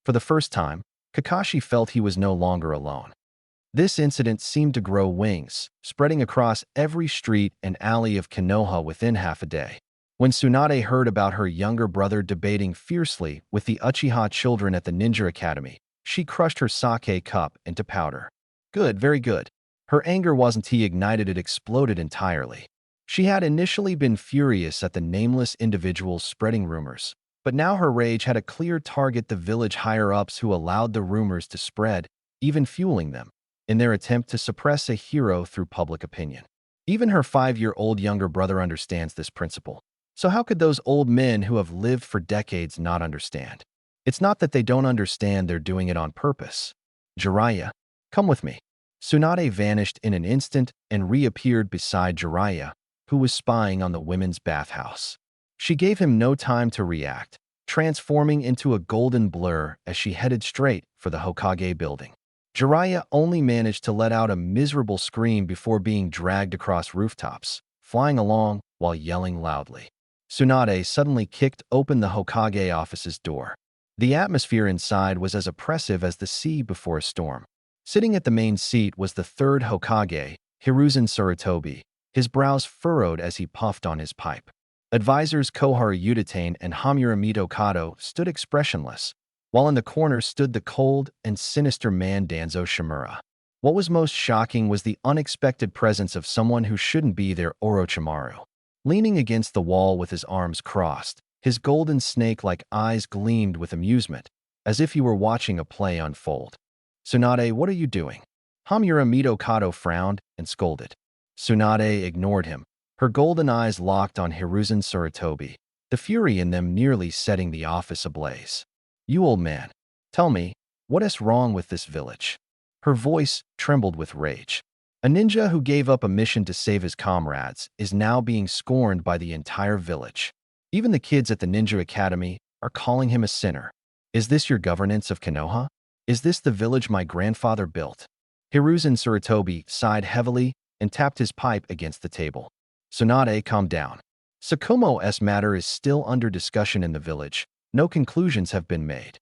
For the first time, Kakashi felt he was no longer alone. This incident seemed to grow wings, spreading across every street and alley of Konoha within half a day. When Tsunade heard about her younger brother debating fiercely with the Uchiha children at the Ninja Academy, she crushed her sake cup into powder. Good, very good. Her anger wasn't ignited, it exploded entirely. She had initially been furious at the nameless individuals spreading rumors, but now her rage had a clear target: the village higher-ups who allowed the rumors to spread, even fueling them, in their attempt to suppress a hero through public opinion. Even her 5-year-old younger brother understands this principle. So how could those old men who have lived for decades not understand? It's not that they don't understand, they're doing it on purpose. Jiraiya, come with me. Tsunade vanished in an instant and reappeared beside Jiraiya, who was spying on the women's bathhouse. She gave him no time to react, transforming into a golden blur as she headed straight for the Hokage building. Jiraiya only managed to let out a miserable scream before being dragged across rooftops, flying along while yelling loudly. Tsunade suddenly kicked open the Hokage office's door. The atmosphere inside was as oppressive as the sea before a storm. Sitting at the main seat was the third Hokage, Hiruzen Sarutobi, his brows furrowed as he puffed on his pipe. Advisors Koharu Udatane and Hamura Mitokado stood expressionless, while in the corner stood the cold and sinister man Danzo Shimura. What was most shocking was the unexpected presence of someone who shouldn't be there, Orochimaru. Leaning against the wall with his arms crossed, his golden snake-like eyes gleamed with amusement, as if he were watching a play unfold. "Tsunade, what are you doing?" Hamura Mitokado frowned and scolded. Tsunade ignored him, her golden eyes locked on Hiruzen Sarutobi, the fury in them nearly setting the office ablaze. "You old man, tell me, what is wrong with this village?" Her voice trembled with rage. A ninja who gave up a mission to save his comrades is now being scorned by the entire village. Even the kids at the ninja academy are calling him a sinner. Is this your governance of Konoha? Is this the village my grandfather built? Hiruzen Sarutobi sighed heavily and tapped his pipe against the table. "Tsunade, calm down. Sakumo's matter is still under discussion in the village. No conclusions have been made."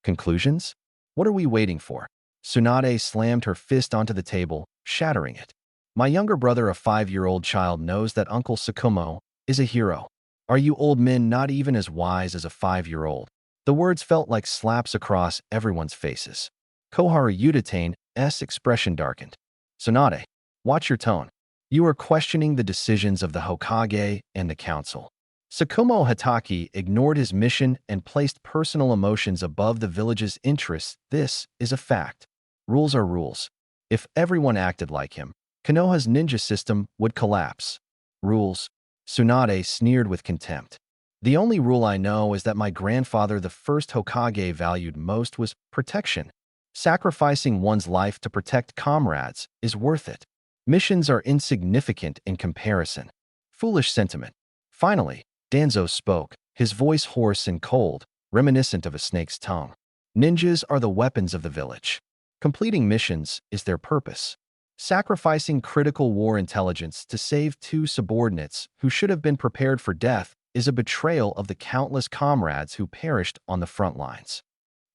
"Conclusions? What are we waiting for?" Tsunade slammed her fist onto the table, shattering it. "My younger brother, a 5-year-old child, knows that Uncle Sakumo is a hero. Are you old men not even as wise as a 5-year-old? The words felt like slaps across everyone's faces. Koharu Udatane's expression darkened. "Tsunade, watch your tone. You are questioning the decisions of the Hokage and the council." Sakumo Hatake ignored his mission and placed personal emotions above the village's interests. "This is a fact. Rules are rules. If everyone acted like him, Konoha's ninja system would collapse." "Rules?" Tsunade sneered with contempt. "The only rule I know is that my grandfather, the first Hokage, valued most was protection. Sacrificing one's life to protect comrades is worth it. Missions are insignificant in comparison." Foolish sentiment. Finally, Danzo spoke, his voice hoarse and cold, reminiscent of a snake's tongue. "Ninjas are the weapons of the village. Completing missions is their purpose. Sacrificing critical war intelligence to save 2 subordinates who should have been prepared for death is a betrayal of the countless comrades who perished on the front lines.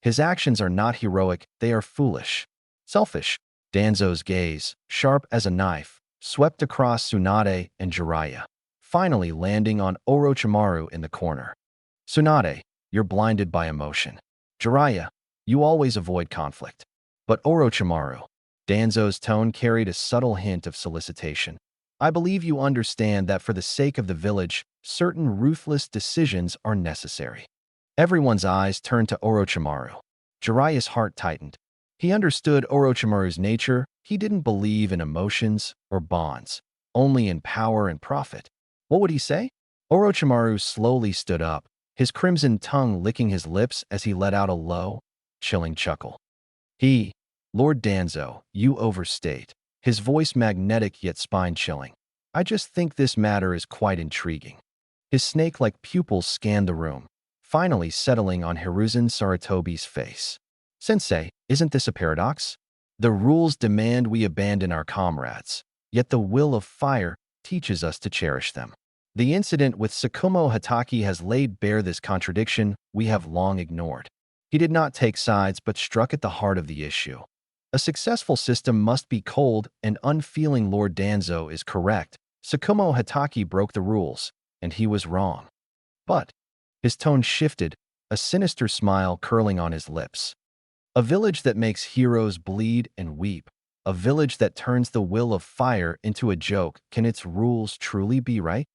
His actions are not heroic, they are foolish. Selfish." Danzo's gaze, sharp as a knife, swept across Tsunade and Jiraiya, finally landing on Orochimaru in the corner. "Tsunade, you're blinded by emotion. Jiraiya, you always avoid conflict. But Orochimaru," Danzo's tone carried a subtle hint of solicitation, "I believe you understand that for the sake of the village, certain ruthless decisions are necessary." Everyone's eyes turned to Orochimaru. Jiraiya's heart tightened. He understood Orochimaru's nature. He didn't believe in emotions or bonds, only in power and profit. What would he say? Orochimaru slowly stood up, his crimson tongue licking his lips as he let out a low, chilling chuckle. "Lord Danzo, you overstate." His voice magnetic yet spine-chilling. "I just think this matter is quite intriguing." His snake-like pupils scanned the room, finally settling on Hiruzen Sarutobi's face. "Sensei, isn't this a paradox? The rules demand we abandon our comrades, yet the will of fire teaches us to cherish them. The incident with Sakumo Hatake has laid bare this contradiction we have long ignored." He did not take sides but struck at the heart of the issue. A successful system must be cold and unfeeling. Lord Danzo is correct. Sakumo Hatake broke the rules, and he was wrong. But his tone shifted, a sinister smile curling on his lips. "A village that makes heroes bleed and weep, a village that turns the will of fire into a joke, can its rules truly be right?"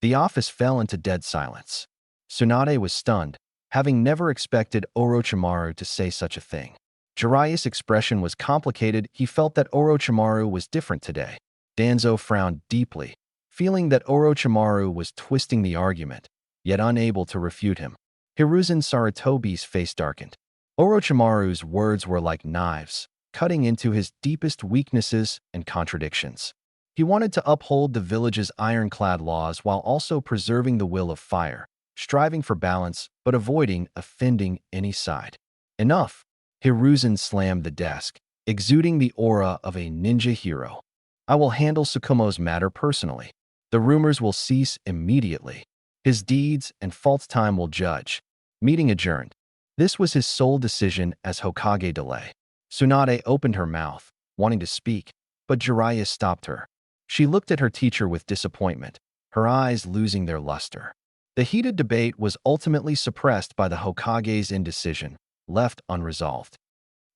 The office fell into dead silence. Tsunade was stunned, having never expected Orochimaru to say such a thing. Jiraiya's expression was complicated. He felt that Orochimaru was different today. Danzo frowned deeply, feeling that Orochimaru was twisting the argument, yet unable to refute him. Hiruzen Sarutobi's face darkened. Orochimaru's words were like knives, cutting into his deepest weaknesses and contradictions. He wanted to uphold the village's ironclad laws while also preserving the will of fire, striving for balance but avoiding offending any side. "Enough!" Hiruzen slammed the desk, exuding the aura of a ninja hero. "I will handle Sakumo's matter personally. The rumors will cease immediately. His deeds and false time will judge." Meeting adjourned. This was his sole decision as Hokage delay. Tsunade opened her mouth, wanting to speak, but Jiraiya stopped her. She looked at her teacher with disappointment, her eyes losing their luster. The heated debate was ultimately suppressed by the Hokage's indecision. left unresolved.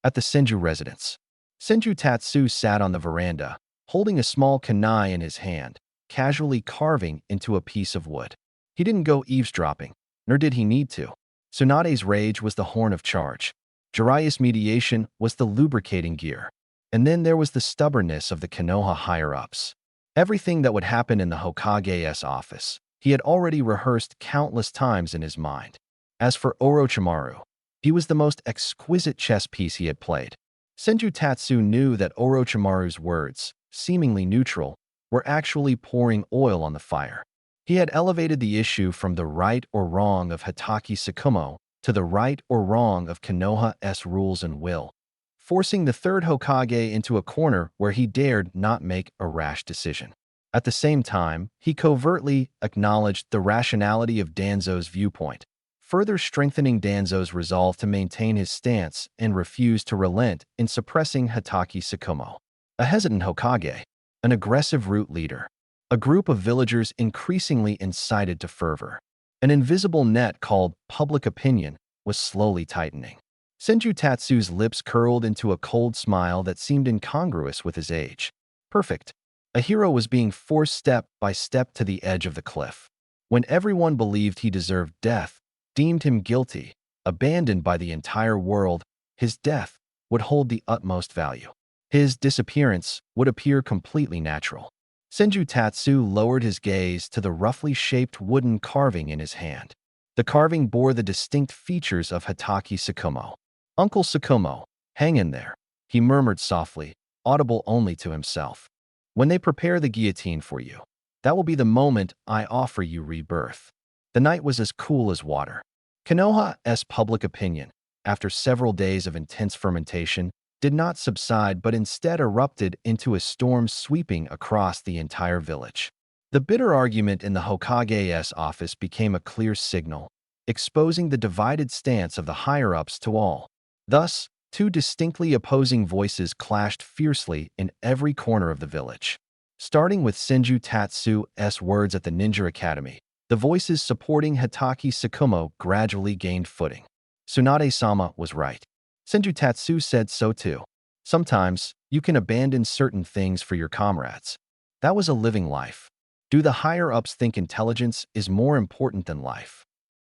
At the Senju residence, Senju Tatsu sat on the veranda, holding a small kunai in his hand, casually carving into a piece of wood. He didn't go eavesdropping, nor did he need to. Tsunade's rage was the horn of charge. Jiraiya's mediation was the lubricating gear. And then there was the stubbornness of the Konoha higher-ups. Everything that would happen in the Hokage's office, he had already rehearsed countless times in his mind. As for Orochimaru, he was the most exquisite chess piece he had played. Senju Tatsu knew that Orochimaru's words, seemingly neutral, were actually pouring oil on the fire. He had elevated the issue from the right or wrong of Hatake Tsukumo to the right or wrong of Konoha's rules and will, forcing the third Hokage into a corner where he dared not make a rash decision. At the same time, he covertly acknowledged the rationality of Danzo's viewpoint, further strengthening Danzo's resolve to maintain his stance and refuse to relent in suppressing Hatake Tsukumo. A hesitant Hokage, an aggressive root leader, a group of villagers increasingly incited to fervor. An invisible net called public opinion was slowly tightening. Senju Tatsu's lips curled into a cold smile that seemed incongruous with his age. Perfect. A hero was being forced step by step to the edge of the cliff. When everyone believed he deserved death, deemed him guilty, abandoned by the entire world, his death would hold the utmost value. His disappearance would appear completely natural. Senju Tatsu lowered his gaze to the roughly shaped wooden carving in his hand. The carving bore the distinct features of Hatake Tsukumo. "Uncle Tsukumo, hang in there," he murmured softly, audible only to himself. "When they prepare the guillotine for you, that will be the moment I offer you rebirth." The night was as cool as water. Konoha's public opinion, after several days of intense fermentation, did not subside but instead erupted into a storm sweeping across the entire village. The bitter argument in the Hokage's office became a clear signal, exposing the divided stance of the higher-ups to all. Thus, two distinctly opposing voices clashed fiercely in every corner of the village. Starting with Senju Tatsu's words at the Ninja Academy, the voices supporting Hatake Tsukumo gradually gained footing. Tsunade-sama was right. Senju Tatsu said so too. Sometimes, you can abandon certain things for your comrades. That was a living life. Do the higher-ups think intelligence is more important than life?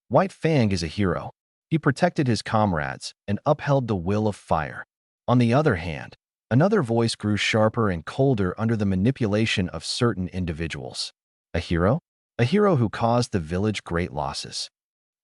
White Fang is a hero. He protected his comrades and upheld the will of fire. On the other hand, another voice grew sharper and colder under the manipulation of certain individuals. A hero? A hero who caused the village great losses.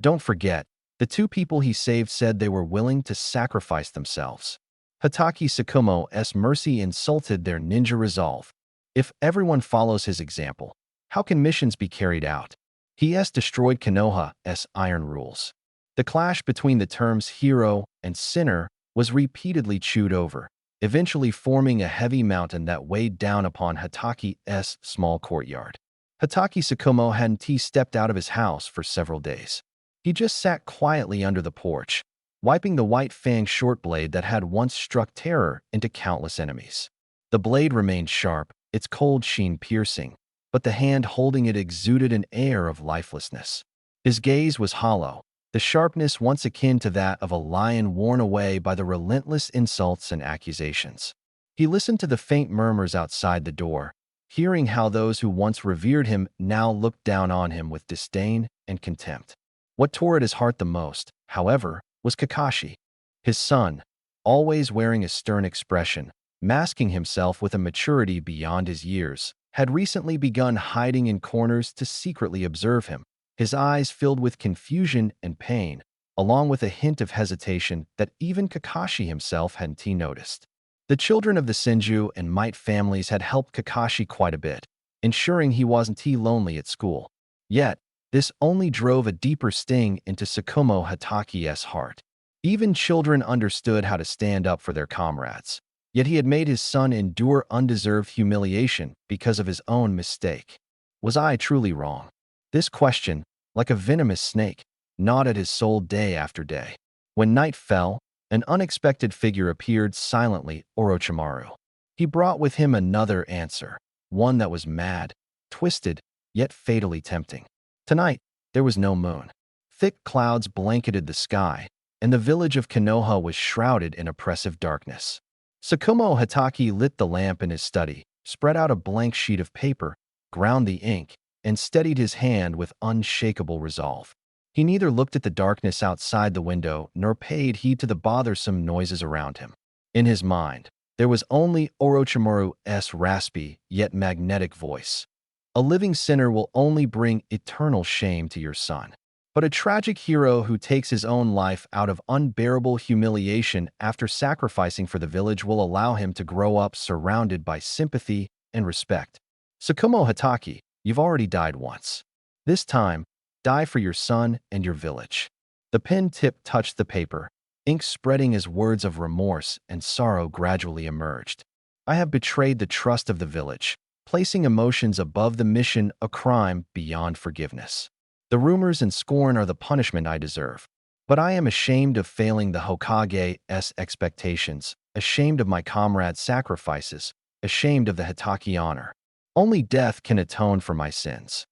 Don't forget, the two people he saved said they were willing to sacrifice themselves. Hatake Tsukumo's mercy insulted their ninja resolve. If everyone follows his example, how can missions be carried out? He has destroyed Konoha's iron rules. The clash between the terms hero and sinner was repeatedly chewed over, eventually forming a heavy mountain that weighed down upon Hatake's small courtyard. Hatake Tsukumo hadn't stepped out of his house for several days. He just sat quietly under the porch, wiping the white fang short blade that had once struck terror into countless enemies. The blade remained sharp, its cold sheen piercing, but the hand holding it exuded an air of lifelessness. His gaze was hollow, the sharpness once akin to that of a lion worn away by the relentless insults and accusations. He listened to the faint murmurs outside the door, hearing how those who once revered him now looked down on him with disdain and contempt. What tore at his heart the most, however, was Kakashi. His son, always wearing a stern expression, masking himself with a maturity beyond his years, had recently begun hiding in corners to secretly observe him, his eyes filled with confusion and pain, along with a hint of hesitation that even Kakashi himself hadn't noticed. The children of the Senju and Might families had helped Kakashi quite a bit, ensuring he wasn't lonely at school. Yet, this only drove a deeper sting into Tsukumo Hatake's heart. Even children understood how to stand up for their comrades. Yet he had made his son endure undeserved humiliation because of his own mistake. Was I truly wrong? This question, like a venomous snake, gnawed at his soul day after day. When night fell, an unexpected figure appeared silently, Orochimaru. He brought with him another answer, one that was mad, twisted, yet fatally tempting. Tonight, there was no moon. Thick clouds blanketed the sky, and the village of Konoha was shrouded in oppressive darkness. Tsukumo Hatake lit the lamp in his study, spread out a blank sheet of paper, ground the ink, and steadied his hand with unshakable resolve. He neither looked at the darkness outside the window nor paid heed to the bothersome noises around him. In his mind, there was only Orochimaru's raspy yet magnetic voice. A living sinner will only bring eternal shame to your son. But a tragic hero who takes his own life out of unbearable humiliation after sacrificing for the village will allow him to grow up surrounded by sympathy and respect. Tsukumo Hatake, you've already died once. This time, die for your son and your village. The pen tip touched the paper, ink spreading as words of remorse and sorrow gradually emerged. I have betrayed the trust of the village, placing emotions above the mission, a crime beyond forgiveness. The rumors and scorn are the punishment I deserve. But I am ashamed of failing the Hokage's expectations, ashamed of my comrades' sacrifices, ashamed of the Hatake honor. Only death can atone for my sins.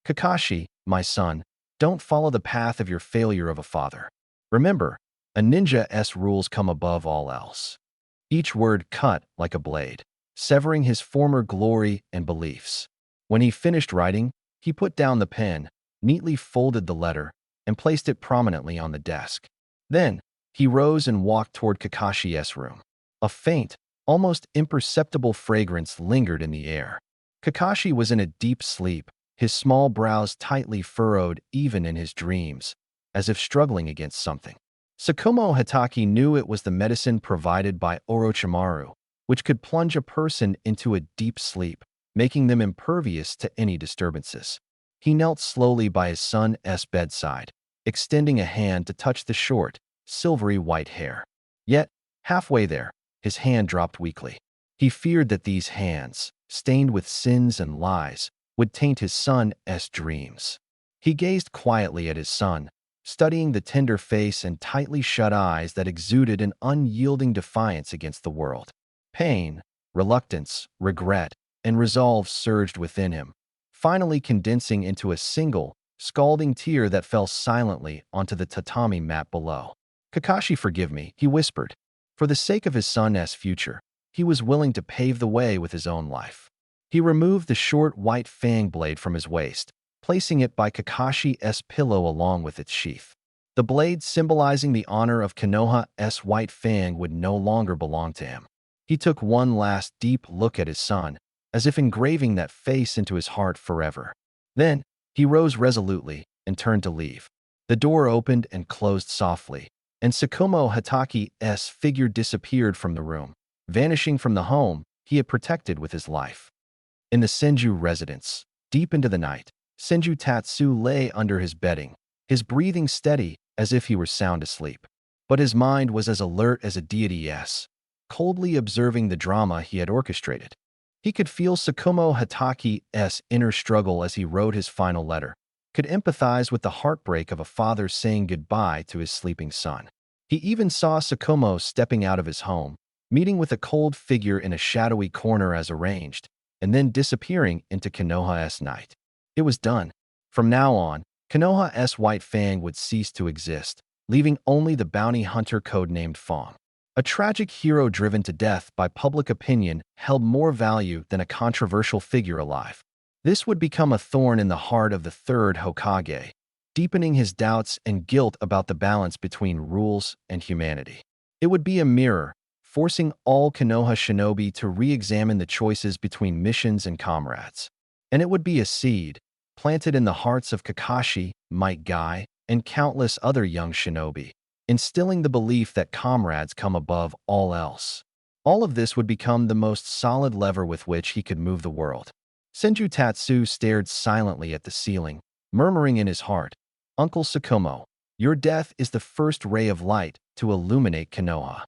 Kakashi, my son, don't follow the path of your failure of a father. Remember, a ninja's rules come above all else. Each word cut like a blade, severing his former glory and beliefs. When he finished writing, he put down the pen, neatly folded the letter, and placed it prominently on the desk. Then, he rose and walked toward Kakashi's room. A faint, almost imperceptible fragrance lingered in the air. Kakashi was in a deep sleep, his small brows tightly furrowed even in his dreams, as if struggling against something. Tsukumo Hatake knew it was the medicine provided by Orochimaru, which could plunge a person into a deep sleep, making them impervious to any disturbances. He knelt slowly by his son's bedside, extending a hand to touch the short, silvery white hair. Yet, halfway there, his hand dropped weakly. He feared that these hands, stained with sins and lies, would taint his son's dreams. He gazed quietly at his son, studying the tender face and tightly shut eyes that exuded an unyielding defiance against the world. Pain, reluctance, regret, and resolve surged within him, finally condensing into a single, scalding tear that fell silently onto the tatami mat below. "Kakashi, forgive me," he whispered. For the sake of his son's future, he was willing to pave the way with his own life. He removed the short white fang blade from his waist, placing it by Kakashi's pillow along with its sheath. The blade symbolizing the honor of Konoha's white fang would no longer belong to him. He took one last deep look at his son, as if engraving that face into his heart forever. Then, he rose resolutely and turned to leave. The door opened and closed softly, and Tsukumo Hatake's figure disappeared from the room, vanishing from the home he had protected with his life. In the Senju residence, deep into the night, Senju Tatsu lay under his bedding, his breathing steady as if he were sound asleep. But his mind was as alert as a deity's, coldly observing the drama he had orchestrated. He could feel Tsukumo Hatake's inner struggle as he wrote his final letter, could empathize with the heartbreak of a father saying goodbye to his sleeping son. He even saw Tsukumo stepping out of his home, meeting with a cold figure in a shadowy corner as arranged, and then disappearing into Konoha's night. It was done. From now on, Konoha's white fang would cease to exist, leaving only the bounty hunter codenamed Fong. A tragic hero driven to death by public opinion held more value than a controversial figure alive. This would become a thorn in the heart of the third Hokage, deepening his doubts and guilt about the balance between rules and humanity. It would be a mirror, forcing all Konoha shinobi to re-examine the choices between missions and comrades. And it would be a seed, planted in the hearts of Kakashi, Might Guy, and countless other young shinobi, instilling the belief that comrades come above all else. All of this would become the most solid lever with which he could move the world. Senju Tatsu stared silently at the ceiling, murmuring in his heart, "Uncle Tsukumo, your death is the first ray of light to illuminate Konoha."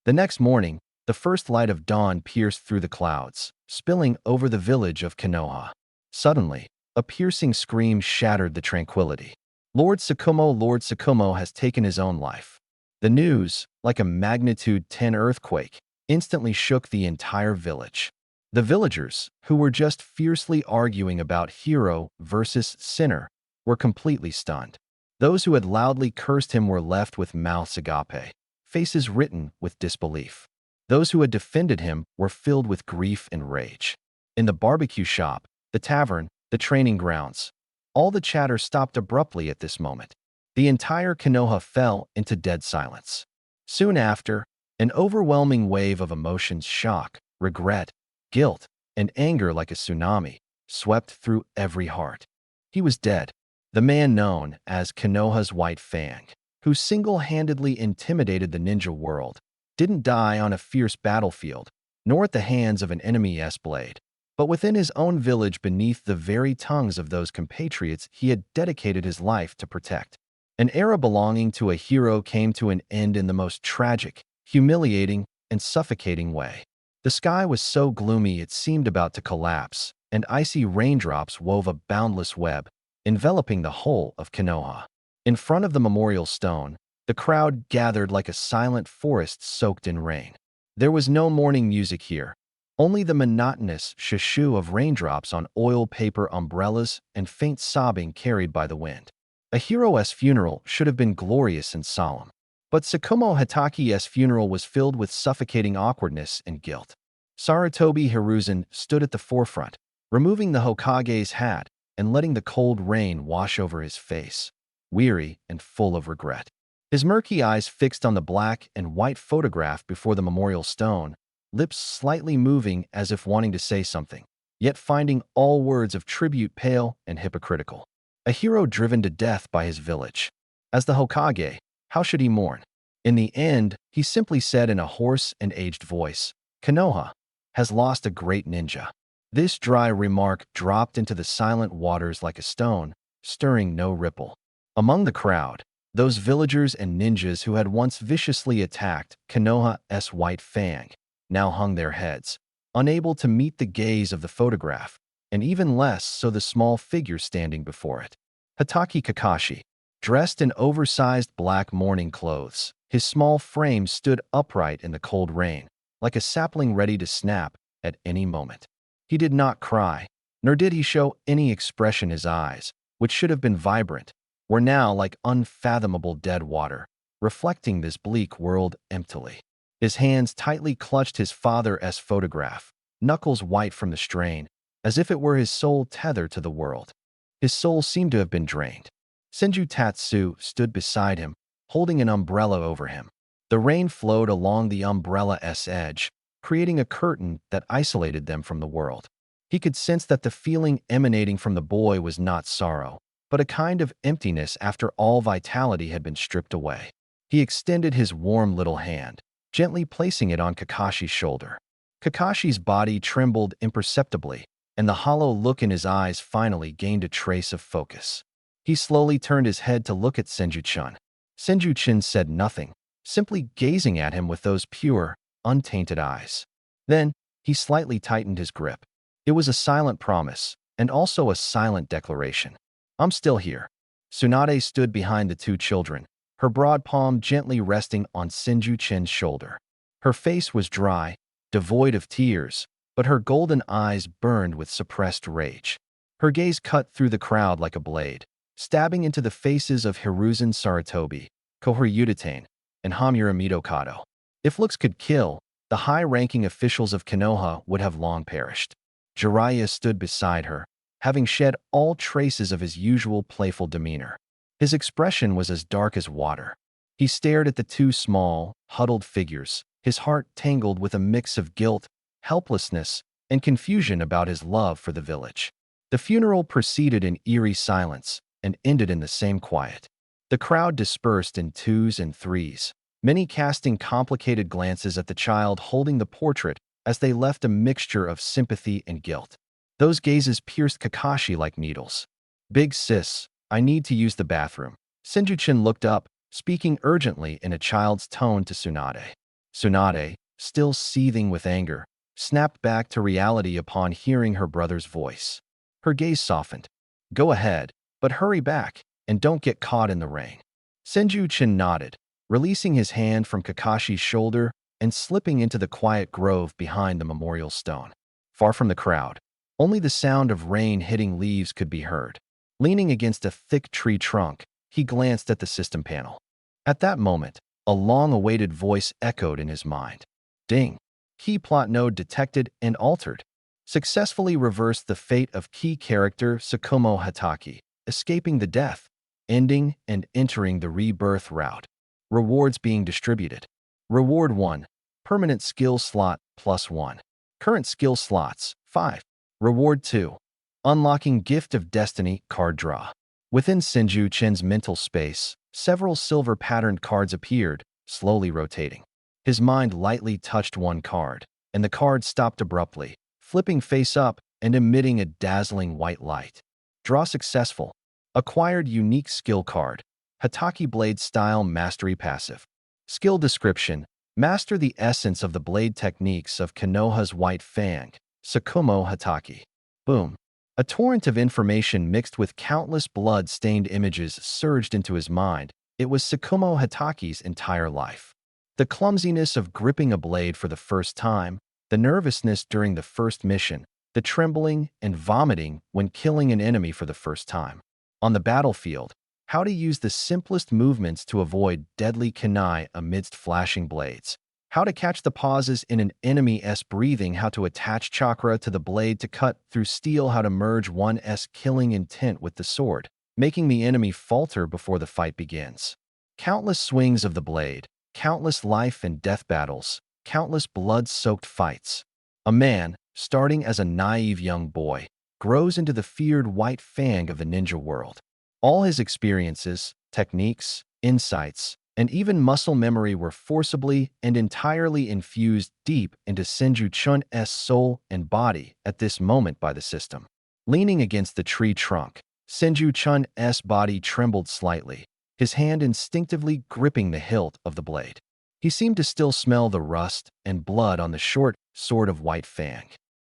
The next morning, the first light of dawn pierced through the clouds, spilling over the village of Konoha. Suddenly, a piercing scream shattered the tranquility. Lord Tsukumo has taken his own life. The news, like a magnitude 10 earthquake, instantly shook the entire village. The villagers, who were just fiercely arguing about hero versus sinner, were completely stunned. Those who had loudly cursed him were left with mouths agape, faces written with disbelief. Those who had defended him were filled with grief and rage. In the barbecue shop, the tavern, the training grounds, all the chatter stopped abruptly at this moment. The entire Konoha fell into dead silence. Soon after, an overwhelming wave of emotions, shock, regret, guilt, and anger like a tsunami, swept through every heart. He was dead. The man known as Konoha's White Fang, who single-handedly intimidated the ninja world, didn't die on a fierce battlefield, nor at the hands of an enemy's blade, but within his own village beneath the very tongues of those compatriots he had dedicated his life to protect. An era belonging to a hero came to an end in the most tragic, humiliating, and suffocating way. The sky was so gloomy it seemed about to collapse, and icy raindrops wove a boundless web, enveloping the whole of Konoha. In front of the memorial stone, the crowd gathered like a silent forest soaked in rain. There was no mourning music here, only the monotonous shushu of raindrops on oil paper umbrellas and faint sobbing carried by the wind. A hero's funeral should have been glorious and solemn, but Tsukumo Hataki's funeral was filled with suffocating awkwardness and guilt. Sarutobi Hiruzen stood at the forefront, removing the Hokage's hat and letting the cold rain wash over his face, weary and full of regret. His murky eyes fixed on the black and white photograph before the memorial stone, lips slightly moving as if wanting to say something, yet finding all words of tribute pale and hypocritical. A hero driven to death by his village. As the Hokage, how should he mourn? In the end, he simply said in a hoarse and aged voice, "Konoha has lost a great ninja." This dry remark dropped into the silent waters like a stone, stirring no ripple. Among the crowd, those villagers and ninjas who had once viciously attacked Konoha's White Fang now hung their heads, unable to meet the gaze of the photograph, and even less so the small figure standing before it. Hatake Kakashi, dressed in oversized black mourning clothes, his small frame stood upright in the cold rain, like a sapling ready to snap at any moment. He did not cry, nor did he show any expression. His eyes, which should have been vibrant, were now like unfathomable dead water, reflecting this bleak world emptily. His hands tightly clutched his father's photograph, knuckles white from the strain, as if it were his sole tether to the world. His soul seemed to have been drained. Senju Tatsu stood beside him, holding an umbrella over him. The rain flowed along the umbrella's edge, creating a curtain that isolated them from the world. He could sense that the feeling emanating from the boy was not sorrow, but a kind of emptiness after all vitality had been stripped away. He extended his warm little hand, gently placing it on Kakashi's shoulder. Kakashi's body trembled imperceptibly, and the hollow look in his eyes finally gained a trace of focus. He slowly turned his head to look at Senju-chan. Senju-chan said nothing, simply gazing at him with those pure, untainted eyes. Then, he slightly tightened his grip. It was a silent promise, and also a silent declaration. "I'm still here." Tsunade stood behind the two children, her broad palm gently resting on Senju-chan's shoulder. Her face was dry, devoid of tears, but her golden eyes burned with suppressed rage. Her gaze cut through the crowd like a blade, stabbing into the faces of Hiruzen Sarutobi, Kohori Udatane, and Hamura Midokado. If looks could kill, the high-ranking officials of Konoha would have long perished. Jiraiya stood beside her, having shed all traces of his usual playful demeanor. His expression was as dark as water. He stared at the two small, huddled figures, his heart tangled with a mix of guilt, helplessness, and confusion about his love for the village. The funeral proceeded in eerie silence and ended in the same quiet. The crowd dispersed in twos and threes, many casting complicated glances at the child holding the portrait as they left a mixture of sympathy and guilt. Those gazes pierced Kakashi like needles. "Big sis, I need to use the bathroom." Senju-chan looked up, speaking urgently in a child's tone to Tsunade. Tsunade, still seething with anger, snapped back to reality upon hearing her brother's voice. Her gaze softened. "Go ahead, but hurry back, and don't get caught in the rain." Senju-chan nodded, releasing his hand from Kakashi's shoulder and slipping into the quiet grove behind the memorial stone. Far from the crowd, only the sound of rain hitting leaves could be heard. Leaning against a thick tree trunk, He glanced at the system panel. At that moment, a long-awaited voice echoed in his mind. Ding! Key plot node detected and altered. Successfully reversed the fate of key character Tsukumo Hataki, escaping the death, ending and entering the rebirth route. Rewards being distributed. Reward 1. Permanent skill slot +1. Current skill slots 5. Reward 2. Unlocking Gift of Destiny card draw. Within Senju Chen's mental space, several silver-patterned cards appeared, slowly rotating. His mind lightly touched one card, and the card stopped abruptly, flipping face up and emitting a dazzling white light. Draw successful. Acquired unique skill card. Hataki Blade Style Mastery Passive. Skill description. Master the essence of the blade techniques of Konoha's White Fang, Tsukumo Hataki. Boom. A torrent of information mixed with countless blood-stained images surged into his mind. It was Tsukumo Hataki's entire life. The clumsiness of gripping a blade for the first time, the nervousness during the first mission, the trembling and vomiting when killing an enemy for the first time. On the battlefield, how to use the simplest movements to avoid deadly kunai amidst flashing blades. How to catch the pauses in an enemy's breathing, how to attach chakra to the blade to cut through steel, how to merge one's killing intent with the sword, making the enemy falter before the fight begins. Countless swings of the blade, countless life and death battles, countless blood-soaked fights. A man, starting as a naive young boy, grows into the feared White Fang of the ninja world. All his experiences, techniques, insights, and even muscle memory were forcibly and entirely infused deep into Senju Chun's soul and body at this moment by the system. Leaning against the tree trunk, Senju Chun's body trembled slightly, his hand instinctively gripping the hilt of the blade. He seemed to still smell the rust and blood on the short sword of White Fang.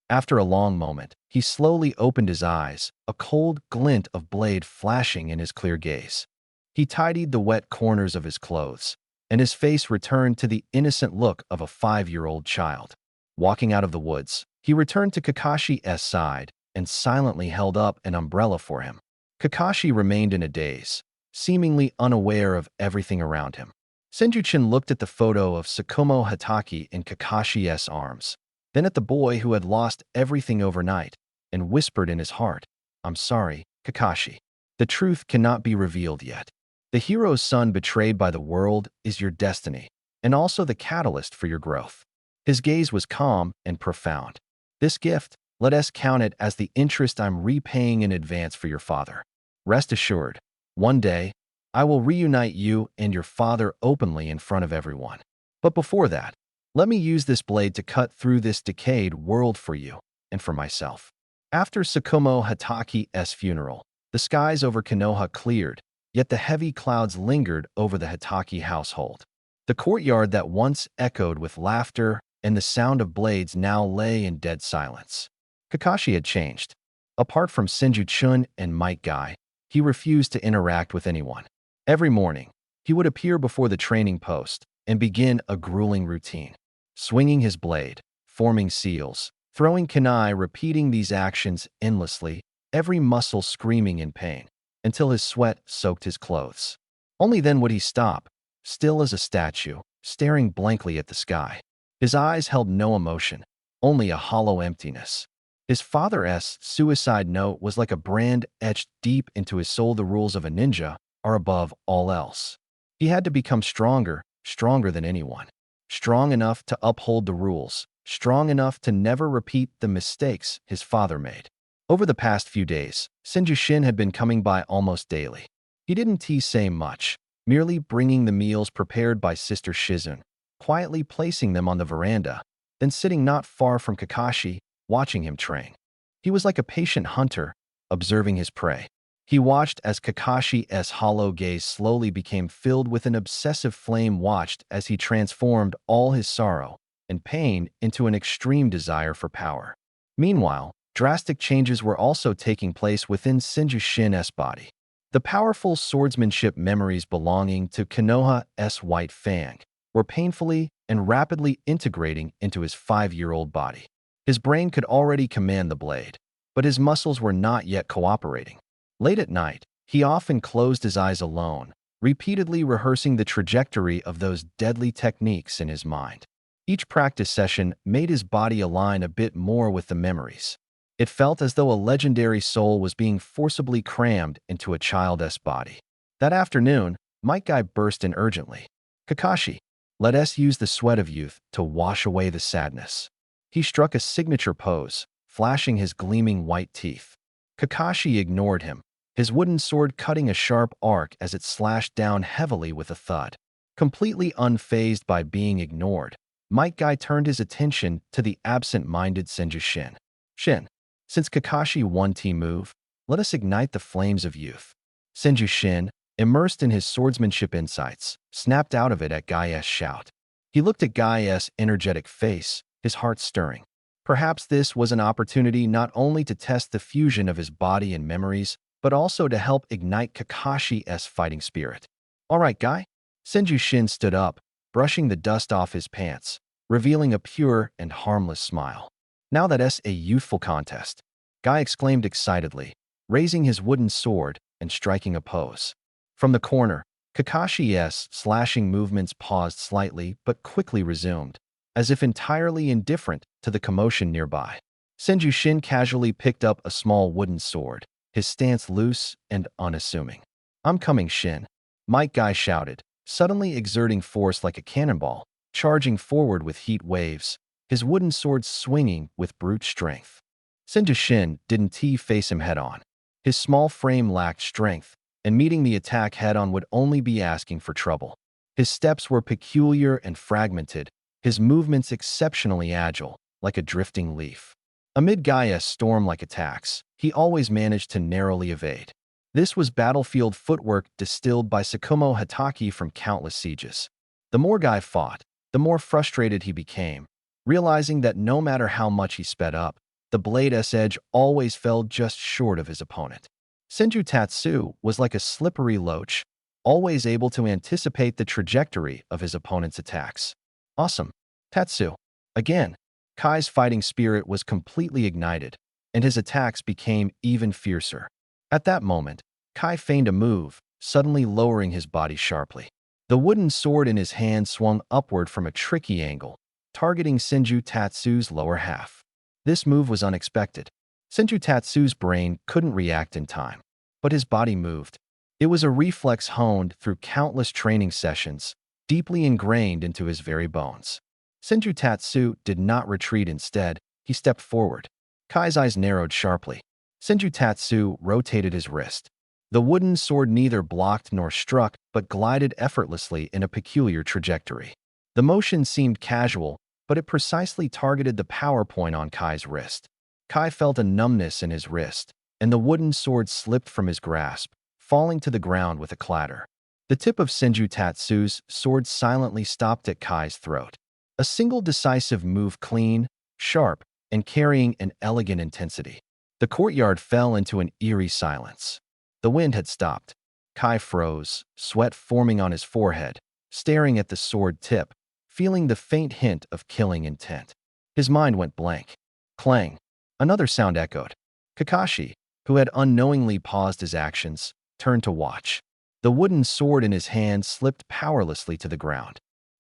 After a long moment, he slowly opened his eyes, a cold glint of blade flashing in his clear gaze. He tidied the wet corners of his clothes, and his face returned to the innocent look of a 5-year-old child. Walking out of the woods, he returned to Kakashi's side and silently held up an umbrella for him. Kakashi remained in a daze, seemingly unaware of everything around him. Senju-chan looked at the photo of Tsukumo Hataki in Kakashi's arms, then at the boy who had lost everything overnight, and whispered in his heart, "I'm sorry, Kakashi. The truth cannot be revealed yet. The hero's son betrayed by the world is your destiny, and also the catalyst for your growth." His gaze was calm and profound. "This gift, let us count it as the interest I'm repaying in advance for your father. Rest assured, one day, I will reunite you and your father openly in front of everyone. But before that, let me use this blade to cut through this decayed world for you and for myself." After Tsukumo Hataki's funeral, the skies over Konoha cleared, yet the heavy clouds lingered over the Hataki household. The courtyard that once echoed with laughter and the sound of blades now lay in dead silence. Kakashi had changed. Apart from Senju-chun and Might Guy, he refused to interact with anyone. Every morning, he would appear before the training post and begin a grueling routine. Swinging his blade, forming seals, throwing kunai, repeating these actions endlessly, every muscle screaming in pain, until his sweat soaked his clothes. Only then would he stop, still as a statue, staring blankly at the sky. His eyes held no emotion, only a hollow emptiness. His father's suicide note was like a brand etched deep into his soul. The rules of a ninja are above all else. He had to become stronger, stronger than anyone. Strong enough to uphold the rules, strong enough to never repeat the mistakes his father made. Over the past few days, Senju-shin had been coming by almost daily. He didn't say much, merely bringing the meals prepared by Sister Shizun, quietly placing them on the veranda, then sitting not far from Kakashi, watching him train. He was like a patient hunter, observing his prey. He watched as Kakashi's hollow gaze slowly became filled with an obsessive flame, watched as he transformed all his sorrow and pain into an extreme desire for power. Meanwhile, drastic changes were also taking place within Senju-shin's body. The powerful swordsmanship memories belonging to Konoha's White Fang were painfully and rapidly integrating into his 5-year-old body. His brain could already command the blade, but his muscles were not yet cooperating. Late at night, He often closed his eyes alone, repeatedly rehearsing the trajectory of those deadly techniques in his mind. Each practice session made his body align a bit more with the memories. It felt as though a legendary soul was being forcibly crammed into a child's body. That afternoon, Might Guy burst in urgently. "Kakashi, let us use the sweat of youth to wash away the sadness." He struck a signature pose, flashing his gleaming white teeth. Kakashi ignored him, his wooden sword cutting a sharp arc as it slashed down heavily with a thud. Completely unfazed by being ignored, Might Guy turned his attention to the absent-minded Senju Shin. "Shin, since Kakashi won team move, let us ignite the flames of youth." Senju Shin, immersed in his swordsmanship insights, snapped out of it at Gai's shout. He looked at Gai's energetic face, his heart stirring. Perhaps this was an opportunity not only to test the fusion of his body and memories, but also to help ignite Kakashi's fighting spirit. "All right, Guy." Senju Shin stood up, brushing the dust off his pants, revealing a pure and harmless smile. "Now that's a youthful contest," Guy exclaimed excitedly, raising his wooden sword and striking a pose. From the corner, Kakashi's slashing movements paused slightly but quickly resumed, as if entirely indifferent to the commotion nearby. Senju Shin casually picked up a small wooden sword, his stance loose and unassuming. "I'm coming, Shin," Might Guy shouted, suddenly exerting force like a cannonball, charging forward with heat waves, his wooden sword swinging with brute strength. Senju Shin didn't face him head-on. His small frame lacked strength, and meeting the attack head-on would only be asking for trouble. His steps were peculiar and fragmented, his movements exceptionally agile, like a drifting leaf. Amid Gaia's storm-like attacks, he always managed to narrowly evade. This was battlefield footwork distilled by Tsukumo Hatake from countless sieges. The more Guy fought, the more frustrated he became, realizing that no matter how much he sped up, the blade's edge always fell just short of his opponent. Senju Tatsu was like a slippery loach, always able to anticipate the trajectory of his opponent's attacks. "Awesome, Tatsu." Again, Kai's fighting spirit was completely ignited, and his attacks became even fiercer. At that moment, Kai feigned a move, suddenly lowering his body sharply. The wooden sword in his hand swung upward from a tricky angle, targeting Senju Tatsu's lower half. This move was unexpected. Senju Tatsu's brain couldn't react in time, but his body moved. It was a reflex honed through countless training sessions, deeply ingrained into his very bones. Senju Tatsu did not retreat. Instead, he stepped forward. Kai's eyes narrowed sharply. Senju Tatsu rotated his wrist. The wooden sword neither blocked nor struck, but glided effortlessly in a peculiar trajectory. The motion seemed casual, but it precisely targeted the power point on Kai's wrist. Kai felt a numbness in his wrist, and the wooden sword slipped from his grasp, falling to the ground with a clatter. The tip of Senju Tatsu's sword silently stopped at Kai's throat. A single decisive move, clean, sharp, and carrying an elegant intensity. The courtyard fell into an eerie silence. The wind had stopped. Kai froze, sweat forming on his forehead, staring at the sword tip, feeling the faint hint of killing intent. His mind went blank. Clang. Another sound echoed. Kakashi, who had unknowingly paused his actions, turned to watch. The wooden sword in his hand slipped powerlessly to the ground.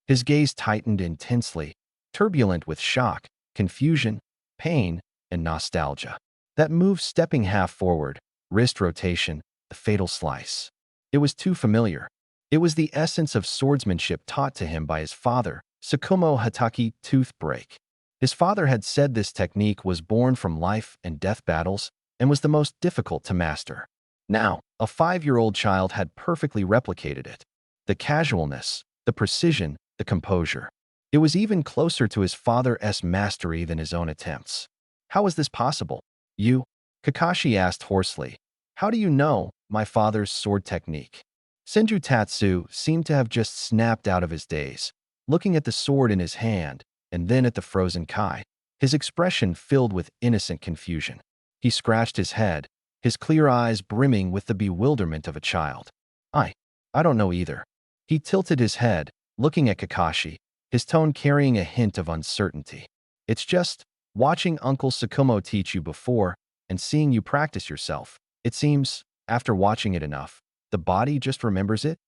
His gaze tightened intensely, turbulent with shock, confusion, pain, and nostalgia. That move, stepping half forward, wrist rotation, the fatal slice. It was too familiar. It was the essence of swordsmanship taught to him by his father, Tsukumo Hatake. Tooth break. His father had said this technique was born from life and death battles and was the most difficult to master. Now, a 5-year-old child had perfectly replicated it. The casualness, the precision, the composure. It was even closer to his father's mastery than his own attempts. How is this possible? "You?" Kakashi asked hoarsely. "How do you know my father's sword technique?" Senju Tatsu seemed to have just snapped out of his daze, looking at the sword in his hand and then at the frozen Kai, his expression filled with innocent confusion. He scratched his head, his clear eyes brimming with the bewilderment of a child. I don't know either." He tilted his head, looking at Kakashi, his tone carrying a hint of uncertainty. "It's just, watching Uncle Tsukumo teach you before and seeing you practice yourself, it seems After watching it enough, the body just remembers it?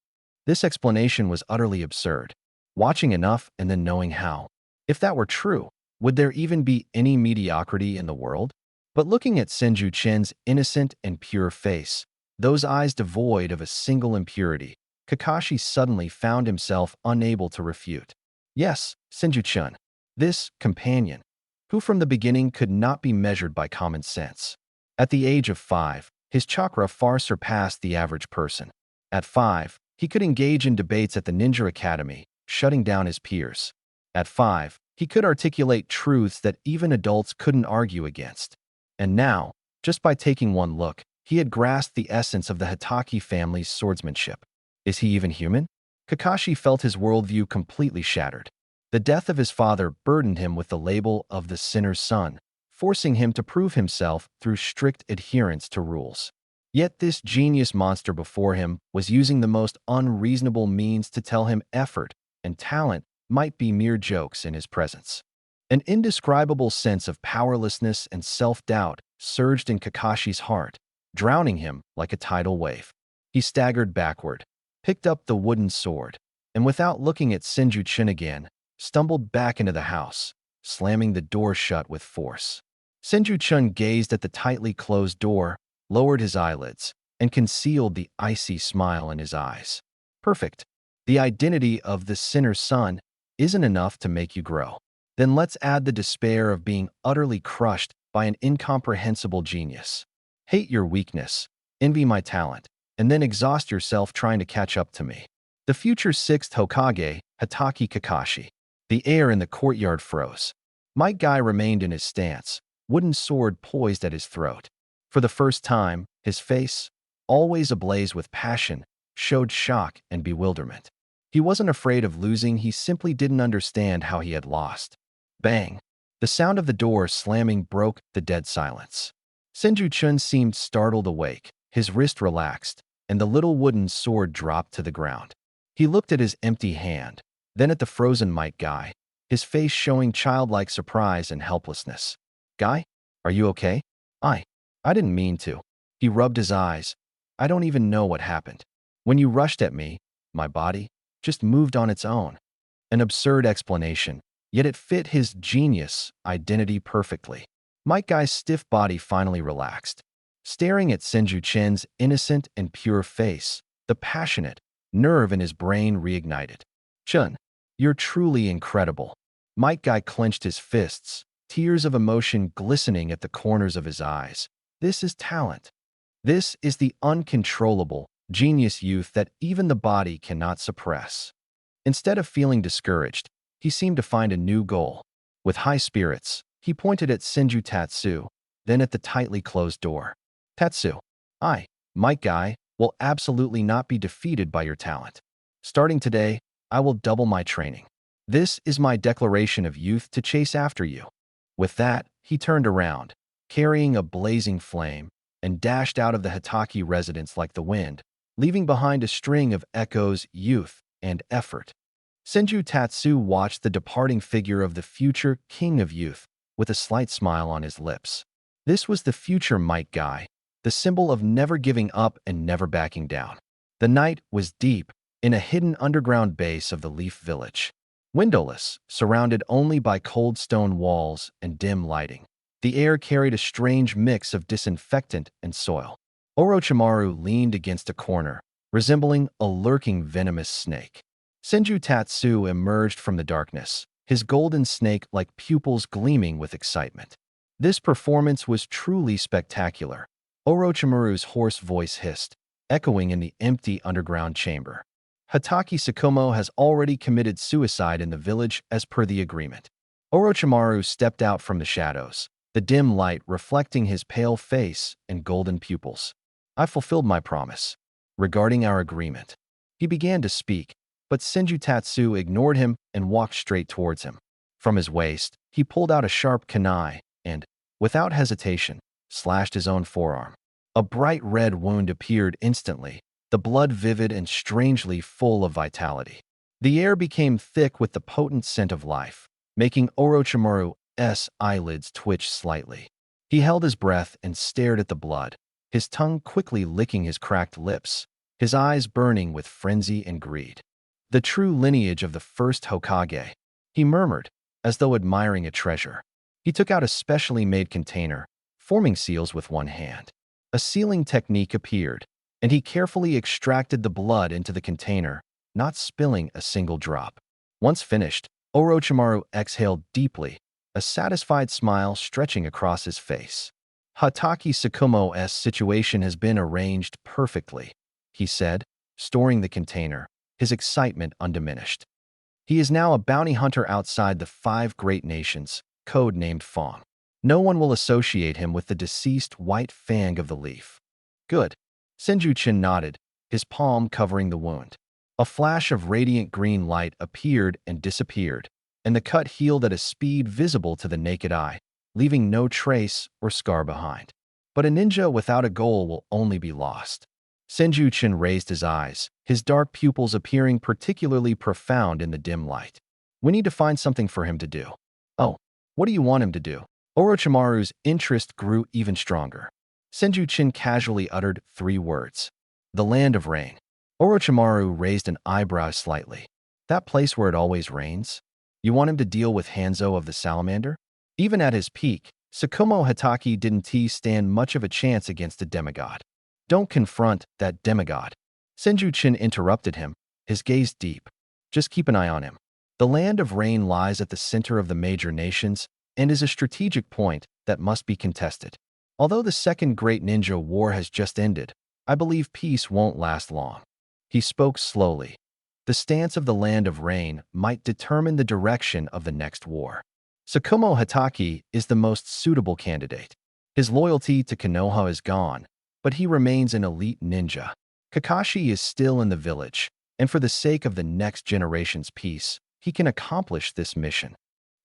This explanation was utterly absurd. Watching enough and then knowing how. If that were true, would there even be any mediocrity in the world? But looking at Senju Chen's innocent and pure face, those eyes devoid of a single impurity, Kakashi suddenly found himself unable to refute. Yes, Senju Chen, this companion, who from the beginning could not be measured by common sense. At the age of 5, his chakra far surpassed the average person. At 5, he could engage in debates at the Ninja Academy, shutting down his peers. At 5, he could articulate truths that even adults couldn't argue against. And now, just by taking one look, he had grasped the essence of the Hitaki family's swordsmanship. Is he even human? Kakashi felt his worldview completely shattered. The death of his father burdened him with the label of the sinner's son, forcing him to prove himself through strict adherence to rules. Yet this genius monster before him was using the most unreasonable means to tell him effort and talent might be mere jokes in his presence. An indescribable sense of powerlessness and self-doubt surged in Kakashi's heart, drowning him like a tidal wave. He staggered backward, picked up the wooden sword, and without looking at Senju Chen again, stumbled back into the house, slamming the door shut with force. Senju Chen gazed at the tightly closed door, lowered his eyelids, and concealed the icy smile in his eyes. Perfect. The identity of the sinner's son isn't enough to make you grow. Then let's add the despair of being utterly crushed by an incomprehensible genius. Hate your weakness, envy my talent, and then exhaust yourself trying to catch up to me. The future 6th Hokage, Hitaki Kakashi. The air in the courtyard froze. Might Guy remained in his stance, wooden sword poised at his throat. For the first time, his face, always ablaze with passion, showed shock and bewilderment. He wasn't afraid of losing, he simply didn't understand how he had lost. Bang! The sound of the door slamming broke the dead silence. Senju Chen seemed startled awake, his wrist relaxed, and the little wooden sword dropped to the ground. He looked at his empty hand, then at the frozen Might Guy, his face showing childlike surprise and helplessness. Guy, are you okay? I didn't mean to. He rubbed his eyes. I don't even know what happened. When you rushed at me, my body just moved on its own. An absurd explanation, yet it fit his genius identity perfectly. Might Guy's stiff body finally relaxed. Staring at Senju Chen's innocent and pure face, the passionate nerve in his brain reignited. Chen, you're truly incredible. Might Guy clenched his fists, tears of emotion glistening at the corners of his eyes. This is talent. This is the uncontrollable, genius youth that even the body cannot suppress. Instead of feeling discouraged, he seemed to find a new goal. With high spirits, he pointed at Senju Tatsu, then at the tightly closed door. Tatsu, Might Guy, will absolutely not be defeated by your talent. Starting today, I will double my training. This is my declaration of youth to chase after you. With that, he turned around, carrying a blazing flame, and dashed out of the Hitaki residence like the wind, leaving behind a string of echoes, youth, and effort. Senju Tatsu watched the departing figure of the future king of youth with a slight smile on his lips. This was the future Might Guy, the symbol of never giving up and never backing down. The night was deep, in a hidden underground base of the Leaf Village. Windowless, surrounded only by cold stone walls and dim lighting. The air carried a strange mix of disinfectant and soil. Orochimaru leaned against a corner, resembling a lurking venomous snake. Senju Tatsu emerged from the darkness, his golden snake-like pupils gleaming with excitement. This performance was truly spectacular. Orochimaru's hoarse voice hissed, echoing in the empty underground chamber. Hitaki Tsukumo has already committed suicide in the village as per the agreement. Orochimaru stepped out from the shadows, the dim light reflecting his pale face and golden pupils. I fulfilled my promise. Regarding our agreement. He began to speak, but Senju Tatsu ignored him and walked straight towards him. From his waist, he pulled out a sharp kunai and, without hesitation, slashed his own forearm. A bright red wound appeared instantly, the blood vivid and strangely full of vitality. The air became thick with the potent scent of life, making Orochimaru's eyelids twitch slightly. He held his breath and stared at the blood, his tongue quickly licking his cracked lips, his eyes burning with frenzy and greed. The true lineage of the first Hokage, he murmured, as though admiring a treasure. He took out a specially made container, forming seals with one hand. A sealing technique appeared, and he carefully extracted the blood into the container, not spilling a single drop. Once finished, Orochimaru exhaled deeply, a satisfied smile stretching across his face. Hatake Tsukumo's situation has been arranged perfectly, he said, storing the container, his excitement undiminished. He is now a bounty hunter outside the 5 great nations, code-named Fong. No one will associate him with the deceased White Fang of the Leaf. Good. Senju-chin nodded, his palm covering the wound. A flash of radiant green light appeared and disappeared, and the cut healed at a speed visible to the naked eye, leaving no trace or scar behind. But a ninja without a goal will only be lost. Senju-chin raised his eyes, his dark pupils appearing particularly profound in the dim light. We need to find something for him to do. Oh, what do you want him to do? Orochimaru's interest grew even stronger. Senju-chin casually uttered 3 words. The land of rain. Orochimaru raised an eyebrow slightly. That place where it always rains? You want him to deal with Hanzo of the Salamander? Even at his peak, Tsukumo Hatake didn't stand much of a chance against a demigod. Don't confront that demigod. Senju-chin interrupted him, his gaze deep. Just keep an eye on him. The land of rain lies at the center of the major nations and is a strategic point that must be contested. Although the Second Great Ninja War has just ended, I believe peace won't last long. He spoke slowly. The stance of the land of rain might determine the direction of the next war. Tsukumo Hatake is the most suitable candidate. His loyalty to Konoha is gone, but he remains an elite ninja. Kakashi is still in the village, and for the sake of the next generation's peace, he can accomplish this mission.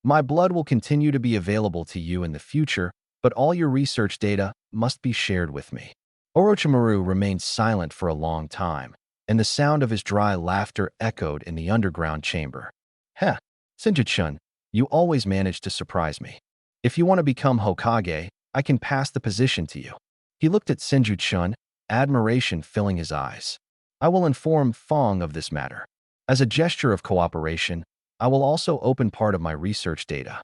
My blood will continue to be available to you in the future, but all your research data must be shared with me. Orochimaru remained silent for a long time, and the sound of his dry laughter echoed in the underground chamber. Heh, Senju-chun, you always manage to surprise me. If you want to become Hokage, I can pass the position to you. He looked at Senju-chun, admiration filling his eyes. I will inform Fong of this matter. As a gesture of cooperation, I will also open part of my research data.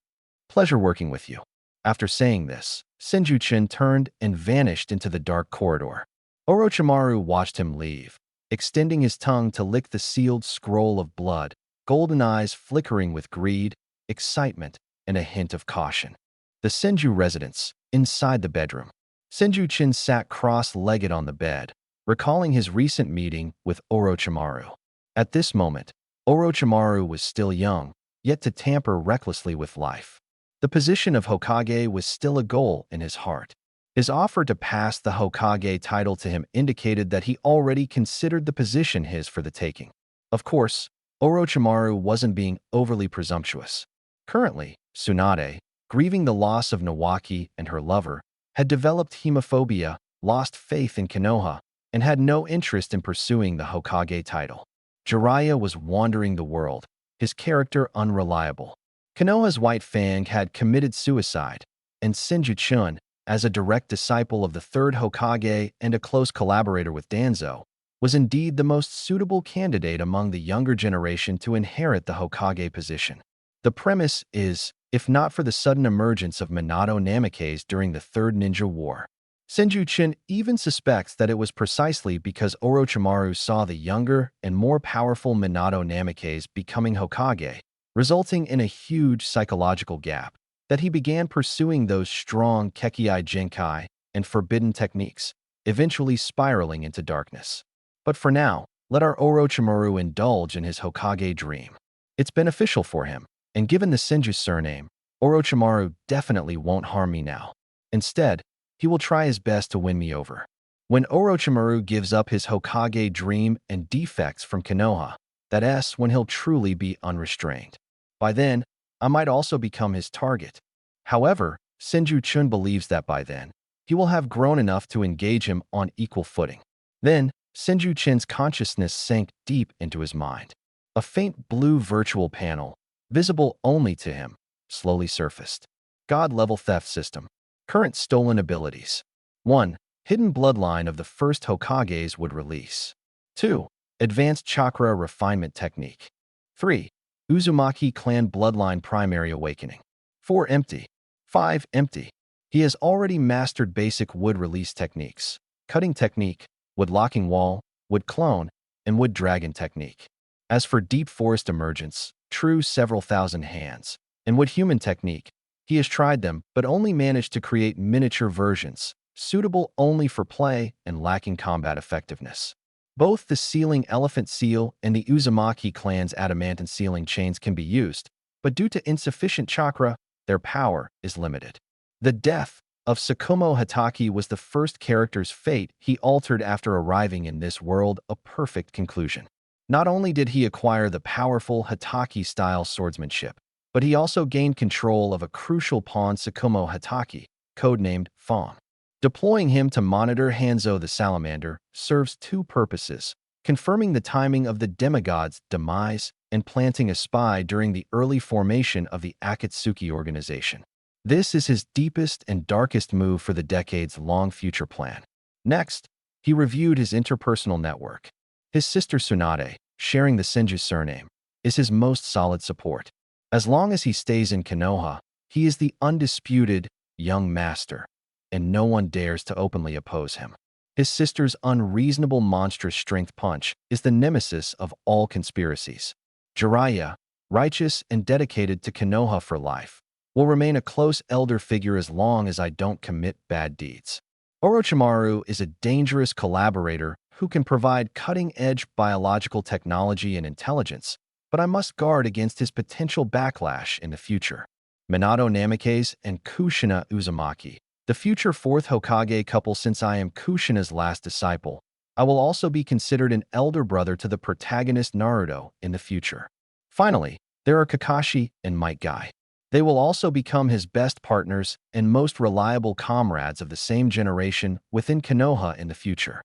Pleasure working with you. After saying this, Senju-chin turned and vanished into the dark corridor. Orochimaru watched him leave, extending his tongue to lick the sealed scroll of blood, golden eyes flickering with greed, excitement, and a hint of caution. The Senju residence, inside the bedroom. Senju-chin sat cross-legged on the bed, recalling his recent meeting with Orochimaru. At this moment, Orochimaru was still young, yet to tamper recklessly with life. The position of Hokage was still a goal in his heart. His offer to pass the Hokage title to him indicated that he already considered the position his for the taking. Of course, Orochimaru wasn't being overly presumptuous. Currently, Tsunade, grieving the loss of Nawaki and her lover, had developed hemophobia, lost faith in Konoha, and had no interest in pursuing the Hokage title. Jiraiya was wandering the world, his character unreliable. Konoha's White Fang had committed suicide, and Senju-chun, as a direct disciple of the third Hokage and a close collaborator with Danzo, was indeed the most suitable candidate among the younger generation to inherit the Hokage position. The premise is, if not for the sudden emergence of Minato Namikaze during the Third Ninja War. Senju-chin even suspects that it was precisely because Orochimaru saw the younger and more powerful Minato Namikaze becoming Hokage, resulting in a huge psychological gap, that he began pursuing those strong Kekkei Genkai and forbidden techniques, eventually spiraling into darkness. But for now, let our Orochimaru indulge in his Hokage dream. It's beneficial for him, and given the Senju surname, Orochimaru definitely won't harm me now. Instead, he will try his best to win me over. When Orochimaru gives up his Hokage dream and defects from Konoha, that's when he'll truly be unrestrained. By then, I might also become his target. However, Senju-chun believes that by then, he will have grown enough to engage him on equal footing. Then, Senju-chin's consciousness sank deep into his mind. A faint blue virtual panel, visible only to him, slowly surfaced. God-level theft system. Current stolen abilities. 1. hidden bloodline of the first Hokages would release. 2. Advanced chakra refinement technique. 3. Uzumaki clan bloodline primary awakening. 4. Empty. 5. Empty. He has already mastered basic wood release techniques, cutting technique, wood locking wall, wood clone, and wood dragon technique. As for deep forest emergence, true several thousand hands, and wood human technique, he has tried them but only managed to create miniature versions, suitable only for play and lacking combat effectiveness. Both the sealing elephant seal and the Uzumaki clan's adamantine sealing chains can be used, but due to insufficient chakra, their power is limited. The death of Tsukumo Hatake was the first character's fate he altered after arriving in this world, a perfect conclusion. Not only did he acquire the powerful Hatake-style swordsmanship, but he also gained control of a crucial pawn, Tsukumo Hatake, codenamed Fong. Deploying him to monitor Hanzo the Salamander serves two purposes: confirming the timing of the demigod's demise and planting a spy during the early formation of the Akatsuki organization. This is his deepest and darkest move for the decades-long future plan. Next, he reviewed his interpersonal network. His sister Tsunade, sharing the Senju surname, is his most solid support. As long as he stays in Konoha, he is the undisputed young master, and no one dares to openly oppose him. His sister's unreasonable monstrous strength punch is the nemesis of all conspiracies. Jiraiya, righteous and dedicated to Konoha for life, will remain a close elder figure as long as I don't commit bad deeds. Orochimaru is a dangerous collaborator who can provide cutting-edge biological technology and intelligence, but I must guard against his potential backlash in the future. Minato Namikaze and Kushina Uzumaki, the future fourth Hokage couple. Since I am Kushina's last disciple, I will also be considered an elder brother to the protagonist Naruto in the future. Finally, there are Kakashi and Might Guy. They will also become his best partners and most reliable comrades of the same generation within Konoha in the future.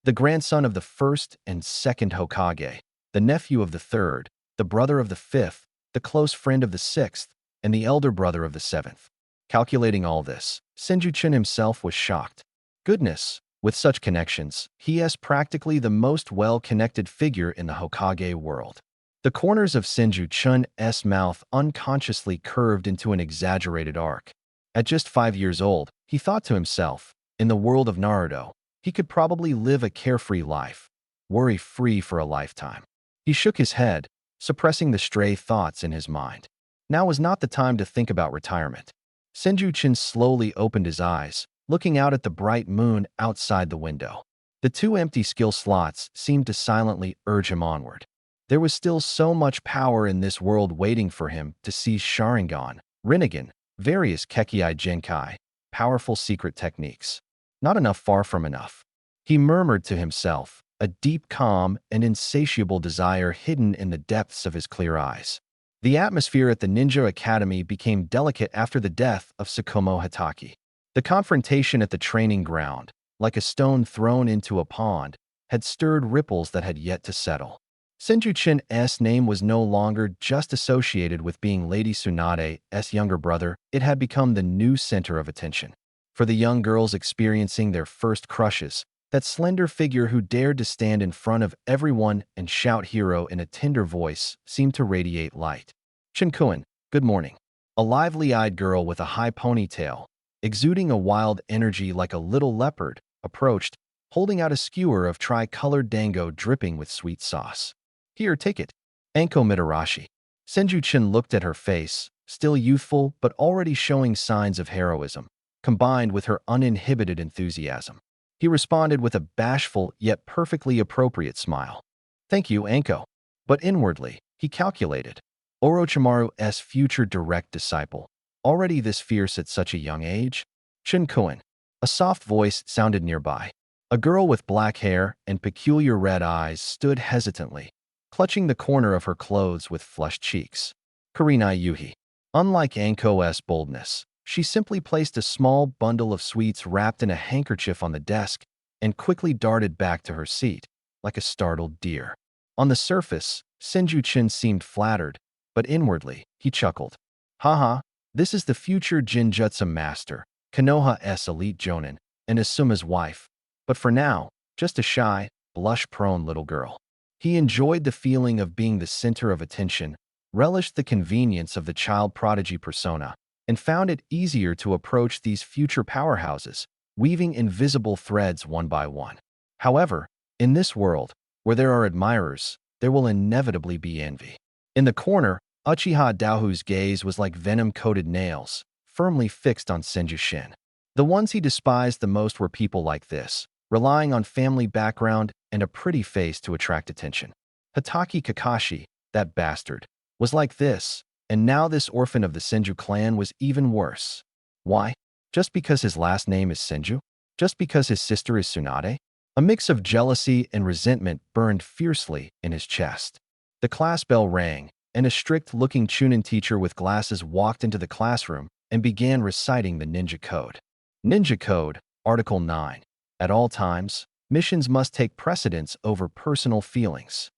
The grandson of the first and second Hokage, the nephew of the third, the brother of the fifth, the close friend of the sixth, and the elder brother of the seventh. Calculating all this, Senju-chan himself was shocked. Goodness, with such connections, he is practically the most well-connected figure in the Hokage world. The corners of Senju-chan's mouth unconsciously curved into an exaggerated arc. At just 5 years old, he thought to himself, in the world of Naruto, he could probably live a carefree life, worry-free for a lifetime. He shook his head, suppressing the stray thoughts in his mind. Now was not the time to think about retirement. Senju-chan slowly opened his eyes, looking out at the bright moon outside the window. The two empty skill slots seemed to silently urge him onward. There was still so much power in this world waiting for him to seize Sharingan, Rinnegan, various Kekkei Genkai, powerful secret techniques. Not enough, far from enough. He murmured to himself, a deep calm and insatiable desire hidden in the depths of his clear eyes. The atmosphere at the Ninja Academy became delicate after the death of Tsukumo Hatake. The confrontation at the training ground, like a stone thrown into a pond, had stirred ripples that had yet to settle. Senju-chan's name was no longer just associated with being Lady Tsunade's younger brother, it had become the new center of attention. For the young girls experiencing their first crushes, that slender figure who dared to stand in front of everyone and shout hero in a tender voice seemed to radiate light. Shinkuin, good morning. A lively-eyed girl with a high ponytail, exuding a wild energy like a little leopard, approached, holding out a skewer of tri-colored dango dripping with sweet sauce. Here, take it. Anko Mitarashi. Senju-chan looked at her face, still youthful but already showing signs of heroism, combined with her uninhibited enthusiasm. He responded with a bashful yet perfectly appropriate smile. Thank you, Anko. But inwardly, he calculated. Orochimaru's future direct disciple, already this fierce at such a young age? Shinkuin. A soft voice sounded nearby. A girl with black hair and peculiar red eyes stood hesitantly, clutching the corner of her clothes with flushed cheeks. Kurenai Yuhi. Unlike Anko's boldness, she simply placed a small bundle of sweets wrapped in a handkerchief on the desk and quickly darted back to her seat, like a startled deer. On the surface, Senju-chan seemed flattered, but inwardly, he chuckled. Haha, this is the future Jinjutsu master, Konoha's elite jonin, and Asuma's wife, but for now, just a shy, blush-prone little girl. He enjoyed the feeling of being the center of attention, relished the convenience of the child prodigy persona, and found it easier to approach these future powerhouses, weaving invisible threads one by one. However, in this world, where there are admirers, there will inevitably be envy. In the corner, Uchiha Daohu's gaze was like venom-coated nails, firmly fixed on Senju. The ones he despised the most were people like this, relying on family background and a pretty face to attract attention. Hatake Kakashi, that bastard, was like this, and now this orphan of the Senju clan was even worse. Why? Just because his last name is Senju? Just because his sister is Tsunade? A mix of jealousy and resentment burned fiercely in his chest. The class bell rang, and a strict-looking Chunin teacher with glasses walked into the classroom and began reciting the Ninja Code. Ninja Code, Article 9. At all times, missions must take precedence over personal feelings.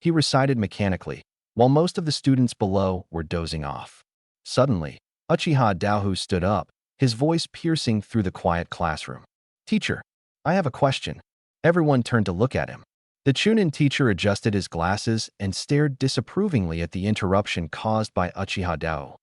He recited mechanically, while most of the students below were dozing off. Suddenly, Uchiha Daohu stood up, his voice piercing through the quiet classroom. "Teacher, I have a question." Everyone turned to look at him. The Chunin teacher adjusted his glasses and stared disapprovingly at the interruption caused by Uchiha Daohu.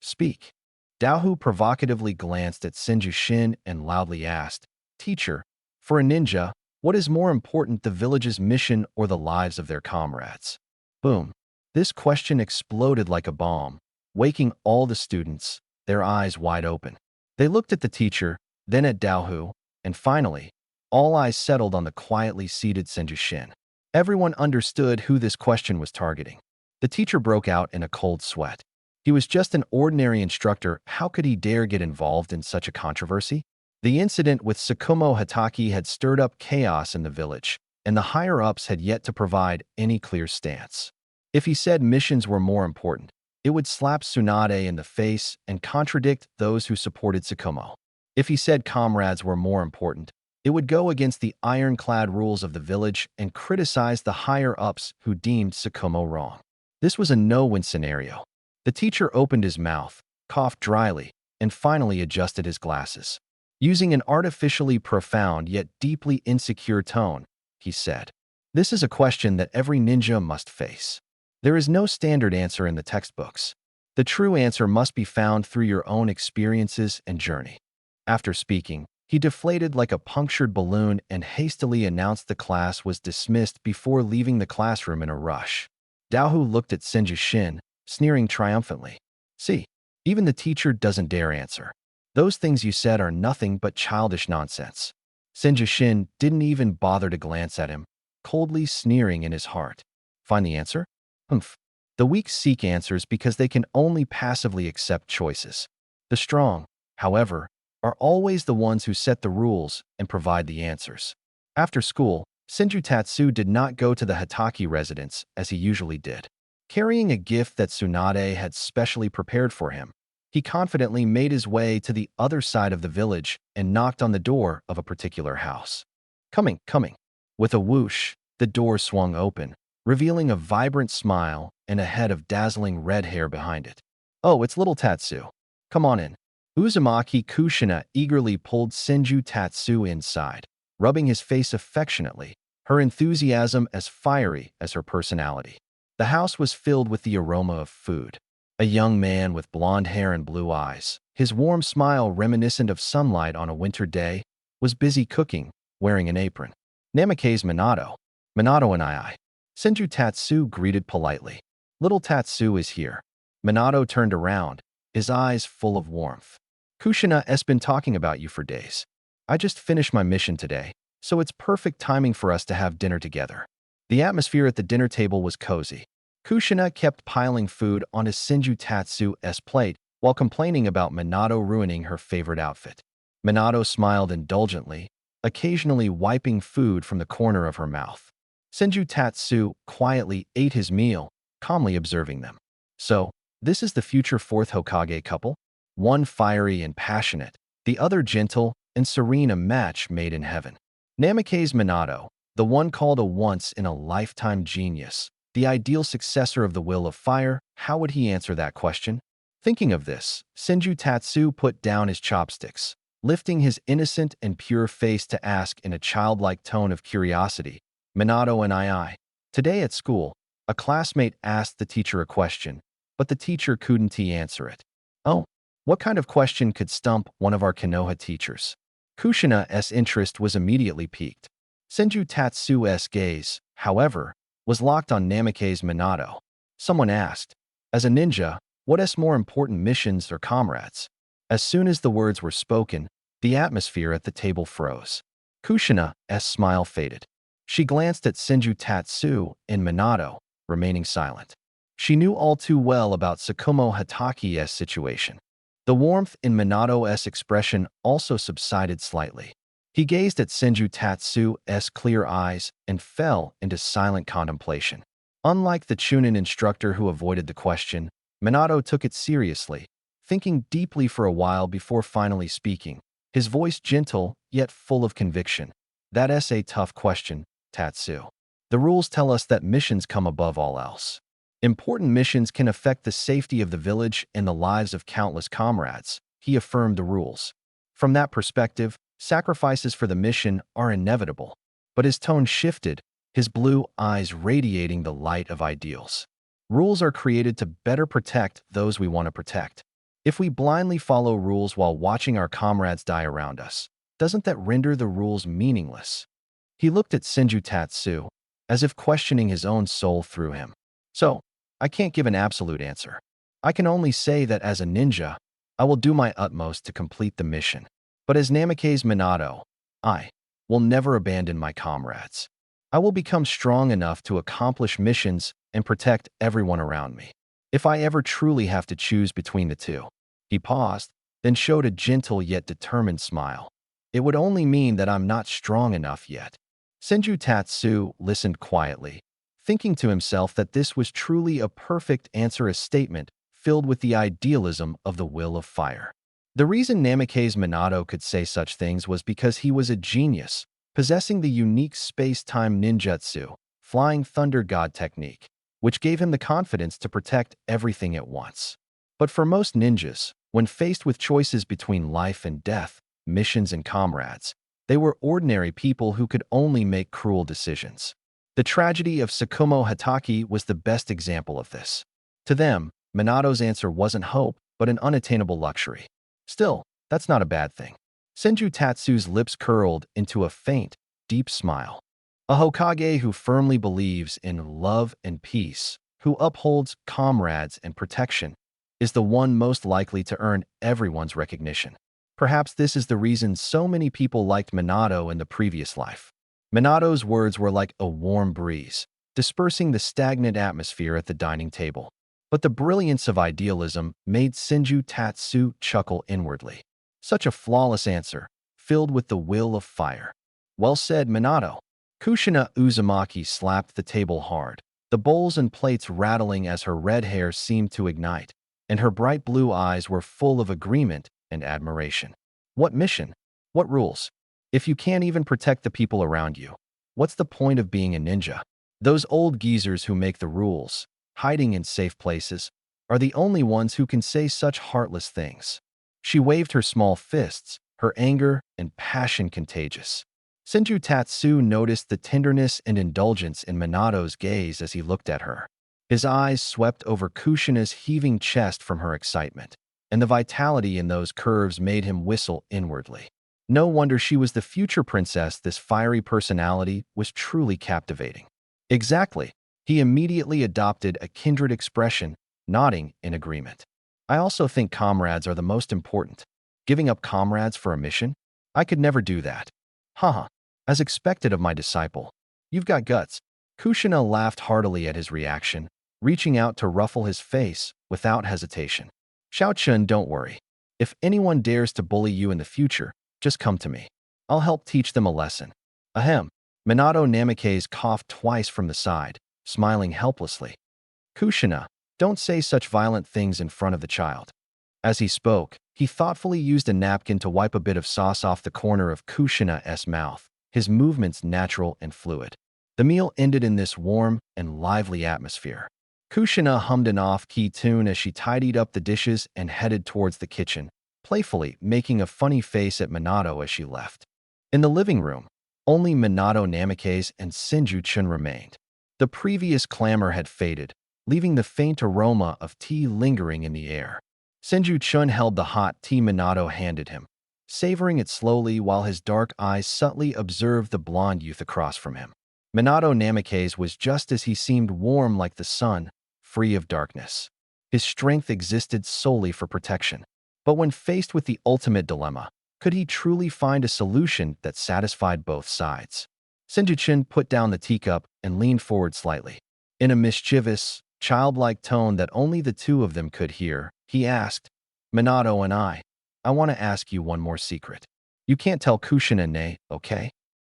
"Speak." Daohu provocatively glanced at Senju and loudly asked, "Teacher, for a ninja, what is more important, the village's mission or the lives of their comrades?" Boom. This question exploded like a bomb, waking all the students, their eyes wide open. They looked at the teacher, then at Daohu, and finally, all eyes settled on the quietly seated Senju. Everyone understood who this question was targeting. The teacher broke out in a cold sweat. He was just an ordinary instructor. How could he dare get involved in such a controversy? The incident with Tsukumo Hatake had stirred up chaos in the village, and the higher-ups had yet to provide any clear stance. If he said missions were more important, it would slap Tsunade in the face and contradict those who supported Tsukumo. If he said comrades were more important, it would go against the ironclad rules of the village and criticize the higher-ups who deemed Tsukumo wrong. This was a no-win scenario. The teacher opened his mouth, coughed dryly, and finally adjusted his glasses. Using an artificially profound yet deeply insecure tone, he said, "This is a question that every ninja must face. There is no standard answer in the textbooks. The true answer must be found through your own experiences and journey." After speaking, he deflated like a punctured balloon and hastily announced the class was dismissed before leaving the classroom in a rush. Daohu looked at Senju, sneering triumphantly. "See, even the teacher doesn't dare answer. Those things you said are nothing but childish nonsense." Senju didn't even bother to glance at him, coldly sneering in his heart. "Find the answer? Humph. The weak seek answers because they can only passively accept choices. The strong, however, are always the ones who set the rules and provide the answers." After school, Senju did not go to the Hatake residence as he usually did. Carrying a gift that Tsunade had specially prepared for him, he confidently made his way to the other side of the village and knocked on the door of a particular house. "Coming, coming." With a whoosh, the door swung open, revealing a vibrant smile and a head of dazzling red hair behind it. "Oh, it's little Tatsu. Come on in." Uzumaki Kushina eagerly pulled Senju inside, rubbing his face affectionately, her enthusiasm as fiery as her personality. The house was filled with the aroma of food. A young man with blonde hair and blue eyes, his warm smile reminiscent of sunlight on a winter day, was busy cooking, wearing an apron. "Namake's Minato." "Minato and I." Senju greeted politely. "Little Tatsu is here." Minato turned around, his eyes full of warmth. "Kushina has been talking about you for days. I just finished my mission today, so it's perfect timing for us to have dinner together." The atmosphere at the dinner table was cozy. Kushina kept piling food on his Senju plate while complaining about Minato ruining her favorite outfit. Minato smiled indulgently, occasionally wiping food from the corner of her mouth. Senju quietly ate his meal, calmly observing them. "So, this is the future fourth Hokage couple? One fiery and passionate, the other gentle and serene, a match made in heaven." Namake's Minato, the one called a once-in-a-lifetime genius, the ideal successor of the Will of Fire, how would he answer that question? Thinking of this, Senju put down his chopsticks. lifting his innocent and pure face to ask in a childlike tone of curiosity, Minato and I. Today at school, a classmate asked the teacher a question, but the teacher couldn't answer it. Oh, what kind of question could stump one of our Konoha teachers? Kushina's interest was immediately piqued. Senju Tatsu's gaze, however, was locked on Namake's Minato. Someone asked, as a ninja, what more important missions or comrades? As soon as the words were spoken, the atmosphere at the table froze. Kushina's smile faded. She glanced at Senju Tatsu and Minato, remaining silent. She knew all too well about Tsukumo Hataki's situation. The warmth in Minato's expression also subsided slightly. He gazed at Senju Tatsu's clear eyes and fell into silent contemplation. Unlike the Chunin instructor who avoided the question, Minato took it seriously, thinking deeply for a while before finally speaking, his voice gentle yet full of conviction. That's a tough question, Tatsu. The rules tell us that missions come above all else. Important missions can affect the safety of the village and the lives of countless comrades, he affirmed the rules. From that perspective, sacrifices for the mission are inevitable. But his tone shifted, his blue eyes radiating the light of ideals. Rules are created to better protect those we want to protect. If we blindly follow rules while watching our comrades die around us, doesn't that render the rules meaningless? He looked at Senju Tatsu, as if questioning his own soul through him. So, I can't give an absolute answer. I can only say that as a ninja, I will do my utmost to complete the mission. But as Namake's Minato, I will never abandon my comrades. I will become strong enough to accomplish missions and protect everyone around me. If I ever truly have to choose between the two. He paused, then showed a gentle yet determined smile. It would only mean that I'm not strong enough yet. Senju Tatsu listened quietly, thinking to himself that this was truly a perfect answer, a statement filled with the idealism of the will of fire. The reason Namake's Minato could say such things was because he was a genius, possessing the unique space-time ninjutsu, flying thunder god technique, which gave him the confidence to protect everything at once. But for most ninjas, when faced with choices between life and death, missions and comrades, they were ordinary people who could only make cruel decisions. The tragedy of Tsukumo Hatake was the best example of this. To them, Minato's answer wasn't hope, but an unattainable luxury. Still, that's not a bad thing. Senju Tatsu's lips curled into a faint, deep smile. A Hokage who firmly believes in love and peace, who upholds comrades and protection, is the one most likely to earn everyone's recognition. Perhaps this is the reason so many people liked Minato in the previous life. Minato's words were like a warm breeze, dispersing the stagnant atmosphere at the dining table. But the brilliance of idealism made Senju Tatsu chuckle inwardly. Such a flawless answer, filled with the will of fire. Well said, Minato. Kushina Uzumaki slapped the table hard, the bowls and plates rattling as her red hair seemed to ignite, and her bright blue eyes were full of agreement and admiration. What mission? What rules? If you can't even protect the people around you, what's the point of being a ninja? Those old geezers who make the rules, hiding in safe places, are the only ones who can say such heartless things. She waved her small fists, her anger and passion contagious. Senju Tatsu noticed the tenderness and indulgence in Minato's gaze as he looked at her. His eyes swept over Kushina's heaving chest from her excitement, and the vitality in those curves made him whistle inwardly. No wonder she was the future princess. This fiery personality was truly captivating. Exactly. He immediately adopted a kindred expression, nodding in agreement. I also think comrades are the most important. Giving up comrades for a mission? I could never do that. Haha. As expected of my disciple. You've got guts. Kushina laughed heartily at his reaction, reaching out to ruffle his face without hesitation. Xiaochun, don't worry. If anyone dares to bully you in the future, just come to me. I'll help teach them a lesson. Ahem. Minato Namake's coughed twice from the side, smiling helplessly. Kushina, don't say such violent things in front of the child. As he spoke, he thoughtfully used a napkin to wipe a bit of sauce off the corner of Kushina's mouth, his movements natural and fluid. The meal ended in this warm and lively atmosphere. Kushina hummed an off-key tune as she tidied up the dishes and headed towards the kitchen, playfully making a funny face at Minato as she left. In the living room, only Minato Namikaze and Senju-chun remained. The previous clamor had faded, leaving the faint aroma of tea lingering in the air. Senju-chun held the hot tea Minato handed him, savoring it slowly while his dark eyes subtly observed the blonde youth across from him. Minato Namikaze was just as he seemed, warm like the sun, free of darkness. His strength existed solely for protection. But when faced with the ultimate dilemma, could he truly find a solution that satisfied both sides? Senju-chun put down the teacup and leaned forward slightly. In a mischievous, childlike tone that only the two of them could hear, he asked, "Minato and I want to ask you one more secret. You can't tell Tsunade, okay?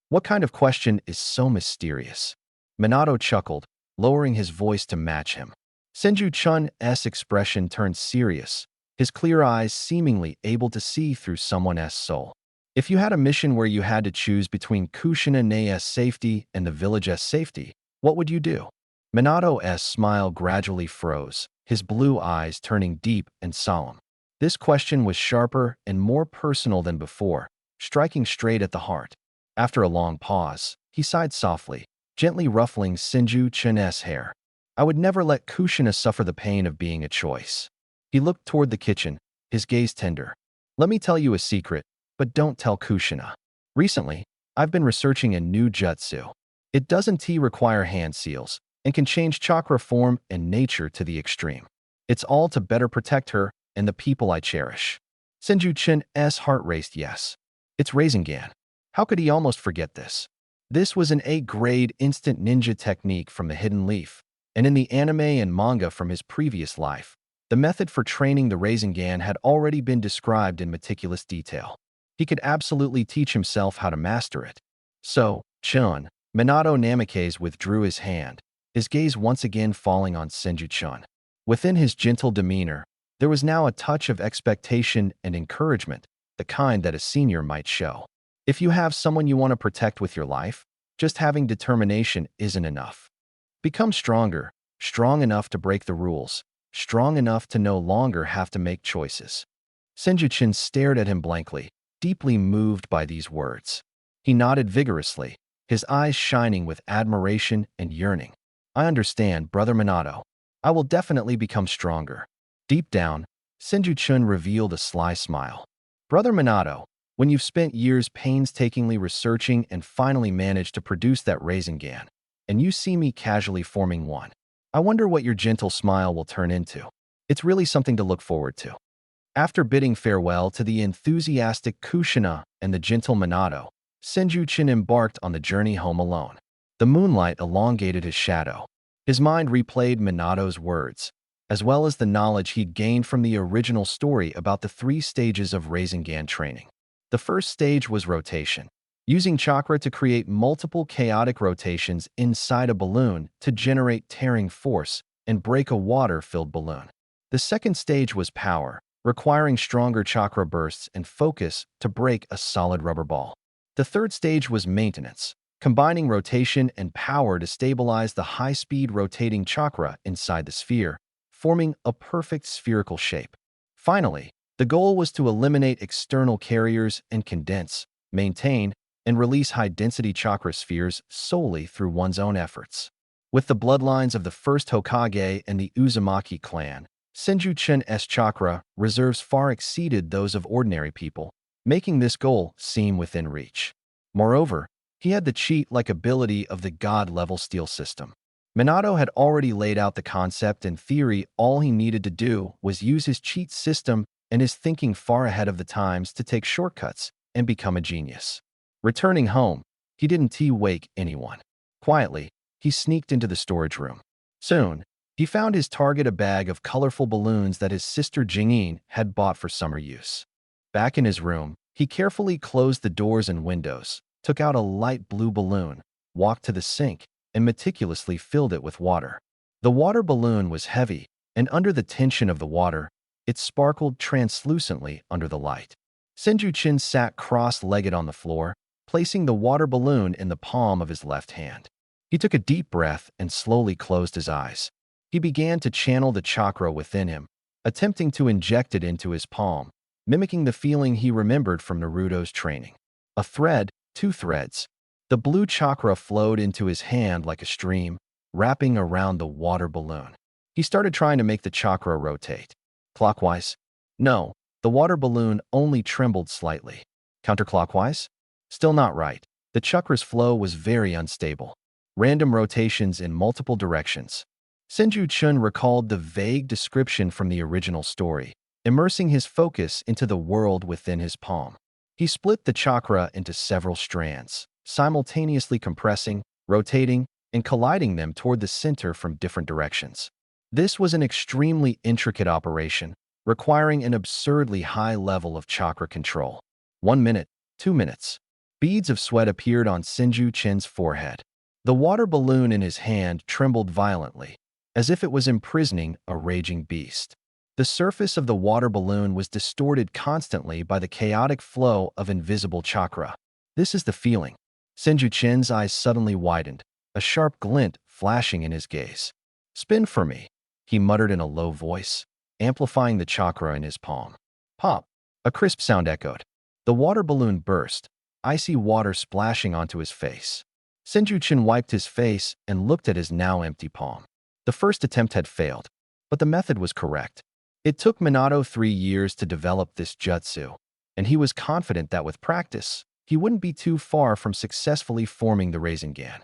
What kind of question is so mysterious?" Minato chuckled, lowering his voice to match him. Senju-chun's expression turned serious, his clear eyes seemingly able to see through someone's soul. "If you had a mission where you had to choose between Tsunade's safety and the village's safety, what would you do?" Minato's smile gradually froze, his blue eyes turning deep and solemn. This question was sharper and more personal than before, striking straight at the heart. After a long pause, he sighed softly, gently ruffling Senju-chun's hair. "I would never let Kushina suffer the pain of being a choice." He looked toward the kitchen, his gaze tender. "Let me tell you a secret, but don't tell Kushina. Recently, I've been researching a new jutsu. It doesn't require hand seals and can change chakra form and nature to the extreme. It's all to better protect her and the people I cherish." Senju-chun's heart raced. Yes, it's Rasengan. How could he almost forget this? This was an A-grade instant ninja technique from the Hidden Leaf, and in the anime and manga from his previous life, the method for training the Rasengan had already been described in meticulous detail. He could absolutely teach himself how to master it. "So, Chun," Minato Namikaze withdrew his hand, his gaze once again falling on Senju-chun. Within his gentle demeanor, there was now a touch of expectation and encouragement, the kind that a senior might show. If you have someone you want to protect with your life, just having determination isn't enough. Become stronger, strong enough to break the rules, strong enough to no longer have to make choices. Senju-chun stared at him blankly, deeply moved by these words. He nodded vigorously, his eyes shining with admiration and yearning. "I understand, Brother Minato. I will definitely become stronger." Deep down, Senju-chun revealed a sly smile. "Brother Minato, when you've spent years painstakingly researching and finally managed to produce that Rasengan, and you see me casually forming one, I wonder what your gentle smile will turn into. It's really something to look forward to." After bidding farewell to the enthusiastic Kushina and the gentle Minato, Senju-chun embarked on the journey home alone. The moonlight elongated his shadow. His mind replayed Minato's words, as well as the knowledge he'd gained from the original story about the 3 stages of Rasengan training. The first stage was rotation, using chakra to create multiple chaotic rotations inside a balloon to generate tearing force and break a water-filled balloon. The second stage was power, requiring stronger chakra bursts and focus to break a solid rubber ball. The third stage was maintenance, combining rotation and power to stabilize the high-speed rotating chakra inside the sphere, forming a perfect spherical shape. Finally, the goal was to eliminate external carriers and condense, maintain, and release high-density chakra spheres solely through one's own efforts. With the bloodlines of the first Hokage and the Uzumaki clan, Senju-chun's chakra reserves far exceeded those of ordinary people, making this goal seem within reach. Moreover, he had the cheat-like ability of the god-level steel system. Minato had already laid out the concept and theory. All he needed to do was use his cheat system and his thinking far ahead of the times to take shortcuts and become a genius. Returning home, he didn't wake anyone. Quietly, he sneaked into the storage room. Soon, he found his target, a bag of colorful balloons that his sister Jingyin had bought for summer use. Back in his room, he carefully closed the doors and windows, took out a light blue balloon, walked to the sink, and meticulously filled it with water. The water balloon was heavy, and under the tension of the water, it sparkled translucently under the light. Senju-chun sat cross-legged on the floor, placing the water balloon in the palm of his left hand. He took a deep breath and slowly closed his eyes. He began to channel the chakra within him, attempting to inject it into his palm, mimicking the feeling he remembered from Naruto's training. A thread, two threads. The blue chakra flowed into his hand like a stream, wrapping around the water balloon. He started trying to make the chakra rotate. Clockwise? No, the water balloon only trembled slightly. Counterclockwise? Still not right. The chakra's flow was very unstable. Random rotations in multiple directions. Senju Chun recalled the vague description from the original story, immersing his focus into the world within his palm. He split the chakra into several strands, simultaneously compressing, rotating, and colliding them toward the center from different directions. This was an extremely intricate operation, requiring an absurdly high level of chakra control. 1 minute, 2 minutes. Beads of sweat appeared on Senju Chin's forehead. The water balloon in his hand trembled violently, as if it was imprisoning a raging beast. The surface of the water balloon was distorted constantly by the chaotic flow of invisible chakra. This is the feeling. Senju Chin's eyes suddenly widened, a sharp glint flashing in his gaze. Spin for me, he muttered in a low voice, amplifying the chakra in his palm. Pop! A crisp sound echoed. The water balloon burst, icy water splashing onto his face. Senju Chin wiped his face and looked at his now empty palm. The first attempt had failed, but the method was correct. It took Minato 3 years to develop this jutsu, and he was confident that with practice, he wouldn't be too far from successfully forming the Rasengan.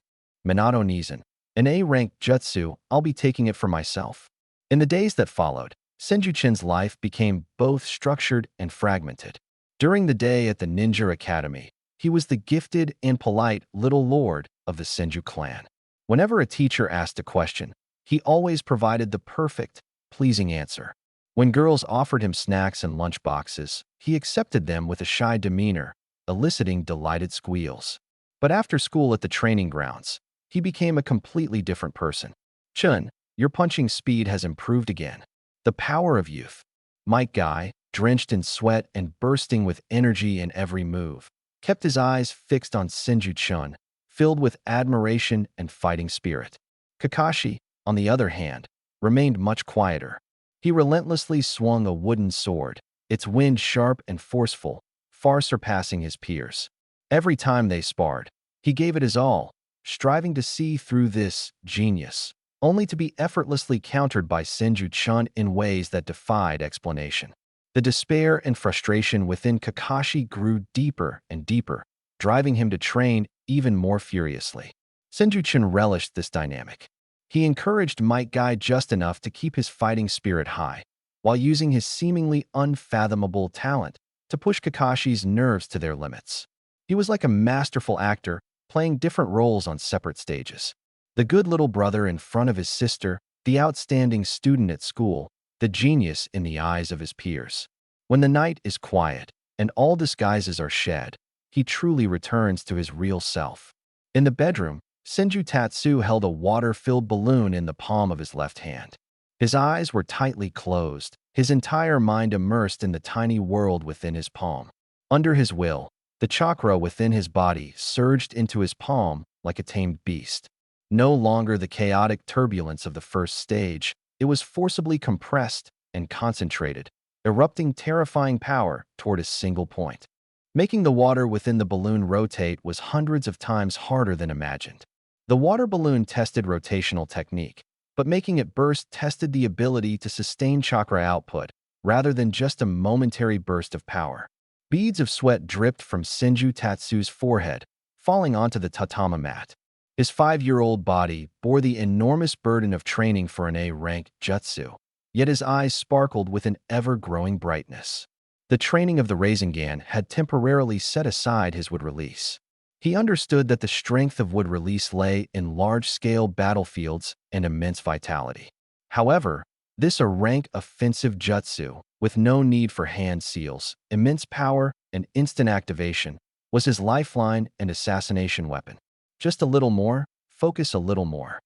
Minato Nizan, an A-ranked jutsu, I'll be taking it for myself. In the days that followed, Senju Chin's life became both structured and fragmented. During the day at the Ninja Academy, he was the gifted and polite little lord of the Senju clan. Whenever a teacher asked a question, he always provided the perfect, pleasing answer. When girls offered him snacks and lunch boxes, he accepted them with a shy demeanor, eliciting delighted squeals. But after school at the training grounds, he became a completely different person. Chun, your punching speed has improved again. The power of youth. Mike Guy, drenched in sweat and bursting with energy in every move, kept his eyes fixed on Senju Chun, filled with admiration and fighting spirit. Kakashi, on the other hand, remained much quieter. He relentlessly swung a wooden sword, its wind sharp and forceful, far surpassing his peers. Every time they sparred, he gave it his all, striving to see through this genius, only to be effortlessly countered by Senju Chun in ways that defied explanation. The despair and frustration within Kakashi grew deeper and deeper, driving him to train even more furiously. Senju Chun relished this dynamic. He encouraged Might Guy just enough to keep his fighting spirit high, while using his seemingly unfathomable talent to push Kakashi's nerves to their limits. He was like a masterful actor, playing different roles on separate stages. The good little brother in front of his sister, the outstanding student at school, the genius in the eyes of his peers. When the night is quiet and all disguises are shed, he truly returns to his real self. In the bedroom, Senju Tatsu held a water-filled balloon in the palm of his left hand. His eyes were tightly closed, his entire mind immersed in the tiny world within his palm. Under his will, the chakra within his body surged into his palm like a tamed beast. No longer the chaotic turbulence of the first stage, it was forcibly compressed and concentrated, erupting terrifying power toward a single point. Making the water within the balloon rotate was hundreds of times harder than imagined. The water balloon tested rotational technique, but making it burst tested the ability to sustain chakra output rather than just a momentary burst of power. Beads of sweat dripped from Senju Tatsu's forehead, falling onto the tatama mat. His 5-year-old body bore the enormous burden of training for an A-rank jutsu, yet his eyes sparkled with an ever-growing brightness. The training of the Rasengan had temporarily set aside his wood release. He understood that the strength of wood release lay in large-scale battlefields and immense vitality. However, this A-rank offensive jutsu, with no need for hand seals, immense power, and instant activation, was his lifeline and assassination weapon. Just a little more, focus a little more.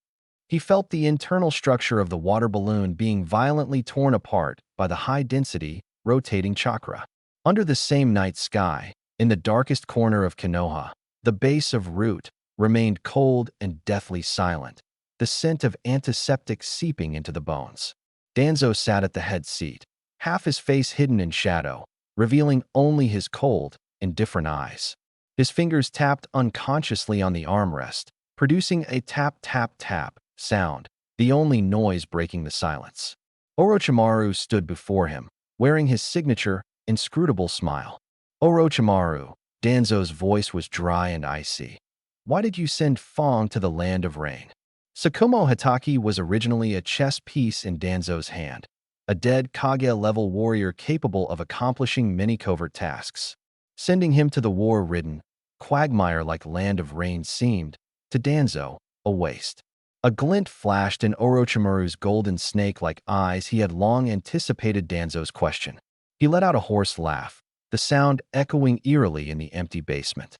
He felt the internal structure of the water balloon being violently torn apart by the high-density, rotating chakra. Under the same night sky, in the darkest corner of Konoha, the base of Root remained cold and deathly silent, the scent of antiseptic seeping into the bones. Danzo sat at the head seat, half his face hidden in shadow, revealing only his cold, indifferent eyes. His fingers tapped unconsciously on the armrest, producing a tap-tap-tap sound, the only noise breaking the silence. Orochimaru stood before him, wearing his signature, inscrutable smile. Orochimaru, Danzo's voice was dry and icy. Why did you send Fong to the land of rain? Sakumo Hatake was originally a chess piece in Danzo's hand, a dead Kage-level warrior capable of accomplishing many covert tasks. Sending him to the war-ridden, quagmire-like land of rain seemed, to Danzo, a waste. A glint flashed in Orochimaru's golden snake-like eyes. He had long anticipated Danzo's question. He let out a hoarse laugh, the sound echoing eerily in the empty basement.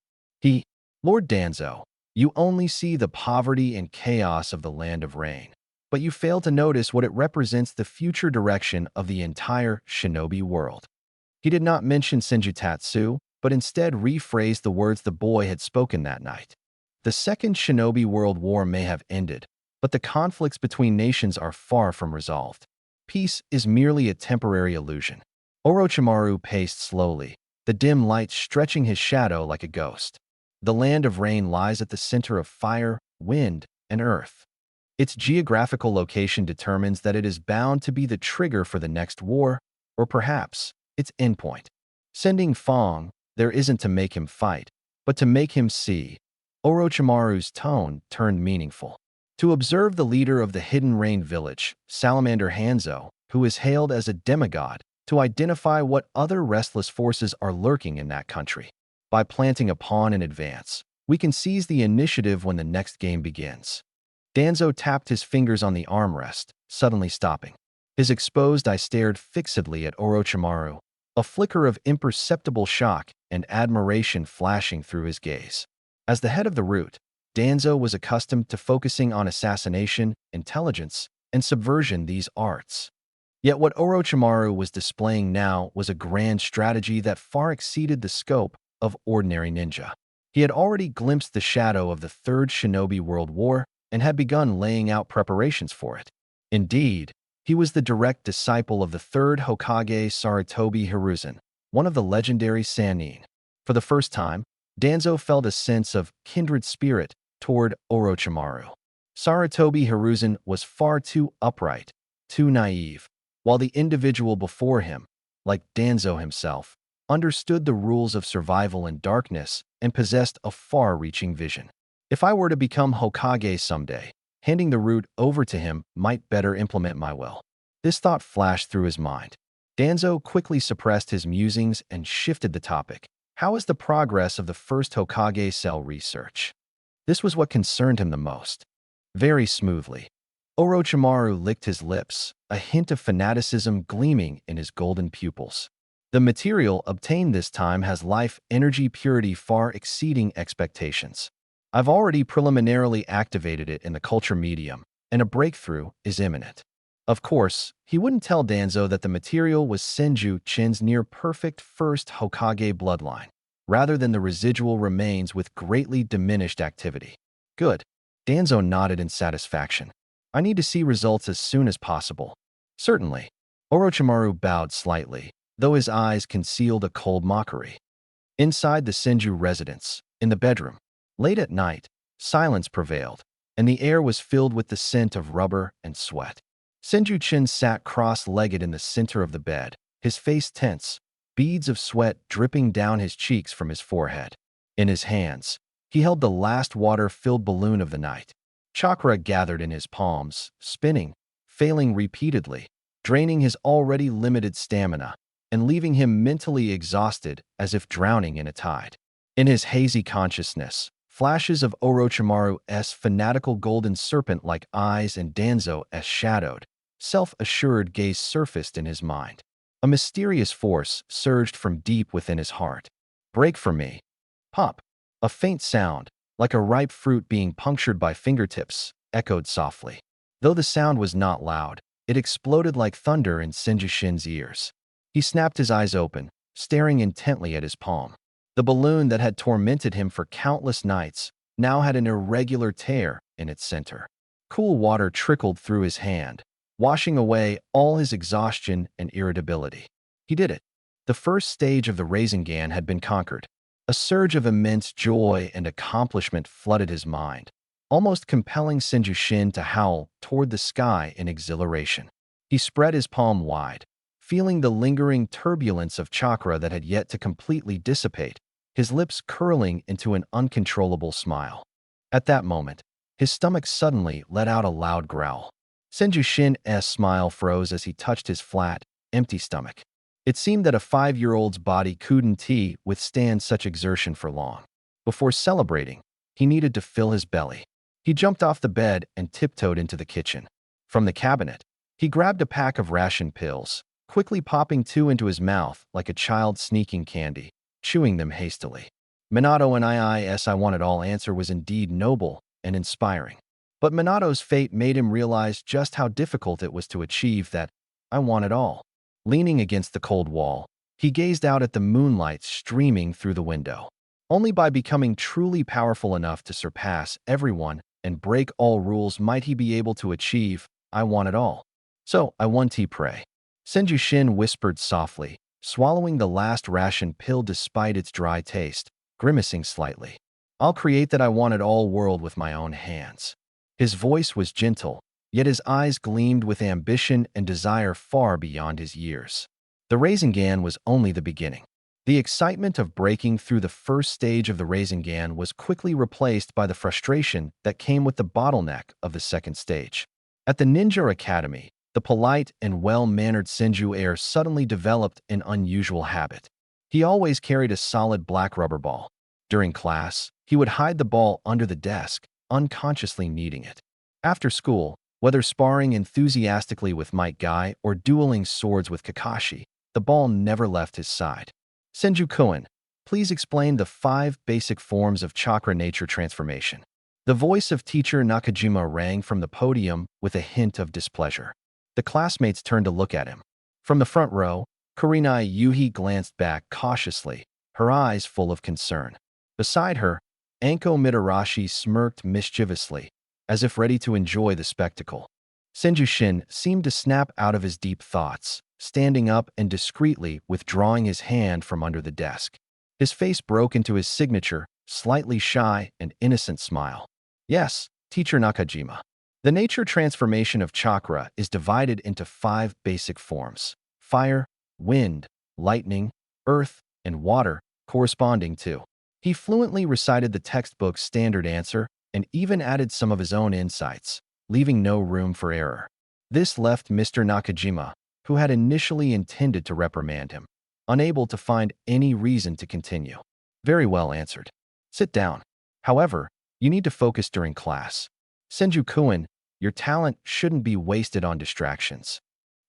Lord Danzo, you only see the poverty and chaos of the land of rain, but you fail to notice what it represents: the future direction of the entire shinobi world. He did not mention Senjutsu, but instead rephrased the words the boy had spoken that night. The Second Shinobi World War may have ended, but the conflicts between nations are far from resolved. Peace is merely a temporary illusion. Orochimaru paced slowly, the dim light stretching his shadow like a ghost. The land of rain lies at the center of fire, wind, and earth. Its geographical location determines that it is bound to be the trigger for the next war, or perhaps its endpoint. Sending Fong there isn't to make him fight, but to make him see. Orochimaru's tone turned meaningful. To observe the leader of the Hidden Rain Village, Salamander Hanzo, who is hailed as a demigod, to identify what other restless forces are lurking in that country. By planting a pawn in advance, we can seize the initiative when the next game begins. Danzo tapped his fingers on the armrest, suddenly stopping. His exposed eye stared fixedly at Orochimaru, a flicker of imperceptible shock and admiration flashing through his gaze. As the head of the root, Danzo was accustomed to focusing on assassination, intelligence, and subversion, these arts. Yet what Orochimaru was displaying now was a grand strategy that far exceeded the scope of ordinary ninja. He had already glimpsed the shadow of the Third Shinobi World War and had begun laying out preparations for it. Indeed, he was the direct disciple of the third Hokage Sarutobi Hiruzen, one of the legendary Sannin. For the first time, Danzo felt a sense of kindred spirit toward Orochimaru. Sarutobi Hiruzen was far too upright, too naive, while the individual before him, like Danzo himself, understood the rules of survival in darkness and possessed a far-reaching vision. If I were to become Hokage someday, handing the root over to him might better implement my will. This thought flashed through his mind. Danzo quickly suppressed his musings and shifted the topic. How is the progress of the first Hokage cell research? This was what concerned him the most. Very smoothly. Orochimaru licked his lips, a hint of fanaticism gleaming in his golden pupils. The material obtained this time has life energy purity far exceeding expectations. I've already preliminarily activated it in the culture medium, and a breakthrough is imminent. Of course, he wouldn't tell Danzo that the material was Senju Chin's near-perfect first Hokage bloodline, rather than the residual remains with greatly diminished activity. Good. Danzo nodded in satisfaction. I need to see results as soon as possible. Certainly. Orochimaru bowed slightly, though his eyes concealed a cold mockery. Inside the Senju residence, in the bedroom, late at night, silence prevailed, and the air was filled with the scent of rubber and sweat. Senju Chin sat cross-legged in the center of the bed, his face tense, beads of sweat dripping down his cheeks from his forehead. In his hands, he held the last water-filled balloon of the night. Chakra gathered in his palms, spinning, failing repeatedly, draining his already limited stamina, and leaving him mentally exhausted as if drowning in a tide. In his hazy consciousness, flashes of Orochimaru's fanatical golden serpent-like eyes and Danzo's shadowed, self-assured gaze surfaced in his mind. A mysterious force surged from deep within his heart. Break for me. Pop. A faint sound, like a ripe fruit being punctured by fingertips, echoed softly. Though the sound was not loud, it exploded like thunder in Senju Shin's ears. He snapped his eyes open, staring intently at his palm. The balloon that had tormented him for countless nights now had an irregular tear in its center. Cool water trickled through his hand, washing away all his exhaustion and irritability. He did it. The first stage of the Rasengan had been conquered. A surge of immense joy and accomplishment flooded his mind, almost compelling Senju to howl toward the sky in exhilaration. He spread his palm wide, feeling the lingering turbulence of chakra that had yet to completely dissipate, his lips curling into an uncontrollable smile. At that moment, his stomach suddenly let out a loud growl. Senju Shin's smile froze as he touched his flat, empty stomach. It seemed that a 5-year-old's body couldn't withstand such exertion for long. Before celebrating, he needed to fill his belly. He jumped off the bed and tiptoed into the kitchen. From the cabinet, he grabbed a pack of ration pills, quickly popping 2 into his mouth like a child sneaking candy, chewing them hastily. Minato and I want it all answer was indeed noble and inspiring. But Minato's fate made him realize just how difficult it was to achieve that I want it all. Leaning against the cold wall, he gazed out at the moonlight streaming through the window. Only by becoming truly powerful enough to surpass everyone and break all rules might he be able to achieve I want it all. So, I want to pray. Senju whispered softly, swallowing the last ration pill despite its dry taste, grimacing slightly. I'll create that I want it all world with my own hands. His voice was gentle, yet his eyes gleamed with ambition and desire far beyond his years. The Rasengan was only the beginning. The excitement of breaking through the first stage of the Rasengan was quickly replaced by the frustration that came with the bottleneck of the second stage. At the Ninja Academy, the polite and well-mannered Senju suddenly developed an unusual habit. He always carried a solid black rubber ball. During class, he would hide the ball under the desk, unconsciously needing it. After school, whether sparring enthusiastically with Might Guy or dueling swords with Kakashi, the ball never left his side. Senju-kun, please explain the 5 basic forms of chakra nature transformation. The voice of teacher Nakajima rang from the podium with a hint of displeasure. The classmates turned to look at him. From the front row, Kurenai Yuhi glanced back cautiously, her eyes full of concern. Beside her, Anko Mitarashi smirked mischievously, as if ready to enjoy the spectacle. Senju seemed to snap out of his deep thoughts, standing up and discreetly withdrawing his hand from under the desk. His face broke into his signature, slightly shy and innocent smile. Yes, teacher Nakajima. The nature transformation of chakra is divided into 5 basic forms: fire, wind, lightning, earth, and water, corresponding to. He fluently recited the textbook's standard answer and even added some of his own insights, leaving no room for error. This left Mr. Nakajima, who had initially intended to reprimand him, unable to find any reason to continue. Very well answered. Sit down. However, you need to focus during class. Senju-kun, your talent shouldn't be wasted on distractions.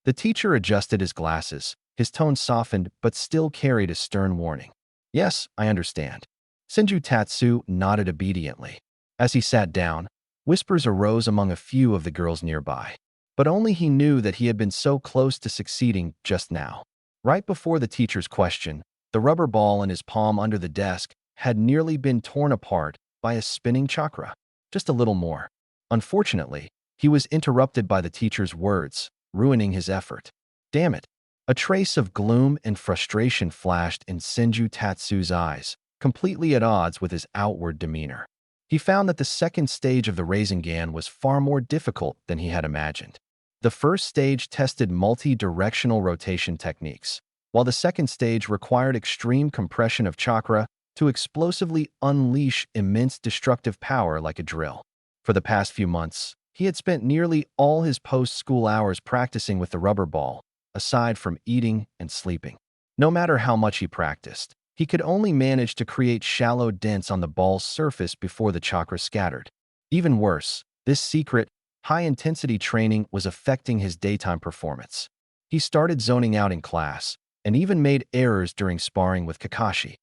The teacher adjusted his glasses, his tone softened but still carried a stern warning. Yes, I understand. Senju Tatsu nodded obediently. As he sat down, whispers arose among a few of the girls nearby. But only he knew that he had been so close to succeeding just now. Right before the teacher's question, the rubber ball in his palm under the desk had nearly been torn apart by a spinning chakra. Just a little more. Unfortunately, he was interrupted by the teacher's words, ruining his effort. Damn it. A trace of gloom and frustration flashed in Senju Tatsu's eyes, completely at odds with his outward demeanor. He found that the second stage of the Rasengan was far more difficult than he had imagined. The first stage tested multi-directional rotation techniques, while the second stage required extreme compression of chakra to explosively unleash immense destructive power like a drill. For the past few months, he had spent nearly all his post-school hours practicing with the rubber ball, aside from eating and sleeping. No matter how much he practiced, he could only manage to create shallow dents on the ball's surface before the chakra scattered. Even worse, this secret, high-intensity training was affecting his daytime performance. He started zoning out in class, and even made errors during sparring with Kakashi.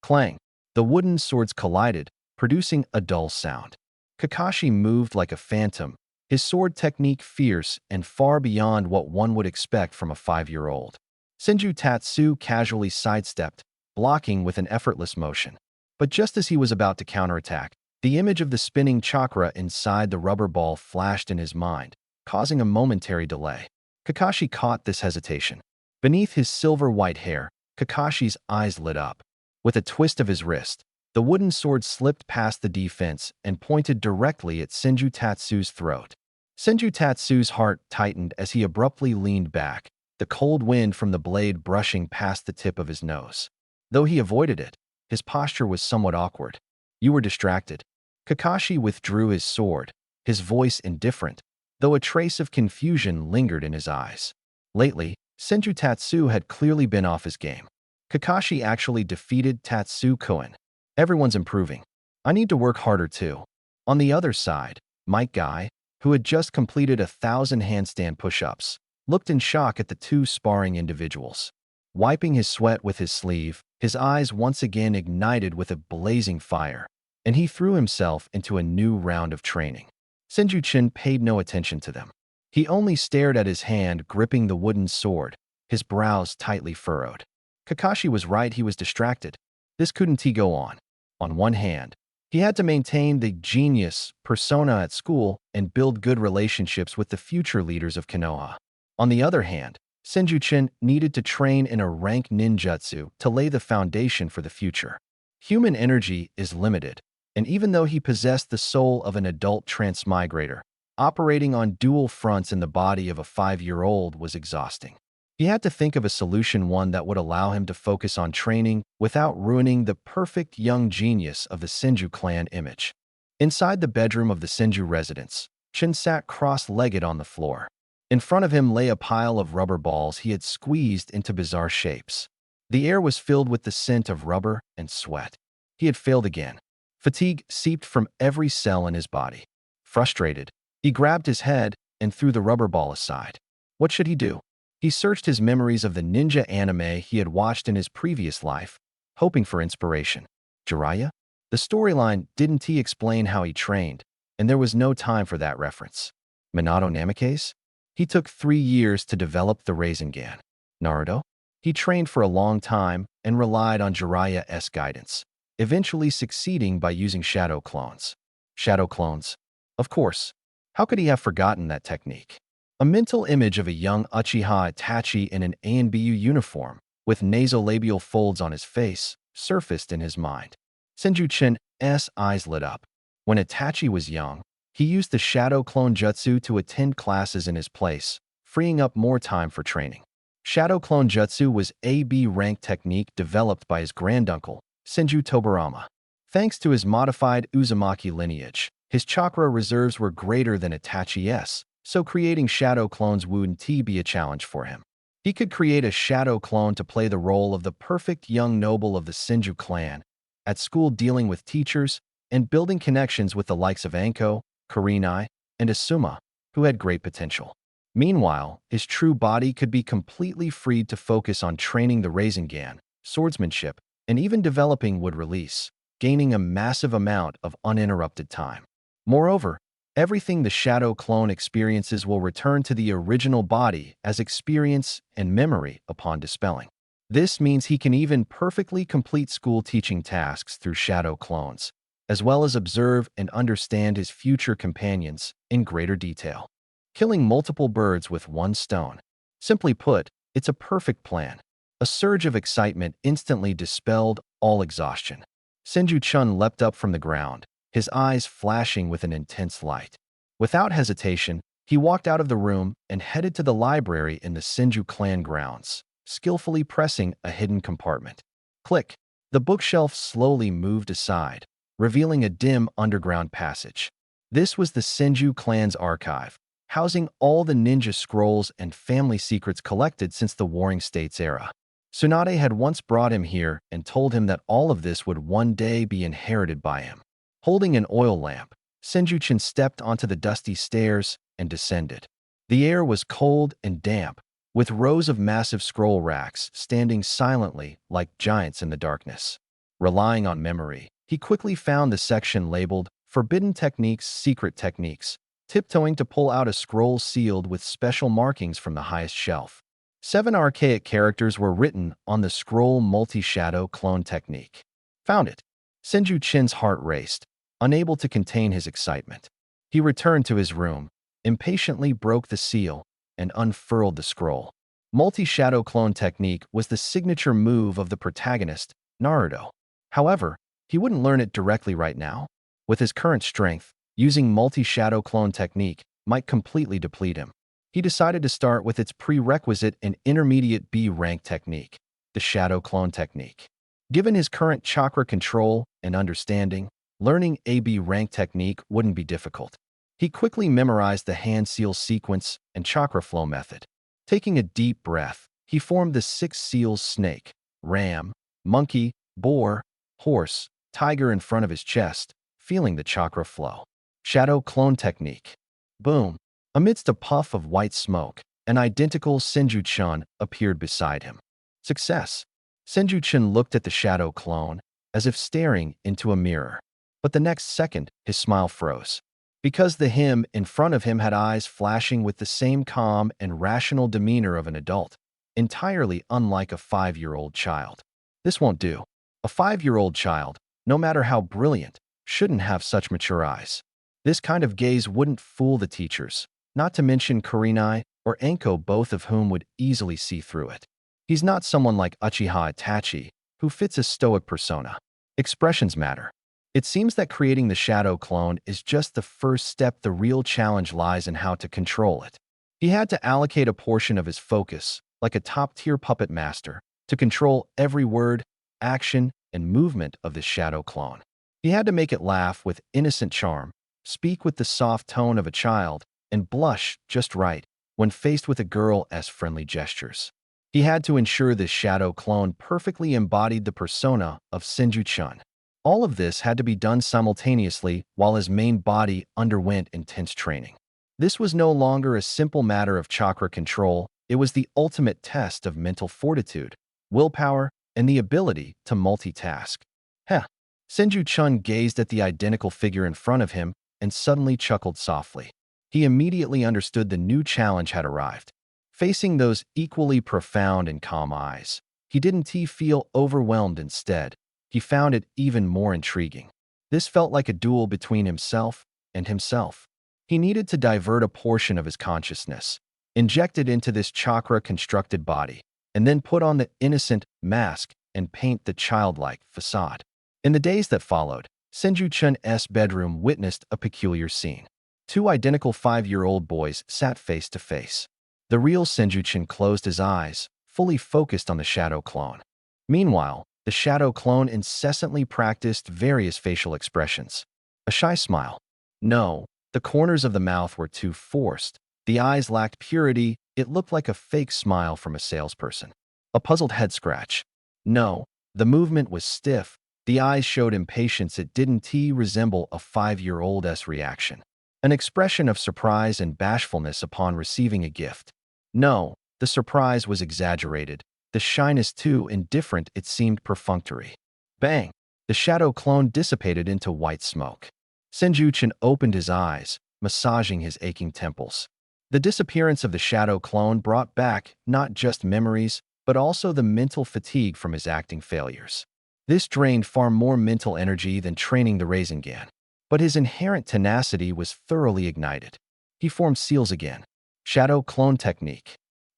Clang! The wooden swords collided, producing a dull sound. Kakashi moved like a phantom, his sword technique fierce and far beyond what one would expect from a 5-year-old. Senju Tatsu casually sidestepped, blocking with an effortless motion. But just as he was about to counterattack, the image of the spinning chakra inside the rubber ball flashed in his mind, causing a momentary delay. Kakashi caught this hesitation. Beneath his silver-white hair, Kakashi's eyes lit up. With a twist of his wrist, the wooden sword slipped past the defense and pointed directly at Senju Tatsu's throat. Senju Tatsu's heart tightened as he abruptly leaned back, the cold wind from the blade brushing past the tip of his nose. Though he avoided it, his posture was somewhat awkward. "You were distracted." Kakashi withdrew his sword, his voice indifferent, though a trace of confusion lingered in his eyes. Lately, Senju Tatsu had clearly been off his game. Kakashi actually defeated Tatsu Koen. Everyone's improving. I need to work harder too. On the other side, Mike Guy, who had just completed 1,000 handstand push-ups, looked in shock at the two sparring individuals. Wiping his sweat with his sleeve, his eyes once again ignited with a blazing fire, and he threw himself into a new round of training. Senju-chin paid no attention to them. He only stared at his hand gripping the wooden sword, his brows tightly furrowed. Kakashi was right, he was distracted. This couldn't go on. On one hand, he had to maintain the genius persona at school and build good relationships with the future leaders of Konoha. On the other hand, Senju-chin needed to train in a rank ninjutsu to lay the foundation for the future. Human energy is limited, and even though he possessed the soul of an adult transmigrator, operating on dual fronts in the body of a 5-year-old was exhausting. He had to think of a solution, one that would allow him to focus on training without ruining the perfect young genius of the Senju clan image. Inside the bedroom of the Senju residence, Chin sat cross-legged on the floor. In front of him lay a pile of rubber balls he had squeezed into bizarre shapes. The air was filled with the scent of rubber and sweat. He had failed again. Fatigue seeped from every cell in his body. Frustrated, he grabbed his head and threw the rubber ball aside. What should he do? He searched his memories of the ninja anime he had watched in his previous life, hoping for inspiration. Jiraiya? The storyline didn't explain how he trained, and there was no time for that reference. Minato Namikaze? He took 3 years to develop the Rasengan. Naruto? He trained for a long time and relied on Jiraiya's guidance, eventually succeeding by using shadow clones. Shadow clones? Of course. How could he have forgotten that technique? A mental image of a young Uchiha Itachi in an ANBU uniform, with nasolabial folds on his face, surfaced in his mind. Senju-chin's eyes lit up. When Itachi was young, he used the shadow clone jutsu to attend classes in his place, freeing up more time for training. Shadow clone jutsu was a B-rank technique developed by his granduncle, Senju Tobarama. Thanks to his modified Uzumaki lineage, his chakra reserves were greater than Itachi's, so creating shadow clones wouldn't be a challenge for him. He could create a shadow clone to play the role of the perfect young noble of the Senju clan, at school dealing with teachers and building connections with the likes of Anko, Kurenai, and Asuma, who had great potential. Meanwhile, his true body could be completely freed to focus on training the Rasengan, swordsmanship, and even developing wood release, gaining a massive amount of uninterrupted time. Moreover, everything the shadow clone experiences will return to the original body as experience and memory upon dispelling. This means he can even perfectly complete school teaching tasks through shadow clones, as well as observe and understand his future companions in greater detail. Killing multiple birds with one stone. Simply put, it's a perfect plan. A surge of excitement instantly dispelled all exhaustion. Senju-chun leapt up from the ground, his eyes flashing with an intense light. Without hesitation, he walked out of the room and headed to the library in the Senju clan grounds, skillfully pressing a hidden compartment. Click! The bookshelf slowly moved aside, revealing a dim underground passage. This was the Senju clan's archive, housing all the ninja scrolls and family secrets collected since the Warring States era. Tsunade had once brought him here and told him that all of this would one day be inherited by him. Holding an oil lamp, Senju-chin stepped onto the dusty stairs and descended. The air was cold and damp, with rows of massive scroll racks standing silently like giants in the darkness. Relying on memory, he quickly found the section labeled Forbidden Techniques, Secret Techniques, tiptoeing to pull out a scroll sealed with special markings from the highest shelf. 7 archaic characters were written on the scroll multi-shadow clone technique. Found it. Senju-chin's heart raced, unable to contain his excitement. He returned to his room, impatiently broke the seal, and unfurled the scroll. Multi-shadow clone technique was the signature move of the protagonist, Naruto. However, he wouldn't learn it directly right now. With his current strength, using multi-shadow clone technique might completely deplete him. He decided to start with its prerequisite and intermediate B rank technique, the shadow clone technique. Given his current chakra control and understanding, learning AB rank technique wouldn't be difficult. He quickly memorized the hand seal sequence and chakra flow method. Taking a deep breath, he formed the 6 seals snake, ram, monkey, boar, horse, tiger in front of his chest, feeling the chakra flow. Shadow clone technique. Boom. Amidst a puff of white smoke, an identical Senju-chan appeared beside him. Success. Senju-chan looked at the shadow clone, as if staring into a mirror. But the next second, his smile froze. Because the him in front of him had eyes flashing with the same calm and rational demeanor of an adult, entirely unlike a 5-year-old child. This won't do. A 5-year-old child, no matter how brilliant, shouldn't have such mature eyes. This kind of gaze wouldn't fool the teachers, not to mention Kurenai or Anko, both of whom would easily see through it. He's not someone like Uchiha Itachi, who fits a stoic persona. Expressions matter. It seems that creating the shadow clone is just the first step. The real challenge lies in how to control it. He had to allocate a portion of his focus, like a top-tier puppet master, to control every word, action, and movement of this shadow clone. He had to make it laugh with innocent charm, speak with the soft tone of a child, and blush just right when faced with a girl as friendly gestures. He had to ensure this shadow clone perfectly embodied the persona of Senju-chan. All of this had to be done simultaneously while his main body underwent intense training. This was no longer a simple matter of chakra control, it was the ultimate test of mental fortitude, willpower, and the ability to multitask. Heh! Senju-chan gazed at the identical figure in front of him and suddenly chuckled softly. He immediately understood the new challenge had arrived. Facing those equally profound and calm eyes, he didn't feel overwhelmed. Instead, he found it even more intriguing. This felt like a duel between himself and himself. He needed to divert a portion of his consciousness, inject it into this chakra-constructed body, and then put on the innocent mask and paint the childlike facade. In the days that followed, Senju-chan's bedroom witnessed a peculiar scene. 2 identical 5-year-old boys sat face to face. The real Senju-chan closed his eyes, fully focused on the shadow clone. Meanwhile, the shadow clone incessantly practiced various facial expressions. A shy smile. No, the corners of the mouth were too forced. The eyes lacked purity. It looked like a fake smile from a salesperson. A puzzled head scratch. No, the movement was stiff. The eyes showed impatience. It didn't resemble a 5-year-old's reaction. An expression of surprise and bashfulness upon receiving a gift. No, the surprise was exaggerated. The shyness too indifferent, it seemed perfunctory. Bang! The shadow clone dissipated into white smoke. Senju-chan opened his eyes, massaging his aching temples. The disappearance of the shadow clone brought back not just memories, but also the mental fatigue from his acting failures. This drained far more mental energy than training the Rasengan. But his inherent tenacity was thoroughly ignited. He formed seals again. Shadow clone technique.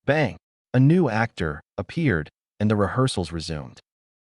Bang! A new actor appeared, and the rehearsals resumed.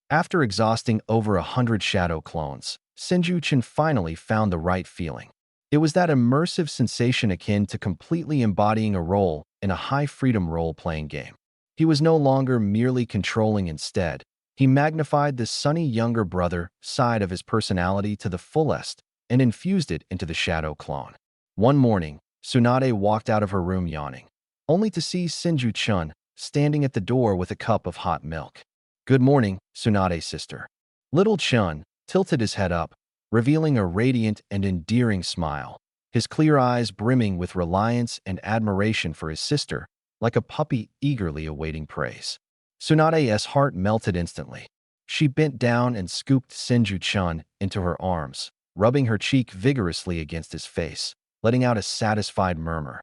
After exhausting over 100 shadow clones, Senju-chan finally found the right feeling. It was that immersive sensation akin to completely embodying a role in a high-freedom role-playing game. He was no longer merely controlling. Instead, he magnified the sunny younger brother side of his personality to the fullest and infused it into the shadow clone. One morning, Tsunade walked out of her room yawning, only to see Senju-chan standing at the door with a cup of hot milk. "Good morning, Tsunade sister." Little Chun tilted his head up, revealing a radiant and endearing smile, his clear eyes brimming with reliance and admiration for his sister, like a puppy eagerly awaiting praise. Tsunade's heart melted instantly. She bent down and scooped Senju-chan into her arms, rubbing her cheek vigorously against his face, letting out a satisfied murmur.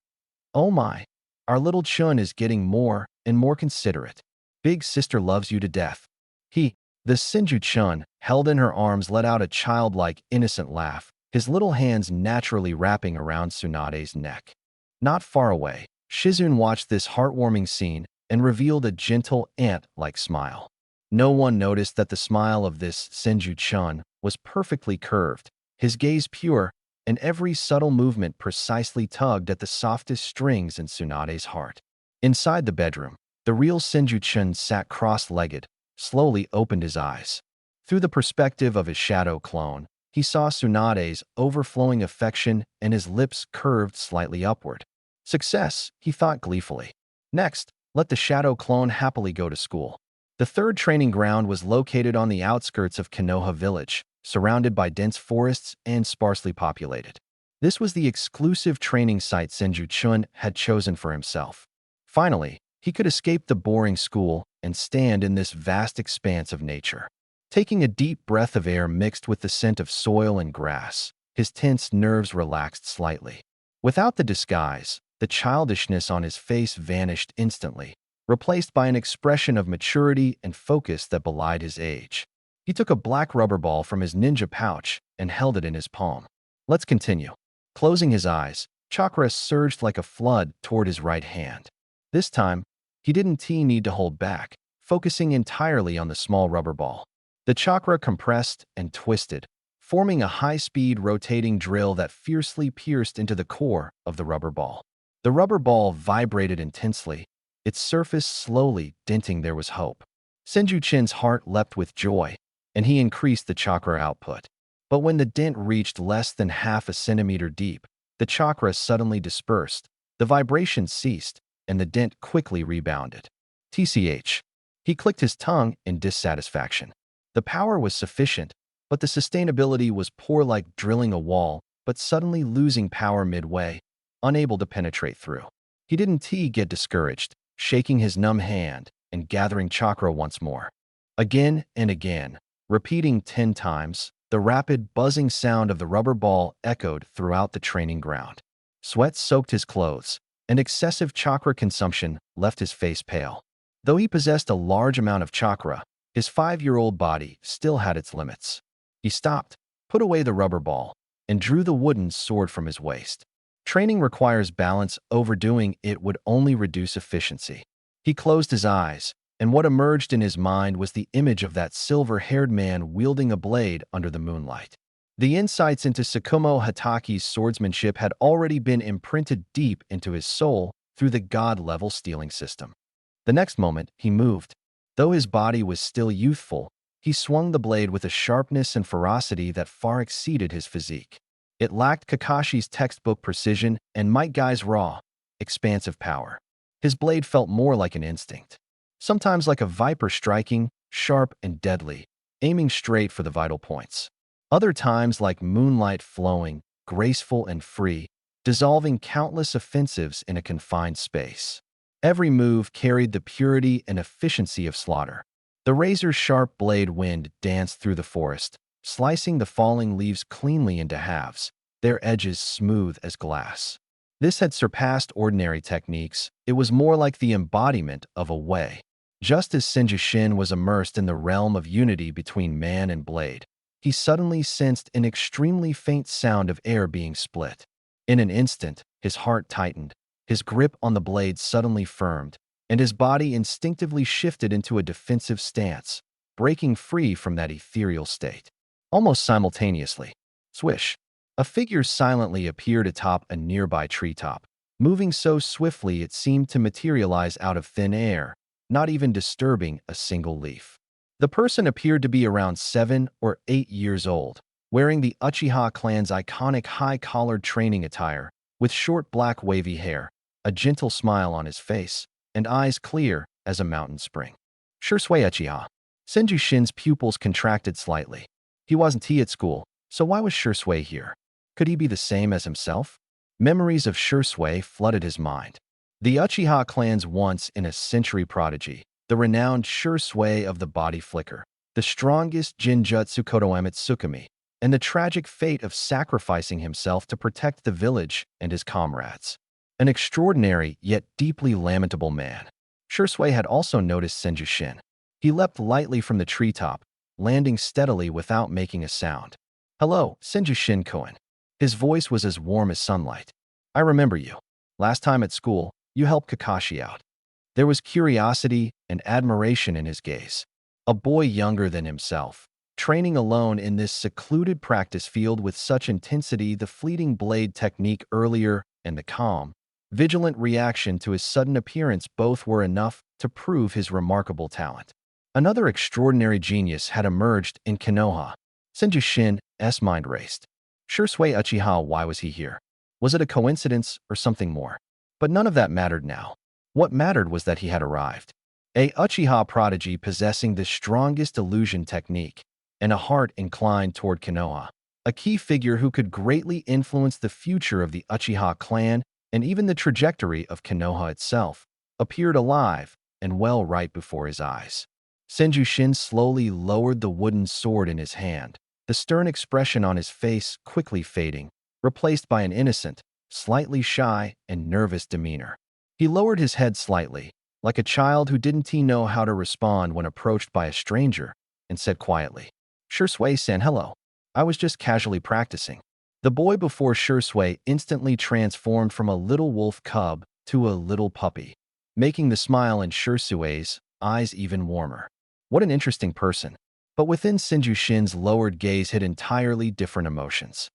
"Oh my, our little Chun is getting more and more considerate. Big sister loves you to death." The Senju-chan, held in her arms, let out a childlike, innocent laugh, his little hands naturally wrapping around Tsunade's neck. Not far away, Shizune watched this heartwarming scene, and revealed a gentle ant-like smile. No one noticed that the smile of this Senju-chun was perfectly curved, his gaze pure, and every subtle movement precisely tugged at the softest strings in Tsunade's heart. Inside the bedroom, the real Senju-chun sat cross-legged, slowly opened his eyes. Through the perspective of his shadow clone, he saw Tsunade's overflowing affection and his lips curved slightly upward. Success, he thought gleefully. Next, let the shadow clone happily go to school. The third training ground was located on the outskirts of Konoha village, surrounded by dense forests and sparsely populated. This was the exclusive training site Senju-chun had chosen for himself. Finally, he could escape the boring school and stand in this vast expanse of nature. Taking a deep breath of air mixed with the scent of soil and grass, his tense nerves relaxed slightly. Without the disguise, the childishness on his face vanished instantly, replaced by an expression of maturity and focus that belied his age. He took a black rubber ball from his ninja pouch and held it in his palm. Let's continue. Closing his eyes, chakra surged like a flood toward his right hand. This time, he didn't need to hold back, focusing entirely on the small rubber ball. The chakra compressed and twisted, forming a high-speed rotating drill that fiercely pierced into the core of the rubber ball. The rubber ball vibrated intensely, its surface slowly denting. There was hope. Senju-chin's heart leapt with joy, and he increased the chakra output. But when the dent reached less than half a centimeter deep, the chakra suddenly dispersed, the vibration ceased, and the dent quickly rebounded. TCH. He clicked his tongue in dissatisfaction. The power was sufficient, but the sustainability was poor, like drilling a wall, but suddenly losing power midway, unable to penetrate through. He didn't get discouraged, shaking his numb hand and gathering chakra once more. Again and again, repeating 10 times, the rapid, buzzing sound of the rubber ball echoed throughout the training ground. Sweat soaked his clothes, and excessive chakra consumption left his face pale. Though he possessed a large amount of chakra, his 5-year-old body still had its limits. He stopped, put away the rubber ball, and drew the wooden sword from his waist. Training requires balance. Overdoing it would only reduce efficiency. He closed his eyes, and what emerged in his mind was the image of that silver-haired man wielding a blade under the moonlight. The insights into Tsukumo Hataki's swordsmanship had already been imprinted deep into his soul through the god-level stealing system. The next moment, he moved. Though his body was still youthful, he swung the blade with a sharpness and ferocity that far exceeded his physique. It lacked Kakashi's textbook precision and Might Guy's raw, expansive power. His blade felt more like an instinct, sometimes like a viper striking, sharp and deadly, aiming straight for the vital points. Other times like moonlight flowing, graceful and free, dissolving countless offensives in a confined space. Every move carried the purity and efficiency of slaughter. The razor-sharp blade wind danced through the forest, slicing the falling leaves cleanly into halves, their edges smooth as glass. This had surpassed ordinary techniques. It was more like the embodiment of a way. Just as Senju-shin was immersed in the realm of unity between man and blade, he suddenly sensed an extremely faint sound of air being split. In an instant, his heart tightened, his grip on the blade suddenly firmed, and his body instinctively shifted into a defensive stance, breaking free from that ethereal state. Almost simultaneously, swish, a figure silently appeared atop a nearby treetop, moving so swiftly it seemed to materialize out of thin air, not even disturbing a single leaf. The person appeared to be around 7 or 8 years old, wearing the Uchiha clan's iconic high-collared training attire, with short black wavy hair, a gentle smile on his face, and eyes clear as a mountain spring. Shursui Uchiha. Senju-shin's pupils contracted slightly. He wasn't at school, so why was Shursui here? Could he be the same as himself? Memories of Shursui flooded his mind. The Uchiha clan's once-in-a-century prodigy, the renowned Shursui of the body flicker, the strongest Jinjutsu Kodoamatsukami, and the tragic fate of sacrificing himself to protect the village and his comrades. An extraordinary yet deeply lamentable man. Shursui had also noticed Senju-shin. He leapt lightly from the treetop, landing steadily without making a sound. "Hello, Senju-shin Koen." His voice was as warm as sunlight. "I remember you. Last time at school, you helped Kakashi out." There was curiosity and admiration in his gaze. A boy younger than himself, training alone in this secluded practice field with such intensity, the fleeting blade technique earlier and the calm, vigilant reaction to his sudden appearance both were enough to prove his remarkable talent. Another extraordinary genius had emerged in Konoha. Senju Shin's mind raced. Shursui Uchiha, why was he here? Was it a coincidence or something more? But none of that mattered now. What mattered was that he had arrived. A Uchiha prodigy possessing the strongest illusion technique, and a heart inclined toward Konoha. A key figure who could greatly influence the future of the Uchiha clan and even the trajectory of Konoha itself, appeared alive and well right before his eyes. Senju Shin slowly lowered the wooden sword in his hand, the stern expression on his face quickly fading, replaced by an innocent, slightly shy and nervous demeanor. He lowered his head slightly, like a child who didn't know how to respond when approached by a stranger, and said quietly, "Shursui-san, hello. I was just casually practicing." The boy before Shursui instantly transformed from a little wolf cub to a little puppy, making the smile in Shursui's eyes even warmer. What an interesting person. But within Senju Shin's lowered gaze hid entirely different emotions.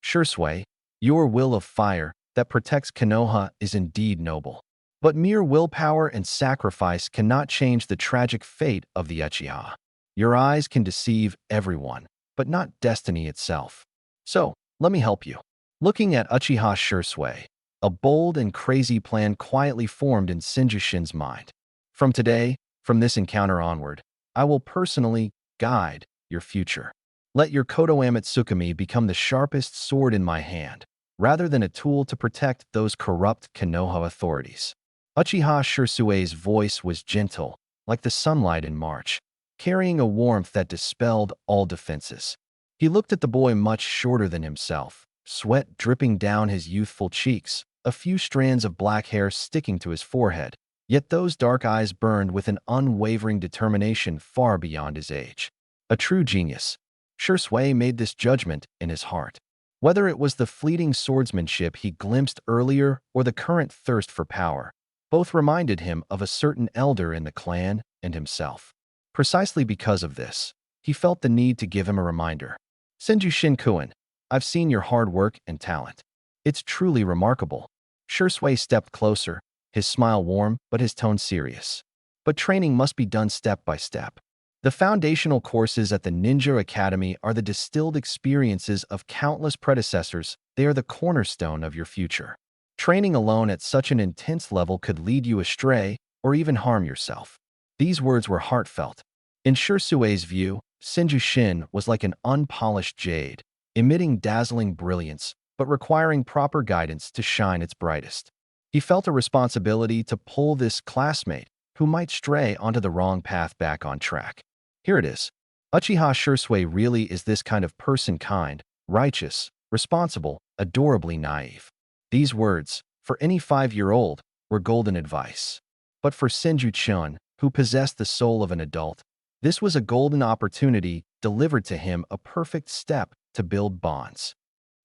"Shursui, your will of fire that protects Konoha is indeed noble. But mere willpower and sacrifice cannot change the tragic fate of the Uchiha. Your eyes can deceive everyone, but not destiny itself. So, let me help you." Looking at Uchiha Shursui, a bold and crazy plan quietly formed in Senju Shin's mind. "From today, from this encounter onward, I will personally guide your future. Let your Kodo Amatsukami become the sharpest sword in my hand, rather than a tool to protect those corrupt Konoha authorities." Uchiha Shursui's voice was gentle, like the sunlight in March, carrying a warmth that dispelled all defenses. He looked at the boy much shorter than himself, sweat dripping down his youthful cheeks, a few strands of black hair sticking to his forehead, yet those dark eyes burned with an unwavering determination far beyond his age. A true genius. Shursui made this judgment in his heart. Whether it was the fleeting swordsmanship he glimpsed earlier or the current thirst for power, both reminded him of a certain elder in the clan and himself. Precisely because of this, he felt the need to give him a reminder. "Senju Shin-kun, I've seen your hard work and talent. It's truly remarkable." Shursui stepped closer, his smile warm but his tone serious. "But training must be done step by step. The foundational courses at the Ninja Academy are the distilled experiences of countless predecessors. They are the cornerstone of your future. Training alone at such an intense level could lead you astray or even harm yourself." These words were heartfelt. In Shursui's view, Senju Shin was like an unpolished jade, emitting dazzling brilliance, but requiring proper guidance to shine its brightest. He felt a responsibility to pull this classmate, who might stray onto the wrong path, back on track. Here it is. Uchiha Shursui really is this kind of person, kind, righteous, responsible, adorably naive. These words, for any 5-year-old, were golden advice. But for Senju Chun, who possessed the soul of an adult, this was a golden opportunity delivered to him, a perfect step to build bonds.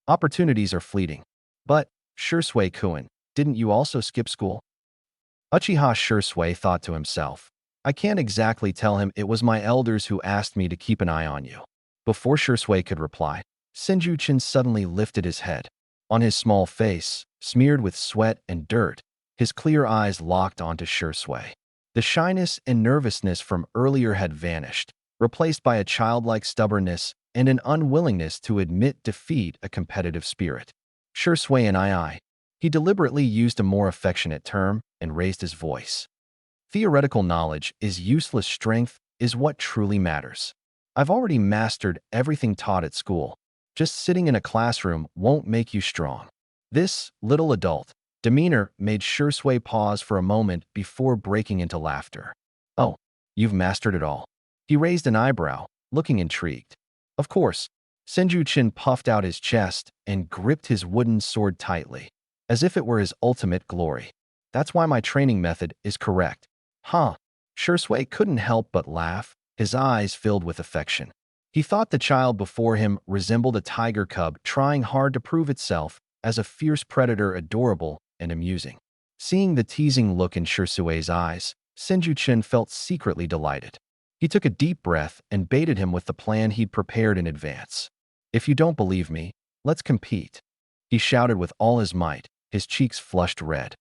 Opportunities are fleeting. But, Shursui-kun, didn't you also skip school? Uchiha Shursui thought to himself, "I can't exactly tell him it was my elders who asked me to keep an eye on you." Before Shursui could reply, Senju Chun suddenly lifted his head. On his small face, smeared with sweat and dirt, his clear eyes locked onto Shursui. The shyness and nervousness from earlier had vanished, replaced by a childlike stubbornness and an unwillingness to admit defeat, a competitive spirit. "Shursui and I." He deliberately used a more affectionate term and raised his voice. "Theoretical knowledge is useless. Strength is what truly matters. I've already mastered everything taught at school. Just sitting in a classroom won't make you strong." This little adult demeanor made Shursui pause for a moment before breaking into laughter. "Oh, you've mastered it all?" He raised an eyebrow, looking intrigued. "Of course." Senju Chin puffed out his chest and gripped his wooden sword tightly, as if it were his ultimate glory. "That's why my training method is correct." "Huh?" Shursui couldn't help but laugh, his eyes filled with affection. He thought the child before him resembled a tiger cub trying hard to prove itself as a fierce predator, adorable and amusing. Seeing the teasing look in Shirsue's eyes, Senju-chin felt secretly delighted. He took a deep breath and baited him with the plan he'd prepared in advance. "If you don't believe me, let's compete," he shouted with all his might, his cheeks flushed red.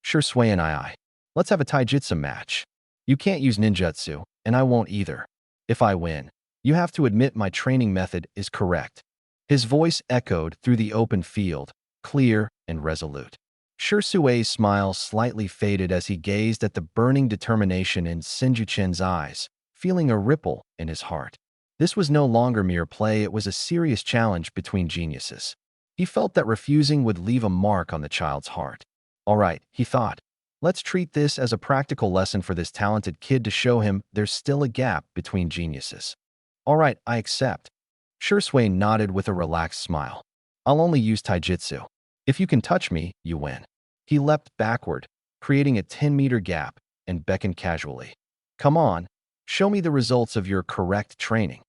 "Shirsue and let's have a taijutsu match. You can't use ninjutsu, and I won't either. If I win, you have to admit my training method is correct." His voice echoed through the open field, clear and resolute. Shirsue's smile slightly faded as he gazed at the burning determination in Senju-chin's eyes, feeling a ripple in his heart. This was no longer mere play, it was a serious challenge between geniuses. He felt that refusing would leave a mark on the child's heart. "All right," he thought. "Let's treat this as a practical lesson for this talented kid to show him there's still a gap between geniuses." "All right, I accept." Shirsue nodded with a relaxed smile. "I'll only use taijutsu. If you can touch me, you win." He leapt backward, creating a 10-meter gap, and beckoned casually. "Come on, show me the results of your correct training."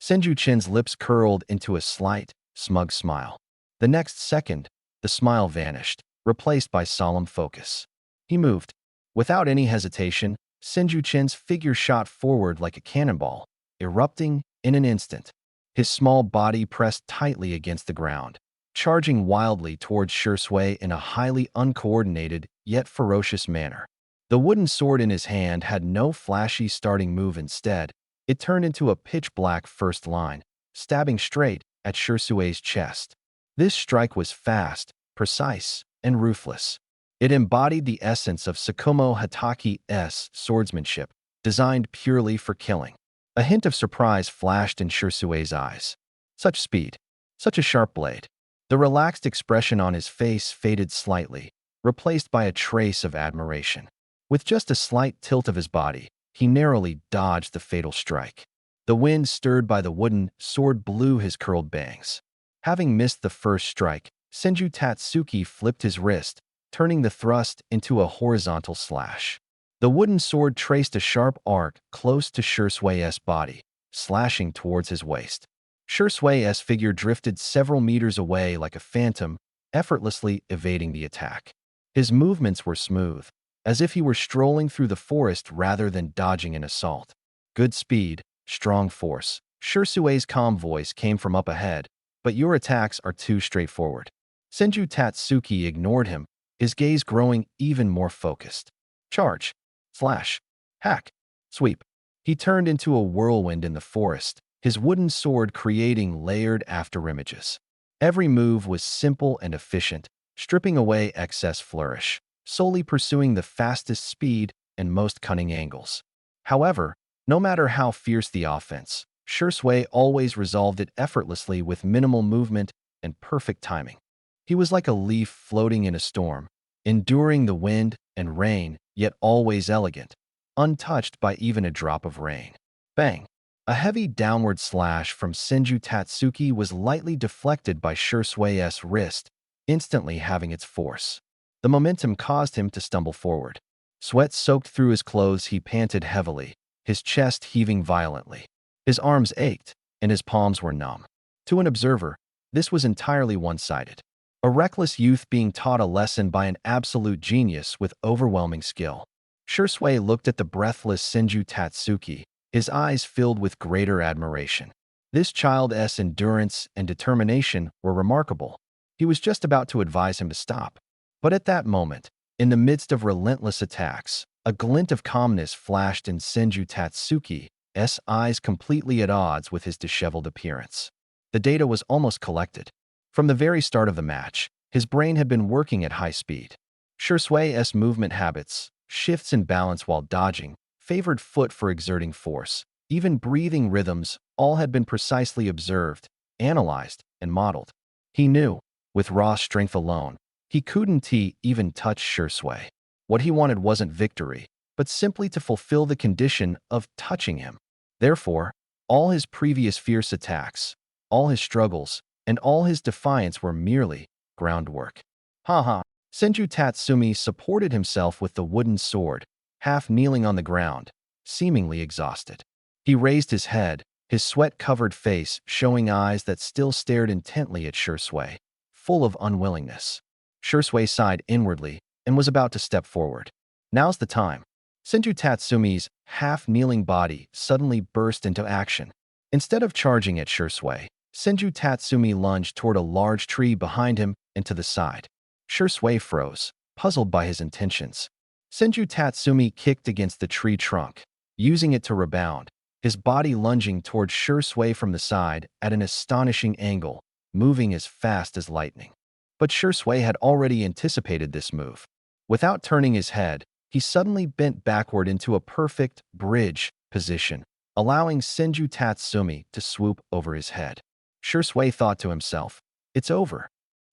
Senju-chin's lips curled into a slight, smug smile. The next second, the smile vanished, replaced by solemn focus. He moved. Without any hesitation, Senju-chin's figure shot forward like a cannonball, erupting in an instant. His small body pressed tightly against the ground, charging wildly towards Shirsue in a highly uncoordinated yet ferocious manner. The wooden sword in his hand had no flashy starting move. Instead, it turned into a pitch-black first line, stabbing straight at Shirsue's chest. This strike was fast, precise, and ruthless. It embodied the essence of Tsukumo Hataki's swordsmanship, designed purely for killing. A hint of surprise flashed in Shirsue's eyes. Such speed, such a sharp blade. The relaxed expression on his face faded slightly, replaced by a trace of admiration. With just a slight tilt of his body, he narrowly dodged the fatal strike. The wind stirred by the wooden sword blew his curled bangs. Having missed the first strike, Senju Tatsuki flipped his wrist, turning the thrust into a horizontal slash. The wooden sword traced a sharp arc close to Shirsue's body, slashing towards his waist. Shirsue's figure drifted several meters away like a phantom, effortlessly evading the attack. His movements were smooth, as if he were strolling through the forest rather than dodging an assault. "Good speed, strong force." Shirsue's calm voice came from up ahead, "but your attacks are too straightforward." Senju Tatsuki ignored him, his gaze growing even more focused. "Charge, slash, hack, sweep." He turned into a whirlwind in the forest, his wooden sword creating layered afterimages. Every move was simple and efficient, stripping away excess flourish, solely pursuing the fastest speed and most cunning angles. However, no matter how fierce the offense, Shirsue always resolved it effortlessly with minimal movement and perfect timing. He was like a leaf floating in a storm, enduring the wind and rain, yet always elegant, untouched by even a drop of rain. Bang! A heavy downward slash from Senju Tatsuki was lightly deflected by Shirsue's wrist, instantly having its force. The momentum caused him to stumble forward. Sweat soaked through his clothes, he panted heavily, his chest heaving violently. His arms ached, and his palms were numb. To an observer, this was entirely one-sided. A reckless youth being taught a lesson by an absolute genius with overwhelming skill. Shirsue looked at the breathless Senju Tatsuki, his eyes filled with greater admiration. This child's endurance and determination were remarkable. He was just about to advise him to stop. But at that moment, in the midst of relentless attacks, a glint of calmness flashed in Senju Tatsuki's eyes, completely at odds with his disheveled appearance. The data was almost collected. From the very start of the match, his brain had been working at high speed. Shirsue's movement habits, shifts in balance while dodging, favored foot for exerting force, even breathing rhythms, all had been precisely observed, analyzed, and modeled. He knew, with raw strength alone, he couldn't even touch Shirsue. What he wanted wasn't victory, but simply to fulfill the condition of touching him. Therefore, all his previous fierce attacks, all his struggles, and all his defiance were merely groundwork. Haha. Senju Tatsumi supported himself with the wooden sword, half kneeling on the ground, seemingly exhausted. He raised his head, his sweat-covered face showing eyes that still stared intently at Shirsue, full of unwillingness. Shirsue sighed inwardly, and was about to step forward. Now's the time. Senju Tatsumi's half-kneeling body suddenly burst into action. Instead of charging at Shursui, Senju Tatsumi lunged toward a large tree behind him and to the side. Shursui froze, puzzled by his intentions. Senju Tatsumi kicked against the tree trunk, using it to rebound, his body lunging toward Shursui from the side at an astonishing angle, moving as fast as lightning. But Shursui had already anticipated this move. Without turning his head, he suddenly bent backward into a perfect bridge position, allowing Senju Tatsumi to swoop over his head. Shursui thought to himself, "It's over."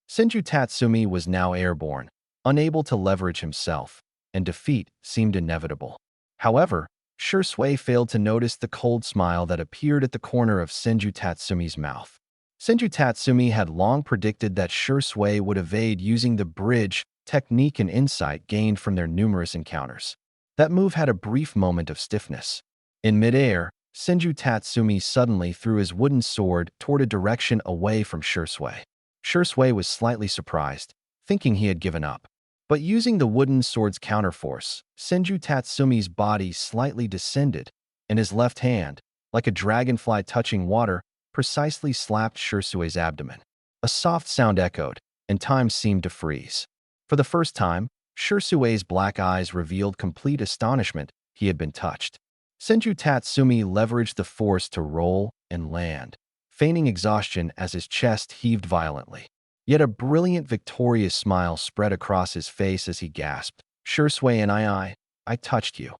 Senju Tatsumi was now airborne, unable to leverage himself, and defeat seemed inevitable. However, Shursui failed to notice the cold smile that appeared at the corner of Senju Tatsumi's mouth. Senju Tatsumi had long predicted that Shursui would evade using the bridge technique and insight gained from their numerous encounters. That move had a brief moment of stiffness. In midair, Senju Tatsumi suddenly threw his wooden sword toward a direction away from Shursui. Shursui was slightly surprised, thinking he had given up. But using the wooden sword's counterforce, Senju Tatsumi's body slightly descended, and his left hand, like a dragonfly touching water, precisely slapped Shursui's abdomen. A soft sound echoed, and time seemed to freeze. For the first time, Shursui's black eyes revealed complete astonishment he had been touched. Senju Tatsumi leveraged the force to roll and land, feigning exhaustion as his chest heaved violently. Yet a brilliant, victorious smile spread across his face as he gasped, "Shursui and I touched you."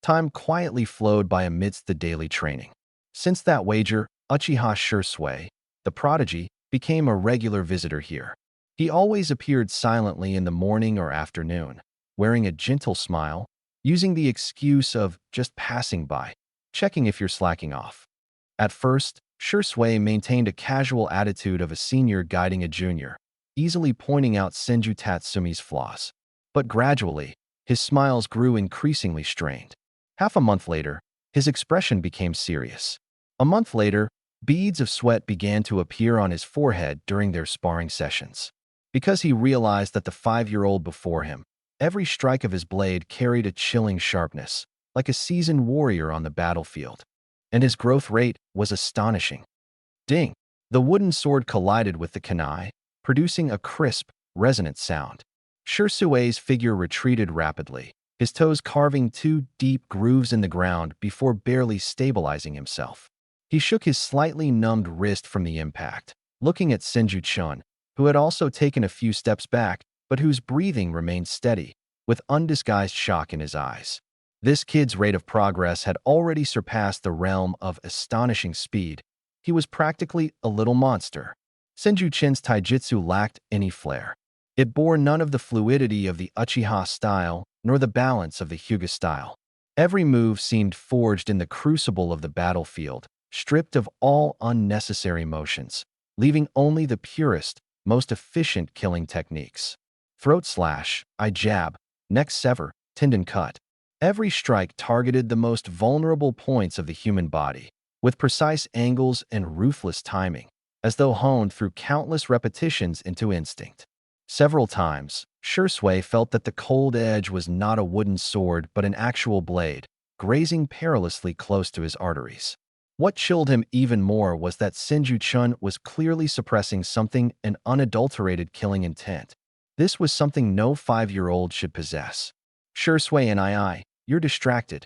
Time quietly flowed by amidst the daily training. Since that wager, Uchiha Shursui, the prodigy, became a regular visitor here. He always appeared silently in the morning or afternoon, wearing a gentle smile, using the excuse of just passing by, checking if you're slacking off. At first, Shursui maintained a casual attitude of a senior guiding a junior, easily pointing out Senju Tatsumi's flaws. But gradually, his smiles grew increasingly strained. Half a month later, his expression became serious. A month later, beads of sweat began to appear on his forehead during their sparring sessions. Because he realized that the 5-year-old before him, every strike of his blade carried a chilling sharpness, like a seasoned warrior on the battlefield. And his growth rate was astonishing. Ding! The wooden sword collided with the kunai, producing a crisp, resonant sound. Shursui's figure retreated rapidly, his toes carving 2 deep grooves in the ground before barely stabilizing himself. He shook his slightly numbed wrist from the impact, looking at Senju Chun, who had also taken a few steps back, but whose breathing remained steady, with undisguised shock in his eyes. This kid's rate of progress had already surpassed the realm of astonishing speed. He was practically a little monster. Senju Chin's taijutsu lacked any flair. It bore none of the fluidity of the Uchiha style, nor the balance of the Hyuga style. Every move seemed forged in the crucible of the battlefield, stripped of all unnecessary motions, leaving only the purest, most efficient killing techniques. Throat slash, eye jab, neck sever, tendon cut. Every strike targeted the most vulnerable points of the human body, with precise angles and ruthless timing, as though honed through countless repetitions into instinct. Several times, Shursui felt that the cold edge was not a wooden sword but an actual blade, grazing perilously close to his arteries. What chilled him even more was that Senju Chun was clearly suppressing something, an unadulterated killing intent. This was something no 5-year-old should possess. "Shursui and you're distracted."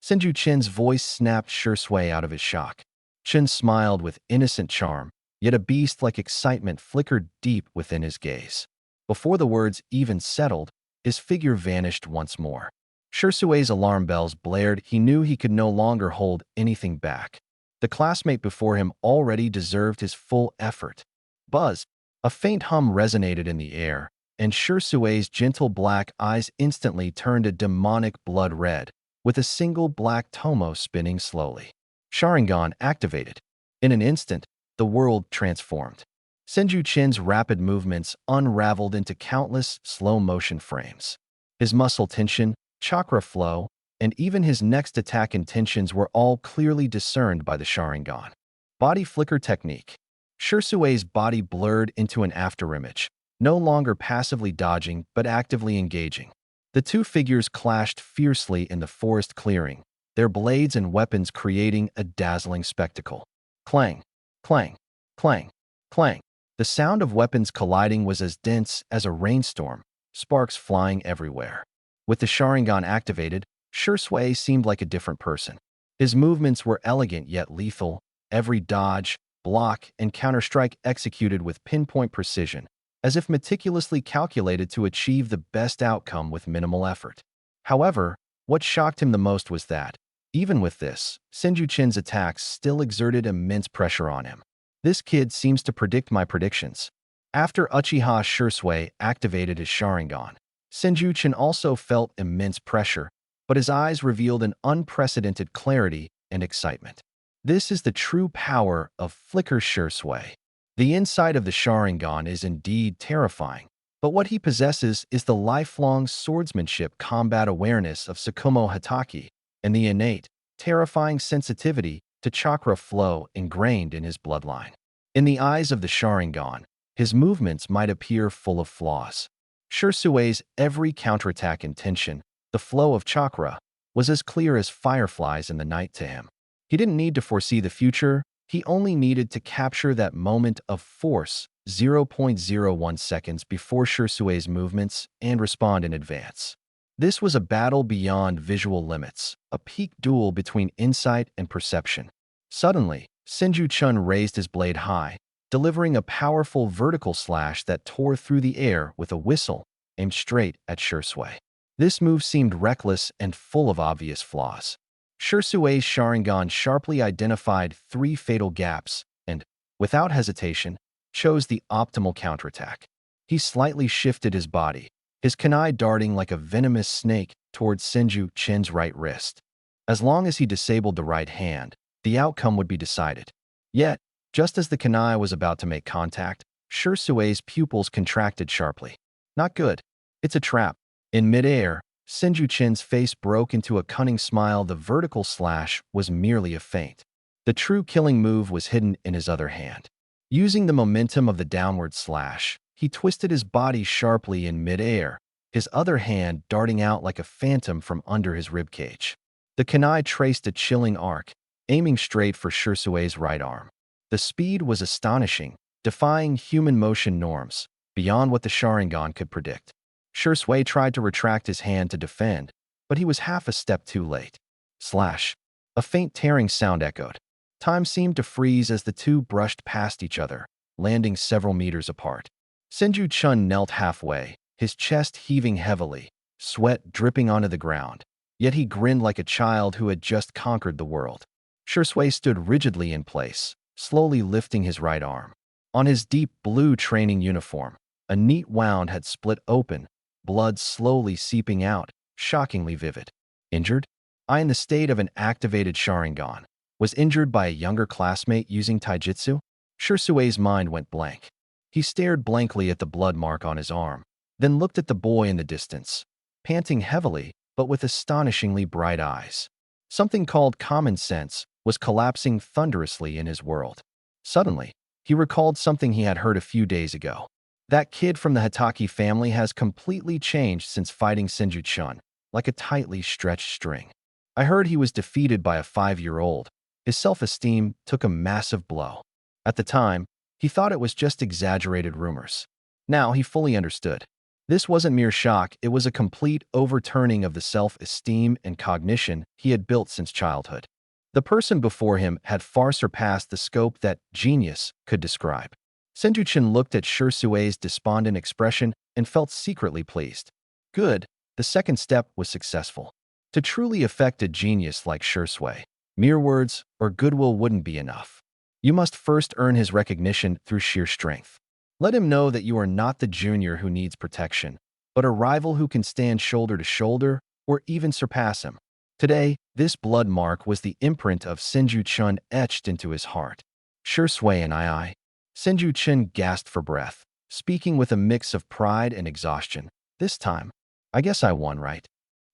Senju Chin's voice snapped Shursui out of his shock. Chin smiled with innocent charm, yet a beast-like excitement flickered deep within his gaze. Before the words even settled, his figure vanished once more. Shursui's alarm bells blared. He knew he could no longer hold anything back. The classmate before him already deserved his full effort. Buzz! A faint hum resonated in the air, and Shursui's gentle black eyes instantly turned a demonic blood red, with a single black tomo spinning slowly. Sharingan activated. In an instant, the world transformed. Senju Chin's rapid movements unraveled into countless slow-motion frames. His muscle tension, chakra flow, and even his next attack intentions were all clearly discerned by the Sharingan. Body flicker technique. Shursui's body blurred into an afterimage, no longer passively dodging but actively engaging. The two figures clashed fiercely in the forest clearing, their blades and weapons creating a dazzling spectacle. Clang, clang, clang, clang. The sound of weapons colliding was as dense as a rainstorm, sparks flying everywhere. With the Sharingan activated, Shui seemed like a different person. His movements were elegant yet lethal, every dodge, block, and counterstrike executed with pinpoint precision, as if meticulously calculated to achieve the best outcome with minimal effort. However, what shocked him the most was that, even with this, Senju-Chin's attacks still exerted immense pressure on him. This kid seems to predict my predictions. After Uchiha Shui activated his Sharingan, Senju-Chin also felt immense pressure, but his eyes revealed an unprecedented clarity and excitement. This is the true power of Flicker Shui. The inside of the Sharingan is indeed terrifying, but what he possesses is the lifelong swordsmanship combat awareness of Tsukumo Hatake and the innate, terrifying sensitivity to chakra flow ingrained in his bloodline. In the eyes of the Sharingan, his movements might appear full of flaws. Shusui's every counterattack intention, the flow of chakra, was as clear as fireflies in the night to him. He didn't need to foresee the future, he only needed to capture that moment of force 0.01 seconds before Shusui's movements and respond in advance. This was a battle beyond visual limits, a peak duel between insight and perception. Suddenly, Senju-Chun raised his blade high, delivering a powerful vertical slash that tore through the air with a whistle, aimed straight at Shui. This move seemed reckless and full of obvious flaws. Shusui's Sharingan sharply identified 3 fatal gaps and, without hesitation, chose the optimal counterattack. He slightly shifted his body, his kunai darting like a venomous snake towards Senju-Chin's right wrist. As long as he disabled the right hand, the outcome would be decided. Yet, just as the kunai was about to make contact, Shusui's pupils contracted sharply. Not good. It's a trap. In midair, Senju-Chin's face broke into a cunning smile. The vertical slash was merely a feint. The true killing move was hidden in his other hand. Using the momentum of the downward slash, he twisted his body sharply in midair, his other hand darting out like a phantom from under his ribcage. The kunai traced a chilling arc, aiming straight for Shusui's right arm. The speed was astonishing, defying human motion norms, beyond what the Sharingan could predict. Shui tried to retract his hand to defend, but he was half a step too late. Slash. A faint tearing sound echoed. Time seemed to freeze as the two brushed past each other, landing several meters apart. Senju-Chun knelt halfway, his chest heaving heavily, sweat dripping onto the ground, yet he grinned like a child who had just conquered the world. Shui stood rigidly in place, slowly lifting his right arm. On his deep blue training uniform, a neat wound had split open, blood slowly seeping out, shockingly vivid. Injured? I, in the state of an activated Sharingan, was injured by a younger classmate using taijutsu? Shusui's mind went blank. He stared blankly at the blood mark on his arm, then looked at the boy in the distance, panting heavily, but with astonishingly bright eyes. Something called common sense was collapsing thunderously in his world. Suddenly, he recalled something he had heard a few days ago. That kid from the Hatake family has completely changed since fighting Senju-Chun, like a tightly stretched string. I heard he was defeated by a 5-year-old. His self-esteem took a massive blow. At the time, he thought it was just exaggerated rumors. Now he fully understood. This wasn't mere shock, it was a complete overturning of the self-esteem and cognition he had built since childhood. The person before him had far surpassed the scope that genius could describe. Senju-Chin looked at Shusui's despondent expression and felt secretly pleased. Good, the second step was successful. To truly affect a genius like Shui, mere words or goodwill wouldn't be enough. You must first earn his recognition through sheer strength. Let him know that you are not the junior who needs protection, but a rival who can stand shoulder to shoulder or even surpass him. Today, this blood mark was the imprint of Senju-Chun etched into his heart. Shui and I. Senju-Chin gasped for breath, speaking with a mix of pride and exhaustion. This time, I guess I won, right?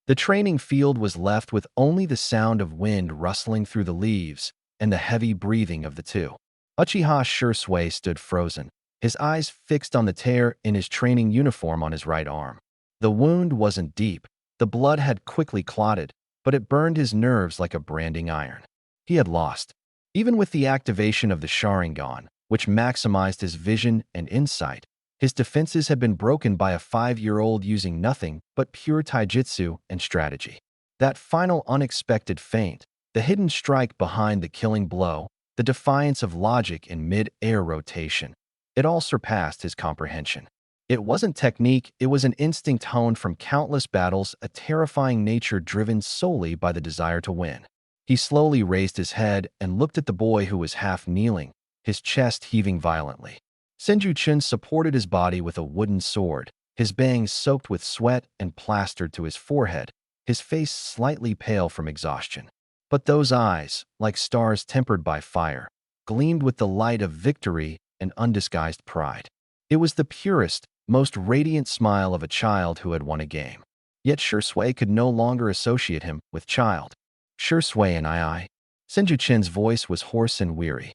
The training field was left with only the sound of wind rustling through the leaves and the heavy breathing of the two. Uchiha Shui stood frozen, his eyes fixed on the tear in his training uniform on his right arm. The wound wasn't deep. The blood had quickly clotted, but it burned his nerves like a branding iron. He had lost. Even with the activation of the Sharingan, which maximized his vision and insight, his defenses had been broken by a 5-year-old using nothing but pure taijutsu and strategy. That final unexpected feint, the hidden strike behind the killing blow, the defiance of logic in mid-air rotation, it all surpassed his comprehension. It wasn't technique, it was an instinct honed from countless battles, a terrifying nature driven solely by the desire to win. He slowly raised his head and looked at the boy who was half kneeling, his chest heaving violently. Senju Chun supported his body with a wooden sword, his bangs soaked with sweat and plastered to his forehead, his face slightly pale from exhaustion. But those eyes, like stars tempered by fire, gleamed with the light of victory and undisguised pride. It was the purest, most radiant smile of a child who had won a game. Yet Shui could no longer associate him with child. Shui and I. Senju Chen's voice was hoarse and weary.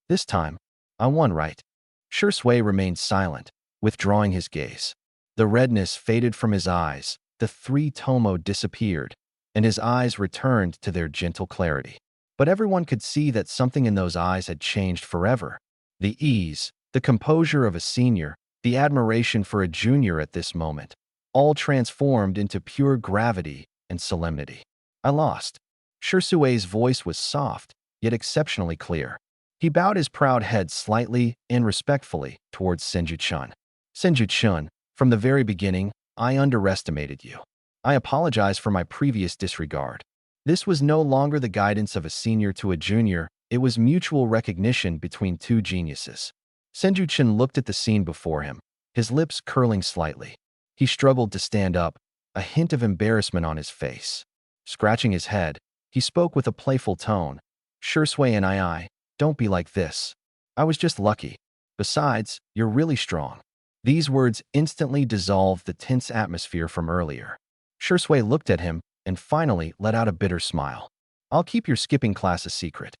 This time, I won, right? Shui remained silent, withdrawing his gaze. The redness faded from his eyes, the three tomo disappeared, and his eyes returned to their gentle clarity. But everyone could see that something in those eyes had changed forever. The ease, the composure of a senior, the admiration for a junior at this moment, all transformed into pure gravity and solemnity. I lost. Shusui's voice was soft, yet exceptionally clear. He bowed his proud head slightly and respectfully towards Senju Chun. Senju Chun, from the very beginning, I underestimated you. I apologize for my previous disregard. This was no longer the guidance of a senior to a junior, it was mutual recognition between two geniuses. Senju Chun looked at the scene before him, his lips curling slightly. He struggled to stand up, a hint of embarrassment on his face. Scratching his head, he spoke with a playful tone. Shui and I, don't be like this. I was just lucky. Besides, you're really strong. These words instantly dissolved the tense atmosphere from earlier. Shui looked at him and finally let out a bitter smile. I'll keep your skipping class a secret.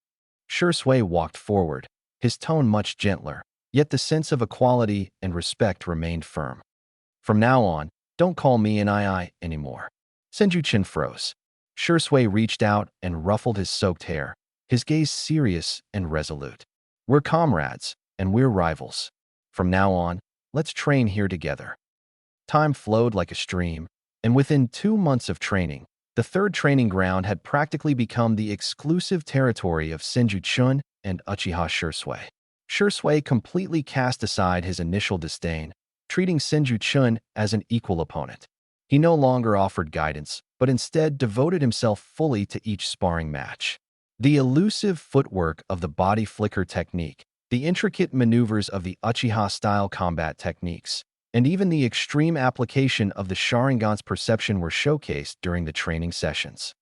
Shui walked forward, his tone much gentler, yet the sense of equality and respect remained firm. From now on, don't call me an I anymore. Senju Chin froze. Shui reached out and ruffled his soaked hair, his gaze serious and resolute. We're comrades, and we're rivals. From now on, let's train here together. Time flowed like a stream, and within 2 months of training, the third training ground had practically become the exclusive territory of Senju Chun and Uchiha Shui. Shui completely cast aside his initial disdain, treating Senju Chun as an equal opponent. He no longer offered guidance, but instead devoted himself fully to each sparring match. The elusive footwork of the body flicker technique, the intricate maneuvers of the Uchiha-style combat techniques, and even the extreme application of the Sharingan's perception were showcased during the training sessions.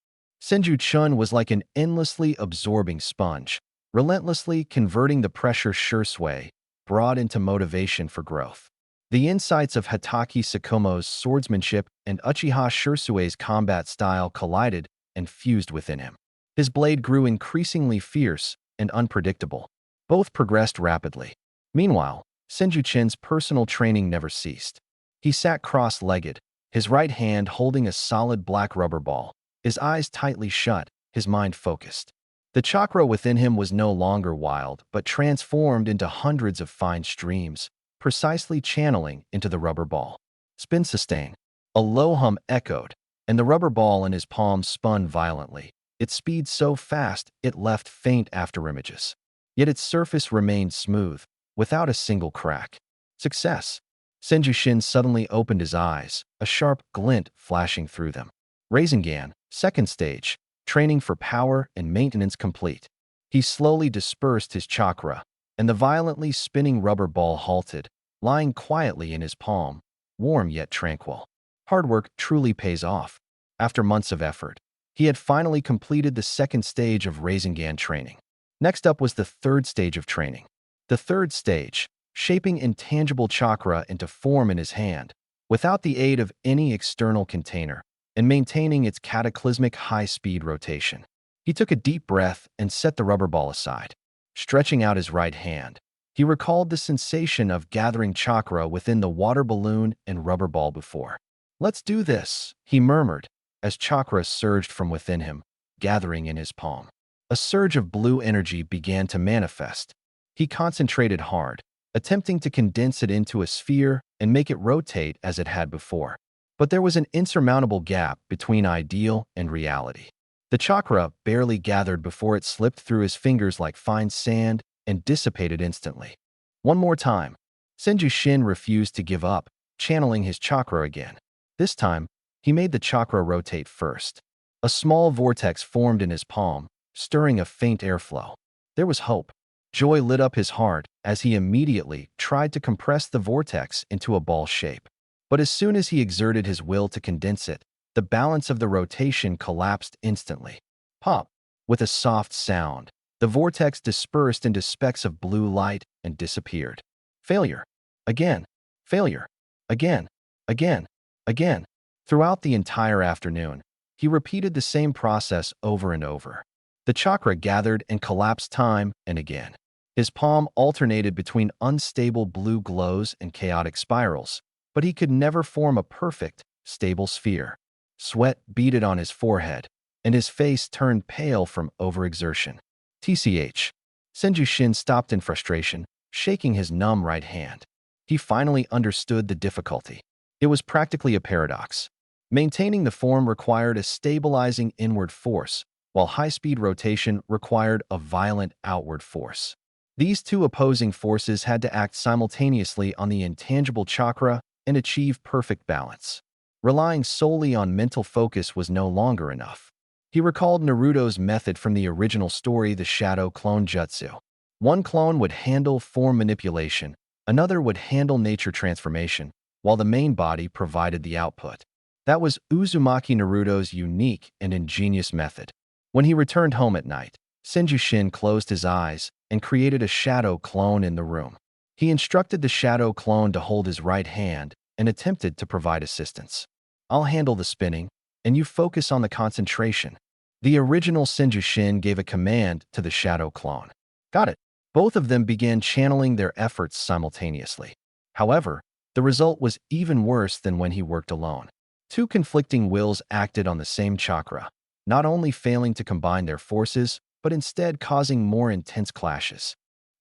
Senju Chun was like an endlessly absorbing sponge, relentlessly converting the pressure Shui brought into motivation for growth. The insights of Hatake Sakomo's swordsmanship and Uchiha Shusui's combat style collided and fused within him. His blade grew increasingly fierce and unpredictable. Both progressed rapidly. Meanwhile, Senju Chin's personal training never ceased. He sat cross-legged, his right hand holding a solid black rubber ball, his eyes tightly shut, his mind focused. The chakra within him was no longer wild, but transformed into hundreds of fine streams, precisely channeling into the rubber ball. Spin sustain. A low hum echoed, and the rubber ball in his palm spun violently, its speed so fast it left faint afterimages. Yet its surface remained smooth, without a single crack. Success. Senju Shin suddenly opened his eyes, a sharp glint flashing through them. Rasengan, second stage, training for power and maintenance complete. He slowly dispersed his chakra, and the violently spinning rubber ball halted, lying quietly in his palm, warm yet tranquil. Hard work truly pays off. After months of effort, he had finally completed the second stage of Rasengan training. Next up was the third stage of training. The third stage, shaping intangible chakra into form in his hand, without the aid of any external container, and maintaining its cataclysmic high-speed rotation. He took a deep breath and set the rubber ball aside. Stretching out his right hand, He recalled the sensation of gathering chakra within the water balloon and rubber ball before. "Let's do this," he murmured, as chakra surged from within him, gathering in his palm. A surge of blue energy began to manifest. He concentrated hard, attempting to condense it into a sphere and make it rotate as it had before. But there was an insurmountable gap between ideal and reality. The chakra barely gathered before it slipped through his fingers like fine sand and dissipated instantly. One more time. Senju Shin refused to give up, channeling his chakra again. This time, he made the chakra rotate first. A small vortex formed in his palm, stirring a faint airflow. There was hope. Joy lit up his heart as he immediately tried to compress the vortex into a ball shape. But as soon as he exerted his will to condense it, the balance of the rotation collapsed instantly. Pop! With a soft sound, the vortex dispersed into specks of blue light and disappeared. Failure. Again. Failure. Again. Again. Again. Throughout the entire afternoon, he repeated the same process over and over. The chakra gathered and collapsed time and again. His palm alternated between unstable blue glows and chaotic spirals, but he could never form a perfect, stable sphere. Sweat beaded on his forehead, and his face turned pale from overexertion. TCH. Senju Shin stopped in frustration, shaking his numb right hand. He finally understood the difficulty. It was practically a paradox. Maintaining the form required a stabilizing inward force, while high-speed rotation required a violent outward force. These two opposing forces had to act simultaneously on the intangible chakra and achieve perfect balance. Relying solely on mental focus was no longer enough. He recalled Naruto's method from the original story, the Shadow Clone Jutsu. One clone would handle form manipulation, another would handle nature transformation, while the main body provided the output. That was Uzumaki Naruto's unique and ingenious method. When he returned home at night, Senju Shin closed his eyes and created a shadow clone in the room. He instructed the shadow clone to hold his right hand and attempted to provide assistance. "I'll handle the spinning, and you focus on the concentration." The original Senju Shin gave a command to the shadow clone. "Got it." Both of them began channeling their efforts simultaneously. However, the result was even worse than when he worked alone. Two conflicting wills acted on the same chakra, not only failing to combine their forces, but instead causing more intense clashes.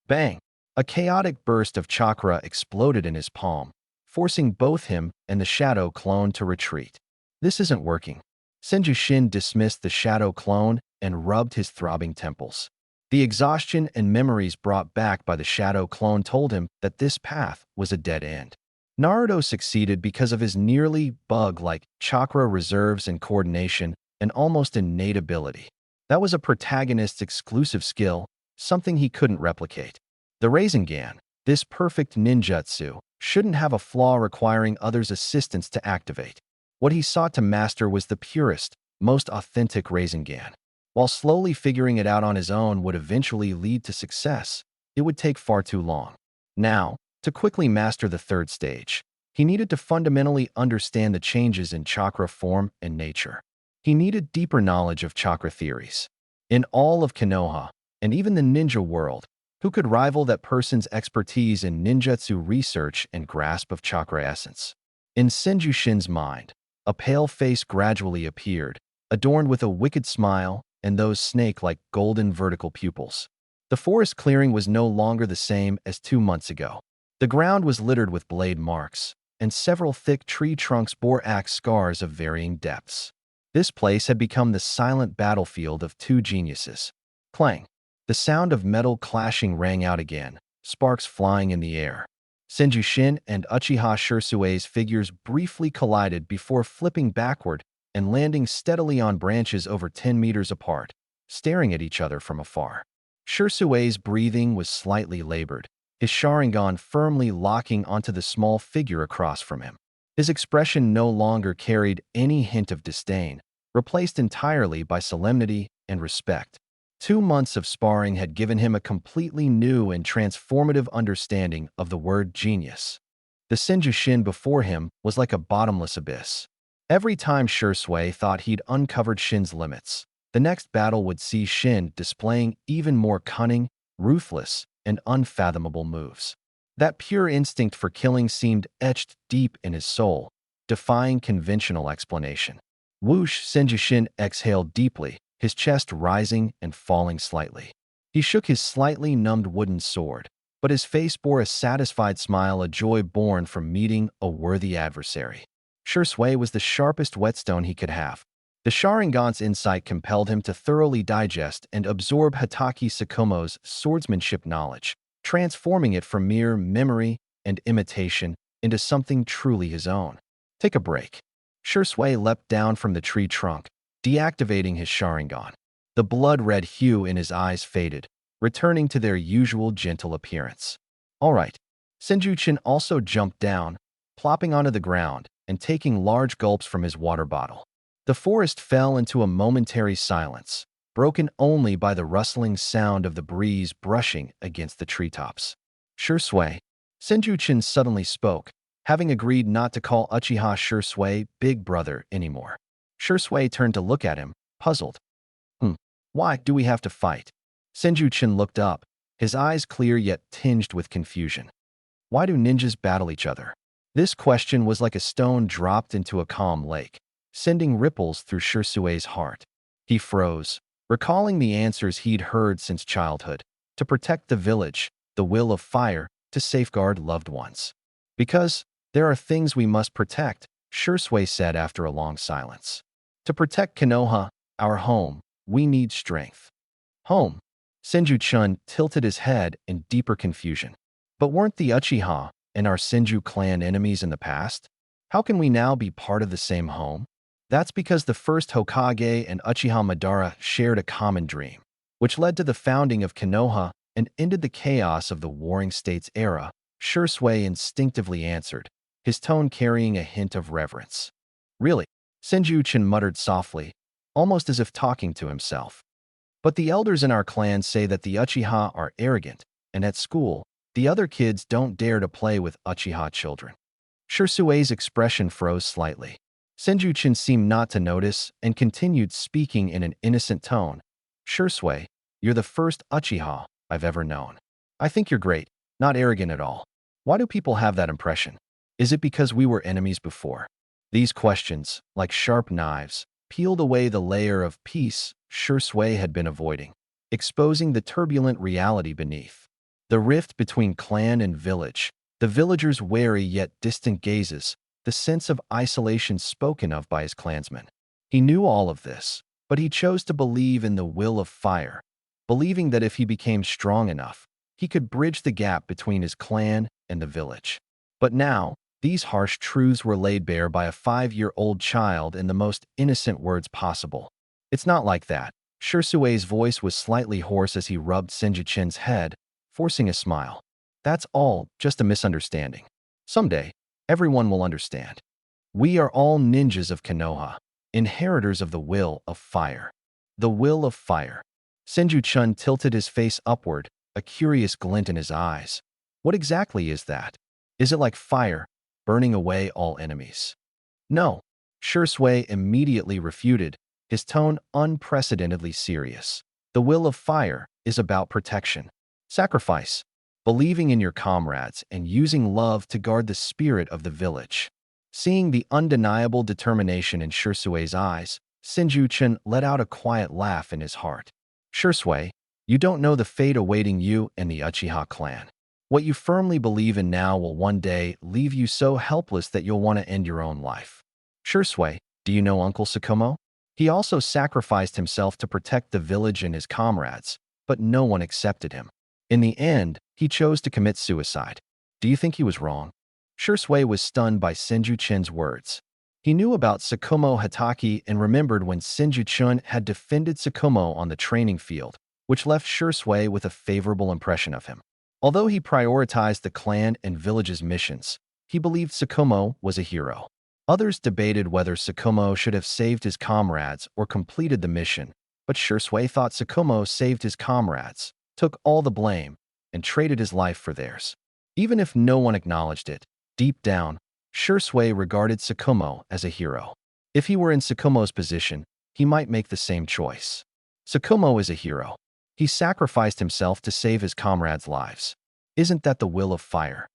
Bang! A chaotic burst of chakra exploded in his palm, forcing both him and the shadow clone to retreat. "This isn't working." Senju Shin dismissed the shadow clone and rubbed his throbbing temples. The exhaustion and memories brought back by the shadow clone told him that this path was a dead end. Naruto succeeded because of his nearly bug-like chakra reserves and coordination and almost innate ability. That was a protagonist's exclusive skill, something he couldn't replicate. The Rasengan, this perfect ninjutsu, shouldn't have a flaw requiring others' assistance to activate. What he sought to master was the purest, most authentic Rasengan. While slowly figuring it out on his own would eventually lead to success, it would take far too long. Now, to quickly master the third stage, he needed to fundamentally understand the changes in chakra form and nature. He needed deeper knowledge of chakra theories. In all of Konoha, and even the ninja world, who could rival that person's expertise in ninjutsu research and grasp of chakra essence? In Senju Shin's mind, a pale face gradually appeared, adorned with a wicked smile and those snake-like golden vertical pupils. The forest clearing was no longer the same as 2 months ago. The ground was littered with blade marks, and several thick tree trunks bore axe scars of varying depths. This place had become the silent battlefield of two geniuses. Clang! The sound of metal clashing rang out again, sparks flying in the air. Senju Shin and Uchiha Shirsue's figures briefly collided before flipping backward and landing steadily on branches over 10 meters apart, staring at each other from afar. Shirsue's breathing was slightly labored, his Sharingan firmly locking onto the small figure across from him. His expression no longer carried any hint of disdain, replaced entirely by solemnity and respect. 2 months of sparring had given him a completely new and transformative understanding of the word genius. The Senju Shin before him was like a bottomless abyss. Every time Shirsue thought he'd uncovered Shin's limits, the next battle would see Shin displaying even more cunning, ruthless, and unfathomable moves. That pure instinct for killing seemed etched deep in his soul, defying conventional explanation. Whoosh! Senjushin exhaled deeply, his chest rising and falling slightly. He shook his slightly numbed wooden sword, but his face bore a satisfied smile, a joy born from meeting a worthy adversary. Shui was the sharpest whetstone he could have. The Sharingan's insight compelled him to thoroughly digest and absorb Hatake Tsukumo's swordsmanship knowledge, transforming it from mere memory and imitation into something truly his own. Take a break. Shui leapt down from the tree trunk, deactivating his Sharingan. The blood-red hue in his eyes faded, returning to their usual gentle appearance. All right. Senjutsu also jumped down, plopping onto the ground and taking large gulps from his water bottle. The forest fell into a momentary silence, broken only by the rustling sound of the breeze brushing against the treetops. Shui, Senjutsu suddenly spoke, having agreed not to call Uchiha Shui Big Brother anymore. Shui turned to look at him, puzzled. Why do we have to fight? Senjutsu looked up, his eyes clear yet tinged with confusion. Why do ninjas battle each other? This question was like a stone dropped into a calm lake, sending ripples through Shusui's heart. He froze, recalling the answers he'd heard since childhood. To protect the village, the will of fire, to safeguard loved ones. Because there are things we must protect, Shui said after a long silence. To protect Konoha, our home, we need strength. Home. Senju-chun tilted his head in deeper confusion. But weren't the Uchiha and our Senju clan enemies in the past? How can we now be part of the same home? That's because the first Hokage and Uchiha Madara shared a common dream, which led to the founding of Konoha and ended the chaos of the Warring States era, Shui instinctively answered, his tone carrying a hint of reverence. Really? Senju-chun muttered softly, almost as if talking to himself. But the elders in our clan say that the Uchiha are arrogant, and at school, the other kids don't dare to play with Uchiha children. Shusui's expression froze slightly. Senju-chun seemed not to notice and continued speaking in an innocent tone. Shui, you're the first Uchiha I've ever known. I think you're great, not arrogant at all. Why do people have that impression? Is it because we were enemies before? These questions, like sharp knives, peeled away the layer of peace Shui had been avoiding, exposing the turbulent reality beneath. The rift between clan and village, the villagers' wary yet distant gazes, the sense of isolation spoken of by his clansmen. He knew all of this, but he chose to believe in the will of fire, believing that if he became strong enough, he could bridge the gap between his clan and the village. But now, these harsh truths were laid bare by a 5-year-old child in the most innocent words possible. It's not like that. Shusui's voice was slightly hoarse as he rubbed Senju-chun's head, forcing a smile. That's all just a misunderstanding. Someday, everyone will understand. We are all ninjas of Konoha, inheritors of the will of fire. The will of fire. Senju-chun tilted his face upward, a curious glint in his eyes. What exactly is that? Is it like fire, burning away all enemies? No, Shui immediately refuted, his tone unprecedentedly serious. The will of fire is about protection, sacrifice, believing in your comrades and using love to guard the spirit of the village. Seeing the undeniable determination in Shusui's eyes, Senju-chun let out a quiet laugh in his heart. Shui, you don't know the fate awaiting you and the Uchiha clan. What you firmly believe in now will one day leave you so helpless that you'll want to end your own life. Shui, do you know Uncle Tsukumo? He also sacrificed himself to protect the village and his comrades, but no one accepted him. In the end, he chose to commit suicide. Do you think he was wrong? Shui was stunned by Senju-chun's words. He knew about Tsukumo Hatake and remembered when Senju-chun had defended Tsukumo on the training field, which left Shui with a favorable impression of him. Although he prioritized the clan and village's missions, he believed Tsukumo was a hero. Others debated whether Tsukumo should have saved his comrades or completed the mission, but Shui thought Tsukumo saved his comrades, took all the blame, and traded his life for theirs. Even if no one acknowledged it, deep down, Shui regarded Tsukumo as a hero. If he were in Tsukumo's position, he might make the same choice. Tsukumo is a hero. He sacrificed himself to save his comrades' lives. Isn't that the will of fire?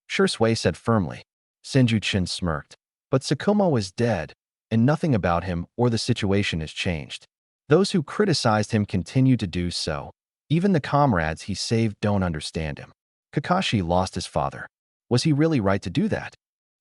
Shui said firmly. Senju-chin smirked. But Tsukumo is dead, and nothing about him or the situation has changed. Those who criticized him continue to do so. Even the comrades he saved don't understand him. Kakashi lost his father. Was he really right to do that?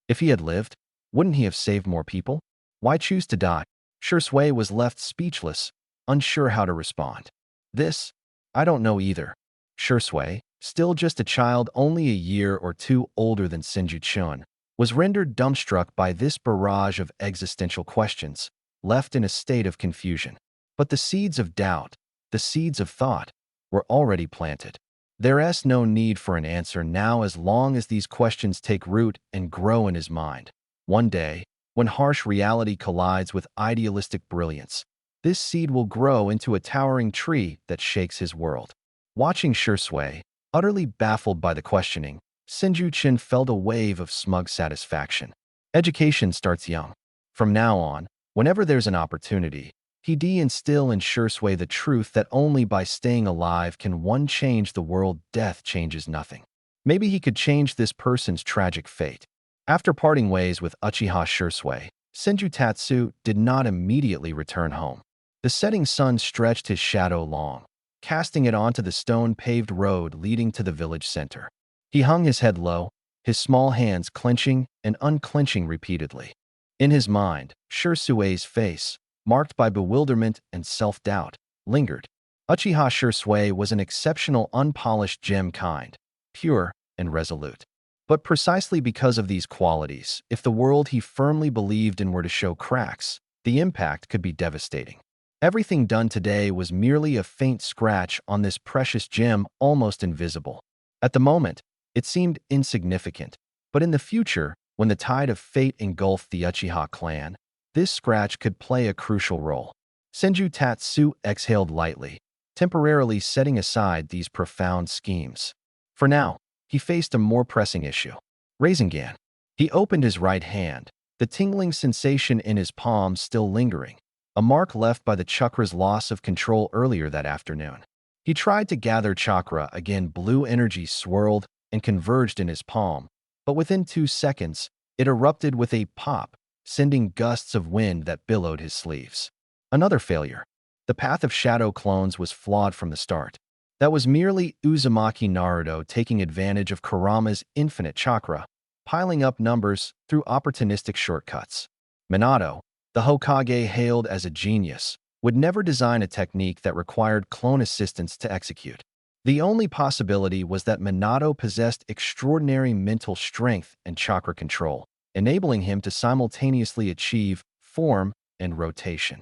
If he had lived, wouldn't he have saved more people? Why choose to die? Shui was left speechless, unsure how to respond. This? I don't know either. Shui, still just a child only a year or two older than Senju-chin, was rendered dumbstruck by this barrage of existential questions, left in a state of confusion. But the seeds of doubt, the seeds of thought, were already planted. There's no need for an answer now as long as these questions take root and grow in his mind. One day, when harsh reality collides with idealistic brilliance, this seed will grow into a towering tree that shakes his world. Watching Shui, utterly baffled by the questioning, Senju-chin felt a wave of smug satisfaction. Education starts young. From now on, whenever there's an opportunity, he'd instill in Shui the truth that only by staying alive can one change the world. Death changes nothing. Maybe he could change this person's tragic fate. After parting ways with Uchiha Shui, Senju Tatsu did not immediately return home. The setting sun stretched his shadow long, casting it onto the stone-paved road leading to the village center. He hung his head low, his small hands clenching and unclenching repeatedly. In his mind, Shui's face, marked by bewilderment and self-doubt, lingered. Uchiha Shui was an exceptional unpolished gem kind, pure and resolute. But precisely because of these qualities, if the world he firmly believed in were to show cracks, the impact could be devastating. Everything done today was merely a faint scratch on this precious gem, almost invisible. At the moment, it seemed insignificant, but in the future, when the tide of fate engulfed the Uchiha clan, this scratch could play a crucial role. Senju Tatsu exhaled lightly, temporarily setting aside these profound schemes. For now, he faced a more pressing issue. Rasengan. He opened his right hand, the tingling sensation in his palm still lingering, a mark left by the chakra's loss of control earlier that afternoon. He tried to gather chakra again. Blue energy swirled and converged in his palm, but within 2 seconds, it erupted with a pop, sending gusts of wind that billowed his sleeves. Another failure. The path of shadow clones was flawed from the start. That was merely Uzumaki Naruto taking advantage of Kurama's infinite chakra, piling up numbers through opportunistic shortcuts. Minato, the Hokage hailed as a genius, would never design a technique that required clone assistance to execute. The only possibility was that Minato possessed extraordinary mental strength and chakra control, enabling him to simultaneously achieve form and rotation.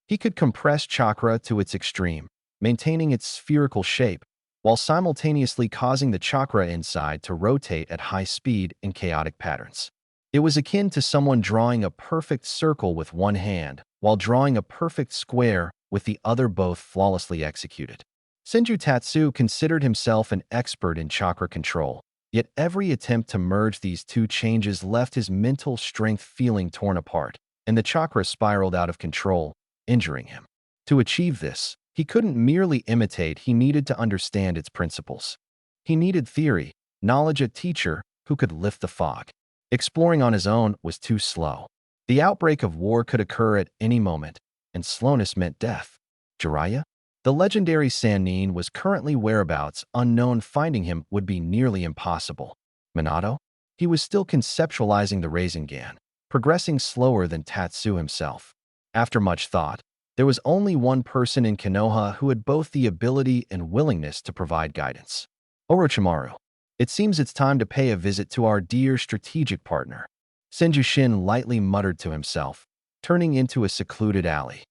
He could compress chakra to its extreme, maintaining its spherical shape, while simultaneously causing the chakra inside to rotate at high speed in chaotic patterns. It was akin to someone drawing a perfect circle with one hand, while drawing a perfect square with the other, both flawlessly executed. Senju Tatsu considered himself an expert in chakra control, yet every attempt to merge these two changes left his mental strength feeling torn apart, and the chakra spiraled out of control, injuring him. To achieve this, he couldn't merely imitate, he needed to understand its principles. He needed theory, knowledge, a teacher who could lift the fog. Exploring on his own was too slow. The outbreak of war could occur at any moment, and slowness meant death. Jiraiya? The legendary Sannin was currently whereabouts unknown. Finding him would be nearly impossible. Minato? He was still conceptualizing the Rasengan, progressing slower than Tatsu himself. After much thought, there was only one person in Konoha who had both the ability and willingness to provide guidance. Orochimaru. It seems it's time to pay a visit to our dear strategic partner. Senju-shin lightly muttered to himself, turning into a secluded alley.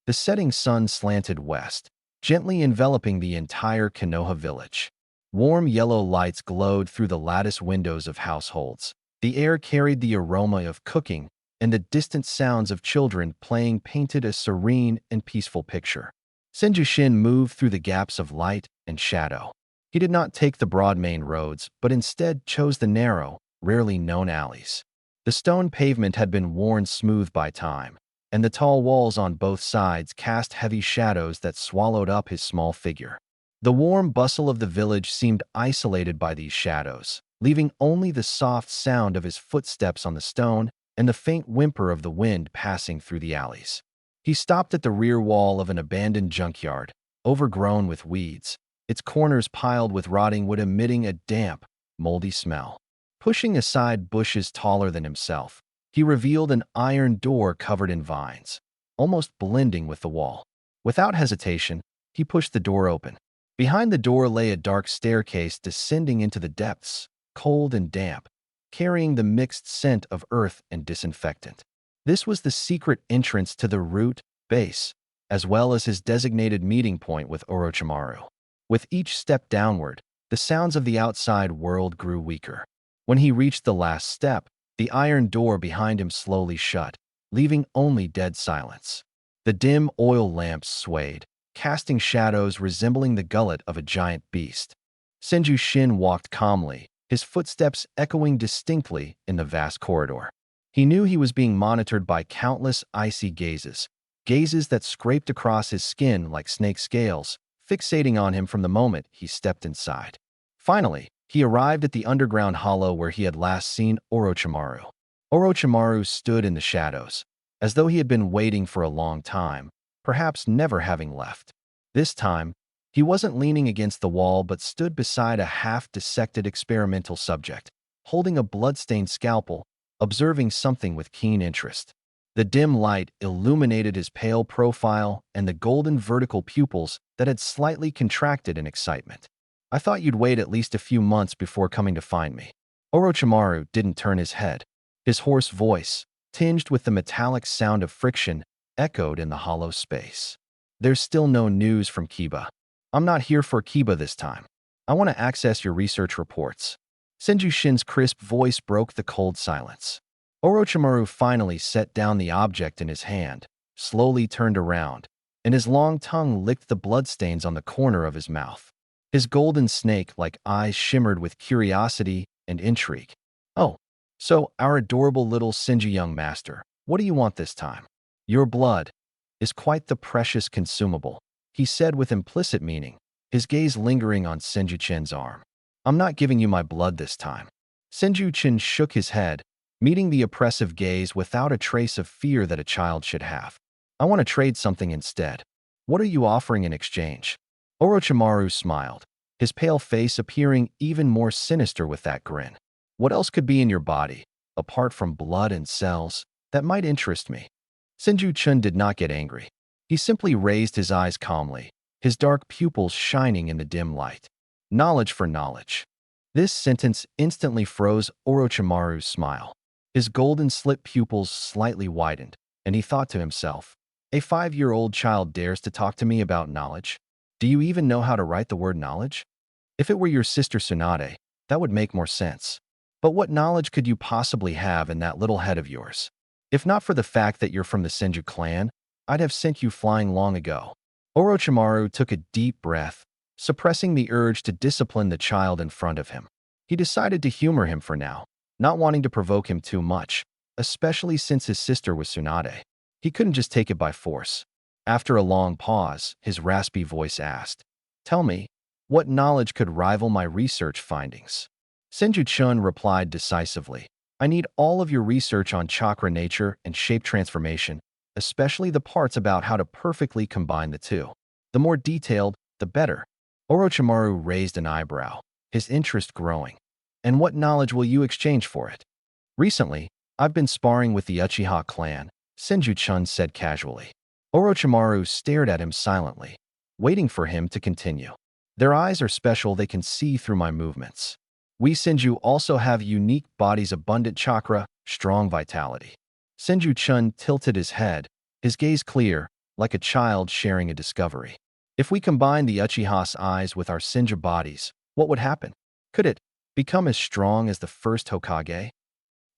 The setting sun slanted west, gently enveloping the entire Konoha village. Warm yellow lights glowed through the lattice windows of households. The air carried the aroma of cooking, and the distant sounds of children playing painted a serene and peaceful picture. Senju-shin moved through the gaps of light and shadow. He did not take the broad main roads, but instead chose the narrow, rarely known alleys. The stone pavement had been worn smooth by time, and the tall walls on both sides cast heavy shadows that swallowed up his small figure. The warm bustle of the village seemed isolated by these shadows, leaving only the soft sound of his footsteps on the stone and the faint whimper of the wind passing through the alleys. He stopped at the rear wall of an abandoned junkyard, overgrown with weeds, its corners piled with rotting wood emitting a damp, moldy smell. Pushing aside bushes taller than himself, he revealed an iron door covered in vines, almost blending with the wall. Without hesitation, he pushed the door open. Behind the door lay a dark staircase descending into the depths, cold and damp, carrying the mixed scent of earth and disinfectant. This was the secret entrance to the root base, as well as his designated meeting point with Orochimaru. With each step downward, the sounds of the outside world grew weaker. When he reached the last step, the iron door behind him slowly shut, leaving only dead silence. The dim oil lamps swayed, casting shadows resembling the gullet of a giant beast. Senju Shin walked calmly, his footsteps echoing distinctly in the vast corridor. He knew he was being monitored by countless icy gazes, gazes that scraped across his skin like snake scales, fixating on him from the moment he stepped inside. Finally, he arrived at the underground hollow where he had last seen Orochimaru. Orochimaru stood in the shadows, as though he had been waiting for a long time, perhaps never having left. This time, he wasn't leaning against the wall but stood beside a half-dissected experimental subject, holding a blood-stained scalpel, observing something with keen interest. The dim light illuminated his pale profile and the golden vertical pupils that had slightly contracted in excitement. "I thought you'd wait at least a few months before coming to find me." Orochimaru didn't turn his head. His hoarse voice, tinged with the metallic sound of friction, echoed in the hollow space. "There's still no news from Kiba. I'm not here for Kiba this time. I want to access your research reports." Senju Shin's crisp voice broke the cold silence. Orochimaru finally set down the object in his hand, slowly turned around, and his long tongue licked the bloodstains on the corner of his mouth. His golden snake-like eyes shimmered with curiosity and intrigue. "Oh, so our adorable little Senju young master, what do you want this time?" "Your blood is quite the precious consumable," he said with implicit meaning, his gaze lingering on Senju Chen's arm. "I'm not giving you my blood this time." Senju Chen shook his head, meeting the oppressive gaze without a trace of fear that a child should have. "I want to trade something instead. What are you offering in exchange?" Orochimaru smiled, his pale face appearing even more sinister with that grin. "What else could be in your body, apart from blood and cells, that might interest me?" Senju Chen did not get angry. He simply raised his eyes calmly, his dark pupils shining in the dim light. "Knowledge for knowledge." This sentence instantly froze Orochimaru's smile. His golden slit pupils slightly widened, and he thought to himself, "A 5-year-old child dares to talk to me about knowledge? Do you even know how to write the word knowledge? If it were your sister Tsunade, that would make more sense. But what knowledge could you possibly have in that little head of yours? If not for the fact that you're from the Senju clan, I'd have sent you flying long ago." Orochimaru took a deep breath, suppressing the urge to discipline the child in front of him. He decided to humor him for now, not wanting to provoke him too much, especially since his sister was Tsunade. He couldn't just take it by force. After a long pause, his raspy voice asked, "Tell me, what knowledge could rival my research findings?" Senju Chun replied decisively, "I need all of your research on chakra nature and shape transformation, especially the parts about how to perfectly combine the two. The more detailed, the better." Orochimaru raised an eyebrow, his interest growing. "And what knowledge will you exchange for it?" "Recently, I've been sparring with the Uchiha clan," Senju Chun said casually. Orochimaru stared at him silently, waiting for him to continue. "Their eyes are special, they can see through my movements. We Senju also have unique bodies, abundant chakra, strong vitality." Senju Chun tilted his head, his gaze clear, like a child sharing a discovery. "If we combine the Uchiha's eyes with our Senju bodies, what would happen? Could it become as strong as the first Hokage?"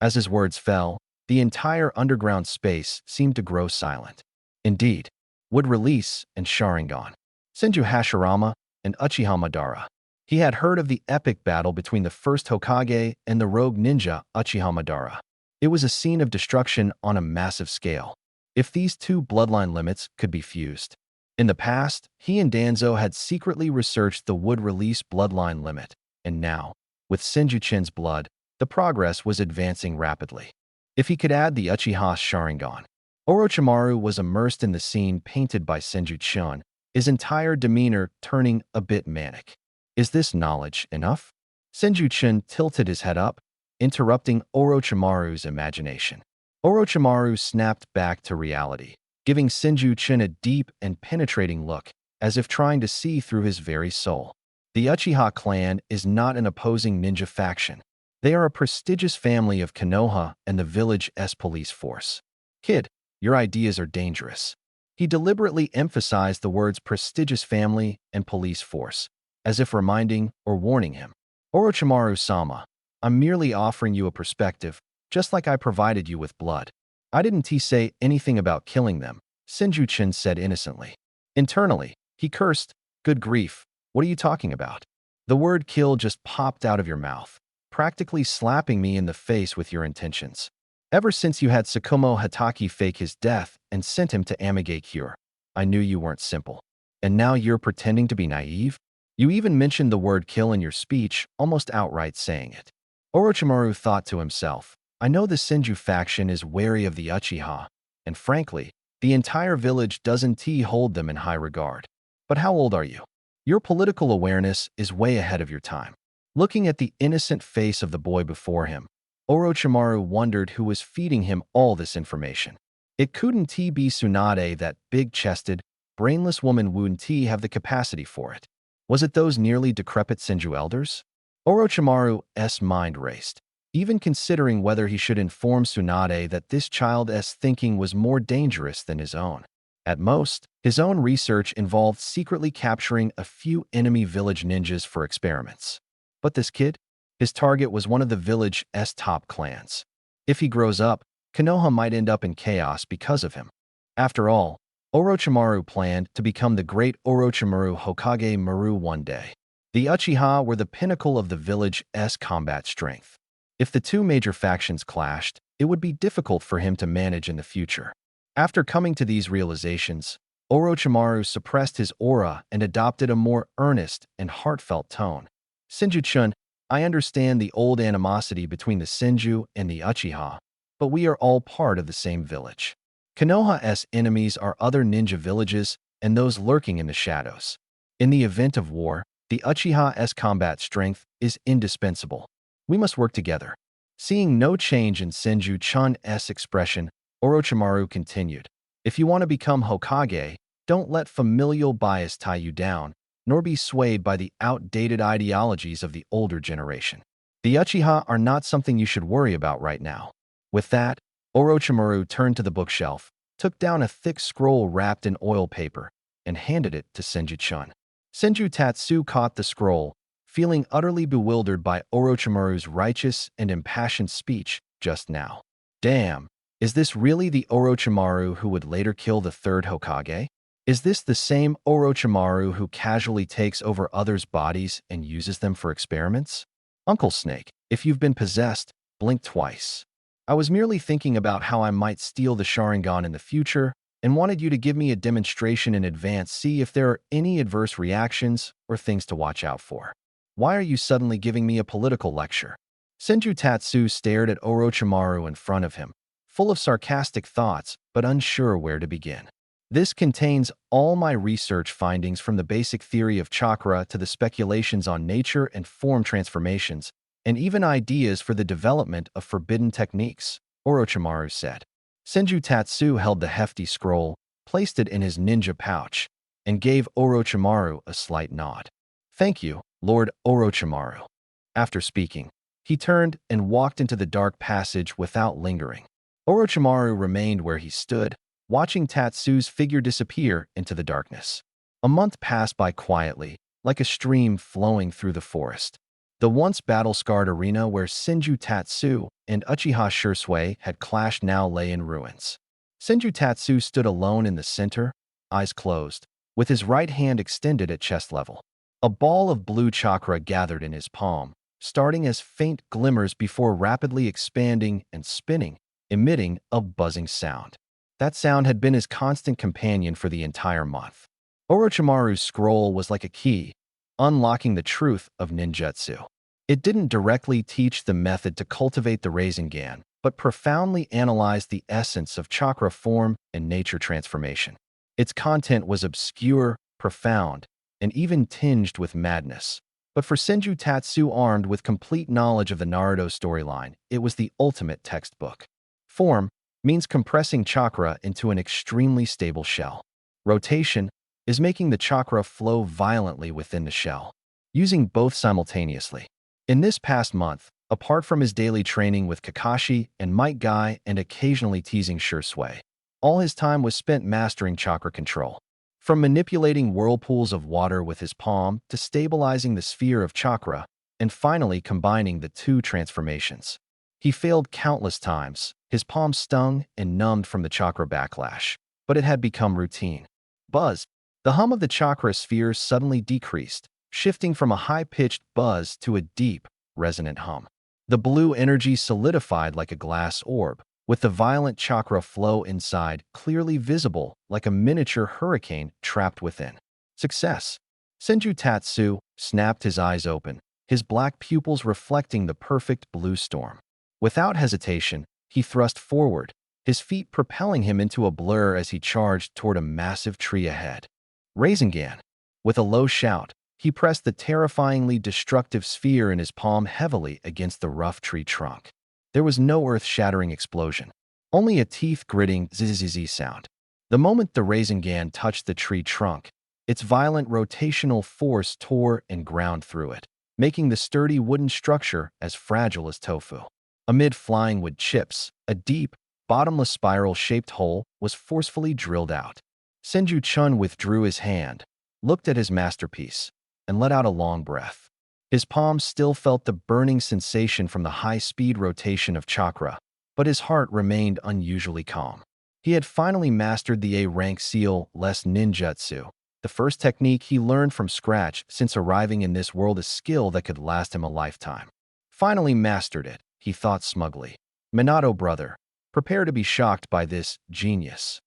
As his words fell, the entire underground space seemed to grow silent. Indeed, would release and Sharingan. Senju Hashirama and Uchiha Madara. He had heard of the epic battle between the first Hokage and the rogue ninja Uchiha Madara. It was a scene of destruction on a massive scale. if these two bloodline limits could be fused. In the past, he and Danzo had secretly researched the would-release bloodline limit, and now, with Senju-Chin's blood, the progress was advancing rapidly. If he could add the Uchiha Sharingan, Orochimaru was immersed in the scene painted by Senju-Chin, his entire demeanor turning a bit manic. Is this knowledge enough? Senju-Chin tilted his head up, interrupting Orochimaru's imagination. Orochimaru snapped back to reality, giving Senju-Chin a deep and penetrating look, as if trying to see through his very soul. The Uchiha clan is not an opposing ninja faction. They are a prestigious family of Konoha and the village's police force. Kid, your ideas are dangerous. He deliberately emphasized the words prestigious family and police force, as if reminding or warning him. Orochimaru-sama, I'm merely offering you a perspective, just like I provided you with blood. I didn't say anything about killing them, Senju-Chin said innocently. Internally, he cursed, good grief, what are you talking about? The word kill just popped out of your mouth, practically slapping me in the face with your intentions. Ever since you had Tsukumo Hatake fake his death and sent him to Amage Cure, I knew you weren't simple. And now you're pretending to be naive? You even mentioned the word kill in your speech, almost outright saying it. Orochimaru thought to himself, I know the Senju faction is wary of the Uchiha, and frankly, the entire village doesn't hold them in high regard. But how old are you? Your political awareness is way ahead of your time. Looking at the innocent face of the boy before him, Orochimaru wondered who was feeding him all this information. It couldn't be Tsunade, that big-chested, brainless woman wouldn't have the capacity for it. Was it those nearly decrepit Senju elders? Orochimaru's mind raced, even considering whether he should inform Tsunade that this child's thinking was more dangerous than his own. At most, his own research involved secretly capturing a few enemy village ninjas for experiments. But this kid? His target was one of the village's top clans. If he grows up, Konoha might end up in chaos because of him. After all, Orochimaru planned to become the great Orochimaru Hokage Maru one day. The Uchiha were the pinnacle of the village's combat strength. If the two major factions clashed, it would be difficult for him to manage in the future. After coming to these realizations, Orochimaru suppressed his aura and adopted a more earnest and heartfelt tone. Senju-Chun, I understand the old animosity between the Senju and the Uchiha, but we are all part of the same village. Konoha's enemies are other ninja villages and those lurking in the shadows. In the event of war, the Uchiha's combat strength is indispensable. We must work together. Seeing no change in Senju-Chun's expression, Orochimaru continued, if you want to become Hokage, don't let familial bias tie you down, nor be swayed by the outdated ideologies of the older generation. The Uchiha are not something you should worry about right now. With that, Orochimaru turned to the bookshelf, took down a thick scroll wrapped in oil paper, and handed it to Senju-Chun. Senju Tatsu caught the scroll, feeling utterly bewildered by Orochimaru's righteous and impassioned speech just now. Damn, is this really the Orochimaru who would later kill the third Hokage? Is this the same Orochimaru who casually takes over others' bodies and uses them for experiments? Uncle Snake, if you've been possessed, blink twice. I was merely thinking about how I might steal the Sharingan in the future and wanted you to give me a demonstration in advance, see if there are any adverse reactions or things to watch out for. Why are you suddenly giving me a political lecture? Senju Tatsu stared at Orochimaru in front of him, full of sarcastic thoughts but unsure where to begin. This contains all my research findings from the basic theory of chakra to the speculations on nature and form transformations, and even ideas for the development of forbidden techniques, Orochimaru said. Senju Tatsu held the hefty scroll, placed it in his ninja pouch, and gave Orochimaru a slight nod. Thank you, Lord Orochimaru. After speaking, he turned and walked into the dark passage without lingering. Orochimaru remained where he stood, watching Tatsu's figure disappear into the darkness. A month passed by quietly, like a stream flowing through the forest. The once battle-scarred arena where Senju Tatsu and Uchiha Shisui had clashed now lay in ruins. Senju Tatsu stood alone in the center, eyes closed, with his right hand extended at chest level. A ball of blue chakra gathered in his palm, starting as faint glimmers before rapidly expanding and spinning, emitting a buzzing sound. That sound had been his constant companion for the entire month. Orochimaru's scroll was like a key, unlocking the truth of ninjutsu. It didn't directly teach the method to cultivate the Rasengan, but profoundly analyzed the essence of chakra form and nature transformation. Its content was obscure, profound, and even tinged with madness. But for Senju Tatsu, armed with complete knowledge of the Naruto storyline, it was the ultimate textbook. Form means compressing chakra into an extremely stable shell. Rotation is making the chakra flow violently within the shell, using both simultaneously. In this past month, apart from his daily training with Kakashi and Might Guy and occasionally teasing Shursui, all his time was spent mastering chakra control. From manipulating whirlpools of water with his palm to stabilizing the sphere of chakra, and finally combining the two transformations. He failed countless times, his palm stung and numbed from the chakra backlash, but it had become routine. Buzz. The hum of the chakra sphere suddenly decreased, shifting from a high-pitched buzz to a deep, resonant hum. The blue energy solidified like a glass orb, with the violent chakra flow inside clearly visible like a miniature hurricane trapped within. Success. Senju Tatsu snapped his eyes open, his black pupils reflecting the perfect blue storm. Without hesitation, he thrust forward, his feet propelling him into a blur as he charged toward a massive tree ahead. Rasengan. With a low shout, he pressed the terrifyingly destructive sphere in his palm heavily against the rough tree trunk. There was no earth-shattering explosion, only a teeth-gritting zzz sound. The moment the Rasengan touched the tree trunk, its violent rotational force tore and ground through it, making the sturdy wooden structure as fragile as tofu. Amid flying wood chips, a deep, bottomless spiral-shaped hole was forcefully drilled out. Senju Chun withdrew his hand, looked at his masterpiece, and let out a long breath. His palms still felt the burning sensation from the high-speed rotation of chakra, but his heart remained unusually calm. He had finally mastered the A-rank seal-less ninjutsu, the first technique he learned from scratch since arriving in this world, a skill that could last him a lifetime. Finally mastered it, he thought smugly. Minato brother, prepare to be shocked by this genius.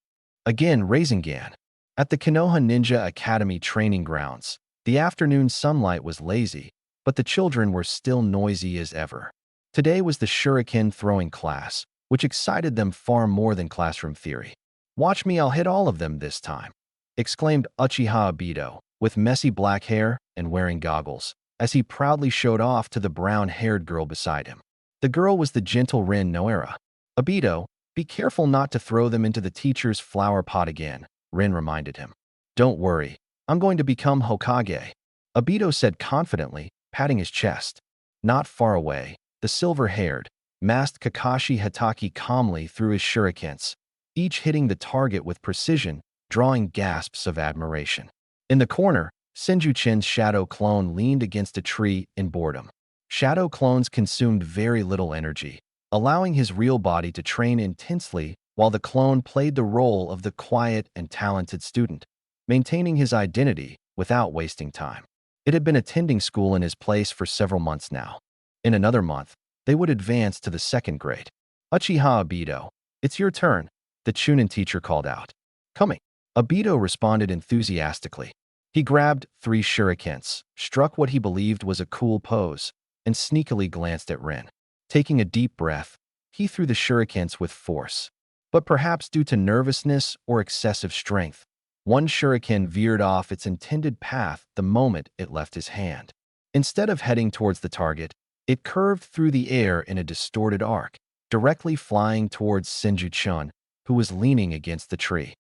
Again, Rasengan. At the Konoha Ninja Academy training grounds, the afternoon sunlight was lazy, but the children were still noisy as ever. Today was the shuriken throwing class, which excited them far more than classroom theory. "Watch me, I'll hit all of them this time," exclaimed Uchiha Obito, with messy black hair and wearing goggles, as he proudly showed off to the brown-haired girl beside him. The girl was the gentle Rin Noera. "Obito, be careful not to throw them into the teacher's flower pot again," Rin reminded him. "Don't worry, I'm going to become Hokage," Obito said confidently, patting his chest. Not far away, the silver-haired, masked Kakashi Hatake calmly threw his shurikens, each hitting the target with precision, drawing gasps of admiration. In the corner, Senju Chin's shadow clone leaned against a tree in boredom. Shadow clones consumed very little energy, allowing his real body to train intensely while the clone played the role of the quiet and talented student, maintaining his identity without wasting time. It had been attending school in his place for several months now. In another month, they would advance to the second grade. "Uchiha Obito, it's your turn," the Chunin teacher called out. "Coming." Obito responded enthusiastically. He grabbed 3 shurikens, struck what he believed was a cool pose, and sneakily glanced at Rin. Taking a deep breath, he threw the shurikens with force. But perhaps due to nervousness or excessive strength, one shuriken veered off its intended path the moment it left his hand. Instead of heading towards the target, it curved through the air in a distorted arc, directly flying towards Senju Chun, who was leaning against the tree.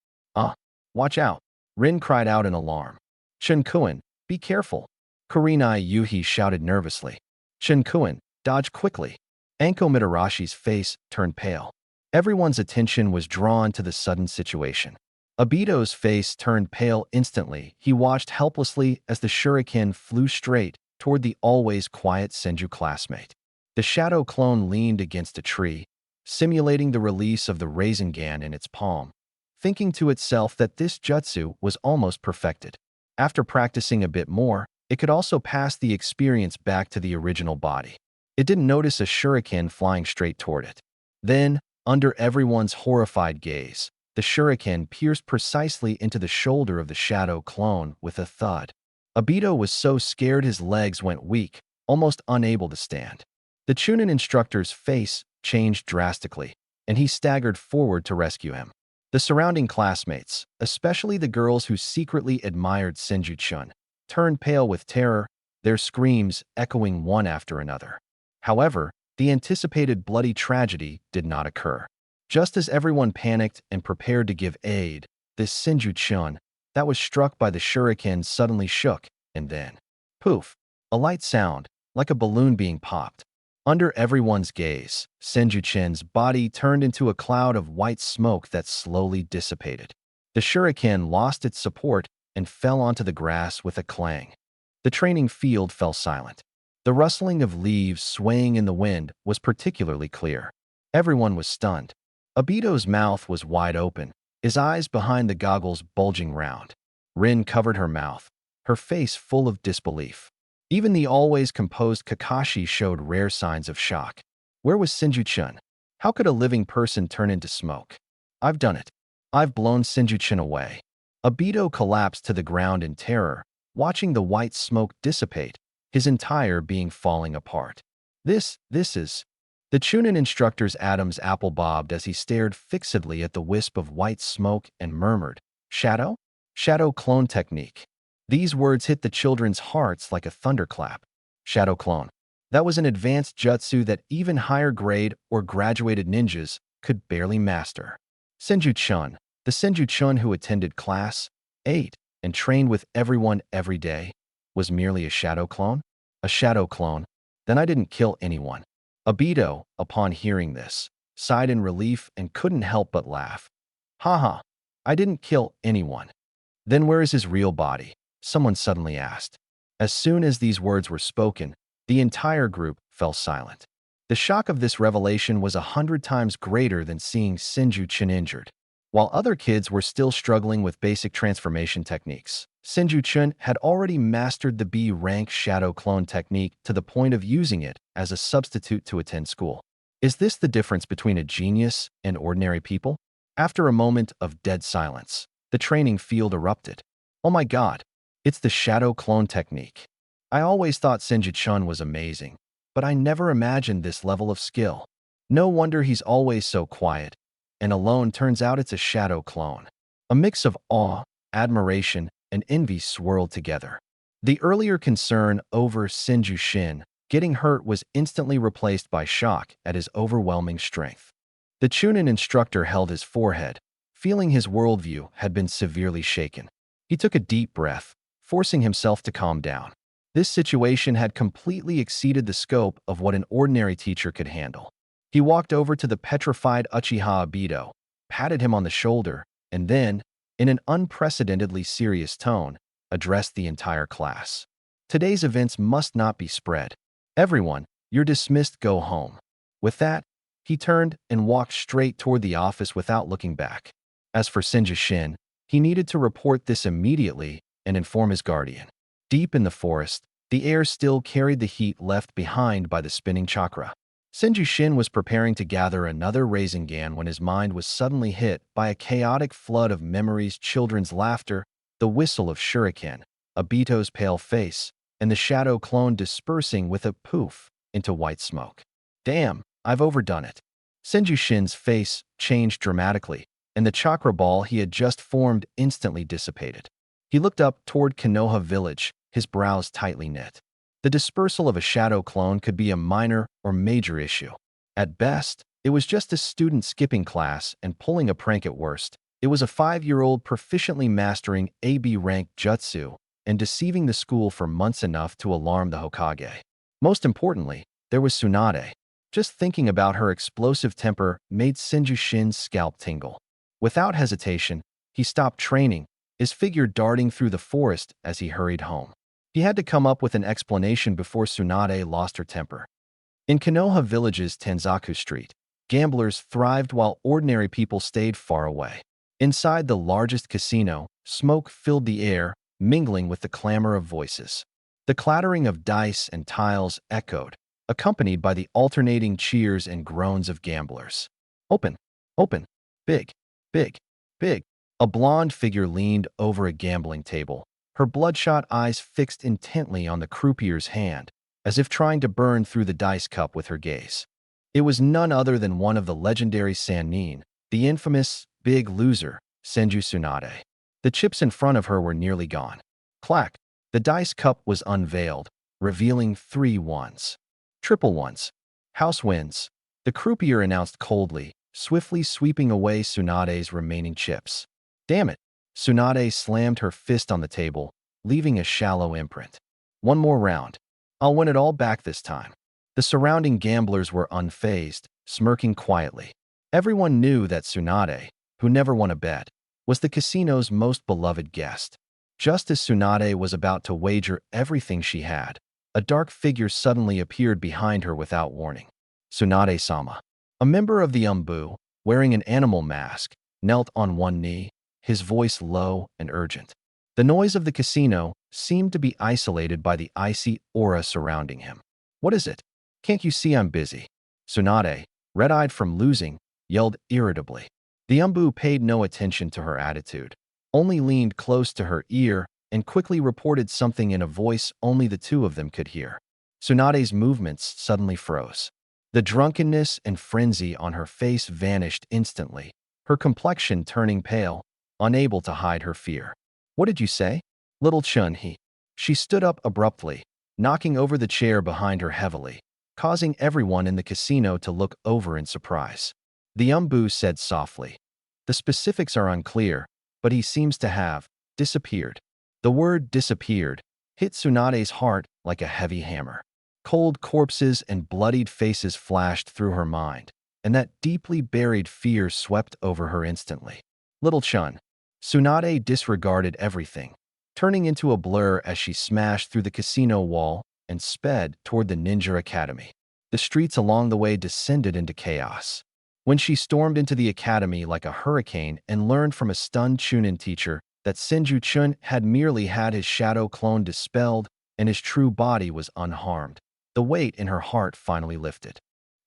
Watch out," Rin cried out in alarm. "Chun-kun, be careful," Kurenai Yuhi shouted nervously. "Chun-kun, dodge quickly." Anko Mitarashi's face turned pale. Everyone's attention was drawn to the sudden situation. Obito's face turned pale instantly. He watched helplessly as the shuriken flew straight toward the always quiet Senju classmate. The shadow clone leaned against a tree, simulating the release of the Rasengan in its palm, thinking to itself that this jutsu was almost perfected. After practicing a bit more, it could also pass the experience back to the original body. It didn't notice a shuriken flying straight toward it. Then, under everyone's horrified gaze, The shuriken pierced precisely into the shoulder of the shadow clone with a thud. Obito was so scared his legs went weak, almost unable to stand. The Chunin instructor's face changed drastically, and he staggered forward to rescue him. The surrounding classmates, especially the girls who secretly admired Senju-chun, turned pale with terror, their screams echoing one after another. However, the anticipated bloody tragedy did not occur. Just as everyone panicked and prepared to give aid, this Senju-chun that was struck by the shuriken suddenly shook, and then, poof, a light sound, like a balloon being popped. Under everyone's gaze, Senju-chun's body turned into a cloud of white smoke that slowly dissipated. The shuriken lost its support and fell onto the grass with a clang. The training field fell silent. The rustling of leaves swaying in the wind was particularly clear. Everyone was stunned. Obito's mouth was wide open, his eyes behind the goggles bulging round. Rin covered her mouth, her face full of disbelief. Even the always composed Kakashi showed rare signs of shock. Where was Senju-chun? How could a living person turn into smoke? I've done it. I've blown Senju-chun away. Obito collapsed to the ground in terror, watching the white smoke dissipate, his entire being falling apart. This is... The Chunin instructor's Adam's apple bobbed as he stared fixedly at the wisp of white smoke and murmured, "Shadow? Shadow clone technique." These words hit the children's hearts like a thunderclap. Shadow clone. That was an advanced jutsu that even higher grade or graduated ninjas could barely master. Senju-chun, the Senju-chun who attended class, ate, and trained with everyone every day, was merely a shadow clone? A shadow clone? Then I didn't kill anyone. Obito, upon hearing this, sighed in relief and couldn't help but laugh. Haha, I didn't kill anyone. Then where is his real body? Someone suddenly asked. As soon as these words were spoken, the entire group fell silent. The shock of this revelation was 100 times greater than seeing Senju-chun injured. While other kids were still struggling with basic transformation techniques, Senju-chun had already mastered the B-rank shadow clone technique to the point of using it as a substitute to attend school. Is this the difference between a genius and ordinary people? After a moment of dead silence, the training field erupted. Oh my god, it's the shadow clone technique. I always thought Senju-chun was amazing, but I never imagined this level of skill. No wonder he's always so quiet, and alone turns out it's a shadow clone. A mix of awe, admiration, and envy swirled together. The earlier concern over Senju-shin getting hurt was instantly replaced by shock at his overwhelming strength. The Chunin instructor held his forehead, feeling his worldview had been severely shaken. He took a deep breath, forcing himself to calm down. This situation had completely exceeded the scope of what an ordinary teacher could handle. He walked over to the petrified Uchiha Obito, patted him on the shoulder, and then, in an unprecedentedly serious tone, addressed the entire class. Today's events must not be spread. Everyone, you're dismissed, go home. With that, he turned and walked straight toward the office without looking back. As for Senju-shin, he needed to report this immediately and inform his guardian. Deep in the forest, the air still carried the heat left behind by the spinning chakra. Senju-shin was preparing to gather another Rasengan when his mind was suddenly hit by a chaotic flood of memories, children's laughter, the whistle of shuriken, Obito's pale face, and the shadow clone dispersing with a poof into white smoke. Damn, I've overdone it. Senju-shin's face changed dramatically, and the chakra ball he had just formed instantly dissipated. He looked up toward Konoha village, his brows tightly knit. The dispersal of a shadow clone could be a minor or major issue. At best, it was just a student skipping class and pulling a prank at worst. It was a 5-year-old proficiently mastering AB-ranked jutsu and deceiving the school for months enough to alarm the Hokage. Most importantly, there was Tsunade. Just thinking about her explosive temper made Senju-shin's scalp tingle. Without hesitation, he stopped training, his figure darting through the forest as he hurried home. He had to come up with an explanation before Tsunade lost her temper. In Konoha village's Tenzaku Street, gamblers thrived while ordinary people stayed far away. Inside the largest casino, smoke filled the air, mingling with the clamor of voices. The clattering of dice and tiles echoed, accompanied by the alternating cheers and groans of gamblers. Open, open, big, big. Big. A blonde figure leaned over a gambling table, her bloodshot eyes fixed intently on the croupier's hand, as if trying to burn through the dice cup with her gaze. It was none other than one of the legendary Sannin, the infamous big loser, Senju Tsunade. The chips in front of her were nearly gone. Clack! The dice cup was unveiled, revealing 3 ones. Triple ones. House wins. The croupier announced coldly, swiftly sweeping away Tsunade's remaining chips. Damn it! Tsunade slammed her fist on the table, leaving a shallow imprint. One more round. I'll win it all back this time. The surrounding gamblers were unfazed, smirking quietly. Everyone knew that Tsunade, who never won a bet, was the casino's most beloved guest. Just as Tsunade was about to wager everything she had, a dark figure suddenly appeared behind her without warning. Tsunade-sama, a member of the Umbu, wearing an animal mask, knelt on one knee, his voice low and urgent. The noise of the casino seemed to be isolated by the icy aura surrounding him. What is it? Can't you see I'm busy? Tsunade, red-eyed from losing, yelled irritably. The Umbu paid no attention to her attitude, only leaned close to her ear and quickly reported something in a voice only the two of them could hear. Tsunade's movements suddenly froze. The drunkenness and frenzy on her face vanished instantly, her complexion turning pale, unable to hide her fear. What did you say? Little Chun-hee. She stood up abruptly, knocking over the chair behind her heavily, causing everyone in the casino to look over in surprise. The Umbu said softly. The specifics are unclear, but he seems to have disappeared. The word disappeared hit Tsunade's heart like a heavy hammer. Cold corpses and bloodied faces flashed through her mind, and that deeply buried fear swept over her instantly. Little Chun. Tsunade disregarded everything, turning into a blur as she smashed through the casino wall and sped toward the ninja academy. The streets along the way descended into chaos. When she stormed into the academy like a hurricane and learned from a stunned Chunin teacher that Senju Chun had merely had his shadow clone dispelled and his true body was unharmed, the weight in her heart finally lifted.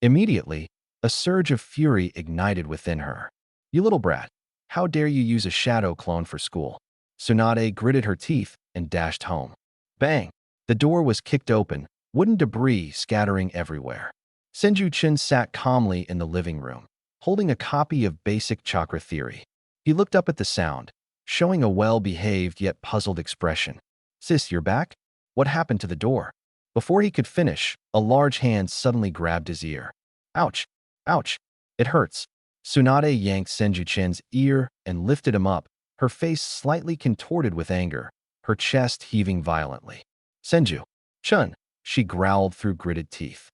Immediately, a surge of fury ignited within her. You little brat, how dare you use a shadow clone for school? Tsunade gritted her teeth and dashed home. Bang! The door was kicked open, wooden debris scattering everywhere. Senju Chun sat calmly in the living room, holding a copy of Basic Chakra Theory. He looked up at the sound, showing a well-behaved yet puzzled expression. Sis, you're back? What happened to the door? Before he could finish, a large hand suddenly grabbed his ear. Ouch! Ouch! It hurts. Tsunade yanked Senju Chun's ear and lifted him up, her face slightly contorted with anger, her chest heaving violently. Senju Chun, she growled through gritted teeth.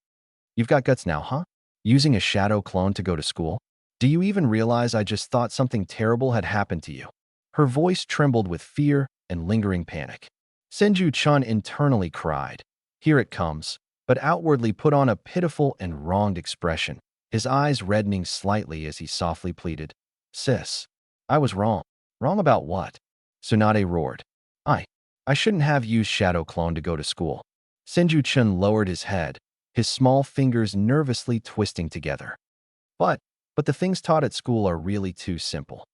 You've got guts now, huh? Using a shadow clone to go to school? Do you even realize I just thought something terrible had happened to you? Her voice trembled with fear and lingering panic. Senju Chun internally cried. Here it comes, but outwardly put on a pitiful and wronged expression, his eyes reddening slightly as he softly pleaded. Sis, I was wrong. Wrong about what? Tsunade roared. I shouldn't have used shadow clone to go to school. Senju Chun lowered his head, his small fingers nervously twisting together. But the things taught at school are really too simple.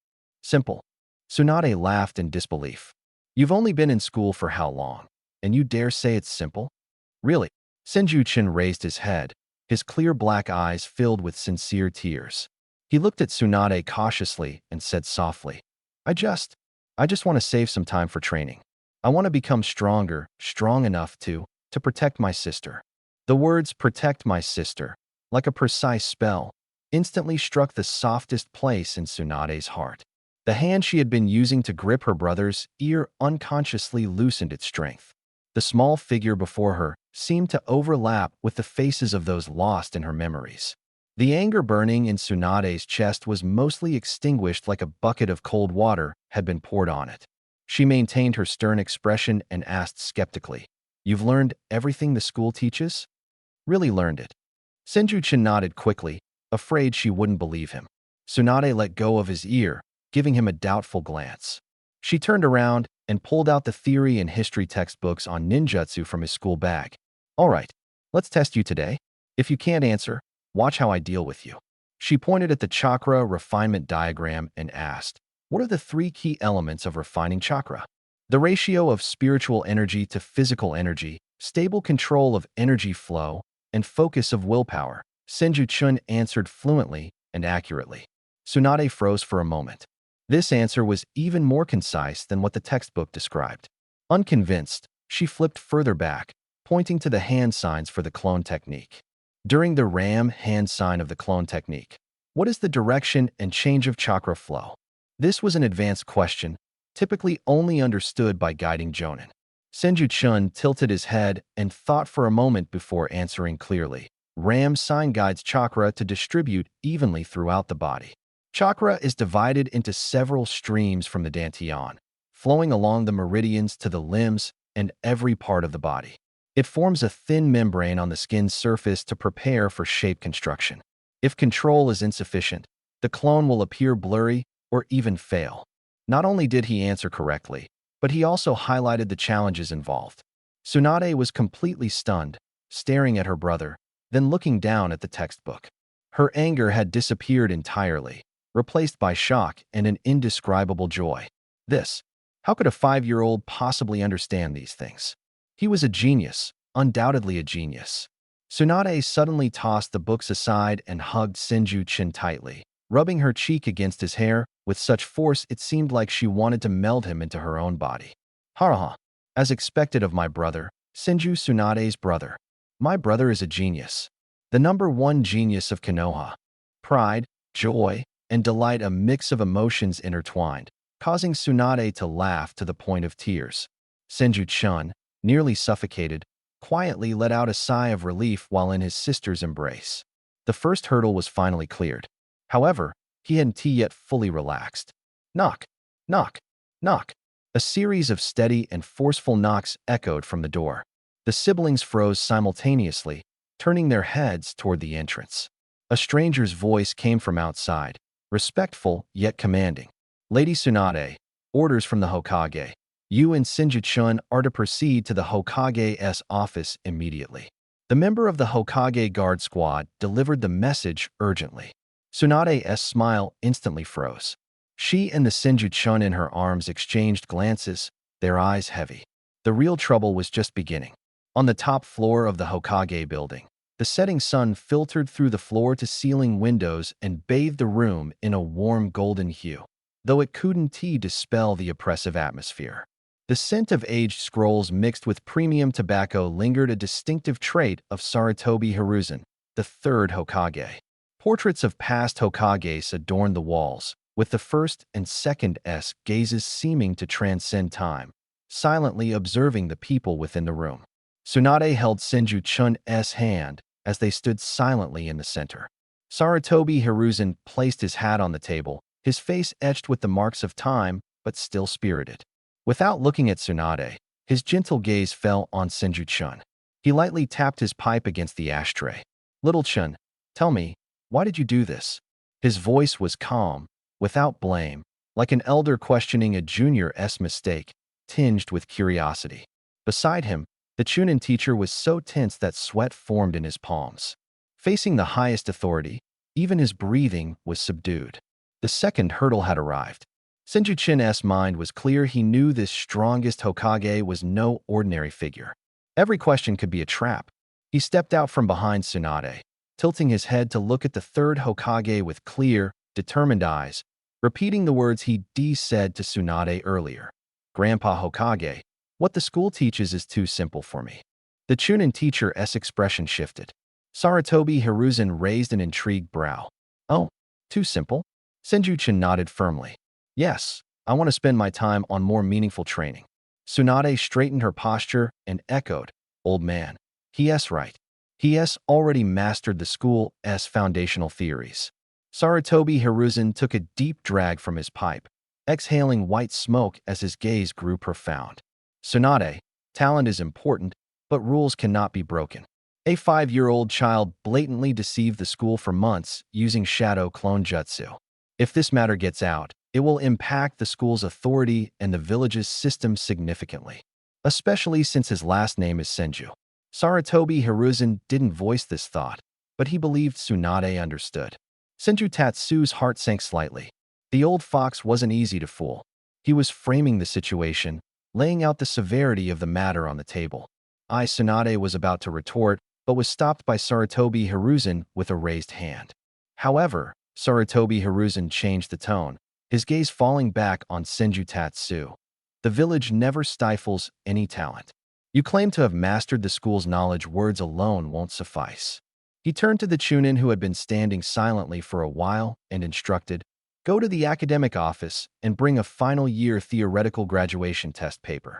Simple. Tsunade laughed in disbelief. You've only been in school for how long, and you dare say it's simple? Really? Senju Chun raised his head, his clear black eyes filled with sincere tears. He looked at Tsunade cautiously and said softly, I just want to save some time for training. I want to become stronger, strong enough to protect my sister. The words protect my sister, like a precise spell, instantly struck the softest place in Tsunade's heart. The hand she had been using to grip her brother's ear unconsciously loosened its strength. The small figure before her seemed to overlap with the faces of those lost in her memories. The anger burning in Tsunade's chest was mostly extinguished like a bucket of cold water had been poured on it. She maintained her stern expression and asked skeptically, You've learned everything the school teaches? Really learned it? Senju Chun nodded quickly, afraid she wouldn't believe him. Tsunade let go of his ear, giving him a doubtful glance. She turned around and pulled out the theory and history textbooks on ninjutsu from his school bag. All right, let's test you today. If you can't answer, watch how I deal with you. She pointed at the chakra refinement diagram and asked, What are the three key elements of refining chakra? The ratio of spiritual energy to physical energy, stable control of energy flow, and focus of willpower. Senju Chun answered fluently and accurately. Tsunade froze for a moment. This answer was even more concise than what the textbook described. Unconvinced, she flipped further back, pointing to the hand signs for the clone technique. During the ram hand sign of the clone technique, what is the direction and change of chakra flow? This was an advanced question, typically only understood by guiding jonin. Senju Chun tilted his head and thought for a moment before answering clearly. Ram sign guides chakra to distribute evenly throughout the body. Chakra is divided into several streams from the dantian, flowing along the meridians to the limbs and every part of the body. It forms a thin membrane on the skin's surface to prepare for shape construction. If control is insufficient, the clone will appear blurry or even fail. Not only did he answer correctly, but he also highlighted the challenges involved. Tsunade was completely stunned, staring at her brother, then looking down at the textbook. Her anger had disappeared entirely, replaced by shock and an indescribable joy. How could a 5-year-old possibly understand these things? He was a genius, undoubtedly a genius. Tsunade suddenly tossed the books aside and hugged Senju Chun tightly, rubbing her cheek against his hair with such force it seemed like she wanted to meld him into her own body. Haraha. As expected of my brother, Senju Tsunade's brother. My brother is a genius. The #1 genius of Konoha. Pride, joy, and delight, a mix of emotions intertwined, causing Tsunade to laugh to the point of tears. Senju Chun, nearly suffocated, quietly let out a sigh of relief while in his sister's embrace. The first hurdle was finally cleared. However, he hadn't yet fully relaxed. Knock, knock, knock. A series of steady and forceful knocks echoed from the door. The siblings froze simultaneously, turning their heads toward the entrance. A stranger's voice came from outside, respectful yet commanding. Lady Tsunade, orders from the Hokage. You and Senju Chun are to proceed to the Hokage's office immediately. The member of the Hokage guard squad delivered the message urgently. Tsunade's smile instantly froze. She and the Senju Chun in her arms exchanged glances, their eyes heavy. The real trouble was just beginning. On the top floor of the Hokage building, the setting sun filtered through the floor-to-ceiling windows and bathed the room in a warm golden hue, though it couldn't dispel the oppressive atmosphere. The scent of aged scrolls mixed with premium tobacco lingered, a distinctive trait of Sarutobi Hiruzen, the third Hokage. Portraits of past Hokages adorned the walls, with the first and second gazes seeming to transcend time, silently observing the people within the room. Tsunade held Senju Chun's hand as they stood silently in the center. Sarutobi Hiruzen placed his hat on the table, his face etched with the marks of time, but still spirited. Without looking at Tsunade, his gentle gaze fell on Senju Chun. He lightly tapped his pipe against the ashtray. Little Chun, tell me, why did you do this? His voice was calm, without blame, like an elder questioning a junior's mistake, tinged with curiosity. Beside him, the Chunin teacher was so tense that sweat formed in his palms. Facing the highest authority, even his breathing was subdued. The second hurdle had arrived. Senju Chun's mind was clear. He knew this strongest Hokage was no ordinary figure. Every question could be a trap. He stepped out from behind Tsunade, tilting his head to look at the third Hokage with clear, determined eyes, repeating the words he said to Tsunade earlier. Grandpa Hokage, what the school teaches is too simple for me. The Chunin teacher's expression shifted. Sarutobi Hiruzen raised an intrigued brow. Oh, too simple? Senju Chun nodded firmly. Yes, I want to spend my time on more meaningful training. Tsunade straightened her posture and echoed, old man. He's right. He's already mastered the school's foundational theories. Sarutobi Hiruzen took a deep drag from his pipe, exhaling white smoke as his gaze grew profound. Tsunade, talent is important, but rules cannot be broken. A 5-year-old child blatantly deceived the school for months using shadow clone jutsu. If this matter gets out, it will impact the school's authority and the village's system significantly, especially since his last name is Senju. Sarutobi Hiruzen didn't voice this thought, but he believed Tsunade understood. Senju Tatsu's heart sank slightly. The old fox wasn't easy to fool. He was framing the situation, laying out the severity of the matter on the table. Tsunade was about to retort, but was stopped by Sarutobi Hiruzen with a raised hand. However, Sarutobi Hiruzen changed the tone, his gaze falling back on Senju Tatsu. The village never stifles any talent. You claim to have mastered the school's knowledge, words alone won't suffice. He turned to the Chunin who had been standing silently for a while and instructed, "Go to the academic office and bring a final year theoretical graduation test paper."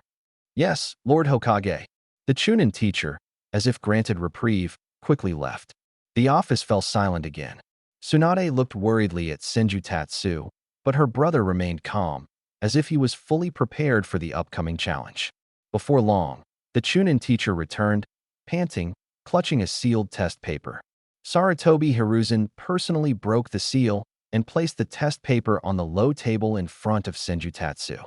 "Yes, Lord Hokage." The Chunin teacher, as if granted reprieve, quickly left. The office fell silent again. Tsunade looked worriedly at Senju Tatsu, but her brother remained calm, as if he was fully prepared for the upcoming challenge. Before long, the Chunin teacher returned, panting, clutching a sealed test paper. Sarutobi Hiruzen personally broke the seal and placed the test paper on the low table in front of Senju Tatsu.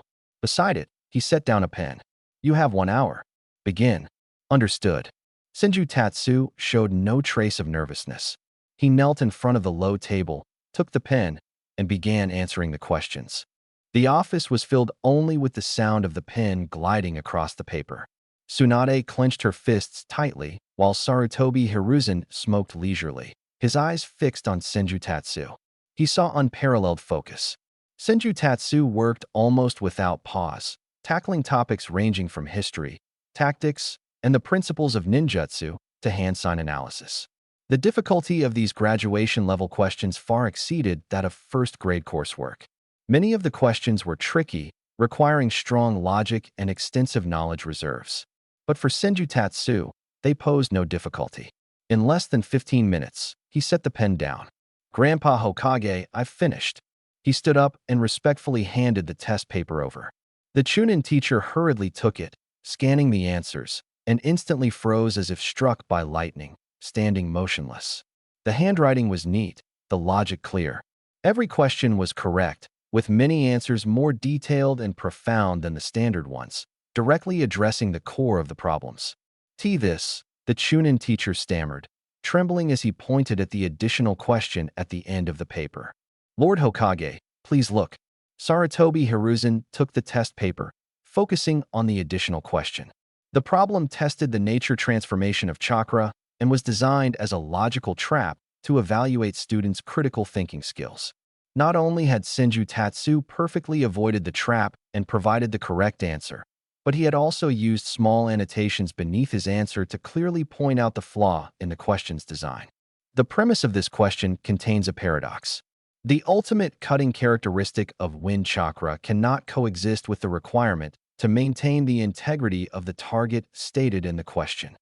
Beside it, he set down a pen. "You have 1 hour. Begin." "Understood." Senju Tatsu showed no trace of nervousness. He knelt in front of the low table, took the pen, and began answering the questions. The office was filled only with the sound of the pen gliding across the paper. Tsunade clenched her fists tightly, while Sarutobi Hiruzen smoked leisurely, his eyes fixed on Senju Tatsu. He saw unparalleled focus. Senju Tatsu worked almost without pause, tackling topics ranging from history, tactics, and the principles of ninjutsu to hand-sign analysis. The difficulty of these graduation-level questions far exceeded that of first-grade coursework. Many of the questions were tricky, requiring strong logic and extensive knowledge reserves. But for Senju Tatsu, they posed no difficulty. In less than 15 minutes, he set the pen down. "Grandpa Hokage, I've finished." He stood up and respectfully handed the test paper over. The Chunin teacher hurriedly took it, scanning the answers, and instantly froze as if struck by lightning, standing motionless. The handwriting was neat, the logic clear. Every question was correct, with many answers more detailed and profound than the standard ones, directly addressing the core of the problems. This, the Chunin teacher stammered, trembling as he pointed at the additional question at the end of the paper. "Lord Hokage, please look." Sarutobi Hiruzen took the test paper, focusing on the additional question. The problem tested the nature transformation of chakra and was designed as a logical trap to evaluate students' critical thinking skills. Not only had Senju Tatsu perfectly avoided the trap and provided the correct answer, but he had also used small annotations beneath his answer to clearly point out the flaw in the question's design. The premise of this question contains a paradox. The ultimate cutting characteristic of wind chakra cannot coexist with the requirement to maintain the integrity of the target stated in the question.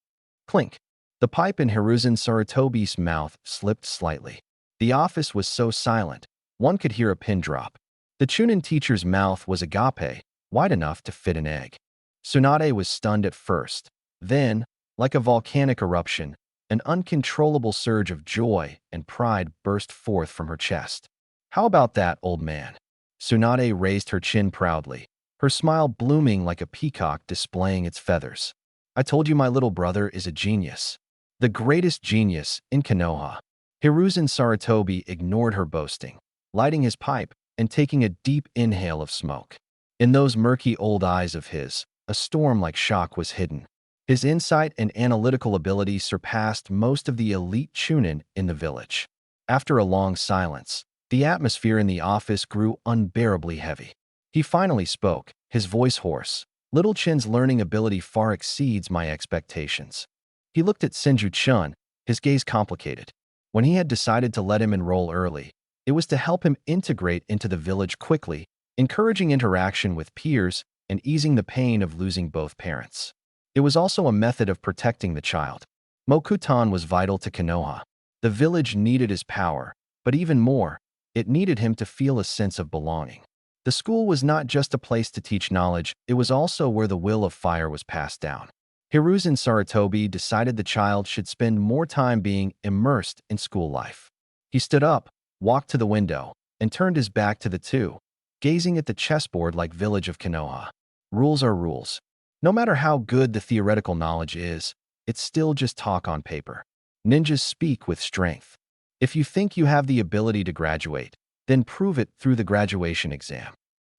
Clink. The pipe in Hiruzen Sarutobi's mouth slipped slightly. The office was so silent, one could hear a pin drop. The Chunin teacher's mouth was agape, wide enough to fit an egg. Tsunade was stunned at first. Then, like a volcanic eruption, an uncontrollable surge of joy and pride burst forth from her chest. "How about that, old man?" Tsunade raised her chin proudly, her smile blooming like a peacock displaying its feathers. "I told you my little brother is a genius. The greatest genius in Konoha." Hiruzen Sarutobi ignored her boasting, lighting his pipe and taking a deep inhale of smoke. In those murky old eyes of his, a storm like shock was hidden. His insight and analytical ability surpassed most of the elite Chunin in the village. After a long silence, the atmosphere in the office grew unbearably heavy. He finally spoke, his voice hoarse. "Little Chin's learning ability far exceeds my expectations." He looked at Senju Chun, his gaze complicated. When he had decided to let him enroll early, it was to help him integrate into the village quickly, encouraging interaction with peers and easing the pain of losing both parents. It was also a method of protecting the child. Mokutan was vital to Konoha. The village needed his power, but even more, it needed him to feel a sense of belonging. The school was not just a place to teach knowledge, it was also where the will of fire was passed down. Hiruzen Sarutobi decided the child should spend more time being immersed in school life. He stood up, walked to the window, and turned his back to the two, gazing at the chessboard like village of Konoha. Rules are rules. No matter how good the theoretical knowledge is, it's still just talk on paper. Ninjas speak with strength. If you think you have the ability to graduate, Then prove it through the graduation exam.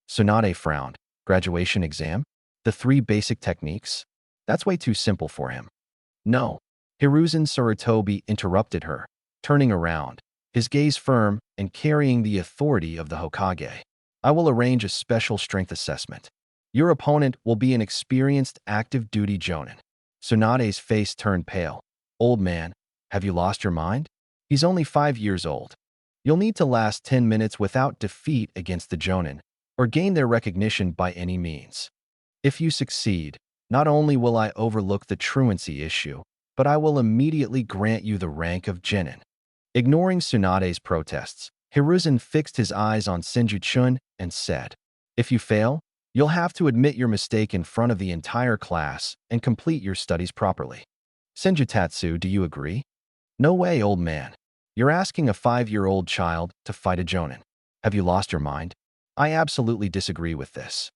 Tsunade frowned. Graduation exam? The 3 basic techniques? That's way too simple for him. No. Hiruzen Sarutobi interrupted her, turning around, his gaze firm and carrying the authority of the Hokage. I will arrange a special strength assessment. Your opponent will be an experienced active duty jonin. Tsunade's face turned pale. Old man, have you lost your mind? He's only 5 years old. You'll need to last 10 minutes without defeat against the jonin, or gain their recognition by any means. If you succeed, not only will I overlook the truancy issue, but I will immediately grant you the rank of genin. Ignoring Tsunade's protests, Hiruzen fixed his eyes on Senju-chun and said, If you fail, you'll have to admit your mistake in front of the entire class and complete your studies properly. Senju-tatsu, do you agree? No way, old man. You're asking a 5-year-old child to fight a jonin. Have you lost your mind? I absolutely disagree with this.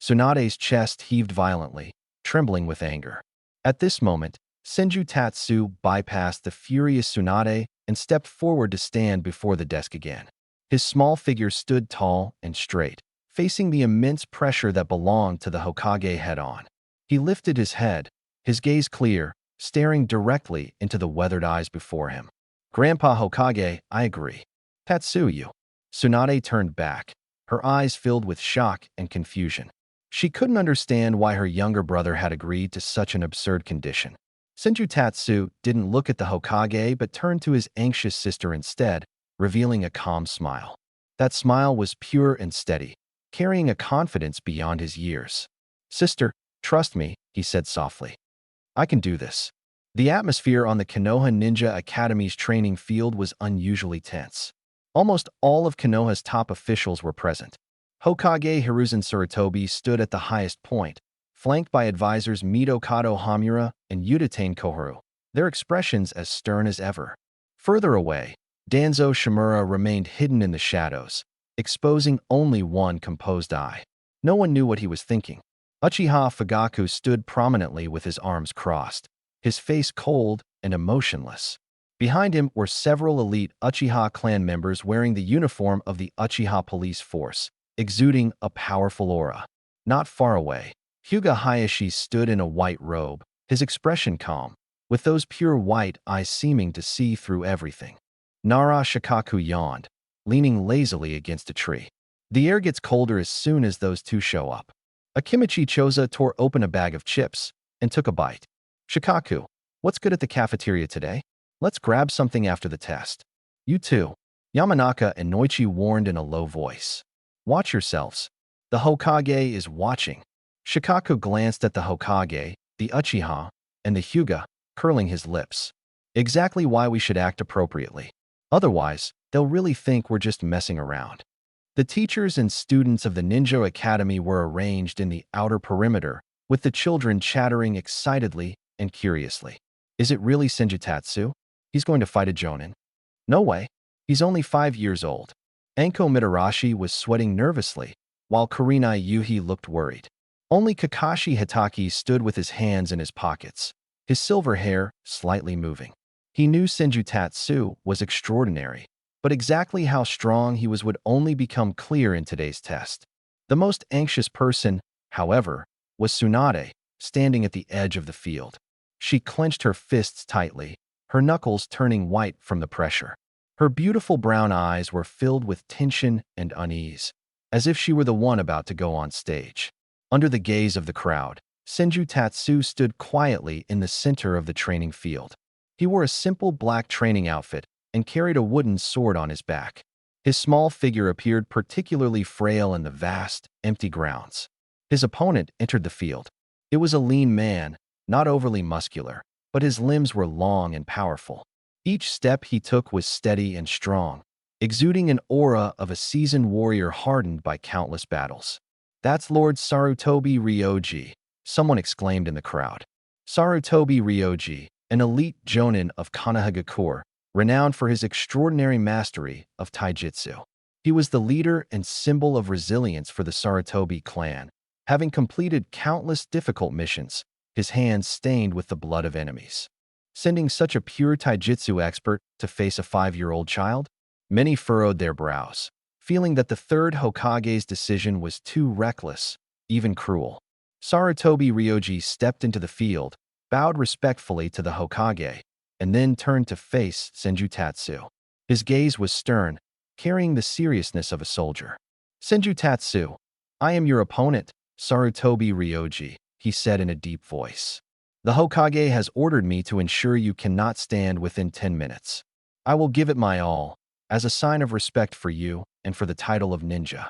Tsunade's chest heaved violently, trembling with anger. At this moment, Senju-tatsu bypassed the furious Tsunade and stepped forward to stand before the desk again. His small figure stood tall and straight, facing the immense pressure that belonged to the Hokage head-on. He lifted his head, his gaze clear, staring directly into the weathered eyes before him. Grandpa Hokage, I agree. Tatsuyu. Tsunade turned back, her eyes filled with shock and confusion. She couldn't understand why her younger brother had agreed to such an absurd condition. Senju-tatsu didn't look at the Hokage but turned to his anxious sister instead, revealing a calm smile. That smile was pure and steady, carrying a confidence beyond his years. Sister, trust me, he said softly. I can do this. The atmosphere on the Konoha Ninja Academy's training field was unusually tense. Almost all of Konoha's top officials were present. Hokage Hiruzen Sarutobi stood at the highest point, flanked by advisors Mitokado Hamura and Udatane Koharu, their expressions as stern as ever. Further away, Danzo Shimura remained hidden in the shadows, exposing only one composed eye. No one knew what he was thinking. Uchiha Fugaku stood prominently with his arms crossed, his face cold and emotionless. Behind him were several elite Uchiha clan members wearing the uniform of the Uchiha police force, exuding a powerful aura. Not far away, Hyuga Hayashi stood in a white robe, his expression calm, with those pure white eyes seeming to see through everything. Nara Shikaku yawned, leaning lazily against a tree. The air gets colder as soon as those two show up. Akimichi Choza tore open a bag of chips and took a bite. Shikaku, what's good at the cafeteria today? Let's grab something after the test. You too. Yamanaka and Noichi warned in a low voice. Watch yourselves. The Hokage is watching. Shikaku glanced at the Hokage, the Uchiha, and the Hyuga, curling his lips. Exactly why we should act appropriately. Otherwise, they'll really think we're just messing around. The teachers and students of the Ninja Academy were arranged in the outer perimeter, with the children chattering excitedly and curiously. Is it really Senju-tatsu? He's going to fight a jonin? No way. He's only 5 years old. Anko Mitarashi was sweating nervously, while Kurenai Yuhi looked worried. Only Kakashi Hitaki stood with his hands in his pockets, his silver hair slightly moving. He knew Senju-tatsu was extraordinary, but exactly how strong he was would only become clear in today's test. The most anxious person, however, was Tsunade, standing at the edge of the field. She clenched her fists tightly, her knuckles turning white from the pressure. Her beautiful brown eyes were filled with tension and unease, as if she were the one about to go on stage. Under the gaze of the crowd, Senju-tatsu stood quietly in the center of the training field. He wore a simple black training outfit and carried a wooden sword on his back. His small figure appeared particularly frail in the vast, empty grounds. His opponent entered the field. It was a lean man, not overly muscular, but his limbs were long and powerful. Each step he took was steady and strong, exuding an aura of a seasoned warrior hardened by countless battles. That's Lord Sarutobi Ryoji, someone exclaimed in the crowd. Sarutobi Ryoji, an elite jonin of Konohagakure, renowned for his extraordinary mastery of taijutsu. He was the leader and symbol of resilience for the Sarutobi clan, having completed countless difficult missions, his hands stained with the blood of enemies. Sending such a pure taijutsu expert to face a 5-year-old child? Many furrowed their brows, feeling that the third Hokage's decision was too reckless, even cruel. Sarutobi Ryoji stepped into the field, bowed respectfully to the Hokage, and then turned to face Senjutatsu. His gaze was stern, carrying the seriousness of a soldier. Senjutatsu, I am your opponent, Sarutobi Ryoji, he said in a deep voice. The Hokage has ordered me to ensure you cannot stand within 10 minutes. I will give it my all, as a sign of respect for you and for the title of ninja.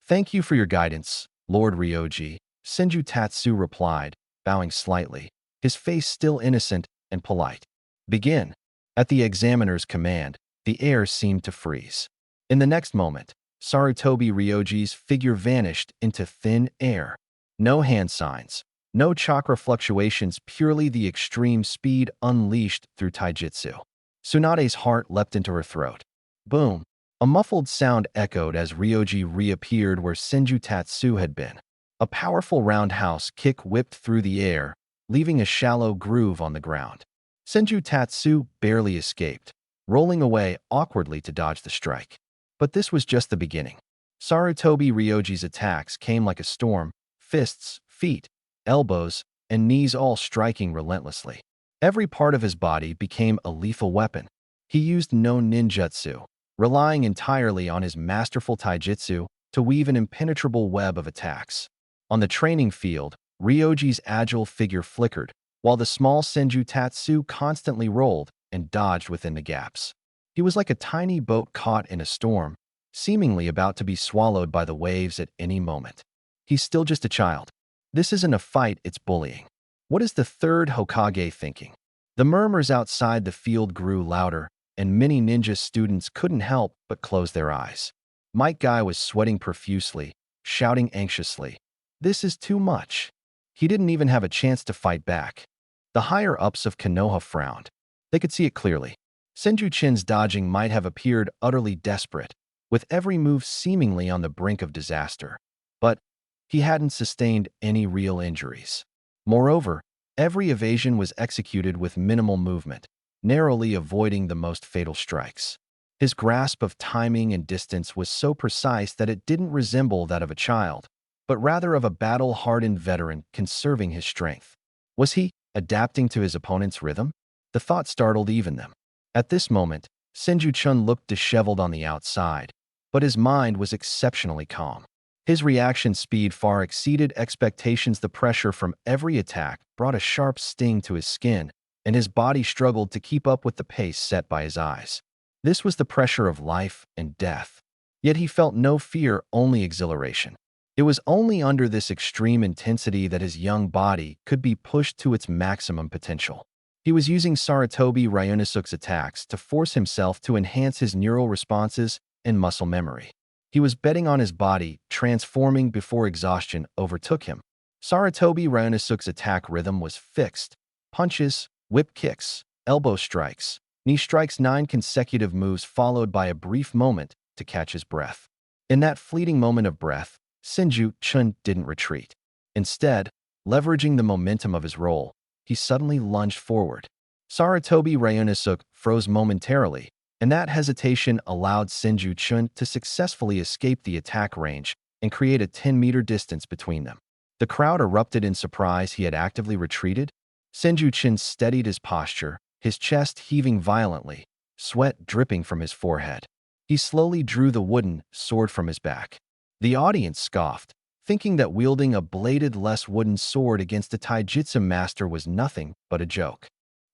Thank you for your guidance, Lord Ryoji, Senjutatsu replied, bowing slightly, his face still innocent and polite. Begin. At the examiner's command, the air seemed to freeze. In the next moment, Sarutobi Ryoji's figure vanished into thin air. No hand signs, no chakra fluctuations, purely the extreme speed unleashed through taijutsu. Tsunade's heart leapt into her throat. Boom! A muffled sound echoed as Ryoji reappeared where Senjutatsu had been. A powerful roundhouse kick whipped through the air, leaving a shallow groove on the ground. Senjutatsu barely escaped, rolling away awkwardly to dodge the strike. But this was just the beginning. Sarutobi Ryoji's attacks came like a storm, fists, feet, elbows, and knees all striking relentlessly. Every part of his body became a lethal weapon. He used no ninjutsu, relying entirely on his masterful taijutsu to weave an impenetrable web of attacks. On the training field, Ryoji's agile figure flickered, while the small Senjutatsu constantly rolled and dodged within the gaps. He was like a tiny boat caught in a storm, seemingly about to be swallowed by the waves at any moment. He's still just a child. This isn't a fight, it's bullying. What is the third Hokage thinking? The murmurs outside the field grew louder, and many ninja students couldn't help but close their eyes. Mike Guy was sweating profusely, shouting anxiously, "This is too much." He didn't even have a chance to fight back. The higher-ups of Konoha frowned. They could see it clearly. Senju-chin's dodging might have appeared utterly desperate, with every move seemingly on the brink of disaster. But he hadn't sustained any real injuries. Moreover, every evasion was executed with minimal movement, narrowly avoiding the most fatal strikes. His grasp of timing and distance was so precise that it didn't resemble that of a child, but rather of a battle-hardened veteran conserving his strength. Was he adapting to his opponent's rhythm? The thought startled even them. At this moment, Senju-chun looked disheveled on the outside, but his mind was exceptionally calm. His reaction speed far exceeded expectations. The pressure from every attack brought a sharp sting to his skin, and his body struggled to keep up with the pace set by his eyes. This was the pressure of life and death. Yet he felt no fear, only exhilaration. It was only under this extreme intensity that his young body could be pushed to its maximum potential. He was using Sarutobi Ryunosuke's attacks to force himself to enhance his neural responses and muscle memory. He was betting on his body, transforming before exhaustion overtook him. Sarutobi Ryunosuke's attack rhythm was fixed. Punches, whip kicks, elbow strikes, knee strikes, 9 consecutive moves followed by a brief moment to catch his breath. In that fleeting moment of breath, Senju-chun didn't retreat. Instead, leveraging the momentum of his roll, he suddenly lunged forward. Sarutobi Ryunosuke froze momentarily, and that hesitation allowed Senju-chun to successfully escape the attack range and create a 10-meter distance between them. The crowd erupted in surprise. He had actively retreated. Senju-chun steadied his posture, his chest heaving violently, sweat dripping from his forehead. He slowly drew the wooden sword from his back. The audience scoffed, thinking that wielding a bladed-less wooden sword against a taijutsu master was nothing but a joke.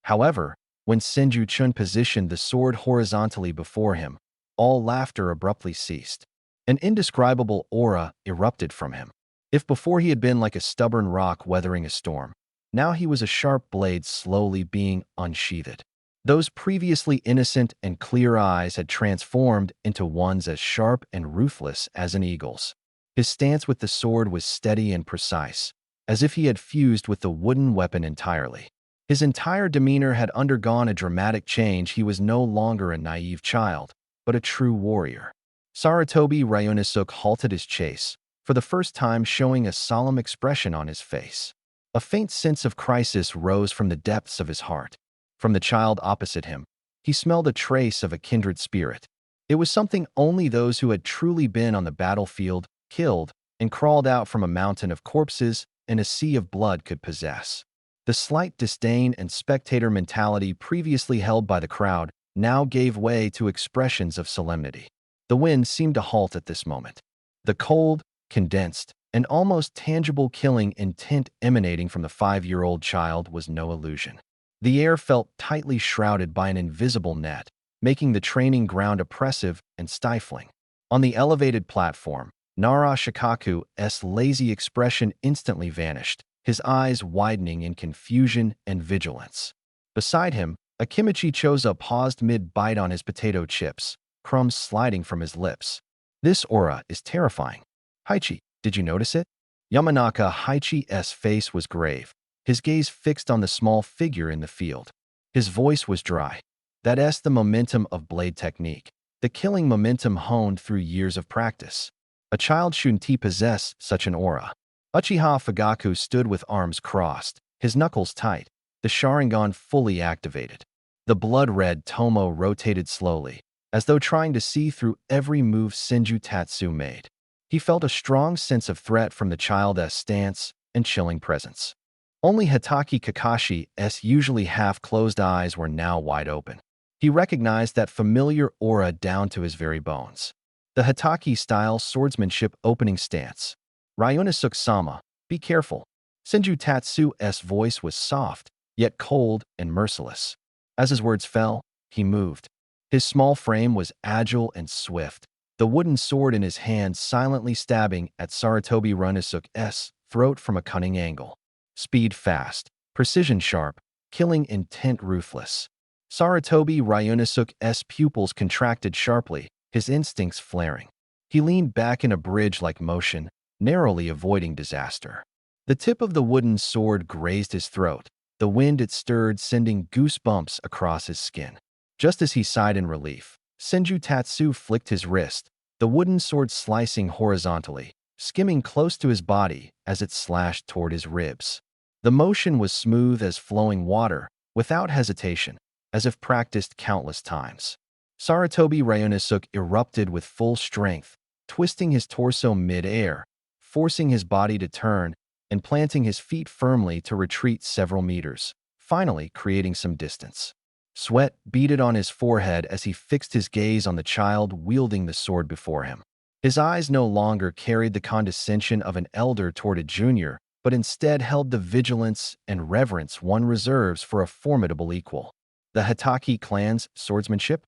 However, when Senju-chun positioned the sword horizontally before him, all laughter abruptly ceased. An indescribable aura erupted from him. If before he had been like a stubborn rock weathering a storm, now he was a sharp blade slowly being unsheathed. Those previously innocent and clear eyes had transformed into ones as sharp and ruthless as an eagle's. His stance with the sword was steady and precise, as if he had fused with the wooden weapon entirely. His entire demeanor had undergone a dramatic change. He was no longer a naive child, but a true warrior. Sarutobi Ryunosuke halted his chase, for the first time showing a solemn expression on his face. A faint sense of crisis rose from the depths of his heart. From the child opposite him, he smelled a trace of a kindred spirit. It was something only those who had truly been on the battlefield, killed, and crawled out from a mountain of corpses and a sea of blood could possess. The slight disdain and spectator mentality previously held by the crowd now gave way to expressions of solemnity. The wind seemed to halt at this moment. The cold, condensed, and almost tangible killing intent emanating from the 5-year-old child was no illusion. The air felt tightly shrouded by an invisible net, making the training ground oppressive and stifling. On the elevated platform, Nara Shikaku's lazy expression instantly vanished, his eyes widening in confusion and vigilance. Beside him, Akimichi Choza paused mid-bite on his potato chips, crumbs sliding from his lips. This aura is terrifying. Haichi, did you notice it? Yamanaka Haichi's face was grave, his gaze fixed on the small figure in the field. His voice was dry. That's the momentum of blade technique, the killing momentum honed through years of practice. A child shouldn't possess such an aura. Uchiha Fugaku stood with arms crossed, his knuckles tight, the Sharingan fully activated. The blood-red Tomo rotated slowly, as though trying to see through every move Senjutsu made. He felt a strong sense of threat from the child's stance and chilling presence. Only Hitaki Kakashi's usually half-closed eyes were now wide open. He recognized that familiar aura down to his very bones. The Hitaki-style swordsmanship opening stance. Ryunosuke-sama, be careful. Senjutsu's voice was soft, yet cold and merciless. As his words fell, he moved. His small frame was agile and swift, the wooden sword in his hand silently stabbing at Sarutobi Ryunosuke's throat from a cunning angle. Speed fast, precision sharp, killing intent ruthless. Sarutobi Ryunosuke's pupils contracted sharply, his instincts flaring. He leaned back in a bridge-like motion, narrowly avoiding disaster. The tip of the wooden sword grazed his throat, the wind it stirred sending goosebumps across his skin. Just as he sighed in relief, Senjutsu flicked his wrist, the wooden sword slicing horizontally, skimming close to his body as it slashed toward his ribs. The motion was smooth as flowing water, without hesitation, as if practiced countless times. Sarutobi Ryunosuke erupted with full strength, twisting his torso mid-air, forcing his body to turn, and planting his feet firmly to retreat several meters, finally creating some distance. Sweat beaded on his forehead as he fixed his gaze on the child wielding the sword before him. His eyes no longer carried the condescension of an elder toward a junior, but instead held the vigilance and reverence one reserves for a formidable equal. The Hitaki clan's swordsmanship?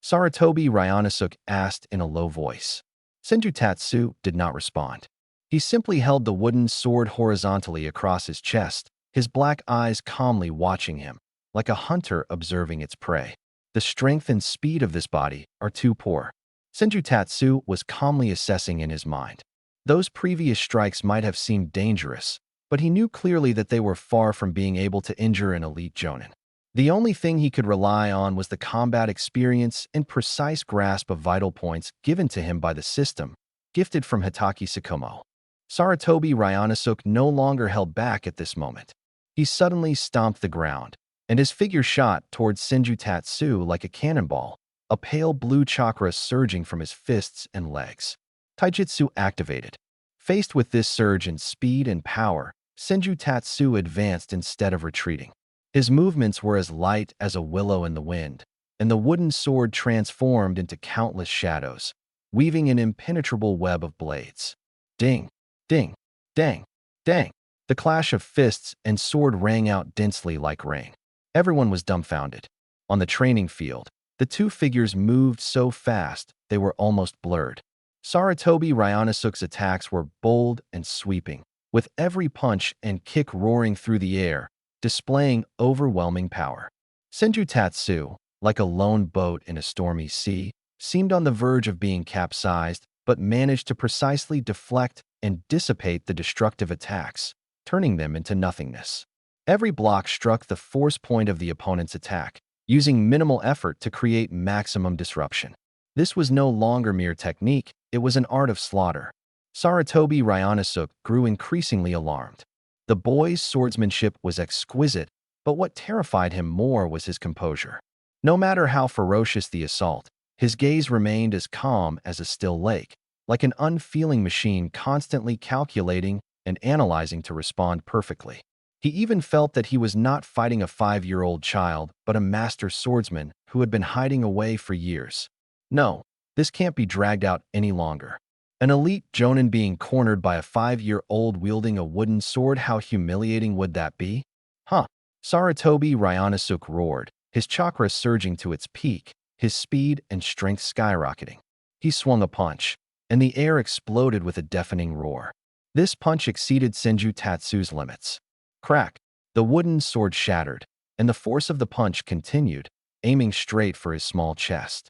Sarutobi Ryunosuke asked in a low voice. Senjutsu did not respond. He simply held the wooden sword horizontally across his chest, his black eyes calmly watching him, like a hunter observing its prey. The strength and speed of this body are too poor. Senjutsu was calmly assessing in his mind. Those previous strikes might have seemed dangerous, but he knew clearly that they were far from being able to injure an elite jonin. The only thing he could rely on was the combat experience and precise grasp of vital points given to him by the system, gifted from Hitaki Tsukumo. Sarutobi Ryunosuke no longer held back at this moment. He suddenly stomped the ground, and his figure shot towards Senjutsu like a cannonball, a pale blue chakra surging from his fists and legs. Taijutsu activated. Faced with this surge in speed and power, Senjutsu advanced instead of retreating. His movements were as light as a willow in the wind, and the wooden sword transformed into countless shadows, weaving an impenetrable web of blades. Ding, ding, dang, dang. The clash of fists and sword rang out densely like rain. Everyone was dumbfounded. On the training field, the two figures moved so fast they were almost blurred. Sarutobi Ryunosuke's attacks were bold and sweeping, with every punch and kick roaring through the air, displaying overwhelming power. Senjutsu, like a lone boat in a stormy sea, seemed on the verge of being capsized, but managed to precisely deflect and dissipate the destructive attacks, turning them into nothingness. Every block struck the force point of the opponent's attack, using minimal effort to create maximum disruption. This was no longer mere technique, it was an art of slaughter. Sarutobi Ryunosuke grew increasingly alarmed. The boy's swordsmanship was exquisite, but what terrified him more was his composure. No matter how ferocious the assault, His gaze remained as calm as a still lake, like an unfeeling machine constantly calculating and analyzing to respond perfectly. He even felt that he was not fighting a 5-year-old child, but a master swordsman who had been hiding away for years. No, this can't be dragged out any longer. An elite jonin being cornered by a 5-year-old wielding a wooden sword, how humiliating would that be? Huh. Sarutobi Ryanasuk roared, his chakra surging to its peak, his speed and strength skyrocketing. He swung a punch, and the air exploded with a deafening roar. This punch exceeded Senju Tatsu's limits. Crack! The wooden sword shattered, and the force of the punch continued, aiming straight for his small chest.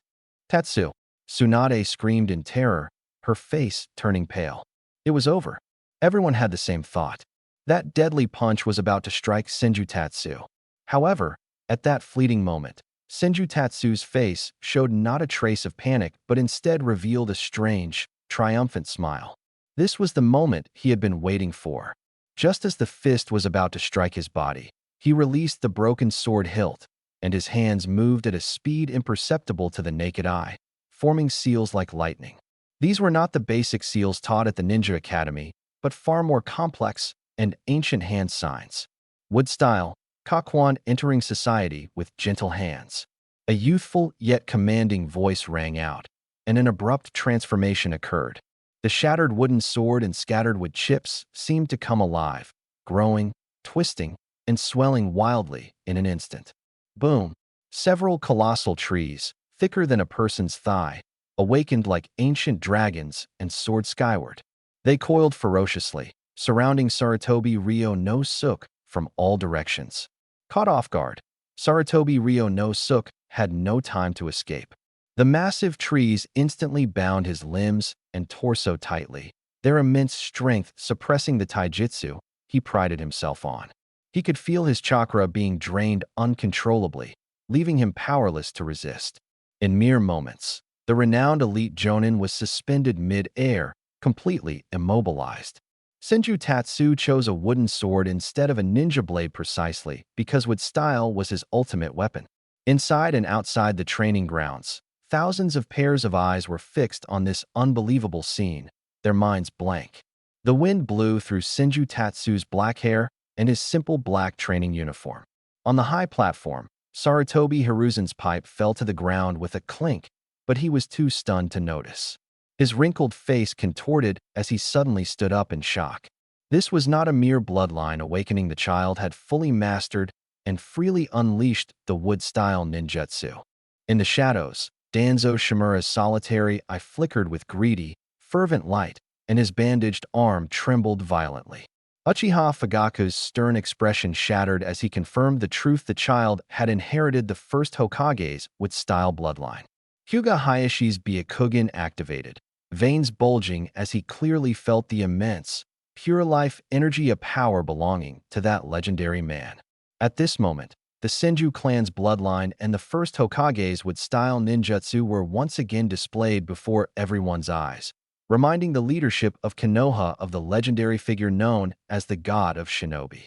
Tatsu! Tsunade screamed in terror, her face turning pale. It was over. Everyone had the same thought. That deadly punch was about to strike Senju Tatsu. However, at that fleeting moment, Senju Tatsu's face showed not a trace of panic but instead revealed a strange, triumphant smile. This was the moment he had been waiting for. Just as the fist was about to strike his body, he released the broken sword hilt, and his hands moved at a speed imperceptible to the naked eye, forming seals like lightning. These were not the basic seals taught at the Ninja Academy, but far more complex and ancient hand signs. Wood style, Kakuan entering society with gentle hands. A youthful yet commanding voice rang out, and an abrupt transformation occurred. The shattered wooden sword and scattered wood chips seemed to come alive, growing, twisting, and swelling wildly in an instant. Boom! Several colossal trees, thicker than a person's thigh, awakened like ancient dragons and soared skyward. They coiled ferociously, surrounding Sarutobi Ryo no Suk from all directions. Caught off guard, Sarutobi Ryo no Suk had no time to escape. The massive trees instantly bound his limbs and torso tightly, their immense strength suppressing the taijutsu he prided himself on. He could feel his chakra being drained uncontrollably, leaving him powerless to resist. In mere moments, the renowned elite jonin was suspended mid-air, completely immobilized. Senju Tatsu chose a wooden sword instead of a ninja blade precisely because wood style was his ultimate weapon. Inside and outside the training grounds, thousands of pairs of eyes were fixed on this unbelievable scene, their minds blank. The wind blew through Senju Tatsu's black hair and his simple black training uniform. On the high platform, Sarutobi Hiruzen's pipe fell to the ground with a clink, but he was too stunned to notice. His wrinkled face contorted as he suddenly stood up in shock. This was not a mere bloodline awakening. The child had fully mastered and freely unleashed the wood-style ninjutsu. In the shadows, Danzo Shimura's solitary eye flickered with greedy, fervent light, and his bandaged arm trembled violently. Uchiha Fugaku's stern expression shattered as he confirmed the truth: the child had inherited the first Hokage's wood-style bloodline. Hyuga Hayashi's Byakugan activated, veins bulging as he clearly felt the immense, pure life energy of power belonging to that legendary man. At this moment, the Senju clan's bloodline and the first Hokage's wood-style ninjutsu were once again displayed before everyone's eyes, reminding the leadership of Konoha of the legendary figure known as the God of Shinobi.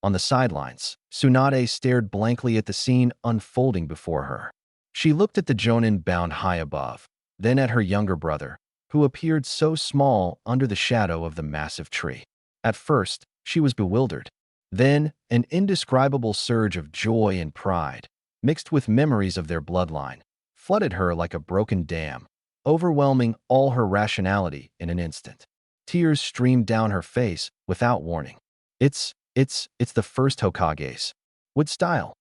On the sidelines, Tsunade stared blankly at the scene unfolding before her. She looked at the jonin bound high above, then at her younger brother, who appeared so small under the shadow of the massive tree. At first, she was bewildered. Then, an indescribable surge of joy and pride, mixed with memories of their bloodline, flooded her like a broken dam, overwhelming all her rationality in an instant. Tears streamed down her face without warning. It's the first Hokage's wood style.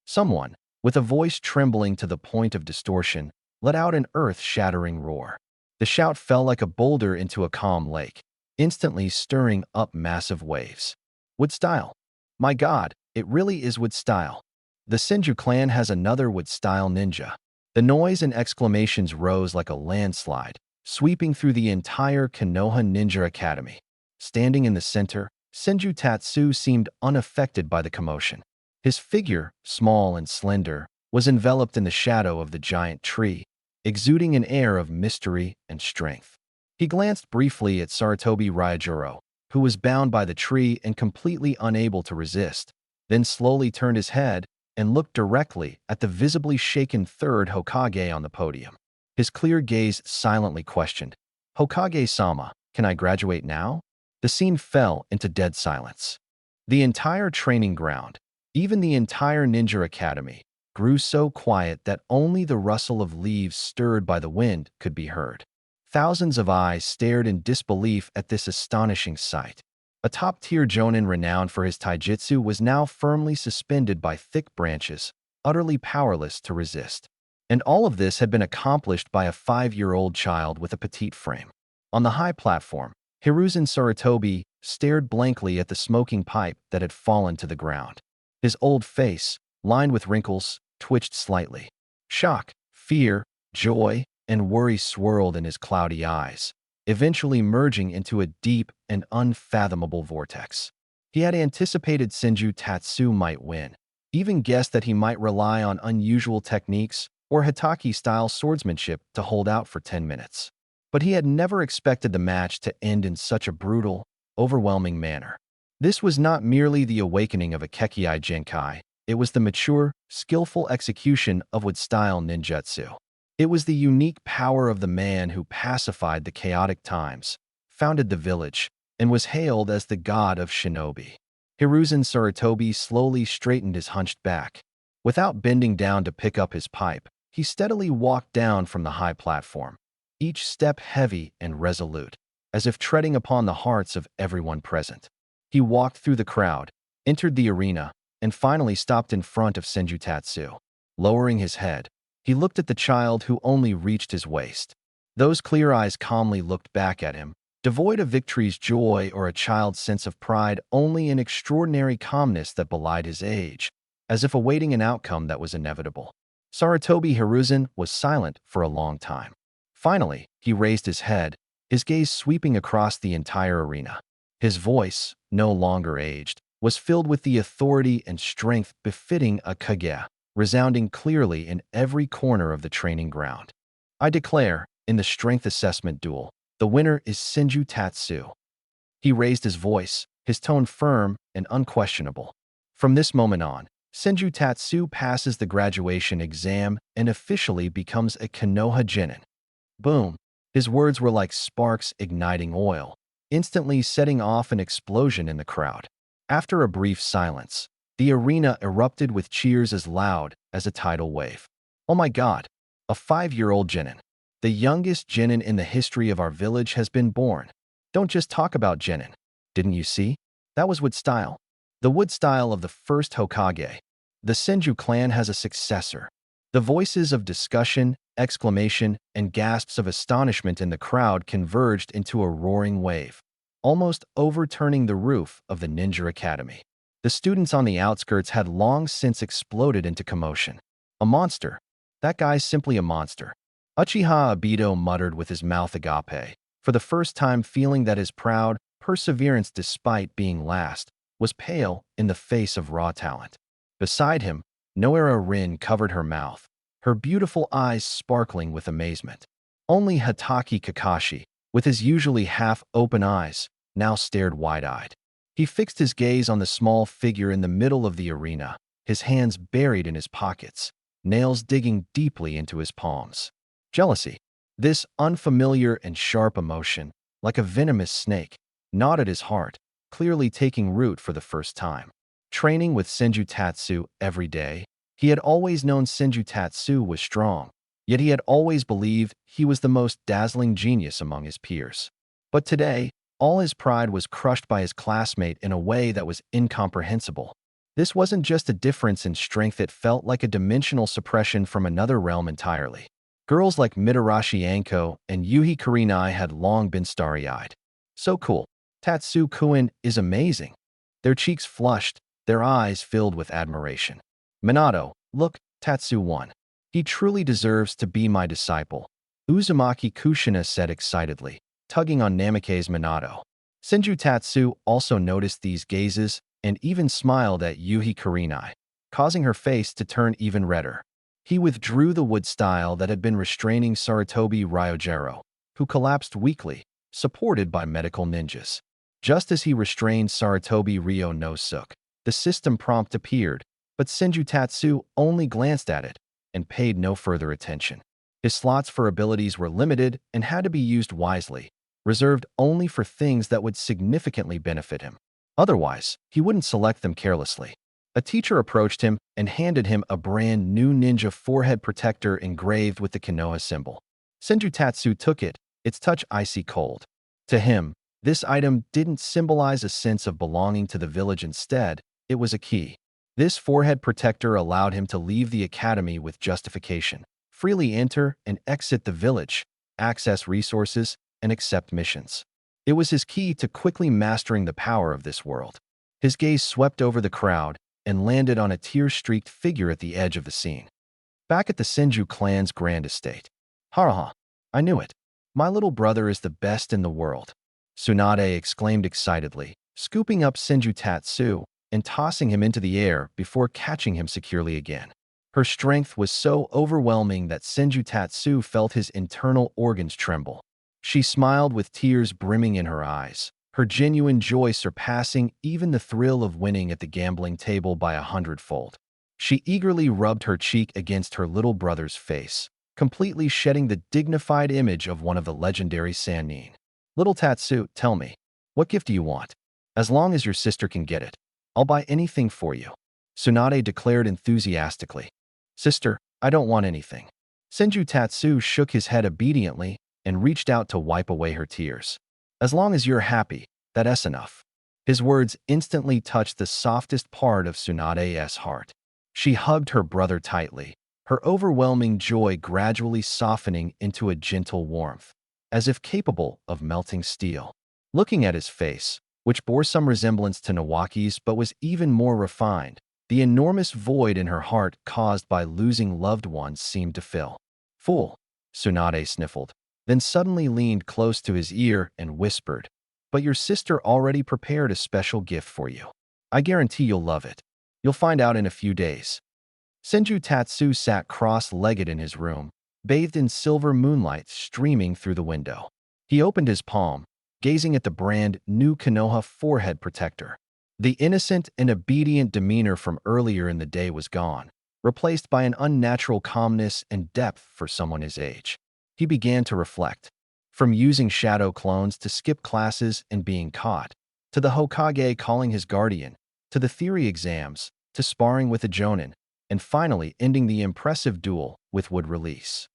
Someone, with a voice trembling to the point of distortion, let out an earth-shattering roar. The shout fell like a boulder into a calm lake, instantly stirring up massive waves. Wood style. My God, it really is wood style. The Senju clan has another wood style ninja. The noise and exclamations rose like a landslide, sweeping through the entire Konoha Ninja Academy. Standing in the center, Senju Tatsu seemed unaffected by the commotion. His figure, small and slender, was enveloped in the shadow of the giant tree, exuding an air of mystery and strength. He glanced briefly at Sarutobi Ryujuro, who was bound by the tree and completely unable to resist, then slowly turned his head and looked directly at the visibly shaken third Hokage on the podium. His clear gaze silently questioned, "Hokage-sama, can I graduate now?" The scene fell into dead silence. The entire training ground, even the entire ninja academy, grew so quiet that only the rustle of leaves stirred by the wind could be heard. Thousands of eyes stared in disbelief at this astonishing sight. A top-tier jonin renowned for his taijutsu was now firmly suspended by thick branches, utterly powerless to resist. And all of this had been accomplished by a 5-year-old child with a petite frame. On the high platform, Hiruzen Sarutobi stared blankly at the smoking pipe that had fallen to the ground. His old face, lined with wrinkles, twitched slightly. Shock, fear, joy, and worry swirled in his cloudy eyes, eventually merging into a deep and unfathomable vortex. He had anticipated Senju Tatsu might win, even guessed that he might rely on unusual techniques or Hitaki-style swordsmanship to hold out for 10 minutes. But he had never expected the match to end in such a brutal, overwhelming manner. This was not merely the awakening of a Kekkei Genkai, it was the mature, skillful execution of wood-style ninjutsu. It was the unique power of the man who pacified the chaotic times, founded the village, and was hailed as the god of shinobi. Hiruzen Sarutobi slowly straightened his hunched back. Without bending down to pick up his pipe, he steadily walked down from the high platform, each step heavy and resolute, as if treading upon the hearts of everyone present. He walked through the crowd, entered the arena, and finally stopped in front of Senju Tatsu. Lowering his head, he looked at the child who only reached his waist. Those clear eyes calmly looked back at him, devoid of victory's joy or a child's sense of pride, only an extraordinary calmness that belied his age, as if awaiting an outcome that was inevitable. Sarutobi Hiruzen was silent for a long time. Finally, he raised his head, his gaze sweeping across the entire arena. His voice, no longer aged, was filled with the authority and strength befitting a Kage, resounding clearly in every corner of the training ground. "I declare, in the strength assessment duel, the winner is Senju Tatsu." He raised his voice, his tone firm and unquestionable. "From this moment on, Senju Tatsu passes the graduation exam and officially becomes a Konoha Genin." Boom! His words were like sparks igniting oil, instantly setting off an explosion in the crowd. After a brief silence, the arena erupted with cheers as loud as a tidal wave. "Oh my God! A 5-year-old Genin. The youngest Genin in the history of our village has been born. Don't just talk about Genin. Didn't you see? That was wood style. The wood style of the first Hokage. The Senju clan has a successor." The voices of discussion, exclamation, and gasps of astonishment in the crowd converged into a roaring wave, almost overturning the roof of the Ninja Academy. The students on the outskirts had long since exploded into commotion. "A monster. That guy's simply a monster." Uchiha Obito muttered with his mouth agape, for the first time feeling that his proud perseverance, despite being last, was pale in the face of raw talent. Beside him, Noera Rin covered her mouth, her beautiful eyes sparkling with amazement. Only Hitaki Kakashi, with his usually half-open eyes, now stared wide-eyed. He fixed his gaze on the small figure in the middle of the arena, his hands buried in his pockets, nails digging deeply into his palms. Jealousy, this unfamiliar and sharp emotion, like a venomous snake, gnawed at his heart, clearly taking root for the first time. Training with Senju Tatsu every day, he had always known Senju Tatsu was strong, yet he had always believed he was the most dazzling genius among his peers. But today, all his pride was crushed by his classmate in a way that was incomprehensible. This wasn't just a difference in strength, it felt like a dimensional suppression from another realm entirely. Girls like Mitarashi Anko and Yuhi Kurenai had long been starry-eyed. "So cool. Tatsu-kun is amazing." Their cheeks flushed, their eyes filled with admiration. "Minato, look, Tatsu won. He truly deserves to be my disciple," Uzumaki Kushina said excitedly, tugging on Namikaze's Minato. Senju Tatsu also noticed these gazes and even smiled at Yuhi Kurenai, causing her face to turn even redder. He withdrew the wood style that had been restraining Sarutobi Ryojiro, who collapsed weakly, supported by medical ninjas. Just as he restrained Sarutobi Ryo no Suke, the system prompt appeared, but Senju Tatsu only glanced at it and paid no further attention. His slots for abilities were limited and had to be used wisely, reserved only for things that would significantly benefit him. Otherwise, he wouldn't select them carelessly. A teacher approached him and handed him a brand new ninja forehead protector engraved with the Konoha symbol. Senju Tatsu took it, its touch icy cold. To him, this item didn't symbolize a sense of belonging to the village. Instead, it was a key. This forehead protector allowed him to leave the academy with justification, freely enter and exit the village, access resources, and accept missions. It was his key to quickly mastering the power of this world. His gaze swept over the crowd and landed on a tear-streaked figure at the edge of the scene. Back at the Senju clan's grand estate. "Ha, I knew it. My little brother is the best in the world," Tsunade exclaimed excitedly, scooping up Senju Tatsu and tossing him into the air before catching him securely again. Her strength was so overwhelming that Senju Tatsu felt his internal organs tremble. She smiled with tears brimming in her eyes, her genuine joy surpassing even the thrill of winning at the gambling table by 100-fold. She eagerly rubbed her cheek against her little brother's face, completely shedding the dignified image of one of the legendary Sannin. "Little Tatsu, tell me, what gift do you want? As long as your sister can get it, I'll buy anything for you," Tsunade declared enthusiastically. "Sister, I don't want anything." Senju Tatsu shook his head obediently and reached out to wipe away her tears. "As long as you're happy, that's enough." His words instantly touched the softest part of Tsunade's heart. She hugged her brother tightly, her overwhelming joy gradually softening into a gentle warmth, as if capable of melting steel. Looking at his face, which bore some resemblance to Nawaki's but was even more refined, the enormous void in her heart caused by losing loved ones seemed to fill. "Fool," Tsunade sniffled, then suddenly leaned close to his ear and whispered, "But your sister already prepared a special gift for you. I guarantee you'll love it. You'll find out in a few days." Senju Tatsu sat cross-legged in his room, bathed in silver moonlight streaming through the window. He opened his palm, gazing at the brand new Konoha forehead protector. The innocent and obedient demeanor from earlier in the day was gone, replaced by an unnatural calmness and depth for someone his age. He began to reflect. From using shadow clones to skip classes and being caught, to the Hokage calling his guardian, to the theory exams, to sparring with a Jonin, and finally ending the impressive duel with Wood Release.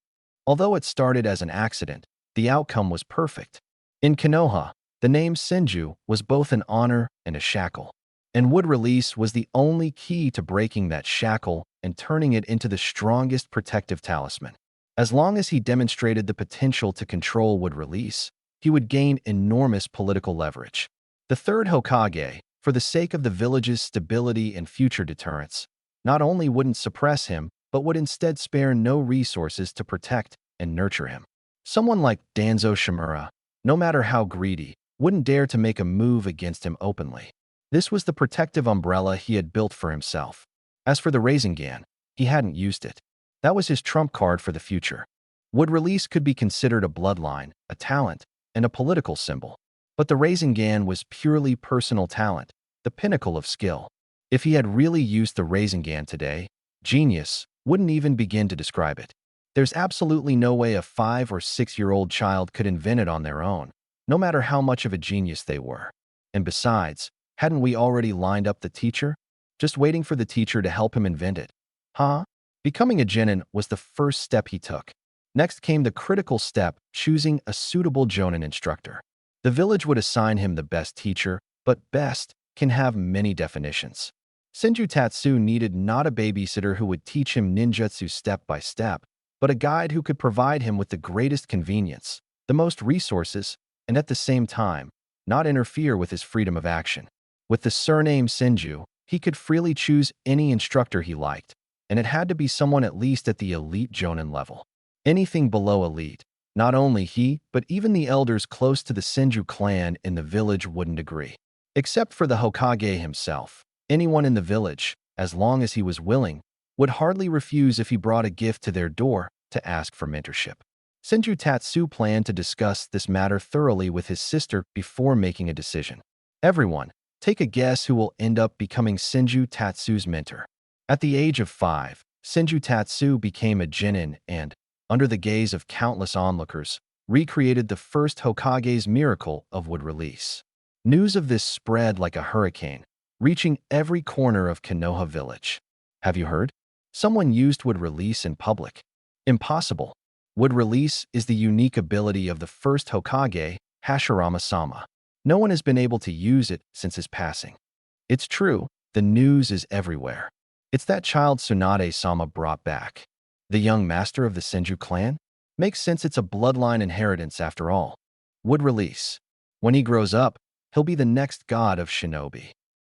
Although it started as an accident, the outcome was perfect. In Konoha, the name Senju was both an honor and a shackle, and Wood Release was the only key to breaking that shackle and turning it into the strongest protective talisman. As long as he demonstrated the potential to control Wood Release, he would gain enormous political leverage. The third Hokage, for the sake of the village's stability and future deterrence, not only wouldn't suppress him, but would instead spare no resources to protect and nurture him. Someone like Danzo Shimura, no matter how greedy, wouldn't dare to make a move against him openly. This was the protective umbrella he had built for himself. As for the Rasengan, he hadn't used it. That was his trump card for the future. Wood Release could be considered a bloodline, a talent, and a political symbol. But the Rasengan was purely personal talent, the pinnacle of skill. If he had really used the Rasengan today, genius wouldn't even begin to describe it. There's absolutely no way a 5- or 6-year-old child could invent it on their own, no matter how much of a genius they were. And besides, hadn't we already lined up the teacher? Just waiting for the teacher to help him invent it. Becoming a genin was the first step he took. Next came the critical step, choosing a suitable Jonin instructor. The village would assign him the best teacher, but best can have many definitions. Senju Tatsu needed not a babysitter who would teach him ninjutsu step by step, but a guide who could provide him with the greatest convenience, the most resources, and at the same time, not interfere with his freedom of action. With the surname Senju, he could freely choose any instructor he liked, and it had to be someone at least at the elite Jonin level. Anything below elite, not only he, but even the elders close to the Senju clan in the village wouldn't agree. Except for the Hokage himself, anyone in the village, as long as he was willing, would hardly refuse if he brought a gift to their door to ask for mentorship. Senju Tatsu planned to discuss this matter thoroughly with his sister before making a decision. Everyone, take a guess who will end up becoming Senju Tatsu's mentor. At the age of 5, Senju Tatsu became a genin and, under the gaze of countless onlookers, recreated the first Hokage's miracle of wood release. News of this spread like a hurricane, reaching every corner of Konoha village. Have you heard? Someone used wood release in public. Impossible. Wood release is the unique ability of the first Hokage, Hashirama-sama. No one has been able to use it since his passing. It's true, the news is everywhere. It's that child Tsunade-sama brought back. The young master of the Senju clan? Makes sense, it's a bloodline inheritance after all. Wood release. When he grows up, he'll be the next god of shinobi.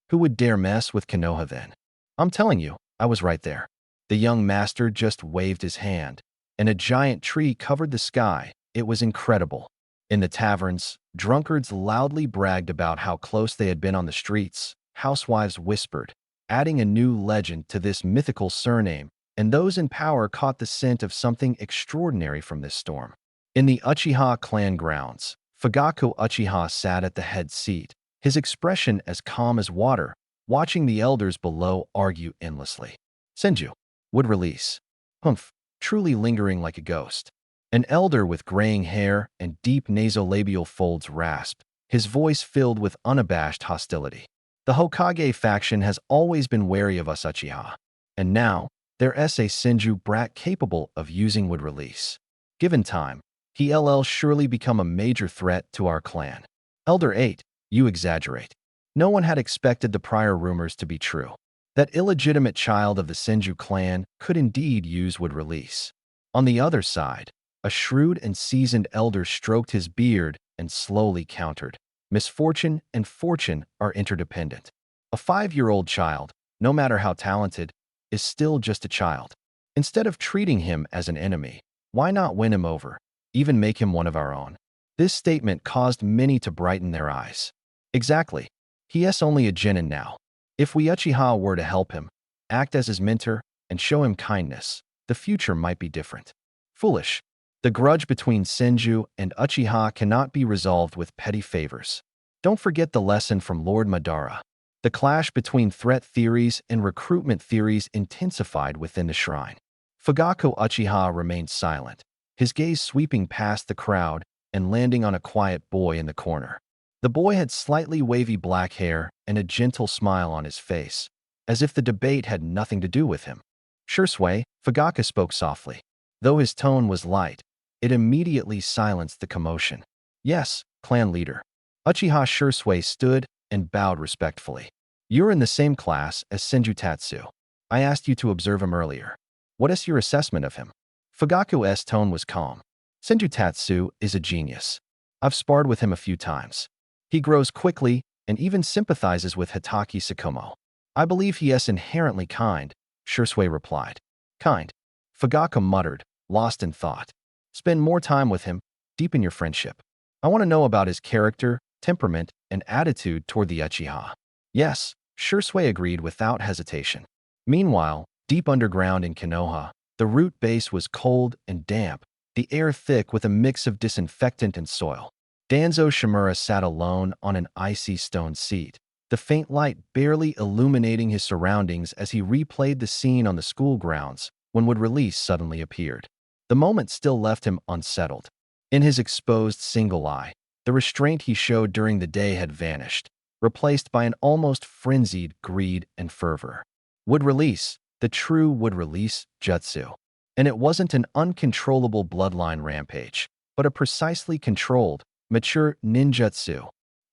Who would dare mess with Konoha then? I'm telling you, I was right there. The young master just waved his hand, and a giant tree covered the sky. It was incredible. In the taverns, drunkards loudly bragged about how close they had been on the streets. Housewives whispered, adding a new legend to this mythical surname, and those in power caught the scent of something extraordinary from this storm. In the Uchiha clan grounds, Fugaku Uchiha sat at the head seat, his expression as calm as water, watching the elders below argue endlessly. Senju would release. Humph, truly lingering like a ghost. An elder with graying hair and deep nasolabial folds rasped, his voice filled with unabashed hostility. The Hokage faction has always been wary of us Uchiha, and now there's a Senju brat capable of using wood release. Given time, he'll surely become a major threat to our clan. Elder 8, you exaggerate. No one had expected the prior rumors to be true. That illegitimate child of the Senju clan could indeed use wood release. On the other side, a shrewd and seasoned elder stroked his beard and slowly countered. Misfortune and fortune are interdependent. A 5-year-old child, no matter how talented, is still just a child. Instead of treating him as an enemy, why not win him over, even make him one of our own? This statement caused many to brighten their eyes. Exactly. He is only a genin now. If we Uchiha were to help him, act as his mentor, and show him kindness, the future might be different. Foolish. The grudge between Senju and Uchiha cannot be resolved with petty favors. Don't forget the lesson from Lord Madara. The clash between threat theories and recruitment theories intensified within the shrine. Fugaku Uchiha remained silent, his gaze sweeping past the crowd and landing on a quiet boy in the corner. The boy had slightly wavy black hair and a gentle smile on his face, as if the debate had nothing to do with him. Shursui, Fugaku spoke softly. Though his tone was light, it immediately silenced the commotion. Yes, clan leader. Uchiha Shursui stood and bowed respectfully. You're in the same class as Senju Tatsu. I asked you to observe him earlier. What is your assessment of him? Fugaku's tone was calm. Senju Tatsu is a genius. I've sparred with him a few times. He grows quickly and even sympathizes with Hitaki Sakumo. I believe he is inherently kind, Shursui replied. Kind? Fugaku muttered, lost in thought. Spend more time with him, deepen your friendship. I want to know about his character, temperament, and attitude toward the Uchiha. Yes, Shursui agreed without hesitation. Meanwhile, deep underground in Konoha, the root base was cold and damp, the air thick with a mix of disinfectant and soil. Danzo Shimura sat alone on an icy stone seat, the faint light barely illuminating his surroundings as he replayed the scene on the school grounds when wood release suddenly appeared. The moment still left him unsettled. In his exposed single eye, the restraint he showed during the day had vanished, replaced by an almost frenzied greed and fervor. Wood release, the true wood release jutsu. And it wasn't an uncontrollable bloodline rampage, but a precisely controlled, mature ninjutsu.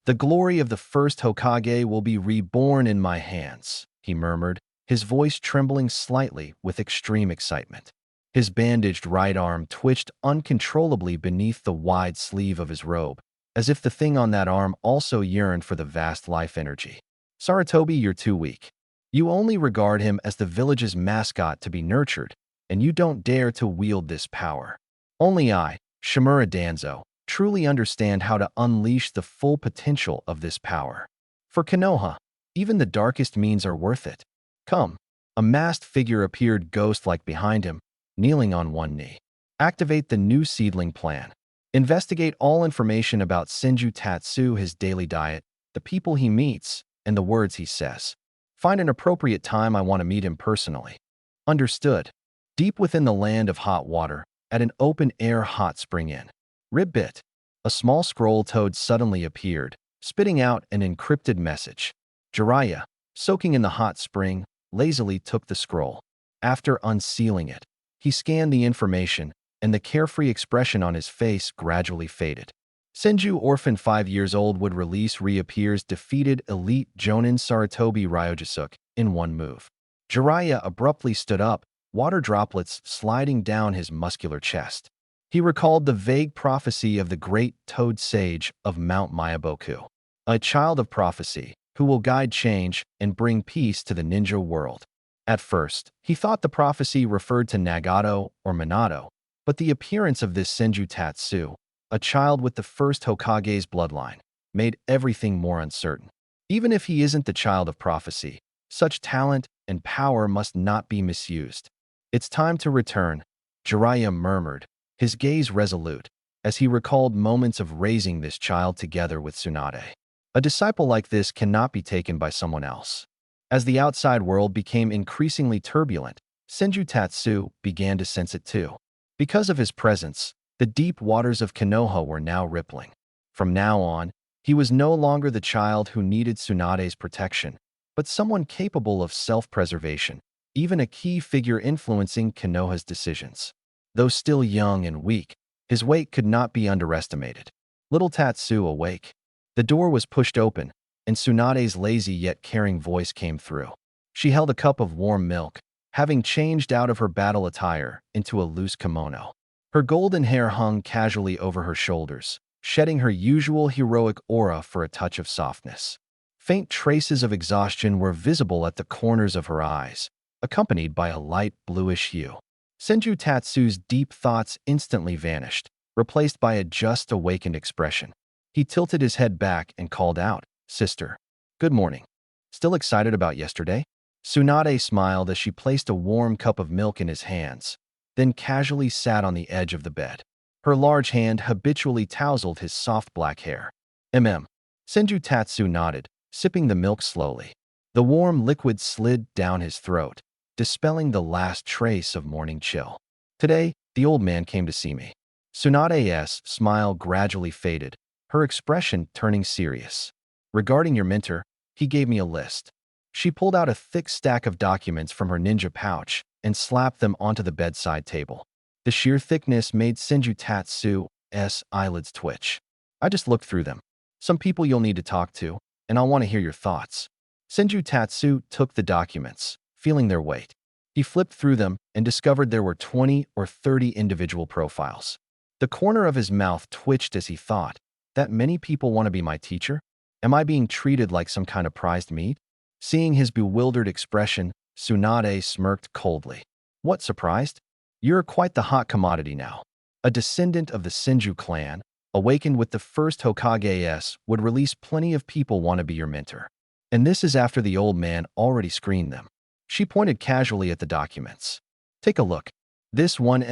The glory of the first Hokage will be reborn in my hands, he murmured, his voice trembling slightly with extreme excitement. His bandaged right arm twitched uncontrollably beneath the wide sleeve of his robe, as if the thing on that arm also yearned for the vast life energy. Sarutobi, you're too weak. You only regard him as the village's mascot to be nurtured, and you don't dare to wield this power. Only I, Shimura Danzo, truly understand how to unleash the full potential of this power. For Konoha, even the darkest means are worth it. Come. A masked figure appeared ghost-like behind him, kneeling on one knee. Activate the new seedling plan. Investigate all information about Senju Tatsu, his daily diet, the people he meets, and the words he says. Find an appropriate time. I want to meet him personally. Understood. Deep within the land of hot water, at an open-air hot spring inn. Ribbit. A small scroll toad suddenly appeared, spitting out an encrypted message. Jiraiya, soaking in the hot spring, lazily took the scroll. After unsealing it, he scanned the information, and the carefree expression on his face gradually faded. Senju orphan 5 years old would release reappears defeated elite Jonin Sarutobi Ryojisuke in one move. Jiraiya abruptly stood up, water droplets sliding down his muscular chest. He recalled the vague prophecy of the great toad sage of Mount Mayaboku, a child of prophecy who will guide change and bring peace to the ninja world. At first, he thought the prophecy referred to Nagato or Minato, but the appearance of this Senju Tatsu, a child with the first Hokage's bloodline, made everything more uncertain. Even if he isn't the child of prophecy, such talent and power must not be misused. It's time to return, Jiraiya murmured, his gaze resolute, as he recalled moments of raising this child together with Tsunade. A disciple like this cannot be taken by someone else. As the outside world became increasingly turbulent, Senju Tatsu began to sense it too. Because of his presence, the deep waters of Konoha were now rippling. From now on, he was no longer the child who needed Tsunade's protection, but someone capable of self-preservation, even a key figure influencing Konoha's decisions. Though still young and weak, his weight could not be underestimated. Little Tatsu awake. The door was pushed open, and Tsunade's lazy yet caring voice came through. She held a cup of warm milk, having changed out of her battle attire into a loose kimono. Her golden hair hung casually over her shoulders, shedding her usual heroic aura for a touch of softness. Faint traces of exhaustion were visible at the corners of her eyes, accompanied by a light bluish hue. Senju Tatsu's deep thoughts instantly vanished, replaced by a just awakened expression. He tilted his head back and called out, "Sister, good morning. Still excited about yesterday?" Tsunade smiled as she placed a warm cup of milk in his hands, then casually sat on the edge of the bed. Her large hand habitually tousled his soft black hair. Senju Tatsu nodded, sipping the milk slowly. The warm liquid slid down his throat, dispelling the last trace of morning chill. Today, the old man came to see me. Tsunade's smile gradually faded, her expression turning serious. Regarding your mentor, he gave me a list. She pulled out a thick stack of documents from her ninja pouch and slapped them onto the bedside table. The sheer thickness made Senju Tatsu's eyelids twitch. I just looked through them. Some people you'll need to talk to, and I'll want to hear your thoughts. Senju Tatsu took the documents, feeling their weight. He flipped through them and discovered there were 20 or 30 individual profiles. The corner of his mouth twitched as he thought, that many people want to be my teacher? Am I being treated like some kind of prized meat? Seeing his bewildered expression, Tsunade smirked coldly. What, surprised? You're quite the hot commodity now. A descendant of the Senju clan, awakened with the first Hokage's, would release plenty of people want to be your mentor. And this is after the old man already screened them. She pointed casually at the documents. Take a look. This one's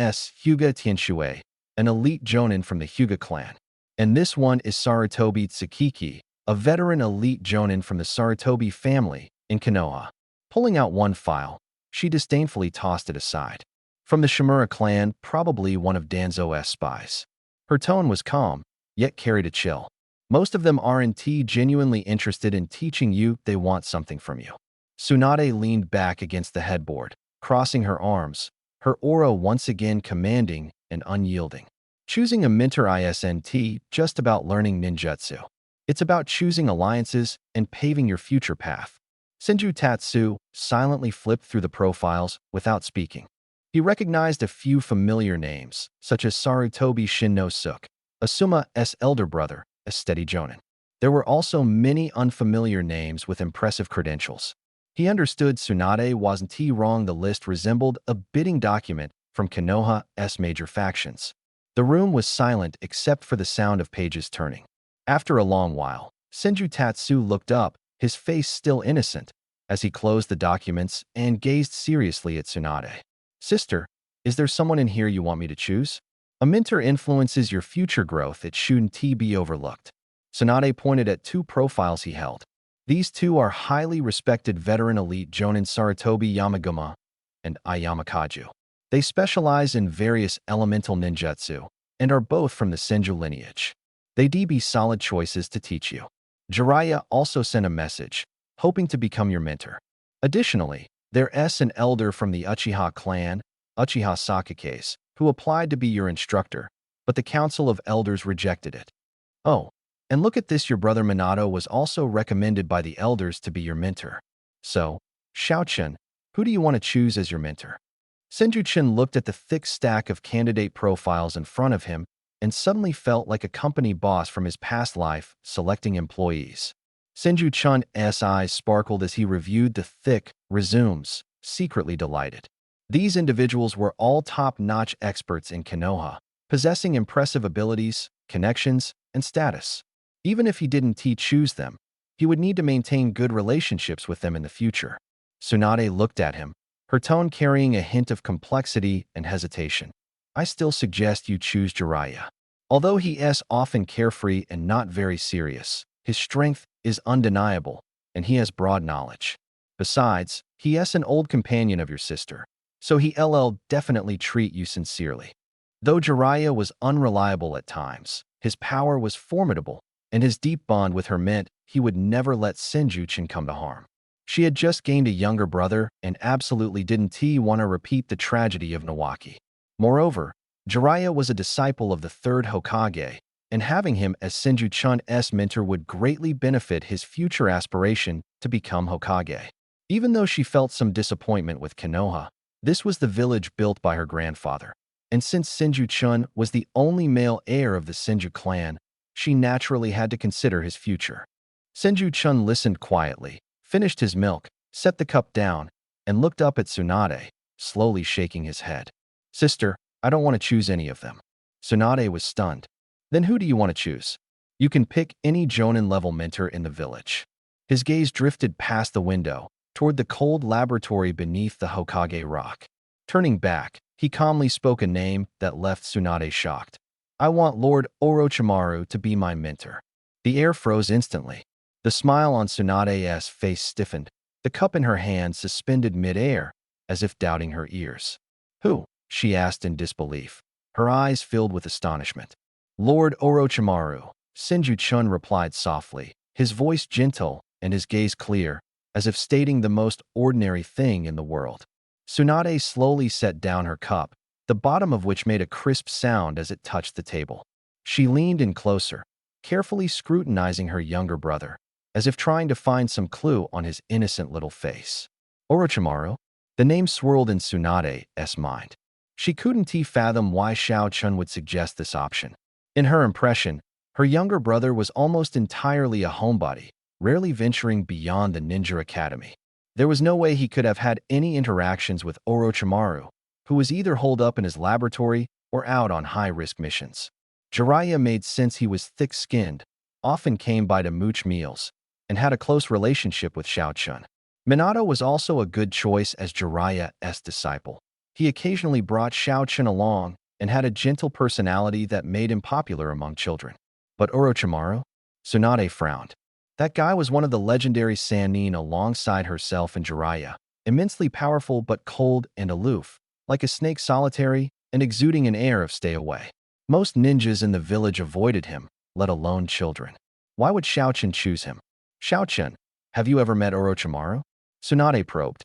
Hyuga Tianshue, an elite jonin from the Hyuga clan. And this one is Sarutobi Tsukiki, a veteran elite jonin from the Sarutobi family in Konoha. Pulling out one file, she disdainfully tossed it aside. From the Shimura clan, probably one of Danzo's spies. Her tone was calm, yet carried a chill. Most of them aren't genuinely interested in teaching you, they want something from you. Tsunade leaned back against the headboard, crossing her arms, her aura once again commanding and unyielding. Choosing a mentor isn't just about learning ninjutsu. It's about choosing alliances and paving your future path. Senju Tatsu silently flipped through the profiles without speaking. He recognized a few familiar names, such as Sarutobi Shinnosuke, Asuma's elder brother, a steady jonin. There were also many unfamiliar names with impressive credentials. He understood Tsunade wasn't wrong. The list resembled a bidding document from Konoha's major factions. The room was silent except for the sound of pages turning. After a long while, Senju Tatsu looked up, his face still innocent, as he closed the documents and gazed seriously at Tsunade. Sister, is there someone in here you want me to choose? A mentor influences your future growth. It shouldn't be overlooked. Tsunade pointed at two profiles he held. These two are highly respected veteran elite jonin Sarutobi Yamaguma and Ayamakaju. They specialize in various elemental ninjutsu and are both from the Senju lineage. They'd be solid choices to teach you. Jiraiya also sent a message, hoping to become your mentor. Additionally, there's an elder from the Uchiha clan, Uchiha Sakakes, who applied to be your instructor, but the Council of Elders rejected it. Oh, and look at this, your brother Minato was also recommended by the elders to be your mentor. So, Xiaochen, who do you want to choose as your mentor? Senju-chan looked at the thick stack of candidate profiles in front of him and suddenly felt like a company boss from his past life selecting employees. Senju-chan's eyes sparkled as he reviewed the thick resumes, secretly delighted. These individuals were all top-notch experts in Konoha, possessing impressive abilities, connections, and status. Even if he didn't choose them, he would need to maintain good relationships with them in the future. Tsunade looked at him, her tone carrying a hint of complexity and hesitation. I still suggest you choose Jiraiya. Although he is often carefree and not very serious, his strength is undeniable, and he has broad knowledge. Besides, he is an old companion of your sister, so he'll definitely treat you sincerely. Though Jiraiya was unreliable at times, his power was formidable, and his deep bond with her meant he would never let Senju-chan come to harm. She had just gained a younger brother and absolutely didn't want to repeat the tragedy of Nawaki. Moreover, Jiraiya was a disciple of the third Hokage, and having him as Senju-chan's mentor would greatly benefit his future aspiration to become Hokage. Even though she felt some disappointment with Konoha, this was the village built by her grandfather. And since Senju-chan was the only male heir of the Senju clan, she naturally had to consider his future. Senju-chan listened quietly, finished his milk, set the cup down, and looked up at Tsunade, slowly shaking his head. Sister, I don't want to choose any of them. Tsunade was stunned. Then who do you want to choose? You can pick any Jonin-level mentor in the village. His gaze drifted past the window, toward the cold laboratory beneath the Hokage rock. Turning back, he calmly spoke a name that left Tsunade shocked. I want Lord Orochimaru to be my mentor. The air froze instantly. The smile on Tsunade's face stiffened, the cup in her hand suspended mid-air, as if doubting her ears. Who? She asked in disbelief, her eyes filled with astonishment. Lord Orochimaru, Senju-chan replied softly, his voice gentle and his gaze clear, as if stating the most ordinary thing in the world. Tsunade slowly set down her cup, the bottom of which made a crisp sound as it touched the table. She leaned in closer, carefully scrutinizing her younger brother, as if trying to find some clue on his innocent little face. Orochimaru? The name swirled in Tsunade's mind. She couldn't fathom why Xiao-chun would suggest this option. In her impression, her younger brother was almost entirely a homebody, rarely venturing beyond the ninja academy. There was no way he could have had any interactions with Orochimaru, who was either holed up in his laboratory or out on high-risk missions. Jiraiya made sense. He was thick-skinned, often came by to mooch meals, and had a close relationship with Xiao-chun. Minato was also a good choice as Jiraiya's disciple. He occasionally brought Xiao-chun along and had a gentle personality that made him popular among children. But Orochimaru? Tsunade frowned. That guy was one of the legendary Sannin alongside herself and Jiraiya, immensely powerful but cold and aloof, like a snake, solitary and exuding an air of stay away. Most ninjas in the village avoided him, let alone children. Why would Xiao-chun choose him? Xiao-chun, have you ever met Orochimaru? Tsunade probed.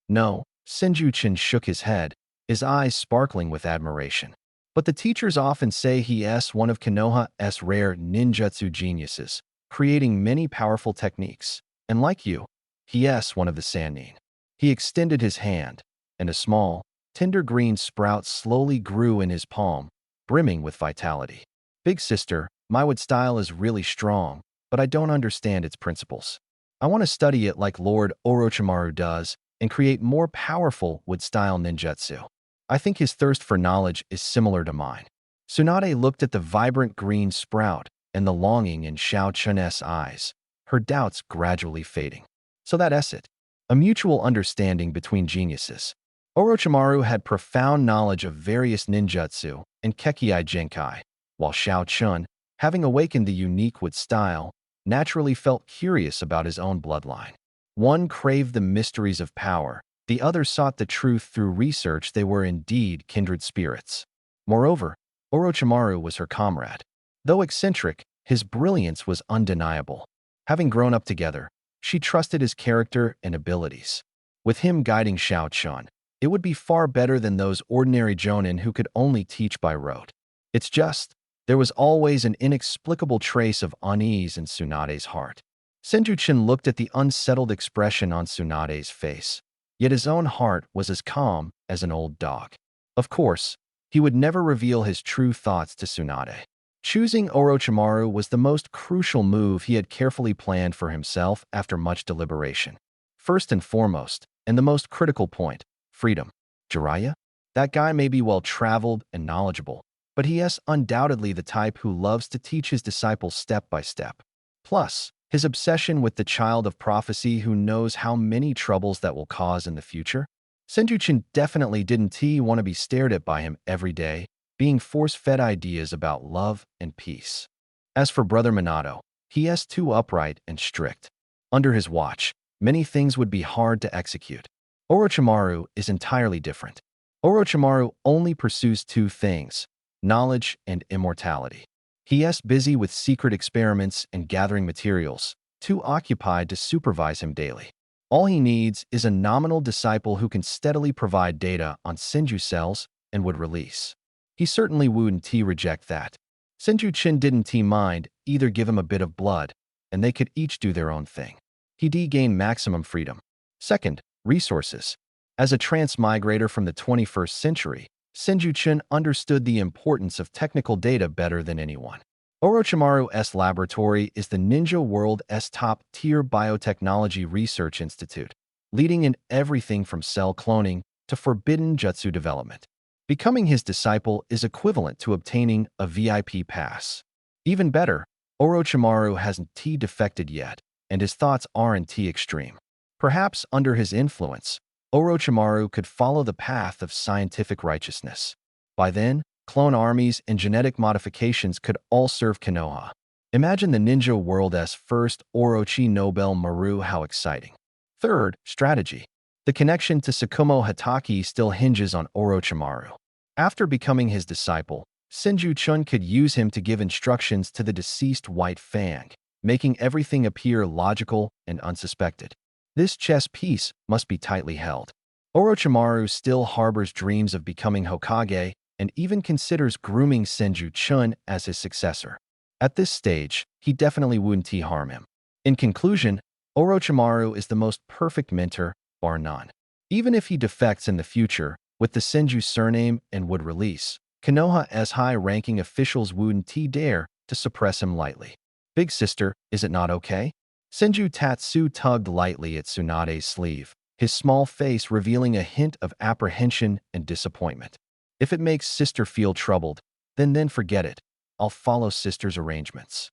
No, Senju-chan shook his head, his eyes sparkling with admiration. But the teachers often say he is one of Konoha's rare ninjutsu geniuses, creating many powerful techniques. And like you, he is one of the Sannin. He extended his hand, and a small, tender green sprout slowly grew in his palm, brimming with vitality. Big sister, my wood style is really strong, but I don't understand its principles. I want to study it like Lord Orochimaru does and create more powerful wood-style ninjutsu. I think his thirst for knowledge is similar to mine. Tsunade looked at the vibrant green sprout and the longing in Xiao-chun's eyes, her doubts gradually fading. So that's it. A mutual understanding between geniuses. Orochimaru had profound knowledge of various ninjutsu and Kekkei Genkai, while Xiao-chun, having awakened the unique wood style, naturally felt curious about his own bloodline. One craved the mysteries of power, The other sought the truth through research. They were indeed kindred spirits. Moreover, Orochimaru was her comrade. Though eccentric, his brilliance was undeniable. Having grown up together, she trusted his character and abilities. With him guiding Xiao Chun, it would be far better than those ordinary jonin who could only teach by rote. It's just, there was always an inexplicable trace of unease in Tsunade's heart. Senju-chan looked at the unsettled expression on Tsunade's face, yet his own heart was as calm as an old dog. Of course, he would never reveal his true thoughts to Tsunade. Choosing Orochimaru was the most crucial move he had carefully planned for himself after much deliberation. First and foremost, and the most critical point, freedom. Jiraiya? That guy may be well-traveled and knowledgeable, but he is undoubtedly the type who loves to teach his disciples step by step. Plus, his obsession with the child of prophecy who knows how many troubles that will cause in the future. Senju-chan definitely didn't want to be stared at by him every day, being force-fed ideas about love and peace. As for Brother Minato, he is too upright and strict. Under his watch, many things would be hard to execute. Orochimaru is entirely different. Orochimaru only pursues two things: knowledge and immortality. He is busy with secret experiments and gathering materials, too occupied to supervise him daily. All he needs is a nominal disciple who can steadily provide data on Senju cells and would release. He certainly wouldn't reject that. Senju-chan didn't mind either. Give him a bit of blood, and they could each do their own thing. He'd gain maximum freedom. Second, resources. As a transmigrator from the 21st century, Senju-chan understood the importance of technical data better than anyone. Orochimaru's laboratory is the Ninja World's top-tier biotechnology research institute, leading in everything from cell cloning to forbidden jutsu development. Becoming his disciple is equivalent to obtaining a VIP pass. Even better, Orochimaru hasn't defected yet, and his thoughts aren't extreme. Perhaps under his influence, Orochimaru could follow the path of scientific righteousness. By then, clone armies and genetic modifications could all serve Konoha. Imagine the ninja world's first Orochi Nobel Maru. How exciting. Third, strategy. The connection to Tsukumo Hatake still hinges on Orochimaru. After becoming his disciple, Senju-chan could use him to give instructions to the deceased White Fang, making everything appear logical and unsuspected. This chess piece must be tightly held. Orochimaru still harbors dreams of becoming Hokage and even considers grooming Senju-chan as his successor. At this stage, he definitely wouldn't harm him. In conclusion, Orochimaru is the most perfect mentor, bar none. Even if he defects in the future, with the Senju surname and would release, Konoha's high-ranking officials wouldn't dare to suppress him lightly. Big sister, is it not okay? Senju Tatsu tugged lightly at Tsunade's sleeve, his small face revealing a hint of apprehension and disappointment. If it makes sister feel troubled, then forget it. I'll follow sister's arrangements.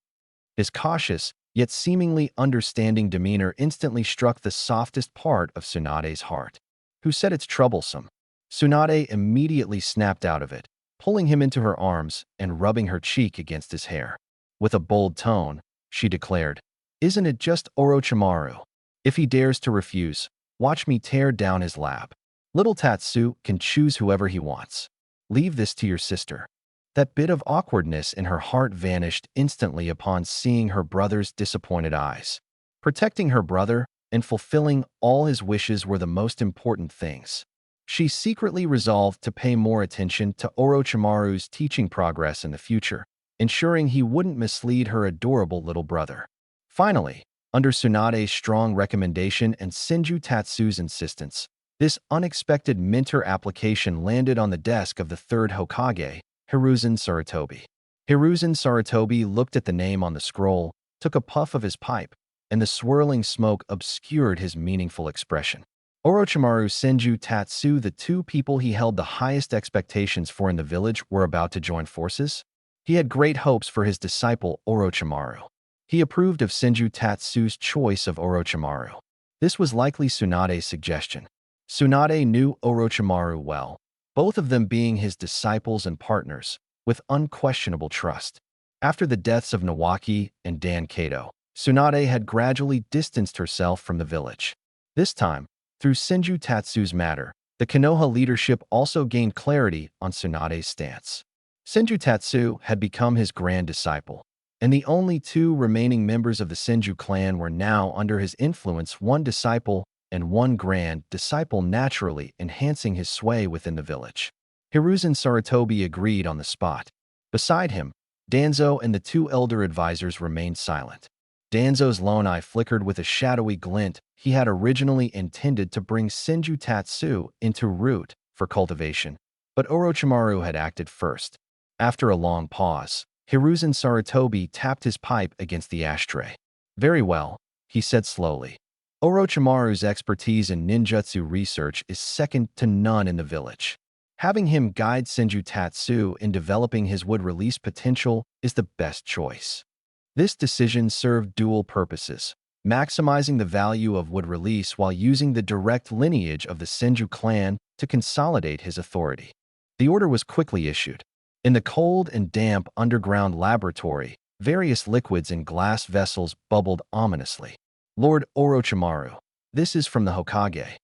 His cautious, yet seemingly understanding demeanor instantly struck the softest part of Tsunade's heart. Who said it's troublesome? Tsunade immediately snapped out of it, pulling him into her arms and rubbing her cheek against his hair. With a bold tone, she declared, "Isn't it just Orochimaru? If he dares to refuse, watch me tear down his lap. Little Tatsu can choose whoever he wants. Leave this to your sister." That bit of awkwardness in her heart vanished instantly upon seeing her brother's disappointed eyes. Protecting her brother and fulfilling all his wishes were the most important things. She secretly resolved to pay more attention to Orochimaru's teaching progress in the future, ensuring he wouldn't mislead her adorable little brother. Finally, under Tsunade's strong recommendation and Senju Tatsu's insistence, this unexpected mentor application landed on the desk of the third Hokage, Hiruzen Sarutobi. Hiruzen Sarutobi looked at the name on the scroll, took a puff of his pipe, and the swirling smoke obscured his meaningful expression. Orochimaru Senju Tatsu, the two people he held the highest expectations for in the village, were about to join forces? He had great hopes for his disciple Orochimaru. He approved of Senju Tatsu's choice of Orochimaru. This was likely Tsunade's suggestion. Tsunade knew Orochimaru well, both of them being his disciples and partners, with unquestionable trust. After the deaths of Nawaki and Dan Kato, Tsunade had gradually distanced herself from the village. This time, Through Senju Tatsu's matter, the Konoha leadership also gained clarity on Tsunade's stance. Senju Tatsu had become his grand disciple, and the only two remaining members of the Senju clan were now under his influence, one disciple and one grand disciple, naturally enhancing his sway within the village. Hiruzen Sarutobi agreed on the spot. Beside him, Danzo and the two elder advisors remained silent. Danzo's lone eye flickered with a shadowy glint. He had originally intended to bring Senju Tatsu into root for cultivation, but Orochimaru had acted first. After a long pause, Hiruzen Sarutobi tapped his pipe against the ashtray. "Very well," he said slowly. "Orochimaru's expertise in ninjutsu research is second to none in the village. Having him guide Senju Tatsu in developing his wood release potential is the best choice." This decision served dual purposes, maximizing the value of wood release while using the direct lineage of the Senju clan to consolidate his authority. The order was quickly issued. In the cold and damp underground laboratory, various liquids in glass vessels bubbled ominously. "Lord Orochimaru, this is from the Hokage."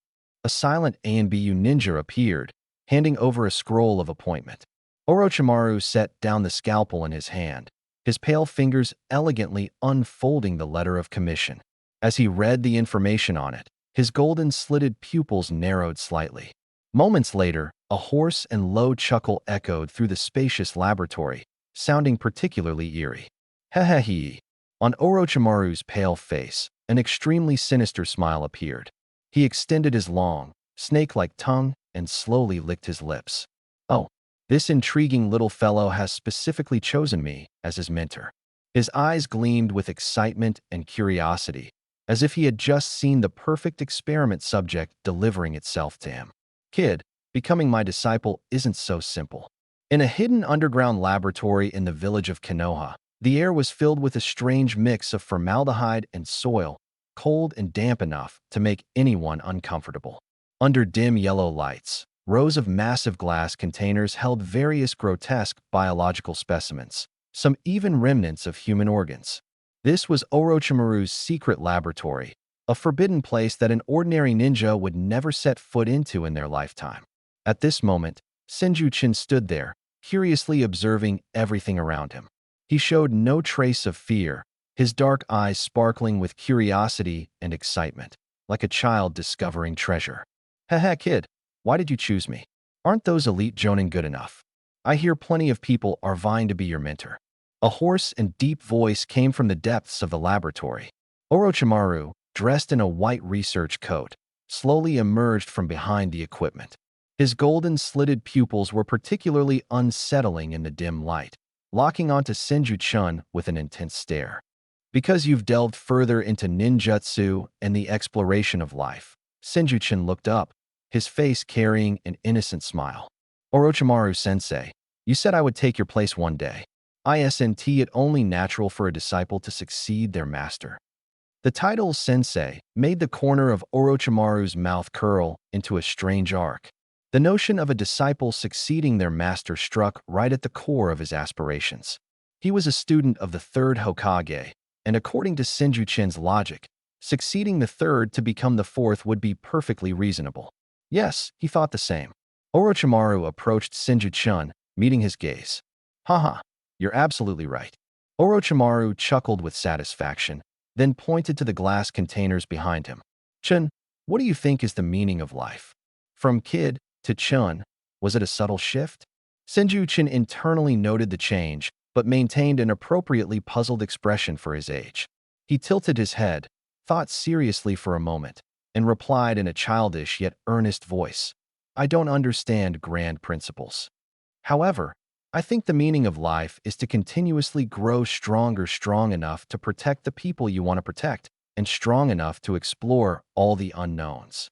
A silent ANBU ninja appeared, handing over a scroll of appointment. Orochimaru set down the scalpel in his hand, his pale fingers elegantly unfolding the letter of commission. As he read the information on it, his golden-slitted pupils narrowed slightly. Moments later, a hoarse and low chuckle echoed through the spacious laboratory, sounding particularly eerie. "Hehehe." On Orochimaru's pale face, an extremely sinister smile appeared. He extended his long, snake-like tongue and slowly licked his lips. "Oh, this intriguing little fellow has specifically chosen me as his mentor." His eyes gleamed with excitement and curiosity, as if he had just seen the perfect experiment subject delivering itself to him. "Kid, becoming my disciple isn't so simple." In a hidden underground laboratory in the village of Konoha, the air was filled with a strange mix of formaldehyde and soil, cold and damp enough to make anyone uncomfortable. Under dim yellow lights, rows of massive glass containers held various grotesque biological specimens, some even remnants of human organs. This was Orochimaru's secret laboratory, a forbidden place that an ordinary ninja would never set foot into in their lifetime. At this moment, Senju-chin stood there, curiously observing everything around him. He showed no trace of fear, his dark eyes sparkling with curiosity and excitement, like a child discovering treasure. "Haha, kid, why did you choose me? Aren't those elite jonin good enough? I hear plenty of people are vying to be your mentor." A hoarse and deep voice came from the depths of the laboratory. Orochimaru, dressed in a white research coat, slowly emerged from behind the equipment. His golden-slitted pupils were particularly unsettling in the dim light, locking onto Senju-chun with an intense stare. "Because you've delved further into ninjutsu and the exploration of life." Senju-chun looked up, his face carrying an innocent smile. "Orochimaru-sensei, you said I would take your place one day. Isn't it only natural for a disciple to succeed their master?" The title sensei made the corner of Orochimaru's mouth curl into a strange arc. The notion of a disciple succeeding their master struck right at the core of his aspirations. He was a student of the third Hokage, and according to Senju-chin's logic, succeeding the third to become the fourth would be perfectly reasonable. Yes, he thought the same. Orochimaru approached Senju-chun, meeting his gaze. "Haha, you're absolutely right." Orochimaru chuckled with satisfaction, then pointed to the glass containers behind him. "Chun, what do you think is the meaning of life?" From kid to Chun, was it a subtle shift? Senju-chin internally noted the change, but maintained an appropriately puzzled expression for his age. He tilted his head, thought seriously for a moment, and replied in a childish yet earnest voice, "I don't understand grand principles. However, I think the meaning of life is to continuously grow strong enough to protect the people you want to protect, and strong enough to explore all the unknowns."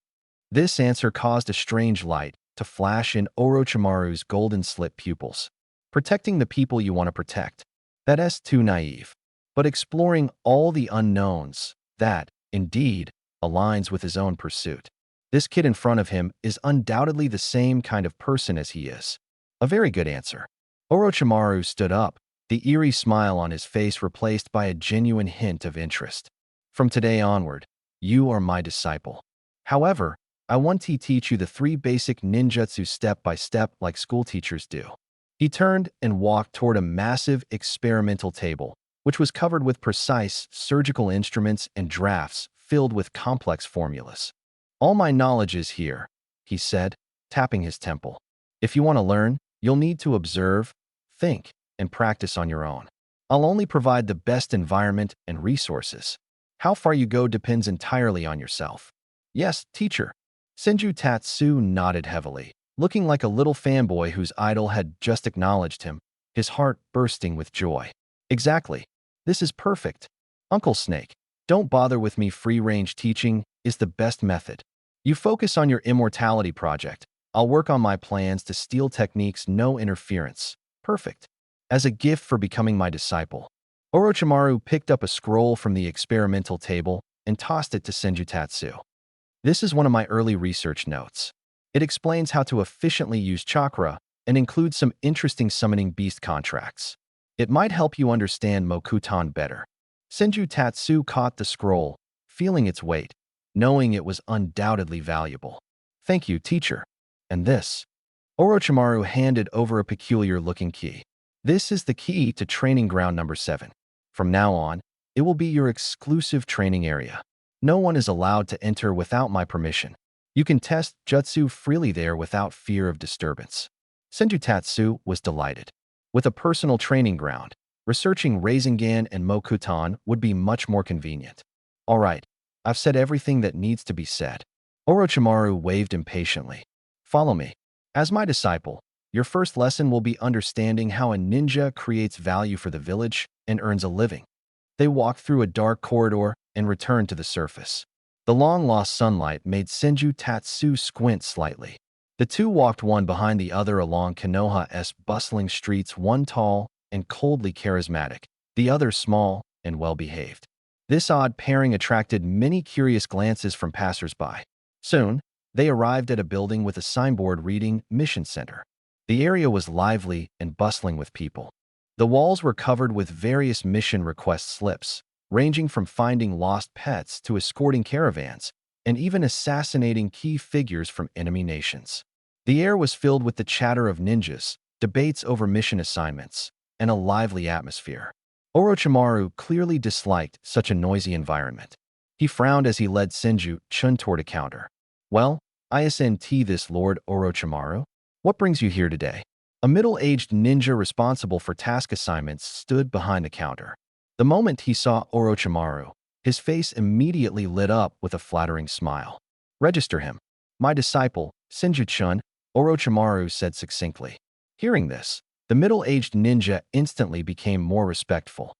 This answer caused a strange light to flash in Orochimaru's golden-slit pupils. Protecting the people you want to protect. That's too naive. But exploring all the unknowns, that, indeed, aligns with his own pursuit. This kid in front of him is undoubtedly the same kind of person as he is. A very good answer. Orochimaru stood up, the eerie smile on his face replaced by a genuine hint of interest. "From today onward, you are my disciple. However, I want to teach you the 3 basic ninjutsu step by step like school teachers do. He turned and walked toward a massive experimental table, which was covered with precise surgical instruments and drafts filled with complex formulas. All my knowledge is here, he said, tapping his temple. If you want to learn, you'll need to observe, think, and practice on your own. I'll only provide the best environment and resources. How far you go depends entirely on yourself. Yes, teacher. Senju Tatsu nodded heavily, looking like a little fanboy whose idol had just acknowledged him, his heart bursting with joy. Exactly. This is perfect. Uncle Snake, don't bother with me. Free-range teaching is the best method. You focus on your immortality project. I'll work on my plans to steal techniques, no interference. Perfect. As a gift for becoming my disciple, Orochimaru picked up a scroll from the experimental table and tossed it to Senju Tatsu. This is one of my early research notes. It explains how to efficiently use chakra and includes some interesting summoning beast contracts. It might help you understand Mokutan better. Senju Tatsu caught the scroll, feeling its weight, knowing it was undoubtedly valuable. Thank you, teacher. And this? Orochimaru handed over a peculiar-looking key. This is the key to training ground number 7. From now on, it will be your exclusive training area. No one is allowed to enter without my permission. You can test jutsu freely there without fear of disturbance. Senju Tatsu was delighted. With a personal training ground, researching Rasengan and Mokutan would be much more convenient. All right, I've said everything that needs to be said. Orochimaru waved impatiently. Follow me. As my disciple, your first lesson will be understanding how a ninja creates value for the village and earns a living. They walked through a dark corridor and returned to the surface. The long-lost sunlight made Senju Tatsu squint slightly. The two walked one behind the other along Konoha's bustling streets, one tall and coldly charismatic, the other small and well-behaved. This odd pairing attracted many curious glances from passers-by. Soon, they arrived at a building with a signboard reading Mission Center. The area was lively and bustling with people. The walls were covered with various mission request slips, ranging from finding lost pets to escorting caravans, and even assassinating key figures from enemy nations. The air was filled with the chatter of ninjas, debates over mission assignments, and a lively atmosphere. Orochimaru clearly disliked such a noisy environment. He frowned as he led Senju Chun toward a counter. Well, isn't this Lord Orochimaru? What brings you here today? A middle-aged ninja responsible for task assignments stood behind the counter. The moment he saw Orochimaru, his face immediately lit up with a flattering smile. Register him. My disciple, Senju-chun, Orochimaru said succinctly. Hearing this, the middle-aged ninja instantly became more respectful.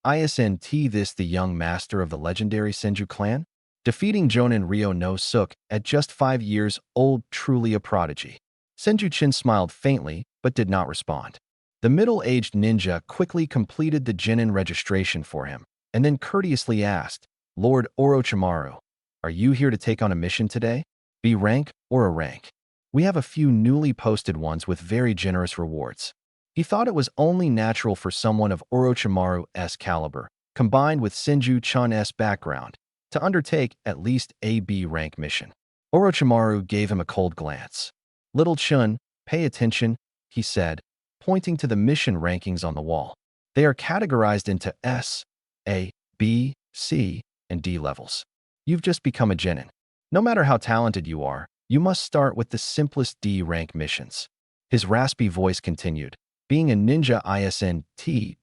Isn't this the young master of the legendary Senju clan? Defeating Jonin Ryo no Suke at just 5 years old, truly a prodigy. Senju-chin smiled faintly, but did not respond. The middle-aged ninja quickly completed the genin registration for him, and then courteously asked, Lord Orochimaru, are you here to take on a mission today? B rank or a rank? We have a few newly posted ones with very generous rewards. He thought it was only natural for someone of Orochimaru's caliber, combined with Senju-chan's background, to undertake at least a B rank mission. Orochimaru gave him a cold glance. Little Chun, pay attention, he said, pointing to the mission rankings on the wall. They are categorized into S, A, B, C, and D levels. You've just become a genin. No matter how talented you are, you must start with the simplest D rank missions. His raspy voice continued, being a ninja isn't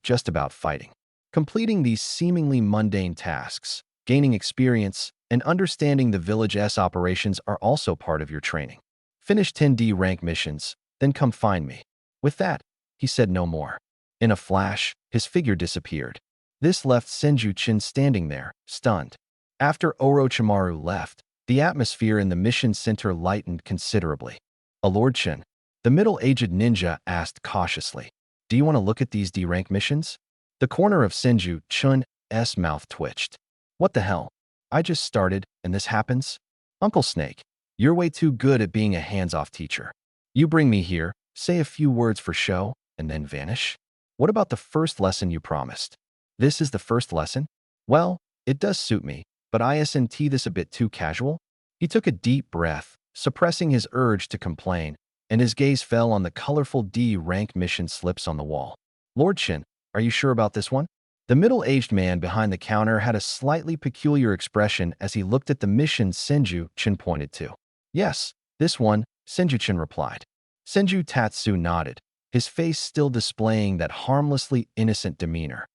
just about fighting. Completing these seemingly mundane tasks, gaining experience, and understanding the village's operations are also part of your training. Finish 10 D rank missions, then come find me. With that, he said no more. In a flash, his figure disappeared. This left Senju-chin standing there, stunned. After Orochimaru left, the atmosphere in the mission center lightened considerably. Lord Chin, the middle-aged ninja asked cautiously, do you want to look at these D rank missions? The corner of Senju-chun's mouth twitched. What the hell? I just started, and this happens? Uncle Snake, you're way too good at being a hands-off teacher. You bring me here, say a few words for show, and then vanish? What about the first lesson you promised? This is the first lesson? Well, it does suit me, but isn't this a bit too casual? He took a deep breath, suppressing his urge to complain, and his gaze fell on the colorful D-rank mission slips on the wall. Lord Shin, are you sure about this one? The middle-aged man behind the counter had a slightly peculiar expression as he looked at the mission Senju Chin pointed to. Yes, this one, Senju Chin replied. Senju Tatsu nodded, his face still displaying that harmlessly innocent demeanor.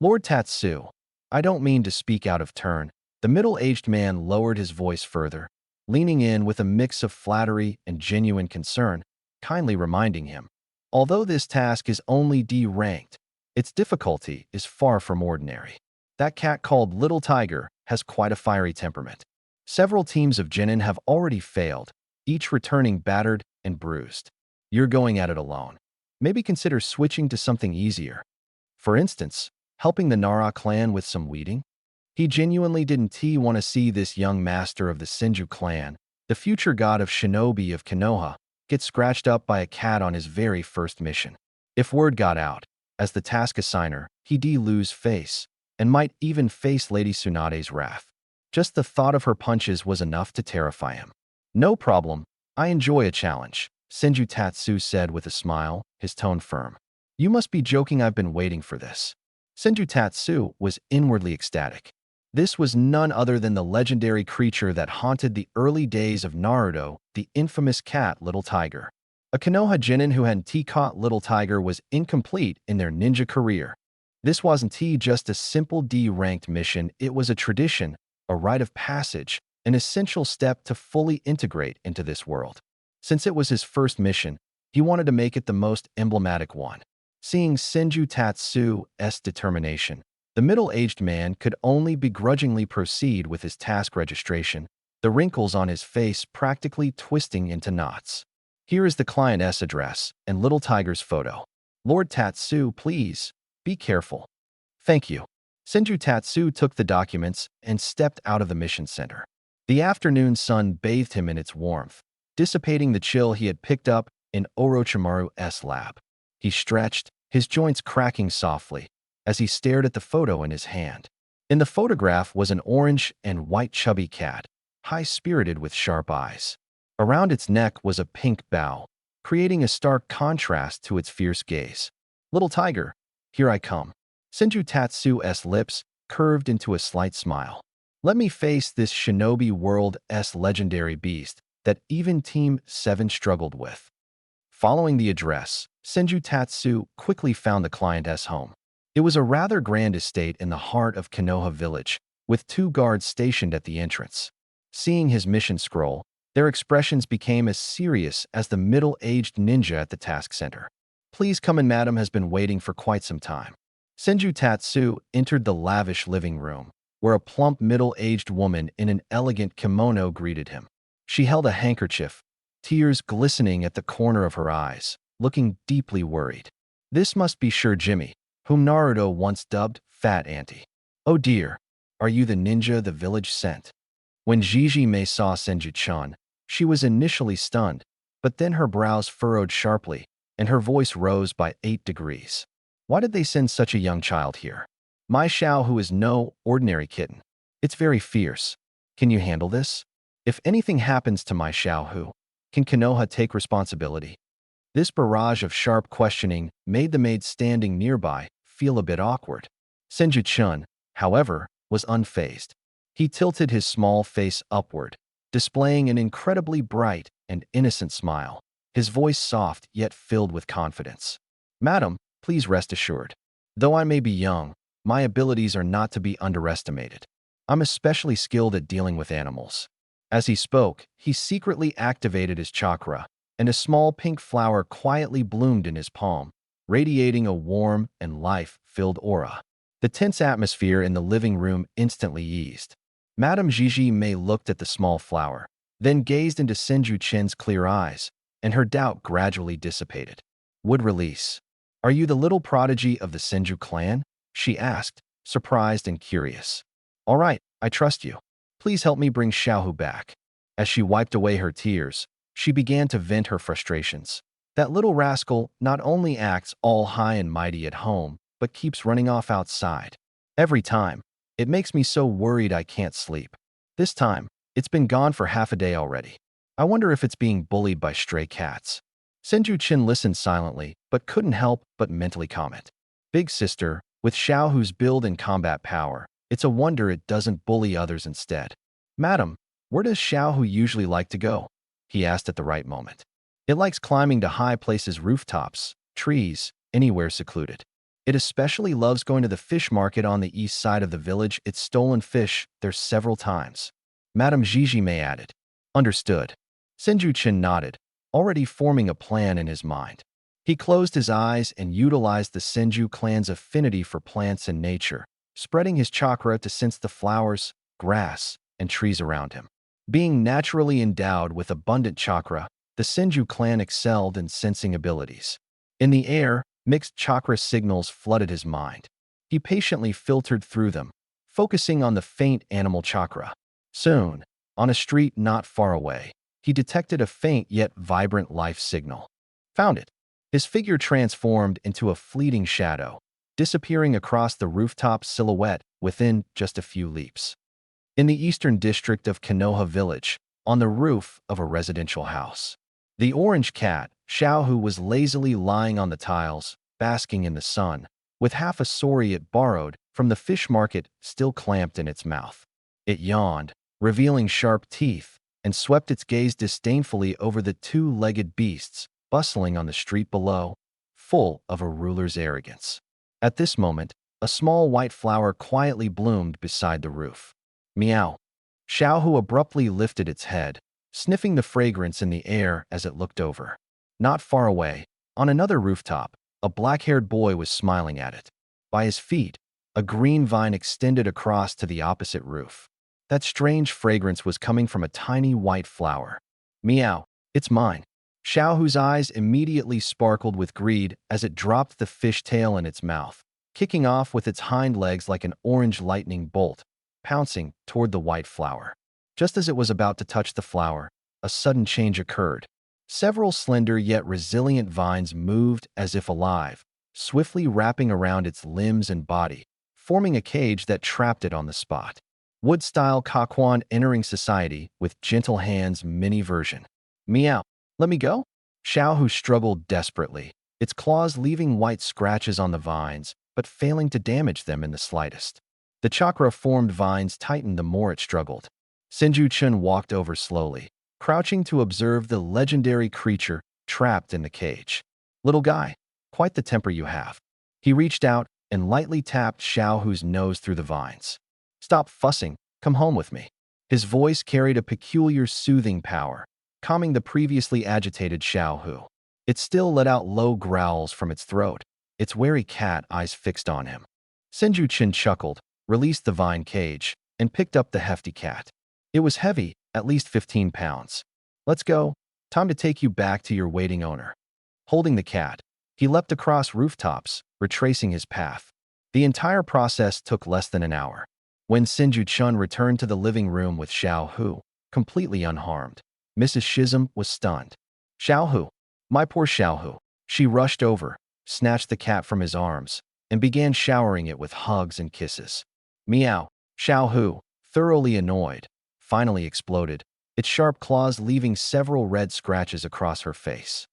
Lord Tatsu, I don't mean to speak out of turn. The middle-aged man lowered his voice further, leaning in with a mix of flattery and genuine concern, kindly reminding him. Although this task is only D-ranked, its difficulty is far from ordinary. That cat called Little Tiger has quite a fiery temperament. Several teams of Genin have already failed, each returning battered and bruised. You're going at it alone. Maybe consider switching to something easier. For instance, helping the Nara clan with some weeding? He genuinely didn't want to see this young master of the Senju clan, the future god of shinobi of Konoha, get scratched up by a cat on his very first mission. If word got out, as the task assigner, he'd lose face, and might even face Lady Tsunade's wrath. Just the thought of her punches was enough to terrify him. No problem, I enjoy a challenge, Senju Tatsu said with a smile, his tone firm. You must be joking, I've been waiting for this. Senju Tatsu was inwardly ecstatic. This was none other than the legendary creature that haunted the early days of Naruto, the infamous cat Little Tiger. A Konoha genin who hadn't caught Little Tiger was incomplete in their ninja career. This wasn't just a simple D-ranked mission, it was a tradition, a rite of passage, an essential step to fully integrate into this world. Since it was his first mission, he wanted to make it the most emblematic one. Seeing Senju Tatsu's determination, the middle-aged man could only begrudgingly proceed with his task registration, the wrinkles on his face practically twisting into knots. Here is the client's address and Little Tiger's photo. Lord Tatsu, please, be careful. Thank you. Senju Tatsu took the documents and stepped out of the mission center. The afternoon sun bathed him in its warmth, dissipating the chill he had picked up in Orochimaru's lab. He stretched, his joints cracking softly, as he stared at the photo in his hand. In the photograph was an orange and white chubby cat, high-spirited with sharp eyes. Around its neck was a pink bow, creating a stark contrast to its fierce gaze. Little Tiger, here I come. Senju Tatsu's lips curved into a slight smile. Let me face this shinobi world's legendary beast that even Team 7 struggled with. Following the address, Senju Tatsu quickly found the client's home. It was a rather grand estate in the heart of Konoha village, with 2 guards stationed at the entrance. Seeing his mission scroll, their expressions became as serious as the middle-aged ninja at the task center. Please come in, madam has been waiting for quite some time. Senju Tatsu entered the lavish living room, where a plump middle-aged woman in an elegant kimono greeted him. She held a handkerchief, tears glistening at the corner of her eyes, looking deeply worried. This must be Sure Jimmy, whom Naruto once dubbed Fat Auntie. Oh dear, are you the ninja the village sent? When Jijime saw Senju-chan, she was initially stunned, but then her brows furrowed sharply, and her voice rose by 8 degrees. Why did they send such a young child here? My Xiao is no ordinary kitten. It's very fierce. Can you handle this? If anything happens to my Xiao, can Konoha take responsibility? This barrage of sharp questioning made the maid standing nearby feel a bit awkward. Senju-chan, however, was unfazed. He tilted his small face upward, displaying an incredibly bright and innocent smile, his voice soft yet filled with confidence. Madam, please rest assured. Though I may be young, my abilities are not to be underestimated. I'm especially skilled at dealing with animals. As he spoke, he secretly activated his chakra, and a small pink flower quietly bloomed in his palm, radiating a warm and life-filled aura. The tense atmosphere in the living room instantly eased. Madame Jijime looked at the small flower, then gazed into Senju Chin's clear eyes, and her doubt gradually dissipated. Would release. Are you the little prodigy of the Senju clan? She asked, surprised and curious. All right, I trust you. Please help me bring Xiaohu back. As she wiped away her tears, she began to vent her frustrations. That little rascal not only acts all high and mighty at home, but keeps running off outside. Every time. It makes me so worried I can't sleep. This time, It's been gone for half a day already. I wonder if it's being bullied by stray cats. Senju Chin listened silently, but couldn't help but mentally comment. Big sister, with Xiaohu's build and combat power, it's a wonder it doesn't bully others instead. Madam, where does Xiaohu usually like to go? He asked at the right moment. It likes climbing to high places, rooftops, trees, anywhere secluded. It especially loves going to the fish market on the east side of the village. It's stolen fish there several times. Madame Jijime added. Understood. Senju Chin nodded, already forming a plan in his mind. He closed his eyes and utilized the Senju clan's affinity for plants and nature, spreading his chakra to sense the flowers, grass, and trees around him. Being naturally endowed with abundant chakra, the Senju clan excelled in sensing abilities. In the air, mixed chakra signals flooded his mind. He patiently filtered through them, focusing on the faint animal chakra. Soon, on a street not far away, he detected a faint yet vibrant life signal. Found it. His figure transformed into a fleeting shadow, disappearing across the rooftop silhouette within just a few leaps. In the eastern district of Konoha Village, on the roof of a residential house, the orange cat, Xiaohu, was lazily lying on the tiles, basking in the sun, with half a sori it borrowed from the fish market still clamped in its mouth. It yawned, revealing sharp teeth, and swept its gaze disdainfully over the two-legged beasts bustling on the street below, full of a ruler's arrogance. At this moment, a small white flower quietly bloomed beside the roof. Meow. Xiaohu abruptly lifted its head, sniffing the fragrance in the air as it looked over. Not far away, on another rooftop, a black-haired boy was smiling at it. By his feet, a green vine extended across to the opposite roof. That strange fragrance was coming from a tiny white flower. Meow, it's mine. Xiaohu's eyes immediately sparkled with greed as it dropped the fishtail in its mouth, kicking off with its hind legs like an orange lightning bolt, pouncing toward the white flower. Just as it was about to touch the flower, a sudden change occurred. Several slender yet resilient vines moved as if alive, swiftly wrapping around its limbs and body, forming a cage that trapped it on the spot. Wood-style Kakuan entering society with gentle hands mini version. Meow. Let me go? Xiaohu struggled desperately, its claws leaving white scratches on the vines, but failing to damage them in the slightest. The chakra-formed vines tightened the more it struggled. Senju Chun walked over slowly, crouching to observe the legendary creature trapped in the cage. Little guy, quite the temper you have. He reached out and lightly tapped Xiaohu's nose through the vines. Stop fussing, come home with me. His voice carried a peculiar soothing power, calming the previously agitated Xiaohu. It still let out low growls from its throat, its wary cat eyes fixed on him. Senju Chin chuckled, released the vine cage, and picked up the hefty cat. It was heavy, at least 15 pounds. Let's go. Time to take you back to your waiting owner. Holding the cat, he leapt across rooftops, retracing his path. The entire process took less than an hour. When Senju Chun returned to the living room with Xiaohu, completely unharmed, Mrs. Shizum was stunned. Xiaohu, my poor Xiaohu. She rushed over, snatched the cat from his arms, and began showering it with hugs and kisses. Meow. Xiaohu, thoroughly annoyed, finally exploded, its sharp claws leaving several red scratches across her face.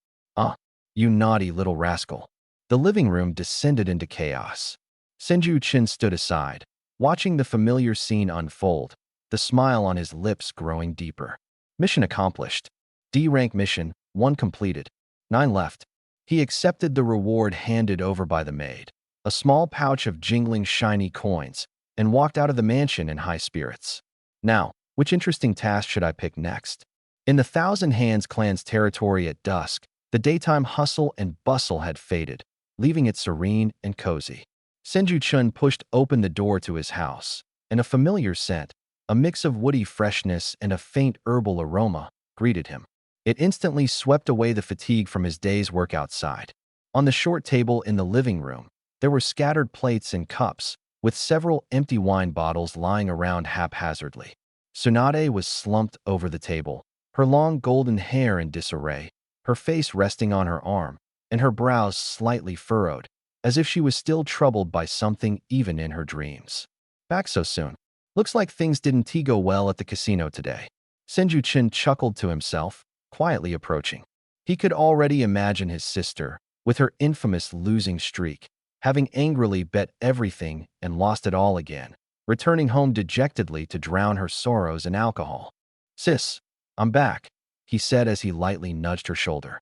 You naughty little rascal. The living room descended into chaos. Senju Chin stood aside, watching the familiar scene unfold, the smile on his lips growing deeper. Mission accomplished. D-rank mission, 1 completed. 9 left. He accepted the reward handed over by the maid, a small pouch of jingling shiny coins, and walked out of the mansion in high spirits. Now, which interesting task should I pick next? In the Thousand Hands clan's territory at dusk, the daytime hustle and bustle had faded, leaving it serene and cozy. Senju Chun pushed open the door to his house, and a familiar scent, a mix of woody freshness and a faint herbal aroma, greeted him. It instantly swept away the fatigue from his day's work outside. On the short table in the living room, there were scattered plates and cups, with several empty wine bottles lying around haphazardly. Tsunade was slumped over the table, her long golden hair in disarray, her face resting on her arm, and her brows slightly furrowed, as if she was still troubled by something even in her dreams. Back so soon. Looks like things didn't go well at the casino today. Senju-chin chuckled to himself, quietly approaching. He could already imagine his sister, with her infamous losing streak, having angrily bet everything and lost it all again, returning home dejectedly to drown her sorrows in alcohol. "Sis, I'm back," he said as he lightly nudged her shoulder.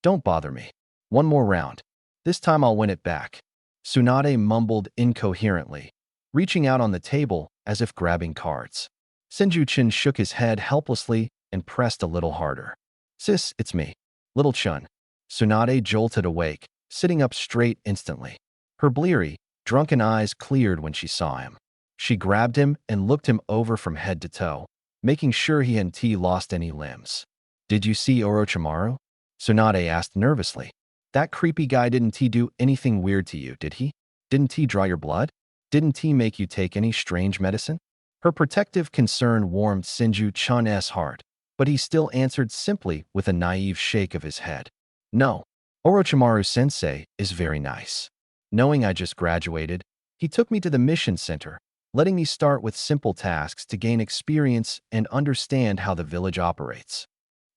Don't bother me. One more round. This time I'll win it back." Tsunade mumbled incoherently, reaching out on the table as if grabbing cards. Senju-chin shook his head helplessly and pressed a little harder. "Sis, it's me. Little Chun." Tsunade jolted awake, sitting up straight instantly. Her bleary, drunken eyes cleared when she saw him. She grabbed him and looked him over from head to toe, making sure he hadn't lost any limbs. "Did you see Orochimaru?" Tsunade asked nervously. "That creepy guy didn't do anything weird to you, did he? Didn't he draw your blood? Didn't he make you take any strange medicine?" Her protective concern warmed Senju-chun's heart, but he still answered simply with a naive shake of his head. "No, Orochimaru-sensei is very nice. Knowing I just graduated, he took me to the mission center, letting me start with simple tasks to gain experience and understand how the village operates."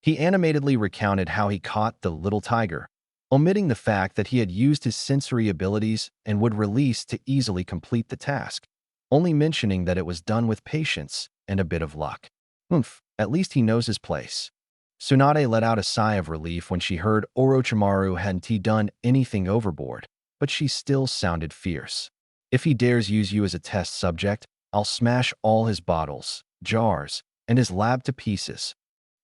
He animatedly recounted how he caught the little tiger, omitting the fact that he had used his sensory abilities and would release to easily complete the task, only mentioning that it was done with patience and a bit of luck. At least he knows his place. Tsunade let out a sigh of relief when she heard Orochimaru hadn't done anything overboard, but she still sounded fierce. "If he dares use you as a test subject, I'll smash all his bottles, jars, and his lab to pieces."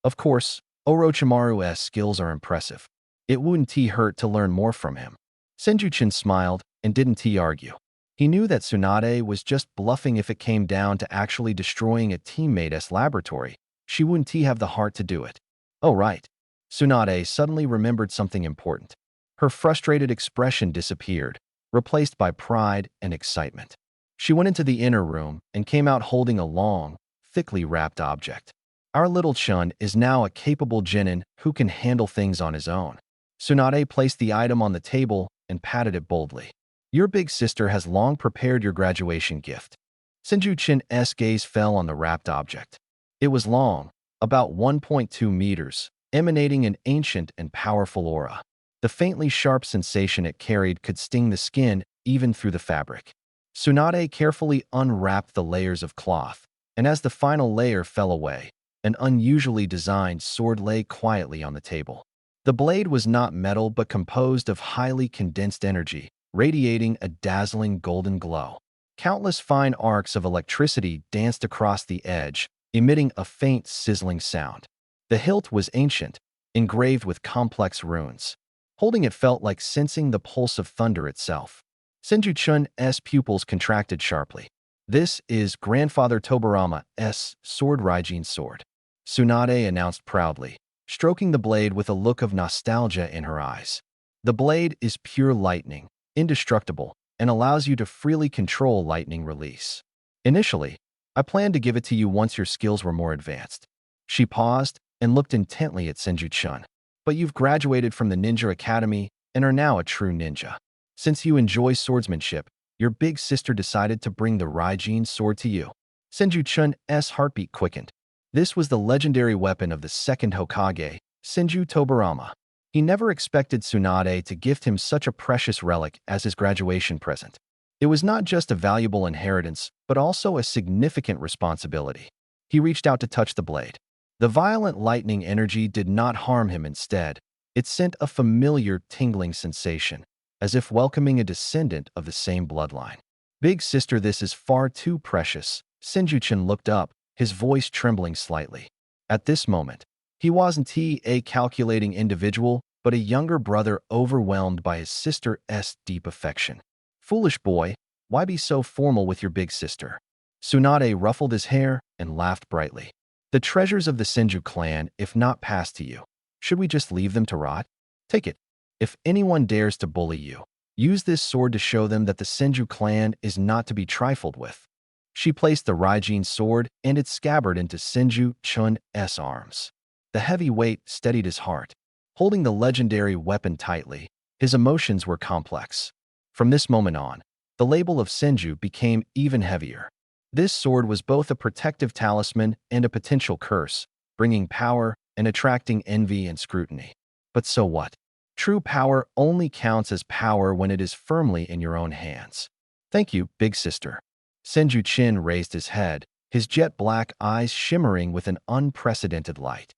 Of course, Orochimaru's skills are impressive. It wouldn't hurt to learn more from him. Senju-chin smiled and didn't argue. He knew that Tsunade was just bluffing if it came down to actually destroying a teammate's laboratory. She wouldn't have the heart to do it. Oh, right. Tsunade suddenly remembered something important. Her frustrated expression disappeared, replaced by pride and excitement. She went into the inner room and came out holding a long, thickly wrapped object. "Our little Chun is now a capable genin who can handle things on his own." Tsunade placed the item on the table and patted it boldly. "Your big sister has long prepared your graduation gift." Senju-chin's gaze fell on the wrapped object. It was long, about 1.2 meters, emanating an ancient and powerful aura. The faintly sharp sensation it carried could sting the skin even through the fabric. Tsunade carefully unwrapped the layers of cloth, and as the final layer fell away, an unusually designed sword lay quietly on the table. The blade was not metal but composed of highly condensed energy, radiating a dazzling golden glow. Countless fine arcs of electricity danced across the edge, emitting a faint sizzling sound. The hilt was ancient, engraved with complex runes. Holding it felt like sensing the pulse of thunder itself. Senju-chun's pupils contracted sharply. "This is Grandfather Tobarama's sword Raijin sword," Tsunade announced proudly, stroking the blade with a look of nostalgia in her eyes. "The blade is pure lightning, indestructible, and allows you to freely control lightning release. Initially, I planned to give it to you once your skills were more advanced." She paused and looked intently at Senju-chun. "But you've graduated from the ninja academy and are now a true ninja. Since you enjoy swordsmanship, your big sister decided to bring the Raijin sword to you." Senju-chun's heartbeat quickened. This was the legendary weapon of the second Hokage, Senju Tobarama. He never expected Tsunade to gift him such a precious relic as his graduation present. It was not just a valuable inheritance, but also a significant responsibility. He reached out to touch the blade. The violent lightning energy did not harm him. Instead, it sent a familiar tingling sensation, as if welcoming a descendant of the same bloodline. "Big sister, this is far too precious." Senju-chin looked up, his voice trembling slightly. At this moment, he wasn't a calculating individual, but a younger brother overwhelmed by his sister's deep affection. "Foolish boy, why be so formal with your big sister?" Tsunade ruffled his hair and laughed brightly. "The treasures of the Senju clan, if not passed to you, should we just leave them to rot? Take it. If anyone dares to bully you, use this sword to show them that the Senju clan is not to be trifled with." She placed the Raijin sword and its scabbard into Senju-chun's arms. The heavy weight steadied his heart. Holding the legendary weapon tightly, his emotions were complex. From this moment on, the label of Senju became even heavier. This sword was both a protective talisman and a potential curse, bringing power and attracting envy and scrutiny. But so what? True power only counts as power when it is firmly in your own hands. Thank you, big sister. Senju Qin raised his head, his jet-black eyes shimmering with an unprecedented light.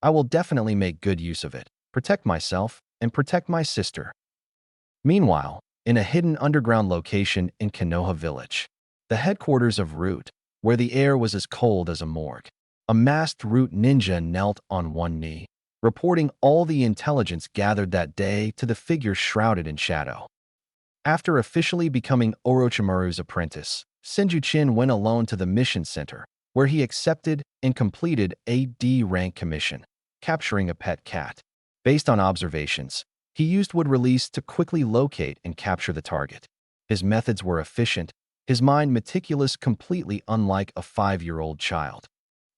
I will definitely make good use of it, protect myself, and protect my sister. Meanwhile, in a hidden underground location in Konoha village, the headquarters of Root, where the air was as cold as a morgue, a masked Root ninja knelt on one knee, reporting all the intelligence gathered that day to the figure shrouded in shadow. After officially becoming Orochimaru's apprentice, Senju Qin went alone to the mission center, where he accepted and completed a D-rank commission, capturing a pet cat. Based on observations, he used wood release to quickly locate and capture the target. His methods were efficient, his mind meticulous, completely unlike a 5-year-old child.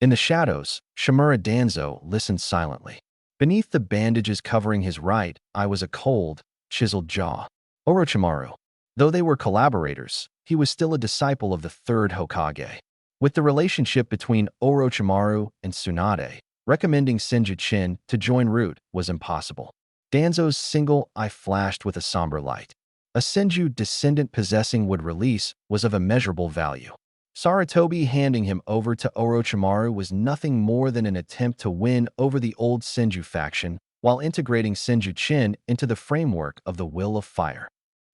In the shadows, Shimura Danzo listened silently. Beneath the bandages covering his right eye was a cold, chiseled jaw. Orochimaru. Though they were collaborators, he was still a disciple of the third Hokage. With the relationship between Orochimaru and Tsunade, recommending Senju Qin to join Root was impossible. Danzo's single eye flashed with a somber light. A Senju descendant possessing wood release was of immeasurable value. Sarutobi handing him over to Orochimaru was nothing more than an attempt to win over the old Senju faction while integrating Senju Qin into the framework of the Will of Fire.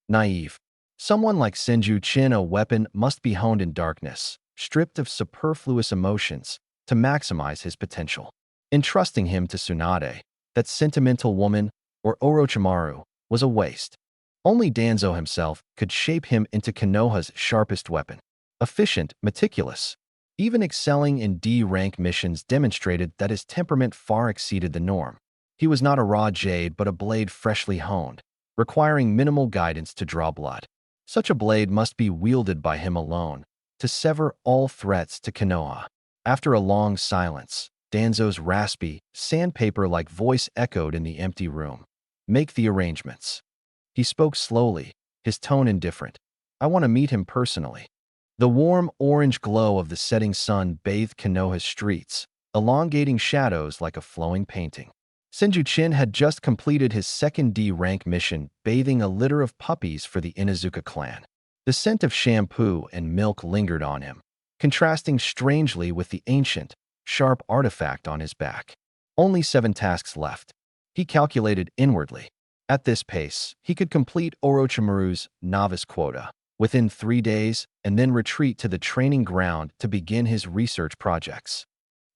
Naive. Someone like Senju Qin, a weapon must be honed in darkness, stripped of superfluous emotions, to maximize his potential. Entrusting him to Tsunade, that sentimental woman, or Orochimaru, was a waste. Only Danzo himself could shape him into Konoha's sharpest weapon. Efficient, meticulous. Even excelling in D-rank missions demonstrated that his temperament far exceeded the norm. He was not a raw jade but a blade freshly honed, requiring minimal guidance to draw blood. Such a blade must be wielded by him alone, to sever all threats to Konoha. After a long silence, Danzo's raspy, sandpaper-like voice echoed in the empty room. Make the arrangements. He spoke slowly, his tone indifferent. I want to meet him personally. The warm orange glow of the setting sun bathed Konoha's streets, elongating shadows like a flowing painting. Senju Qin had just completed his second D-rank mission, bathing a litter of puppies for the Inuzuka clan. The scent of shampoo and milk lingered on him, contrasting strangely with the ancient, sharp artifact on his back. Only 7 tasks left. He calculated inwardly. At this pace, he could complete Orochimaru's novice quota within 3 days and then retreat to the training ground to begin his research projects.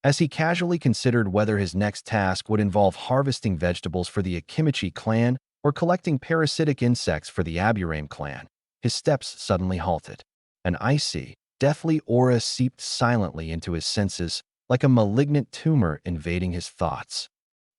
As he casually considered whether his next task would involve harvesting vegetables for the Akimichi clan or collecting parasitic insects for the Aburame clan, his steps suddenly halted. An icy, deathly aura seeped silently into his senses, like a malignant tumor invading his thoughts.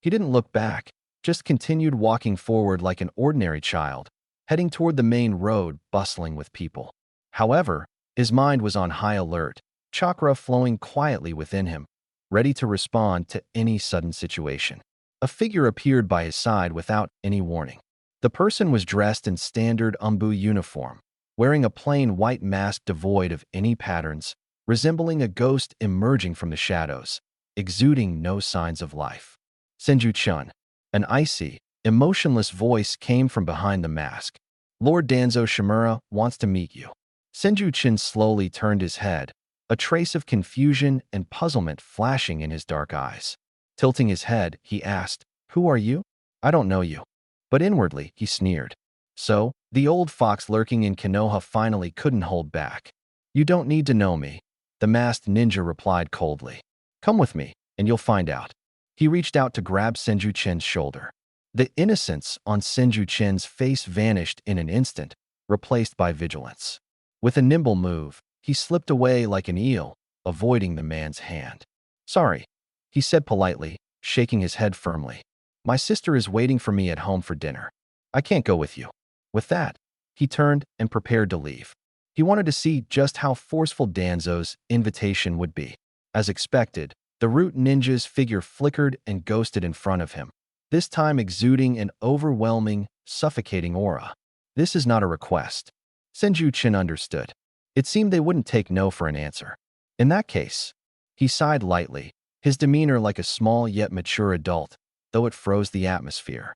He didn't look back, just continued walking forward like an ordinary child, heading toward the main road bustling with people. However, his mind was on high alert, chakra flowing quietly within him, ready to respond to any sudden situation. A figure appeared by his side without any warning. The person was dressed in standard Umbu uniform, wearing a plain white mask devoid of any patterns, resembling a ghost emerging from the shadows, exuding no signs of life. Senju Qin. An icy, emotionless voice came from behind the mask. Lord Danzo Shimura wants to meet you. Senju Qin slowly turned his head, a trace of confusion and puzzlement flashing in his dark eyes. Tilting his head, he asked, "Who are you?" "I don't know you." But inwardly, he sneered. So, the old fox lurking in Konoha finally couldn't hold back. "You don't need to know me," the masked ninja replied coldly. "Come with me, and you'll find out." He reached out to grab Senju Qin's shoulder. The innocence on Senju Qin's face vanished in an instant, replaced by vigilance. With a nimble move, he slipped away like an eel, avoiding the man's hand. "Sorry," he said politely, shaking his head firmly. "My sister is waiting for me at home for dinner. I can't go with you." With that, he turned and prepared to leave. He wanted to see just how forceful Danzo's invitation would be. As expected, the Root ninja's figure flickered and ghosted in front of him, this time exuding an overwhelming, suffocating aura. This is not a request. Senju Qin understood. It seemed they wouldn't take no for an answer. In that case, he sighed lightly, his demeanor like a small yet mature adult, though it froze the atmosphere.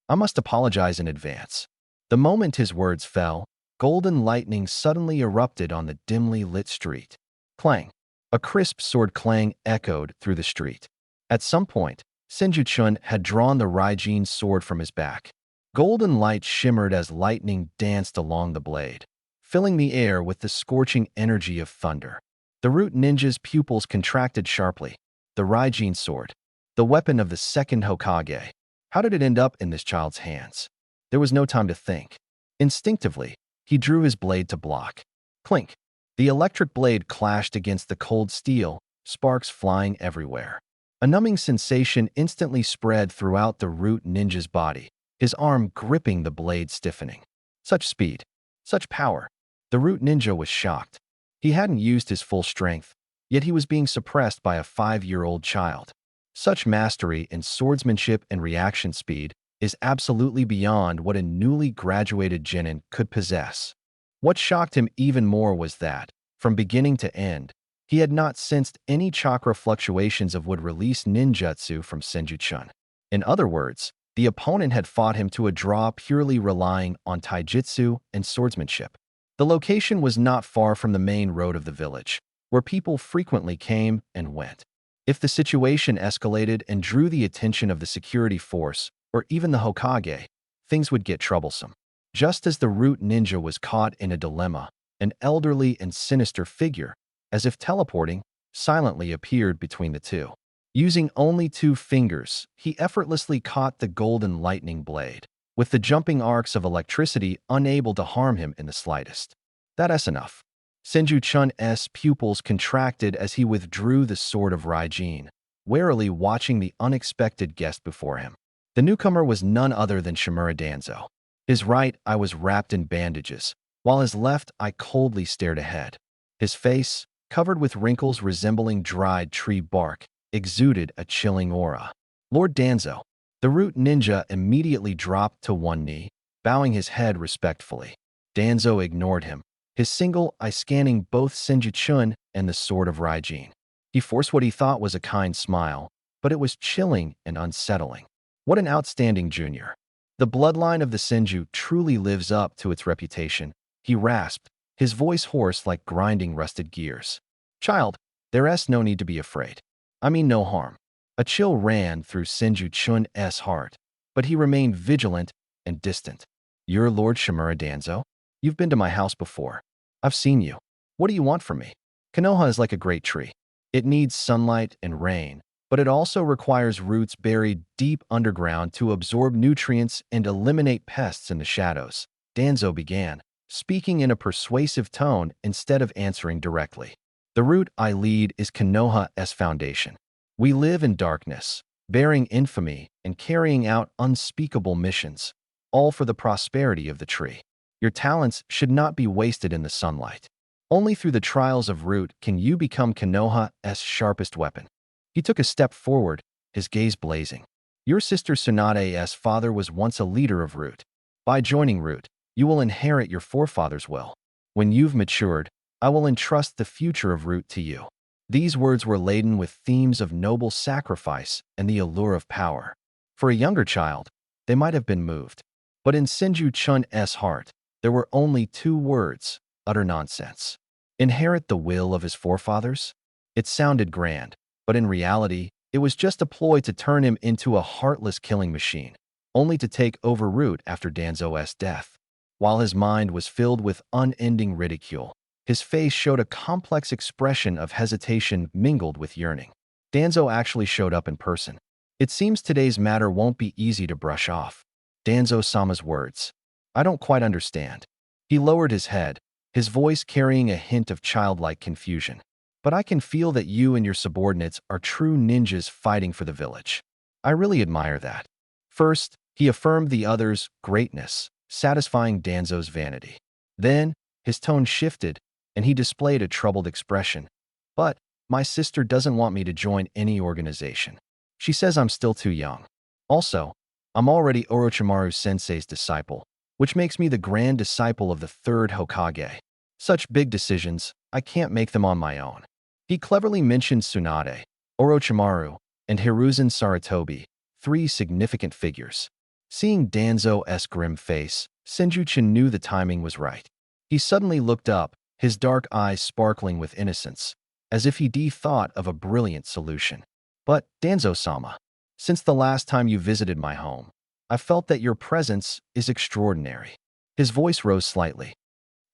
I must apologize in advance. The moment his words fell, golden lightning suddenly erupted on the dimly lit street. Clang! A crisp sword clang echoed through the street. At some point, Senju-chun had drawn the Raijin's sword from his back. Golden light shimmered as lightning danced along the blade, filling the air with the scorching energy of thunder. The root ninja's pupils contracted sharply. The Raijin sword, the weapon of the second Hokage. How did it end up in this child's hands? There was no time to think. Instinctively, he drew his blade to block. Clink! The electric blade clashed against the cold steel, sparks flying everywhere. A numbing sensation instantly spread throughout the root ninja's body, his arm gripping the blade stiffening. Such speed, such power. The root ninja was shocked. He hadn't used his full strength, yet he was being suppressed by a 5-year-old child. Such mastery in swordsmanship and reaction speed is absolutely beyond what a newly graduated genin could possess. What shocked him even more was that, from beginning to end, he had not sensed any chakra fluctuations of would-release ninjutsu from Senju-chun. In other words, the opponent had fought him to a draw purely relying on taijutsu and swordsmanship. The location was not far from the main road of the village, where people frequently came and went. If the situation escalated and drew the attention of the security force, or even the Hokage, things would get troublesome. Just as the root ninja was caught in a dilemma, an elderly and sinister figure, as if teleporting, silently appeared between the two. Using only 2 fingers, he effortlessly caught the golden lightning blade, with the jumping arcs of electricity unable to harm him in the slightest. That's enough. Senju-chun's pupils contracted as he withdrew the sword of Raijin, warily watching the unexpected guest before him. The newcomer was none other than Shimura Danzo. His right eye was wrapped in bandages, while his left eye coldly stared ahead. His face, covered with wrinkles resembling dried tree bark, exuded a chilling aura. Lord Danzo. The root ninja immediately dropped to one knee, bowing his head respectfully. Danzo ignored him, his single eye scanning both Senju-chun and the sword of Raijin. He forced what he thought was a kind smile, but it was chilling and unsettling. What an outstanding junior. The bloodline of the Senju truly lives up to its reputation, he rasped, his voice hoarse like grinding rusted gears. Child, there's no need to be afraid. I mean no harm. A chill ran through Senju-chun's heart, but he remained vigilant and distant. You're Lord Shimura Danzo? You've been to my house before. I've seen you. What do you want from me? Konoha is like a great tree. It needs sunlight and rain, but it also requires roots buried deep underground to absorb nutrients and eliminate pests in the shadows. Danzo began, speaking in a persuasive tone instead of answering directly. The root I lead is Konoha's foundation. We live in darkness, bearing infamy and carrying out unspeakable missions, all for the prosperity of the tree. Your talents should not be wasted in the sunlight. Only through the trials of root can you become Konoha's sharpest weapon. He took a step forward, his gaze blazing. Your sister Tsunade's father was once a leader of root. By joining root, you will inherit your forefathers' will. When you've matured, I will entrust the future of root to you. These words were laden with themes of noble sacrifice and the allure of power. For a younger child, they might have been moved. But in Senju-chun's heart, there were only 2 words, utter nonsense. Inherit the will of his forefathers? It sounded grand, but in reality, it was just a ploy to turn him into a heartless killing machine, only to take over root after Danzo's death. While his mind was filled with unending ridicule, his face showed a complex expression of hesitation mingled with yearning. Danzo actually showed up in person. It seems today's matter won't be easy to brush off. Danzo-sama's words. I don't quite understand. He lowered his head, his voice carrying a hint of childlike confusion. But I can feel that you and your subordinates are true ninjas fighting for the village. I really admire that. First, he affirmed the other's greatness, satisfying Danzo's vanity. Then, his tone shifted, and he displayed a troubled expression. But, my sister doesn't want me to join any organization. She says I'm still too young. Also, I'm already Orochimaru Sensei's disciple, which makes me the grand disciple of the 3rd Hokage. Such big decisions, I can't make them on my own. He cleverly mentioned Tsunade, Orochimaru, and Hiruzen Sarutobi, three significant figures. Seeing Danzo's grim face, Senju-chan knew the timing was right. He suddenly looked up, his dark eyes sparkling with innocence, as if he'd thought of a brilliant solution. But, Danzo-sama, since the last time you visited my home, I felt that your presence is extraordinary. His voice rose slightly.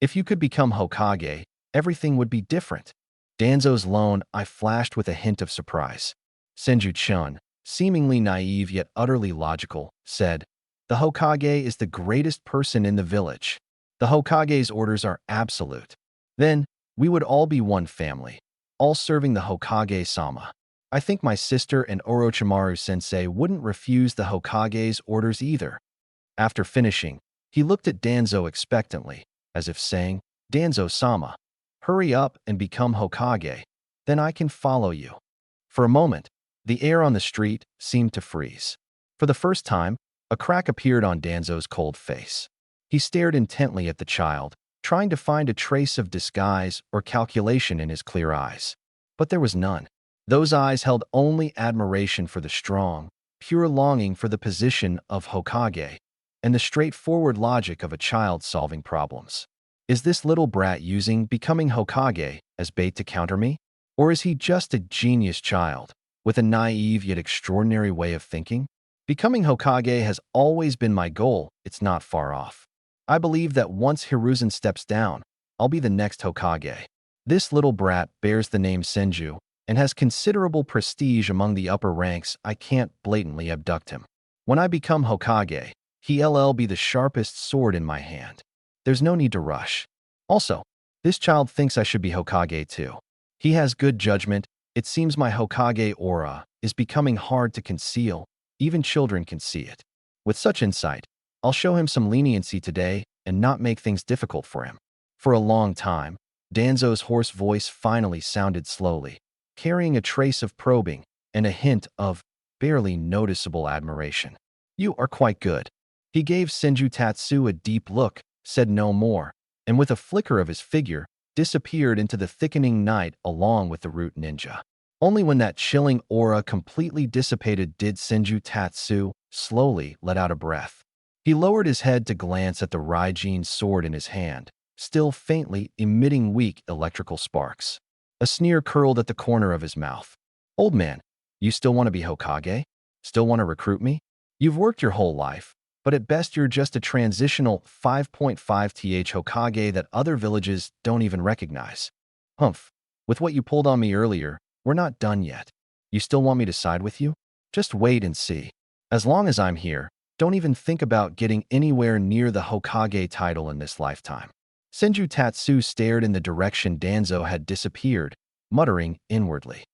If you could become Hokage, everything would be different. Danzo's lone eye flashed with a hint of surprise. Senju-chan, seemingly naive yet utterly logical, said, "The Hokage is the greatest person in the village. The Hokage's orders are absolute. Then, we would all be one family, all serving the Hokage-sama. I think my sister and Orochimaru-sensei wouldn't refuse the Hokage's orders either." After finishing, he looked at Danzo expectantly, as if saying, "Danzo-sama, hurry up and become Hokage. Then I can follow you." For a moment, the air on the street seemed to freeze. For the first time, a crack appeared on Danzo's cold face. He stared intently at the child, trying to find a trace of disguise or calculation in his clear eyes. But there was none. Those eyes held only admiration for the strong, pure longing for the position of Hokage, and the straightforward logic of a child solving problems. Is this little brat using becoming Hokage as bait to counter me? Or is he just a genius child, with a naive yet extraordinary way of thinking? Becoming Hokage has always been my goal, it's not far off. I believe that once Hiruzen steps down, I'll be the next Hokage. This little brat bears the name Senju, and has considerable prestige among the upper ranks. I can't blatantly abduct him. When I become Hokage, he'll be the sharpest sword in my hand. There's no need to rush. Also, this child thinks I should be Hokage too. He has good judgment. It seems my Hokage aura is becoming hard to conceal. Even children can see it. With such insight, I'll show him some leniency today and not make things difficult for him." For a long time, Danzo's hoarse voice finally sounded slowly, carrying a trace of probing and a hint of barely noticeable admiration. "You are quite good." He gave Senju Tatsu a deep look, said no more, and with a flicker of his figure, disappeared into the thickening night along with the root ninja. Only when that chilling aura completely dissipated did Senju Tatsu slowly let out a breath. He lowered his head to glance at the Raijin sword in his hand, still faintly emitting weak electrical sparks. A sneer curled at the corner of his mouth. "Old man, you still want to be Hokage? Still want to recruit me? You've worked your whole life, but at best you're just a transitional 5.5th Hokage that other villages don't even recognize. Humph, with what you pulled on me earlier, we're not done yet. You still want me to side with you? Just wait and see. As long as I'm here, don't even think about getting anywhere near the Hokage title in this lifetime." Senju Tatsu stared in the direction Danzo had disappeared, muttering inwardly.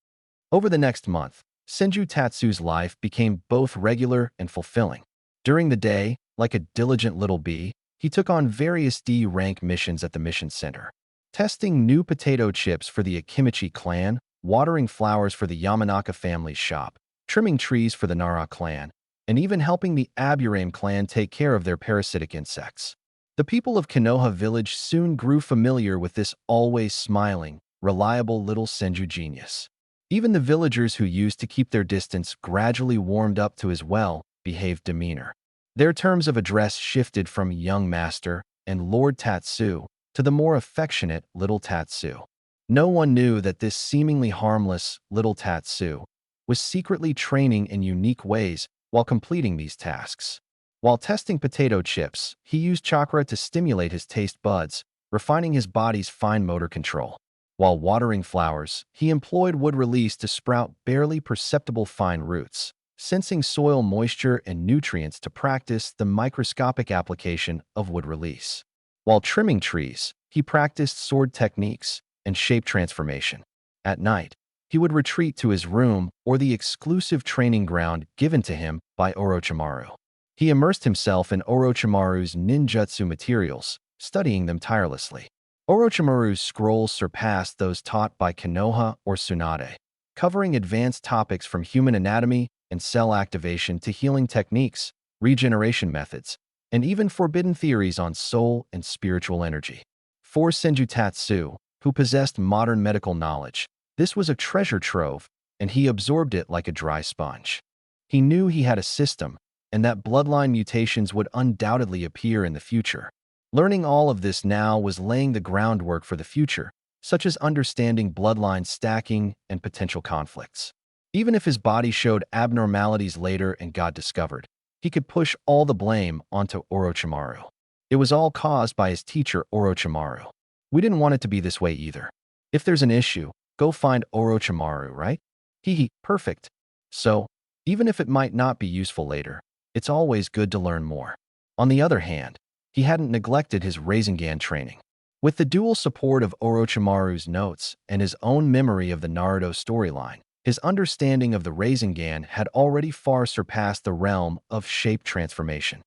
Over the next month, Senju Tatsu's life became both regular and fulfilling. During the day, like a diligent little bee, he took on various D-rank missions at the mission center. Testing new potato chips for the Akimichi clan, watering flowers for the Yamanaka family's shop, trimming trees for the Nara clan, and even helping the Aburame clan take care of their parasitic insects. The people of Konoha village soon grew familiar with this always smiling, reliable little Senju genius. Even the villagers who used to keep their distance gradually warmed up to his well-behaved demeanor. Their terms of address shifted from young master and Lord Tatsu to the more affectionate little Tatsu. No one knew that this seemingly harmless little Tatsu was secretly training in unique ways while completing these tasks. While testing potato chips, he used chakra to stimulate his taste buds, refining his body's fine motor control. While watering flowers, he employed wood release to sprout barely perceptible fine roots, sensing soil moisture and nutrients to practice the microscopic application of wood release. While trimming trees, he practiced sword techniques and shape transformation. At night, he would retreat to his room or the exclusive training ground given to him by Orochimaru. He immersed himself in Orochimaru's ninjutsu materials, studying them tirelessly. Orochimaru's scrolls surpassed those taught by Konoha or Tsunade, covering advanced topics from human anatomy and cell activation to healing techniques, regeneration methods, and even forbidden theories on soul and spiritual energy. For Senju Tatsu, who possessed modern medical knowledge, this was a treasure trove, and he absorbed it like a dry sponge. He knew he had a system, and that bloodline mutations would undoubtedly appear in the future. Learning all of this now was laying the groundwork for the future, such as understanding bloodline stacking and potential conflicts. Even if his body showed abnormalities later and got discovered, he could push all the blame onto Orochimaru. It was all caused by his teacher Orochimaru. We didn't want it to be this way either. If there's an issue, go find Orochimaru, right? Perfect. So, even if it might not be useful later, it's always good to learn more. On the other hand, he hadn't neglected his Rasengan training. With the dual support of Orochimaru's notes and his own memory of the Naruto storyline, his understanding of the Rasengan had already far surpassed the realm of shape transformation.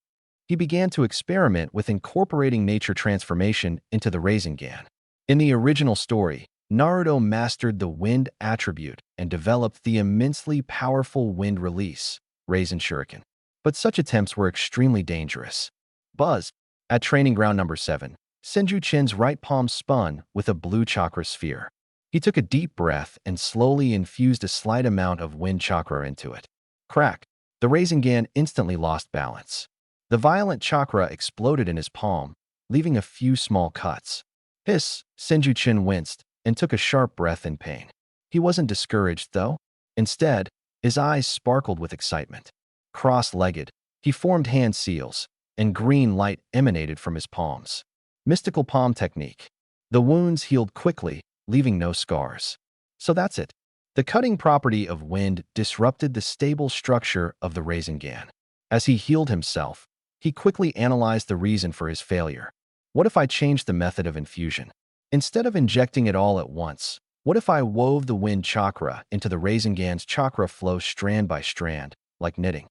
He began to experiment with incorporating nature transformation into the Rasengan. In the original story, Naruto mastered the wind attribute and developed the immensely powerful wind release, Rasen Shuriken. But such attempts were extremely dangerous. Buzz. At training ground number 7, Senju Chin's right palm spun with a blue chakra sphere. He took a deep breath and slowly infused a slight amount of wind chakra into it. Crack! The Rasengan instantly lost balance. The violent chakra exploded in his palm, leaving a few small cuts. Hiss! Senju Chin winced and took a sharp breath in pain. He wasn't discouraged, though. Instead, his eyes sparkled with excitement. Cross-legged, he formed hand seals, and green light emanated from his palms. Mystical palm technique. The wounds healed quickly, leaving no scars. So that's it. The cutting property of wind disrupted the stable structure of the Rasengan. As he healed himself, he quickly analyzed the reason for his failure. What if I changed the method of infusion? Instead of injecting it all at once, what if I wove the wind chakra into the Rasengan's chakra flow strand by strand, like knitting?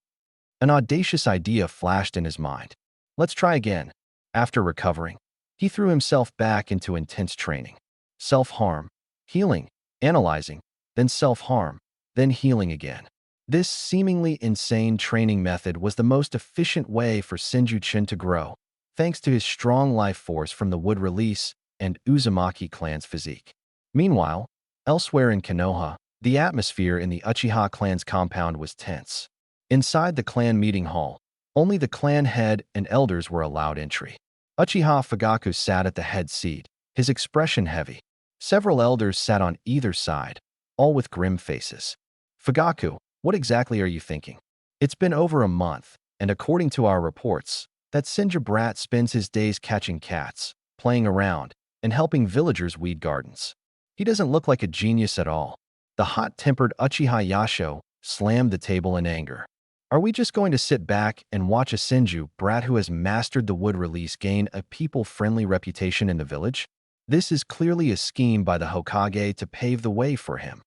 An audacious idea flashed in his mind. Let's try again. After recovering, he threw himself back into intense training. Self-harm, healing, analyzing, then self-harm, then healing again. This seemingly insane training method was the most efficient way for Senju Chin to grow, thanks to his strong life force from the wood release and Uzumaki clan's physique. Meanwhile, elsewhere in Konoha, the atmosphere in the Uchiha clan's compound was tense. Inside the clan meeting hall, only the clan head and elders were allowed entry. Uchiha Fugaku sat at the head seat, his expression heavy. Several elders sat on either side, all with grim faces. Fugaku, what exactly are you thinking? It's been over a month, and according to our reports, that Senju brat spends his days catching cats, playing around, and helping villagers weed gardens. He doesn't look like a genius at all. The hot-tempered Uchiha Yasho slammed the table in anger. Are we just going to sit back and watch a Senju brat who has mastered the wood release gain a people-friendly reputation in the village? This is clearly a scheme by the Hokage to pave the way for him.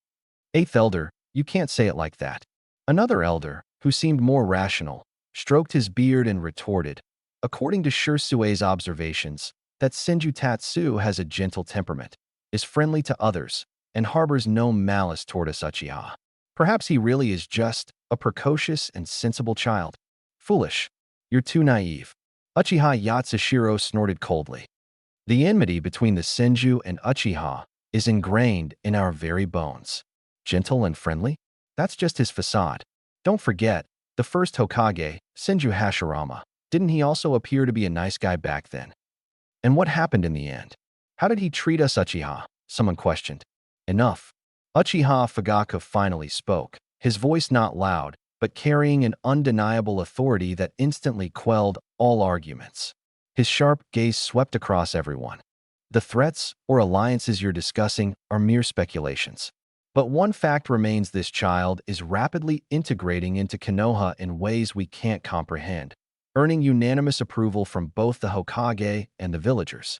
Eighth elder, you can't say it like that. Another elder, who seemed more rational, stroked his beard and retorted, according to Shursue's observations, that Senju Tatsu has a gentle temperament, is friendly to others, and harbors no malice toward us Uchiha. Perhaps he really is just a precocious and sensible child. Foolish. You're too naive. Uchiha Yatsushiro snorted coldly. The enmity between the Senju and Uchiha is ingrained in our very bones. Gentle and friendly? That's just his facade. Don't forget, the first Hokage, Senju Hashirama, didn't he also appear to be a nice guy back then? And what happened in the end? How did he treat us Uchiha? Someone questioned. Enough. Uchiha Fugaku finally spoke, his voice not loud, but carrying an undeniable authority that instantly quelled all arguments. His sharp gaze swept across everyone. The threats or alliances you're discussing are mere speculations. But one fact remains: this child is rapidly integrating into Konoha in ways we can't comprehend, earning unanimous approval from both the Hokage and the villagers.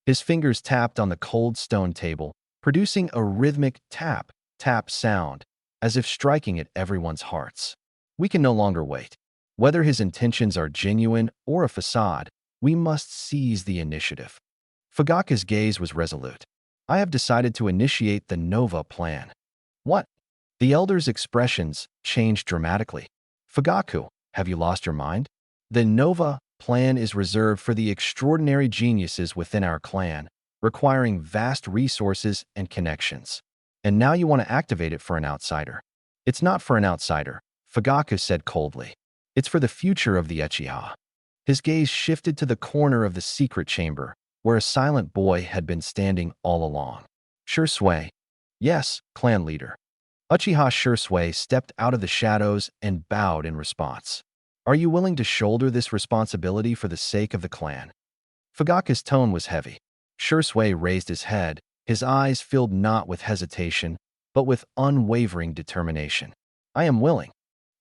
His fingers tapped on the cold stone table, producing a rhythmic tap, tap sound, as if striking at everyone's hearts. We can no longer wait. Whether his intentions are genuine or a facade, we must seize the initiative. Fugaku's gaze was resolute. I have decided to initiate the Nova plan. What? The elder's expressions changed dramatically. Fugaku, have you lost your mind? The Nova plan is reserved for the extraordinary geniuses within our clan, requiring vast resources and connections. And now you want to activate it for an outsider. It's not for an outsider, Fugaku said coldly. It's for the future of the Uchiha. His gaze shifted to the corner of the secret chamber, where a silent boy had been standing all along. Shursui. Yes, clan leader. Uchiha Shursui stepped out of the shadows and bowed in response. Are you willing to shoulder this responsibility for the sake of the clan? Fugaku's tone was heavy. Shursui raised his head, his eyes filled not with hesitation, but with unwavering determination. I am willing.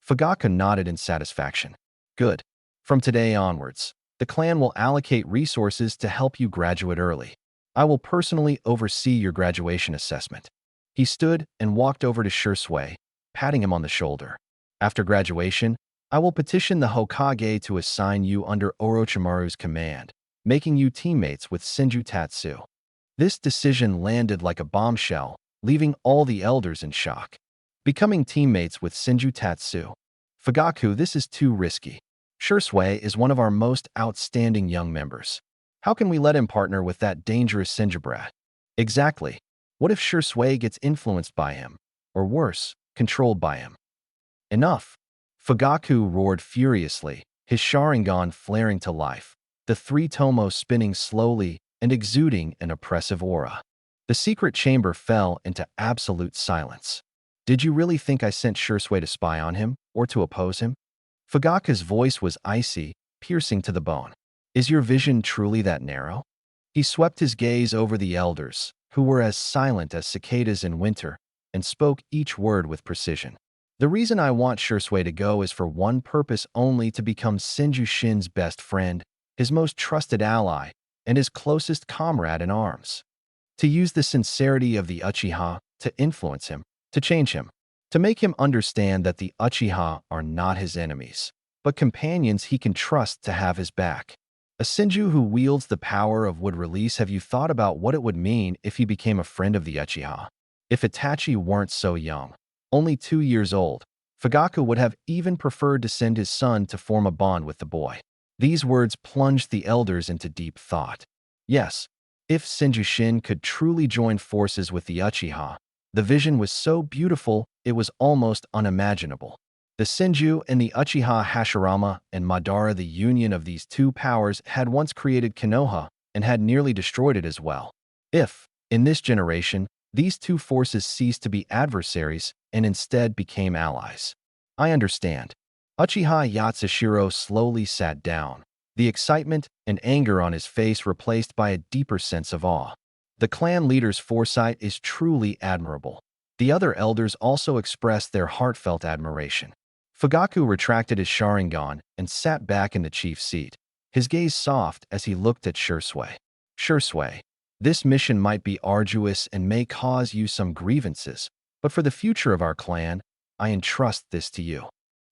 Fugaku nodded in satisfaction. Good. From today onwards, the clan will allocate resources to help you graduate early. I will personally oversee your graduation assessment. He stood and walked over to Shursui, patting him on the shoulder. After graduation, I will petition the Hokage to assign you under Orochimaru's command, making you teammates with Senju Tatsu. This decision landed like a bombshell, leaving all the elders in shock. Becoming teammates with Senju Tatsu. Fugaku, this is too risky. Shursui is one of our most outstanding young members. How can we let him partner with that dangerous Senju brat? Exactly. What if Shursui gets influenced by him? Or worse, controlled by him? Enough. Fugaku roared furiously, his Sharingan flaring to life, the three tomos spinning slowly and exuding an oppressive aura. The secret chamber fell into absolute silence. Did you really think I sent Shursui to spy on him, or to oppose him? Fugaku's voice was icy, piercing to the bone. Is your vision truly that narrow? He swept his gaze over the elders, who were as silent as cicadas in winter, and spoke each word with precision. The reason I want Shursui to go is for one purpose only: to become Senju Shin's best friend, his most trusted ally, and his closest comrade in arms. To use the sincerity of the Uchiha to influence him, to change him, to make him understand that the Uchiha are not his enemies, but companions he can trust to have his back. A Senju who wields the power of would release. Have you thought about what it would mean if he became a friend of the Uchiha? If Itachi weren't so young, only 2 years old, Fugaku would have even preferred to send his son to form a bond with the boy. These words plunged the elders into deep thought. Yes, if Senju Shin could truly join forces with the Uchiha, the vision was so beautiful it was almost unimaginable. The Senju and the Uchiha Hashirama and Madara, the union of these two powers, had once created Konoha and had nearly destroyed it as well. If, in this generation, these two forces ceased to be adversaries and instead became allies. I understand. Uchiha Yatsushiro slowly sat down, the excitement and anger on his face replaced by a deeper sense of awe. The clan leader's foresight is truly admirable. The other elders also expressed their heartfelt admiration. Fugaku retracted his Sharingan and sat back in the chief's seat, his gaze soft as he looked at Shursui. Shursui, this mission might be arduous and may cause you some grievances, but for the future of our clan, I entrust this to you.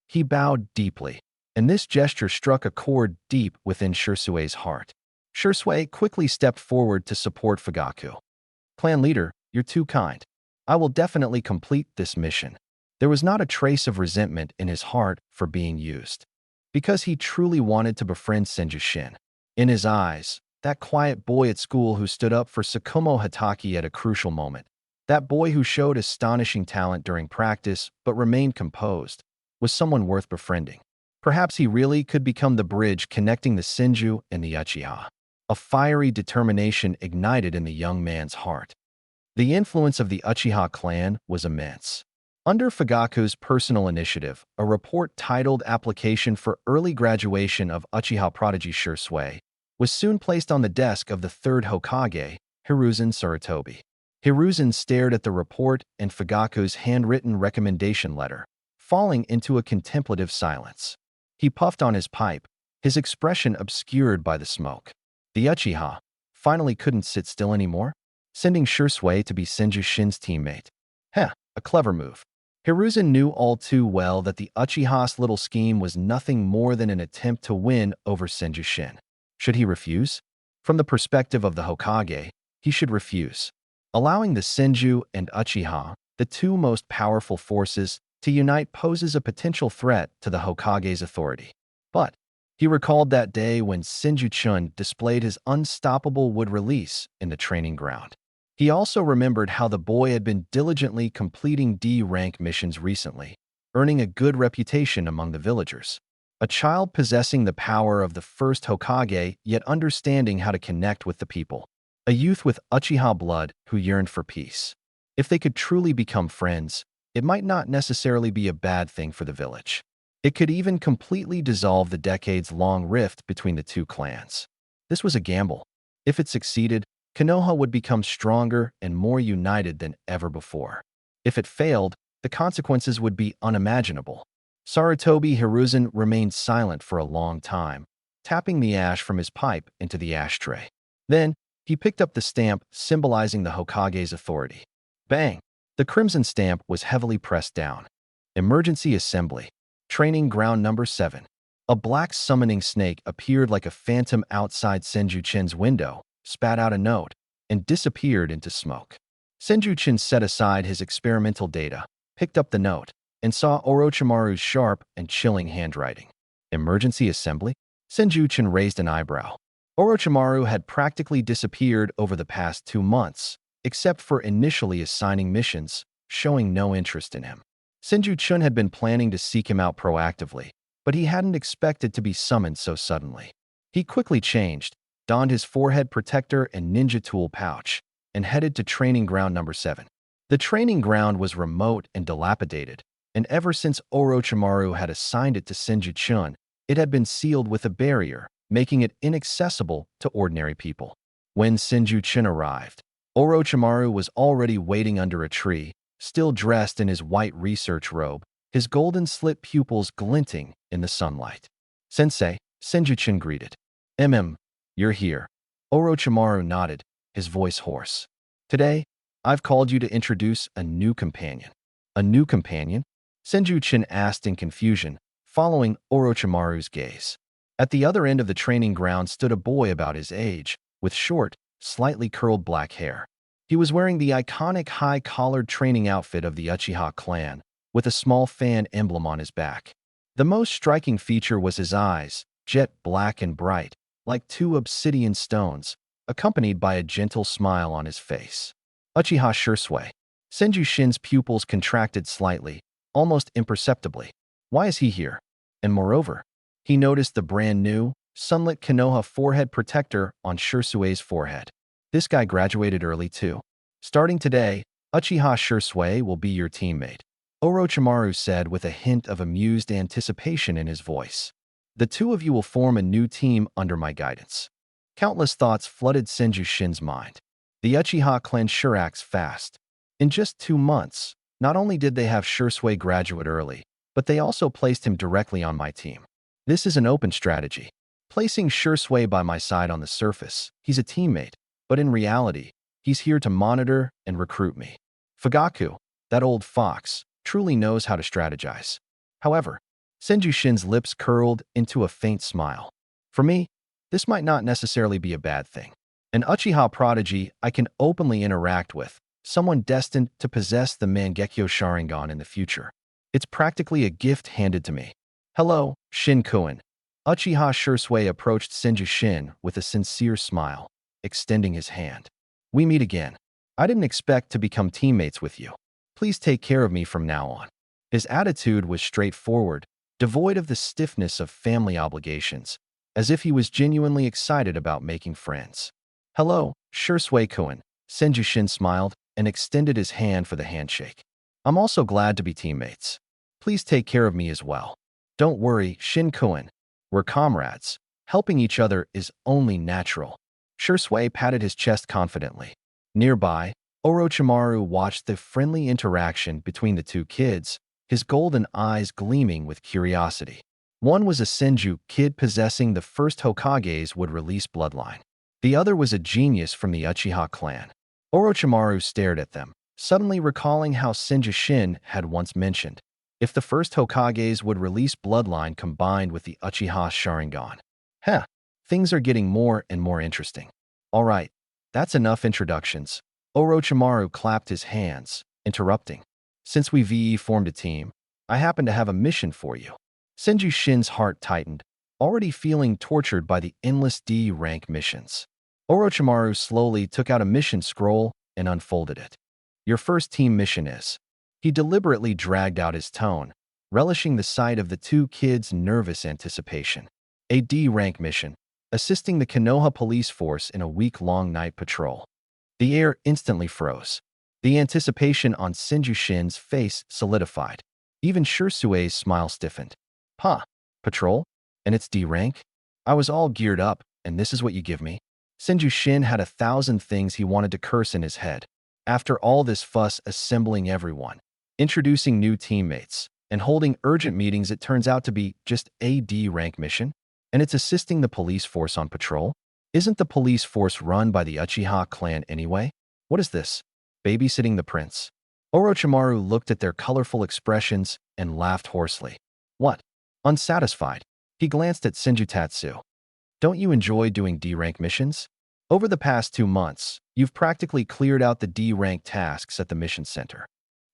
He bowed deeply, and this gesture struck a chord deep within Shursui's heart. Shursui quickly stepped forward to support Fugaku. Clan leader, you're too kind. I will definitely complete this mission. There was not a trace of resentment in his heart for being used, because he truly wanted to befriend Senju Shin. In his eyes, that quiet boy at school who stood up for Tsukumo Hatake at a crucial moment, that boy who showed astonishing talent during practice but remained composed, was someone worth befriending. Perhaps he really could become the bridge connecting the Senju and the Uchiha. A fiery determination ignited in the young man's heart. The influence of the Uchiha clan was immense. Under Fugaku's personal initiative, a report titled Application for Early Graduation of Uchiha Prodigy Shursui was soon placed on the desk of the third Hokage, Hiruzen Sarutobi. Hiruzen stared at the report and Fugaku's handwritten recommendation letter, falling into a contemplative silence. He puffed on his pipe, his expression obscured by the smoke. The Uchiha finally couldn't sit still anymore, sending Shursui to be Senju Shin's teammate. Heh, a clever move. Hiruzen knew all too well that the Uchiha's little scheme was nothing more than an attempt to win over Senju Shin. Should he refuse? From the perspective of the Hokage, he should refuse. Allowing the Senju and Uchiha, the two most powerful forces, to unite poses a potential threat to the Hokage's authority. But He recalled that day when Senju-chun displayed his unstoppable wood release in the training ground. He also remembered how the boy had been diligently completing D-rank missions recently, earning a good reputation among the villagers. A child possessing the power of the first Hokage, yet understanding how to connect with the people. A youth with Uchiha blood who yearned for peace. If they could truly become friends, it might not necessarily be a bad thing for the village. It could even completely dissolve the decades-long rift between the two clans. This was a gamble. If it succeeded, Konoha would become stronger and more united than ever before. If it failed, the consequences would be unimaginable. Sarutobi Hiruzen remained silent for a long time, tapping the ash from his pipe into the ashtray. Then, he picked up the stamp symbolizing the Hokage's authority. Bang! The crimson stamp was heavily pressed down. Emergency Assembly. Training Ground Number 7. A black summoning snake appeared like a phantom outside Senju-chin's window, spat out a note, and disappeared into smoke. Senju-chin set aside his experimental data, picked up the note, and saw Orochimaru's sharp and chilling handwriting. Emergency Assembly? Senju-chin raised an eyebrow. Orochimaru had practically disappeared over the past 2 months, except for initially assigning missions, showing no interest in him. Senju-chun had been planning to seek him out proactively, but he hadn't expected to be summoned so suddenly. He quickly changed, donned his forehead protector and ninja tool pouch, and headed to training ground number 7. The training ground was remote and dilapidated, and ever since Orochimaru had assigned it to Senju-chun, it had been sealed with a barrier, making it inaccessible to ordinary people. When Senju-chun arrived, Orochimaru was already waiting under a tree, still dressed in his white research robe, his golden-slit pupils glinting in the sunlight. "Sensei," Senju-chun greeted. You're here." Orochimaru nodded, his voice hoarse. "Today, I've called you to introduce a new companion." "A new companion?" Senju-chun asked in confusion, following Orochimaru's gaze. At the other end of the training ground stood a boy about his age, with short, slightly curled black hair. He was wearing the iconic high-collared training outfit of the Uchiha clan, with a small fan emblem on his back. The most striking feature was his eyes, jet black and bright, like 2 obsidian stones, accompanied by a gentle smile on his face. Uchiha Shursui. Senju-shin's pupils contracted slightly, almost imperceptibly. Why is he here? And moreover, he noticed the brand-new, sunlit Konoha forehead protector on Shursui's forehead. This guy graduated early too. "Starting today, Uchiha Shursui will be your teammate," Orochimaru said with a hint of amused anticipation in his voice. "The two of you will form a new team under my guidance." Countless thoughts flooded Senju-shin's mind. The Uchiha clan sure acts fast. In just 2 months, not only did they have Shursui graduate early, but they also placed him directly on my team. This is an open strategy. Placing Shursui by my side on the surface, he's a teammate, but in reality, he's here to monitor and recruit me. Fugaku, that old fox, truly knows how to strategize. However, Senju-shin's lips curled into a faint smile. For me, this might not necessarily be a bad thing. An Uchiha prodigy I can openly interact with, someone destined to possess the Mangekyo Sharingan in the future. It's practically a gift handed to me. "Hello, Shin-kun." Uchiha Shursui approached Senju-shin with a sincere smile, extending his hand. "We meet again. I didn't expect to become teammates with you. Please take care of me from now on." His attitude was straightforward, devoid of the stiffness of family obligations, as if he was genuinely excited about making friends. "Hello, Shursui-kun." Senju-shin smiled and extended his hand for the handshake. "I'm also glad to be teammates. Please take care of me as well." "Don't worry, Shin-kun. We're comrades. Helping each other is only natural." Shursui patted his chest confidently. Nearby, Orochimaru watched the friendly interaction between the two kids, his golden eyes gleaming with curiosity. One was a Senju kid possessing the first Hokage's would-release bloodline. The other was a genius from the Uchiha clan. Orochimaru stared at them, suddenly recalling how Senju-shin had once mentioned, if the first Hokage's would-release bloodline combined with the Uchiha Sharingan. Things are getting more and more interesting. All right, that's enough introductions. Orochimaru clapped his hands, interrupting. "Since we VE formed a team, I happen to have a mission for you." Senju-shin's heart tightened, already feeling tortured by the endless D-rank missions. Orochimaru slowly took out a mission scroll and unfolded it. Your first team mission is. He deliberately dragged out his tone, relishing the sight of the two kids' nervous anticipation. A D-rank mission, assisting the Konoha police force in a week-long night patrol. The air instantly froze. The anticipation on Senju-shin's face solidified. Even Shirsue's smile stiffened. Huh, patrol? And it's D-rank? I was all geared up, and this is what you give me? Senju-shin had 1,000 things he wanted to curse in his head. After all this fuss assembling everyone, introducing new teammates, and holding urgent meetings, it turns out to be just a D-rank mission? And it's assisting the police force on patrol? Isn't the police force run by the Uchiha clan anyway? What is this? Babysitting the prince? Orochimaru looked at their colorful expressions and laughed hoarsely. What? Unsatisfied, he glanced at Senjutatsu. Don't you enjoy doing D-rank missions? Over the past 2 months, you've practically cleared out the D-rank tasks at the mission center.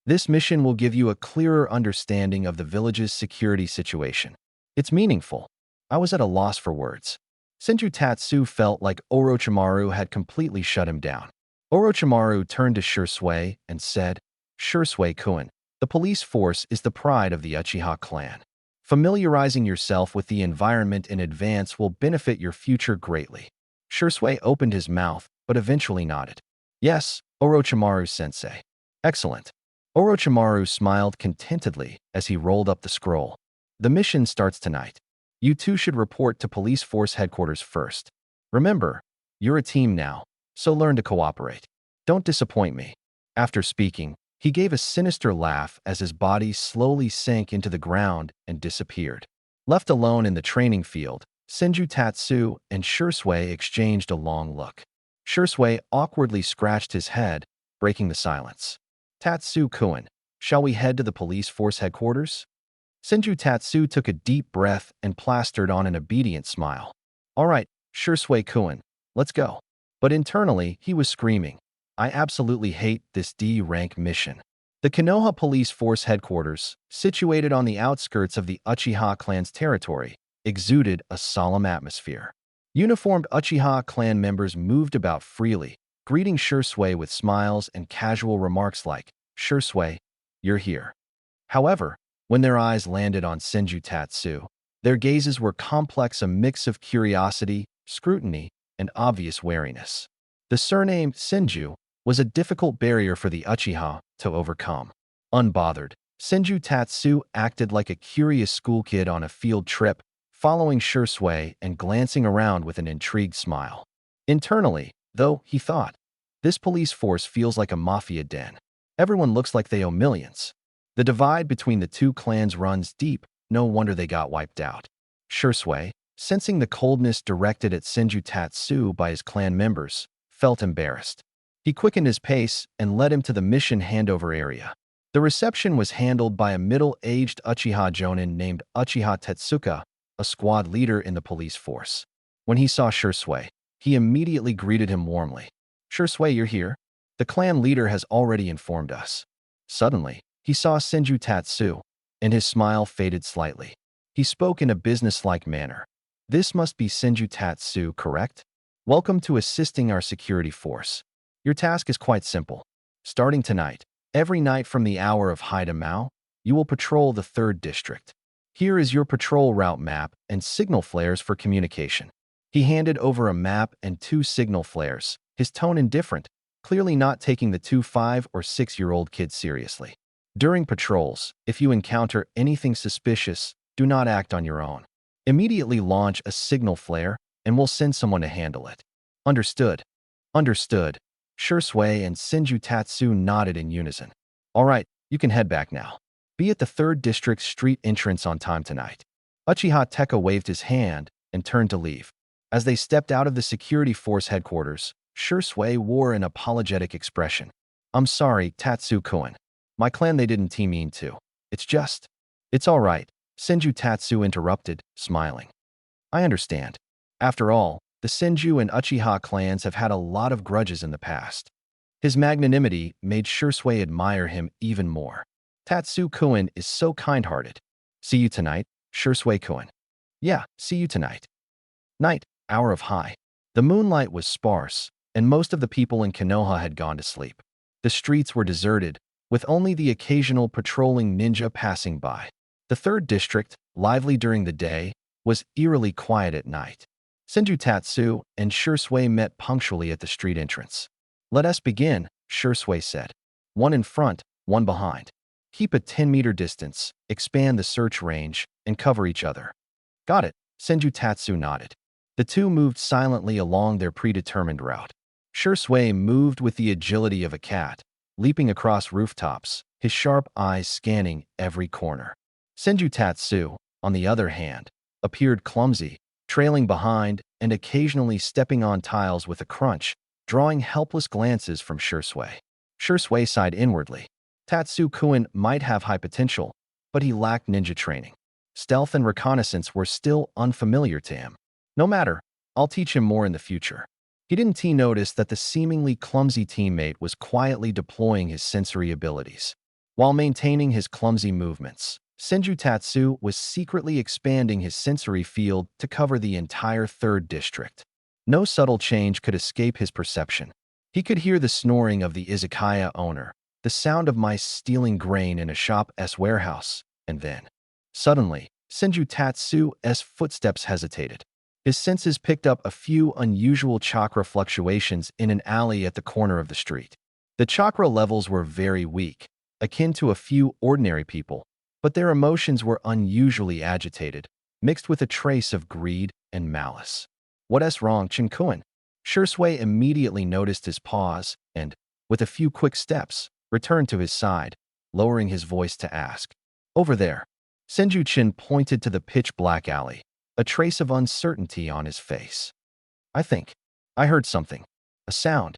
This mission will give you a clearer understanding of the village's security situation. It's meaningful. I was at a loss for words. Senjutatsu felt like Orochimaru had completely shut him down. Orochimaru turned to Shisui and said, Shisui-kun, the police force is the pride of the Uchiha clan. Familiarizing yourself with the environment in advance will benefit your future greatly. Shisui opened his mouth, but eventually nodded. Yes, Orochimaru-sensei. Excellent. Orochimaru smiled contentedly as he rolled up the scroll. The mission starts tonight. You two should report to police force headquarters first. Remember, you're a team now, so learn to cooperate. Don't disappoint me. After speaking, he gave a sinister laugh as his body slowly sank into the ground and disappeared. Left alone in the training field, Senjutatsu and Shisui exchanged a long look. Shisui awkwardly scratched his head, breaking the silence. Tatsu-kun, shall we head to the police force headquarters? Senjutatsu took a deep breath and plastered on an obedient smile. All right, Shisui-kun, let's go. But internally, he was screaming, I absolutely hate this D-rank mission. The Konoha police force headquarters, situated on the outskirts of the Uchiha clan's territory, exuded a solemn atmosphere. Uniformed Uchiha clan members moved about freely, greeting Shisui with smiles and casual remarks like, Shisui, you're here. However, when their eyes landed on Senjutatsu, their gazes were complex, a mix of curiosity, scrutiny, and obvious wariness. The surname Senju was a difficult barrier for the Uchiha to overcome. Unbothered, Senjutatsu acted like a curious schoolkid on a field trip, following Shisui and glancing around with an intrigued smile. Internally, though, he thought, this police force feels like a mafia den. Everyone looks like they owe millions. The divide between the two clans runs deep, no wonder they got wiped out. Shisui, sensing the coldness directed at Senjutatsu by his clan members, felt embarrassed. He quickened his pace and led him to the mission handover area. The reception was handled by a middle-aged Uchiha Jonin named Uchiha Tetsuka, a squad leader in the police force. When he saw Shisui, he immediately greeted him warmly. Shisui, you're here? The clan leader has already informed us. Suddenly, he saw Senjutatsu, and his smile faded slightly. He spoke in a businesslike manner. This must be Senjutatsu, correct? Welcome to assisting our security force. Your task is quite simple. Starting tonight, every night from the hour of Haida Mao, you will patrol the 3rd district. Here is your patrol route map and signal flares for communication. He handed over a map and 2 signal flares, his tone indifferent, clearly not taking the 2 5- or 6-year-old kids seriously. During patrols, if you encounter anything suspicious, do not act on your own. Immediately launch a signal flare, and we'll send someone to handle it. Understood. Understood. Shisui and Senjutatsu nodded in unison. All right, you can head back now. Be at the 3rd district's street entrance on time tonight. Uchiha Tekka waved his hand and turned to leave. As they stepped out of the security force headquarters, Shisui wore an apologetic expression. I'm sorry, Tatsu-kun. My clan, they didn't team mean to. It's all right, Senjutatsu interrupted, smiling. I understand. After all, the Senju and Uchiha clans have had a lot of grudges in the past. His magnanimity made Shisui admire him even more. Tatsu-kun is so kind-hearted. See you tonight, Shisui-kun. Yeah, see you tonight. Night, hour of high. The moonlight was sparse, and most of the people in Konoha had gone to sleep. The streets were deserted, with only the occasional patrolling ninja passing by. The third district, lively during the day, was eerily quiet at night. Senju Tatsu and Shursui met punctually at the street entrance. Let us begin, Shursui said. One in front, one behind. Keep a 10-meter distance, expand the search range, and cover each other. Got it, Senju Tatsu nodded. The two moved silently along their predetermined route. Shursui moved with the agility of a cat, leaping across rooftops, his sharp eyes scanning every corner. Senju Tatsu, on the other hand, appeared clumsy, trailing behind and occasionally stepping on tiles with a crunch, drawing helpless glances from Shursui. Shursui sighed inwardly. Tatsu-kun might have high potential, but he lacked ninja training. Stealth and reconnaissance were still unfamiliar to him. No matter, I'll teach him more in the future. He didn't notice that the seemingly clumsy teammate was quietly deploying his sensory abilities. While maintaining his clumsy movements, Senju Tatsu was secretly expanding his sensory field to cover the entire third district. No subtle change could escape his perception. He could hear the snoring of the izakaya owner, the sound of mice stealing grain in a shop's warehouse, and then, suddenly, Senju Tatsu's footsteps hesitated. His senses picked up a few unusual chakra fluctuations in an alley at the corner of the street. The chakra levels were very weak, akin to a few ordinary people, but their emotions were unusually agitated, mixed with a trace of greed and malice. What's wrong, Chinkun? Shursui immediately noticed his pause and, with a few quick steps, returned to his side, lowering his voice to ask. Over there. Senju Chin pointed to the pitch-black alley, a trace of uncertainty on his face. I heard something. A sound.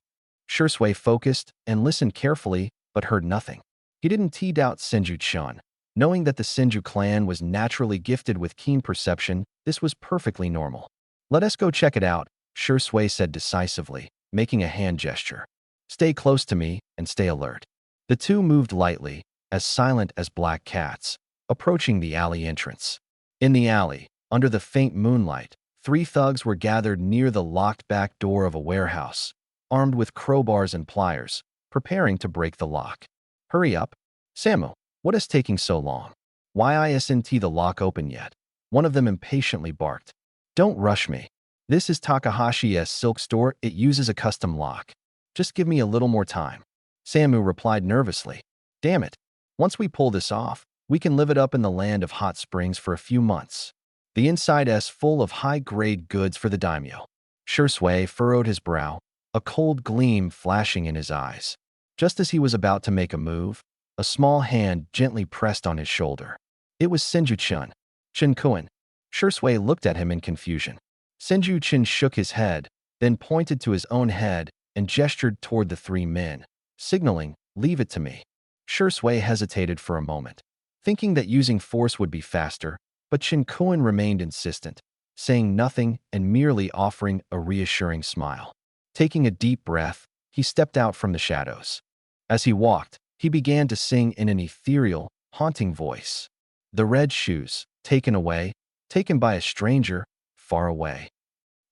Shursui focused and listened carefully, but heard nothing. He didn't doubt Senju Chin. Knowing that the Senju clan was naturally gifted with keen perception, this was perfectly normal. Let us go check it out, Shursui said decisively, making a hand gesture. Stay close to me and stay alert. The two moved lightly, as silent as black cats, approaching the alley entrance. In the alley, under the faint moonlight, three thugs were gathered near the locked back door of a warehouse, armed with crowbars and pliers, preparing to break the lock. Hurry up. Samu, what is taking so long? Why isn't the lock open yet? One of them impatiently barked. Don't rush me. This is Takahashi's silk store. It uses a custom lock. Just give me a little more time. Samu replied nervously. Damn it. Once we pull this off, we can live it up in the land of hot springs for a few months. The inside is full of high-grade goods for the daimyo. Shursui furrowed his brow, a cold gleam flashing in his eyes. Just as he was about to make a move, a small hand gently pressed on his shoulder. It was Senju Chin. Chinkun. Shursui looked at him in confusion. Senju Chin shook his head, then pointed to his own head and gestured toward the three men, signaling, leave it to me. Shursui hesitated for a moment, thinking that using force would be faster, but Chinkun remained insistent, saying nothing and merely offering a reassuring smile. Taking a deep breath, he stepped out from the shadows. As he walked, he began to sing in an ethereal, haunting voice. The red shoes, taken by a stranger, far away.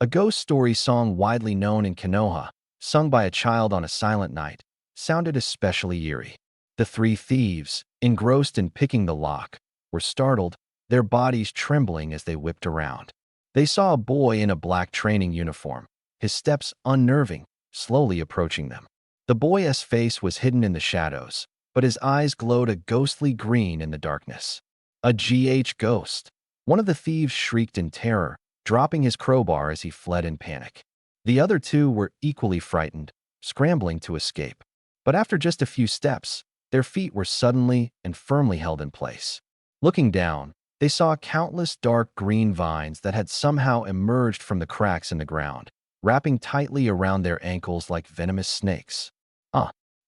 A ghost story song widely known in Konoha, sung by a child on a silent night, sounded especially eerie. The three thieves, engrossed in picking the lock, were startled, their bodies trembling as they whipped around. They saw a boy in a black training uniform, his steps unnerving, slowly approaching them. The boy's face was hidden in the shadows, but his eyes glowed a ghostly green in the darkness. A ghost. One of the thieves shrieked in terror, dropping his crowbar as he fled in panic. The other two were equally frightened, scrambling to escape. But after just a few steps, their feet were suddenly and firmly held in place. Looking down, they saw countless dark green vines that had somehow emerged from the cracks in the ground, wrapping tightly around their ankles like venomous snakes.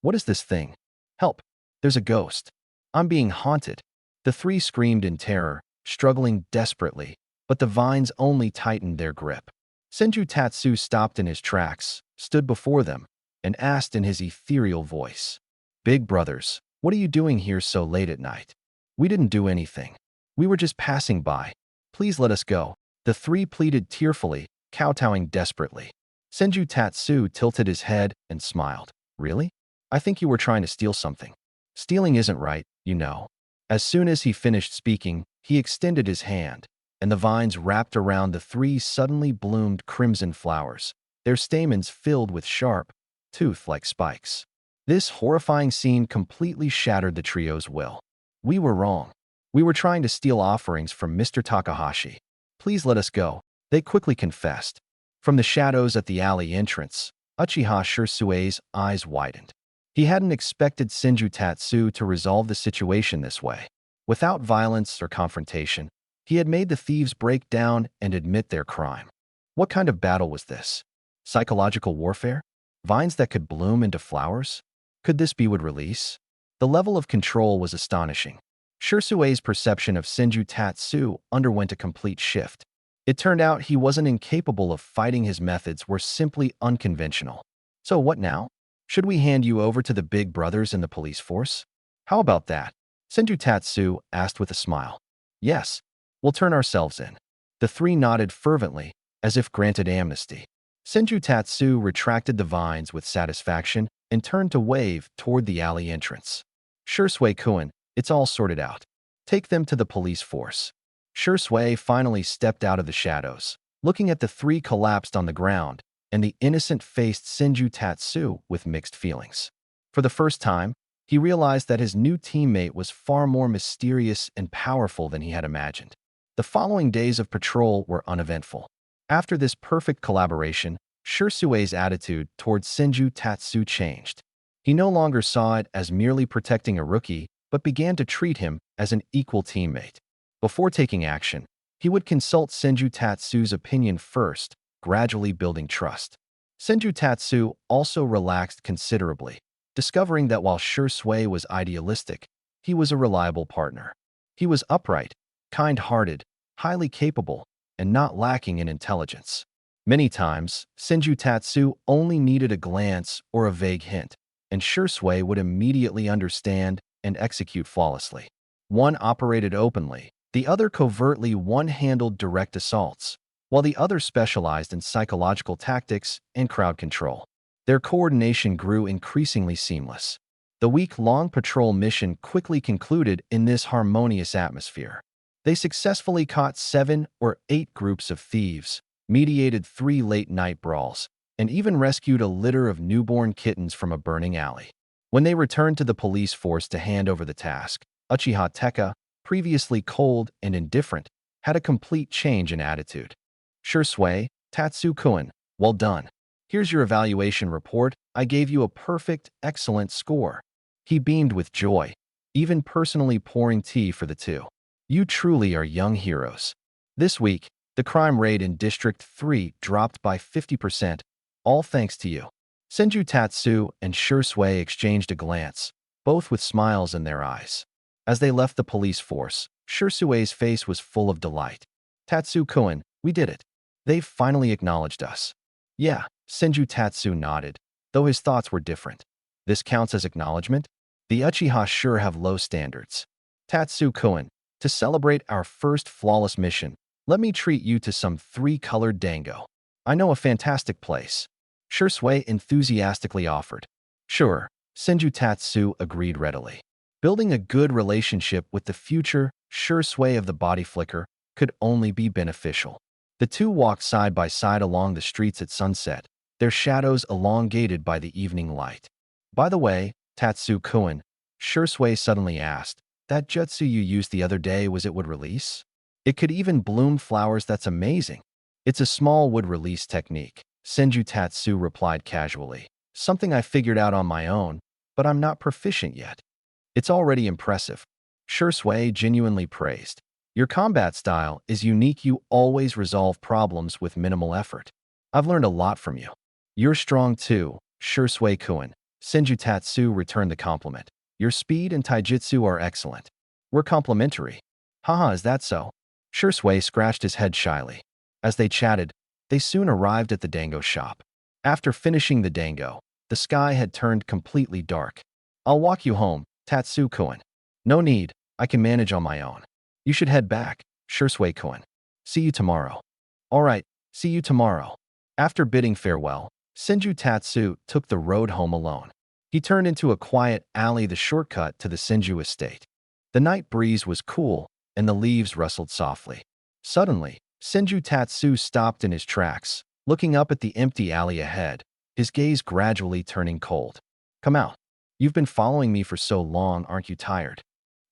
What is this thing? Help! There's a ghost. I'm being haunted. The three screamed in terror, struggling desperately, but the vines only tightened their grip. Senju Tatsu stopped in his tracks, stood before them, and asked in his ethereal voice, Big brothers, what are you doing here so late at night? We didn't do anything. We were just passing by. Please let us go. The three pleaded tearfully, kowtowing desperately. Senju Tatsu tilted his head and smiled. Really? I think you were trying to steal something. Stealing isn't right, you know. As soon as he finished speaking, he extended his hand, and the vines wrapped around the three suddenly bloomed crimson flowers, their stamens filled with sharp, tooth-like spikes. This horrifying scene completely shattered the trio's will. We were wrong. We were trying to steal offerings from Mr. Takahashi. Please let us go, they quickly confessed. From the shadows at the alley entrance, Uchiha Shirsue's eyes widened. He hadn't expected Senju Tatsu to resolve the situation this way. Without violence or confrontation, he had made the thieves break down and admit their crime. What kind of battle was this? Psychological warfare? Vines that could bloom into flowers? Could this be would release? The level of control was astonishing. Shirsue's perception of Senju Tatsu underwent a complete shift. It turned out he wasn't incapable of fighting. His methods were simply unconventional. So what now? Should we hand you over to the big brothers in the police force? How about that? Senju Tatsu asked with a smile. Yes, we'll turn ourselves in. The three nodded fervently, as if granted amnesty. Senju Tatsu retracted the vines with satisfaction and turned to wave toward the alley entrance. Shursui-kun, it's all sorted out. Take them to the police force. Shursui finally stepped out of the shadows, looking at the three collapsed on the ground and the innocent-faced Senju Tatsu with mixed feelings. For the first time, he realized that his new teammate was far more mysterious and powerful than he had imagined. The following days of patrol were uneventful. After this perfect collaboration, Shirsue's attitude towards Senju Tatsu changed. He no longer saw it as merely protecting a rookie, but began to treat him as an equal teammate. Before taking action, he would consult Senju Tatsu's opinion first, gradually building trust. Senju Tatsu also relaxed considerably, discovering that while Shursui was idealistic, he was a reliable partner. He was upright, kind-hearted, highly capable, and not lacking in intelligence. Many times, Senju Tatsu only needed a glance or a vague hint, and Shursui would immediately understand and execute flawlessly. One operated openly, the other covertly. One handled direct assaults, while the other specialized in psychological tactics and crowd control. Their coordination grew increasingly seamless. The week-long patrol mission quickly concluded in this harmonious atmosphere. They successfully caught 7 or 8 groups of thieves, mediated 3 late-night brawls, and even rescued a litter of newborn kittens from a burning alley. When they returned to the police force to hand over the task, Uchiha Teka, previously cold and indifferent, had a complete change in attitude. Shursui, Tatsu-kun, well done. Here's your evaluation report. I gave you a perfect, excellent score. He beamed with joy, even personally pouring tea for the two. You truly are young heroes. This week, the crime rate in District 3 dropped by 50%, all thanks to you. Senju Tatsu and Shursui exchanged a glance, both with smiles in their eyes. As they left the police force, Shursue's face was full of delight. Tatsu-kun, we did it. They've finally acknowledged us. Yeah, Senju Tatsu nodded, though his thoughts were different. This counts as acknowledgement? The Uchiha sure have low standards. Tatsu-kun, to celebrate our first flawless mission, let me treat you to some 3-colored dango. I know a fantastic place. Shursui enthusiastically offered. Sure, Senju Tatsu agreed readily. Building a good relationship with the future Shursui of the body flicker could only be beneficial. The two walked side by side along the streets at sunset, their shadows elongated by the evening light. By the way, Tatsu-kun, Shursui suddenly asked, that jutsu you used the other day, was it wood release? It could even bloom flowers. That's amazing. It's a small wood release technique, Senju Tatsu replied casually. Something I figured out on my own, but I'm not proficient yet. It's already impressive. Shursui genuinely praised. Your combat style is unique. You always resolve problems with minimal effort. I've learned a lot from you. You're strong too, Shursui-kun. Senju Tatsu returned the compliment. Your speed and taijutsu are excellent. We're complementary. Haha, is that so? Shursui scratched his head shyly. As they chatted, they soon arrived at the dango shop. After finishing the dango, the sky had turned completely dark. I'll walk you home, Tatsu-kun. No need, I can manage on my own. You should head back, Shursui-kun. See you tomorrow. All right, see you tomorrow. After bidding farewell, Senju Tatsu took the road home alone. He turned into a quiet alley, the shortcut to the Senju estate. The night breeze was cool, and the leaves rustled softly. Suddenly, Senju Tatsu stopped in his tracks, looking up at the empty alley ahead, his gaze gradually turning cold. Come out. You've been following me for so long, aren't you tired?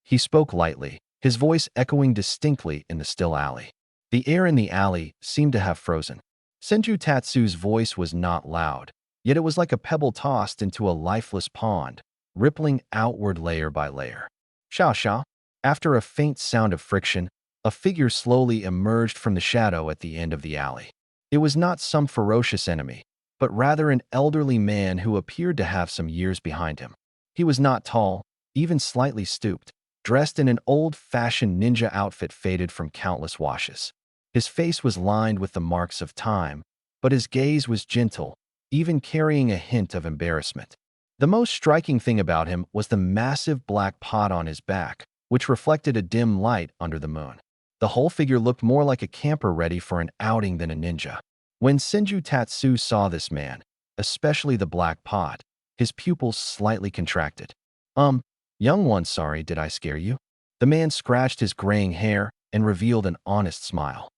He spoke lightly, his voice echoing distinctly in the still alley. The air in the alley seemed to have frozen. Senju Tatsu's voice was not loud, yet it was like a pebble tossed into a lifeless pond, rippling outward layer by layer. Xiao Xiao. After a faint sound of friction, a figure slowly emerged from the shadow at the end of the alley. It was not some ferocious enemy, but rather an elderly man who appeared to have some years behind him. He was not tall, even slightly stooped, dressed in an old-fashioned ninja outfit faded from countless washes. His face was lined with the marks of time, but his gaze was gentle, even carrying a hint of embarrassment. The most striking thing about him was the massive black pot on his back, which reflected a dim light under the moon. The whole figure looked more like a camper ready for an outing than a ninja. When Senju Tatsu saw this man, especially the black pot, his pupils slightly contracted. Young one, sorry, did I scare you? The man scratched his graying hair and revealed an honest smile.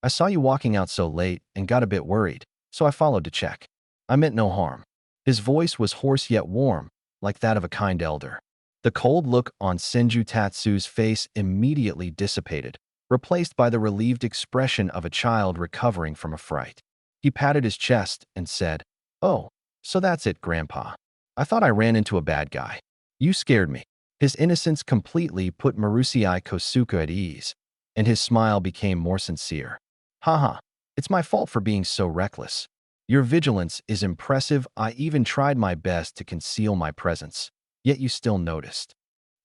I saw you walking out so late and got a bit worried, so I followed to check. I meant no harm. His voice was hoarse yet warm, like that of a kind elder. The cold look on Senju Tatsu's face immediately dissipated, replaced by the relieved expression of a child recovering from a fright. He patted his chest and said, "Oh, so that's it, Grandpa. I thought I ran into a bad guy. You scared me." His innocence completely put Marusei Kosuke at ease, and his smile became more sincere. Haha, it's my fault for being so reckless. Your vigilance is impressive. I even tried my best to conceal my presence, yet you still noticed.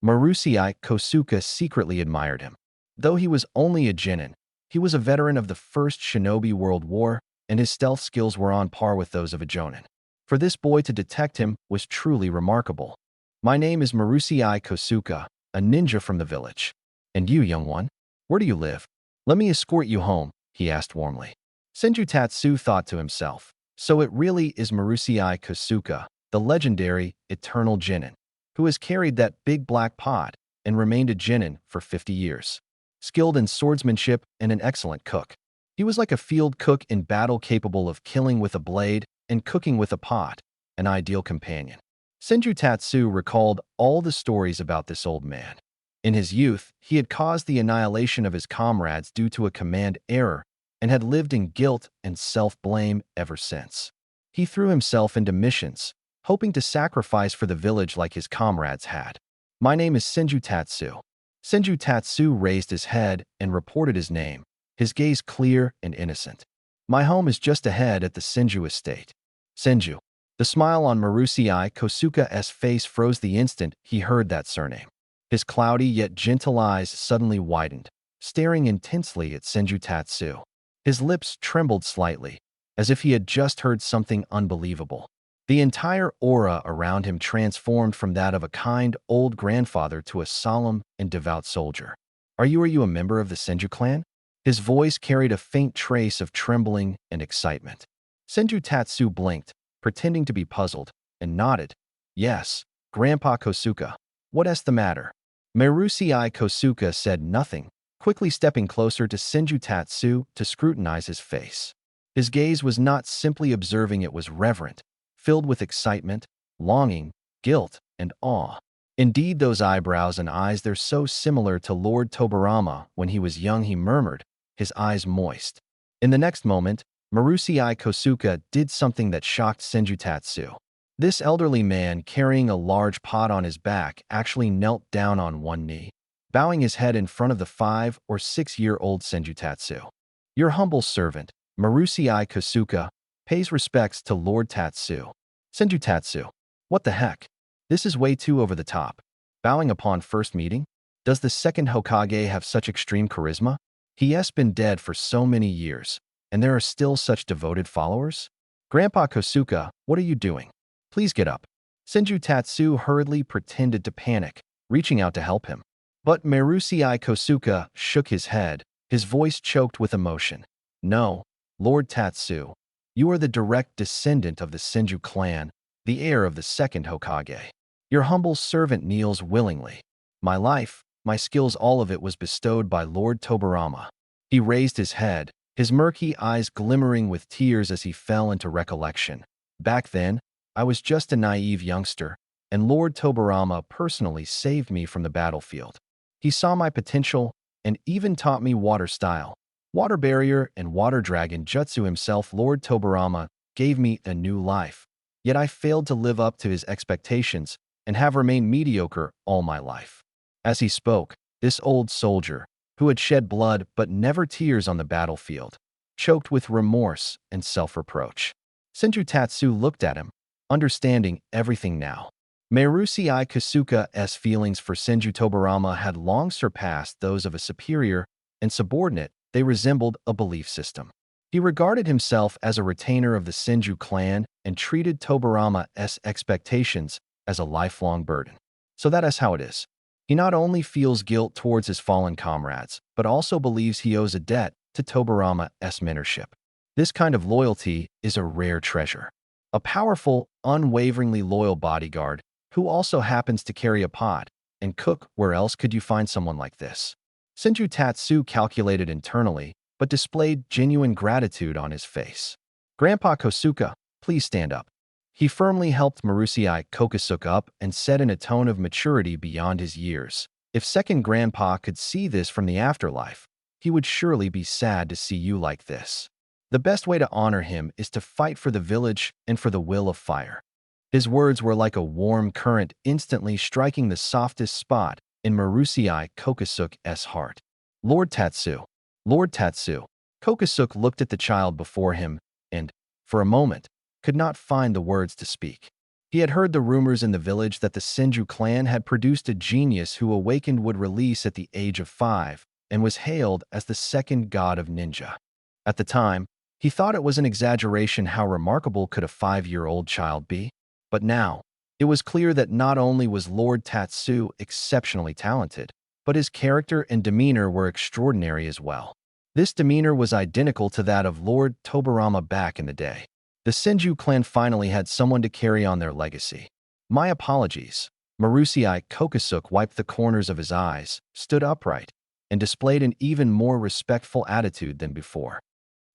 Marusei Kosuke secretly admired him. Though he was only a genin, he was a veteran of the First Shinobi World War, and his stealth skills were on par with those of a jonin. For this boy to detect him was truly remarkable. My name is Marusei Kosuke, a ninja from the village. And you, young one, where do you live? Let me escort you home, he asked warmly. Senju Tatsu thought to himself, so it really is Marusei Kosuke, the legendary eternal genin, who has carried that big black pot and remained a genin for 50 years. Skilled in swordsmanship and an excellent cook. He was like a field cook in battle, capable of killing with a blade and cooking with a pot, an ideal companion. Senju Tatsu recalled all the stories about this old man. In his youth, he had caused the annihilation of his comrades due to a command error and had lived in guilt and self-blame ever since. He threw himself into missions, hoping to sacrifice for the village like his comrades had. My name is Senju Tatsu. Senju Tatsu raised his head and reported his name, his gaze clear and innocent. My home is just ahead at the Senju estate. Senju. The smile on Marusei Kosuke's face froze the instant he heard that surname. His cloudy yet gentle eyes suddenly widened, staring intensely at Senju Tatsu. His lips trembled slightly, as if he had just heard something unbelievable. The entire aura around him transformed from that of a kind old grandfather to a solemn and devout soldier. Are you a member of the Senju clan? His voice carried a faint trace of trembling and excitement. Senju Tatsu blinked, pretending to be puzzled, and nodded. Yes, Grandpa Kosuke. What's the matter? Marusei Kosuke said nothing, quickly stepping closer to Senju Tatsu to scrutinize his face. His gaze was not simply observing, it was reverent, filled with excitement, longing, guilt, and awe. Indeed, those eyebrows and eyes, they're so similar to Lord Tobarama when he was young, he murmured, his eyes moist. In the next moment, Marusei Kosuke did something that shocked Senju Tatsu. This elderly man, carrying a large pot on his back, actually knelt down on one knee, bowing his head in front of the 5- or 6-year-old Senju Tatsu. Your humble servant, Marusei Kosuke, pays respects to Lord Tatsu. Senju Tatsu. What the heck? This is way too over the top. Bowing upon first meeting? Does the second Hokage have such extreme charisma? He has been dead for so many years, and there are still such devoted followers? Grandpa Kosuke, what are you doing? Please get up. Senju Tatsu hurriedly pretended to panic, reaching out to help him. But Marusei Kosuke shook his head, his voice choked with emotion. "No, Lord Tatsu. You are the direct descendant of the Senju clan, the heir of the second Hokage. Your humble servant kneels willingly. My life, my skills, all of it was bestowed by Lord Tobarama." He raised his head, his murky eyes glimmering with tears as he fell into recollection. "Back then, I was just a naive youngster, and Lord Tobarama personally saved me from the battlefield. He saw my potential and even taught me water style, water barrier, and water dragon jutsu himself. Lord Tobarama gave me a new life. Yet I failed to live up to his expectations and have remained mediocre all my life." As he spoke, this old soldier, who had shed blood but never tears on the battlefield, choked with remorse and self-reproach. Senju Tatsu looked at him, understanding everything now. Marusei Kasuka's feelings for Senju Tobarama had long surpassed those of a superior and subordinate. They resembled a belief system. He regarded himself as a retainer of the Senju clan and treated Tobarama's expectations as a lifelong burden. So that is how it is. He not only feels guilt towards his fallen comrades, but also believes he owes a debt to Tobarama's mentorship. This kind of loyalty is a rare treasure. A powerful, unwaveringly loyal bodyguard who also happens to carry a pot and cook. Where else could you find someone like this? Senju Tatsu calculated internally, but displayed genuine gratitude on his face. "Grandpa Kosuke, please stand up." He firmly helped Marusei Kokosuke up and said in a tone of maturity beyond his years, "If second grandpa could see this from the afterlife, he would surely be sad to see you like this. The best way to honor him is to fight for the village and for the will of fire." His words were like a warm current, instantly striking the softest spot in Marusei Kokosuke's heart. "Lord Tatsu, Lord Tatsu." Kokosuke looked at the child before him and, for a moment, could not find the words to speak. He had heard the rumors in the village that the Senju clan had produced a genius who awakened would release at the age of 5 and was hailed as the second god of ninja. At the time, he thought it was an exaggeration. How remarkable could a 5-year-old child be? But now, it was clear that not only was Lord Tatsu exceptionally talented, but his character and demeanor were extraordinary as well. This demeanor was identical to that of Lord Tobarama back in the day. The Senju clan finally had someone to carry on their legacy. "My apologies." Marusei Kokosuke wiped the corners of his eyes, stood upright, and displayed an even more respectful attitude than before.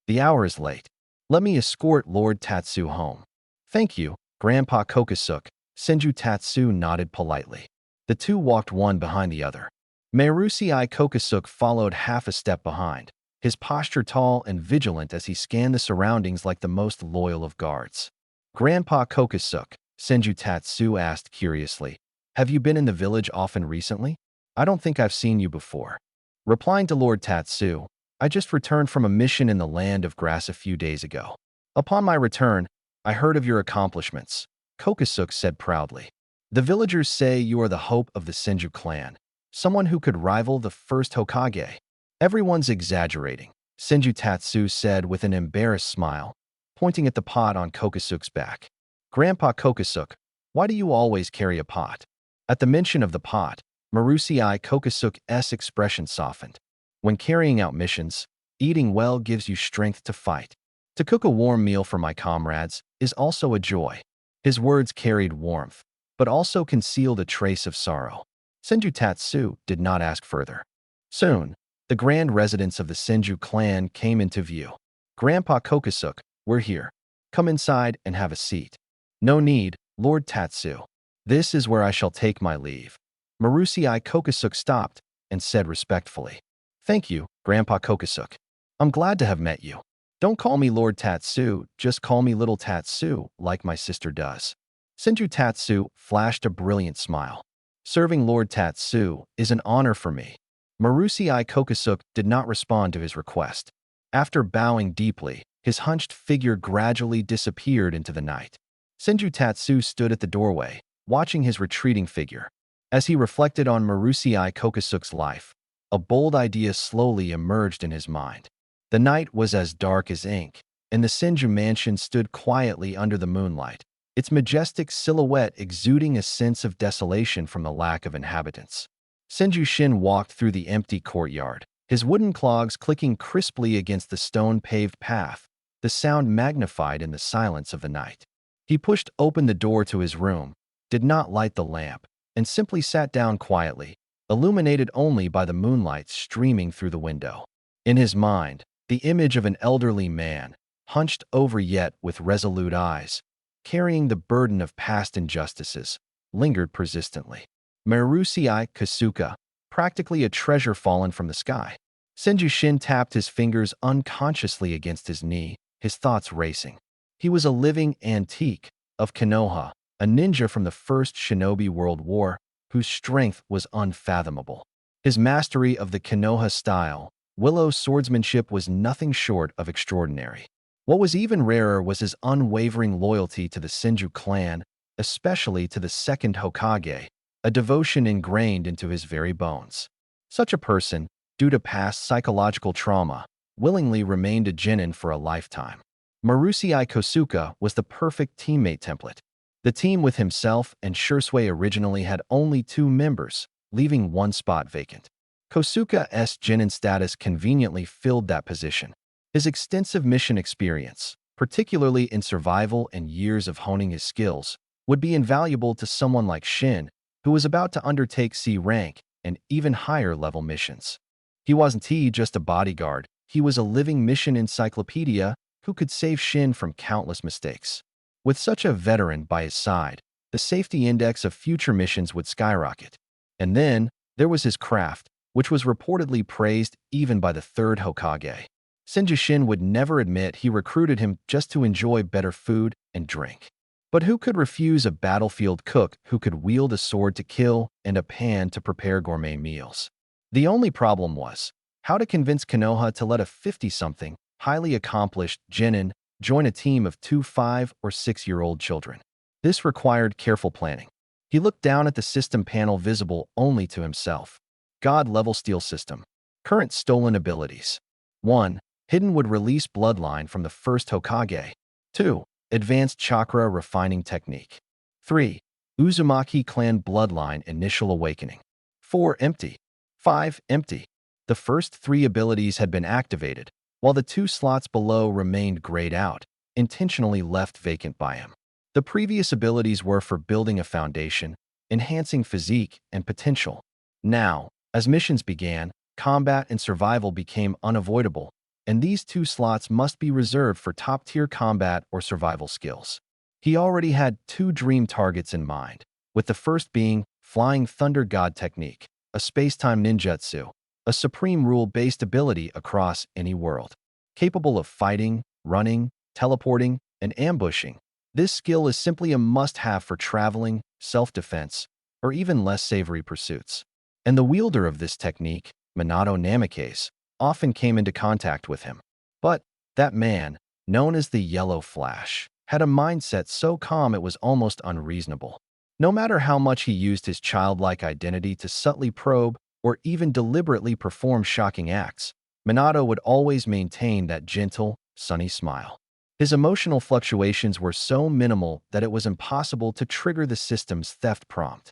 "The hour is late. Let me escort Lord Tatsu home." "Thank you, Grandpa Kokosuke." Senju Tatsu nodded politely. The two walked one behind the other. Marusei Kokosuke followed half a step behind, his posture tall and vigilant as he scanned the surroundings like the most loyal of guards. "Grandpa Kokosuke," Senju Tatsu asked curiously, "have you been in the village often recently? I don't think I've seen you before." Replying to Lord Tatsu, "I just returned from a mission in the land of grass a few days ago. Upon my return, I heard of your accomplishments," Kokosuke said proudly. "The villagers say you are the hope of the Senju clan, someone who could rival the first Hokage." "Everyone's exaggerating," Senju Tatsu said with an embarrassed smile, pointing at the pot on Kokosuke's back. "Grandpa Kokosuke, why do you always carry a pot?" At the mention of the pot, Marusei Kokosuke's expression softened. "When carrying out missions, eating well gives you strength to fight. To cook a warm meal for my comrades is also a joy." His words carried warmth, but also concealed a trace of sorrow. Senju Tatsu did not ask further. Soon, the grand residence of the Senju clan came into view. "Grandpa Kokosuke, we're here. Come inside and have a seat." "No need, Lord Tatsu. This is where I shall take my leave." Marusei Kokosuke stopped and said respectfully, "Thank you, Grandpa Kokosuke. I'm glad to have met you. Don't call me Lord Tatsu, just call me Little Tatsu, like my sister does." Senju Tatsu flashed a brilliant smile. "Serving Lord Tatsu is an honor for me." Marusei Kokosuke did not respond to his request. After bowing deeply, his hunched figure gradually disappeared into the night. Senju Tatsu stood at the doorway, watching his retreating figure. As he reflected on Marusei Kokosuke's life, a bold idea slowly emerged in his mind. The night was as dark as ink, and the Senju mansion stood quietly under the moonlight, its majestic silhouette exuding a sense of desolation from the lack of inhabitants. Senju Shin walked through the empty courtyard, his wooden clogs clicking crisply against the stone-paved path, the sound magnified in the silence of the night. He pushed open the door to his room, did not light the lamp, and simply sat down quietly, illuminated only by the moonlight streaming through the window. In his mind, the image of an elderly man, hunched over yet with resolute eyes, carrying the burden of past injustices, lingered persistently. Marusei Kasuka, practically a treasure fallen from the sky. Senju tapped his fingers unconsciously against his knee, his thoughts racing. He was a living antique of Konoha, a ninja from the First Shinobi World War, whose strength was unfathomable. His mastery of the Konoha style, Willow swordsmanship, was nothing short of extraordinary. What was even rarer was his unwavering loyalty to the Senju clan, especially to the second Hokage, a devotion ingrained into his very bones. Such a person, due to past psychological trauma, willingly remained a genin for a lifetime. Marusei Kosuka was the perfect teammate template. The team with himself and Shursui originally had only 2 members, leaving 1 spot vacant. Kosuka's genin status conveniently filled that position. His extensive mission experience, particularly in survival and years of honing his skills, would be invaluable to someone like Shin, who was about to undertake C-rank and even higher-level missions. He wasn't just a bodyguard, he was a living mission encyclopedia who could save Shin from countless mistakes. With such a veteran by his side, the safety index of future missions would skyrocket. And then, there was his craft, which was reportedly praised even by the 3rd Hokage. Senju would never admit he recruited him just to enjoy better food and drink. But who could refuse a battlefield cook who could wield a sword to kill and a pan to prepare gourmet meals? The only problem was how to convince Konoha to let a 50-something, highly accomplished genin join a team of 2 5- or 6-year-old children. This required careful planning. He looked down at the system panel visible only to himself. God-level steel system. Current stolen abilities. 1. Hidden would release bloodline from the 1st Hokage. 2. Advanced chakra refining technique. 3. Uzumaki clan bloodline initial awakening. 4. Empty. 5. Empty. The first 3 abilities had been activated, while the 2 slots below remained grayed out, intentionally left vacant by him. The previous abilities were for building a foundation, enhancing physique and potential. Now, as missions began, combat and survival became unavoidable, and these 2 slots must be reserved for top-tier combat or survival skills. He already had 2 dream targets in mind, with the first being Flying Thunder God Technique, a space-time ninjutsu, a supreme rule-based ability across any world. Capable of fighting, running, teleporting, and ambushing, this skill is simply a must-have for traveling, self-defense, or even less savory pursuits. And the wielder of this technique, Minato Namikaze, often came into contact with him. But that man, known as the Yellow Flash, had a mindset so calm it was almost unreasonable. No matter how much he used his childlike identity to subtly probe or even deliberately perform shocking acts, Minato would always maintain that gentle, sunny smile. His emotional fluctuations were so minimal that it was impossible to trigger the system's theft prompt.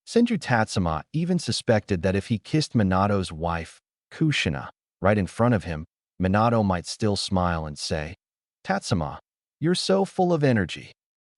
Senju Tatsuma even suspected that if he kissed Minato's wife, Kushina, right in front of him, Minato might still smile and say, "Tatsuma, you're so full of energy."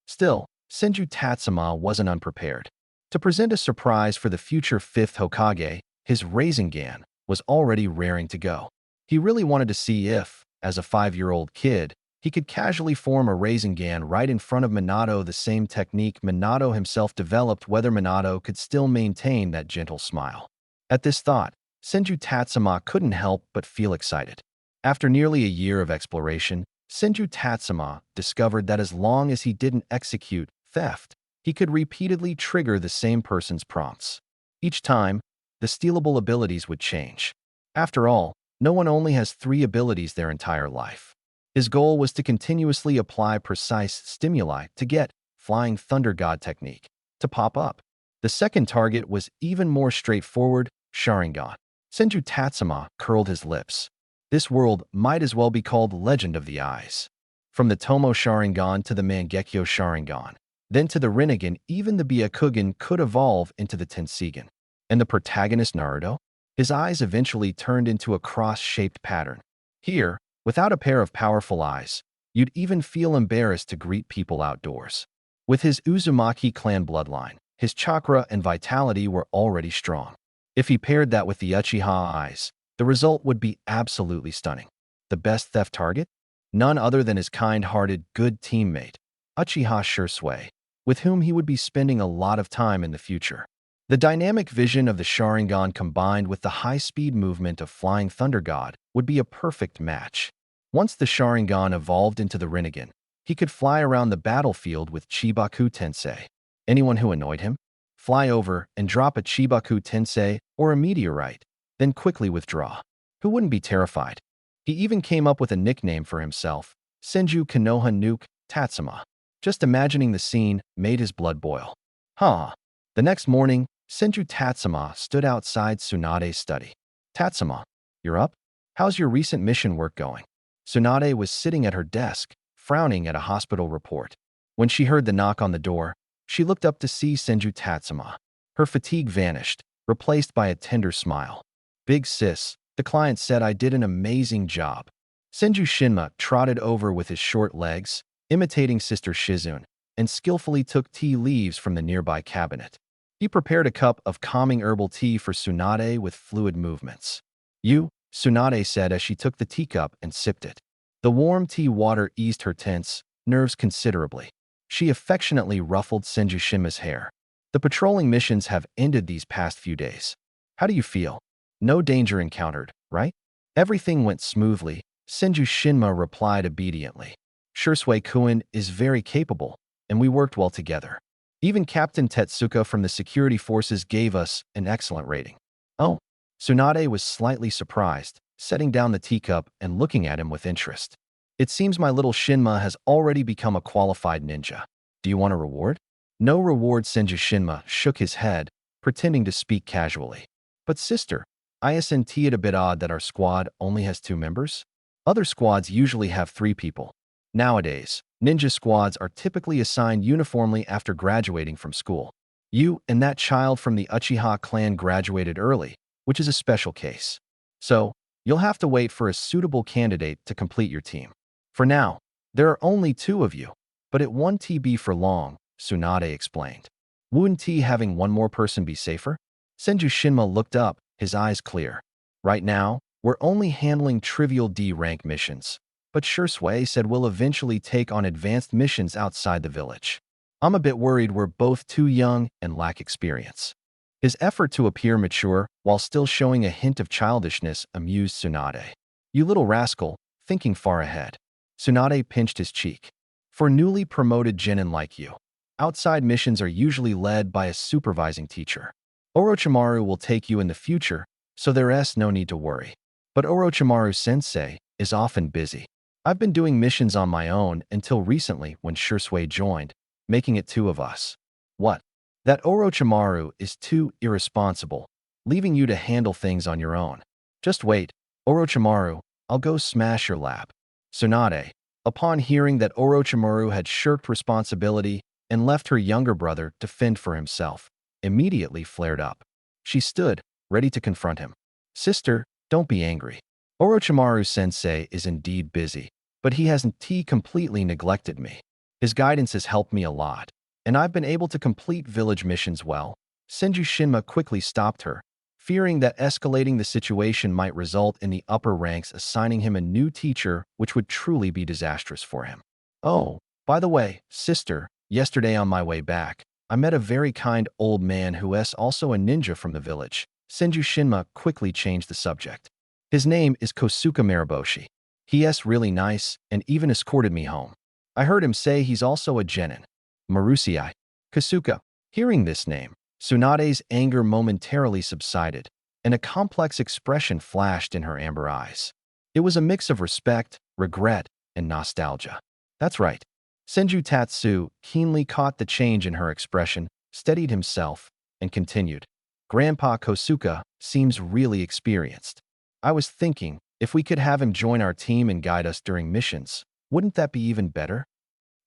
Still, Senju Tatsuma wasn't unprepared. To present a surprise for the future 5th Hokage, his Rasengan was already raring to go. He really wanted to see if, as a 5-year-old kid, he could casually form a Rasengan right in front of Minato, the same technique Minato himself developed, whether Minato could still maintain that gentle smile. At this thought, Senju Tatsuma couldn't help but feel excited. After nearly a year of exploration, Senju Tatsuma discovered that as long as he didn't execute theft, he could repeatedly trigger the same person's prompts. Each time, the stealable abilities would change. After all, no one only has 3 abilities their entire life. His goal was to continuously apply precise stimuli to get Flying Thunder God Technique to pop up. The second target was even more straightforward, Sharingan. Senju Tatsuma curled his lips. This world might as well be called Legend of the Eyes. From the Tomo Sharingan to the Mangekyo Sharingan, then to the Rinnegan, even the Byakugan could evolve into the Tensegan. And the protagonist Naruto? His eyes eventually turned into a cross-shaped pattern. Here, without a pair of powerful eyes, you'd even feel embarrassed to greet people outdoors. With his Uzumaki clan bloodline, his chakra and vitality were already strong. If he paired that with the Uchiha eyes, the result would be absolutely stunning. The best theft target? None other than his kind-hearted, good teammate, Uchiha Shursui, with whom he would be spending a lot of time in the future. The dynamic vision of the Sharingan combined with the high-speed movement of Flying Thunder God would be a perfect match. Once the Sharingan evolved into the Rinnegan, he could fly around the battlefield with Chibaku Tensei. Anyone who annoyed him? Fly over and drop a Chibaku Tensei or a meteorite, then quickly withdraw. Who wouldn't be terrified? He even came up with a nickname for himself, Senju Konoha Nuke Tatsuma. Just imagining the scene made his blood boil. The next morning, Senju Tatsuma stood outside Tsunade's study. Tatsuma, you're up? How's your recent mission work going? Tsunade was sitting at her desk, frowning at a hospital report. When she heard the knock on the door, she looked up to see Senju Tatsuma. Her fatigue vanished, replaced by a tender smile. Big sis, the client said I did an amazing job. Senju Shinma trotted over with his short legs, imitating Sister Shizune, and skillfully took tea leaves from the nearby cabinet. He prepared a cup of calming herbal tea for Tsunade with fluid movements. You, Tsunade said as she took the teacup and sipped it. The warm tea water eased her tense nerves considerably. She affectionately ruffled Senju Shinma's hair. The patrolling missions have ended these past few days. How do you feel? No danger encountered, right? Everything went smoothly, Senju Shinma replied obediently. Shursui-kun is very capable, and we worked well together. Even Captain Tetsuka from the security forces gave us an excellent rating. Oh, Tsunade was slightly surprised, setting down the teacup and looking at him with interest. It seems my little Shinma has already become a qualified ninja. Do you want a reward? No reward, Senju Shinma shook his head, pretending to speak casually. But sister, isn't it a bit odd that our squad only has 2 members? Other squads usually have 3 people. Nowadays, ninja squads are typically assigned uniformly after graduating from school. You and that child from the Uchiha clan graduated early, which is a special case. So, you'll have to wait for a suitable candidate to complete your team. For now, there are only 2 of you, but it won't be for long, Tsunade explained. Wouldn't having one more person be safer? Senju Shinma looked up, his eyes clear. Right now, we're only handling trivial D-rank missions, but Shursui said we'll eventually take on advanced missions outside the village. I'm a bit worried we're both too young and lack experience. His effort to appear mature while still showing a hint of childishness amused Tsunade. You little rascal, thinking far ahead. Tsunade pinched his cheek. For newly promoted genin like you, outside missions are usually led by a supervising teacher. Orochimaru will take you in the future, so there's no need to worry. But Orochimaru-sensei is often busy. I've been doing missions on my own until recently when Shursui joined, making it 2 of us. What? That Orochimaru is too irresponsible, leaving you to handle things on your own. Just wait, Orochimaru, I'll go smash your lap. Tsunade, upon hearing that Orochimaru had shirked responsibility and left her younger brother to fend for himself, immediately flared up. She stood, ready to confront him. Sister, don't be angry. Orochimaru-sensei is indeed busy, but he hasn't completely neglected me. His guidance has helped me a lot, and I've been able to complete village missions well. Senju Shinma quickly stopped her, fearing that escalating the situation might result in the upper ranks assigning him a new teacher, which would truly be disastrous for him. Oh, by the way, sister, yesterday on my way back, I met a very kind old man who is also a ninja from the village. Senju Shinma quickly changed the subject. His name is Kosuke Mariboshi. He's really nice and even escorted me home. I heard him say he's also a genin. Marusei. Kosuke. Hearing this name, Tsunade's anger momentarily subsided, and a complex expression flashed in her amber eyes. It was a mix of respect, regret, and nostalgia. That's right. Senju Tatsu keenly caught the change in her expression, steadied himself, and continued. Grandpa Kosuke seems really experienced. I was thinking, if we could have him join our team and guide us during missions, wouldn't that be even better?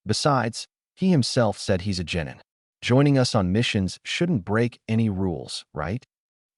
Besides, he himself said he's a genin. Joining us on missions shouldn't break any rules, right?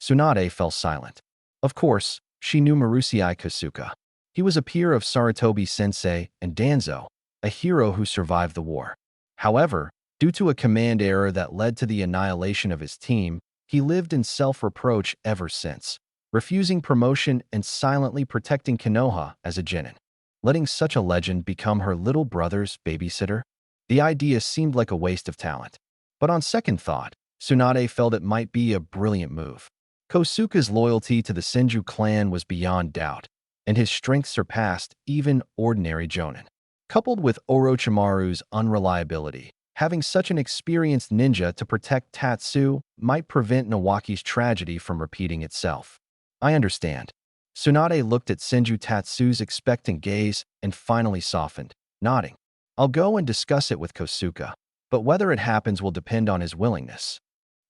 Tsunade fell silent. Of course, she knew Marusei Kosuke. He was a peer of Sarutobi-sensei and Danzo, a hero who survived the war. However, due to a command error that led to the annihilation of his team, he lived in self-reproach ever since, refusing promotion and silently protecting Konoha as a genin. Letting such a legend become her little brother's babysitter? The idea seemed like a waste of talent. But on second thought, Tsunade felt it might be a brilliant move. Kosuke's loyalty to the Senju clan was beyond doubt, and his strength surpassed even ordinary jonin. Coupled with Orochimaru's unreliability, having such an experienced ninja to protect Tatsu might prevent Nawaki's tragedy from repeating itself. I understand. Tsunade looked at Senju Tatsu's expectant gaze and finally softened, nodding. I'll go and discuss it with Kosuke, but whether it happens will depend on his willingness.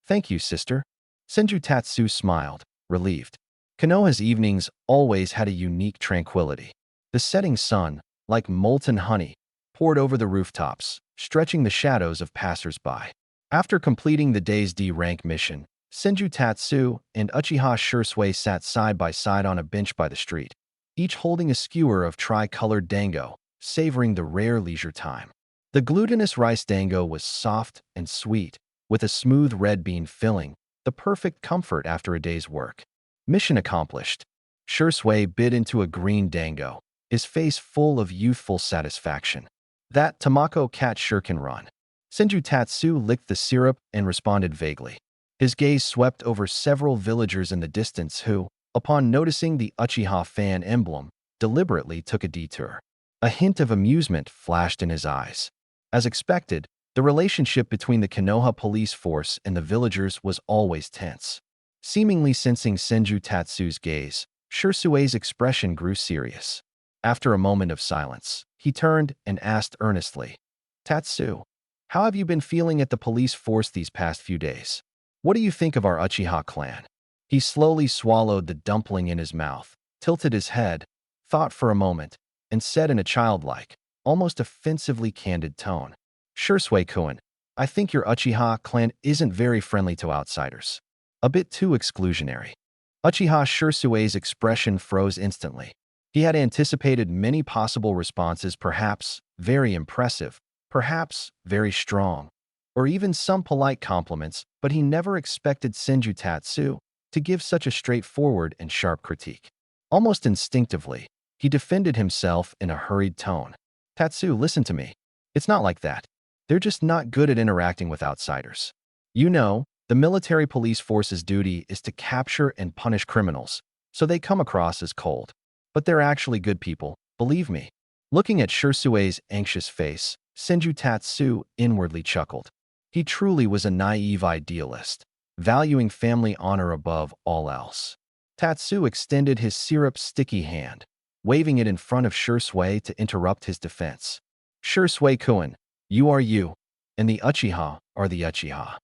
Thank you, sister. Senju Tatsu smiled, relieved. Konoha's evenings always had a unique tranquility. The setting sun, like molten honey, poured over the rooftops, stretching the shadows of passers-by. After completing the day's D-rank mission, Senju Tatsu and Uchiha Shursui sat side by side on a bench by the street, each holding a skewer of tri-colored dango, savoring the rare leisure time. The glutinous rice dango was soft and sweet, with a smooth red bean filling, the perfect comfort after a day's work. Mission accomplished. Shursui bit into a green dango, his face full of youthful satisfaction. That Tamako cat sure can run. Senju Tatsu licked the syrup and responded vaguely. His gaze swept over several villagers in the distance who, upon noticing the Uchiha fan emblem, deliberately took a detour. A hint of amusement flashed in his eyes. As expected, the relationship between the Konoha police force and the villagers was always tense. Seemingly sensing Senju Tatsu's gaze, Shursue's expression grew serious. After a moment of silence, he turned and asked earnestly, Tatsu, how have you been feeling at the police force these past few days? What do you think of our Uchiha clan? He slowly swallowed the dumpling in his mouth, tilted his head, thought for a moment, and said in a childlike, almost offensively candid tone, Shursui-kun, I think your Uchiha clan isn't very friendly to outsiders. A bit too exclusionary. Uchiha Shursue's expression froze instantly. He had anticipated many possible responses, perhaps very impressive, perhaps very strong, or even some polite compliments, but he never expected Senju Tatsu to give such a straightforward and sharp critique. Almost instinctively, he defended himself in a hurried tone. Tatsu, listen to me. It's not like that. They're just not good at interacting with outsiders. You know, the military police force's duty is to capture and punish criminals, so they come across as cold. But they're actually good people, believe me. Looking at Shursue's anxious face, Senju Tatsu inwardly chuckled. He truly was a naive idealist, valuing family honor above all else. Tatsu extended his syrup-sticky hand, waving it in front of Shursui to interrupt his defense. Shursui-kun, you are you, and the Uchiha are the Uchiha.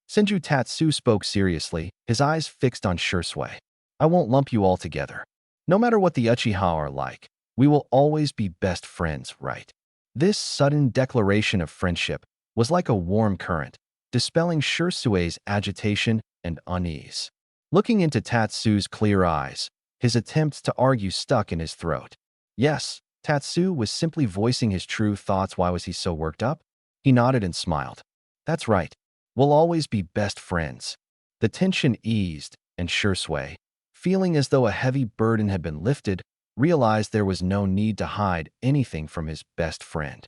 Senju Tatsu spoke seriously, his eyes fixed on Shursui. I won't lump you all together. No matter what the Uchiha are like, we will always be best friends, right? This sudden declaration of friendship was like a warm current, dispelling Shursue's agitation and unease. Looking into Tatsu's clear eyes, his attempts to argue stuck in his throat. Yes, Tatsu was simply voicing his true thoughts. Why was he so worked up? He nodded and smiled. That's right. We'll always be best friends. The tension eased, and Shursui, feeling as though a heavy burden had been lifted, realized there was no need to hide anything from his best friend.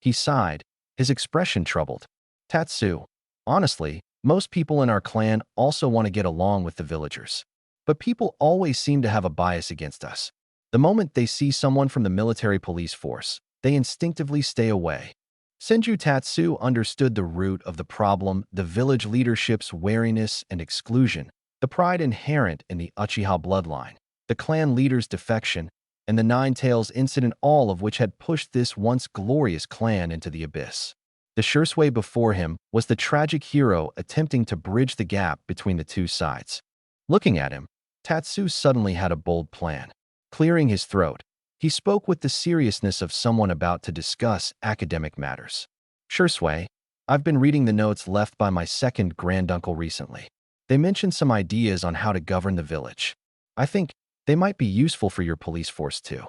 He sighed, his expression troubled. Tatsu, honestly, most people in our clan also want to get along with the villagers. But people always seem to have a bias against us. The moment they see someone from the military police force, they instinctively stay away. Senju Tatsu understood the root of the problem, the village leadership's wariness and exclusion, the pride inherent in the Uchiha bloodline, the clan leader's defection, and the Nine Tails incident, all of which had pushed this once glorious clan into the abyss. The Shursui before him was the tragic hero attempting to bridge the gap between the two sides. Looking at him, Tatsu suddenly had a bold plan. Clearing his throat, he spoke with the seriousness of someone about to discuss academic matters. Shursui, I've been reading the notes left by my second granduncle recently. They mentioned some ideas on how to govern the village. I think they might be useful for your police force too.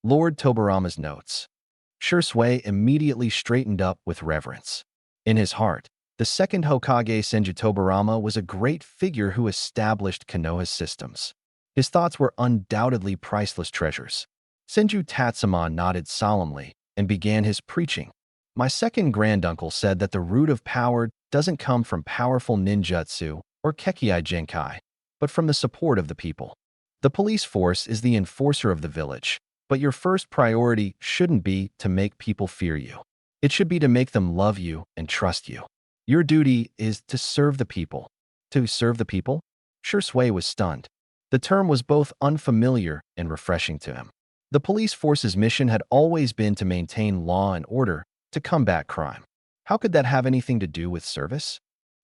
Lord Tobarama's notes. Shursui immediately straightened up with reverence. In his heart, the second Hokage Senju Tobarama was a great figure who established Konoha's systems. His thoughts were undoubtedly priceless treasures. Senju Tatsuma nodded solemnly and began his preaching. My second granduncle said that the root of power doesn't come from powerful ninjutsu or kekiai genkai, but from the support of the people. The police force is the enforcer of the village, but your first priority shouldn't be to make people fear you. It should be to make them love you and trust you. Your duty is to serve the people. To serve the people? Shursui was stunned. The term was both unfamiliar and refreshing to him. The police force's mission had always been to maintain law and order, to combat crime. How could that have anything to do with service?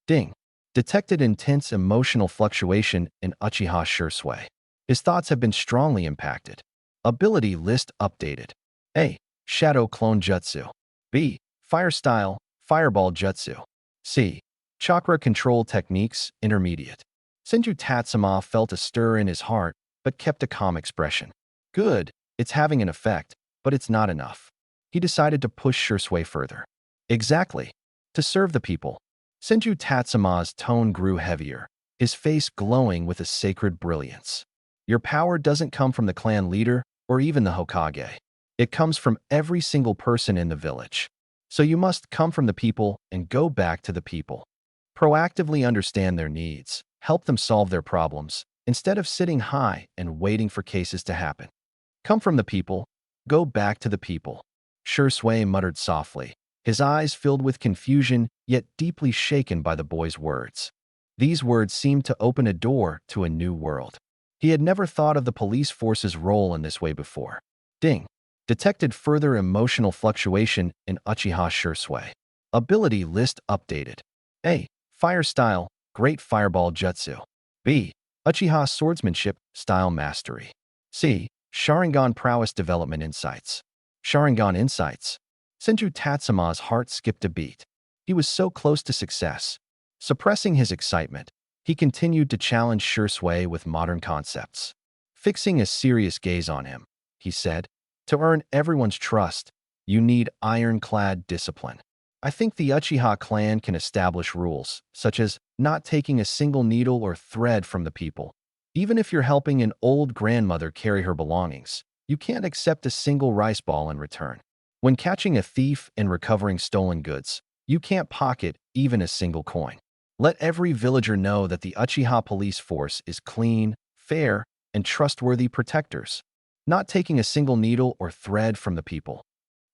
Ding. Detected intense emotional fluctuation in Uchiha Shursui. His thoughts have been strongly impacted. Ability list updated. A. Shadow Clone Jutsu. B. Fire Style, Fireball Jutsu. C. Chakra Control Techniques, Intermediate. Senju Tatsuma felt a stir in his heart, but kept a calm expression. Good, it's having an effect, but it's not enough. He decided to push Shursui further. Exactly. To serve the people. Senju Tatsuma's tone grew heavier, his face glowing with a sacred brilliance. Your power doesn't come from the clan leader or even the Hokage. It comes from every single person in the village. So you must come from the people and go back to the people. Proactively understand their needs, help them solve their problems, instead of sitting high and waiting for cases to happen. Come from the people, go back to the people. Shursui muttered softly, his eyes filled with confusion yet deeply shaken by the boy's words. These words seemed to open a door to a new world. He had never thought of the police force's role in this way before. Ding. Detected further emotional fluctuation in Uchiha Shursui. Ability list updated. A. Fire Style, Great Fireball Jutsu. B. Uchiha Swordsmanship, Style Mastery. C. Sharingan Prowess Development Insights. Sharingan Insights. Senju Tatsuma's heart skipped a beat. He was so close to success. Suppressing his excitement, he continued to challenge Shursui with modern concepts. Fixing a serious gaze on him, he said, to earn everyone's trust, you need ironclad discipline. I think the Uchiha clan can establish rules, such as not taking a single needle or thread from the people. Even if you're helping an old grandmother carry her belongings, you can't accept a single rice ball in return. When catching a thief and recovering stolen goods, you can't pocket even a single coin. Let every villager know that the Uchiha police force is clean, fair, and trustworthy protectors, not taking a single needle or thread from the people.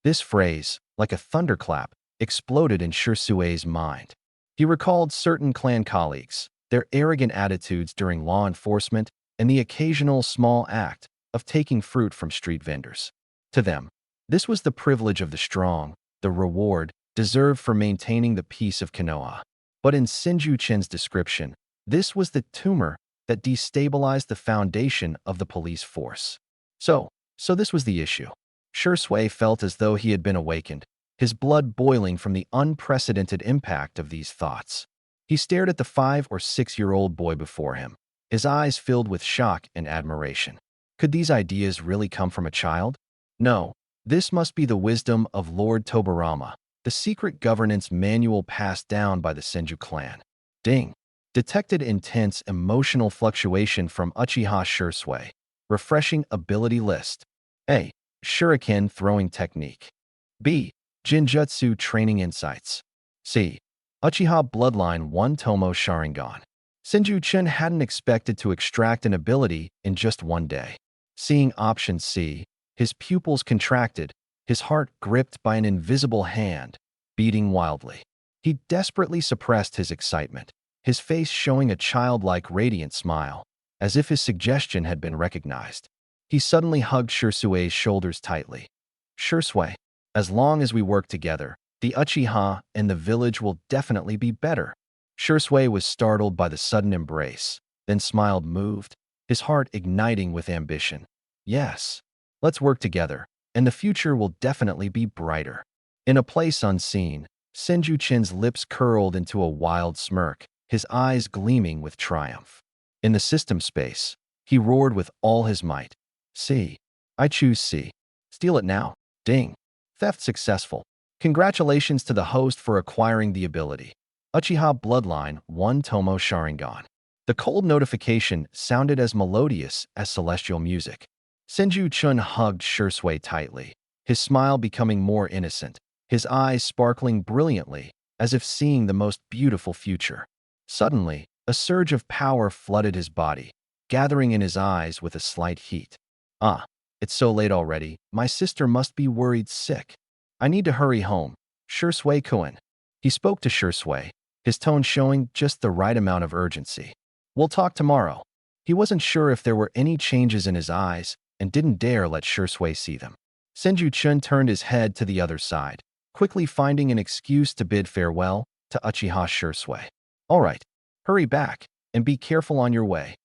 This phrase, like a thunderclap, exploded in Shursui's mind. He recalled certain clan colleagues, their arrogant attitudes during law enforcement, and the occasional small act of taking fruit from street vendors. To them, this was the privilege of the strong, the reward deserved for maintaining the peace of Konoha. But in Senju Chen's description, this was the tumor that destabilized the foundation of the police force. So this was the issue. Shursui felt as though he had been awakened, his blood boiling from the unprecedented impact of these thoughts. He stared at the 5 or 6-year-old boy before him, his eyes filled with shock and admiration. Could these ideas really come from a child? No, this must be the wisdom of Lord Tobarama, the secret governance manual passed down by the Senju clan. Ding. Detected intense emotional fluctuation from Uchiha Shursui. Refreshing ability list. A. Shuriken Throwing Technique. B. Jinjutsu Training Insights. C. Uchiha Bloodline 1 Tomo Sharingan. Senju Chen hadn't expected to extract an ability in just one day. Seeing option C, his pupils contracted, his heart gripped by an invisible hand, beating wildly. He desperately suppressed his excitement, his face showing a childlike radiant smile, as if his suggestion had been recognized. He suddenly hugged Shursui's shoulders tightly. Shursui, as long as we work together, the Uchiha and the village will definitely be better. Shursui was startled by the sudden embrace, then smiled moved, his heart igniting with ambition. Yes, let's work together, and the future will definitely be brighter. In a place unseen, Senju Chen's lips curled into a wild smirk, his eyes gleaming with triumph. In the system space, He roared with all his might. C. I choose C. Steal it now. Ding. Theft successful. Congratulations to the host for acquiring the ability. Uchiha Bloodline 1 Tomo Sharingan. The cold notification sounded as melodious as celestial music. Senju Chun hugged Shursui tightly, his smile becoming more innocent, his eyes sparkling brilliantly, as if seeing the most beautiful future. Suddenly, a surge of power flooded his body, gathering in his eyes with a slight heat. Ah, it's so late already. My sister must be worried sick. I need to hurry home. Shursui-kun. He spoke to Shursui, his tone showing just the right amount of urgency. We'll talk tomorrow. He wasn't sure if there were any changes in his eyes and didn't dare let Shursui see them. Senju Chun turned his head to the other side, quickly finding an excuse to bid farewell to Uchiha Shursui. All right, hurry back and be careful on your way,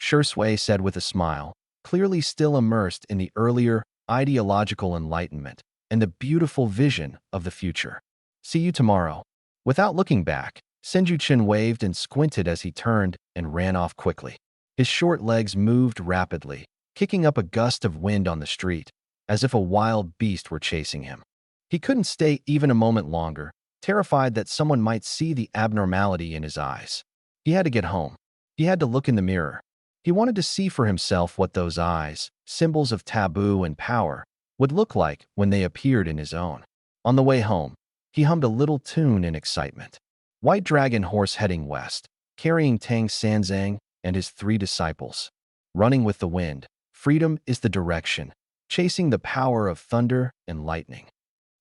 Shursui said with a smile, clearly still immersed in the earlier ideological enlightenment and the beautiful vision of the future. See you tomorrow. Without looking back, Senju Chun waved and squinted as he turned and ran off quickly. His short legs moved rapidly, kicking up a gust of wind on the street, as if a wild beast were chasing him. He couldn't stay even a moment longer, terrified that someone might see the abnormality in his eyes. He had to get home. He had to look in the mirror. He wanted to see for himself what those eyes, symbols of taboo and power, would look like when they appeared in his own. On the way home, he hummed a little tune in excitement. White Dragon Horse heading west, carrying Tang Sanzang and his 3 disciples. Running with the wind, freedom is the direction, chasing the power of thunder and lightning.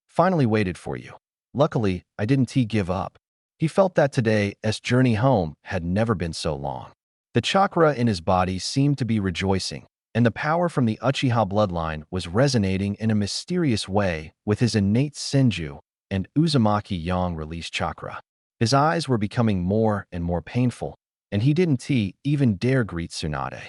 Finally waited for you. Luckily, I didn't give up. He felt that today's journey home had never been so long. The chakra in his body seemed to be rejoicing, and the power from the Uchiha bloodline was resonating in a mysterious way with his innate Senju and Uzumaki Yang release chakra. His eyes were becoming more and more painful, and he didn't even dare greet Tsunade.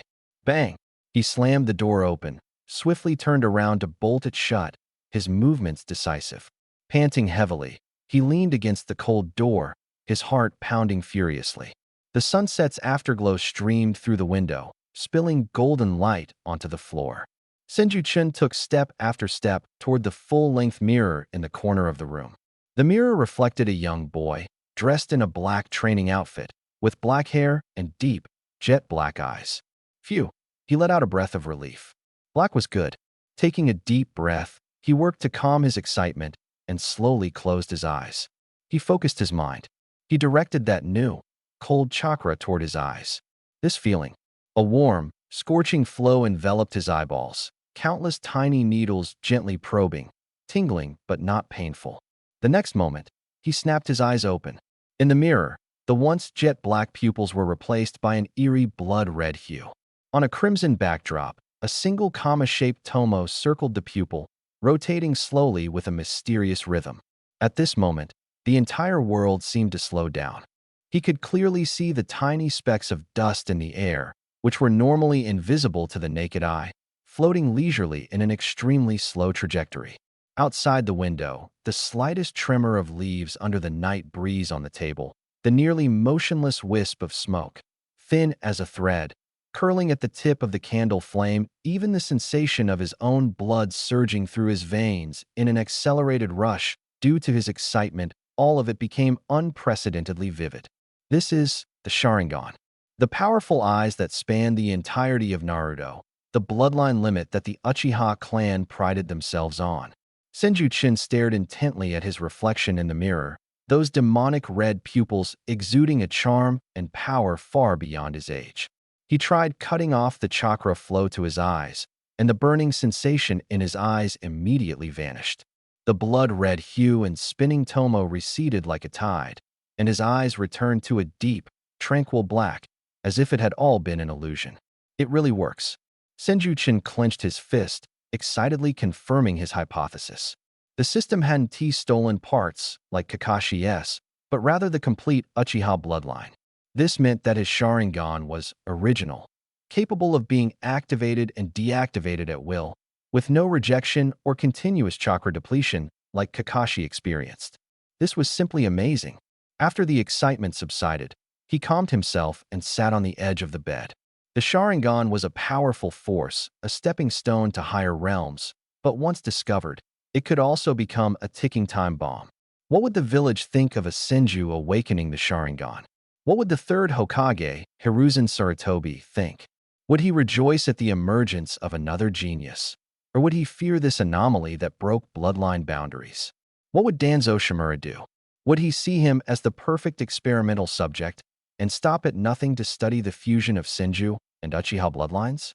Bang! He slammed the door open, swiftly turned around to bolt it shut, his movements decisive. Panting heavily, he leaned against the cold door, his heart pounding furiously. The sunset's afterglow streamed through the window, spilling golden light onto the floor. Senju Chun took step after step toward the full-length mirror in the corner of the room. The mirror reflected a young boy, dressed in a black training outfit, with black hair and deep, jet-black eyes. Phew, he let out a breath of relief. Black was good. Taking a deep breath, he worked to calm his excitement and slowly closed his eyes. He focused his mind. He directed that new, cold chakra toward his eyes. This feeling, a warm, scorching flow enveloped his eyeballs, countless tiny needles gently probing, tingling but not painful. The next moment, he snapped his eyes open. In the mirror, the once jet-black pupils were replaced by an eerie blood-red hue. On a crimson backdrop, a single comma-shaped tomo circled the pupil, rotating slowly with a mysterious rhythm. At this moment, the entire world seemed to slow down. He could clearly see the tiny specks of dust in the air, which were normally invisible to the naked eye, floating leisurely in an extremely slow trajectory. Outside the window, the slightest tremor of leaves under the night breeze on the table, the nearly motionless wisp of smoke, thin as a thread, curling at the tip of the candle flame, even the sensation of his own blood surging through his veins in an accelerated rush due to his excitement, all of it became unprecedentedly vivid. This is the Sharingan. The powerful eyes that span the entirety of Naruto, the bloodline limit that the Uchiha clan prided themselves on. Senju Chun stared intently at his reflection in the mirror, those demonic red pupils exuding a charm and power far beyond his age. He tried cutting off the chakra flow to his eyes, and the burning sensation in his eyes immediately vanished. The blood-red hue and spinning tomo receded like a tide, and his eyes returned to a deep, tranquil black, as if it had all been an illusion. It really works. Senju Chun clenched his fist, excitedly confirming his hypothesis. The system hadn't stolen parts, like Kakashi's, but rather the complete Uchiha bloodline. This meant that his Sharingan was original, capable of being activated and deactivated at will, with no rejection or continuous chakra depletion like Kakashi experienced. This was simply amazing. After the excitement subsided, he calmed himself and sat on the edge of the bed. The Sharingan was a powerful force, a stepping stone to higher realms, but once discovered, it could also become a ticking time bomb. What would the village think of a Senju awakening the Sharingan? What would the third Hokage, Hiruzen Sarutobi, think? Would he rejoice at the emergence of another genius? Or would he fear this anomaly that broke bloodline boundaries? What would Danzo Shimura do? Would he see him as the perfect experimental subject and stop at nothing to study the fusion of Senju and Uchiha bloodlines?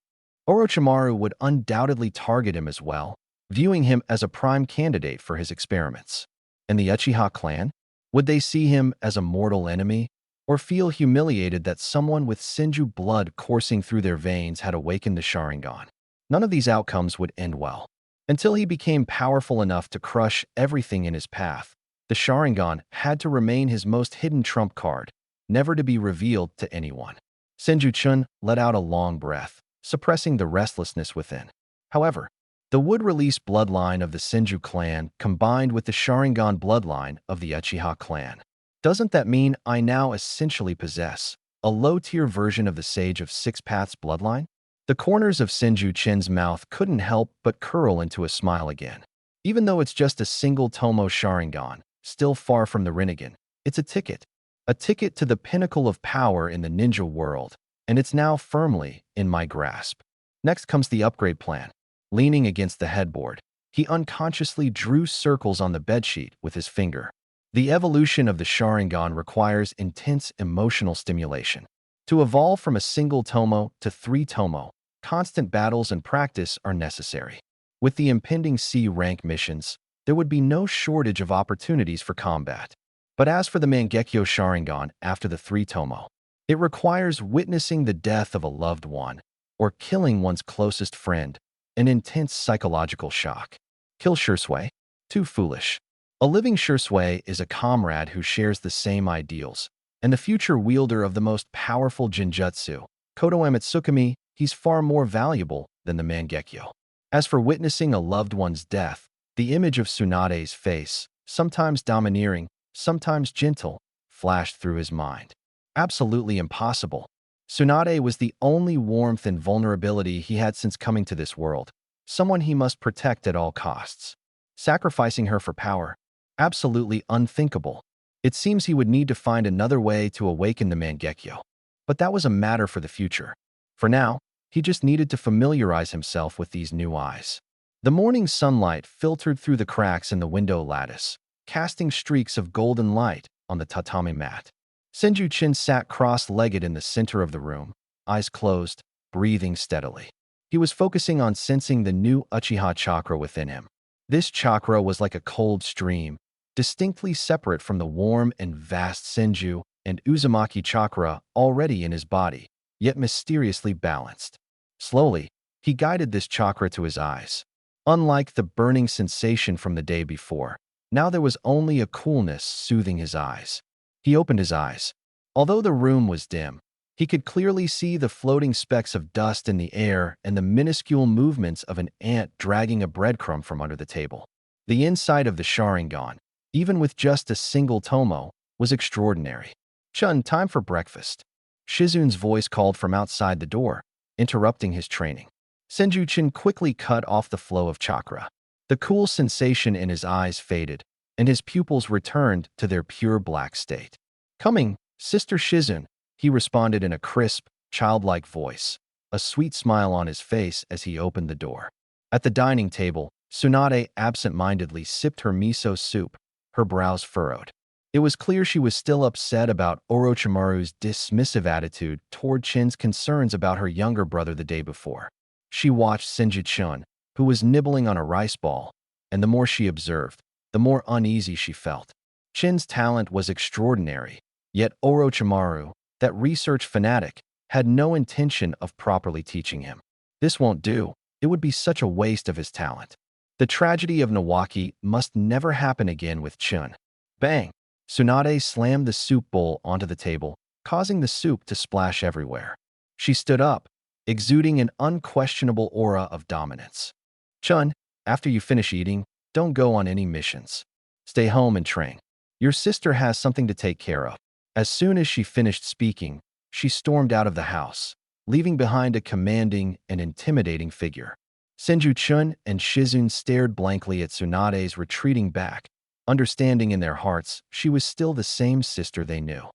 Orochimaru would undoubtedly target him as well, viewing him as a prime candidate for his experiments. And the Uchiha clan? Would they see him as a mortal enemy, or feel humiliated that someone with Senju blood coursing through their veins had awakened the Sharingan? None of these outcomes would end well. Until he became powerful enough to crush everything in his path, the Sharingan had to remain his most hidden trump card, never to be revealed to anyone. Senju Chun let out a long breath, suppressing the restlessness within. However, the wood-release bloodline of the Senju clan combined with the Sharingan bloodline of the Uchiha clan. Doesn't that mean I now essentially possess a low-tier version of the Sage of Six Paths bloodline? The corners of Senju Chin's mouth couldn't help but curl into a smile again. Even though it's just a single Tomo Sharingan, still far from the Rinnegan, it's a ticket. A ticket to the pinnacle of power in the ninja world, and it's now firmly in my grasp. Next comes the upgrade plan. Leaning against the headboard, he unconsciously drew circles on the bedsheet with his finger. The evolution of the Sharingan requires intense emotional stimulation. To evolve from a single Tomo to 3 Tomo, constant battles and practice are necessary. With the impending C-rank missions, there would be no shortage of opportunities for combat. But as for the Mangekyo Sharingan after the 3 Tomo, it requires witnessing the death of a loved one or killing one's closest friend, an intense psychological shock. Kill Shursui? Too foolish. A living Shursui is a comrade who shares the same ideals, and the future wielder of the most powerful Jinjutsu, Kodo Amatsukami, he's far more valuable than the Mangekyo. As for witnessing a loved one's death, the image of Tsunade's face, sometimes domineering, sometimes gentle, flashed through his mind. Absolutely impossible. Tsunade was the only warmth and vulnerability he had since coming to this world, someone he must protect at all costs. Sacrificing her for power? Absolutely unthinkable. It seems he would need to find another way to awaken the Mangekyo. But that was a matter for the future. For now, he just needed to familiarize himself with these new eyes. The morning sunlight filtered through the cracks in the window lattice, casting streaks of golden light on the tatami mat. Senju Chin sat cross-legged in the center of the room, eyes closed, breathing steadily. He was focusing on sensing the new Uchiha chakra within him. This chakra was like a cold stream, distinctly separate from the warm and vast Senju and Uzumaki chakra already in his body, yet mysteriously balanced. Slowly, he guided this chakra to his eyes. Unlike the burning sensation from the day before, now there was only a coolness soothing his eyes. He opened his eyes. Although the room was dim, he could clearly see the floating specks of dust in the air and the minuscule movements of an ant dragging a breadcrumb from under the table. The inside of the Sharingan, even with just a single Tomo, was extraordinary. Chun, time for breakfast. Shizun's voice called from outside the door, interrupting his training. Senju Chin quickly cut off the flow of chakra. The cool sensation in his eyes faded, and his pupils returned to their pure black state. Coming, Sister Shizun, he responded in a crisp, childlike voice, a sweet smile on his face as he opened the door. At the dining table, Tsunade absent-mindedly sipped her miso soup, her brows furrowed. It was clear she was still upset about Orochimaru's dismissive attitude toward Chin's concerns about her younger brother the day before. She watched Senju Chun, who was nibbling on a rice ball, and the more she observed, the more uneasy she felt. Chin's talent was extraordinary, yet Orochimaru, that research fanatic, had no intention of properly teaching him. This won't do. It would be such a waste of his talent. The tragedy of Nawaki must never happen again with Chun. Bang! Tsunade slammed the soup bowl onto the table, causing the soup to splash everywhere. She stood up, exuding an unquestionable aura of dominance. Chun, after you finish eating, don't go on any missions. Stay home and train. Your sister has something to take care of. As soon as she finished speaking, she stormed out of the house, leaving behind a commanding and intimidating figure. Senju-chun and Shizun stared blankly at Tsunade's retreating back, understanding in their hearts she was still the same sister they knew.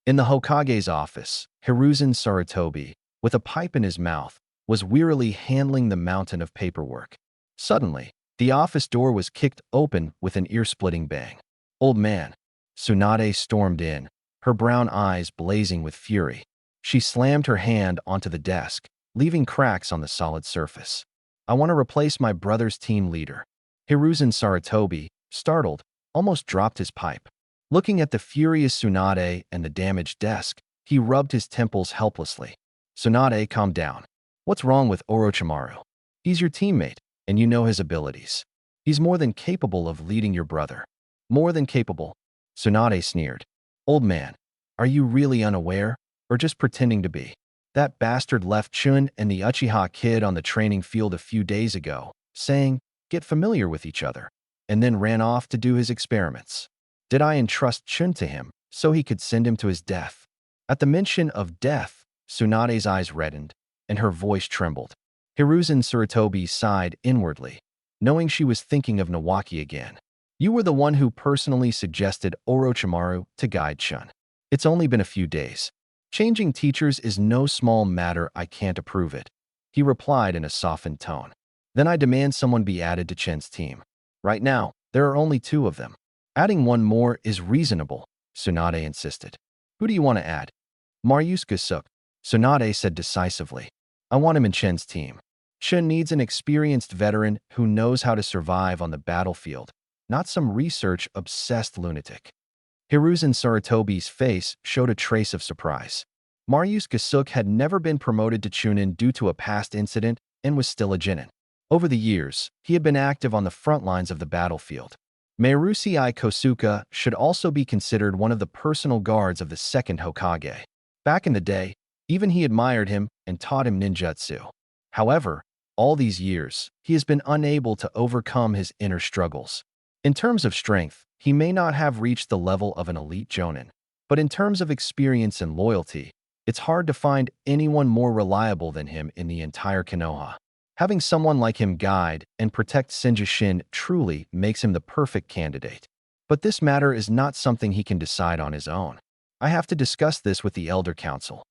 In the Hokage's office, Hiruzen Sarutobi, with a pipe in his mouth, was wearily handling the mountain of paperwork. Suddenly, the office door was kicked open with an ear-splitting bang. "Old man," Tsunade stormed in, her brown eyes blazing with fury. She slammed her hand onto the desk, leaving cracks on the solid surface. "I want to replace my brother's team leader." Hiruzen Sarutobi, startled, almost dropped his pipe. Looking at the furious Tsunade and the damaged desk, he rubbed his temples helplessly. "Tsunade, calm down. What's wrong with Orochimaru? He's your teammate, and you know his abilities. He's more than capable of leading your brother." "More than capable?" Tsunade sneered. "Old man, are you really unaware, or just pretending to be? That bastard left Chun and the Uchiha kid on the training field a few days ago, saying, 'Get familiar with each other,' and then ran off to do his experiments. Did I entrust Chun to him so he could send him to his death?" At the mention of death, Tsunade's eyes reddened, and her voice trembled. Hiruzen Sarutobi sighed inwardly, knowing she was thinking of Nawaki again. "You were the one who personally suggested Orochimaru to guide Chun. It's only been a few days. Changing teachers is no small matter. I can't approve it," he replied in a softened tone. "Then I demand someone be added to Chun's team. Right now, there are only 2 of them. Adding one more is reasonable," Tsunade insisted. "Who do you want to add?" "Marusuke Suk," Tsunade said decisively. "I want him in Chen's team. Chen needs an experienced veteran who knows how to survive on the battlefield, not some research-obsessed lunatic." Hiruzen Sarutobi's face showed a trace of surprise. Marusuke Suk had never been promoted to Chunin due to a past incident and was still a Genin. Over the years, he had been active on the front lines of the battlefield. Marusei Kosuke should also be considered one of the personal guards of the second Hokage. Back in the day, even he admired him and taught him ninjutsu. However, all these years, he has been unable to overcome his inner struggles. In terms of strength, he may not have reached the level of an elite jonin, but in terms of experience and loyalty, it's hard to find anyone more reliable than him in the entire Konoha. Having someone like him guide and protect Senju-shin truly makes him the perfect candidate. But this matter is not something he can decide on his own. I have to discuss this with the Elder Council.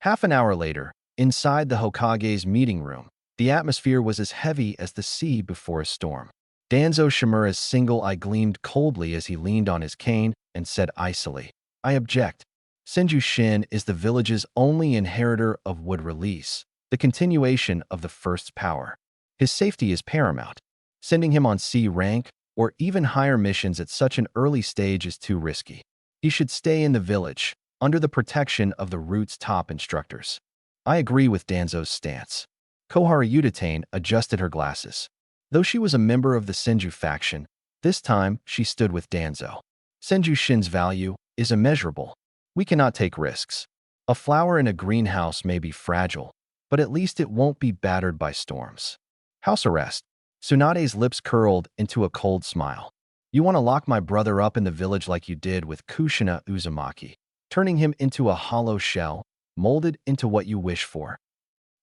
Half an hour later, inside the Hokage's meeting room, the atmosphere was as heavy as the sea before a storm. Danzo Shimura's single eye gleamed coldly as he leaned on his cane and said icily, "I object. Senju-shin is the village's only inheritor of wood release, the continuation of the first's power. His safety is paramount. Sending him on C rank or even higher missions at such an early stage is too risky. He should stay in the village, under the protection of the root's top instructors." "I agree with Danzo's stance." Koharu Udatane adjusted her glasses. Though she was a member of the Senju faction, this time she stood with Danzo. "Senju-shin's value is immeasurable. We cannot take risks. A flower in a greenhouse may be fragile, but at least it won't be battered by storms." "House arrest." Tsunade's lips curled into a cold smile. "You want to lock my brother up in the village like you did with Kushina Uzumaki, turning him into a hollow shell, molded into what you wish for.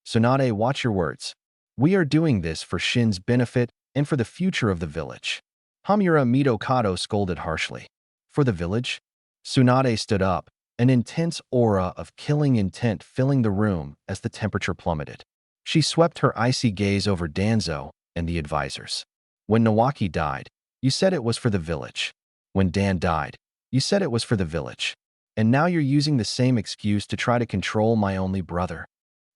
Tsunade, watch your words. We are doing this for Shin's benefit and for the future of the village." Hamura Midokado scolded harshly. "For the village?" Tsunade stood up, an intense aura of killing intent filling the room as the temperature plummeted. She swept her icy gaze over Danzo and the advisors. "When Nawaki died, you said it was for the village. When Dan died, you said it was for the village. And now you're using the same excuse to try to control my only brother.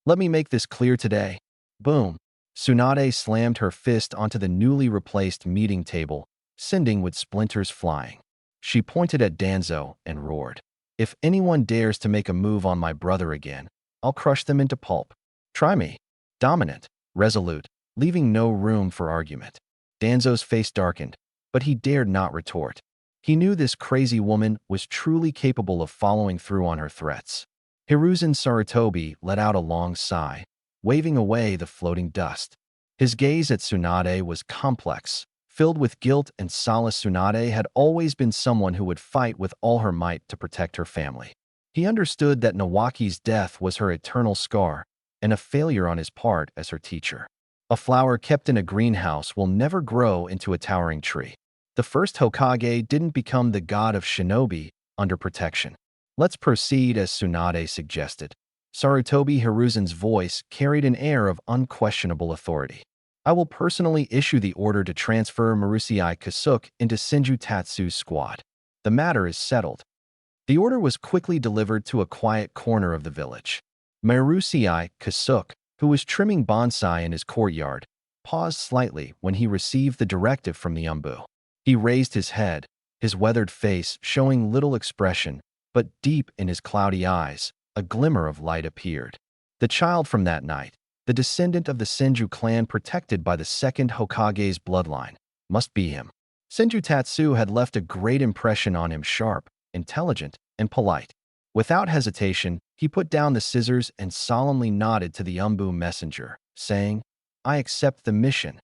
Let me make this clear today." Boom. Tsunade slammed her fist onto the newly replaced meeting table, sending with splinters flying. She pointed at Danzo and roared, "If anyone dares to make a move on my brother again, I'll crush them into pulp. Try me." Dominant, resolute, leaving no room for argument. Danzo's face darkened, but he dared not retort. He knew this crazy woman was truly capable of following through on her threats. Hiruzen Sarutobi let out a long sigh, waving away the floating dust. His gaze at Tsunade was complex, filled with guilt and solace. Tsunade had always been someone who would fight with all her might to protect her family. He understood that Nawaki's death was her eternal scar, and a failure on his part as her teacher. A flower kept in a greenhouse will never grow into a towering tree. The first Hokage didn't become the god of shinobi under protection. Let's proceed as Tsunade suggested. Sarutobi Hiruzen's voice carried an air of unquestionable authority. I will personally issue the order to transfer Marusei Kasuke into Senju Tatsu's squad. The matter is settled. The order was quickly delivered to a quiet corner of the village. Marusei Kasuke, who was trimming bonsai in his courtyard, paused slightly when he received the directive from the Umbu. He raised his head, his weathered face showing little expression, but deep in his cloudy eyes, a glimmer of light appeared. The child from that night, the descendant of the Senju clan protected by the second Hokage's bloodline, must be him. Senju Tatsu had left a great impression on him, sharp, intelligent, and polite. Without hesitation, he put down the scissors and solemnly nodded to the Umbu messenger, saying, "I accept the mission."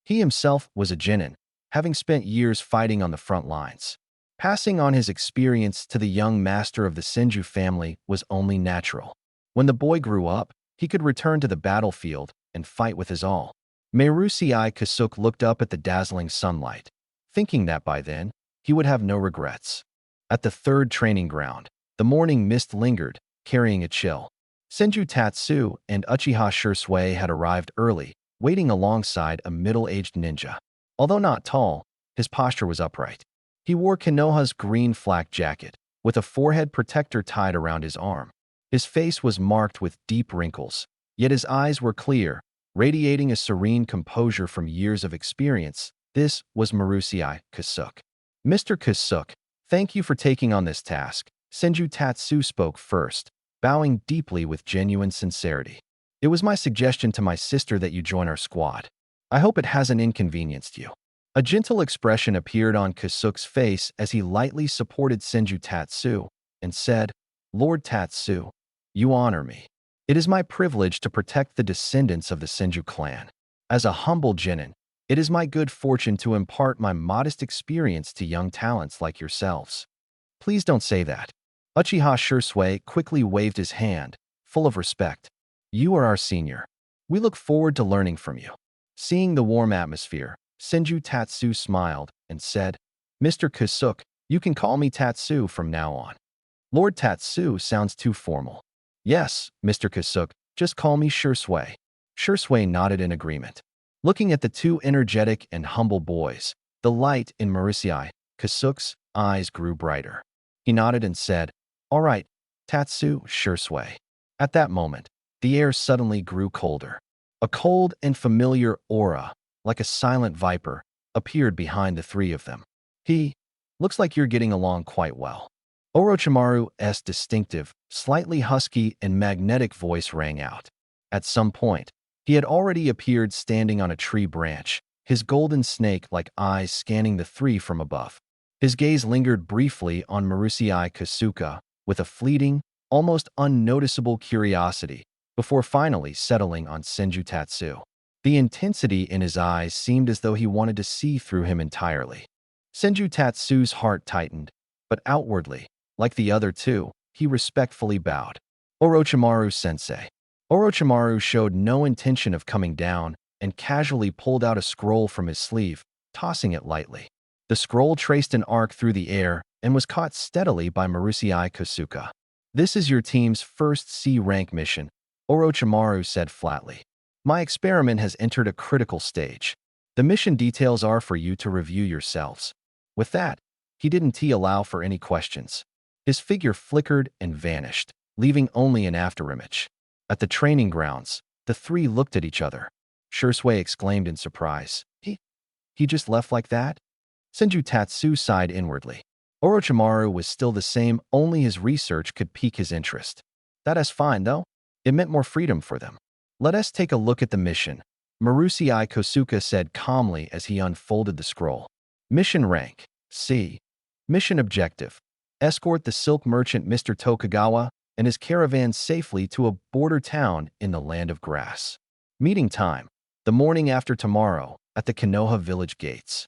He himself was a genin, having spent years fighting on the front lines. Passing on his experience to the young master of the Senju family was only natural. When the boy grew up, he could return to the battlefield and fight with his all. Marusei Kasuke looked up at the dazzling sunlight, thinking that by then, he would have no regrets. At the third training ground, the morning mist lingered, carrying a chill. Senju Tatsu and Uchiha Shursui had arrived early, waiting alongside a middle-aged ninja. Although not tall, his posture was upright. He wore Konoha's green flak jacket, with a forehead protector tied around his arm. His face was marked with deep wrinkles, yet his eyes were clear, radiating a serene composure from years of experience. This was Marusei Kasuke. "Mr. Kasuke, thank you for taking on this task." Senju Tatsu spoke first, bowing deeply with genuine sincerity. "It was my suggestion to my sister that you join our squad. I hope it hasn't inconvenienced you." A gentle expression appeared on Kasuke's face as he lightly supported Senju Tatsu and said, "Lord Tatsu, you honor me. It is my privilege to protect the descendants of the Senju clan. As a humble genin, it is my good fortune to impart my modest experience to young talents like yourselves." "Please don't say that." Uchiha Shursui quickly waved his hand, full of respect. "You are our senior. We look forward to learning from you." Seeing the warm atmosphere, Senju Tatsu smiled and said, "Mr. Kasuke, you can call me Tatsu from now on." "Lord Tatsu sounds too formal." "Yes, Mr. Kasuke, just call me Shursui." Shursui nodded in agreement. Looking at the two energetic and humble boys, the light in Marusei Kasuke's eyes grew brighter. He nodded and said, "All right, Tatsu Shursui." At that moment, the air suddenly grew colder. A cold and familiar aura, like a silent viper, appeared behind the three of them. Looks like you're getting along quite well." Orochimaru's distinctive, slightly husky and magnetic voice rang out. At some point, he had already appeared standing on a tree branch, his golden snake-like eyes scanning the three from above. His gaze lingered briefly on Marusei Kasuke with a fleeting, almost unnoticeable curiosity, before finally settling on Senju Tatsu. The intensity in his eyes seemed as though he wanted to see through him entirely. Senju Tatsu's heart tightened, but outwardly, like the other two, he respectfully bowed. "Orochimaru-sensei." Orochimaru showed no intention of coming down and casually pulled out a scroll from his sleeve, tossing it lightly. The scroll traced an arc through the air and was caught steadily by Marusei Kasuke. "This is your team's first C-rank mission," Orochimaru said flatly. "My experiment has entered a critical stage. The mission details are for you to review yourselves." With that, he didn't allow for any questions. His figure flickered and vanished, leaving only an afterimage. At the training grounds, the three looked at each other. Shursui exclaimed in surprise, He just left like that?" Senju Tatsu sighed inwardly. Orochimaru was still the same, only his research could pique his interest. "That is fine, though. It meant more freedom for them. Let us take a look at the mission," Marusei Kasuke said calmly as he unfolded the scroll. "Mission rank, C. Mission objective: escort the silk merchant Mr. Tokugawa and his caravan safely to a border town in the Land of Grass. Meeting time: the morning after tomorrow at the Konoha village gates."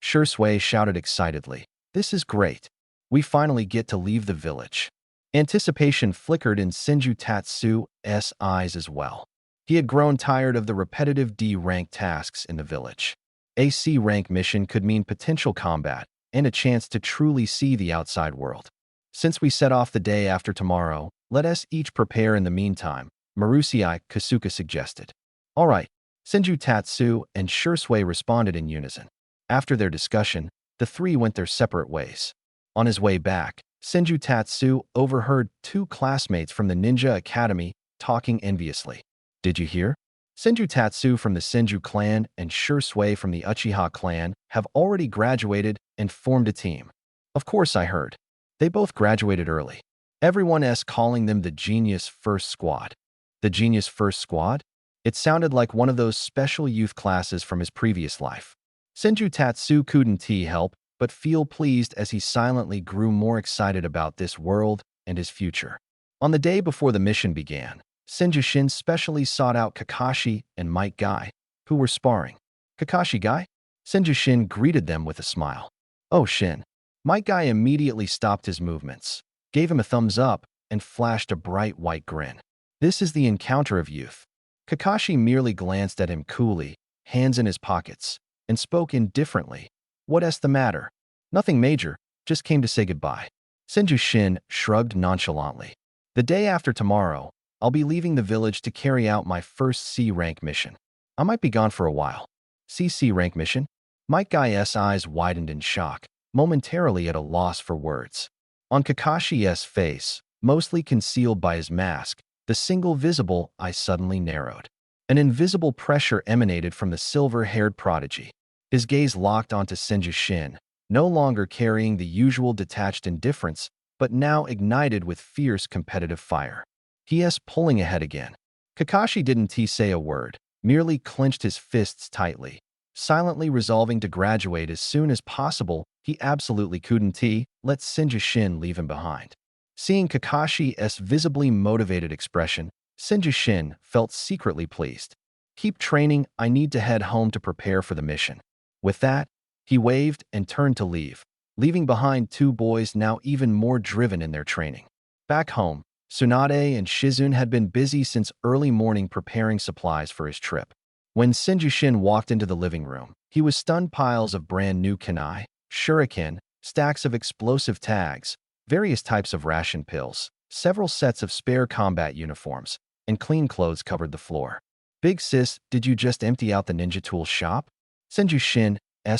Shursui shouted excitedly, "This is great. We finally get to leave the village." Anticipation flickered in Senju Tatsu's eyes as well. He had grown tired of the repetitive D-rank tasks in the village. A C-rank mission could mean potential combat and a chance to truly see the outside world. Since we set off the day after tomorrow, let us each prepare in the meantime, Marusei Kasuka suggested. All right, Senju Tatsu and Shursui responded in unison. After their discussion, the three went their separate ways. On his way back, Senju Tatsu overheard two classmates from the Ninja Academy talking enviously. Did you hear? Senju Tatsu from the Senju clan and Shursui from the Uchiha clan have already graduated and formed a team. Of course I heard. They both graduated early. Everyone's calling them the Genius First Squad. The Genius First Squad? It sounded like one of those special youth classes from his previous life. Senju Tatsu couldn't help but feel pleased as he silently grew more excited about this world and his future. On the day before the mission began, Senju Shin specially sought out Kakashi and Might Guy, who were sparring. Kakashi Guy? Senju Shin greeted them with a smile. Oh Shin. Might Guy immediately stopped his movements, gave him a thumbs up, and flashed a bright white grin. This is the encounter of youth. Kakashi merely glanced at him coolly, hands in his pockets, and spoke indifferently. What's the matter? Nothing major, just came to say goodbye. Senju Shin shrugged nonchalantly. The day after tomorrow, I'll be leaving the village to carry out my first C-rank mission. I might be gone for a while. C-rank mission? Might Guy's eyes widened in shock, momentarily at a loss for words. On Kakashi's face, mostly concealed by his mask, the single visible eye suddenly narrowed. An invisible pressure emanated from the silver-haired prodigy. His gaze locked onto Senju Shin, no longer carrying the usual detached indifference, but now ignited with fierce competitive fire. He's pulling ahead again. Kakashi didn't say a word, merely clenched his fists tightly, silently resolving to graduate as soon as possible. He absolutely couldn't let Senju Shin leave him behind. Seeing Kakashi's visibly motivated expression, Senju Shin felt secretly pleased. Keep training, I need to head home to prepare for the mission. With that, he waved and turned to leave, leaving behind two boys now even more driven in their training. Back home, Tsunade and Shizune had been busy since early morning preparing supplies for his trip. When Senju Shin walked into the living room, he was stunned. Piles of brand new kunai, shuriken, stacks of explosive tags, various types of ration pills, several sets of spare combat uniforms, and clean clothes covered the floor. Big sis, did you just empty out the ninja tool shop? Senju Shin's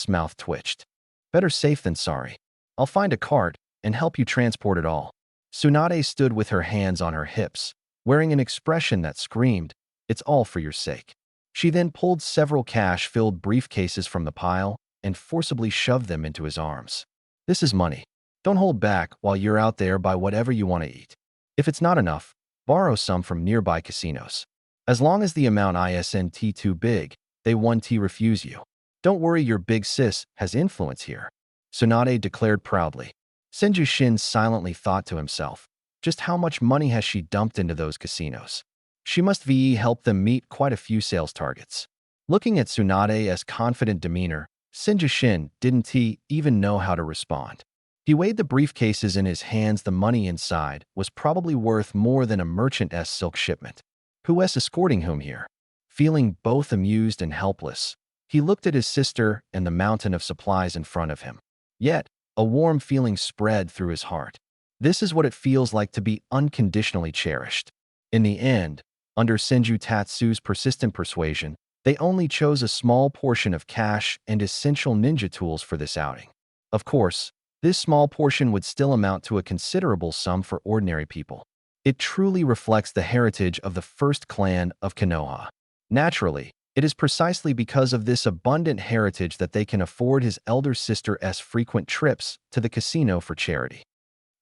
mouth twitched. Better safe than sorry. I'll find a cart and help you transport it all. Tsunade stood with her hands on her hips, wearing an expression that screamed, it's all for your sake. She then pulled several cash-filled briefcases from the pile and forcibly shoved them into his arms. This is money. Don't hold back while you're out there. Buy whatever you want to eat. If it's not enough, borrow some from nearby casinos. As long as the amount isn't too big, they won't refuse you. Don't worry, your big sis has influence here, Tsunade declared proudly. Senju Shin silently thought to himself, just how much money has she dumped into those casinos? She must help them meet quite a few sales targets. Looking at Tsunade's confident demeanor, Senju Shin didn't even know how to respond. He weighed the briefcases in his hands. The money inside was probably worth more than a merchant's silk shipment. Who's escorting whom here? Feeling both amused and helpless, he looked at his sister and the mountain of supplies in front of him. Yet, a warm feeling spread through his heart. This is what it feels like to be unconditionally cherished. In the end, under Senju Tatsu's persistent persuasion, they only chose a small portion of cash and essential ninja tools for this outing. Of course, this small portion would still amount to a considerable sum for ordinary people. It truly reflects the heritage of the first clan of Konoha. Naturally, it is precisely because of this abundant heritage that they can afford his elder sister's frequent trips to the casino for charity.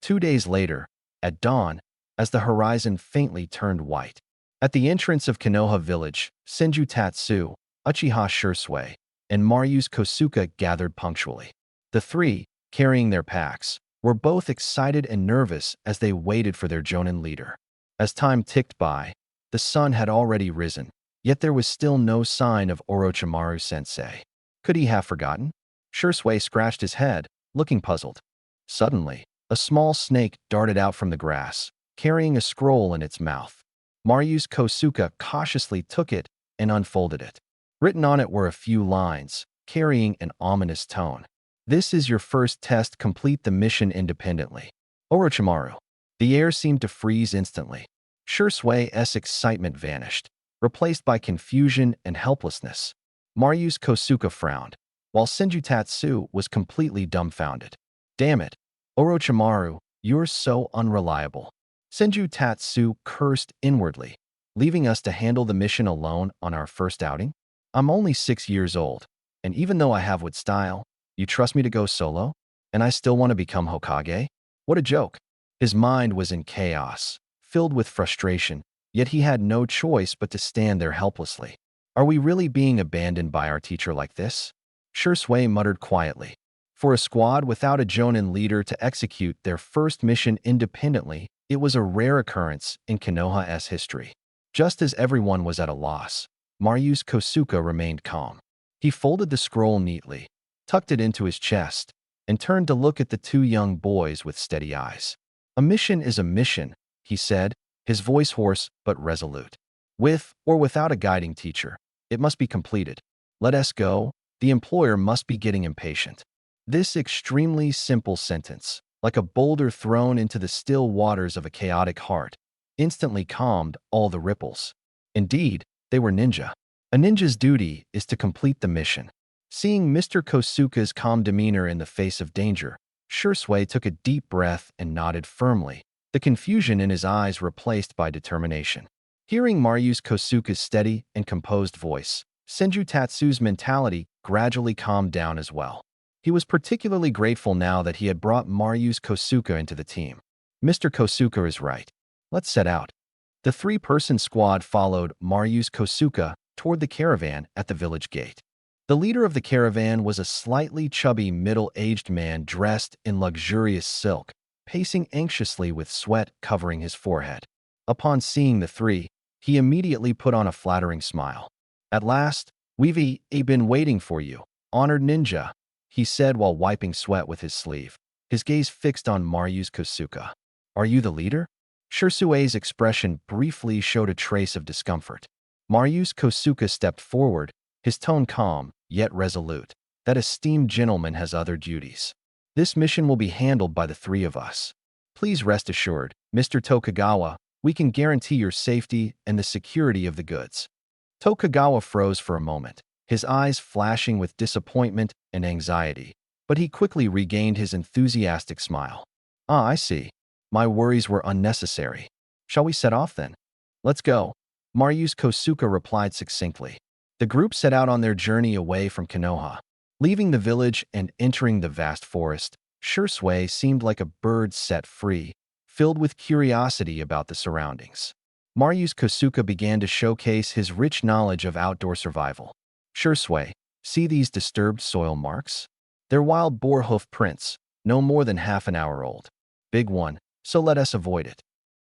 2 days later, at dawn, as the horizon faintly turned white, at the entrance of Konoha village, Senju Tatsu, Uchiha Shursui, and Maru's Kosuke gathered punctually. The three, carrying their packs, were both excited and nervous as they waited for their Jonin leader. As time ticked by, the sun had already risen, yet there was still no sign of Orochimaru-sensei. Could he have forgotten? Shursui scratched his head, looking puzzled. Suddenly, a small snake darted out from the grass, carrying a scroll in its mouth. Maryu's Kosuke cautiously took it and unfolded it. Written on it were a few lines, carrying an ominous tone. This is your first test. Complete the mission independently. Orochimaru. The air seemed to freeze instantly. Shusui's excitement vanished, replaced by confusion and helplessness. Maryu's Kosuke frowned, while Senjutatsu was completely dumbfounded. Damn it, Orochimaru, you're so unreliable. Senjutatsu cursed inwardly, leaving us to handle the mission alone on our first outing? I'm only 6 years old, and even though I have what style, you trust me to go solo? And I still want to become Hokage? What a joke. His mind was in chaos, filled with frustration, yet he had no choice but to stand there helplessly. Are we really being abandoned by our teacher like this? Shursui muttered quietly. For a squad without a Jonin leader to execute their first mission independently, it was a rare occurrence in Konoha's history. Just as everyone was at a loss, Maryu's Kosuke remained calm. He folded the scroll neatly, tucked it into his chest, and turned to look at the two young boys with steady eyes. A mission is a mission, he said, his voice hoarse but resolute. With or without a guiding teacher, it must be completed. Let us go. The employer must be getting impatient. This extremely simple sentence, like a boulder thrown into the still waters of a chaotic heart, instantly calmed all the ripples. Indeed, they were ninja. A ninja's duty is to complete the mission. Seeing Mr. Kosuke's calm demeanor in the face of danger, Shursui took a deep breath and nodded firmly, the confusion in his eyes replaced by determination. Hearing Maryu's Kosuke's steady and composed voice, Senjutatsu's mentality gradually calmed down as well. He was particularly grateful now that he had brought Maryu's Kosuke into the team. Mr. Kosuke is right. Let's set out. The three-person squad followed Maryu's Kosuke toward the caravan at the village gate. The leader of the caravan was a slightly chubby middle-aged man dressed in luxurious silk, pacing anxiously with sweat covering his forehead. Upon seeing the three, he immediately put on a flattering smile. At last, we've been waiting for you, honored ninja, he said while wiping sweat with his sleeve, his gaze fixed on Maryu's Kosuke. Are you the leader? Shursui's expression briefly showed a trace of discomfort. Maryu's Kosuke stepped forward, his tone calm, yet resolute. That esteemed gentleman has other duties. This mission will be handled by the three of us. Please rest assured, Mr. Tokugawa, we can guarantee your safety and the security of the goods. Tokugawa froze for a moment, his eyes flashing with disappointment and anxiety, but he quickly regained his enthusiastic smile. Ah, I see. My worries were unnecessary. Shall we set off then? Let's go. Maryu's Kosuke replied succinctly. The group set out on their journey away from Konoha. Leaving the village and entering the vast forest, Shursui seemed like a bird set free, filled with curiosity about the surroundings. Maryu's Kosuke began to showcase his rich knowledge of outdoor survival. Shursui, see these disturbed soil marks? They're wild boar hoof prints, no more than half an hour old. Big one, so let us avoid it.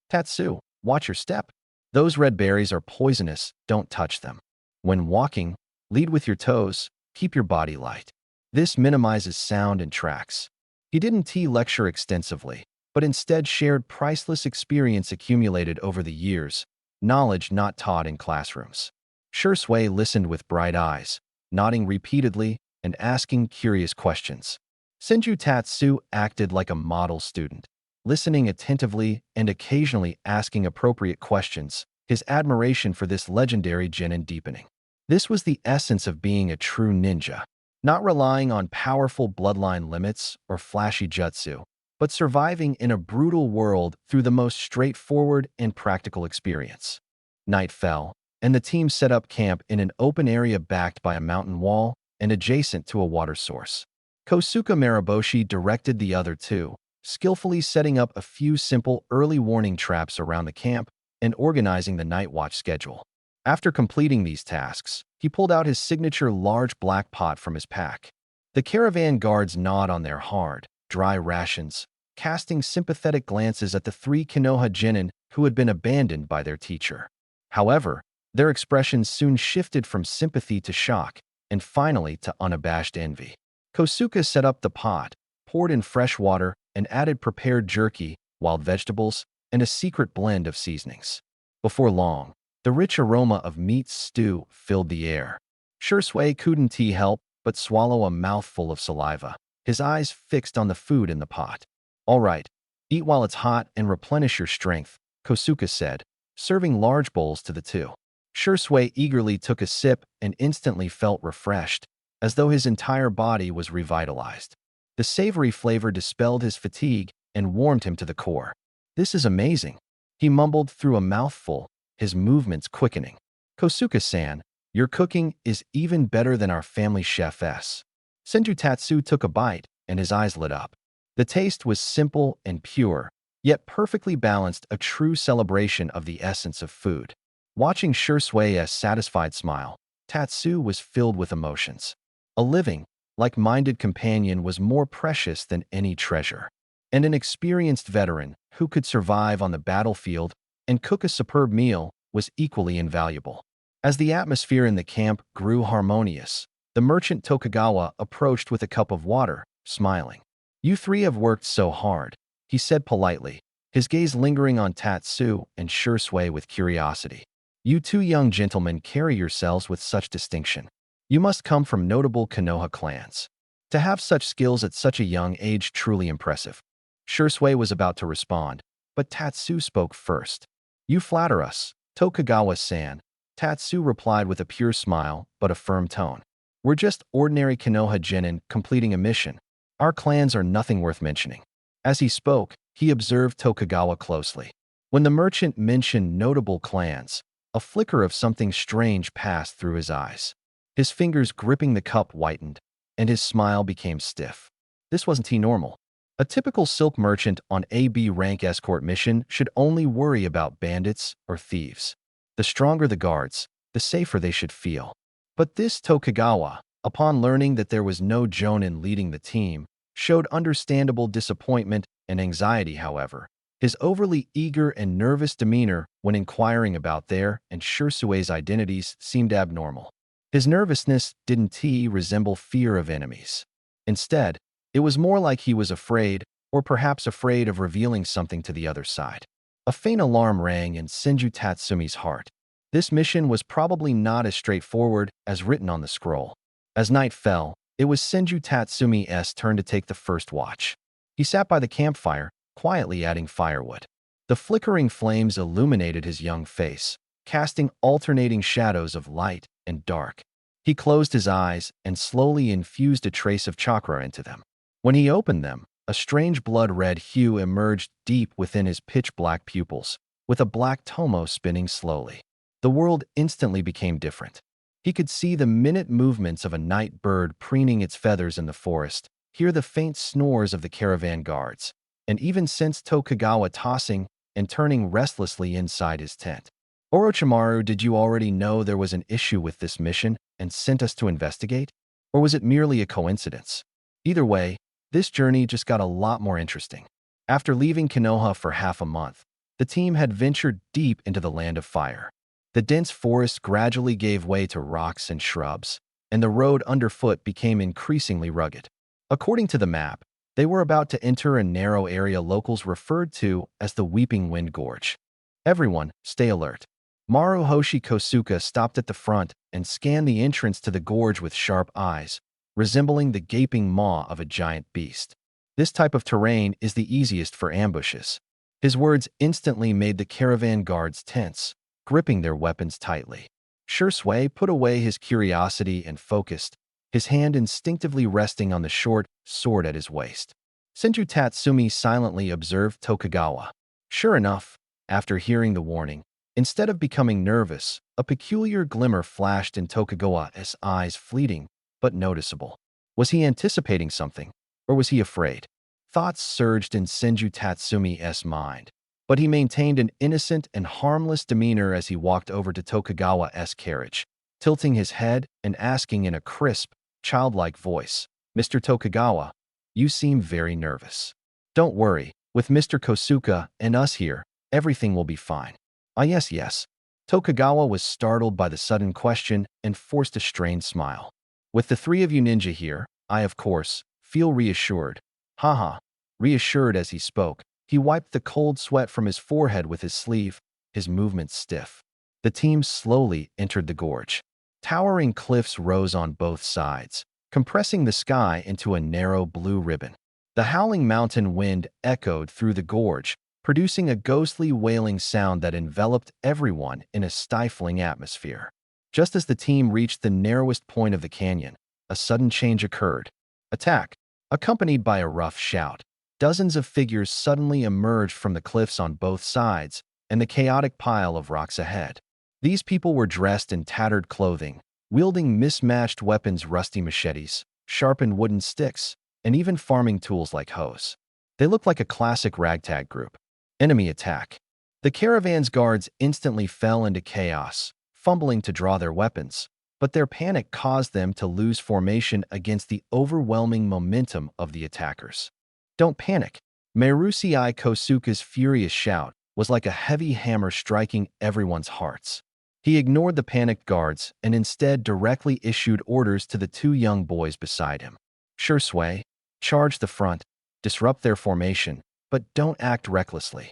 Tatsu, watch your step. Those red berries are poisonous, don't touch them. When walking, lead with your toes, keep your body light. This minimizes sound and tracks. He didn't lecture extensively, but instead shared priceless experience accumulated over the years, knowledge not taught in classrooms. Shursui listened with bright eyes, nodding repeatedly and asking curious questions. Senjutatsu acted like a model student, listening attentively and occasionally asking appropriate questions, his admiration for this legendary genin deepening. This was the essence of being a true ninja, not relying on powerful bloodline limits or flashy jutsu, but surviving in a brutal world through the most straightforward and practical experience. Night fell, and the team set up camp in an open area backed by a mountain wall and adjacent to a water source. Kosuke Mariboshi directed the other two, skillfully setting up a few simple early warning traps around the camp and organizing the night watch schedule. After completing these tasks, he pulled out his signature large black pot from his pack. The caravan guards gnawed on their hard, dry rations, casting sympathetic glances at the three Konoha genin who had been abandoned by their teacher. However, their expressions soon shifted from sympathy to shock, and finally to unabashed envy. Kosuke set up the pot, poured in fresh water, and added prepared jerky, wild vegetables, and a secret blend of seasonings. Before long, the rich aroma of meat stew filled the air. Shui couldn't help but swallow a mouthful of saliva, his eyes fixed on the food in the pot. All right, eat while it's hot and replenish your strength, Kosuke said, serving large bowls to the two. Shui eagerly took a sip and instantly felt refreshed, as though his entire body was revitalized. The savory flavor dispelled his fatigue and warmed him to the core. This is amazing, he mumbled through a mouthful, his movements quickening. Kosuke-san, your cooking is even better than our family chef's. Senju Tatsu took a bite, and his eyes lit up. The taste was simple and pure, yet perfectly balanced, a true celebration of the essence of food. Watching Shui's satisfied smile, Tatsu was filled with emotions. A living, like-minded companion was more precious than any treasure. And an experienced veteran who could survive on the battlefield and cook a superb meal was equally invaluable. As the atmosphere in the camp grew harmonious, the merchant Tokugawa approached with a cup of water, smiling. "You three have worked so hard," he said politely, his gaze lingering on Tatsu and Shui with curiosity. "You two young gentlemen carry yourselves with such distinction. You must come from notable Konoha clans. To have such skills at such a young age, truly impressive." Shui was about to respond, but Tatsu spoke first. "You flatter us, Tokugawa-san," Tatsu replied with a pure smile but a firm tone. "We're just ordinary Konoha genin completing a mission. Our clans are nothing worth mentioning." As he spoke, he observed Tokugawa closely. When the merchant mentioned notable clans, a flicker of something strange passed through his eyes. His fingers gripping the cup whitened, and his smile became stiff. This wasn't normal. A typical silk merchant on a B-rank escort mission should only worry about bandits or thieves. The stronger the guards, the safer they should feel. But this Tokugawa, upon learning that there was no jonin leading the team, showed understandable disappointment and anxiety. However, his overly eager and nervous demeanor when inquiring about their and Shui's identities seemed abnormal. His nervousness didn't resemble fear of enemies. Instead, it was more like he was afraid, or perhaps afraid of revealing something to the other side. A faint alarm rang in Senju Tatsumi's heart. This mission was probably not as straightforward as written on the scroll. As night fell, it was Senju Tatsumi's turn to take the first watch. He sat by the campfire, quietly adding firewood. The flickering flames illuminated his young face, casting alternating shadows of light and dark. He closed his eyes and slowly infused a trace of chakra into them. When he opened them, a strange blood-red hue emerged deep within his pitch-black pupils, with a black tomo spinning slowly. The world instantly became different. He could see the minute movements of a night bird preening its feathers in the forest, hear the faint snores of the caravan guards, and even sense Tokugawa tossing and turning restlessly inside his tent. "Orochimaru, did you already know there was an issue with this mission and sent us to investigate? Or was it merely a coincidence?" Either way, this journey just got a lot more interesting. After leaving Konoha for half a month, the team had ventured deep into the Land of Fire. The dense forest gradually gave way to rocks and shrubs, and the road underfoot became increasingly rugged. According to the map, they were about to enter a narrow area locals referred to as the Weeping Wind Gorge. "Everyone, stay alert." Maruhoshi Kosuke stopped at the front and scanned the entrance to the gorge with sharp eyes, resembling the gaping maw of a giant beast. "This type of terrain is the easiest for ambushes." His words instantly made the caravan guards tense, gripping their weapons tightly. Shui put away his curiosity and focused, his hand instinctively resting on the short sword at his waist. Senju Tatsumi silently observed Tokugawa. Sure enough, after hearing the warning, instead of becoming nervous, a peculiar glimmer flashed in Tokugawa's eyes, fleeting but noticeable. Was he anticipating something, or was he afraid? Thoughts surged in Senju Tatsumi's mind, but he maintained an innocent and harmless demeanor as he walked over to Tokugawa's carriage, tilting his head and asking in a crisp, childlike voice, "Mr. Tokugawa, you seem very nervous." "Don't worry, with Mr. Kosuke and us here, everything will be fine." "Ah, yes. Tokugawa was startled by the sudden question and forced a strained smile. "With the three of you ninja here, I, of course, feel reassured." Haha. Reassured. As he spoke, he wiped the cold sweat from his forehead with his sleeve, his movements stiff. The team slowly entered the gorge. Towering cliffs rose on both sides, compressing the sky into a narrow blue ribbon. The howling mountain wind echoed through the gorge, producing a ghostly wailing sound that enveloped everyone in a stifling atmosphere. Just as the team reached the narrowest point of the canyon, a sudden change occurred. Attack! Accompanied by a rough shout, dozens of figures suddenly emerged from the cliffs on both sides and the chaotic pile of rocks ahead. These people were dressed in tattered clothing, wielding mismatched weapons, rusty machetes, sharpened wooden sticks, and even farming tools like hoes. They looked like a classic ragtag group. Enemy attack. The caravan's guards instantly fell into chaos, fumbling to draw their weapons, but their panic caused them to lose formation against the overwhelming momentum of the attackers. Don't panic. Marusei Kosuke's furious shout was like a heavy hammer striking everyone's hearts. He ignored the panicked guards and instead directly issued orders to the two young boys beside him. Shursui, charge the front, disrupt their formation, but don't act recklessly.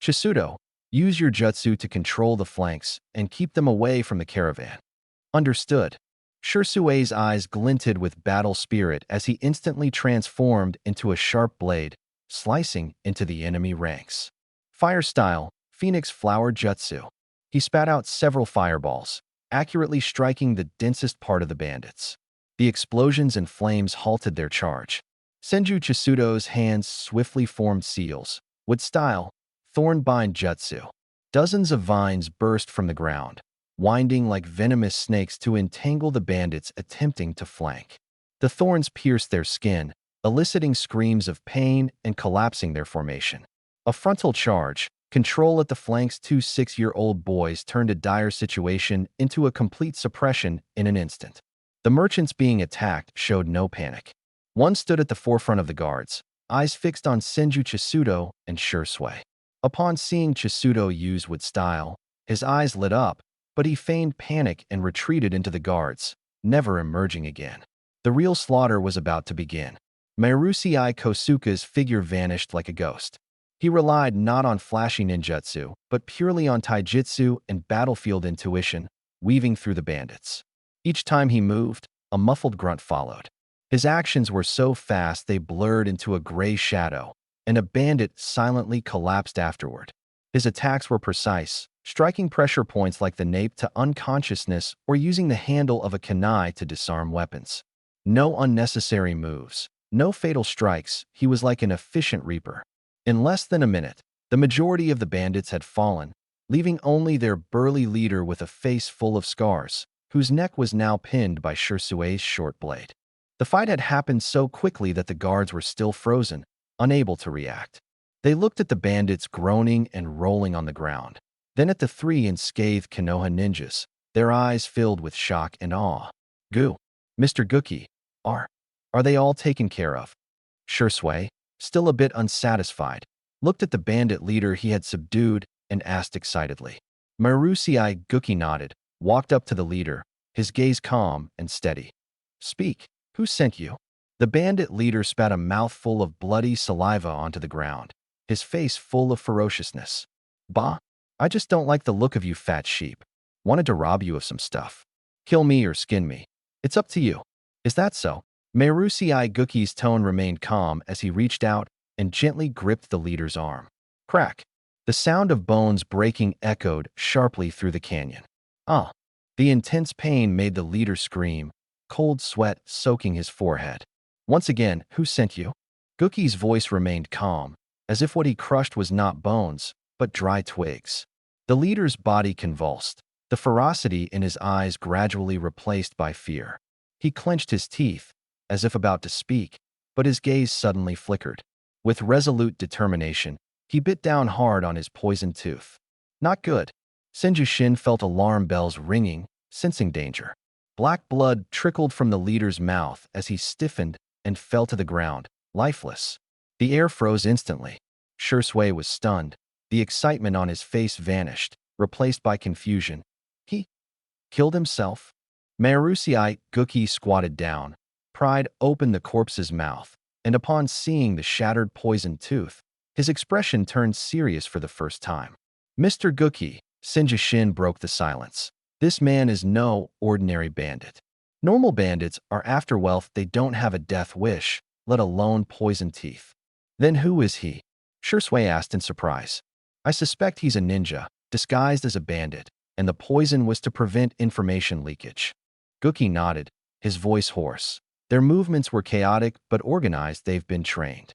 Chisudo, use your jutsu to control the flanks and keep them away from the caravan. Understood. Shursue's eyes glinted with battle spirit as he instantly transformed into a sharp blade, slicing into the enemy ranks. Fire style, Phoenix Flower Jutsu. He spat out several fireballs, accurately striking the densest part of the bandits. The explosions and flames halted their charge. Senju Chisudo's hands swiftly formed seals. Wood style, Thornbind Jutsu. Dozens of vines burst from the ground, winding like venomous snakes to entangle the bandits attempting to flank. The thorns pierced their skin, eliciting screams of pain and collapsing their formation. A frontal charge, control at the flanks. Two 6-year-old boys turned a dire situation into a complete suppression in an instant. The merchants being attacked showed no panic. One stood at the forefront of the guards, eyes fixed on Senju Chisudo and Shursui. Upon seeing Chisudo use wood style, his eyes lit up, but he feigned panic and retreated into the guards, never emerging again. The real slaughter was about to begin. Marusei Kosuke's figure vanished like a ghost. He relied not on flashy ninjutsu, but purely on taijutsu and battlefield intuition, weaving through the bandits. Each time he moved, a muffled grunt followed. His actions were so fast they blurred into a gray shadow, and a bandit silently collapsed afterward. His attacks were precise, striking pressure points like the nape to unconsciousness or using the handle of a kunai to disarm weapons. No unnecessary moves, no fatal strikes. He was like an efficient reaper. In less than a minute, the majority of the bandits had fallen, leaving only their burly leader with a face full of scars, whose neck was now pinned by Shursue's short blade. The fight had happened so quickly that the guards were still frozen, unable to react. They looked at the bandits groaning and rolling on the ground, then at the three unscathed Konoha ninjas, their eyes filled with shock and awe. Mr. Guki, are they all taken care of? Shursui, still a bit unsatisfied, looked at the bandit leader he had subdued and asked excitedly. Marusei Guki nodded, walked up to the leader, his gaze calm and steady. Speak, who sent you? The bandit leader spat a mouthful of bloody saliva onto the ground, his face full of ferociousness. Bah, I just don't like the look of you, fat sheep. Wanted to rob you of some stuff. Kill me or skin me. It's up to you. Is that so? Marusei Guki's tone remained calm as he reached out and gently gripped the leader's arm. Crack! The sound of bones breaking echoed sharply through the canyon. Ah! The intense pain made the leader scream, cold sweat soaking his forehead. Once again, who sent you? Guki's voice remained calm, as if what he crushed was not bones, but dry twigs. The leader's body convulsed, the ferocity in his eyes gradually replaced by fear. He clenched his teeth, as if about to speak, but his gaze suddenly flickered. With resolute determination, he bit down hard on his poisoned tooth. Not good. Senju-shin felt alarm bells ringing, sensing danger. Black blood trickled from the leader's mouth as he stiffened and fell to the ground, lifeless. The air froze instantly. Shursui was stunned. The excitement on his face vanished, replaced by confusion. He killed himself? Marusei Guki squatted down, pried open the corpse's mouth, and upon seeing the shattered poisoned tooth, his expression turned serious for the first time. Mr. Guki, Shin broke the silence. This man is no ordinary bandit. Normal bandits are after wealth. They don't have a death wish, let alone poison teeth. Then who is he? Shui asked in surprise. I suspect he's a ninja, disguised as a bandit, and the poison was to prevent information leakage. Guki nodded, his voice hoarse. Their movements were chaotic but organized. They've been trained.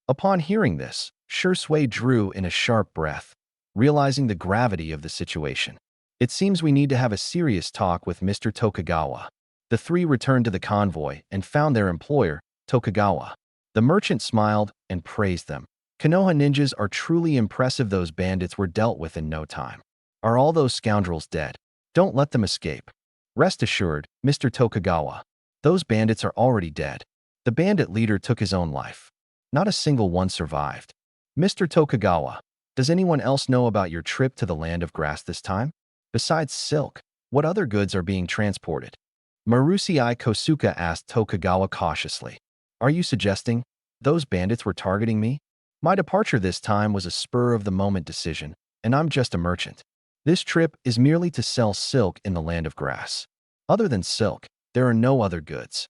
Upon hearing this, Shui drew in a sharp breath, realizing the gravity of the situation. It seems we need to have a serious talk with Mr. Tokugawa. The three returned to the convoy and found their employer, Tokugawa. The merchant smiled and praised them. Konoha ninjas are truly impressive. Those bandits were dealt with in no time. Are all those scoundrels dead? Don't let them escape. Rest assured, Mr. Tokugawa. Those bandits are already dead. The bandit leader took his own life. Not a single one survived. Mr. Tokugawa, does anyone else know about your trip to the land of grass this time? Besides silk, what other goods are being transported? Marusei Kosuka asked Tokugawa cautiously. Are you suggesting those bandits were targeting me? My departure this time was a spur-of-the-moment decision, and I'm just a merchant. This trip is merely to sell silk in the land of grass. Other than silk, there are no other goods.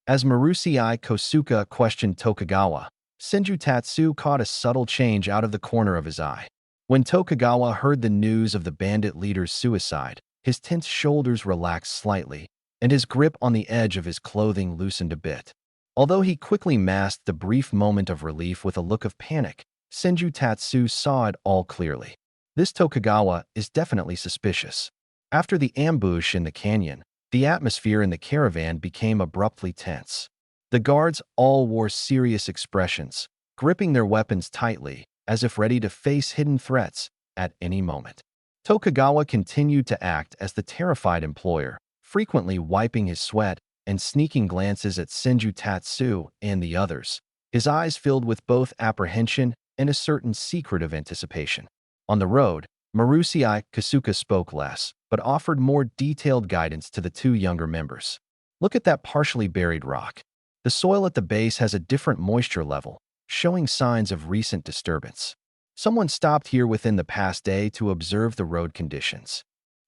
As Marusei Kosuka questioned Tokugawa, Tatsu caught a subtle change out of the corner of his eye. When Tokugawa heard the news of the bandit leader's suicide, his tense shoulders relaxed slightly, and his grip on the edge of his clothing loosened a bit. Although he quickly masked the brief moment of relief with a look of panic, Tatsu saw it all clearly. This Tokugawa is definitely suspicious. After the ambush in the canyon, the atmosphere in the caravan became abruptly tense. The guards all wore serious expressions, gripping their weapons tightly, as if ready to face hidden threats at any moment. Tokugawa continued to act as the terrified employer, frequently wiping his sweat and sneaking glances at Tatsu and the others, his eyes filled with both apprehension and a certain secretive anticipation. On the road, Marusei Kosuka spoke less, but offered more detailed guidance to the two younger members. Look at that partially buried rock. The soil at the base has a different moisture level, showing signs of recent disturbance. Someone stopped here within the past day to observe the road conditions.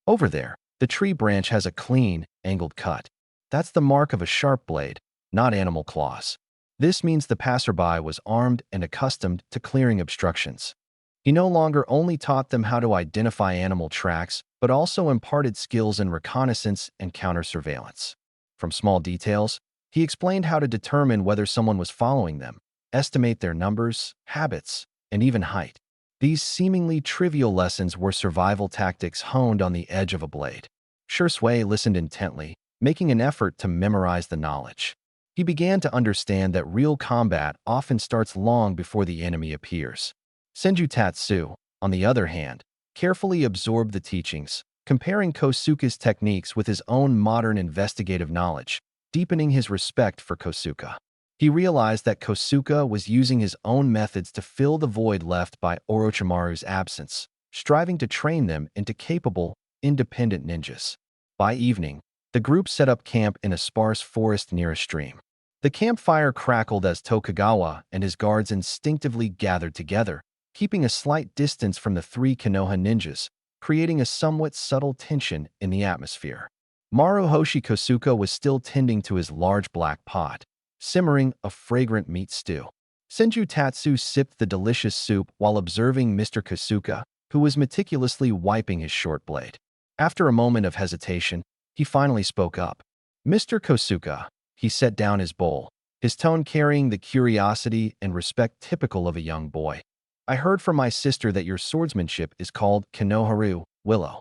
Over there, the tree branch has a clean, angled cut. That's the mark of a sharp blade, not animal claws. This means the passerby was armed and accustomed to clearing obstructions. He no longer only taught them how to identify animal tracks, but also imparted skills in reconnaissance and counter-surveillance. From small details, he explained how to determine whether someone was following them, estimate their numbers, habits, and even height. These seemingly trivial lessons were survival tactics honed on the edge of a blade. Shui listened intently, making an effort to memorize the knowledge. He began to understand that real combat often starts long before the enemy appears. Tatsu, on the other hand, carefully absorbed the teachings, comparing Kosuka's techniques with his own modern investigative knowledge, deepening his respect for Kosuka. He realized that Kosuka was using his own methods to fill the void left by Orochimaru's absence, striving to train them into capable, independent ninjas. By evening, the group set up camp in a sparse forest near a stream. The campfire crackled as Tokugawa and his guards instinctively gathered together, keeping a slight distance from the three Konoha ninjas, creating a somewhat subtle tension in the atmosphere. Maruhoshi Kosuka was still tending to his large black pot, simmering a fragrant meat stew. Tatsu sipped the delicious soup while observing Mr. Kosuka, who was meticulously wiping his short blade. After a moment of hesitation, he finally spoke up. Mr. Kosuka, he set down his bowl, his tone carrying the curiosity and respect typical of a young boy. I heard from my sister that your swordsmanship is called Konoharu, Willow.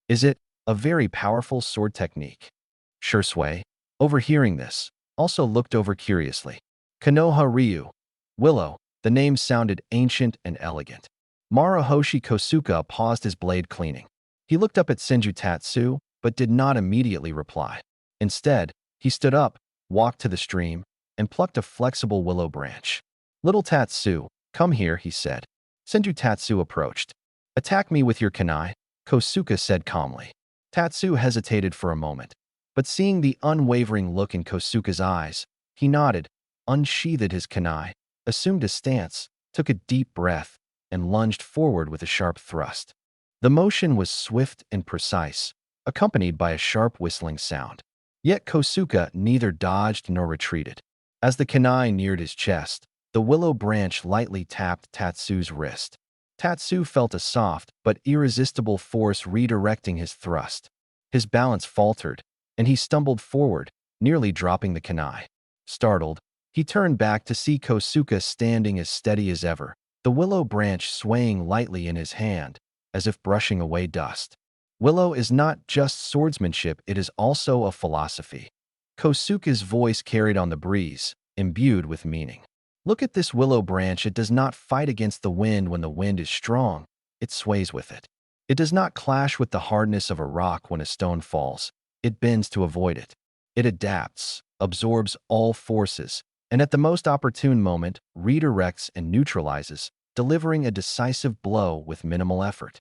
Is it a very powerful sword technique? Shui, overhearing this, also looked over curiously. Konoha-ryu, Willow, the name sounded ancient and elegant. Maruhoshi Kosuka paused his blade cleaning. He looked up at Tatsu, but did not immediately reply. Instead, he stood up, walked to the stream, and plucked a flexible willow branch. Little Tatsu, come here, he said. Tatsu approached. Attack me with your kunai, Kosuka said calmly. Tatsu hesitated for a moment, but seeing the unwavering look in Kosuka's eyes, he nodded, unsheathed his kunai, assumed a stance, took a deep breath, and lunged forward with a sharp thrust. The motion was swift and precise, accompanied by a sharp whistling sound. Yet Kosuke neither dodged nor retreated. As the kunai neared his chest, the willow branch lightly tapped Tatsu's wrist. Tatsu felt a soft but irresistible force redirecting his thrust. His balance faltered, and he stumbled forward, nearly dropping the kunai. Startled, he turned back to see Kosuke standing as steady as ever, the willow branch swaying lightly in his hand, as if brushing away dust. Willow is not just swordsmanship, it is also a philosophy. Kosuke's voice carried on the breeze, imbued with meaning. Look at this willow branch. It does not fight against the wind when the wind is strong. It sways with it. It does not clash with the hardness of a rock when a stone falls. It bends to avoid it. It adapts, absorbs all forces, and at the most opportune moment, redirects and neutralizes, delivering a decisive blow with minimal effort.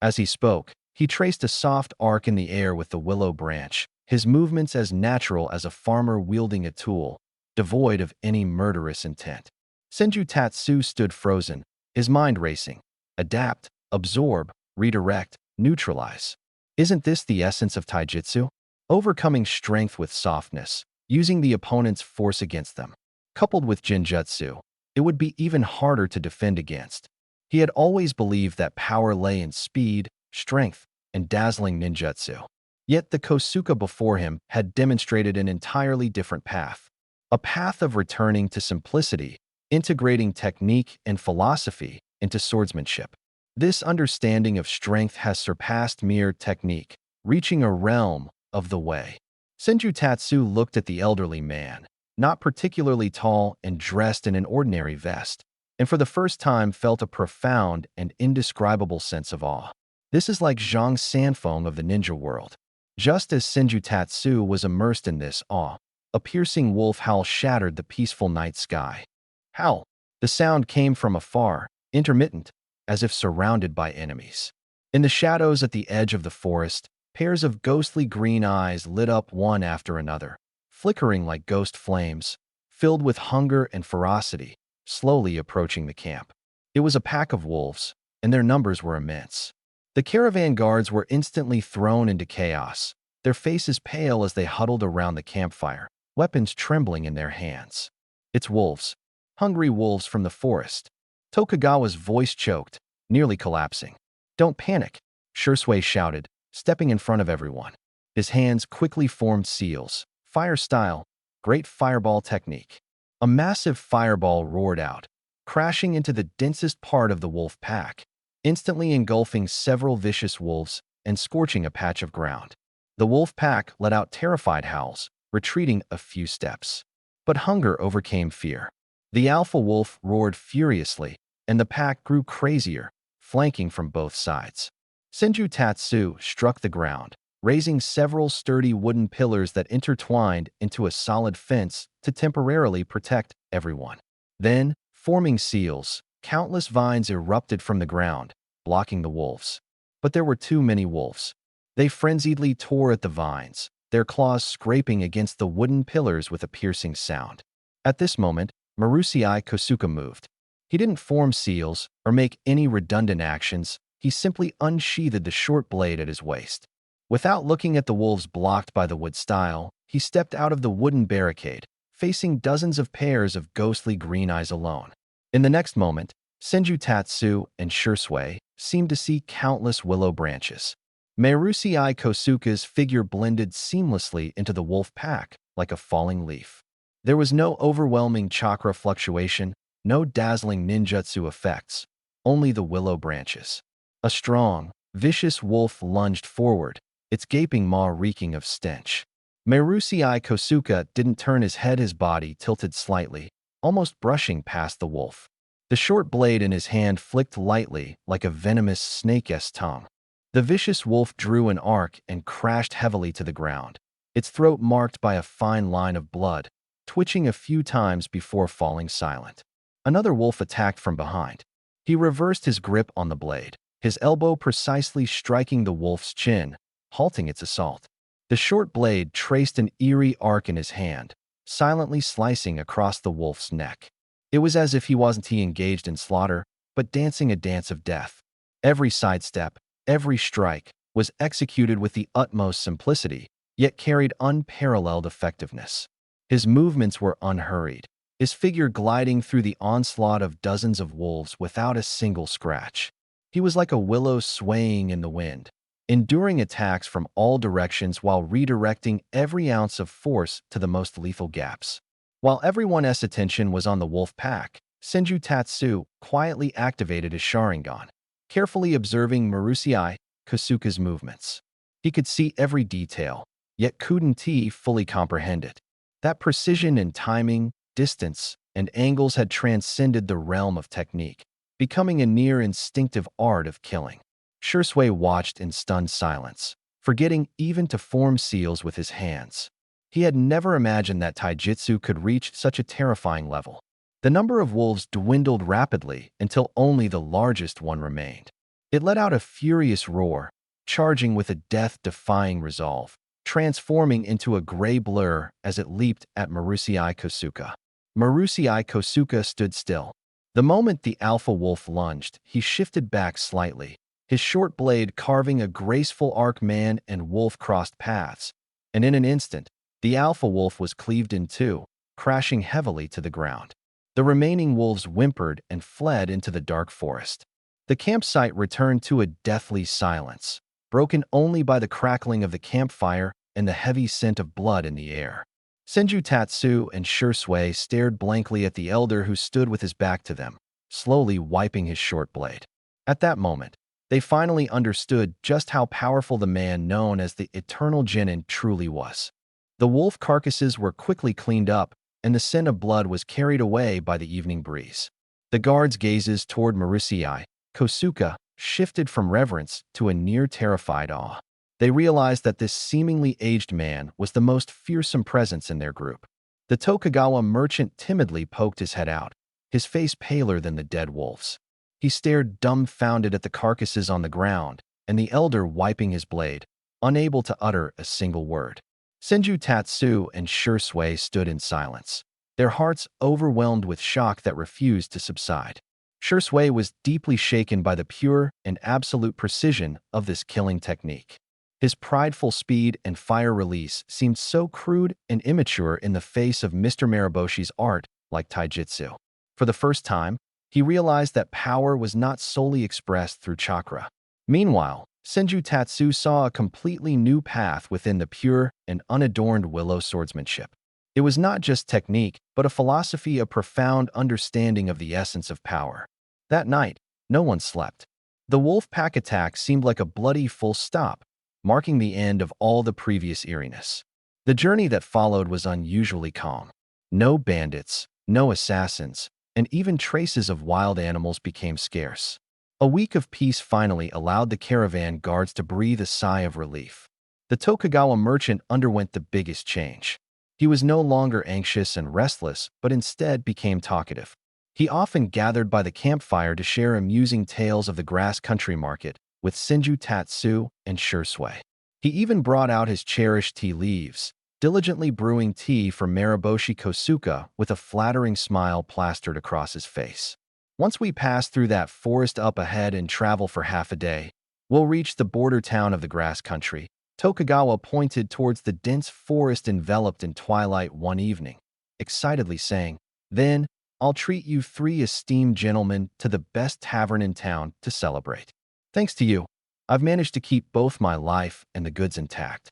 As he spoke, he traced a soft arc in the air with the willow branch, his movements as natural as a farmer wielding a tool, devoid of any murderous intent. Senju Tatsu stood frozen, his mind racing. Adapt, absorb, redirect, neutralize. Isn't this the essence of taijutsu? Overcoming strength with softness, using the opponent's force against them. Coupled with jinjutsu, it would be even harder to defend against. He had always believed that power lay in speed, strength, and dazzling ninjutsu. Yet the Kosuke before him had demonstrated an entirely different path. A path of returning to simplicity, integrating technique and philosophy into swordsmanship. This understanding of strength has surpassed mere technique, reaching a realm of the way. Senju Tatsu looked at the elderly man, not particularly tall and dressed in an ordinary vest, and for the first time felt a profound and indescribable sense of awe. This is like Zhang Sanfeng of the ninja world. Just as Senju Tatsu was immersed in this awe, a piercing wolf howl shattered the peaceful night sky. Howl! The sound came from afar, intermittent, as if surrounded by enemies. In the shadows at the edge of the forest, pairs of ghostly green eyes lit up one after another, flickering like ghost flames, filled with hunger and ferocity, slowly approaching the camp. It was a pack of wolves, and their numbers were immense. The caravan guards were instantly thrown into chaos, their faces pale as they huddled around the campfire, weapons trembling in their hands. It's wolves. Hungry wolves from the forest. Tokugawa's voice choked, nearly collapsing. Don't panic, Shursui shouted, stepping in front of everyone. His hands quickly formed seals, fire style, great fireball technique. A massive fireball roared out, crashing into the densest part of the wolf pack, instantly engulfing several vicious wolves and scorching a patch of ground. The wolf pack let out terrified howls, retreating a few steps. But hunger overcame fear. The alpha wolf roared furiously, and the pack grew crazier, flanking from both sides. Senju Tatsu struck the ground, raising several sturdy wooden pillars that intertwined into a solid fence to temporarily protect everyone. Then, forming seals, countless vines erupted from the ground, blocking the wolves. But there were too many wolves. They frenziedly tore at the vines, their claws scraping against the wooden pillars with a piercing sound. At this moment, Marusei Kosuke moved. He didn't form seals or make any redundant actions, he simply unsheathed the short blade at his waist. Without looking at the wolves blocked by the wood stile, he stepped out of the wooden barricade, facing dozens of pairs of ghostly green eyes alone. In the next moment, Senju Tatsu and Shursui seemed to see countless willow branches. Marusei Kosuke's figure blended seamlessly into the wolf pack like a falling leaf. There was no overwhelming chakra fluctuation, no dazzling ninjutsu effects, only the willow branches. A strong, vicious wolf lunged forward, its gaping maw reeking of stench. Marusei Kosuke didn't turn his head, his body tilted slightly, almost brushing past the wolf. The short blade in his hand flicked lightly like a venomous snake's tongue. The vicious wolf drew an arc and crashed heavily to the ground, its throat marked by a fine line of blood, twitching a few times before falling silent. Another wolf attacked from behind. He reversed his grip on the blade, his elbow precisely striking the wolf's chin, halting its assault. The short blade traced an eerie arc in his hand, silently slicing across the wolf's neck. It was as if he wasn't engaged in slaughter, but dancing a dance of death. Every sidestep, Every strike was executed with the utmost simplicity, yet carried unparalleled effectiveness. His movements were unhurried, his figure gliding through the onslaught of dozens of wolves without a single scratch. He was like a willow swaying in the wind, enduring attacks from all directions while redirecting every ounce of force to the most lethal gaps. While everyone's attention was on the wolf pack, Senju Tatsu quietly activated his Sharingan, carefully observing Marusei Kosuka's movements. He could see every detail, yet couldn't fully comprehend it. That precision in timing, distance, and angles had transcended the realm of technique, becoming a near instinctive art of killing. Shursui watched in stunned silence, forgetting even to form seals with his hands. He had never imagined that taijutsu could reach such a terrifying level. The number of wolves dwindled rapidly until only the largest one remained. It let out a furious roar, charging with a death-defying resolve, transforming into a gray blur as it leaped at Marusei Kosuka. Marusei Kosuka stood still. The moment the alpha wolf lunged, he shifted back slightly, his short blade carving a graceful arc. Man and wolf crossed paths, and in an instant, the alpha wolf was cleaved in two, crashing heavily to the ground. The remaining wolves whimpered and fled into the dark forest. The campsite returned to a deathly silence, broken only by the crackling of the campfire and the heavy scent of blood in the air. Senju Tatsu and Shursui stared blankly at the elder who stood with his back to them, slowly wiping his short blade. At that moment, they finally understood just how powerful the man known as the Eternal Genin truly was. The wolf carcasses were quickly cleaned up, and the scent of blood was carried away by the evening breeze. The guards' gazes toward Marusei Kosuka shifted from reverence to a near-terrified awe. They realized that this seemingly aged man was the most fearsome presence in their group. The Tokugawa merchant timidly poked his head out, his face paler than the dead wolves. He stared dumbfounded at the carcasses on the ground, and the elder wiping his blade, unable to utter a single word. Senju Tatsu and Shursui stood in silence, their hearts overwhelmed with shock that refused to subside. Shursui was deeply shaken by the pure and absolute precision of this killing technique. His prideful speed and fire release seemed so crude and immature in the face of Mr. Mariboshi's art like taijutsu. For the first time, he realized that power was not solely expressed through chakra. Meanwhile, Senju Tatsu saw a completely new path within the pure and unadorned willow swordsmanship. It was not just technique, but a philosophy of profound understanding of the essence of power. That night, no one slept. The wolf pack attack seemed like a bloody full stop, marking the end of all the previous eeriness. The journey that followed was unusually calm. No bandits, no assassins, and even traces of wild animals became scarce. A week of peace finally allowed the caravan guards to breathe a sigh of relief. The Tokugawa merchant underwent the biggest change. He was no longer anxious and restless, but instead became talkative. He often gathered by the campfire to share amusing tales of the grass country market with Senju Tatsu and Shursui. He even brought out his cherished tea leaves, diligently brewing tea for Mariboshi Kosuka with a flattering smile plastered across his face. Once we pass through that forest up ahead and travel for half a day, we'll reach the border town of the grass country. Tokugawa pointed towards the dense forest enveloped in twilight one evening, excitedly saying, "Then, I'll treat you three esteemed gentlemen to the best tavern in town to celebrate. Thanks to you, I've managed to keep both my life and the goods intact."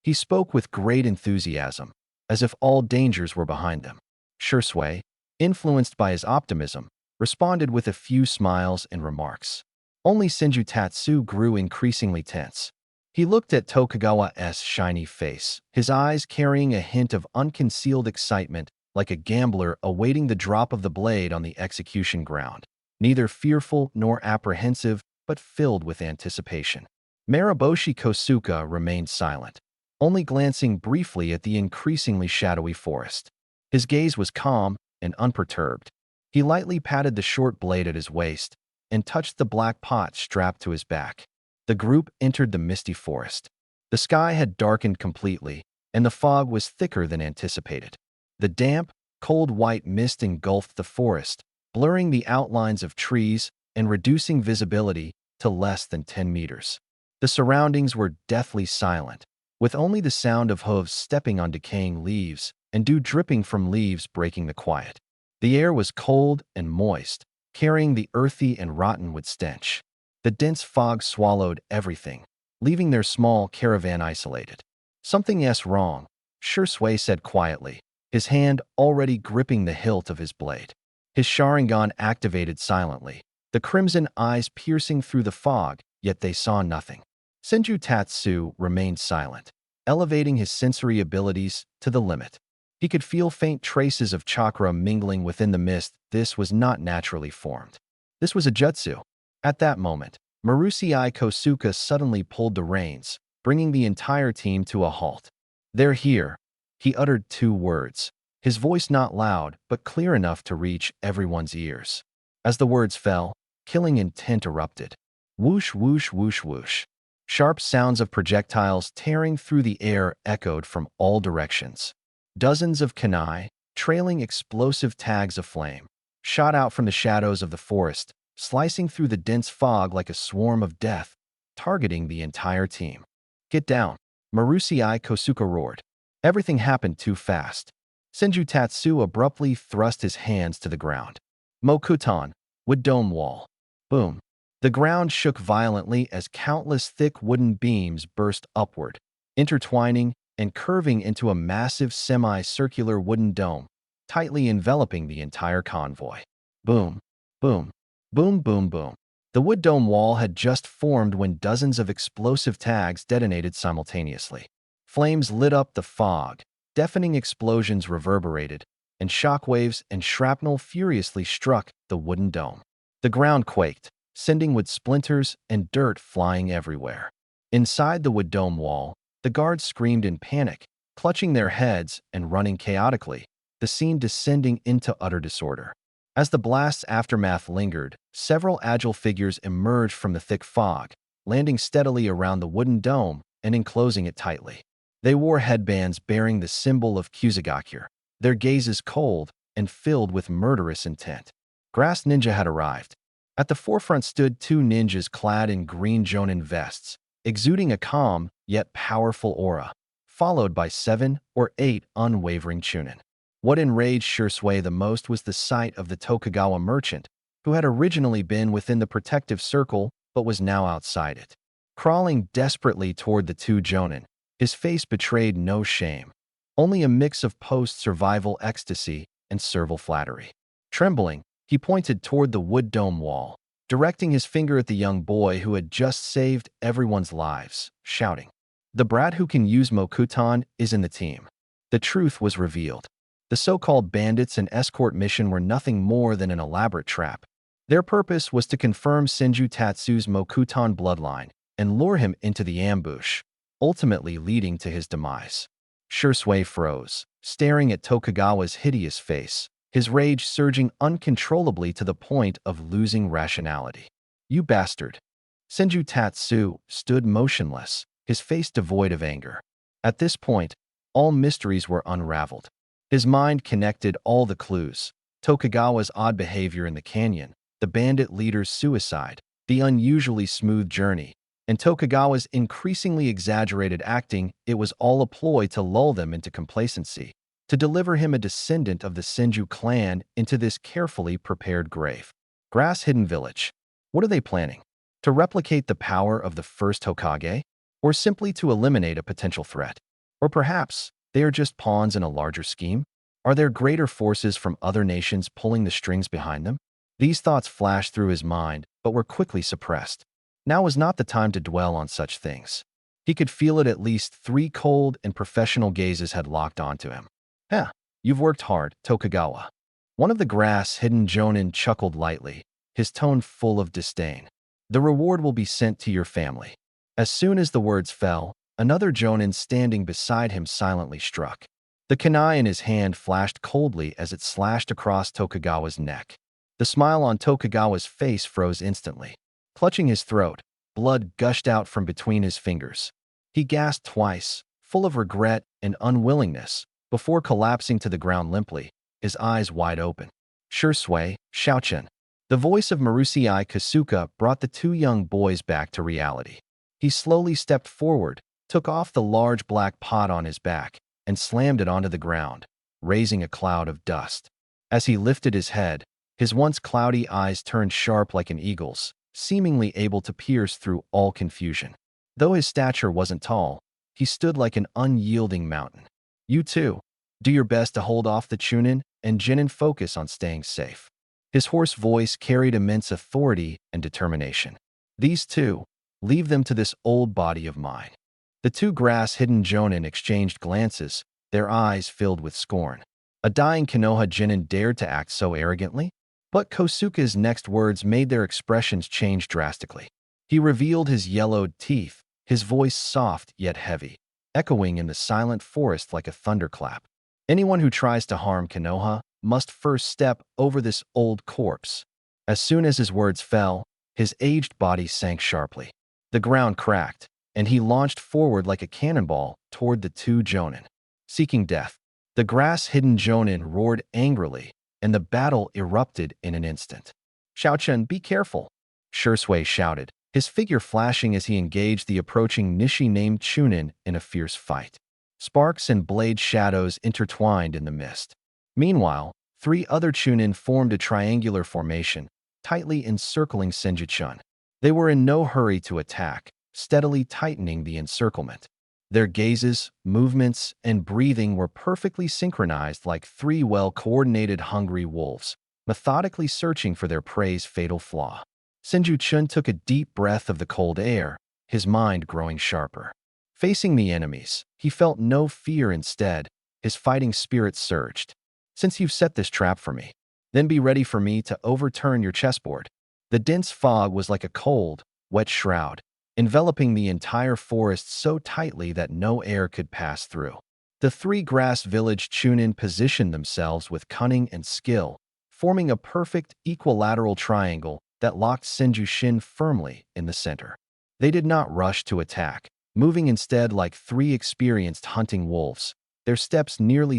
He spoke with great enthusiasm, as if all dangers were behind them. Shursui, influenced by his optimism, responded with a few smiles and remarks. Only Senju Tatsu grew increasingly tense. He looked at Tokugawa's shiny face, his eyes carrying a hint of unconcealed excitement, like a gambler awaiting the drop of the blade on the execution ground, neither fearful nor apprehensive, but filled with anticipation. Mariboshi Kosuka remained silent, only glancing briefly at the increasingly shadowy forest. His gaze was calm and unperturbed. He lightly patted the short blade at his waist and touched the black pot strapped to his back. The group entered the misty forest. The sky had darkened completely, and the fog was thicker than anticipated. The damp, cold white mist engulfed the forest, blurring the outlines of trees and reducing visibility to less than 10 meters. The surroundings were deathly silent, with only the sound of hooves stepping on decaying leaves and dew dripping from leaves breaking the quiet. The air was cold and moist, carrying the earthy and rotten wood stench. The dense fog swallowed everything, leaving their small caravan isolated. "Something wrong," Shui said quietly, his hand already gripping the hilt of his blade. His Sharingan activated silently, the crimson eyes piercing through the fog, yet they saw nothing. Senju Tatsu remained silent, elevating his sensory abilities to the limit. He could feel faint traces of chakra mingling within the mist. This was not naturally formed. This was a jutsu. At that moment, Marusei Kosuka suddenly pulled the reins, bringing the entire team to a halt. "They're here." He uttered 2 words, his voice not loud but clear enough to reach everyone's ears. As the words fell, killing intent erupted. Whoosh, whoosh, whoosh, whoosh. Sharp sounds of projectiles tearing through the air echoed from all directions. Dozens of kunai, trailing explosive tags of flame, shot out from the shadows of the forest, slicing through the dense fog like a swarm of death, targeting the entire team. "Get down," Marusei Kosuka roared. Everything happened too fast. Senju Tatsu abruptly thrust his hands to the ground. "Mokuton, wood dome wall." Boom. The ground shook violently as countless thick wooden beams burst upward, intertwining and curving into a massive semi-circular wooden dome, tightly enveloping the entire convoy. Boom, boom, boom, boom, boom. The wood dome wall had just formed when dozens of explosive tags detonated simultaneously. Flames lit up the fog, deafening explosions reverberated, and shockwaves and shrapnel furiously struck the wooden dome. The ground quaked, sending wood splinters and dirt flying everywhere. Inside the wood dome wall, the guards screamed in panic, clutching their heads and running chaotically, the scene descending into utter disorder. As the blast's aftermath lingered, several agile figures emerged from the thick fog, landing steadily around the wooden dome and enclosing it tightly. They wore headbands bearing the symbol of Kusagakure, their gazes cold and filled with murderous intent. Grass Ninja had arrived. At the forefront stood 2 ninjas clad in green jonin vests, exuding a calm yet powerful aura, followed by 7 or 8 unwavering chunin. What enraged Shui the most was the sight of the Tokugawa merchant, who had originally been within the protective circle but was now outside it. Crawling desperately toward the 2 jonin, his face betrayed no shame, only a mix of post-survival ecstasy and servile flattery. Trembling, he pointed toward the wood dome wall, directing his finger at the young boy who had just saved everyone's lives, shouting, "The brat who can use Mokuton is in the team." The truth was revealed. The so-called bandits and escort mission were nothing more than an elaborate trap. Their purpose was to confirm Senju Tatsu's Mokuton bloodline and lure him into the ambush, ultimately leading to his demise. Shui froze, staring at Tokugawa's hideous face, his rage surging uncontrollably to the point of losing rationality. "You bastard!" Senju Tatsu stood motionless, his face devoid of anger. At this point, all mysteries were unraveled. His mind connected all the clues: Tokugawa's odd behavior in the canyon, the bandit leader's suicide, the unusually smooth journey, and Tokugawa's increasingly exaggerated acting. It was all a ploy to lull them into complacency, to deliver him a descendant of the Senju clan into this carefully prepared grave. Grass Hidden Village. What are they planning? To replicate the power of the first Hokage? Or simply to eliminate a potential threat? Or perhaps they are just pawns in a larger scheme? Are there greater forces from other nations pulling the strings behind them? These thoughts flashed through his mind, but were quickly suppressed. Now was not the time to dwell on such things. He could feel it. At least 3 cold and professional gazes had locked onto him. "Huh, you've worked hard, Tokugawa." One of the grass-hidden jonin chuckled lightly, his tone full of disdain. "The reward will be sent to your family." As soon as the words fell, another jonin standing beside him silently struck. The kunai in his hand flashed coldly as it slashed across Tokugawa's neck. The smile on Tokugawa's face froze instantly. Clutching his throat, blood gushed out from between his fingers. He gasped twice, full of regret and unwillingness, before collapsing to the ground limply, his eyes wide open. "Shui, Shaochen." The voice of Marusei Kasuka brought the two young boys back to reality. He slowly stepped forward, took off the large black pot on his back, and slammed it onto the ground, raising a cloud of dust. As he lifted his head, his once cloudy eyes turned sharp like an eagle's, seemingly able to pierce through all confusion. Though his stature wasn't tall, he stood like an unyielding mountain. You too, do your best to hold off the Chunin and Jinin, focus on staying safe. His hoarse voice carried immense authority and determination. These two, leave them to this old body of mine. The two grass-hidden Jonin exchanged glances, their eyes filled with scorn. A dying Konoha Jinin dared to act so arrogantly? But Kosuke's next words made their expressions change drastically. He revealed his yellowed teeth, his voice soft yet heavy, echoing in the silent forest like a thunderclap. Anyone who tries to harm Konoha must first step over this old corpse. As soon as his words fell, his aged body sank sharply. The ground cracked, and he launched forward like a cannonball toward the two Jonin. Seeking death, the grass-hidden Jonin roared angrily, and the battle erupted in an instant. Xiaochun, be careful, Shursui shouted, his figure flashing as he engaged the approaching Nishi-named Chunin in a fierce fight. Sparks and blade shadows intertwined in the mist. Meanwhile, three other Chunin formed a triangular formation, tightly encircling Senju-chun. They were in no hurry to attack, steadily tightening the encirclement. Their gazes, movements, and breathing were perfectly synchronized like three well-coordinated hungry wolves, methodically searching for their prey's fatal flaw. Senju-chun took a deep breath of the cold air, his mind growing sharper. Facing the enemies, he felt no fear. Instead, his fighting spirit surged. Since you've set this trap for me, then be ready for me to overturn your chessboard. The dense fog was like a cold, wet shroud, enveloping the entire forest so tightly that no air could pass through. The three grass village Chunin positioned themselves with cunning and skill, forming a perfect equilateral triangle that locked Senju Shin firmly in the center. They did not rush to attack, moving instead like three experienced hunting wolves, their steps nearly